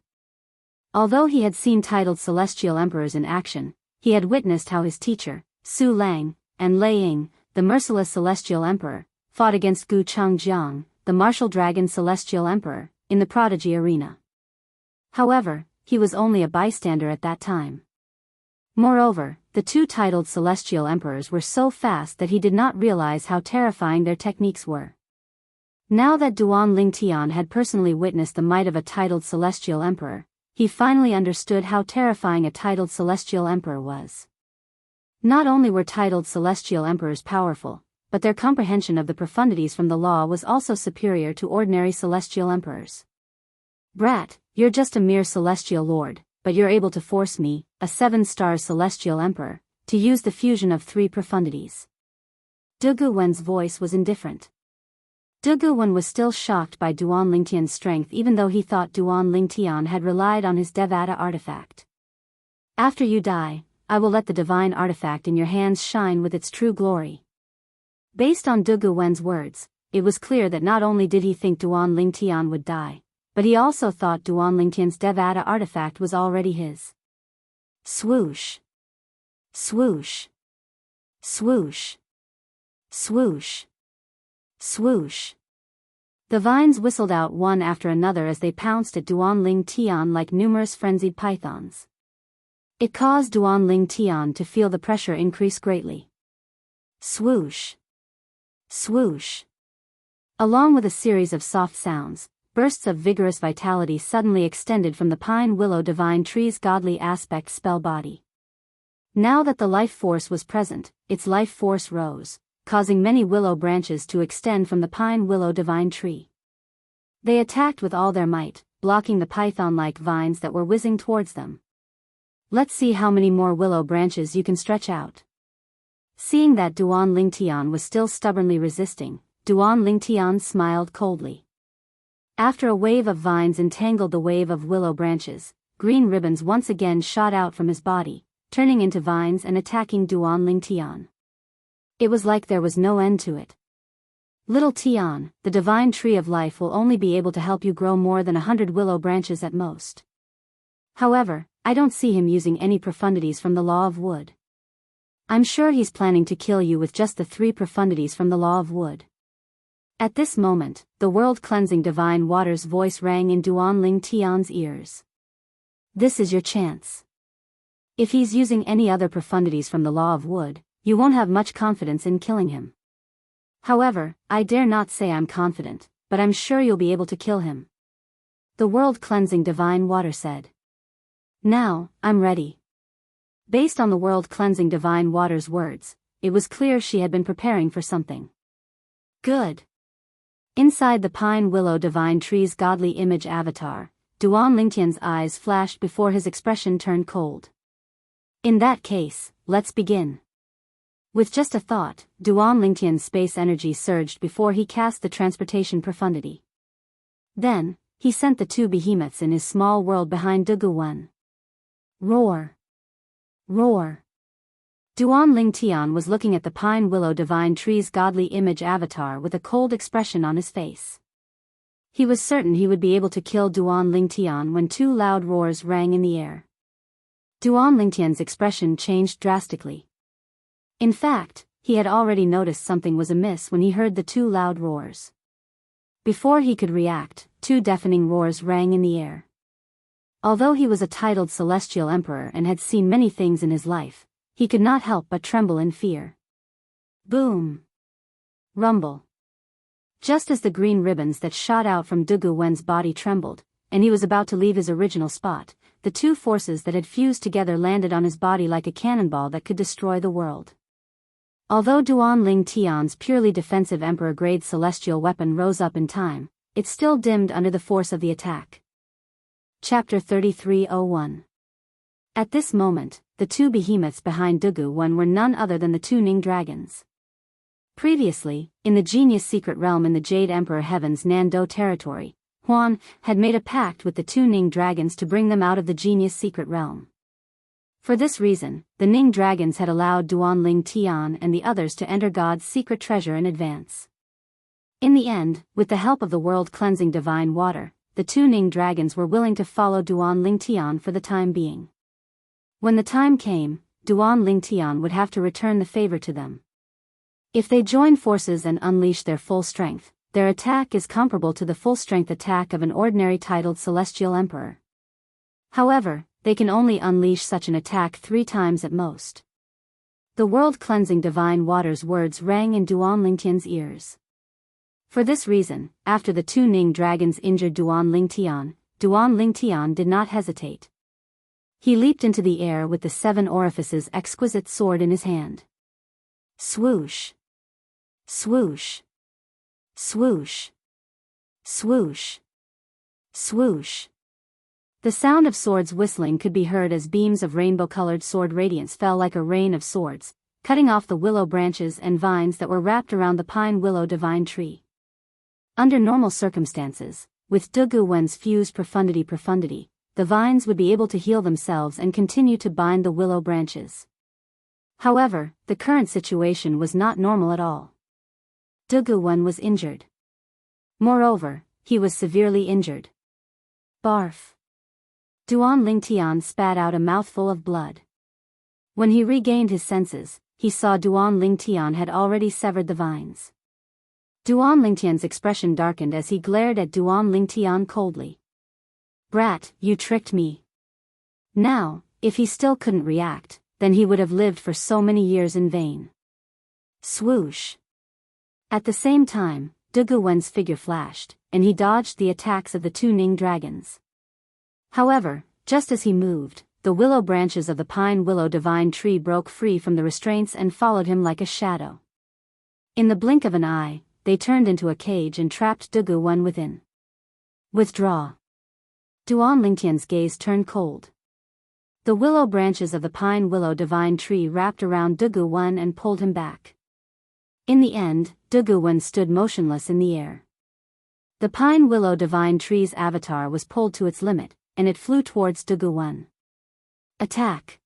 Although he had seen titled celestial emperors in action, he had witnessed how his teacher, Su Lang, and Lei Ying, the merciless celestial emperor, fought against Gu Changjiang, the martial dragon celestial emperor, in the prodigy arena. However, he was only a bystander at that time. Moreover, the 2 titled celestial emperors were so fast that he did not realize how terrifying their techniques were. Now that Duan Ling Tian had personally witnessed the might of a titled celestial emperor, he finally understood how terrifying a titled celestial emperor was. Not only were titled celestial emperors powerful, but their comprehension of the profundities from the law was also superior to ordinary celestial emperors. Brat, you're just a mere celestial lord, but you're able to force me, a 7-star celestial emperor, to use the fusion of 3 profundities. Dugu Wen's voice was indifferent. Dugu Wen was still shocked by Duan Ling Tian's strength even though he thought Duan Ling Tian had relied on his Devata artifact. After you die, I will let the divine artifact in your hands shine with its true glory. Based on Dugu Wen's words, it was clear that not only did he think Duan Lingtian would die, but he also thought Duan Lingtian's Devata artifact was already his. Swoosh. Swoosh. Swoosh. Swoosh. Swoosh. The vines whistled out one after another as they pounced at Duan Lingtian like numerous frenzied pythons. It caused Duan Lingtian to feel the pressure increase greatly. Swoosh. Swoosh. Along with a series of soft sounds, bursts of vigorous vitality suddenly extended from the pine willow divine tree's godly aspect spell body. Now that the life force was present, its life force rose, causing many willow branches to extend from the pine willow divine tree. They attacked with all their might, blocking the python-like vines that were whizzing towards them. Let's see how many more willow branches you can stretch out. Seeing that Duan Lingtian was still stubbornly resisting, Duan Lingtian smiled coldly. After a wave of vines entangled the wave of willow branches, green ribbons once again shot out from his body, turning into vines and attacking Duan Lingtian. It was like there was no end to it. Little Tian, the divine tree of life will only be able to help you grow more than 100 willow branches at most. However, I don't see him using any profundities from the law of wood. I'm sure he's planning to kill you with just the 3 profundities from the law of wood. At this moment, the world-cleansing divine water's voice rang in Duan Lingtian's ears. This is your chance. If he's using any other profundities from the law of wood, you won't have much confidence in killing him. However, I dare not say I'm confident, but I'm sure you'll be able to kill him. The world-cleansing divine water said. Now, I'm ready. Based on the world-cleansing divine water's words, it was clear she had been preparing for something. Good. Inside the pine willow divine tree's godly image avatar, Duan Lingtian's eyes flashed before his expression turned cold. In that case, let's begin. With just a thought, Duan Lingtian's space energy surged before he cast the transportation profundity. Then, he sent the 2 behemoths in his small world behind Dugu Wen. Roar. Roar. Duan Lingtian was looking at the pine willow divine tree's godly image avatar with a cold expression on his face. He was certain he would be able to kill Duan Lingtian when 2 loud roars rang in the air. Duan Lingtian's expression changed drastically. In fact, he had already noticed something was amiss when he heard the 2 loud roars. Before he could react, 2 deafening roars rang in the air. Although he was a titled celestial emperor and had seen many things in his life, he could not help but tremble in fear. Boom! Rumble! Just as the green ribbons that shot out from Dugu Wen's body trembled, and he was about to leave his original spot, the 2 forces that had fused together landed on his body like a cannonball that could destroy the world. Although Duan Lingtian's purely defensive emperor-grade celestial weapon rose up in time, it still dimmed under the force of the attack. Chapter 3301. At this moment, the 2 behemoths behind Dugu Wen were none other than the 2 Ning dragons. Previously, in the genius secret realm in the Jade Emperor Heaven's Nando territory, Huan had made a pact with the 2 Ning dragons to bring them out of the genius secret realm. For this reason, the Ning dragons had allowed Duan Lingtian and the others to enter God's secret treasure in advance. In the end, with the help of the world-cleansing divine water, the 2 Ning dragons were willing to follow Duan Lingtian for the time being. When the time came, Duan Lingtian would have to return the favor to them. If they join forces and unleash their full strength, their attack is comparable to the full-strength attack of an ordinary titled celestial emperor. However, they can only unleash such an attack 3 times at most. The world-cleansing divine water's words rang in Duan Lingtian's ears. For this reason, after the 2 Ning dragons injured Duan Lingtian did not hesitate. He leaped into the air with the 7 orifices exquisite sword in his hand. Swoosh! Swoosh! Swoosh! Swoosh! Swoosh! The sound of swords whistling could be heard as beams of rainbow-colored sword radiance fell like a rain of swords, cutting off the willow branches and vines that were wrapped around the pine willow divine tree. Under normal circumstances, with Dugu Wen's fused profundity, the vines would be able to heal themselves and continue to bind the willow branches. However, the current situation was not normal at all. Dugu Wen was injured. Moreover, he was severely injured. Barf. Duan Lingtian spat out a mouthful of blood. When he regained his senses, he saw Duan Lingtian had already severed the vines. Duan Lingtian's expression darkened as he glared at Duan Lingtian coldly. Brat, you tricked me. Now, if he still couldn't react, then he would have lived for so many years in vain. Swoosh. At the same time, Dugu Wen's figure flashed, and he dodged the attacks of the two Ning dragons. However, just as he moved, the willow branches of the pine willow divine tree broke free from the restraints and followed him like a shadow. In the blink of an eye, they turned into a cage and trapped Dugu Wen within. Withdraw. Duan Lingtian's gaze turned cold. The willow branches of the pine willow divine tree wrapped around Dugu Wen and pulled him back. In the end, Dugu Wen stood motionless in the air. The pine willow divine tree's avatar was pulled to its limit, and it flew towards Dugu Wen. Attack!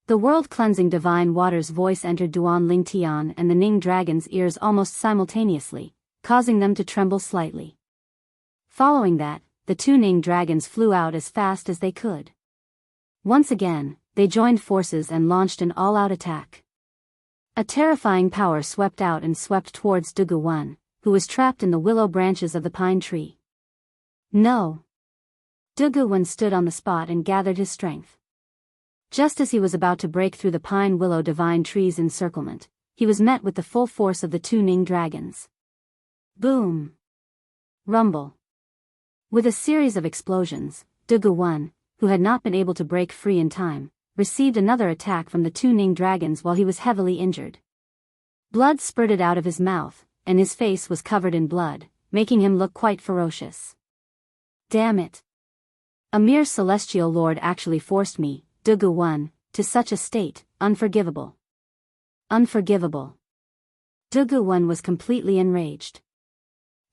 The world-cleansing divine water's voice entered Duan Lingtian and the Ning dragon's ears almost simultaneously, causing them to tremble slightly. Following that, the two Ning dragons flew out as fast as they could. Once again, they joined forces and launched an all-out attack. A terrifying power swept out and swept towards Dugu Wen, who was trapped in the willow branches of the pine tree. No! Dugu Wen stood on the spot and gathered his strength. Just as he was about to break through the pine willow divine tree's encirclement, he was met with the full force of the two Ning dragons. Boom! Rumble! With a series of explosions, Dugu Wen, who had not been able to break free in time, received another attack from the two Ning dragons while he was heavily injured. Blood spurted out of his mouth, and his face was covered in blood, making him look quite ferocious. Damn it! A mere celestial lord actually forced me, Dugu Wen, to such a state, unforgivable. Unforgivable. Dugu Wen was completely enraged.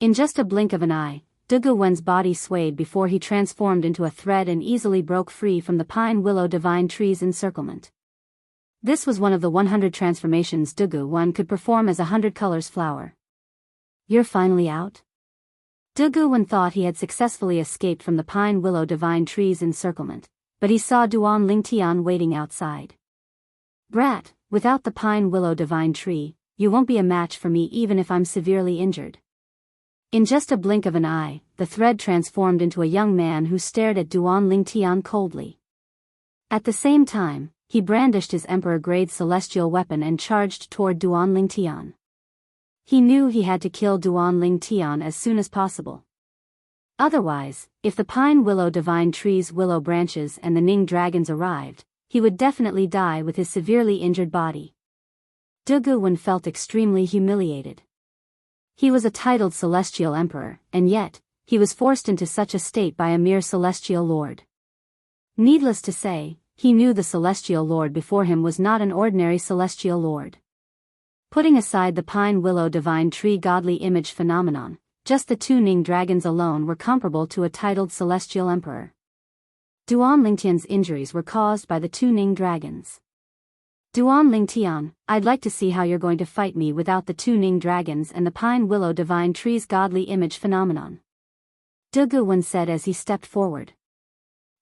In just a blink of an eye, Dugu Wen's body swayed before he transformed into a thread and easily broke free from the pine willow divine tree's encirclement. This was one of the 100 transformations Dugu Wen could perform as a 100 colors flower. You're finally out? Dugu Wen thought he had successfully escaped from the pine willow divine tree's encirclement, but he saw Duan Lingtian waiting outside. Brat, without the pine willow divine tree, you won't be a match for me even if I'm severely injured. In just a blink of an eye, the thread transformed into a young man who stared at Duan Lingtian coldly. At the same time, he brandished his emperor-grade celestial weapon and charged toward Duan Lingtian. He knew he had to kill Duan Lingtian as soon as possible. Otherwise, if the pine willow divine tree's willow branches and the Ning dragons arrived, he would definitely die with his severely injured body. Dugu Wen felt extremely humiliated. He was a titled celestial emperor, and yet, he was forced into such a state by a mere celestial lord. Needless to say, he knew the celestial lord before him was not an ordinary celestial lord. Putting aside the pine willow divine tree godly image phenomenon, just the two Ning dragons alone were comparable to a titled celestial emperor. Duan Lingtian's injuries were caused by the two Ning dragons. Duan Lingtian, I'd like to see how you're going to fight me without the two Ning dragons and the pine willow divine tree's godly image phenomenon. Dugu Wen said as he stepped forward.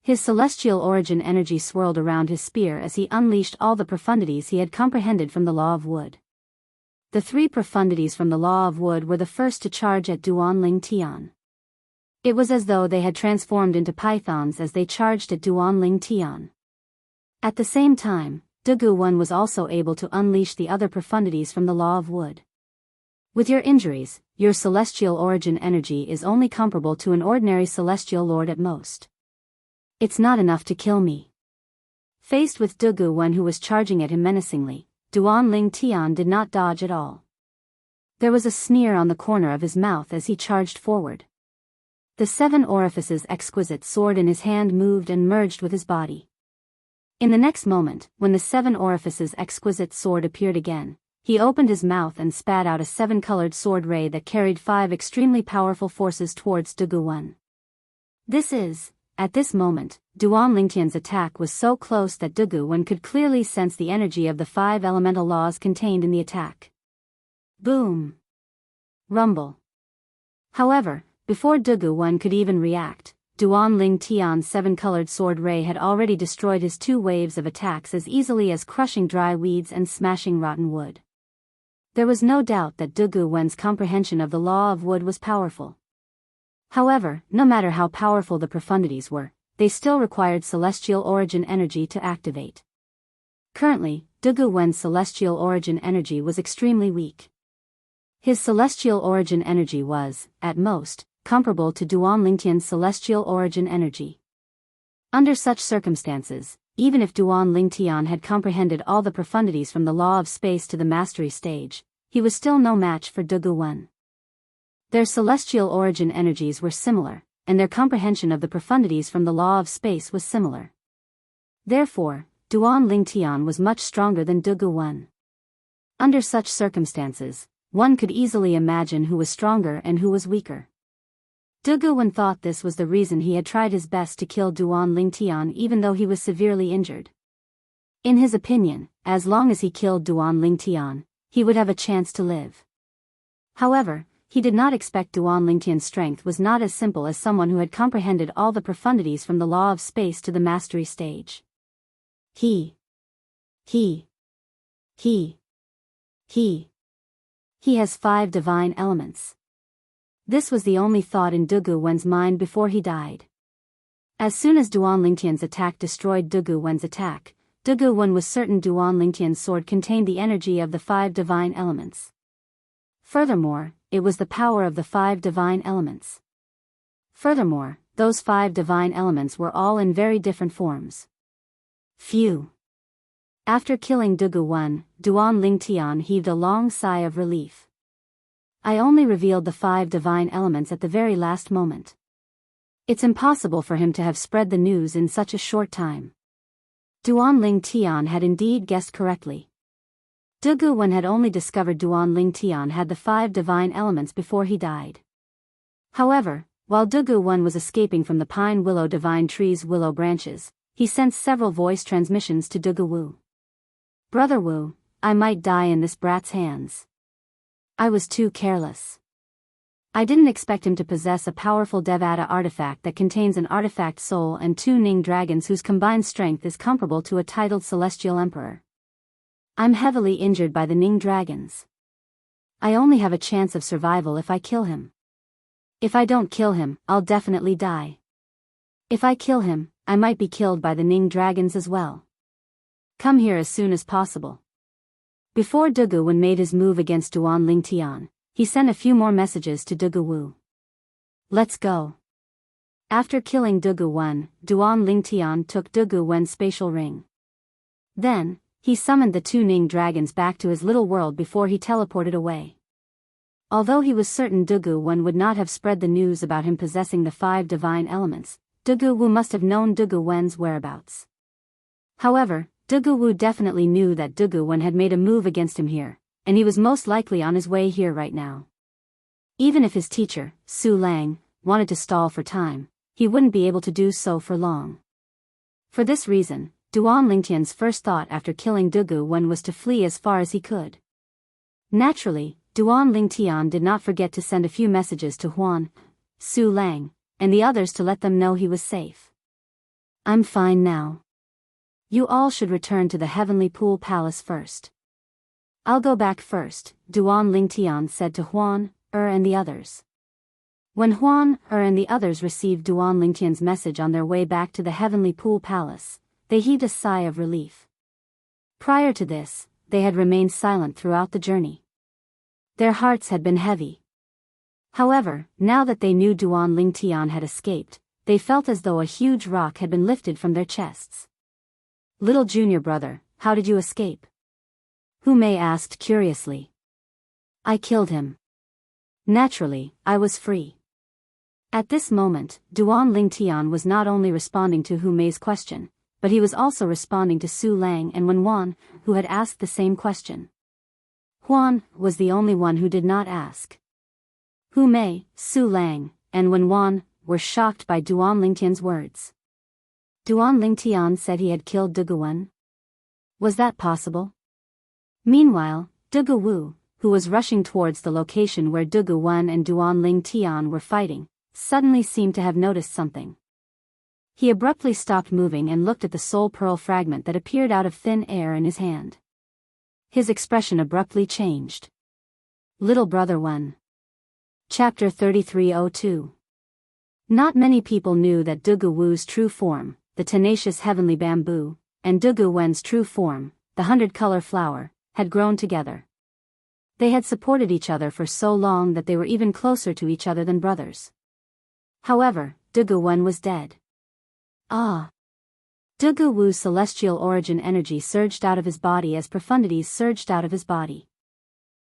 His celestial origin energy swirled around his spear as he unleashed all the profundities he had comprehended from the law of wood. The three profundities from the law of wood were the first to charge at Duan Lingtian. It was as though they had transformed into pythons as they charged at Duan Lingtian. At the same time, Dugu Wen was also able to unleash the other profundities from the law of wood. With your injuries, your celestial origin energy is only comparable to an ordinary celestial lord at most. It's not enough to kill me. Faced with Dugu Wen who was charging at him menacingly, Duan Lingtian did not dodge at all. There was a sneer on the corner of his mouth as he charged forward. The 7 orifices exquisite sword in his hand moved and merged with his body. In the next moment, when the 7 orifices exquisite sword appeared again, he opened his mouth and spat out a 7-colored sword ray that carried 5 extremely powerful forces towards Dugu Wen. At this moment, Duan Lingtian's attack was so close that Dugu Wen could clearly sense the energy of the 5 elemental laws contained in the attack. Boom! Rumble. However, before Dugu Wen could even react, Duan Ling Tian's seven-colored sword ray had already destroyed his two waves of attacks as easily as crushing dry weeds and smashing rotten wood. There was no doubt that Dugu Wen's comprehension of the law of wood was powerful. However, no matter how powerful the profundities were, they still required celestial origin energy to activate. Currently, Dugu Wen's celestial origin energy was extremely weak. His celestial origin energy was, at most, comparable to Duan Lingtian's celestial origin energy. Under such circumstances, even if Duan Lingtian had comprehended all the profundities from the law of space to the mastery stage, he was still no match for Dugu Wen. Their celestial origin energies were similar, and their comprehension of the profundities from the law of space was similar. Therefore, Duan Lingtian was much stronger than Dugu Wen. Under such circumstances, one could easily imagine who was stronger and who was weaker. Dugu Wen thought this was the reason he had tried his best to kill Duan Lingtian even though he was severely injured. In his opinion, as long as he killed Duan Lingtian, he would have a chance to live. However, he did not expect Duan Lingtian's strength was not as simple as someone who had comprehended all the profundities from the law of space to the mastery stage. He has 5 divine elements. This was the only thought in Dugu Wen's mind before he died. As soon as Duan Lingtian's attack destroyed Dugu Wen's attack, Dugu Wen was certain Duan Lingtian's sword contained the energy of the 5 divine elements. Furthermore, it was the power of the 5 divine elements. Furthermore, those 5 divine elements were all in very different forms. Phew! After killing Dugu Wen, Duan Lingtian heaved a long sigh of relief. I only revealed the 5 divine elements at the very last moment. It's impossible for him to have spread the news in such a short time. Duan Lingtian had indeed guessed correctly. Dugu Wen had only discovered Duan Lingtian had the 5 divine elements before he died. However, while Dugu Wen was escaping from the pine willow divine tree's willow branches, he sent several voice transmissions to Dugu Wu. Brother Wu, I might die in this brat's hands. I was too careless. I didn't expect him to possess a powerful Devata artifact that contains an artifact soul and 2 Ning dragons whose combined strength is comparable to a titled celestial emperor. I'm heavily injured by the Ning dragons. I only have a chance of survival if I kill him. If I don't kill him, I'll definitely die. If I kill him, I might be killed by the Ning dragons as well. Come here as soon as possible. Before Dugu Wen made his move against Duan Lingtian, he sent a few more messages to Dugu Wu. Let's go. After killing Dugu Wen, Duan Lingtian took Dugu Wen's spatial ring. Then, he summoned the 2 Ning dragons back to his little world before he teleported away. Although he was certain Dugu Wen would not have spread the news about him possessing the 5 divine elements, Dugu Wu must have known Dugu Wen's whereabouts. However, Dugu Wu definitely knew that Dugu Wen had made a move against him here, and he was most likely on his way here right now. Even if his teacher, Su Lang, wanted to stall for time, he wouldn't be able to do so for long. For this reason, Duan Lingtian's first thought after killing Dugu Wen was to flee as far as he could. Naturally, Duan Lingtian did not forget to send a few messages to Huan, Su Lang, and the others to let them know he was safe. I'm fine now. You all should return to the Heavenly Pool Palace first. I'll go back first, Duan Lingtian said to Huan, and the others. When Huan, and the others received Duan Lingtian's message on their way back to the Heavenly Pool Palace, they heaved a sigh of relief. Prior to this, they had remained silent throughout the journey. Their hearts had been heavy. However, now that they knew Duan Lingtian had escaped, they felt as though a huge rock had been lifted from their chests. Little junior brother, how did you escape? Hu Mei asked curiously. I killed him. Naturally, I was free. At this moment, Duan Lingtian was not only responding to Hu Mei's question, but he was also responding to Su Lang and Wen Huan, who had asked the same question. Huan was the only one who did not ask. Hu Mei, Su Lang, and Wen Huan were shocked by Duan Lingtian's words. Duan Lingtian said he had killed Dugu Wen? Was that possible? Meanwhile, Dugu Wu, who was rushing towards the location where Dugu Wen and Duan Ling Tian were fighting, suddenly seemed to have noticed something. He abruptly stopped moving and looked at the soul pearl fragment that appeared out of thin air in his hand. His expression abruptly changed. Little Brother Wen. Chapter 3302. Not many people knew that Dugu Wu's true form, the tenacious heavenly bamboo, and Dugu Wen's true form, the 100-color flower, had grown together. They had supported each other for so long that they were even closer to each other than brothers. However, Dugu Wen was dead. Ah! Dugu Wu's celestial origin energy surged out of his body as profundities surged out of his body.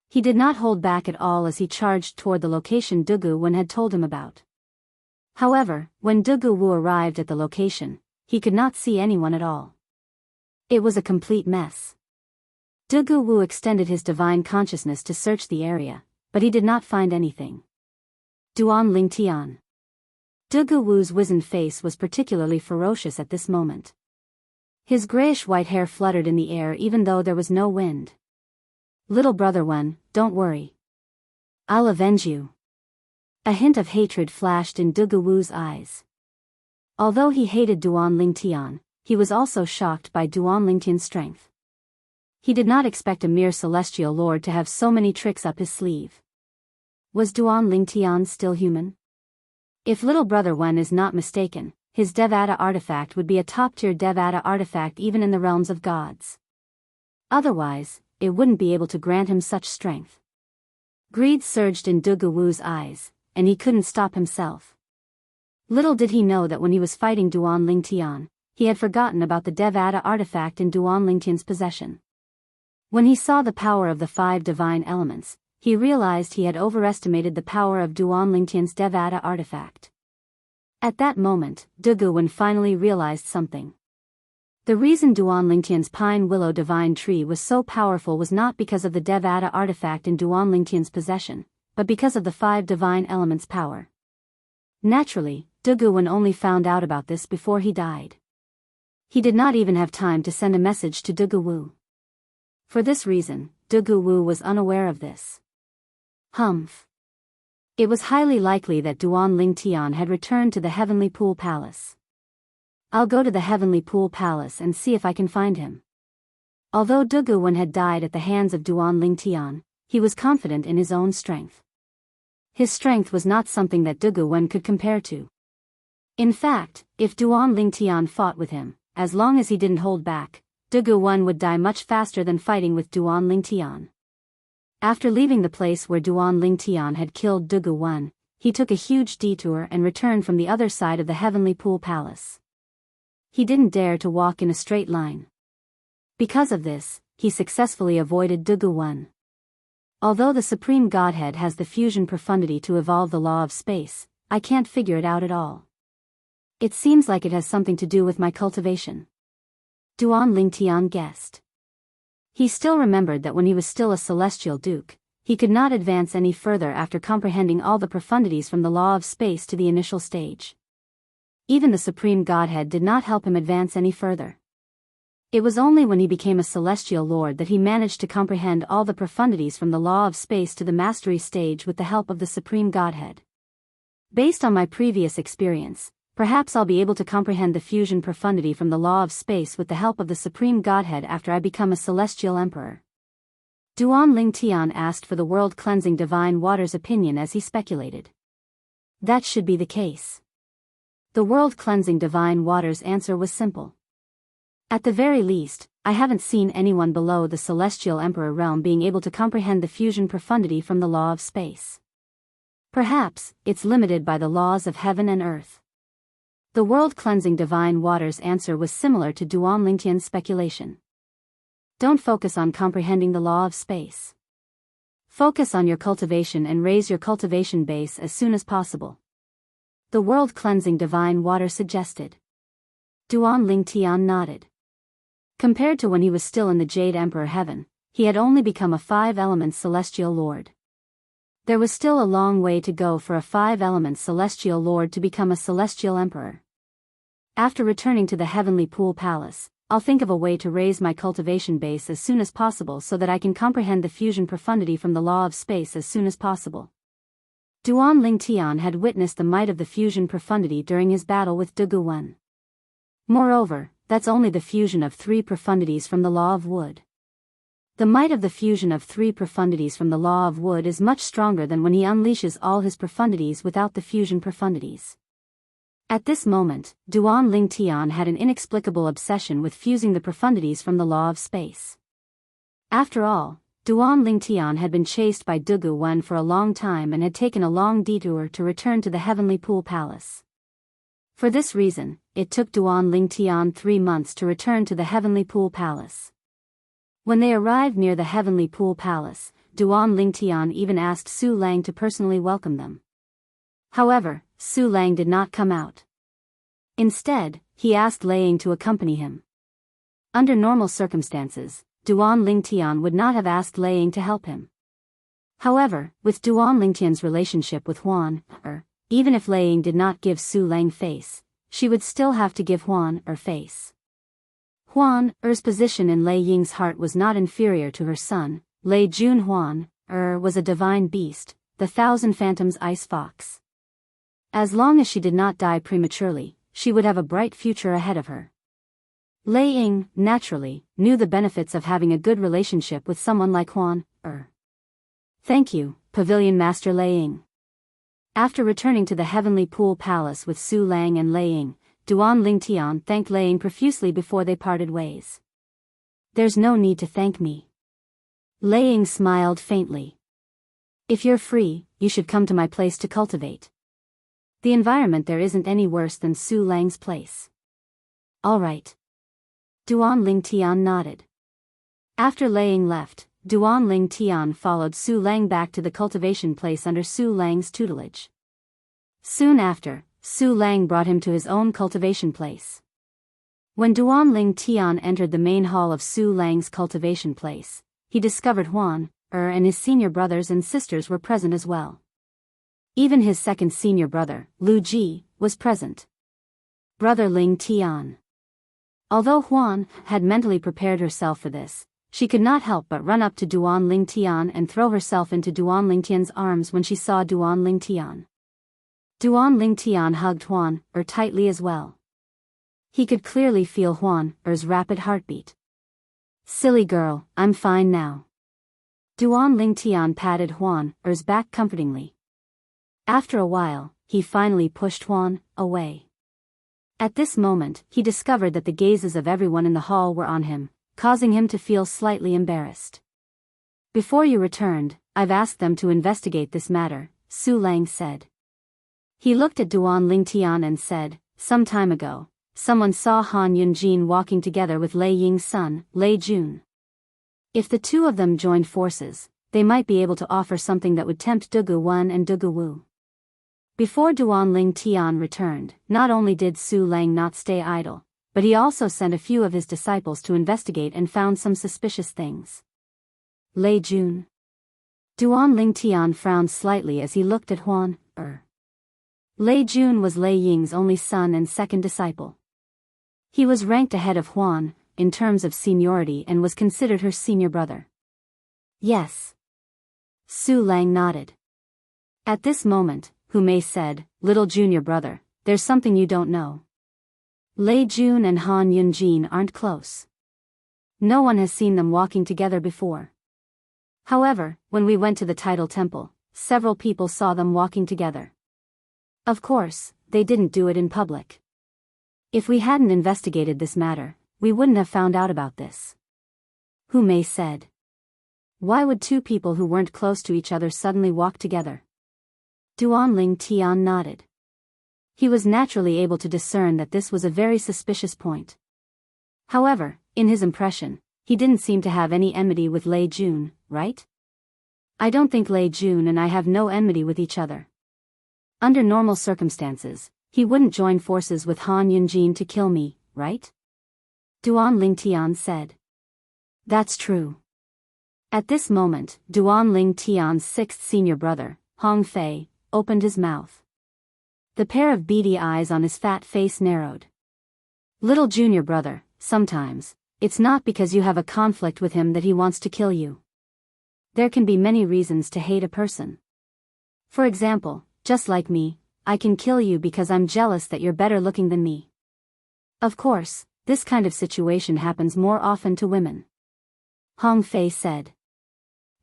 He did not hold back at all as he charged toward the location Dugu Wen had told him about. However, when Dugu Wu arrived at the location, he could not see anyone at all. It was a complete mess. Dugu Wu extended his divine consciousness to search the area, but he did not find anything. Duan Ling Tian. Dugu Wu's wizened face was particularly ferocious at this moment. His grayish-white hair fluttered in the air even though there was no wind. Little Brother Wen, don't worry. I'll avenge you. A hint of hatred flashed in Dugu Wu's eyes. Although he hated Duan Ling Tian, he was also shocked by Duan Ling Tian's strength. He did not expect a mere celestial lord to have so many tricks up his sleeve. Was Duan Ling Tian still human? If Little Brother Wen is not mistaken, his Devata artifact would be a top-tier Devata artifact even in the realms of gods. Otherwise, it wouldn't be able to grant him such strength. Greed surged in Dugu Wu's eyes, and he couldn't stop himself. Little did he know that when he was fighting Duan Ling Tian, he had forgotten about the Devata artifact in Duan Ling Tian's possession. When he saw the power of the 5 divine elements, he realized he had overestimated the power of Duan Ling Tian's Devata artifact. At that moment, Dugu Wen finally realized something. The reason Duan Ling Tian's pine willow divine tree was so powerful was not because of the Devata artifact in Duan Ling Tian's possession, but because of the 5 divine elements' power. Naturally, Dugu Wen only found out about this before he died. He did not even have time to send a message to Dugu Wu. For this reason, Dugu Wu was unaware of this. Humph. It was highly likely that Duan Ling Tian had returned to the Heavenly Pool Palace. I'll go to the Heavenly Pool Palace and see if I can find him. Although Dugu Wen had died at the hands of Duan Ling Tian, he was confident in his own strength. His strength was not something that Dugu Wen could compare to. In fact, if Duan Ling Tian fought with him, as long as he didn't hold back, Dugu Wen would die much faster than fighting with Duan Ling Tian. After leaving the place where Duan Ling Tian had killed Dugu Wen, he took a huge detour and returned from the other side of the Heavenly Pool Palace. He didn't dare to walk in a straight line. Because of this, he successfully avoided Dugu Wen. Although the Supreme Godhead has the fusion profundity to evolve the law of space, I can't figure it out at all. It seems like it has something to do with my cultivation. Duan Ling Tian guessed. He still remembered that when he was still a celestial duke, he could not advance any further after comprehending all the profundities from the law of space to the initial stage. Even the Supreme Godhead did not help him advance any further. It was only when he became a celestial lord that he managed to comprehend all the profundities from the law of space to the mastery stage with the help of the Supreme Godhead. Based on my previous experience, perhaps I'll be able to comprehend the fusion profundity from the law of space with the help of the Supreme Godhead after I become a celestial emperor. Duan Ling Tian asked for the world-cleansing divine water's opinion as he speculated. That should be the case. The world-cleansing divine water's answer was simple. At the very least, I haven't seen anyone below the celestial emperor realm being able to comprehend the fusion profundity from the law of space. Perhaps, it's limited by the laws of heaven and earth. The world-cleansing divine water's answer was similar to Duan Ling Tian's speculation. Don't focus on comprehending the law of space. Focus on your cultivation and raise your cultivation base as soon as possible. The world-cleansing divine water suggested. Duan Ling Tian nodded. Compared to when he was still in the Jade Emperor heaven, he had only become a 5-element celestial lord. There was still a long way to go for a 5-element celestial lord to become a celestial emperor. After returning to the Heavenly Pool Palace, I'll think of a way to raise my cultivation base as soon as possible so that I can comprehend the fusion profundity from the law of space as soon as possible. Duan Lingtian had witnessed the might of the fusion profundity during his battle with Dugu Wen. Moreover, that's only the fusion of 3 profundities from the law of wood. The might of the fusion of 3 profundities from the law of wood is much stronger than when he unleashes all his profundities without the fusion profundities. At this moment, Duan Lingtian had an inexplicable obsession with fusing the profundities from the law of space. After all, Duan Lingtian had been chased by Dugu Wen for a long time and had taken a long detour to return to the Heavenly Pool Palace. For this reason, it took Duan Lingtian 3 months to return to the Heavenly Pool Palace. When they arrived near the Heavenly Pool Palace, Duan Lingtian even asked Su Lang to personally welcome them. However, Su Lang did not come out. Instead, he asked Lei Ying to accompany him. Under normal circumstances, Duan Lingtian would not have asked Lei Ying to help him. However, with Duan Lingtian's relationship with Huan, even if Lei Ying did not give Su Lang face, she would still have to give Huan face. Huan position in Lei Ying's heart was not inferior to her son. Lei Jun Huan was a divine beast, the 1,000 Phantoms ice fox. As long as she did not die prematurely, she would have a bright future ahead of her. Lei Ying, naturally, knew the benefits of having a good relationship with someone like Huan. Thank you, Pavilion Master Lei Ying. After returning to the Heavenly Pool Palace with Su Lang and Lei Ying, Duan Lingtian thanked Lei Ying profusely before they parted ways. There's no need to thank me. Lei Ying smiled faintly. If you're free, you should come to my place to cultivate. The environment there isn't any worse than Su Lang's place. All right. Duan Lingtian nodded. After Lei Ying left, Duan Lingtian followed Su Lang back to the cultivation place under Su Lang's tutelage. Soon after, Su Lang brought him to his own cultivation place. When Duan Lingtian entered the main hall of Su Lang's cultivation place, he discovered Huan, and his senior brothers and sisters were present as well. Even his second senior brother, Lu Ji, was present. Brother Lingtian. Although Huan had mentally prepared herself for this, she could not help but run up to Duan Lingtian and throw herself into Duan Lingtian's arms when she saw Duan Lingtian. Duan Lingtian hugged Huan tightly as well. He could clearly feel Huan's rapid heartbeat. Silly girl, I'm fine now. Duan Lingtian patted Huan's back comfortingly. After a while, he finally pushed Huan away. At this moment, he discovered that the gazes of everyone in the hall were on him, causing him to feel slightly embarrassed. Before you returned, I've asked them to investigate this matter, Su Lang said. He looked at Duan Lingtian and said, some time ago, someone saw Han Yunjin walking together with Lei Ying's son, Lei Jun. If the two of them joined forces, they might be able to offer something that would tempt Dugu Wen and Dugu Wu. Before Duan Lingtian returned, not only did Su Lang not stay idle, but he also sent a few of his disciples to investigate and found some suspicious things. Lei Jun. Duan Lingtian frowned slightly as he looked at Huan. Lei Jun was Lei Ying's only son and second disciple. He was ranked ahead of Huan in terms of seniority and was considered her senior brother. Yes. Su Lang nodded. At this moment, Hu Mei said, little junior brother, there's something you don't know. Lei Jun and Han Yunjin aren't close. No one has seen them walking together before. However, when we went to the Tidal Temple, several people saw them walking together. Of course, they didn't do it in public. If we hadn't investigated this matter, we wouldn't have found out about this. Hu Mei said. Why would two people who weren't close to each other suddenly walk together? Duan Lingtian nodded. He was naturally able to discern that this was a very suspicious point. However, in his impression, he didn't seem to have any enmity with Lei Jun, right? I don't think Lei Jun and I have no enmity with each other. Under normal circumstances, he wouldn't join forces with Han Yunjin to kill me, right? Duan Lingtian said. That's true. At this moment, Duan Lingtian's sixth senior brother, Hong Fei, opened his mouth. The pair of beady eyes on his fat face narrowed. Little junior brother, sometimes, it's not because you have a conflict with him that he wants to kill you. There can be many reasons to hate a person. For example, just like me, I can kill you because I'm jealous that you're better looking than me. Of course, this kind of situation happens more often to women. Hong Fei said.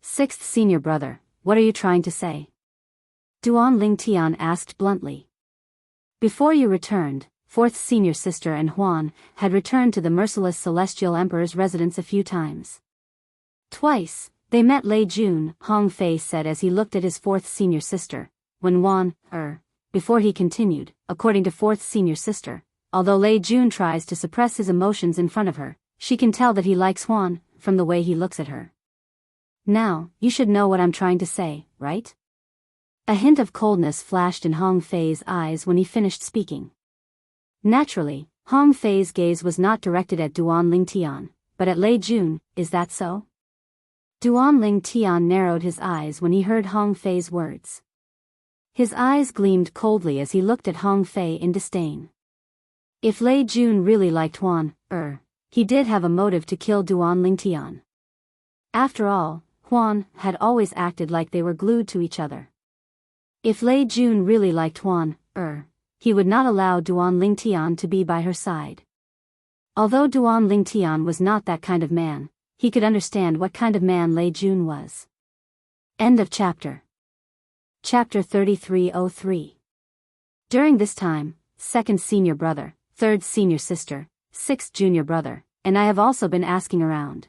Sixth senior brother, what are you trying to say? Duan Lingtian asked bluntly. Before you returned, fourth senior sister and Huan had returned to the merciless celestial emperor's residence a few times. Twice, they met Lei Jun, Hong Fei said as he looked at his fourth senior sister, when before he continued, according to fourth senior sister, although Lei Jun tries to suppress his emotions in front of her, she can tell that he likes Huan, from the way he looks at her. Now, you should know what I'm trying to say, right? A hint of coldness flashed in Hong Fei's eyes when he finished speaking. Naturally, Hong Fei's gaze was not directed at Duan Lingtian, but at Lei Jun. Is that so? Duan Lingtian narrowed his eyes when he heard Hong Fei's words. His eyes gleamed coldly as he looked at Hong Fei in disdain. If Lei Jun really liked Huan, he did have a motive to kill Duan Lingtian. After all, Huan had always acted like they were glued to each other. If Lei Jun really liked Huan, he would not allow Duan Lingtian to be by her side. Although Duan Lingtian was not that kind of man, he could understand what kind of man Lei Jun was. End of chapter. Chapter 3303. During this time, second senior brother, third senior sister, sixth junior brother, and I have also been asking around.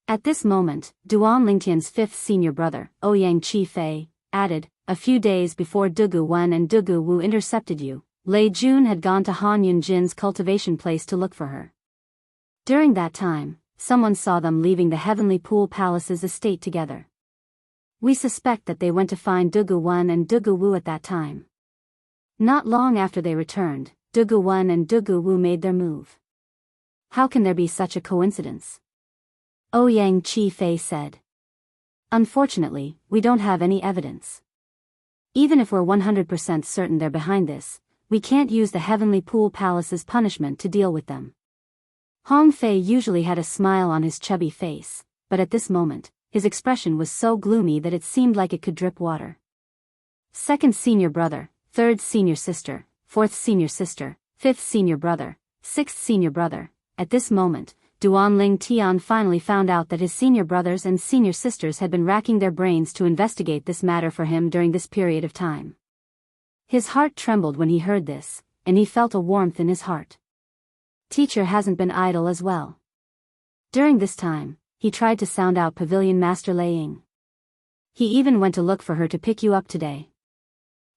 At this moment, Duan Lingtian's fifth senior brother, Ouyang Chi Fei, added, a few days before Dugu Wen and Dugu Wu intercepted you, Lei Jun had gone to Han Yunjin's cultivation place to look for her. During that time, someone saw them leaving the Heavenly Pool Palace's estate together. We suspect that they went to find Dugu Wen and Dugu Wu at that time. Not long after they returned, Dugu Wen and Dugu Wu made their move. How can there be such a coincidence? Ouyang Chi Fei said. Unfortunately, we don't have any evidence. Even if we're 100% certain they're behind this, we can't use the Heavenly Pool Palace's punishment to deal with them. Hong Fei usually had a smile on his chubby face, but at this moment, his expression was so gloomy that it seemed like it could drip water. Second senior brother, third senior sister, fourth senior sister, fifth senior brother, sixth senior brother. At this moment, Duan Lingtian finally found out that his senior brothers and senior sisters had been racking their brains to investigate this matter for him during this period of time. His heart trembled when he heard this, and he felt a warmth in his heart. Teacher hasn't been idle as well. During this time, he tried to sound out Pavilion Master Lei Ying. He even went to look for her to pick you up today.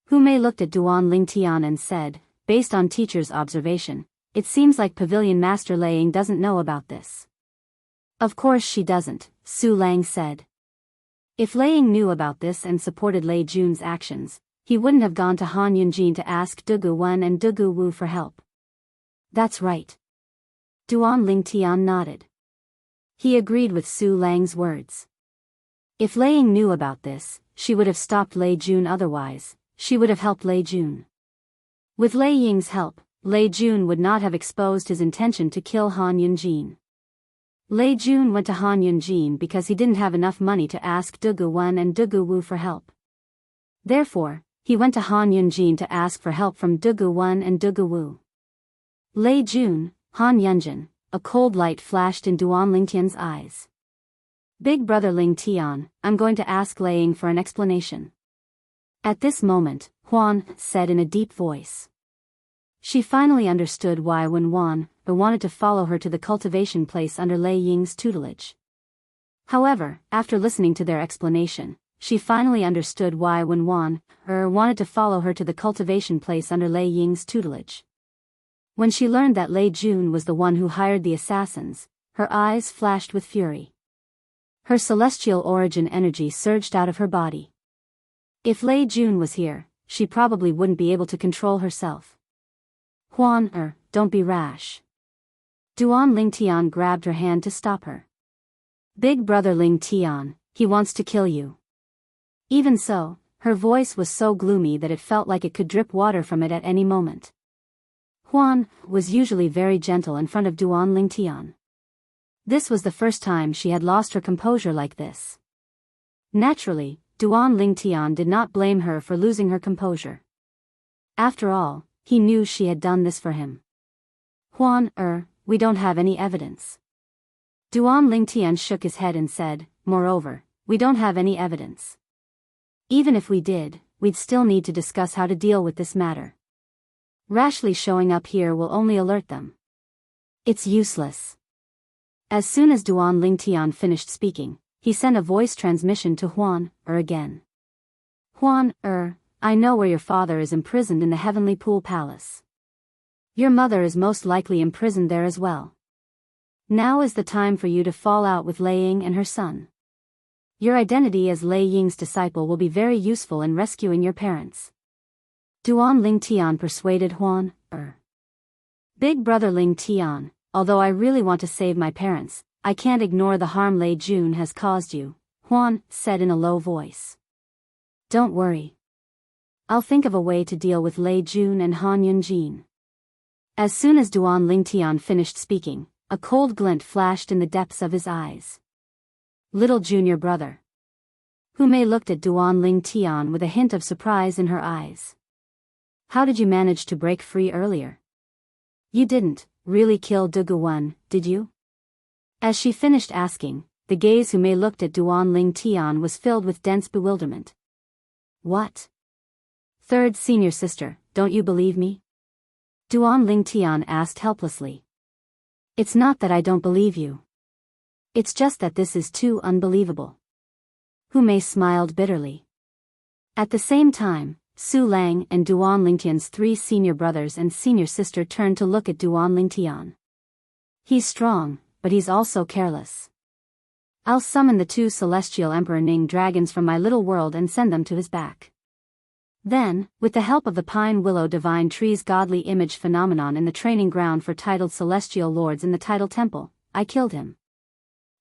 Hu Mei looked at Duan Lingtian and said, based on teacher's observation, it seems like Pavilion Master Lei Ying doesn't know about this. Of course she doesn't, Su Lang said. If Lei Ying knew about this and supported Lei Jun's actions, he wouldn't have gone to Han Yunjin to ask Dugu Wen and Dugu Wu for help. That's right. Duan Lingtian nodded. He agreed with Su Lang's words. If Lei Ying knew about this, she would have stopped Lei Jun. Otherwise, she would have helped Lei Jun. With Lei Ying's help, Lei Jun would not have exposed his intention to kill Han Yunjin. Lei Jun went to Han Yunjin because he didn't have enough money to ask Dugu Wen and Dugu Wu for help. Therefore, he went to Han Yunjin to ask for help from Dugu Wen and Dugu Wu. Lei Jun, Han Yunjin, a cold light flashed in Duan Lingtian's eyes. Big brother Lingtian, I'm going to ask Lei Ying for an explanation. At this moment, Huan said in a deep voice. She finally understood why when Huan wanted to follow her to the cultivation place under Lei Ying's tutelage. However, after listening to their explanation, she finally understood why when Huan wanted to follow her to the cultivation place under Lei Ying's tutelage. When she learned that Lei Jun was the one who hired the assassins, her eyes flashed with fury. Her celestial origin energy surged out of her body. If Lei Jun was here, she probably wouldn't be able to control herself. Huan, don't be rash. Duan Lingtian grabbed her hand to stop her. Big brother Lingtian, he wants to kill you. Even so, her voice was so gloomy that it felt like it could drip water from it at any moment. Huan was usually very gentle in front of Duan Lingtian. This was the first time she had lost her composure like this. Naturally, Duan Lingtian did not blame her for losing her composure. After all, he knew she had done this for him. Huan, we don't have any evidence. Duan Lingtian shook his head and said, moreover, we don't have any evidence. Even if we did, we'd still need to discuss how to deal with this matter. Rashly showing up here will only alert them. It's useless. As soon as Duan Lingtian finished speaking, he sent a voice transmission to Huan, again. Huan, I know where your father is imprisoned in the Heavenly Pool Palace. Your mother is most likely imprisoned there as well. Now is the time for you to fall out with Lei Ying and her son. Your identity as Lei Ying's disciple will be very useful in rescuing your parents. Duan Lingtian persuaded Huan, Big brother Lingtian, although I really want to save my parents, I can't ignore the harm Lei Jun has caused you, Huan said in a low voice. Don't worry. I'll think of a way to deal with Lei Jun and Han Yunjin. As soon as Duan Lingtian finished speaking, a cold glint flashed in the depths of his eyes. Little junior brother. Hu Mei looked at Duan Lingtian with a hint of surprise in her eyes. How did you manage to break free earlier? You didn't really kill De Guan, did you? As she finished asking, the gaze Hu Mei looked at Duan Lingtian was filled with dense bewilderment. What? Third senior sister, don't you believe me? Duan Lingtian asked helplessly. It's not that I don't believe you. It's just that this is too unbelievable. Hu Mei smiled bitterly. At the same time, Su Lang and Duan Lingtian's 3 senior brothers and senior sister turned to look at Duan Lingtian. He's strong, but he's also careless. I'll summon the 2 celestial Emperor Ning dragons from my little world and send them to his back. Then, with the help of the Pine Willow Divine Tree's godly image phenomenon in the training ground for titled celestial lords in the Tidal Temple, I killed him.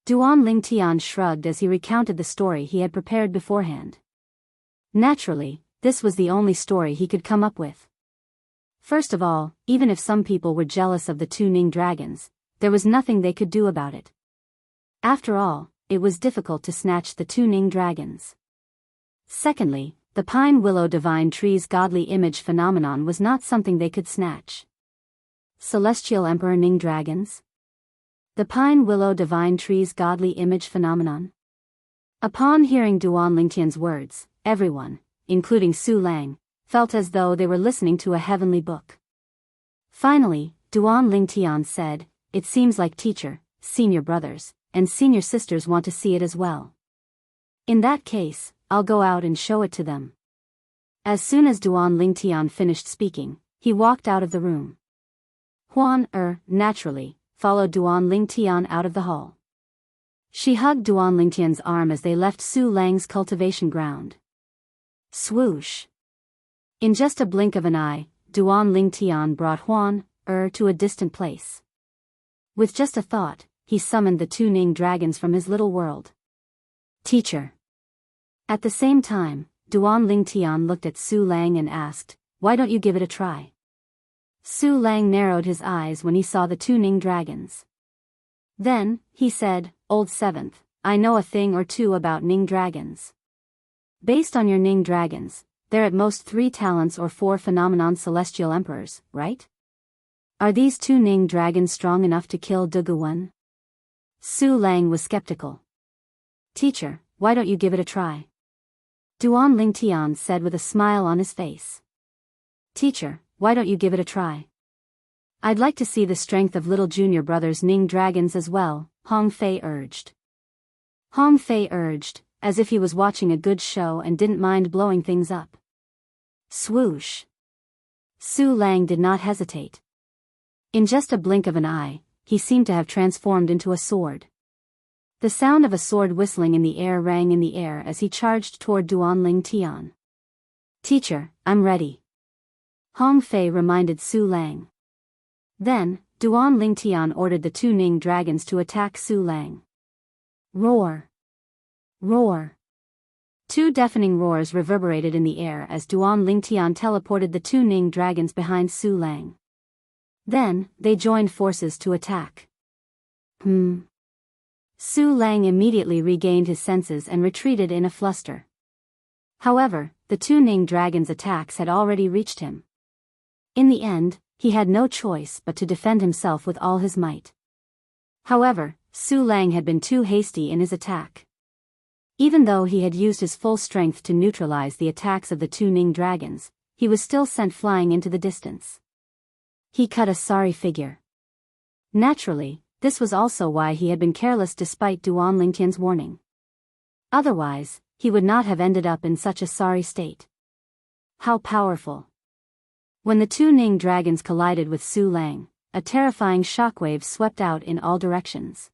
Duan Lingtian shrugged as he recounted the story he had prepared beforehand. Naturally, this was the only story he could come up with. First of all, even if some people were jealous of the 2 Ning dragons, there was nothing they could do about it. After all, it was difficult to snatch the 2 Ning dragons. Secondly, the Pine Willow Divine Tree's godly image phenomenon was not something they could snatch. Celestial Emperor Ning dragons? The Pine Willow Divine Tree's godly image phenomenon? Upon hearing Duan Lingtian's words, everyone, including Su Lang, felt as though they were listening to a heavenly book. Finally, Duan Lingtian said, it seems like teacher, senior brothers, and senior sisters want to see it as well. In that case, I'll go out and show it to them. As soon as Duan Lingtian finished speaking, he walked out of the room. Huan, naturally, followed Duan Lingtian out of the hall. She hugged Duan Lingtian's arm as they left Su Lang's cultivation ground. Swoosh. In just a blink of an eye, Duan Lingtian brought Huan, to a distant place. With just a thought, he summoned the 2 Ning dragons from his little world. Teacher. At the same time, Duan Lingtian looked at Su Lang and asked, why don't you give it a try? Su Lang narrowed his eyes when he saw the 2 Ning dragons. Then, he said, Old 7th, I know a thing or two about Ning dragons. Based on your Ning dragons, they're at most 3 talents or 4 phenomenon celestial emperors, right? Are these 2 Ning dragons strong enough to kill De Guan? Su Lang was skeptical. Teacher, why don't you give it a try? Duan Lingtian said with a smile on his face. Teacher, why don't you give it a try? I'd like to see the strength of little junior brother's Ning dragons as well, Hong Fei urged. Hong Fei urged, as if he was watching a good show and didn't mind blowing things up. Swoosh. Su Lang did not hesitate. In just a blink of an eye, he seemed to have transformed into a sword. The sound of a sword whistling in the air rang in the air as he charged toward Duan Lingtian. Teacher, I'm ready. Hong Fei reminded Su Lang. Then, Duan Lingtian ordered the 2 Ning dragons to attack Su Lang. Roar! Roar! 2 deafening roars reverberated in the air as Duan Lingtian teleported the 2 Ning dragons behind Su Lang. Then, they joined forces to attack. Su Lang immediately regained his senses and retreated in a fluster. However, the two Ning dragons' attacks had already reached him. In the end, he had no choice but to defend himself with all his might. However, Su Lang had been too hasty in his attack. Even though he had used his full strength to neutralize the attacks of the two Ning dragons, he was still sent flying into the distance. He cut a sorry figure. Naturally, this was also why he had been careless despite Duan Lingtian's warning. Otherwise, he would not have ended up in such a sorry state. How powerful! When the two Ning dragons collided with Su Lang, a terrifying shockwave swept out in all directions.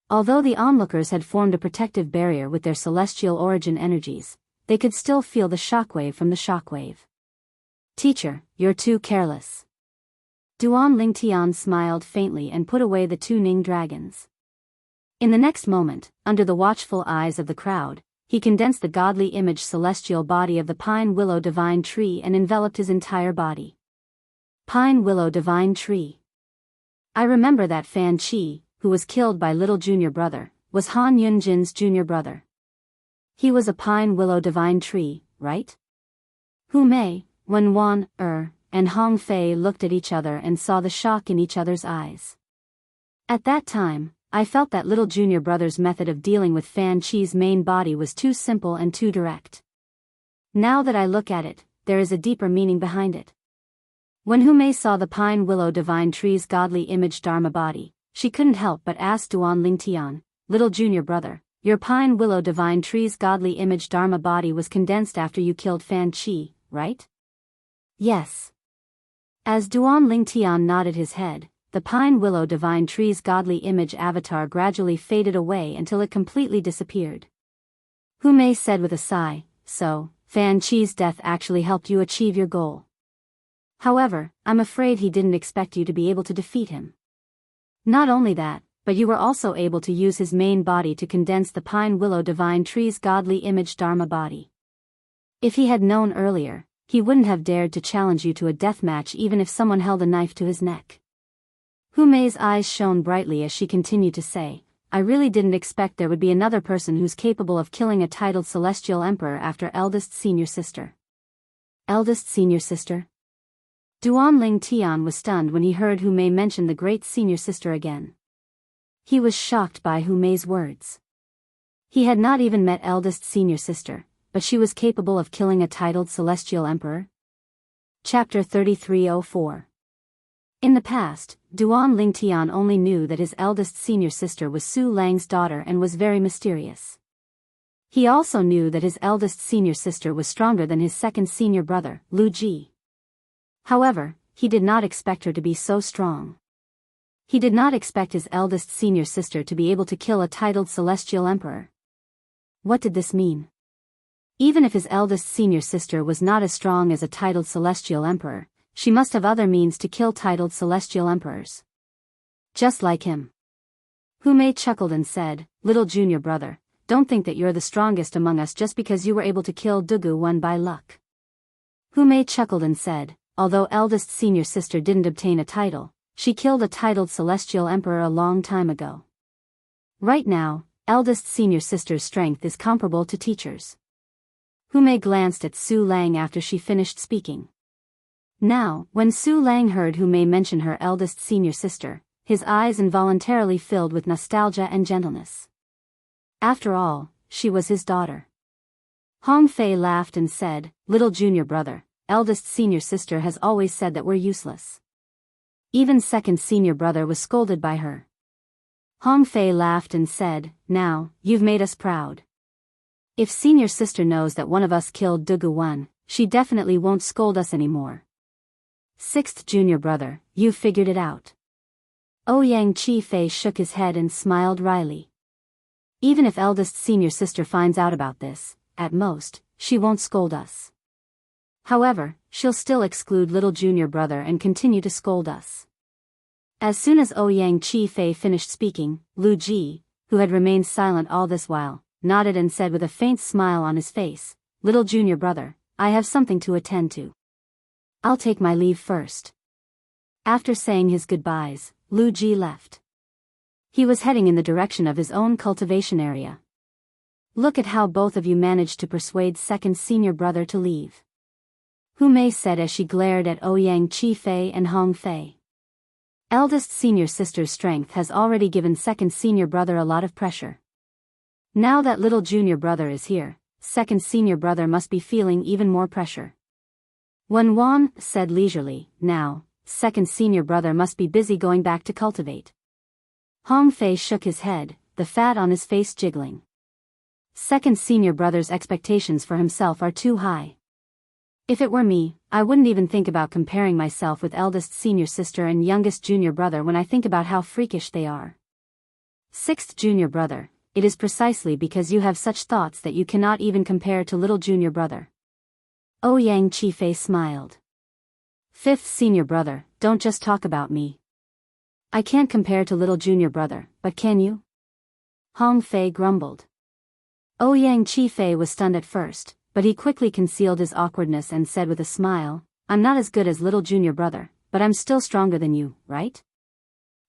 Although the onlookers had formed a protective barrier with their celestial origin energies, they could still feel the shockwave from the shockwave. Teacher, you're too careless. Duan Lingtian smiled faintly and put away the two Ning dragons. In the next moment, under the watchful eyes of the crowd, he condensed the godly image celestial body of the Pine Willow Divine Tree and enveloped his entire body. Pine Willow Divine Tree. I remember that Fan Chi, who was killed by little junior brother, was Han Yunjin's junior brother. He was a Pine Willow Divine Tree, right? Hu Mei, Wen Wan, and Hong Fei looked at each other and saw the shock in each other's eyes. At that time, I felt that little junior brother's method of dealing with Fan Chi's main body was too simple and too direct. Now that I look at it, there is a deeper meaning behind it. When Hu Mei saw the Pine Willow Divine Tree's godly image Dharma body, she couldn't help but ask Duan Lingtian, little junior brother, your Pine Willow Divine Tree's godly image Dharma body was condensed after you killed Fan Chi, right? Yes. As Duan Lingtian nodded his head, the Pine Willow Divine Tree's godly image avatar gradually faded away until it completely disappeared. Hu Mei said with a sigh, so, Fan Chi's death actually helped you achieve your goal. However, I'm afraid he didn't expect you to be able to defeat him. Not only that, but you were also able to use his main body to condense the Pine Willow Divine Tree's godly image Dharma body. If he had known earlier, he wouldn't have dared to challenge you to a death match even if someone held a knife to his neck. Hu Mei's eyes shone brightly as she continued to say, I really didn't expect there would be another person who's capable of killing a titled celestial emperor after eldest senior sister. Eldest senior sister? Duan Lingtian was stunned when he heard Hu Mei mention the great senior sister again. He was shocked by Hu Mei's words. He had not even met eldest senior sister, but she was capable of killing a titled celestial emperor? Chapter 3304. In the past, Duan Lingtian only knew that his eldest senior sister was Su Lang's daughter and was very mysterious. He also knew that his eldest senior sister was stronger than his second senior brother, Lu Ji. However, he did not expect her to be so strong. He did not expect his eldest senior sister to be able to kill a titled celestial emperor. What did this mean? Even if his eldest senior sister was not as strong as a titled celestial emperor, she must have other means to kill titled celestial emperors. Just like him. Hu Mei chuckled and said, little junior brother, don't think that you're the strongest among us just because you were able to kill Dugu Wen by luck. Hu Mei chuckled and said, although eldest senior sister didn't obtain a title, she killed a titled celestial emperor a long time ago. Right now, eldest senior sister's strength is comparable to teachers. Hu Mei glanced at Su Lang after she finished speaking. Now, when Su Lang heard Hu Mei mention her eldest senior sister, his eyes involuntarily filled with nostalgia and gentleness. After all, she was his daughter. Hong Fei laughed and said, little junior brother, eldest senior sister has always said that we're useless. Even second senior brother was scolded by her. Hong Fei laughed and said, now, you've made us proud. If senior sister knows that one of us killed Dugu Wen, she definitely won't scold us anymore. Sixth junior brother, you figured it out. Ouyang Chi Fei shook his head and smiled wryly. Even if eldest senior sister finds out about this, at most, she won't scold us. However, she'll still exclude little junior brother and continue to scold us. As soon as Ouyang Chi Fei finished speaking, Lu Ji, who had remained silent all this while, nodded and said with a faint smile on his face, little junior brother, I have something to attend to. I'll take my leave first. After saying his goodbyes, Lu Ji left. He was heading in the direction of his own cultivation area. Look at how both of you managed to persuade second senior brother to leave. Hu Mei said as she glared at Ouyang Qifei and Hong Fei. Eldest senior sister's strength has already given second senior brother a lot of pressure. Now that little junior brother is here, second senior brother must be feeling even more pressure. Wen Wan said leisurely, now, second senior brother must be busy going back to cultivate. Hong Fei shook his head, the fat on his face jiggling. Second senior brother's expectations for himself are too high. If it were me, I wouldn't even think about comparing myself with eldest senior sister and youngest junior brother when I think about how freakish they are. Sixth junior brother, it is precisely because you have such thoughts that you cannot even compare to little junior brother. Ouyang Qifei smiled. Fifth senior brother, don't just talk about me. I can't compare to little junior brother, but can you? Hong Fei grumbled. Ouyang Qifei was stunned at first, but he quickly concealed his awkwardness and said with a smile, I'm not as good as little junior brother, but I'm still stronger than you, right?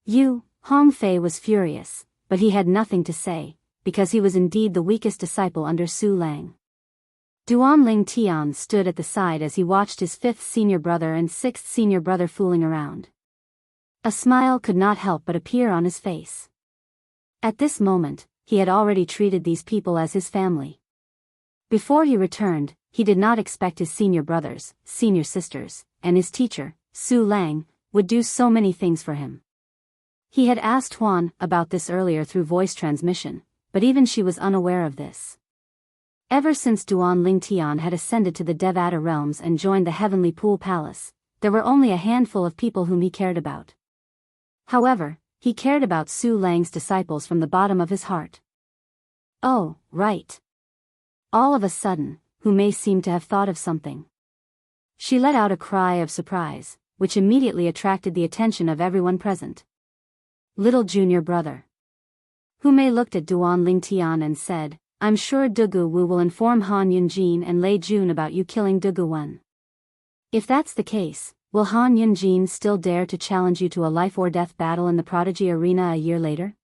You, Hong Fei was furious, but he had nothing to say, because he was indeed the weakest disciple under Su Lang. Duanling Tian stood at the side as he watched his fifth senior brother and sixth senior brother fooling around. A smile could not help but appear on his face. At this moment, he had already treated these people as his family. Before he returned, he did not expect his senior brothers, senior sisters, and his teacher, Su Lang, would do so many things for him. He had asked Huan about this earlier through voice transmission, but even she was unaware of this. Ever since Duanling Tian had ascended to the Devata realms and joined the Heavenly Pool Palace, there were only a handful of people whom he cared about. However, he cared about Su Lang's disciples from the bottom of his heart. Oh, right. All of a sudden, Hu Mei seemed to have thought of something. She let out a cry of surprise, which immediately attracted the attention of everyone present. Little junior brother. Hu Mei looked at Duanling Tian and said, I'm sure Dugu Wu will inform Han Yunjin and Lei Jun about you killing Dugu Wen. If that's the case, will Han Yunjin still dare to challenge you to a life-or-death battle in the Prodigy Arena a year later?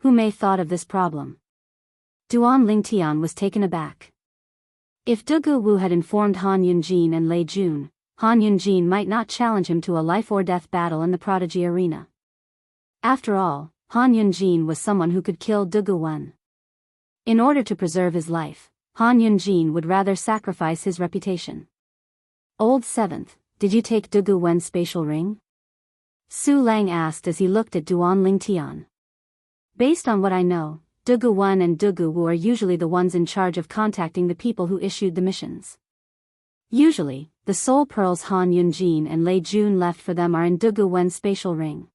Hu Mei thought of this problem. Duanling Tian was taken aback. If Dugu Wu had informed Han Yunjin and Lei Jun, Han Yunjin might not challenge him to a life-or-death battle in the Prodigy Arena. After all, Han Yunjin was someone who could kill Dugu Wen. In order to preserve his life, Han Yunjin would rather sacrifice his reputation. Old Seventh, did you take Dugu Wen's spatial ring? Su Lang asked as he looked at Duanling Tian. Based on what I know, Dugu Wen and Dugu Wu are usually the ones in charge of contacting the people who issued the missions. Usually, the soul pearls Han Yunjin and Lei Jun left for them are in Dugu Wen's spatial ring.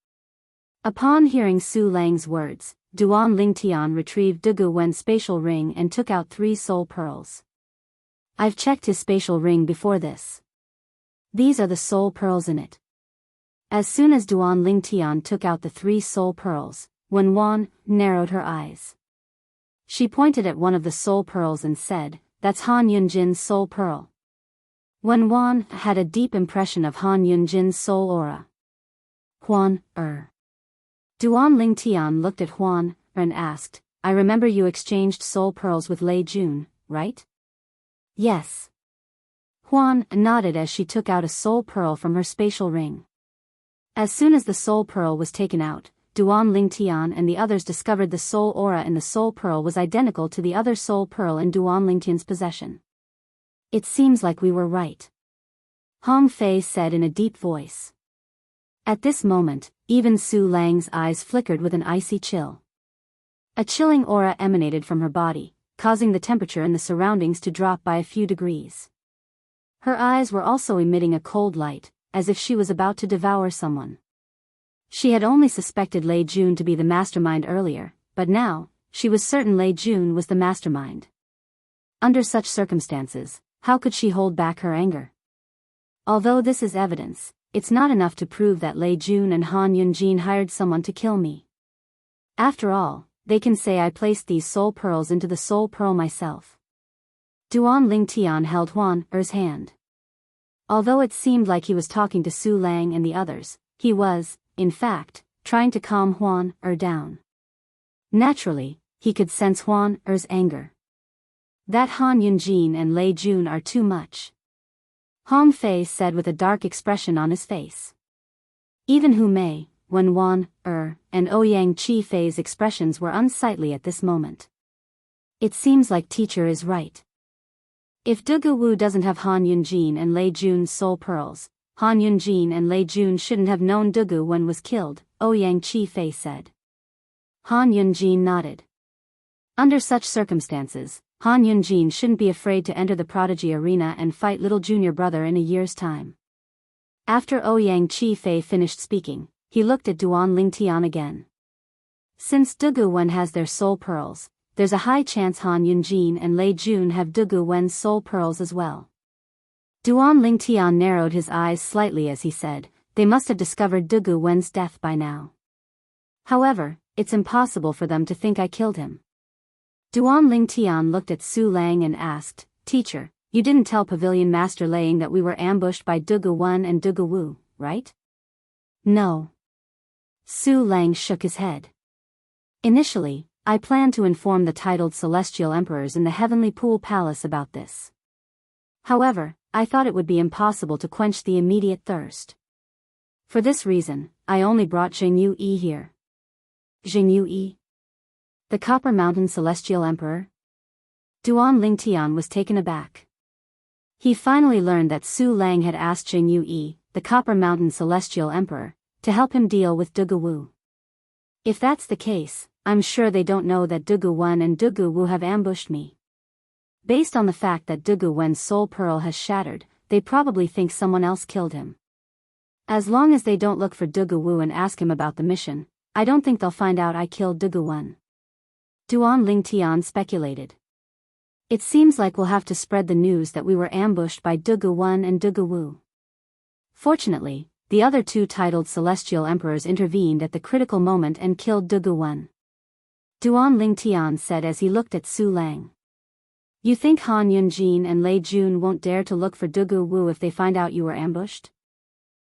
Upon hearing Su Lang's words, Duanling Tian retrieved Dugu Wen's spatial ring and took out 3 soul pearls. I've checked his spatial ring before this. These are the soul pearls in it. As soon as Duanling Tian took out the 3 soul pearls, Wen Wan narrowed her eyes. She pointed at one of the soul pearls and said, that's Han Yunjin's soul pearl. Wen Wan had a deep impression of Han Yunjin's soul aura. Huan, Duanling Tian looked at Huan, and asked, I remember you exchanged soul pearls with Lei Jun, right? Yes. Huan nodded as she took out a soul pearl from her spatial ring. As soon as the soul pearl was taken out, Duanling Tian and the others discovered the soul aura in the soul pearl was identical to the other soul pearl in Duanling Tian's possession. It seems like we were right. Hong Fei said in a deep voice. At this moment, even Su Lang's eyes flickered with an icy chill. A chilling aura emanated from her body, causing the temperature in the surroundings to drop by a few degrees. Her eyes were also emitting a cold light, as if she was about to devour someone. She had only suspected Lei Jun to be the mastermind earlier, but now, she was certain Lei Jun was the mastermind. Under such circumstances, how could she hold back her anger? Although this is evidence, it's not enough to prove that Lei Jun and Han Yunjin hired someone to kill me. After all, they can say I placed these soul pearls into the soul pearl myself. Duanling Tian held Huan Er's hand. Although it seemed like he was talking to Su Lang and the others, He was, in fact, trying to calm Huan Er down. Naturally, he could sense Huan Er's anger. That Han Yunjin and Lei Jun are too much, Hong Fei said with a dark expression on his face. Even Hu Mei, Wen Wan, and Ouyang Chi Fei's expressions were unsightly at this moment. It seems like teacher is right. If Dugu Wu doesn't have Han Yunjin and Lei Jun's soul pearls, Han Yunjin and Lei Jun shouldn't have known Dugu Wen was killed, Ouyang Chi Fei said. Han Yunjin nodded. Under such circumstances, Han Yunjin shouldn't be afraid to enter the prodigy arena and fight little junior brother in a year's time. After Ouyang Chi Fei finished speaking, he looked at Duan Lingtian again. Since Dugu Wen has their soul pearls, there's a high chance Han Yunjin and Lei Jun have Dugu Wen's soul pearls as well. Duan Lingtian narrowed his eyes slightly as he said, they must have discovered Dugu Wen's death by now. However, it's impossible for them to think I killed him. Duan Lingtian looked at Su Lang and asked, Teacher, you didn't tell Pavilion Master Laying that we were ambushed by Dugu Wen and Dugu Wu, right? No. Su Lang shook his head. Initially, I planned to inform the titled celestial emperors in the Heavenly Pool Palace about this. However, I thought it would be impossible to quench the immediate thirst. For this reason, I only brought Jianghu Yi here. Jianghu Yi? The Copper Mountain Celestial Emperor? Duan Lingtian was taken aback. He finally learned that Su Lang had asked Jianghu Yi, the Copper Mountain Celestial Emperor, to help him deal with Dugu Wu. If that's the case, I'm sure they don't know that Dugu Wen and Dugu Wu have ambushed me. Based on the fact that Dugu Wen's soul pearl has shattered, they probably think someone else killed him. As long as they don't look for Dugu Wu and ask him about the mission, I don't think they'll find out I killed Dugu Wen. Duan Lingtian speculated. It seems like we'll have to spread the news that we were ambushed by Dugu Wen and Dugu Wu. Fortunately, the other two titled celestial emperors intervened at the critical moment and killed Dugu Wen. Duan Lingtian said as he looked at Su Lang. You think Han Yunjin and Lei Jun won't dare to look for Dugu Wu if they find out you were ambushed?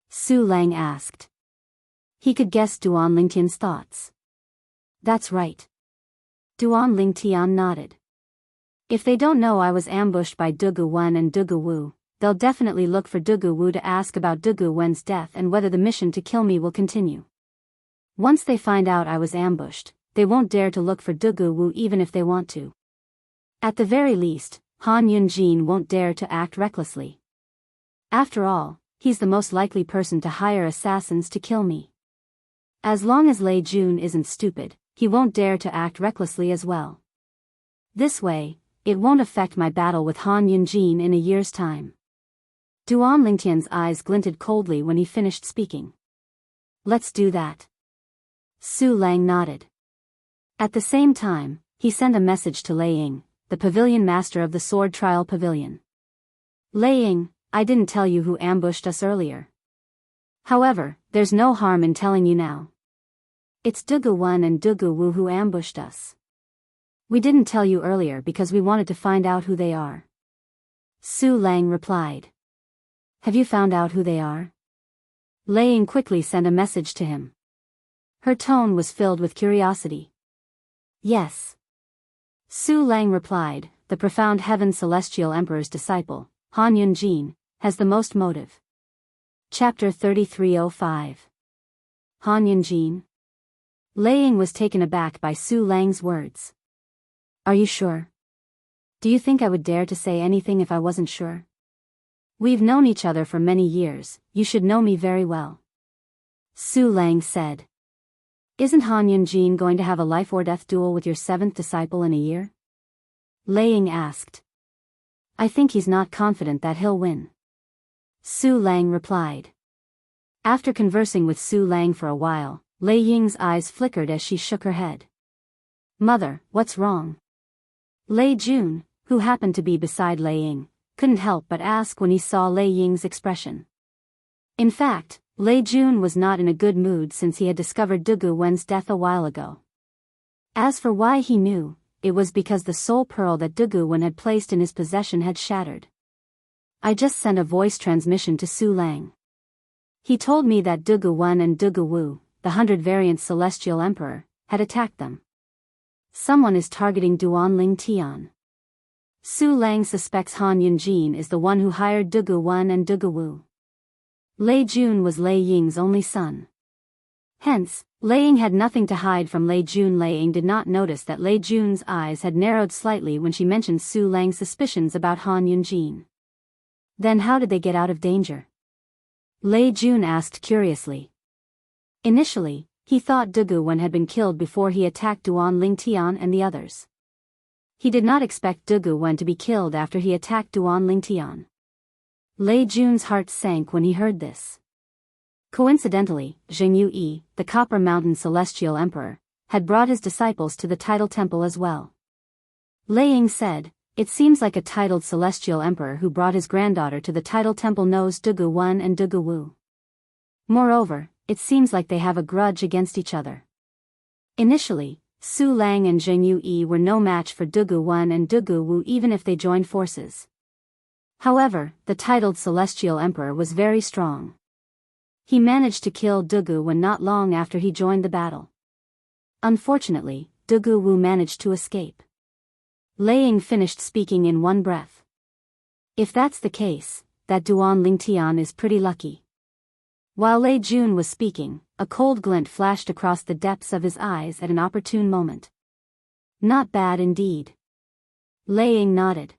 Su Lang asked. He could guess Duan Lingtian's thoughts. That's right. Duan Lingtian nodded. If they don't know I was ambushed by Dugu Wen and Dugu Wu, they'll definitely look for Dugu Wu to ask about Dugu Wen's death and whether the mission to kill me will continue. Once they find out I was ambushed, they won't dare to look for Dugu Wu even if they want to. At the very least, Han Yunjin won't dare to act recklessly. After all, he's the most likely person to hire assassins to kill me. As long as Lei Jun isn't stupid, he won't dare to act recklessly as well. This way, it won't affect my battle with Han Yunjin in a year's time. Duan Lingtian's eyes glinted coldly when he finished speaking. Let's do that. Su Lang nodded. At the same time, he sent a message to Lei Ying, the pavilion master of the Sword Trial Pavilion. Lei Ying, I didn't tell you who ambushed us earlier. However, there's no harm in telling you now. It's Dugu Wen and Dugu Wu who ambushed us. We didn't tell you earlier because we wanted to find out who they are. Su Lang replied. Have you found out who they are? Lei Ying quickly sent a message to him. Her tone was filled with curiosity. Yes. Su Lang replied, the profound heaven celestial emperor's disciple, Han Yunjin, has the most motive. Chapter 3305. Han Yunjin? Lei Ying was taken aback by Su Lang's words. Are you sure? Do you think I would dare to say anything if I wasn't sure? We've known each other for many years, you should know me very well. Su Lang said. Isn't Han Yunjin going to have a life or death duel with your seventh disciple in a year? Lei Ying asked. I think he's not confident that he'll win. Su Lang replied. After conversing with Su Lang for a while, Lei Ying's eyes flickered as she shook her head. Mother, what's wrong? Lei Jun, who happened to be beside Lei Ying, couldn't help but ask when he saw Lei Ying's expression. In fact, Lei Jun was not in a good mood since he had discovered Dugu Wen's death a while ago. As for why he knew, it was because the soul pearl that Dugu Wen had placed in his possession had shattered. I just sent a voice transmission to Su Lang. He told me that Dugu Wen and Dugu Wu, the 100-variant celestial emperor, had attacked them. Someone is targeting Duanling Tian. Su Lang suspects Han Yunjin is the one who hired Dugu Wen and Dugu Wu. Lei Jun was Lei Ying's only son. Hence, Lei Ying had nothing to hide from Lei Jun. Lei Ying did not notice that Lei Jun's eyes had narrowed slightly when she mentioned Su Lang's suspicions about Han Yunjin. Then how did they get out of danger? Lei Jun asked curiously. Initially, he thought Dugu Wen had been killed before he attacked Duanling Tian and the others. He did not expect Dugu Wen to be killed after he attacked Duanling Tian. Lei Jun's heart sank when he heard this. Coincidentally, Jianghu Yi, the Copper Mountain Celestial Emperor, had brought his disciples to the Tidal Temple as well. Lei Ying said, "It seems like a titled Celestial Emperor who brought his granddaughter to the Tidal Temple knows Dugu Wen and Dugu Wu. Moreover, it seems like they have a grudge against each other." Initially, Su Lang and Jianghu Yi were no match for Dugu Wen and Dugu Wu even if they joined forces. However, the titled Celestial Emperor was very strong. He managed to kill Dugu Wen not long after he joined the battle. Unfortunately, Dugu Wu managed to escape. Lei Ying finished speaking in one breath. If that's the case, that Duanling Tian is pretty lucky. While Lei Jun was speaking, a cold glint flashed across the depths of his eyes at an opportune moment. Not bad indeed. Lei Ying nodded.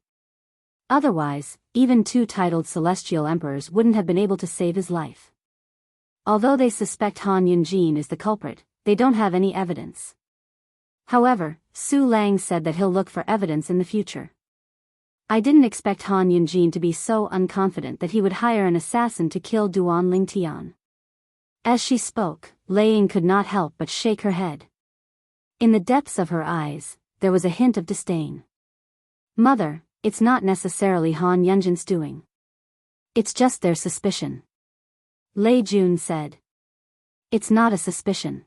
Otherwise, even two titled celestial emperors wouldn't have been able to save his life. Although they suspect Han Yunjin is the culprit, they don't have any evidence. However, Su Lang said that he'll look for evidence in the future. I didn't expect Han Yunjin to be so unconfident that he would hire an assassin to kill Duanling Tian. As she spoke, Lei Ying could not help but shake her head. In the depths of her eyes, there was a hint of disdain. "Mother, it's not necessarily Han Yunjin's doing. It's just their suspicion." Lei Jun said. "It's not a suspicion."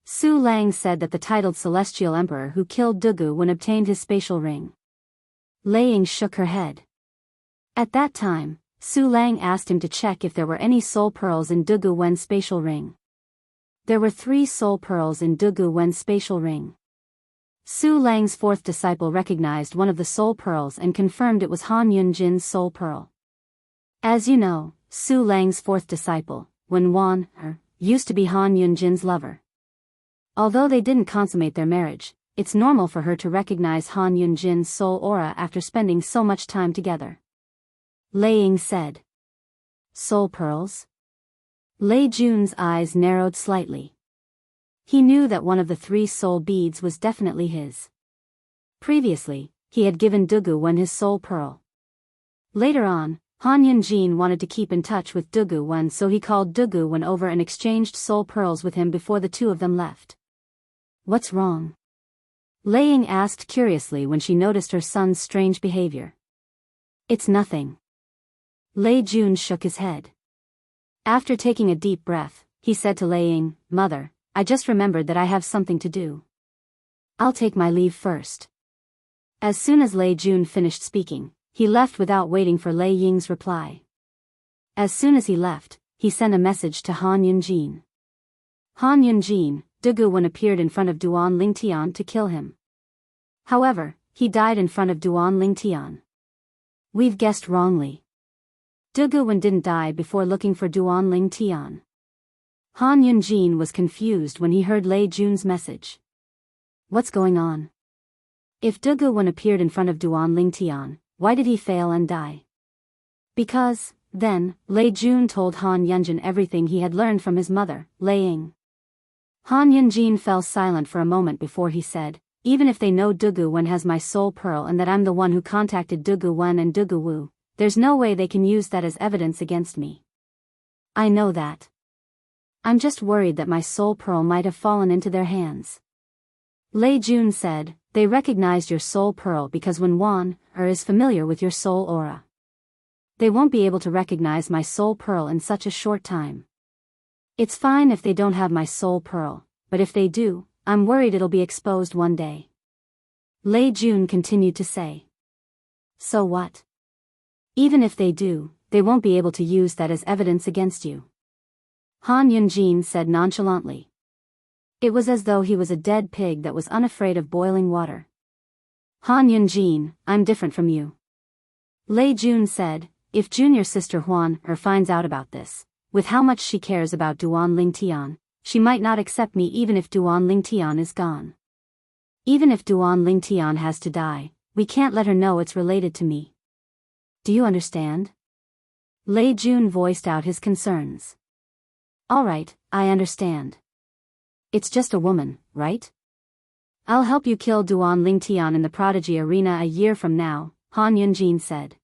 Su Lang said that the titled Celestial Emperor who killed Dugu Wen obtained his spatial ring. Lei Ying shook her head. At that time, Su Lang asked him to check if there were any soul pearls in Dugu Wen's spatial ring. There were 3 soul pearls in Dugu Wen's spatial ring. Su Lang's 4th disciple recognized one of the soul pearls and confirmed it was Han Yunjin's soul pearl. As you know, Su Lang's 4th disciple, Wen Wan, used to be Han Yunjin's lover. Although they didn't consummate their marriage, it's normal for her to recognize Han Yunjin's soul aura after spending so much time together. Lei Ying said. "Soul pearls?" Lei Jun's eyes narrowed slightly. He knew that one of the 3 soul beads was definitely his. Previously, he had given Dugu Wen his soul pearl. Later on, Han Yunjin wanted to keep in touch with Dugu Wen, so he called Dugu Wen over and exchanged soul pearls with him before the 2 of them left. "What's wrong?" Lei Ying asked curiously when she noticed her son's strange behavior. "It's nothing." Lei Jun shook his head. After taking a deep breath, he said to Lei Ying, "Mother, I just remembered that I have something to do. I'll take my leave first." As soon as Lei Jun finished speaking, he left without waiting for Lei Ying's reply. As soon as he left, he sent a message to Han Yunjin. Han Yunjin, Dugu Wen appeared in front of Duanling Tian to kill him. However, he died in front of Duanling Tian. We've guessed wrongly. Dugu Wen didn't die before looking for Duanling Tian. Han Yunjin was confused when he heard Lei Jun's message. What's going on? If Dugu Wen appeared in front of Duanling Tian, why did he fail and die? Because, then, Lei Jun told Han Yunjin everything he had learned from his mother, Lei Ying. Han Yunjin fell silent for a moment before he said, "Even if they know Dugu Wen has my soul pearl and that I'm the one who contacted Dugu Wen and Dugu Wu, there's no way they can use that as evidence against me. I know that. I'm just worried that my soul pearl might have fallen into their hands." Lei Jun said, "They recognized your soul pearl because Wen Wan is familiar with your soul aura. They won't be able to recognize my soul pearl in such a short time. It's fine if they don't have my soul pearl, but if they do, I'm worried it'll be exposed one day." Lei Jun continued to say. "So what? Even if they do, they won't be able to use that as evidence against you. Han Yunjin said nonchalantly. It was as though he was a dead pig that was unafraid of boiling water. Han Yunjin, I'm different from you. Lei Jun said, if junior sister Huan finds out about this, with how much she cares about Duan Lingtian, she might not accept me even if Duan Lingtian is gone. Even if Duan Lingtian has to die, we can't let her know it's related to me. Do you understand? Lei Jun voiced out his concerns. All right, I understand. It's just a woman, right? I'll help you kill Duan Lingtian in the Prodigy Arena a year from now, Han Yunjin said.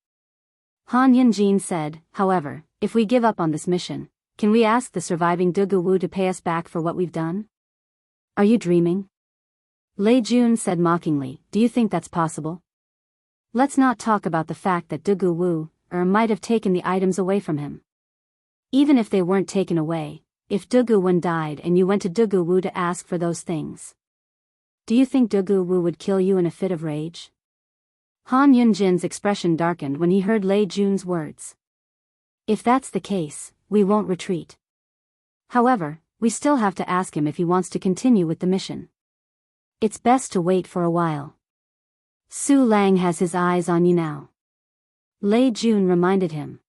Han Yunjin said, however, if we give up on this mission, can we ask the surviving Dugu Wu to pay us back for what we've done? Are you dreaming? Lei Jun said mockingly, do you think that's possible? Let's not talk about the fact that Dugu Wu might have taken the items away from him. Even if they weren't taken away, if Dugu Wen died and you went to Dugu Wu to ask for those things, do you think Dugu Wu would kill you in a fit of rage? Han Yunjin's expression darkened when he heard Lei Jun's words. If that's the case, we won't retreat. However, we still have to ask him if he wants to continue with the mission. It's best to wait for a while. Su Lang has his eyes on you now. Lei Jun reminded him.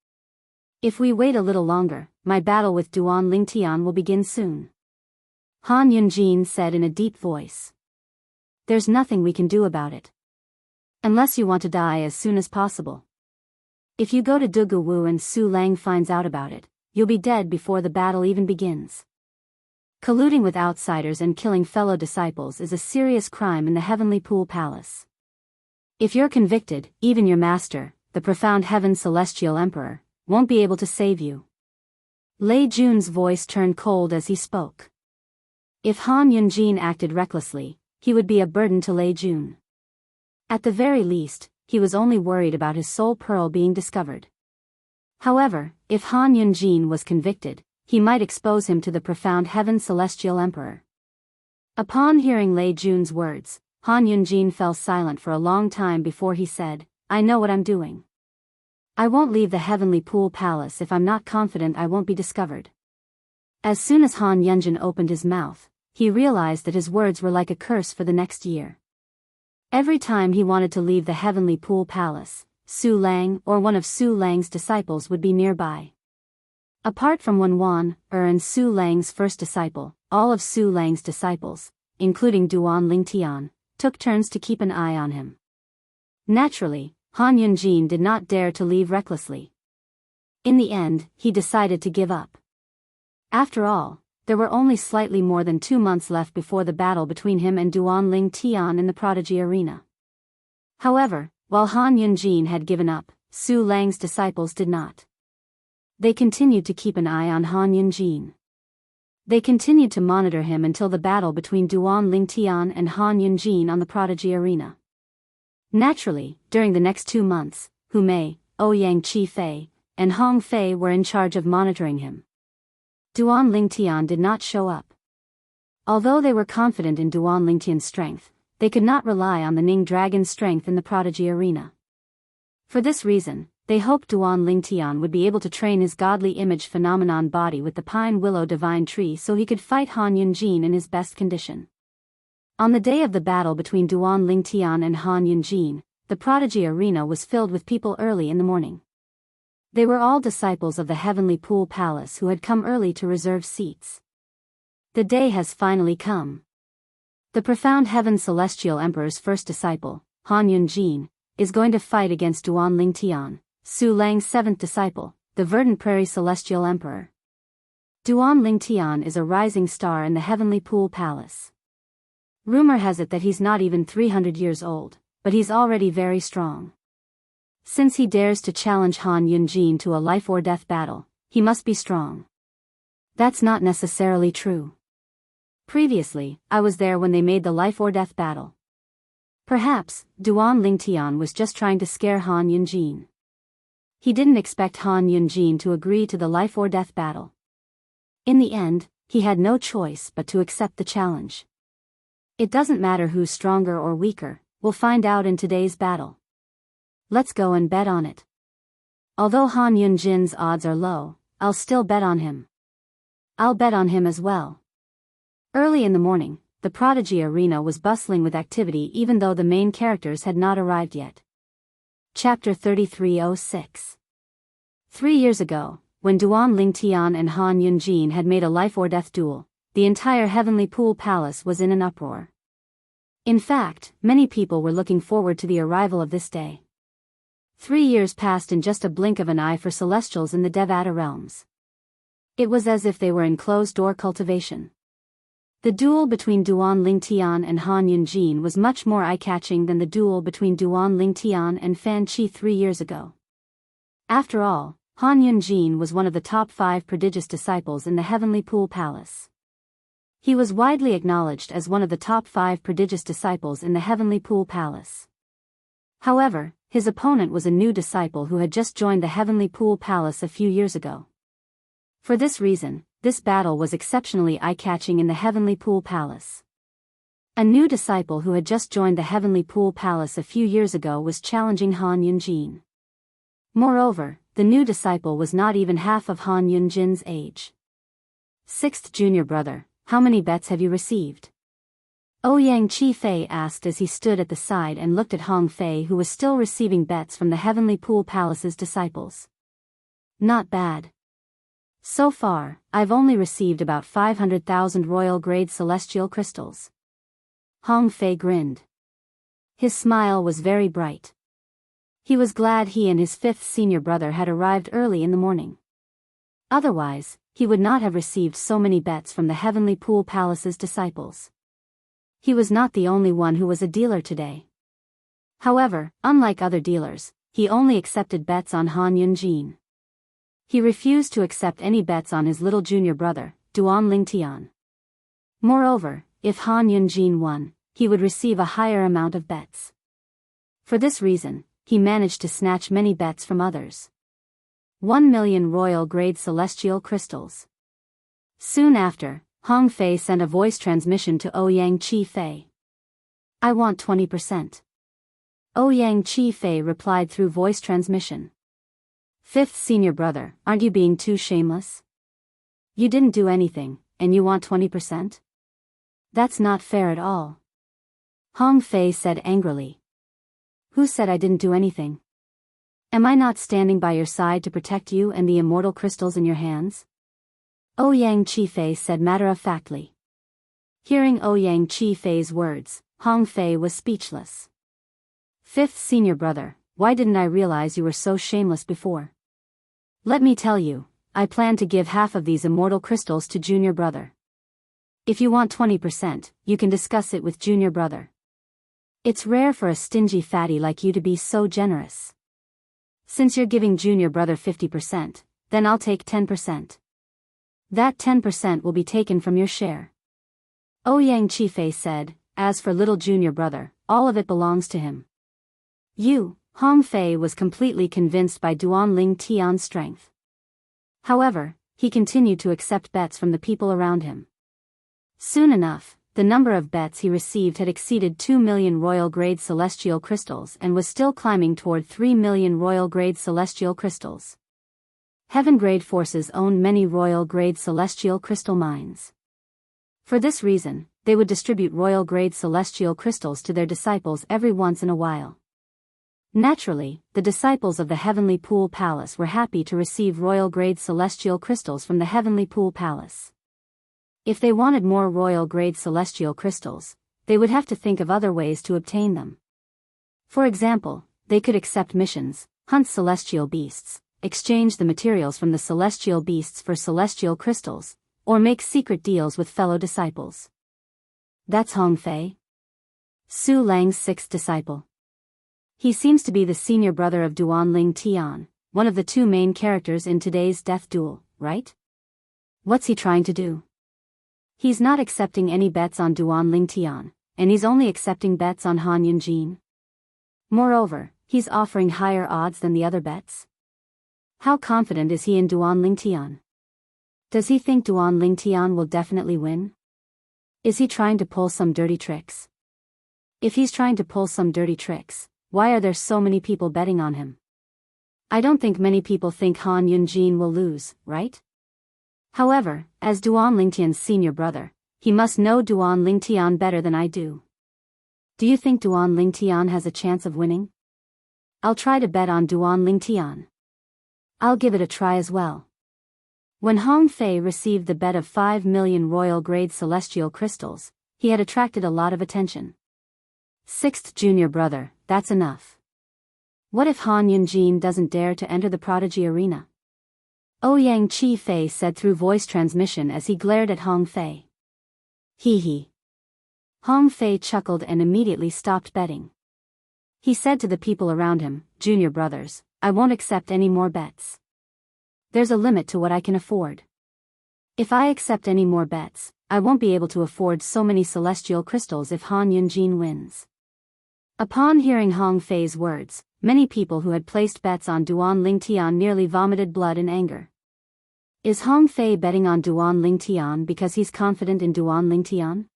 If we wait a little longer, my battle with Duan Lingtian will begin soon. Han Yunjin said in a deep voice. There's nothing we can do about it. Unless you want to die as soon as possible. If you go to Dugu Wu and Su Lang finds out about it, you'll be dead before the battle even begins. Colluding with outsiders and killing fellow disciples is a serious crime in the Heavenly Pool Palace. If you're convicted, even your master, the profound Heaven Celestial Emperor, won't be able to save you. Lei Jun's voice turned cold as he spoke. If Han Yunjin acted recklessly, he would be a burden to Lei Jun. At the very least, he was only worried about his soul pearl being discovered. However, if Han Yunjin was convicted, he might expose him to the profound Heaven Celestial Emperor. Upon hearing Lei Jun's words, Han Yunjin fell silent for a long time before he said, I know what I'm doing. I won't leave the Heavenly Pool Palace if I'm not confident I won't be discovered. As soon as Han Yunjin opened his mouth, he realized that his words were like a curse for the next year. Every time he wanted to leave the Heavenly Pool Palace, Su Lang or one of Su Lang's disciples would be nearby. Apart from Wan and Su Lang's first disciple, all of Su Lang's disciples, including Duan Lingtian, took turns to keep an eye on him. Naturally, Han Yunjin did not dare to leave recklessly. In the end, he decided to give up. After all, there were only slightly more than 2 months left before the battle between him and Duan Lingtian in the Prodigy Arena. However, while Han Yunjin had given up, Su Lang's disciples did not. They continued to keep an eye on Han Yunjin. They continued to monitor him until the battle between Duan Lingtian and Han Yunjin on the Prodigy Arena. Naturally, during the next 2 months, Hu Mei, Ouyang Chi Fei, and Hong Fei were in charge of monitoring him. Duan Lingtian did not show up. Although they were confident in Duan Lingtian's strength, they could not rely on the Ning Dragon's strength in the Prodigy Arena. For this reason, they hoped Duan Lingtian would be able to train his godly image phenomenon body with the Pine Willow Divine Tree so he could fight Han Yunjin in his best condition. On the day of the battle between Duan Lingtian and Han Yunjin, the Prodigy Arena was filled with people early in the morning. They were all disciples of the Heavenly Pool Palace who had come early to reserve seats. The day has finally come. The profound Heaven Celestial Emperor's first disciple, Han Yunjin, is going to fight against Duan Lingtian, Su Lang's seventh disciple, the Verdant Prairie Celestial Emperor. Duan Lingtian is a rising star in the Heavenly Pool Palace. Rumor has it that he's not even 300 years old, but he's already very strong. Since he dares to challenge Han Yunjin to a life-or-death battle, he must be strong. That's not necessarily true. Previously, I was there when they made the life-or-death battle. Perhaps, Duan Lingtian was just trying to scare Han Yunjin. He didn't expect Han Yunjin to agree to the life-or-death battle. In the end, he had no choice but to accept the challenge. It doesn't matter who's stronger or weaker, we'll find out in today's battle. Let's go and bet on it. Although Han Yunjin's odds are low, I'll still bet on him. I'll bet on him as well. Early in the morning, the Prodigy Arena was bustling with activity even though the main characters had not arrived yet. Chapter 3306. 3 years ago, when Duan Lingtian and Han Yunjin had made a life-or-death duel, the entire Heavenly Pool Palace was in an uproar. In fact, many people were looking forward to the arrival of this day. 3 years passed in just a blink of an eye for Celestials in the Devata realms. It was as if they were in closed-door cultivation. The duel between Duan Lingtian and Han Yunjin was much more eye-catching than the duel between Duan Lingtian and Fan Qi 3 years ago. After all, Han Yunjin was one of the top 5 prodigious disciples in the Heavenly Pool Palace. He was widely acknowledged as one of the top 5 prodigious disciples in the Heavenly Pool Palace. However, his opponent was a new disciple who had just joined the Heavenly Pool Palace a few years ago. For this reason, this battle was exceptionally eye-catching in the Heavenly Pool Palace. A new disciple who had just joined the Heavenly Pool Palace a few years ago was challenging Han Yunjin. Moreover, the new disciple was not even half of Han Yunjin's age. 6th junior brother, how many bets have you received? Ouyang Qifei asked as he stood at the side and looked at Hong Fei, who was still receiving bets from the Heavenly Pool Palace's disciples. Not bad. So far, I've only received about 500,000 royal-grade celestial crystals. Hong Fei grinned. His smile was very bright. He was glad he and his 5th senior brother had arrived early in the morning. Otherwise, he would not have received so many bets from the Heavenly Pool Palace's disciples. He was not the only one who was a dealer today. However, unlike other dealers, he only accepted bets on Han Yunjin. He refused to accept any bets on his little junior brother, Duan Lingtian. Moreover, if Han Yunjin won, he would receive a higher amount of bets. For this reason, he managed to snatch many bets from others. 1 million royal-grade celestial crystals. Soon after, Hong Fei sent a voice transmission to Ouyang Qifei. I want 20%. Ouyang Qifei replied through voice transmission. 5th senior brother, aren't you being too shameless? You didn't do anything, and you want 20%? That's not fair at all. Hong Fei said angrily. Who said I didn't do anything? Am I not standing by your side to protect you and the immortal crystals in your hands? Ouyang Qifei said matter-of-factly. Hearing Ouyang Qifei's words, Hong Fei was speechless. 5th senior brother, why didn't I realize you were so shameless before? Let me tell you, I plan to give half of these immortal crystals to junior brother. If you want 20%, you can discuss it with junior brother. It's rare for a stingy fatty like you to be so generous. Since you're giving junior brother 50%, then I'll take 10%. That 10% will be taken from your share. Ouyang Qifei said, as for little junior brother, all of it belongs to him. Hong Fei was completely convinced by Duan Lingtian's strength. However, he continued to accept bets from the people around him. Soon enough, the number of bets he received had exceeded 2 million royal-grade celestial crystals and was still climbing toward 3 million royal-grade celestial crystals. Heaven-grade forces owned many royal-grade celestial crystal mines. For this reason, they would distribute royal-grade celestial crystals to their disciples every once in a while. Naturally, the disciples of the Heavenly Pool Palace were happy to receive royal-grade celestial crystals from the Heavenly Pool Palace. If they wanted more royal-grade celestial crystals, they would have to think of other ways to obtain them. For example, they could accept missions, hunt celestial beasts, exchange the materials from the celestial beasts for celestial crystals, or make secret deals with fellow disciples. That's Hong Fei. Su Lang's 6th disciple. He seems to be the senior brother of Duan Lingtian, one of the 2 main characters in today's death duel, right? What's he trying to do? He's not accepting any bets on Duan Lingtian, and he's only accepting bets on Han Yunjin. Moreover, he's offering higher odds than the other bets. How confident is he in Duan Lingtian? Does he think Duan Lingtian will definitely win? Is he trying to pull some dirty tricks? If he's trying to pull some dirty tricks, why are there so many people betting on him? I don't think many people think Han Yunjin will lose, right? However, as Duan Lingtian's senior brother, he must know Duan Lingtian better than I do. Do you think Duan Lingtian has a chance of winning? I'll try to bet on Duan Lingtian. I'll give it a try as well. When Hong Fei received the bet of 5 million royal-grade celestial crystals, he had attracted a lot of attention. Sixth junior brother, that's enough. What if Han Yunjin doesn't dare to enter the prodigy arena? Ouyang Chi Fei said through voice transmission as he glared at Hong Fei. Hee hee. Hong Fei chuckled and immediately stopped betting. He said to the people around him, "Junior brothers, I won't accept any more bets. There's a limit to what I can afford. If I accept any more bets, I won't be able to afford so many celestial crystals if Han Yunjin wins." Upon hearing Hong Fei's words, many people who had placed bets on Duan Lingtian nearly vomited blood in anger. Is Hong Fei betting on Duan Lingtian because he's confident in Duan Lingtian?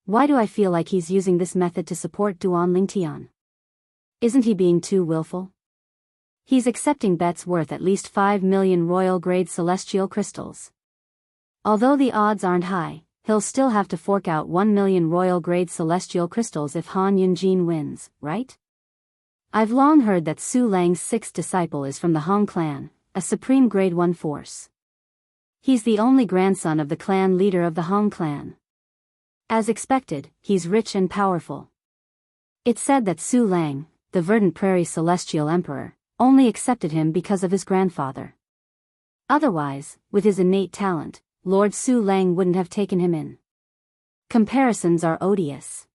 Why do I feel like he's using this method to support Duan Lingtian? Isn't he being too willful? He's accepting bets worth at least 5 million royal-grade celestial crystals. Although the odds aren't high, he'll still have to fork out 1 million royal-grade celestial crystals if Han Yunjin wins, right? I've long heard that Su Lang's sixth disciple is from the Hong clan, a supreme grade 1 force. He's the only grandson of the clan leader of the Hong clan. As expected, he's rich and powerful. It's said that Su Lang, the Verdant Prairie Celestial Emperor, only accepted him because of his grandfather. Otherwise, with his innate talent, Lord Su Lang wouldn't have taken him in. Comparisons are odious.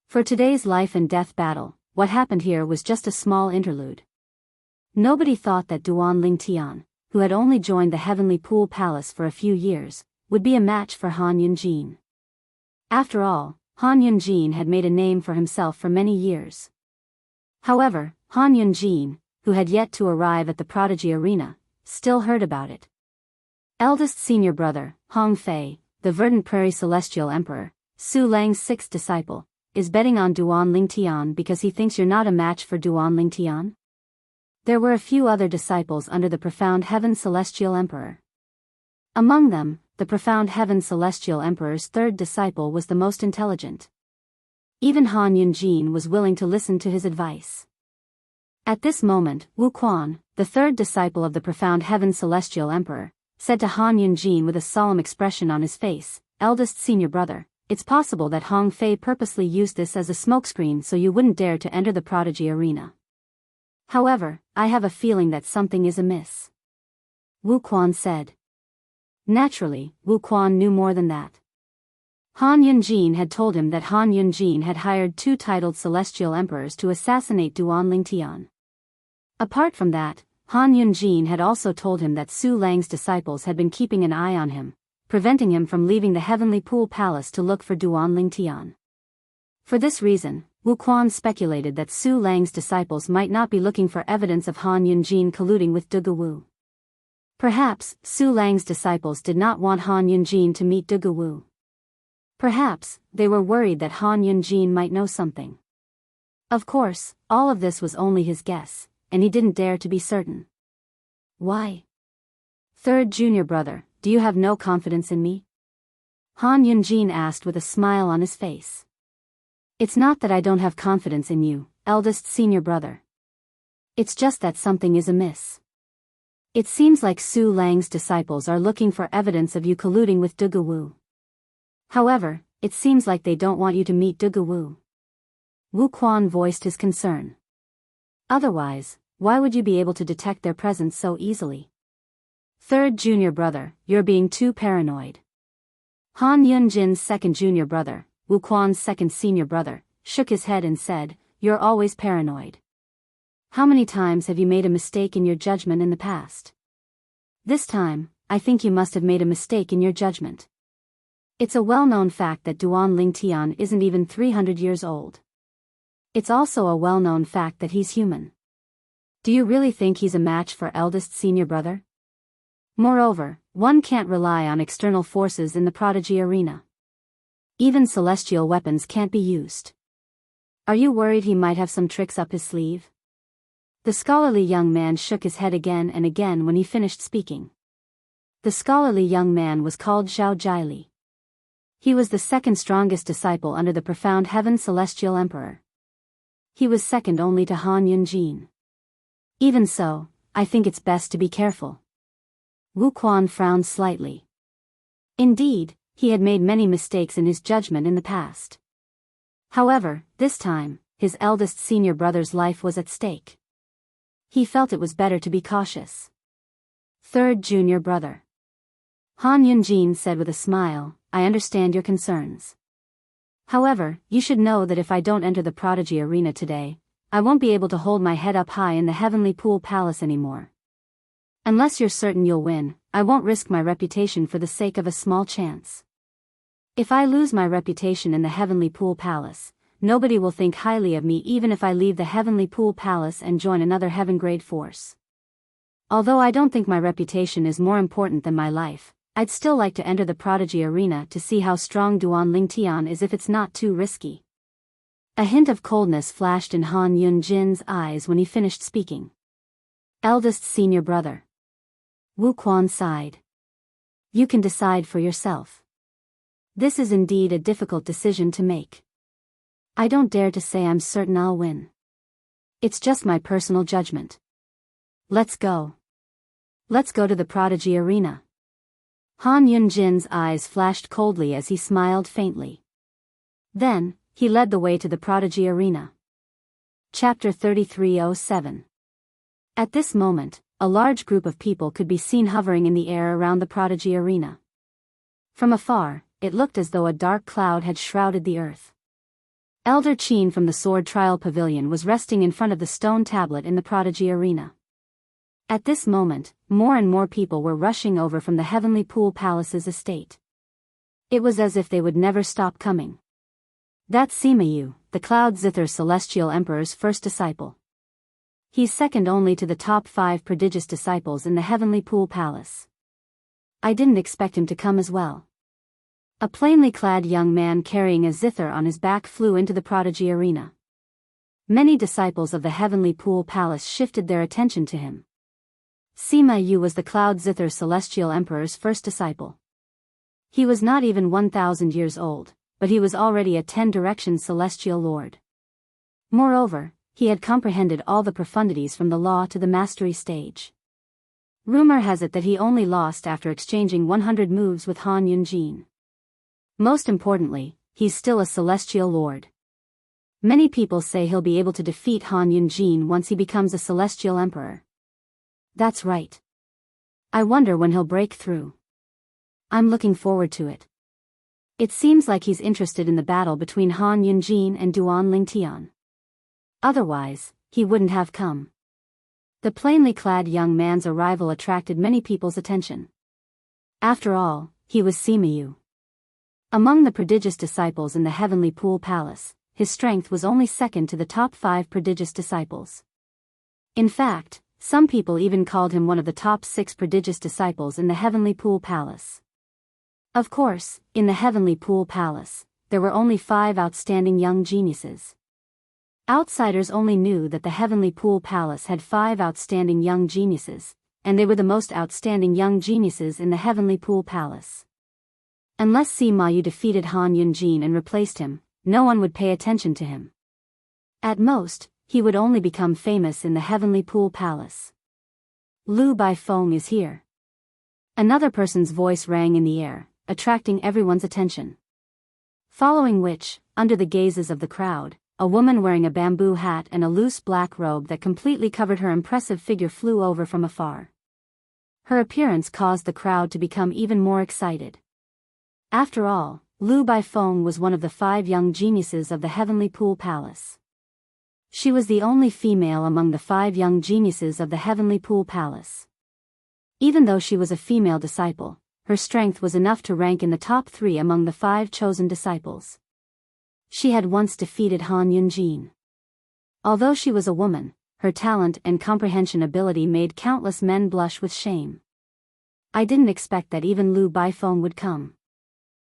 For today's life and death battle, what happened here was just a small interlude. Nobody thought that Duan Lingtian, who had only joined the Heavenly Pool Palace for a few years, would be a match for Han Yunjin. After all, Han Yunjin had made a name for himself for many years. However, Han Yunjin, who had yet to arrive at the prodigy arena, still heard about it. Eldest senior brother, Hong Fei, the Verdant Prairie Celestial Emperor, Su Lang's sixth disciple, is betting on Duan Lingtian because he thinks you're not a match for Duan Lingtian? There were a few other disciples under the Profound Heaven Celestial Emperor. Among them, the Profound Heaven Celestial Emperor's third disciple was the most intelligent. Even Han Yunjin was willing to listen to his advice. At this moment, Wu Quan, the third disciple of the Profound Heaven Celestial Emperor, said to Han Yunjin with a solemn expression on his face, "Eldest senior brother, it's possible that Hong Fei purposely used this as a smokescreen so you wouldn't dare to enter the prodigy arena. However, I have a feeling that something is amiss." Wu Quan said. Naturally, Wu Quan knew more than that. Han Yunjin had told him that Han Yunjin had hired 2 titled celestial emperors to assassinate Duan Lingtian. Apart from that, Han Yunjin had also told him that Su Lang's disciples had been keeping an eye on him, preventing him from leaving the Heavenly Pool Palace to look for Duan Lingtian. For this reason, Wu Quan speculated that Su Lang's disciples might not be looking for evidence of Han Yunjin colluding with Dugu Wu. Perhaps, Su Lang's disciples did not want Han Yunjin to meet Dugu Wu. Perhaps, they were worried that Han Yunjin might know something. Of course, all of this was only his guess, and he didn't dare to be certain. Why? Third junior brother, do you have no confidence in me? Han Yunjin asked with a smile on his face. It's not that I don't have confidence in you, eldest senior brother. It's just that something is amiss. It seems like Su Lang's disciples are looking for evidence of you colluding with Dugu Wu. However, it seems like they don't want you to meet Dugu Wu. Wu Quan voiced his concern. Otherwise, why would you be able to detect their presence so easily? Third junior brother, you're being too paranoid. Han Yunjin's second junior brother, Wu Quan's second senior brother, shook his head and said, "You're always paranoid. How many times have you made a mistake in your judgment in the past? This time, I think you must have made a mistake in your judgment. It's a well-known fact that Duan Lingtian isn't even 300 years old. It's also a well-known fact that he's human. Do you really think he's a match for eldest senior brother? Moreover, one can't rely on external forces in the prodigy arena. Even celestial weapons can't be used. Are you worried he might have some tricks up his sleeve?" The scholarly young man shook his head again and again when he finished speaking. The scholarly young man was called Zhao Jiali. He was the second strongest disciple under the profound heaven celestial emperor. He was second only to Han Yunjin. Even so, I think it's best to be careful. Wu Quan frowned slightly. Indeed, he had made many mistakes in his judgment in the past. However, this time, his eldest senior brother's life was at stake. He felt it was better to be cautious. Third junior brother. Han Yunjin said with a smile, I understand your concerns. However, you should know that if I don't enter the prodigy arena today, I won't be able to hold my head up high in the heavenly pool palace anymore. Unless you're certain you'll win, I won't risk my reputation for the sake of a small chance. If I lose my reputation in the heavenly pool palace, nobody will think highly of me even if I leave the heavenly pool palace and join another heaven-grade force. Although I don't think my reputation is more important than my life, I'd still like to enter the prodigy arena to see how strong Duan Lingtian is if it's not too risky. A hint of coldness flashed in Han Yunjin's eyes when he finished speaking. Eldest senior brother. Wu Quan sighed. You can decide for yourself. This is indeed a difficult decision to make. I don't dare to say I'm certain I'll win. It's just my personal judgment. Let's go. Let's go to the prodigy arena. Han Yunjin's eyes flashed coldly as he smiled faintly. Then, he led the way to the prodigy arena. Chapter 3307. At this moment, a large group of people could be seen hovering in the air around the prodigy arena. From afar, it looked as though a dark cloud had shrouded the earth. Elder Qin from the Sword Trial Pavilion was resting in front of the stone tablet in the prodigy arena. At this moment, more and more people were rushing over from the Heavenly Pool Palace's estate. It was as if they would never stop coming. That's Sima Yu, the Cloud Zither Celestial Emperor's first disciple. He's second only to the top 5 prodigious disciples in the Heavenly Pool Palace. I didn't expect him to come as well. A plainly clad young man carrying a zither on his back flew into the prodigy arena. Many disciples of the Heavenly Pool Palace shifted their attention to him. Sima Yu was the Cloud Zither Celestial Emperor's first disciple. He was not even 1,000 years old, but he was already a 10-direction celestial lord. Moreover, he had comprehended all the profundities from the law to the mastery stage. Rumor has it that he only lost after exchanging 100 moves with Han Yunjin. Most importantly, he's still a celestial lord. Many people say he'll be able to defeat Han Yunjin once he becomes a celestial emperor. That's right. I wonder when he'll break through. I'm looking forward to it. It seems like he's interested in the battle between Han Yunjin and Duan Lingtian. Otherwise, he wouldn't have come. The plainly clad young man's arrival attracted many people's attention. After all, he was Sima Yu. Among the prodigious disciples in the Heavenly Pool Palace, his strength was only second to the top 5 prodigious disciples. In fact, some people even called him one of the top 6 prodigious disciples in the Heavenly Pool Palace. Of course, in the Heavenly Pool Palace, there were only 5 outstanding young geniuses. Outsiders only knew that the Heavenly Pool Palace had 5 outstanding young geniuses, and they were the most outstanding young geniuses in the Heavenly Pool Palace. Unless Sima Yu defeated Han Yunjin and replaced him, no one would pay attention to him. At most, he would only become famous in the Heavenly Pool Palace. Lu Baifeng is here. Another person's voice rang in the air, attracting everyone's attention. Following which, under the gazes of the crowd, a woman wearing a bamboo hat and a loose black robe that completely covered her impressive figure flew over from afar. Her appearance caused the crowd to become even more excited. After all, Lu Baifeng was one of the 5 young geniuses of the Heavenly Pool Palace. She was the only female among the 5 young geniuses of the Heavenly Pool Palace. Even though she was a female disciple, her strength was enough to rank in the top 3 among the 5 chosen disciples. She had once defeated Han Yunjin. Although she was a woman, her talent and comprehension ability made countless men blush with shame. I didn't expect that even Lu Baifeng would come.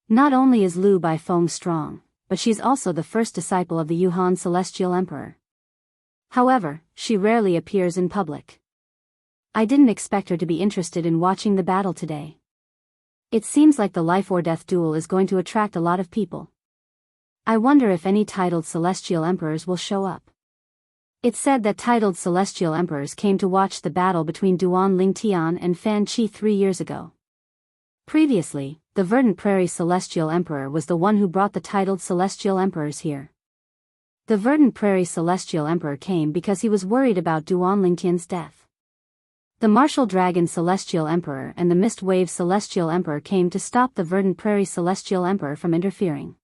Not only is Lu Baifeng strong, but she's also the first disciple of the Yuhan Celestial Emperor. However, she rarely appears in public. I didn't expect her to be interested in watching the battle today. It seems like the life or death duel is going to attract a lot of people. I wonder if any titled celestial emperors will show up. It's said that titled celestial emperors came to watch the battle between Duan Lingtian and Fan Qi 3 years ago. Previously, the Verdant Prairie Celestial Emperor was the one who brought the titled celestial emperors here. The Verdant Prairie Celestial Emperor came because he was worried about Duan Lingtian's death. The Martial Dragon Celestial Emperor and the Mist Wave Celestial Emperor came to stop the Verdant Prairie Celestial Emperor from interfering.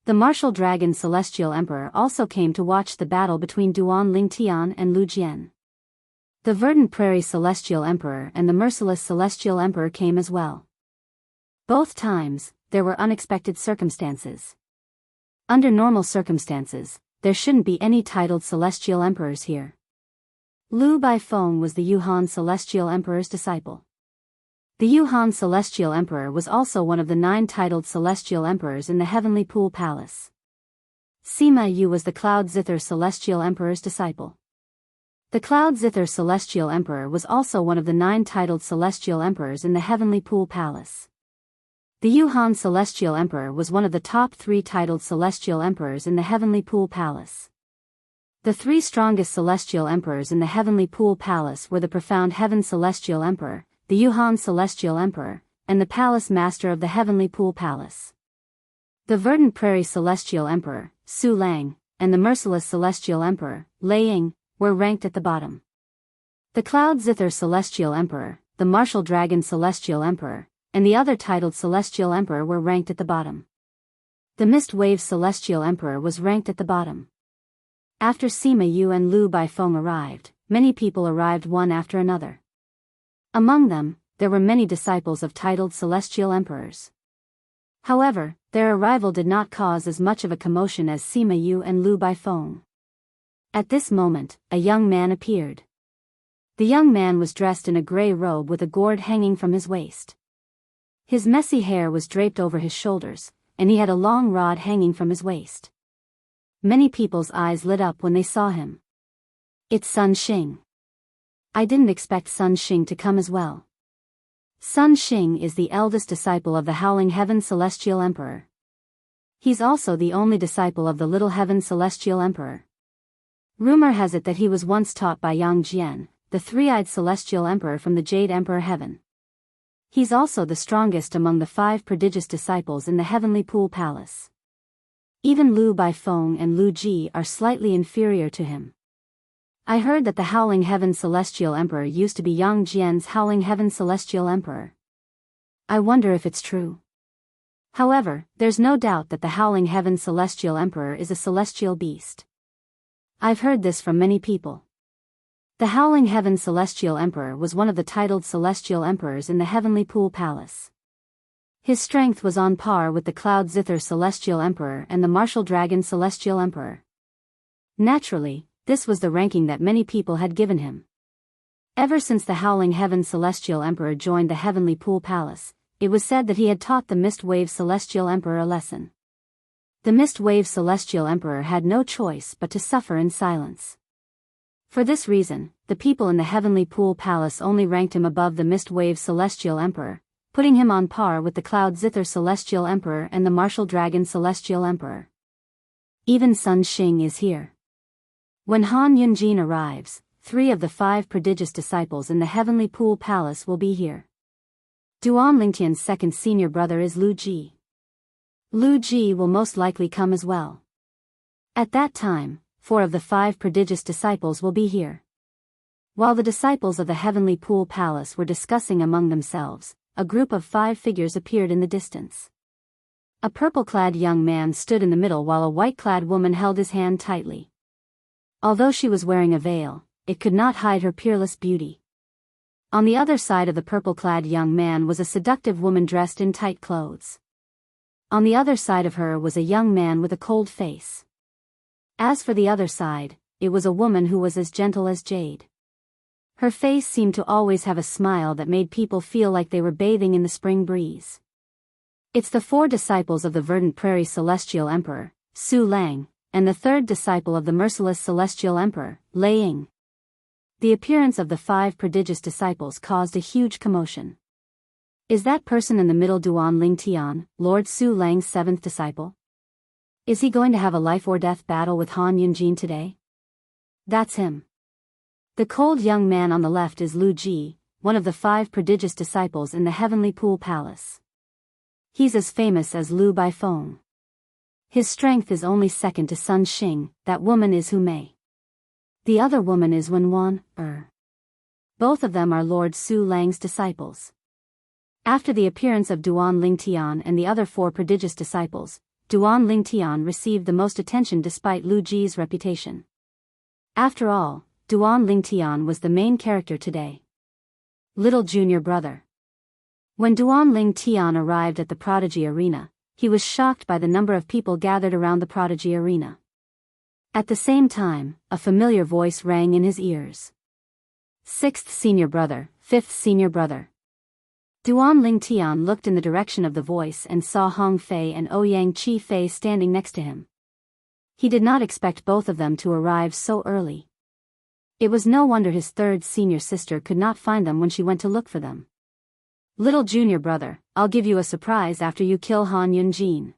The Martial Dragon Celestial Emperor also came to watch the battle between Duan Lingtian and Lu Jian. The Verdant Prairie Celestial Emperor and the Merciless Celestial Emperor came as well. Both times, there were unexpected circumstances. Under normal circumstances, there shouldn't be any titled celestial emperors here. Lu Baifeng was the Yuhan Celestial Emperor's disciple. The Yuhan Celestial Emperor was also one of the 9 titled celestial emperors in the Heavenly Pool Palace. Sima Yu was the Cloud Zither Celestial Emperor's disciple. The Cloud Zither Celestial Emperor was also one of the 9 titled celestial emperors in the Heavenly Pool Palace. The Yuhan Celestial Emperor was one of the top 3 titled celestial emperors in the Heavenly Pool Palace. The 3 strongest celestial emperors in the Heavenly Pool Palace were the Profound Heaven Celestial Emperor, the Yuhan Celestial Emperor, and the Palace Master of the Heavenly Pool Palace. The Verdant Prairie Celestial Emperor, Su Lang, and the Merciless Celestial Emperor, Lei Ying, were ranked at the bottom. The Cloud Zither Celestial Emperor, the Martial Dragon Celestial Emperor, and the other titled Celestial Emperor were ranked at the bottom. The Mist Wave Celestial Emperor was ranked at the bottom. After Sima Yu and Lu Baifeng arrived, many people arrived one after another. Among them, there were many disciples of titled celestial emperors. However, their arrival did not cause as much of a commotion as Sima Yu and Lu Baifeng. At this moment, a young man appeared. The young man was dressed in a gray robe with a gourd hanging from his waist. His messy hair was draped over his shoulders, and he had a long rod hanging from his waist. Many people's eyes lit up when they saw him. It's Sun Xing. I didn't expect Sun Xing to come as well. Sun Xing is the eldest disciple of the Howling Heaven Celestial Emperor. He's also the only disciple of the Little Heaven Celestial Emperor. Rumor has it that he was once taught by Yang Jian, the three-eyed Celestial Emperor from the Jade Emperor Heaven. He's also the strongest among the 5 prodigious disciples in the Heavenly Pool Palace. Even Lu Baifeng and Lu Ji are slightly inferior to him. I heard that the Howling Heaven Celestial Emperor used to be Yang Jian's Howling Heaven Celestial Emperor. I wonder if it's true. However, there's no doubt that the Howling Heaven Celestial Emperor is a celestial beast. I've heard this from many people. The Howling Heaven Celestial Emperor was one of the titled celestial emperors in the Heavenly Pool Palace. His strength was on par with the Cloud Zither Celestial Emperor and the Martial Dragon Celestial Emperor. Naturally, this was the ranking that many people had given him. Ever since the Howling Heaven Celestial Emperor joined the Heavenly Pool Palace, it was said that he had taught the Mist Wave Celestial Emperor a lesson. The Mist Wave Celestial Emperor had no choice but to suffer in silence. For this reason, the people in the Heavenly Pool Palace only ranked him above the Mist Wave Celestial Emperor, putting him on par with the Cloud Zither Celestial Emperor and the Martial Dragon Celestial Emperor. Even Sun Xing is here. When Han Yunjin arrives, 3 of the 5 prodigious disciples in the Heavenly Pool Palace will be here. Duan Lingtian's second senior brother is Lu Ji. Lu Ji will most likely come as well. At that time, 4 of the 5 prodigious disciples will be here. While the disciples of the Heavenly Pool Palace were discussing among themselves, a group of 5 figures appeared in the distance. A purple-clad young man stood in the middle while a white-clad woman held his hand tightly. Although she was wearing a veil, it could not hide her peerless beauty. On the other side of the purple-clad young man was a seductive woman dressed in tight clothes. On the other side of her was a young man with a cold face. As for the other side, it was a woman who was as gentle as jade. Her face seemed to always have a smile that made people feel like they were bathing in the spring breeze. It's the 4 disciples of the Verdant Prairie Celestial Emperor, Su Lang, and the 3rd disciple of the Merciless Celestial Emperor, Lei Ying. The appearance of the 5 prodigious disciples caused a huge commotion. Is that person in the middle Duan Ling Tian, Lord Su Lang's seventh disciple? Is he going to have a life-or-death battle with Han Yunjin today? That's him. The cold young man on the left is Lu Ji, one of the 5 prodigious disciples in the Heavenly Pool Palace. He's as famous as Lu Baifeng. His strength is only second to Sun Xing, that woman is Hu Mei. The other woman is Wen Wan, Both of them are Lord Su Lang's disciples. After the appearance of Duan Ling Tian and the other 4 prodigious disciples, Duan Ling Tian received the most attention despite Lu Ji's reputation. After all, Duan Ling Tian was the main character today. Little junior brother. When Duan Ling Tian arrived at the Prodigy Arena, he was shocked by the number of people gathered around the Prodigy Arena. At the same time, a familiar voice rang in his ears. 6th senior brother, 5th senior brother. Duan Ling Tian looked in the direction of the voice and saw Hong Fei and Ouyang Chi Fei standing next to him. He did not expect both of them to arrive so early. It was no wonder his 3rd senior sister could not find them when she went to look for them. Little junior brother, I'll give you a surprise after you kill Han Yunjin.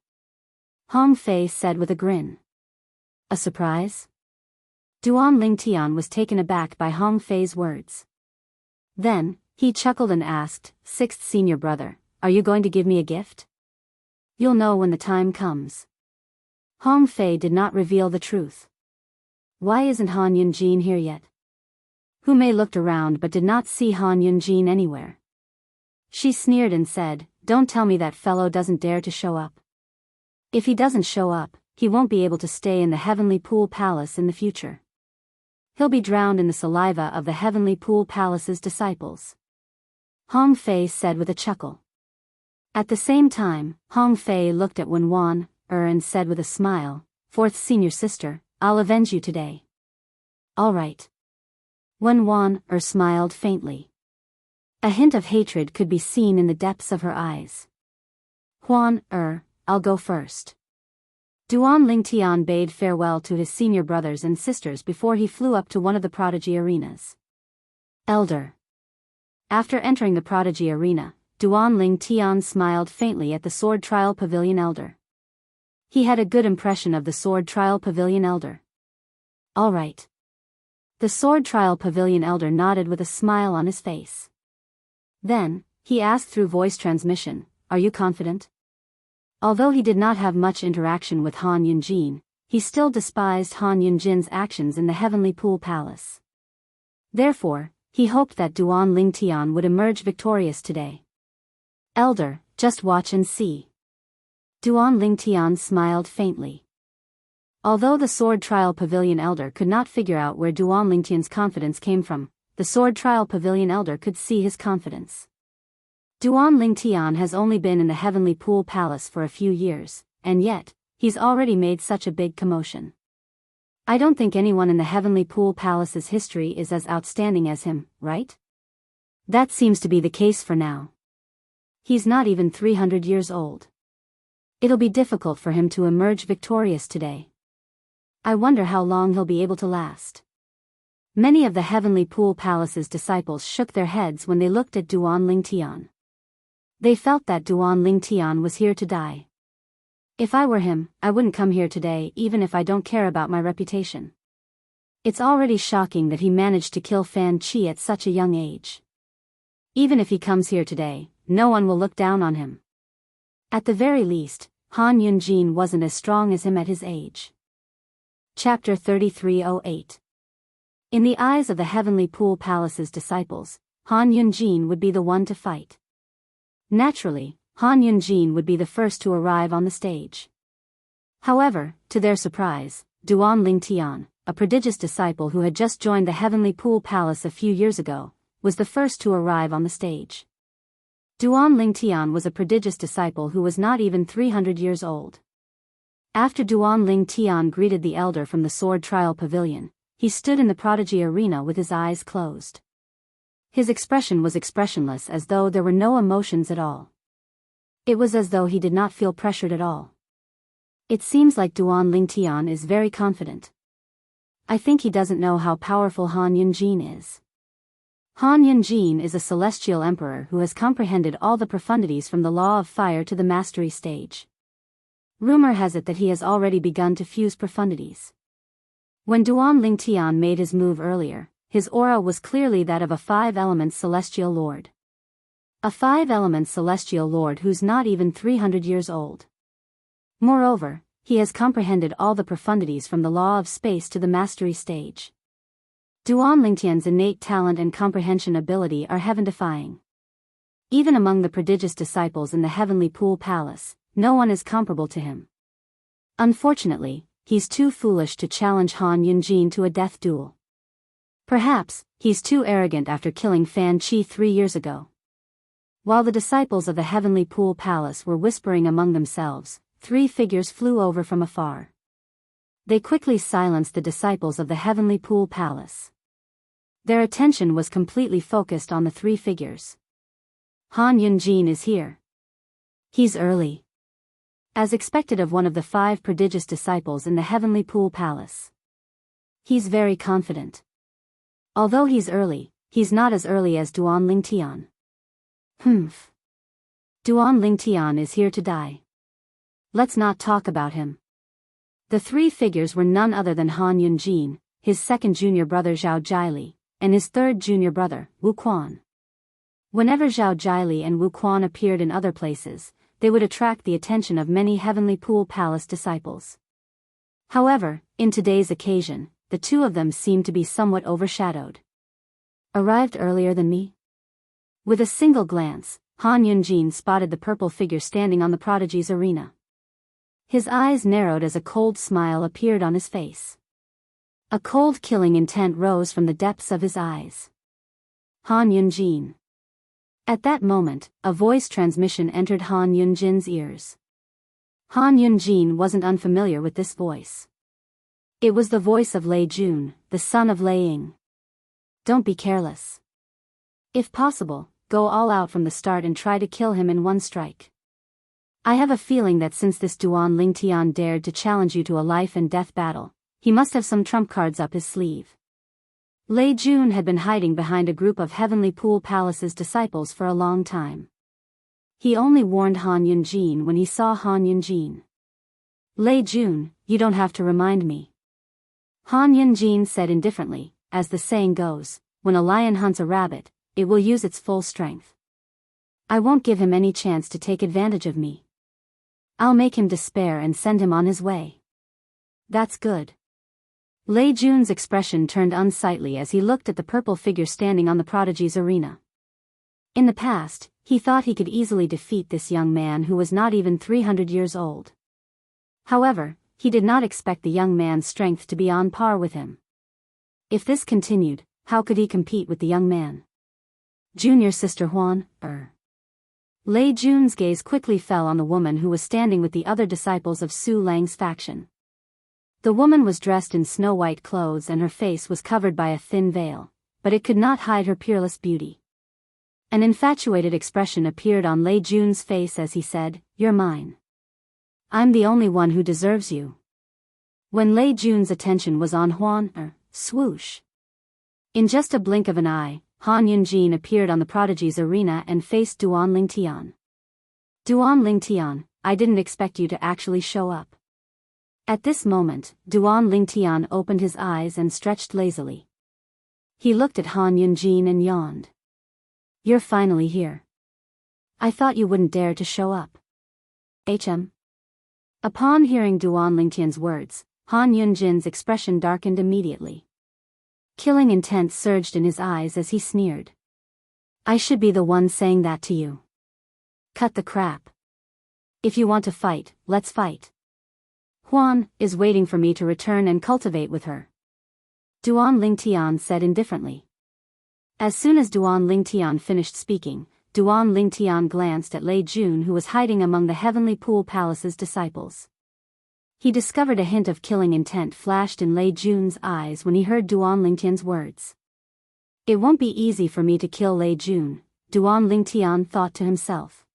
Hong Fei said with a grin. A surprise? Duan Ling Tian was taken aback by Hong Fei's words. Then, he chuckled and asked, 6th senior brother, are you going to give me a gift? You'll know when the time comes. Hong Fei did not reveal the truth. Why isn't Han Yunjin here yet? Hu Mei looked around but did not see Han Yunjin anywhere. She sneered and said, don't tell me that fellow doesn't dare to show up. If he doesn't show up, he won't be able to stay in the Heavenly Pool Palace in the future. He'll be drowned in the saliva of the Heavenly Pool Palace's disciples. Hong Fei said with a chuckle. At the same time, Hong Fei looked at Wen Wan, and said with a smile, 4th senior sister, I'll avenge you today. All right. Wen Wan, smiled faintly. A hint of hatred could be seen in the depths of her eyes. Huan, I'll go first. Duan Ling Tian bade farewell to his senior brothers and sisters before he flew up to one of the Prodigy arenas. Elder. After entering the Prodigy arena, Duan Ling Tian smiled faintly at the Sword Trial Pavilion elder. He had a good impression of the Sword Trial Pavilion elder. All right. The Sword Trial Pavilion elder nodded with a smile on his face. Then, he asked through voice transmission, are you confident? Although he did not have much interaction with Han Yunjin, he still despised Han Yunjin's actions in the Heavenly Pool Palace. Therefore, he hoped that Duan Ling Tian would emerge victorious today. Elder, just watch and see. Duan Ling Tian smiled faintly. Although the Sword Trial Pavilion elder could not figure out where Duan Ling Tian's confidence came from, the Sword Trial Pavilion elder could see his confidence. Duan Ling Tian has only been in the Heavenly Pool Palace for a few years, and yet, he's already made such a big commotion. I don't think anyone in the Heavenly Pool Palace's history is as outstanding as him, right? That seems to be the case for now. He's not even 300 years old. It'll be difficult for him to emerge victorious today. I wonder how long he'll be able to last. Many of the Heavenly Pool Palace's disciples shook their heads when they looked at Duan Ling Tian. They felt that Duan Ling Tian was here to die. If I were him, I wouldn't come here today even if I don't care about my reputation. It's already shocking that he managed to kill Fan Chi at such a young age. Even if he comes here today, no one will look down on him. At the very least, Han Yunjin wasn't as strong as him at his age. Chapter 3308. In the eyes of the Heavenly Pool Palace's disciples, Han Yunjin would be the one to fight. Naturally, Han Yunjin would be the first to arrive on the stage. However, to their surprise, Duan Ling Tian, a prodigious disciple who had just joined the Heavenly Pool Palace a few years ago, was the first to arrive on the stage. Duan Ling Tian was a prodigious disciple who was not even 300 years old. After Duan Ling Tian greeted the elder from the Sword Trial Pavilion, he stood in the Prodigy arena with his eyes closed. His expression was expressionless, as though there were no emotions at all. It was as though he did not feel pressured at all. It seems like Duan Ling Tian is very confident. I think he doesn't know how powerful Han Yunjin is. Han Yunjin is a celestial emperor who has comprehended all the profundities from the law of fire to the mastery stage. Rumor has it that he has already begun to fuse profundities. When Duan Lingtian made his move earlier, his aura was clearly that of a 5-element celestial lord. A 5-element celestial lord who's not even 300 years old. Moreover, he has comprehended all the profundities from the law of space to the mastery stage. Duan Lingtian's innate talent and comprehension ability are heaven-defying. Even among the prodigious disciples in the Heavenly Pool Palace, no one is comparable to him. Unfortunately, he's too foolish to challenge Han Yunjin to a death duel. Perhaps, he's too arrogant after killing Fan Qi 3 years ago. While the disciples of the Heavenly Pool Palace were whispering among themselves, 3 figures flew over from afar. They quickly silenced the disciples of the Heavenly Pool Palace. Their attention was completely focused on the 3 figures. Han Yunjin is here. He's early. As expected of one of the 5 prodigious disciples in the Heavenly Pool Palace. He's very confident. Although he's early, he's not as early as Duan Lingtian. Humph. Duan Lingtian is here to die. Let's not talk about him. The 3 figures were none other than Han Yunjin, his second junior brother Zhao Jiali, and his third junior brother, Wu Quan. Whenever Zhao Jiali and Wu Quan appeared in other places, they would attract the attention of many Heavenly Pool Palace disciples. However, in today's occasion, the 2 of them seemed to be somewhat overshadowed. Arrived earlier than me? With a single glance, Han Yunjin spotted the purple figure standing on the prodigy's arena. His eyes narrowed as a cold smile appeared on his face. A cold killing intent rose from the depths of his eyes. Han Yunjin. At that moment, a voice transmission entered Han Yunjin's ears. Han Yunjin wasn't unfamiliar with this voice. It was the voice of Lei Jun, the son of Lei Ying. Don't be careless. If possible, go all out from the start and try to kill him in one strike. I have a feeling that since this Duan Lingtian dared to challenge you to a life and death battle, he must have some trump cards up his sleeve. Lei Jun had been hiding behind a group of Heavenly Pool Palace's disciples for a long time. He only warned Han Yunjin when he saw Han Yunjin. Lei Jun, you don't have to remind me. Han Yunjin said indifferently, as the saying goes, when a lion hunts a rabbit, it will use its full strength. I won't give him any chance to take advantage of me. I'll make him despair and send him on his way. That's good. Lei Jun's expression turned unsightly as he looked at the purple figure standing on the prodigy's arena. In the past, he thought he could easily defeat this young man who was not even 300 years old. However, he did not expect the young man's strength to be on par with him. If this continued, how could he compete with the young man? Junior sister Huan, Lei Jun's gaze quickly fell on the woman who was standing with the other disciples of Su Lang's faction. The woman was dressed in snow-white clothes and her face was covered by a thin veil, but it could not hide her peerless beauty. An infatuated expression appeared on Lei Jun's face as he said, "You're mine. I'm the only one who deserves you." When Lei Jun's attention was on Huan, swoosh. In just a blink of an eye, Han Yunjin appeared on the prodigy's arena and faced Duan Lingtian. Duan Lingtian, I didn't expect you to actually show up. At this moment, Duan Lingtian opened his eyes and stretched lazily. He looked at Han Yunjin and yawned. You're finally here. I thought you wouldn't dare to show up. Upon hearing Duan Lingtian's words, Han Yunjin's expression darkened immediately. Killing intent surged in his eyes as he sneered. I should be the one saying that to you. Cut the crap. If you want to fight, let's fight. Huan is waiting for me to return and cultivate with her. Duan Lingtian said indifferently. As soon as Duan Lingtian finished speaking, Duan Lingtian glanced at Lei Jun who was hiding among the Heavenly Pool Palace's disciples. He discovered a hint of killing intent flashed in Lei Jun's eyes when he heard Duan Lingtian's words. It won't be easy for me to kill Lei Jun, Duan Lingtian thought to himself.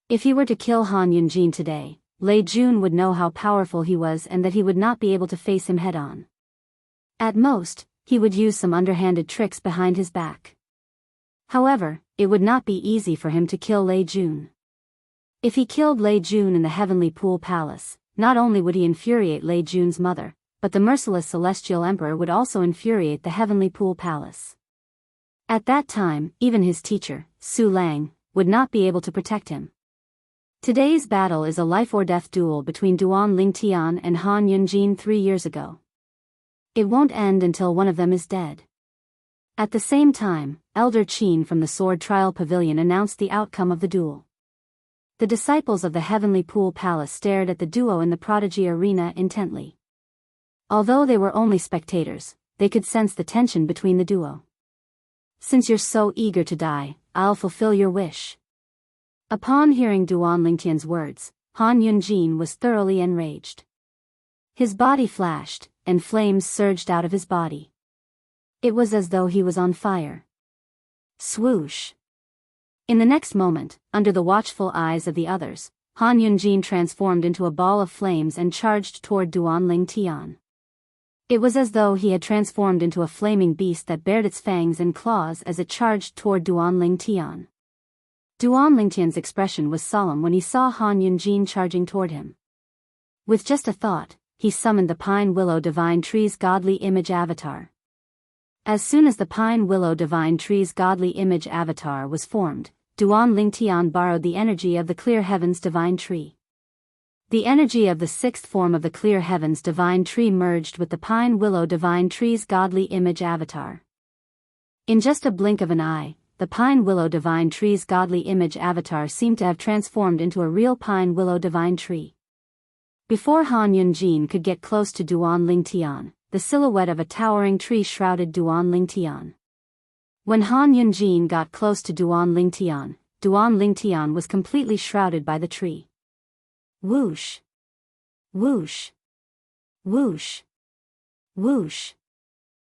If he were to kill Han Yunjin today, Lei Jun would know how powerful he was and that he would not be able to face him head-on. At most, he would use some underhanded tricks behind his back. However, it would not be easy for him to kill Lei Jun. If he killed Lei Jun in the Heavenly Pool Palace, not only would he infuriate Lei Jun's mother, but the merciless Celestial Emperor would also infuriate the Heavenly Pool Palace. At that time, even his teacher, Su Lang, would not be able to protect him. Today's battle is a life-or-death duel between Duan Lingtian and Han Yunjin 3 years ago. It won't end until one of them is dead. At the same time, Elder Qin from the Sword Trial Pavilion announced the outcome of the duel. The disciples of the Heavenly Pool Palace stared at the duo in the Prodigy Arena intently. Although they were only spectators, they could sense the tension between the duo. "Since you're so eager to die, I'll fulfill your wish." Upon hearing Duan Lingtian's words, Han Yunjin was thoroughly enraged. His body flashed, and flames surged out of his body. It was as though he was on fire. Swoosh! In the next moment, under the watchful eyes of the others, Han Yunjin transformed into a ball of flames and charged toward Duan Lingtian. It was as though he had transformed into a flaming beast that bared its fangs and claws as it charged toward Duan Lingtian. Duan Lingtian's expression was solemn when he saw Han Yunjin charging toward him. With just a thought, he summoned the Pine Willow Divine Tree's godly image avatar. As soon as the Pine Willow Divine Tree's godly image avatar was formed, Duan Lingtian borrowed the energy of the Clear Heavens Divine Tree. The energy of the sixth form of the Clear Heavens Divine Tree merged with the Pine Willow Divine Tree's godly image avatar. In just a blink of an eye, the Pine Willow Divine Tree's godly image avatar seemed to have transformed into a real Pine Willow Divine Tree. Before Han Yunjin could get close to Duan Lingtian, the silhouette of a towering tree shrouded Duan Lingtian. When Han Yunjin got close to Duan Lingtian was completely shrouded by the tree. Whoosh! Whoosh! Whoosh! Whoosh!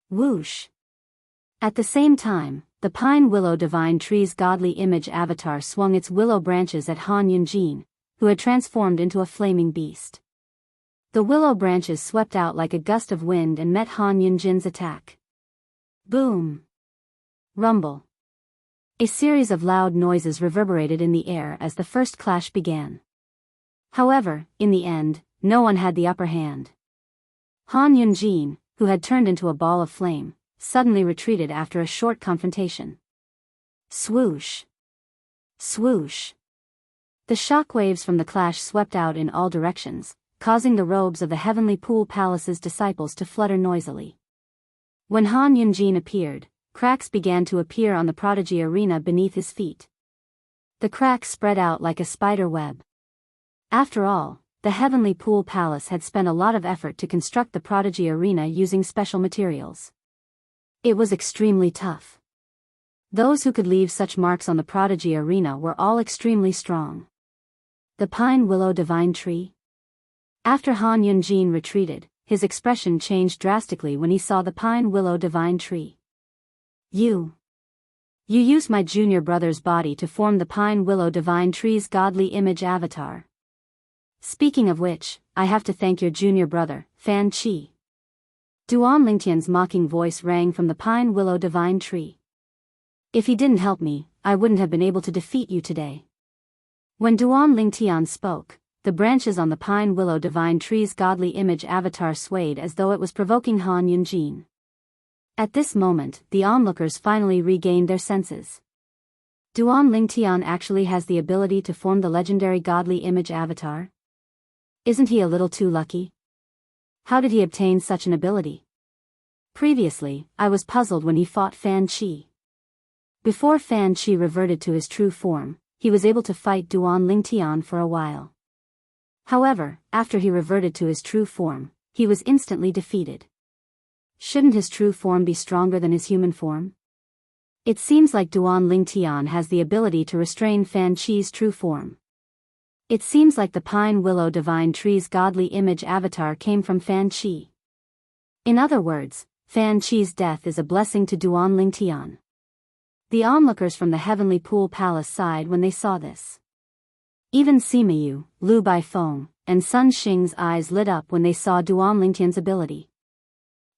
Whoosh! At the same time, the Pine Willow Divine Tree's godly image avatar swung its willow branches at Han Yunjin, who had transformed into a flaming beast. The willow branches swept out like a gust of wind and met Han Yunjin's attack. Boom! Rumble! A series of loud noises reverberated in the air as the first clash began. However, in the end, no one had the upper hand. Han Yunjin, who had turned into a ball of flame, suddenly retreated after a short confrontation. Swoosh! Swoosh! The shockwaves from the clash swept out in all directions, causing the robes of the Heavenly Pool Palace's disciples to flutter noisily. When Han Yunjin appeared, cracks began to appear on the Prodigy Arena beneath his feet. The cracks spread out like a spider web. After all, the Heavenly Pool Palace had spent a lot of effort to construct the Prodigy Arena using special materials. It was extremely tough. Those who could leave such marks on the Prodigy Arena were all extremely strong. The Pine Willow Divine Tree? After Han Yunjin retreated, his expression changed drastically when he saw the Pine Willow Divine Tree. You used my junior brother's body to form the Pine Willow Divine Tree's godly image avatar. Speaking of which, I have to thank your junior brother, Fan Qi. Duan Lingtian's mocking voice rang from the Pine Willow Divine Tree. If he didn't help me, I wouldn't have been able to defeat you today. When Duan Lingtian spoke, the branches on the Pine Willow Divine Tree's godly image avatar swayed as though it was provoking Han Yunjin. At this moment, the onlookers finally regained their senses. Duan Lingtian actually has the ability to form the legendary godly image avatar? Isn't he a little too lucky? How did he obtain such an ability? Previously, I was puzzled when he fought Fan Qi. Before Fan Qi reverted to his true form, he was able to fight Duan Lingtian for a while. However, after he reverted to his true form, he was instantly defeated. Shouldn't his true form be stronger than his human form? It seems like Duan Lingtian has the ability to restrain Fan Qi's true form. It seems like the Pine Willow Divine Tree's godly image avatar came from Fan Qi. In other words, Fan Qi's death is a blessing to Duan Lingtian. The onlookers from the Heavenly Pool Palace sighed when they saw this. Even Sima Yu, Lu Baifeng, and Sun Xing's eyes lit up when they saw Duan Lingtian's ability.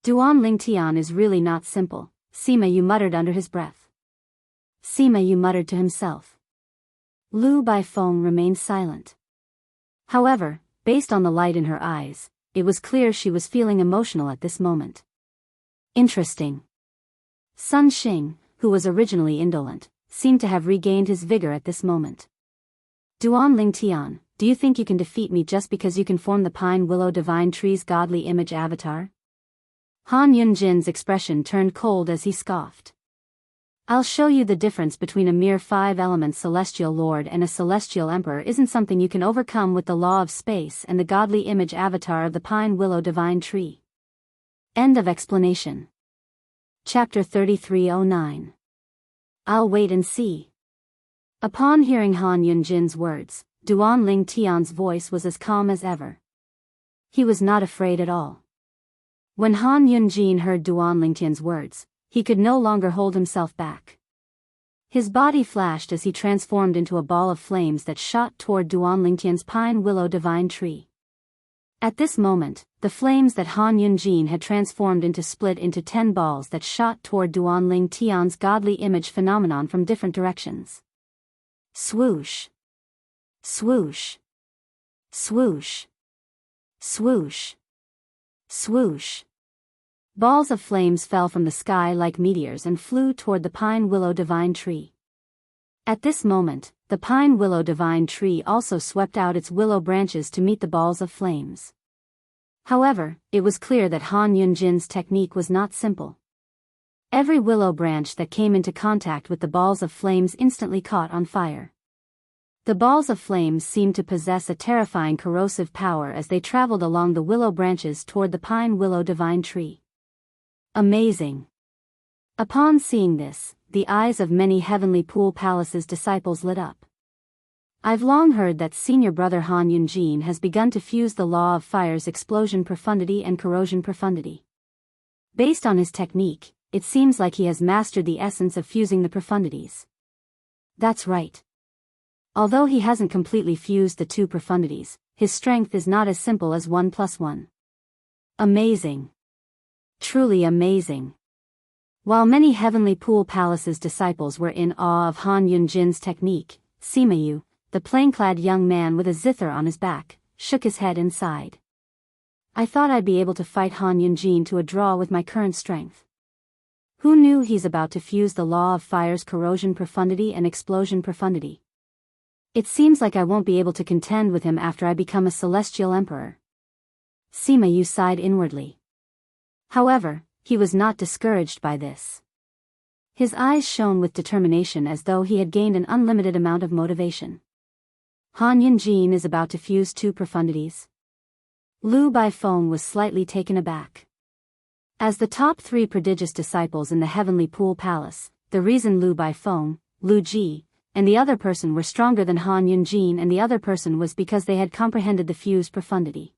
Duan Lingtian is really not simple, Sima Yu muttered under his breath. Sima Yu muttered to himself. Lu Baifeng remained silent. However, based on the light in her eyes, it was clear she was feeling emotional at this moment. Interesting. Sun Xing, who was originally indolent, seemed to have regained his vigor at this moment. Duanling Tian, do you think you can defeat me just because you can form the pine willow divine tree's godly image avatar? Han Yunjin's expression turned cold as he scoffed. I'll show you the difference between a mere 5-element celestial lord and a celestial emperor isn't something you can overcome with the law of space and the godly image avatar of the pine willow divine tree. End of explanation. Chapter 3309. I'll wait and see. Upon hearing Han Yunjin's words, Duanling Tian's voice was as calm as ever. He was not afraid at all. When Han Yunjin heard Duanling Tian's words, he could no longer hold himself back. His body flashed as he transformed into a ball of flames that shot toward Duanling Tian's pine willow divine tree. At this moment, the flames that Han Yunjin had transformed into split into 10 balls that shot toward Duanling Tian's godly image phenomenon from different directions. Swoosh! Swoosh! Swoosh! Swoosh! Swoosh! Balls of flames fell from the sky like meteors and flew toward the pine willow divine tree. At this moment, the pine willow divine tree also swept out its willow branches to meet the balls of flames. However, it was clear that Han Yunjin's technique was not simple. Every willow branch that came into contact with the balls of flames instantly caught on fire. The balls of flames seemed to possess a terrifying corrosive power as they traveled along the willow branches toward the pine willow divine tree. Amazing! Upon seeing this, the eyes of many Heavenly Pool Palace's disciples lit up. I've long heard that senior brother Han Yunjin has begun to fuse the law of fire's explosion profundity and corrosion profundity. Based on his technique, it seems like he has mastered the essence of fusing the profundities. That's right. Although he hasn't completely fused the 2 profundities, his strength is not as simple as 1 + 1. Amazing. Truly amazing. While many Heavenly Pool Palace's disciples were in awe of Han Yunjin's technique, Sima Yu, the plain-clad young man with a zither on his back, shook his head and sighed. I thought I'd be able to fight Han Yunjin to a draw with my current strength. Who knew he's about to fuse the law of fire's corrosion profundity and explosion profundity? It seems like I won't be able to contend with him after I become a celestial emperor. Sima Yu sighed inwardly. However, he was not discouraged by this. His eyes shone with determination as though he had gained an unlimited amount of motivation. Han Yunjin is about to fuse 2 profundities. Lu Baifeng was slightly taken aback. As the top 3 prodigious disciples in the Heavenly Pool Palace, the reason Lu Baifeng, Lu Ji, and the other person were stronger than Han Yunjin and the other person was because they had comprehended the fused profundity.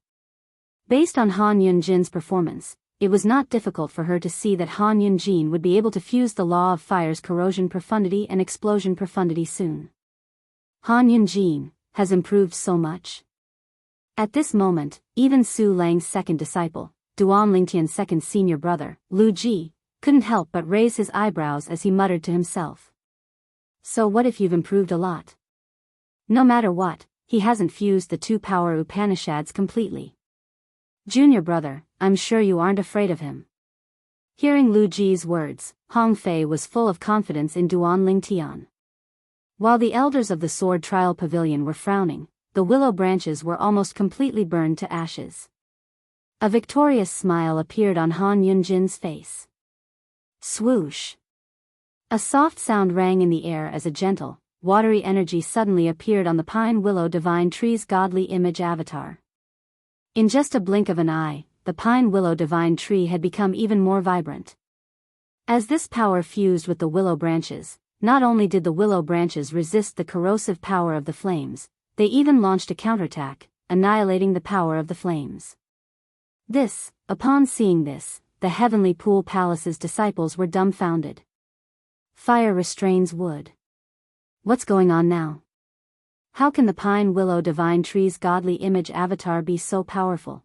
Based on Han Yunjin's performance, it was not difficult for her to see that Han Yunjin would be able to fuse the law of fire's corrosion profundity and explosion profundity soon. Han Yunjin has improved so much. At this moment, even Su Lang's second disciple, Duanling Tian's second senior brother, Lu Ji, couldn't help but raise his eyebrows as he muttered to himself. So what if you've improved a lot? No matter what, he hasn't fused the 2 power Upanishads completely. Junior brother, I'm sure you aren't afraid of him. Hearing Lu Ji's words, Hong Fei was full of confidence in Duanling Tian. While the elders of the Sword Trial Pavilion were frowning, the willow branches were almost completely burned to ashes. A victorious smile appeared on Han Yunjin's face. Swoosh! A soft sound rang in the air as a gentle, watery energy suddenly appeared on the pine willow divine tree's godly image avatar. In just a blink of an eye, the pine willow divine tree had become even more vibrant. As this power fused with the willow branches, not only did the willow branches resist the corrosive power of the flames, they even launched a counterattack, annihilating the power of the flames. Upon seeing this, the Heavenly Pool Palace's disciples were dumbfounded. Fire restrains wood. What's going on now? How can the pine willow divine tree's godly image avatar be so powerful?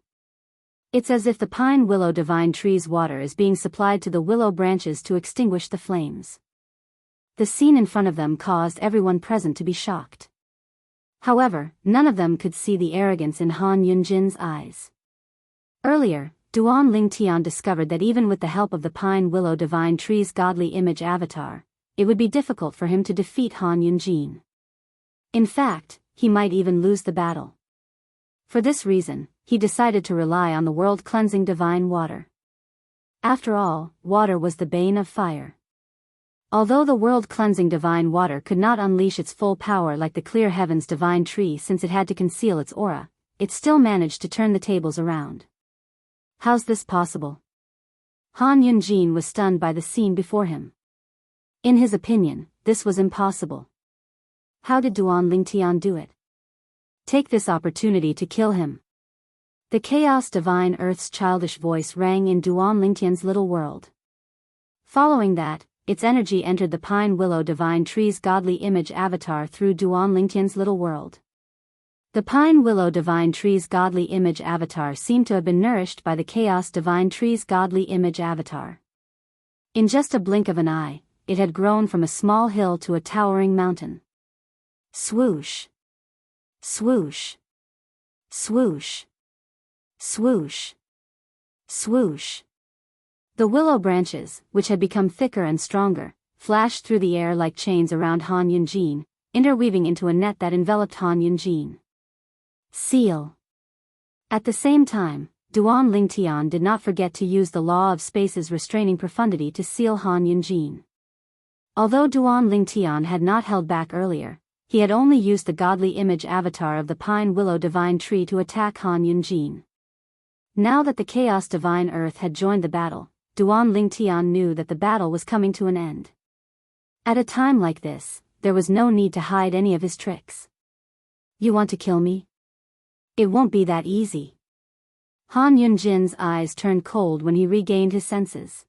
It's as if the pine willow divine tree's water is being supplied to the willow branches to extinguish the flames. The scene in front of them caused everyone present to be shocked. However, none of them could see the arrogance in Han Yunjin's eyes. Earlier, Duan Lingtian discovered that even with the help of the Pine Willow Divine Tree's godly image avatar, it would be difficult for him to defeat Han Yunjin. In fact, he might even lose the battle. For this reason, he decided to rely on the world-cleansing divine water. After all, water was the bane of fire. Although the world-cleansing divine water could not unleash its full power like the clear heaven's divine tree since it had to conceal its aura, it still managed to turn the tables around. How's this possible? Han Yunjin was stunned by the scene before him. In his opinion, this was impossible. How did Duan Lingtian do it? Take this opportunity to kill him. The Chaos Divine Earth's childish voice rang in Duan Lingtian's little world. Following that, its energy entered the Pine Willow Divine Tree's godly image avatar through Duan Lingtian's little world. The Pine Willow Divine Tree's godly image avatar seemed to have been nourished by the Chaos Divine Tree's godly image avatar. In just a blink of an eye, it had grown from a small hill to a towering mountain. Swoosh! Swoosh! Swoosh! Swoosh! Swoosh! The willow branches, which had become thicker and stronger, flashed through the air like chains around Han Yunjin, interweaving into a net that enveloped Han Yunjin. Seal! At the same time, Duan Lingtian did not forget to use the law of space's restraining profundity to seal Han Yunjin. Although Duan Lingtian had not held back earlier, he had only used the godly image avatar of the Pine Willow Divine Tree to attack Han Yunjin. Now that the Chaos Divine Earth had joined the battle, Duan Lingtian knew that the battle was coming to an end. At a time like this, there was no need to hide any of his tricks. You want to kill me? It won't be that easy. Han Yunjin's eyes turned cold when he regained his senses.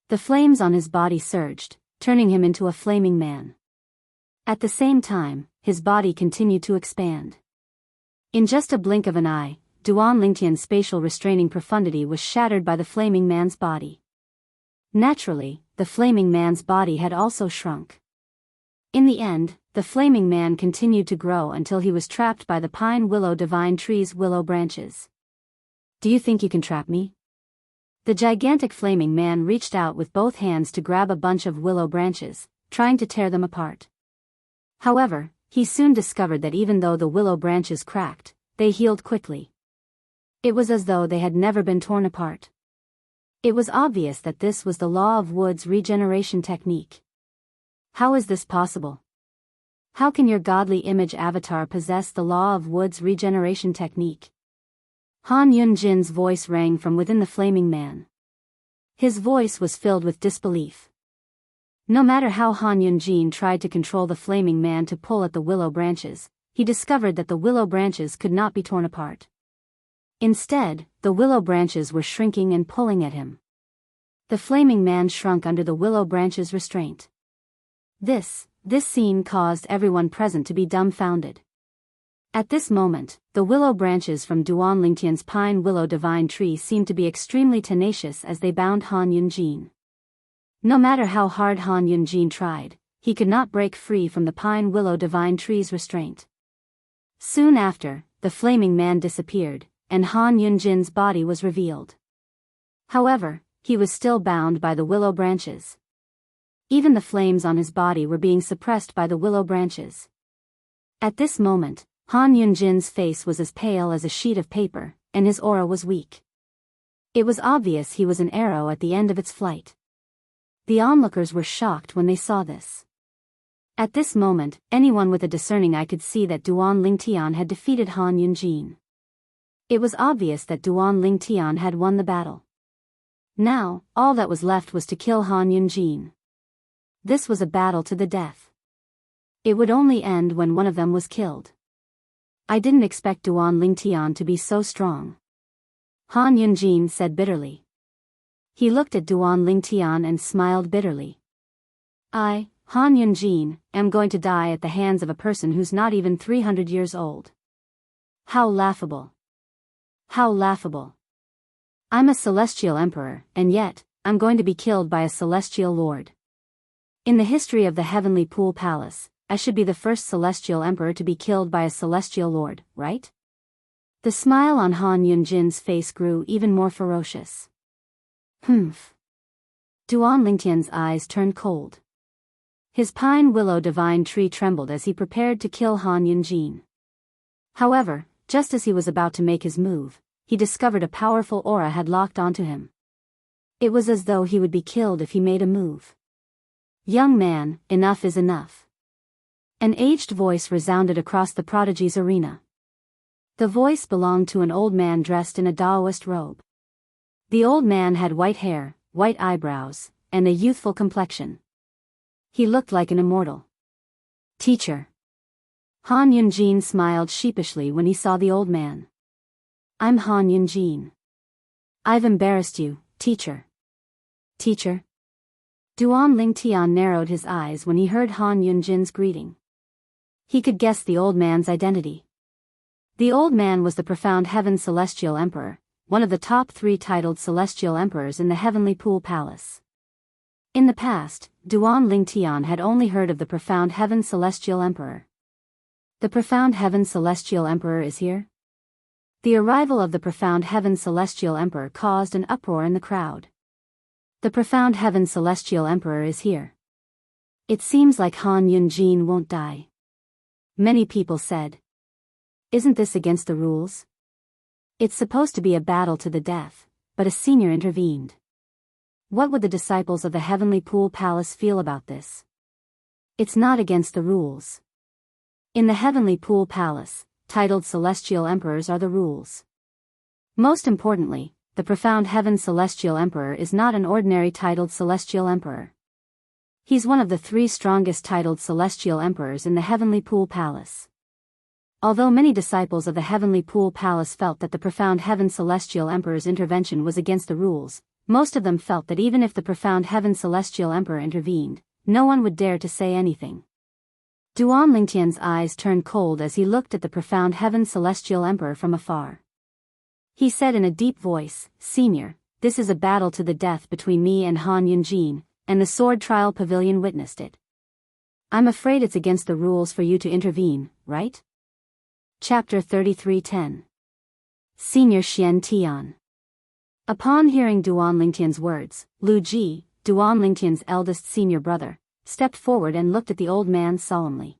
The flames on his body surged, turning him into a flaming man. At the same time, his body continued to expand. In just a blink of an eye, Duan Lingtian's spatial restraining profundity was shattered by the flaming man's body. Naturally, the flaming man's body had also shrunk. In the end, the flaming man continued to grow until he was trapped by the Pine Willow Divine Tree's willow branches. Do you think you can trap me? The gigantic flaming man reached out with both hands to grab a bunch of willow branches, trying to tear them apart. However, he soon discovered that even though the willow branches cracked, they healed quickly. It was as though they had never been torn apart. It was obvious that this was the law of wood's regeneration technique. How is this possible? How can your godly image avatar possess the law of wood's regeneration technique? Han Yunjin's voice rang from within the flaming man. His voice was filled with disbelief. No matter how Han Yunjin tried to control the flaming man to pull at the willow branches, he discovered that the willow branches could not be torn apart. Instead, the willow branches were shrinking and pulling at him. The flaming man shrunk under the willow branches' restraint. This scene caused everyone present to be dumbfounded. At this moment, the willow branches from Duan Lingtian's Pine Willow Divine Tree seemed to be extremely tenacious as they bound Han Yunjin. No matter how hard Han Yunjin tried, he could not break free from the Pine Willow Divine Tree's restraint. Soon after, the flaming man disappeared, and Han Yunjin's body was revealed. However, he was still bound by the willow branches. Even the flames on his body were being suppressed by the willow branches. At this moment, Han Yunjin's face was as pale as a sheet of paper, and his aura was weak. It was obvious he was an arrow at the end of its flight. The onlookers were shocked when they saw this. At this moment, anyone with a discerning eye could see that Duan Lingtian had defeated Han Yunjin. It was obvious that Duan Lingtian had won the battle. Now, all that was left was to kill Han Yunjin. This was a battle to the death. It would only end when one of them was killed. I didn't expect Duan Lingtian to be so strong. Han Yunjin said bitterly. He looked at Duan Lingtian and smiled bitterly. I, Han Yunjin, am going to die at the hands of a person who's not even 300 years old. How laughable. How laughable. I'm a celestial emperor, and yet, I'm going to be killed by a celestial lord. In the history of the Heavenly Pool Palace, I should be the first celestial emperor to be killed by a celestial lord, right? The smile on Han Yunjin's face grew even more ferocious. Humph. Duan Lingtian's eyes turned cold. His pine willow divine tree trembled as he prepared to kill Han Yunjin. However, just as he was about to make his move, he discovered a powerful aura had locked onto him. It was as though he would be killed if he made a move. Young man, enough is enough. An aged voice resounded across the prodigy's arena. The voice belonged to an old man dressed in a Daoist robe. The old man had white hair, white eyebrows, and a youthful complexion. He looked like an immortal. Teacher. Han Yunjin smiled sheepishly when he saw the old man. I'm Han Yunjin. I've embarrassed you, teacher. Teacher? Duan Lingtian narrowed his eyes when he heard Han Yunjin's greeting. He could guess the old man's identity. The old man was the profound Heaven Celestial Emperor, one of the top 3 titled celestial emperors in the Heavenly Pool Palace. In the past, Duan Lingtian had only heard of the profound Heaven Celestial Emperor. The profound Heaven Celestial Emperor is here? The arrival of the profound Heaven Celestial Emperor caused an uproar in the crowd. The profound Heaven Celestial Emperor is here. It seems like Han Yunjin won't die. Many people said. Isn't this against the rules? It's supposed to be a battle to the death, but a senior intervened. What would the disciples of the Heavenly Pool Palace feel about this? It's not against the rules. In the Heavenly Pool Palace, titled Celestial Emperors are the rules. Most importantly, the profound Heaven Celestial Emperor is not an ordinary titled Celestial Emperor. He's one of the 3 strongest titled Celestial Emperors in the Heavenly Pool Palace. Although many disciples of the Heavenly Pool Palace felt that the profound Heaven Celestial Emperor's intervention was against the rules, most of them felt that even if the profound Heaven Celestial Emperor intervened, no one would dare to say anything. Duan Lingtian's eyes turned cold as he looked at the profound Heaven Celestial Emperor from afar. He said in a deep voice, Senior, this is a battle to the death between me and Han Yunjin, and the sword trial pavilion witnessed it. I'm afraid it's against the rules for you to intervene, right? Chapter 33:10. Senior Xian Tian. Upon hearing Duan Lingtian's words, Lu Ji, Duan Lingtian's eldest senior brother, stepped forward and looked at the old man solemnly.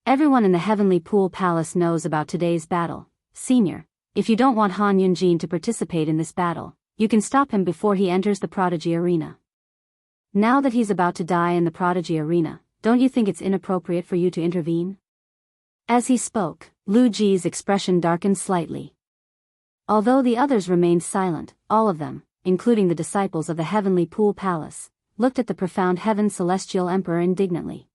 Everyone in the Heavenly Pool Palace knows about today's battle, Senior. If you don't want Han Yunjin to participate in this battle, you can stop him before he enters the prodigy arena. Now that he's about to die in the prodigy arena, don't you think it's inappropriate for you to intervene? As he spoke, Lu Ji's expression darkened slightly. Although the others remained silent, all of them, including the disciples of the Heavenly Pool Palace, looked at the profound Heaven Celestial Emperor indignantly.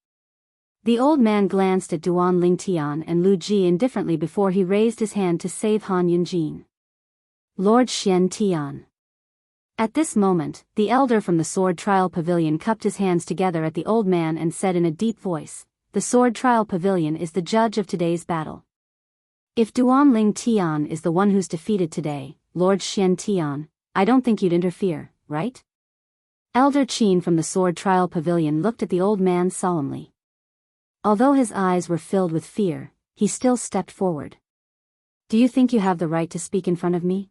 The old man glanced at Duan Lingtian and Lu Ji indifferently before he raised his hand to save Han Yunjin. Lord Xian Tian. At this moment, the elder from the Sword Trial Pavilion cupped his hands together at the old man and said in a deep voice, The Sword Trial Pavilion is the judge of today's battle. If Duan Lingtian is the one who's defeated today, Lord Xian Tian, I don't think you'd interfere, right? Elder Qin from the Sword Trial Pavilion looked at the old man solemnly. Although his eyes were filled with fear, he still stepped forward. Do you think you have the right to speak in front of me?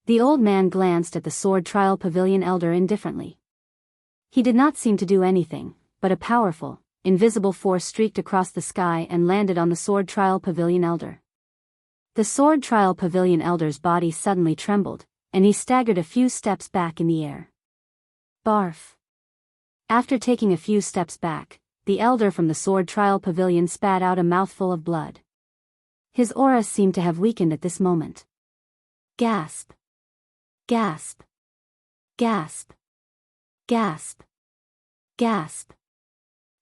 The old man glanced at the Sword Trial Pavilion elder indifferently. He did not seem to do anything, but a powerful, invisible force streaked across the sky and landed on the Sword Trial Pavilion elder. The Sword Trial Pavilion elder's body suddenly trembled, and he staggered a few steps back in the air. Barf. After taking a few steps back, the elder from the Sword Trial Pavilion spat out a mouthful of blood. His aura seemed to have weakened at this moment. Gasp. Gasp. Gasp. Gasp. Gasp.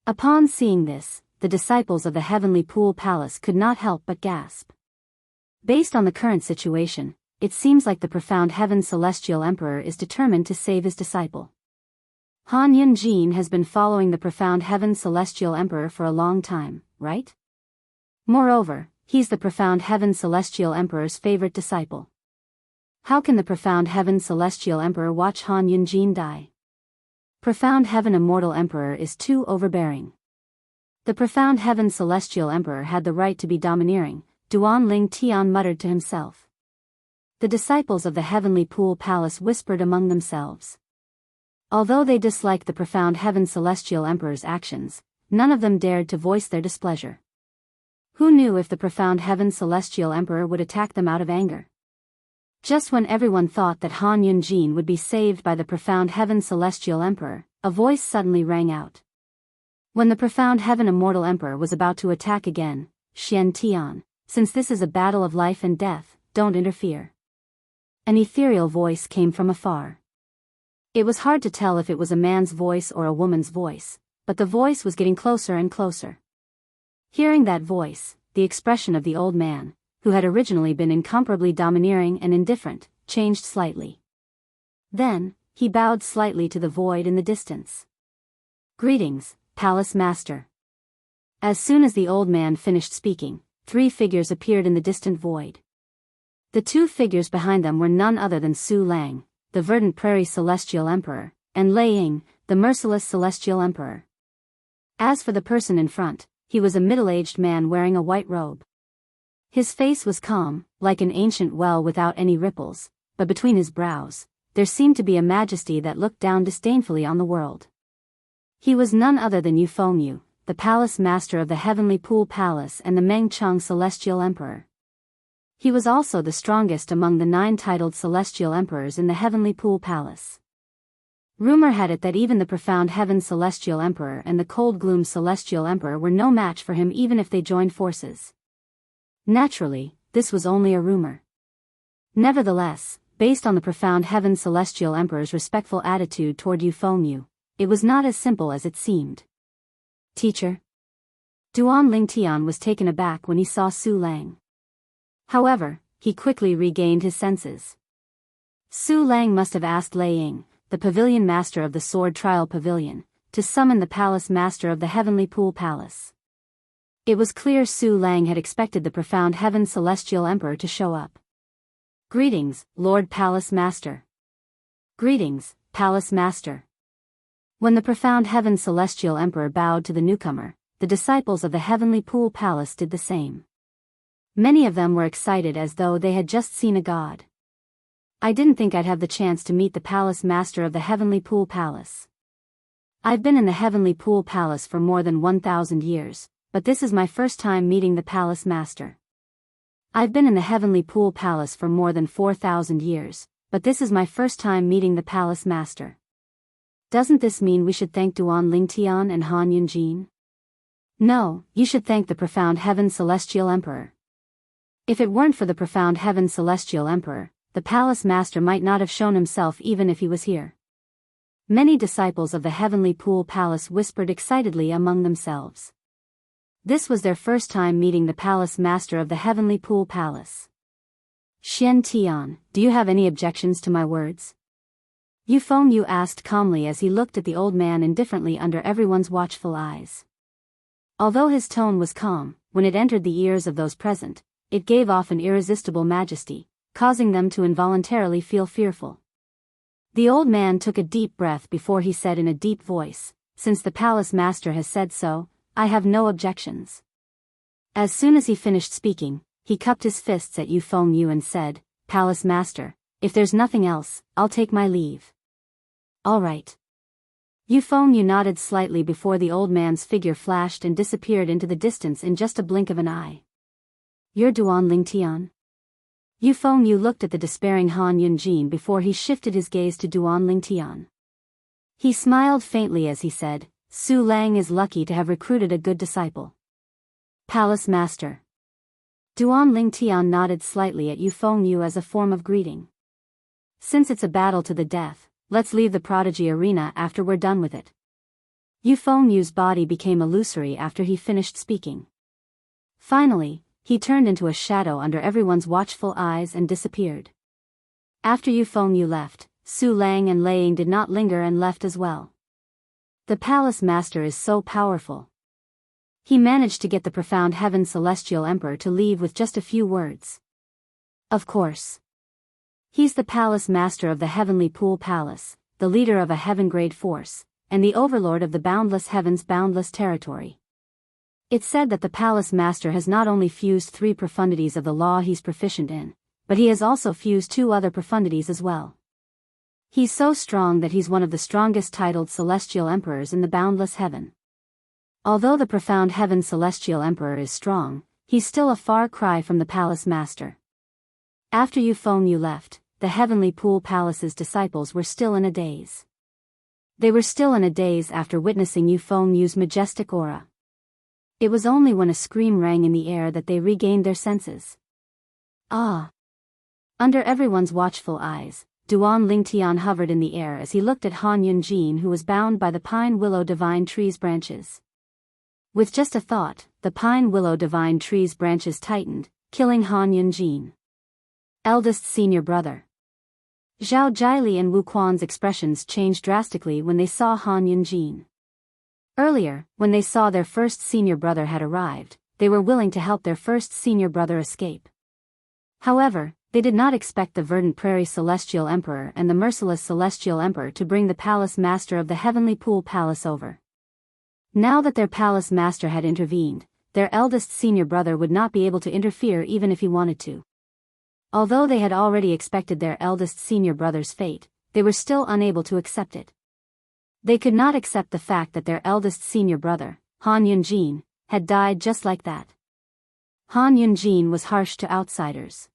Upon seeing this, the disciples of the Heavenly Pool Palace could not help but gasp. Based on the current situation, it seems like the profound Heaven Celestial Emperor is determined to save his disciple. Han Yunjin has been following the profound Heaven Celestial Emperor for a long time, right? Moreover, he's the profound Heaven Celestial Emperor's favorite disciple. How can the profound Heaven Celestial Emperor watch Han Yunjin die? Profound Heaven Immortal Emperor is too overbearing. The Profound Heaven Celestial Emperor had the right to be domineering, Duan Ling Tian muttered to himself. The disciples of the Heavenly Pool Palace whispered among themselves. Although they disliked the Profound Heaven Celestial Emperor's actions, none of them dared to voice their displeasure. Who knew if the Profound Heaven Celestial Emperor would attack them out of anger? Just when everyone thought that Han Yunjin would be saved by the Profound Heaven Celestial Emperor, a voice suddenly rang out. When the Profound Heaven Immortal Emperor was about to attack again, Xian Tian, since this is a battle of life and death, don't interfere. An ethereal voice came from afar. It was hard to tell if it was a man's voice or a woman's voice, but the voice was getting closer and closer. Hearing that voice, the expression of the old man, who had originally been incomparably domineering and indifferent, changed slightly. Then, he bowed slightly to the void in the distance. Greetings, Palace Master. As soon as the old man finished speaking, 3 figures appeared in the distant void. The 2 figures behind them were none other than Su Lang, the verdant prairie celestial emperor, and Lei Ying, the merciless celestial emperor. As for the person in front, he was a middle-aged man wearing a white robe. His face was calm, like an ancient well without any ripples, but between his brows, there seemed to be a majesty that looked down disdainfully on the world. He was none other than Yu Fengyu, the Palace Master of the Heavenly Pool Palace and the Mengchang Celestial Emperor. He was also the strongest among the 9 titled Celestial Emperors in the Heavenly Pool Palace. Rumor had it that even the Profound Heaven Celestial Emperor and the Cold Gloom Celestial Emperor were no match for him even if they joined forces. Naturally, this was only a rumor. Nevertheless, based on the Profound Heaven Celestial Emperor's respectful attitude toward Yu Fengyu, it was not as simple as it seemed. Teacher? Duan Lingtian was taken aback when he saw Su Lang. However, he quickly regained his senses. Su Lang must have asked Lei Ying, the pavilion master of the Sword Trial Pavilion, to summon the Palace Master of the Heavenly Pool Palace. It was clear Su Lang had expected the Profound Heaven Celestial Emperor to show up. Greetings, Lord Palace Master. Greetings, Palace Master. When the Profound Heaven Celestial Emperor bowed to the newcomer, the disciples of the Heavenly Pool Palace did the same. Many of them were excited as though they had just seen a god. I didn't think I'd have the chance to meet the Palace Master of the Heavenly Pool Palace. I've been in the Heavenly Pool Palace for more than 1,000 years, but this is my first time meeting the Palace Master. I've been in the Heavenly Pool Palace for more than 4,000 years, but this is my first time meeting the Palace Master. Doesn't this mean we should thank Duan Lingtian and Han Yunjin? No, you should thank the Profound Heaven Celestial Emperor. If it weren't for the Profound Heaven Celestial Emperor, the Palace Master might not have shown himself even if he was here. Many disciples of the Heavenly Pool Palace whispered excitedly among themselves. This was their first time meeting the Palace Master of the Heavenly Pool Palace. Xian Tian, do you have any objections to my words? Yu Fengyu asked calmly as he looked at the old man indifferently under everyone's watchful eyes. Although his tone was calm, when it entered the ears of those present, it gave off an irresistible majesty, causing them to involuntarily feel fearful. The old man took a deep breath before he said in a deep voice, "Since the Palace Master has said so, I have no objections." As soon as he finished speaking, he cupped his fists at Yu Fengyu and said, "Palace Master, if there's nothing else, I'll take my leave." All right. Yu Fengyu nodded slightly before the old man's figure flashed and disappeared into the distance in just a blink of an eye. You're Duan Lingtian? Yu Fengyu looked at the despairing Han Yunjin before he shifted his gaze to Duan Lingtian. He smiled faintly as he said, Su Lang is lucky to have recruited a good disciple. Palace Master. Duan Lingtian nodded slightly at Yu Fengyu as a form of greeting. Since it's a battle to the death, let's leave the prodigy arena after we're done with it. Yu Fengyu's body became illusory after he finished speaking. Finally, he turned into a shadow under everyone's watchful eyes and disappeared. After Yu Fengyu left, Su Lang and Lei Ying did not linger and left as well. The Palace Master is so powerful. He managed to get the Profound Heaven Celestial Emperor to leave with just a few words. Of course. He's the Palace Master of the Heavenly Pool Palace, the leader of a heaven-grade force, and the overlord of the boundless heaven's boundless territory. It's said that the palace master has not only fused 3 profundities of the law he's proficient in, but he has also fused 2 other profundities as well. He's so strong that he's one of the strongest titled celestial emperors in the boundless heaven. Although the profound heaven celestial emperor is strong, he's still a far cry from the palace master. After Yu Fengyu left, the heavenly pool palace's disciples were still in a daze. They were still in a daze after witnessing Yu Fengyu's majestic aura. It was only when a scream rang in the air that they regained their senses. Ah! Under everyone's watchful eyes, Duan Lingtian hovered in the air as he looked at Han Yunjin, who was bound by the pine willow divine tree's branches. With just a thought, the pine willow divine tree's branches tightened, killing Han Yunjin. Eldest senior brother. Zhao Jiali and Wu Quan's expressions changed drastically when they saw Han Yunjin. Earlier, when they saw their first senior brother had arrived, they were willing to help their first senior brother escape. However, they did not expect the verdant prairie celestial emperor and the merciless celestial emperor to bring the palace master of the heavenly pool palace over. Now that their palace master had intervened, their eldest senior brother would not be able to interfere even if he wanted to. Although they had already expected their eldest senior brother's fate, they were still unable to accept it. They could not accept the fact that their eldest senior brother, Han Yunjin, had died just like that. Han Yunjin was harsh to outsiders.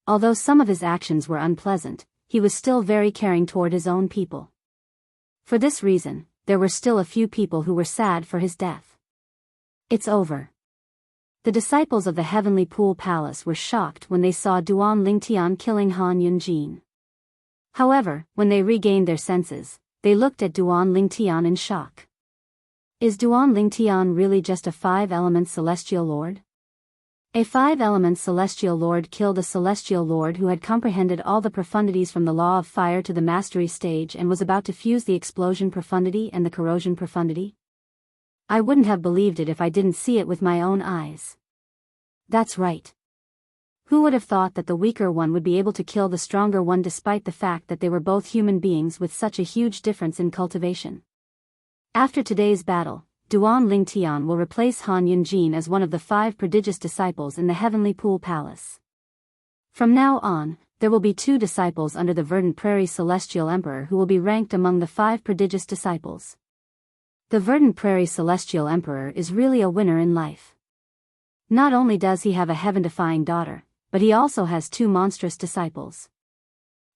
Although some of his actions were unpleasant, he was still very caring toward his own people. For this reason, there were still a few people who were sad for his death. It's over. The disciples of the heavenly pool palace were shocked when they saw Duan Lingtian killing Han Yunjin. However, when they regained their senses, they looked at Duan Lingtian in shock. Is Duan Lingtian really just a 5-element celestial lord? A 5-element celestial lord killed a celestial lord who had comprehended all the profundities from the law of fire to the mastery stage and was about to fuse the explosion profundity and the corrosion profundity? I wouldn't have believed it if I didn't see it with my own eyes. That's right. Who would have thought that the weaker one would be able to kill the stronger one despite the fact that they were both human beings with such a huge difference in cultivation? After today's battle, Duan Lingtian will replace Han Yunjin as one of the 5 prodigious disciples in the heavenly pool palace. From now on, there will be 2 disciples under the verdant prairie celestial emperor who will be ranked among the 5 prodigious disciples. The verdant prairie celestial emperor is really a winner in life. Not only does he have a heaven-defying daughter, but he also has 2 monstrous disciples.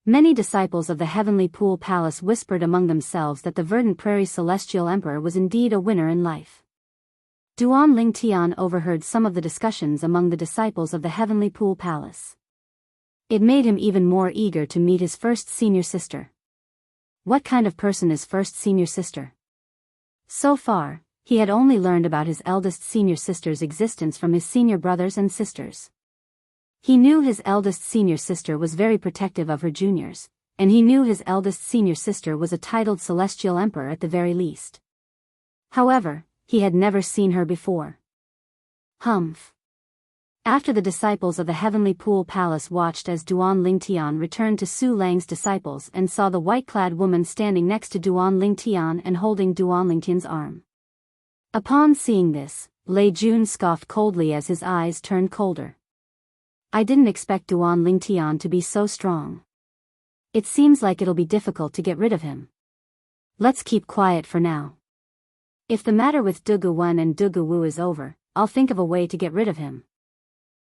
Many disciples of the heavenly pool palace whispered among themselves that the verdant prairie celestial emperor was indeed a winner in life. Duan Lingtian overheard some of the discussions among the disciples of the heavenly pool palace. It made him even more eager to meet his first senior sister. What kind of person is first senior sister? So far, he had only learned about his eldest senior sister's existence from his senior brothers and sisters. He knew his eldest senior sister was very protective of her juniors, and he knew his eldest senior sister was a titled celestial emperor at the very least. However, he had never seen her before. Humph. After the disciples of the heavenly pool palace watched as Duan Lingtian returned to Su Lang's disciples and saw the white-clad woman standing next to Duan Lingtian and holding Duan Lingtian's arm. Upon seeing this, Lei Jun scoffed coldly as his eyes turned colder. I didn't expect Duan Lingtian to be so strong. It seems like it'll be difficult to get rid of him. Let's keep quiet for now. If the matter with Dugu Wen and Dugu Wu is over, I'll think of a way to get rid of him.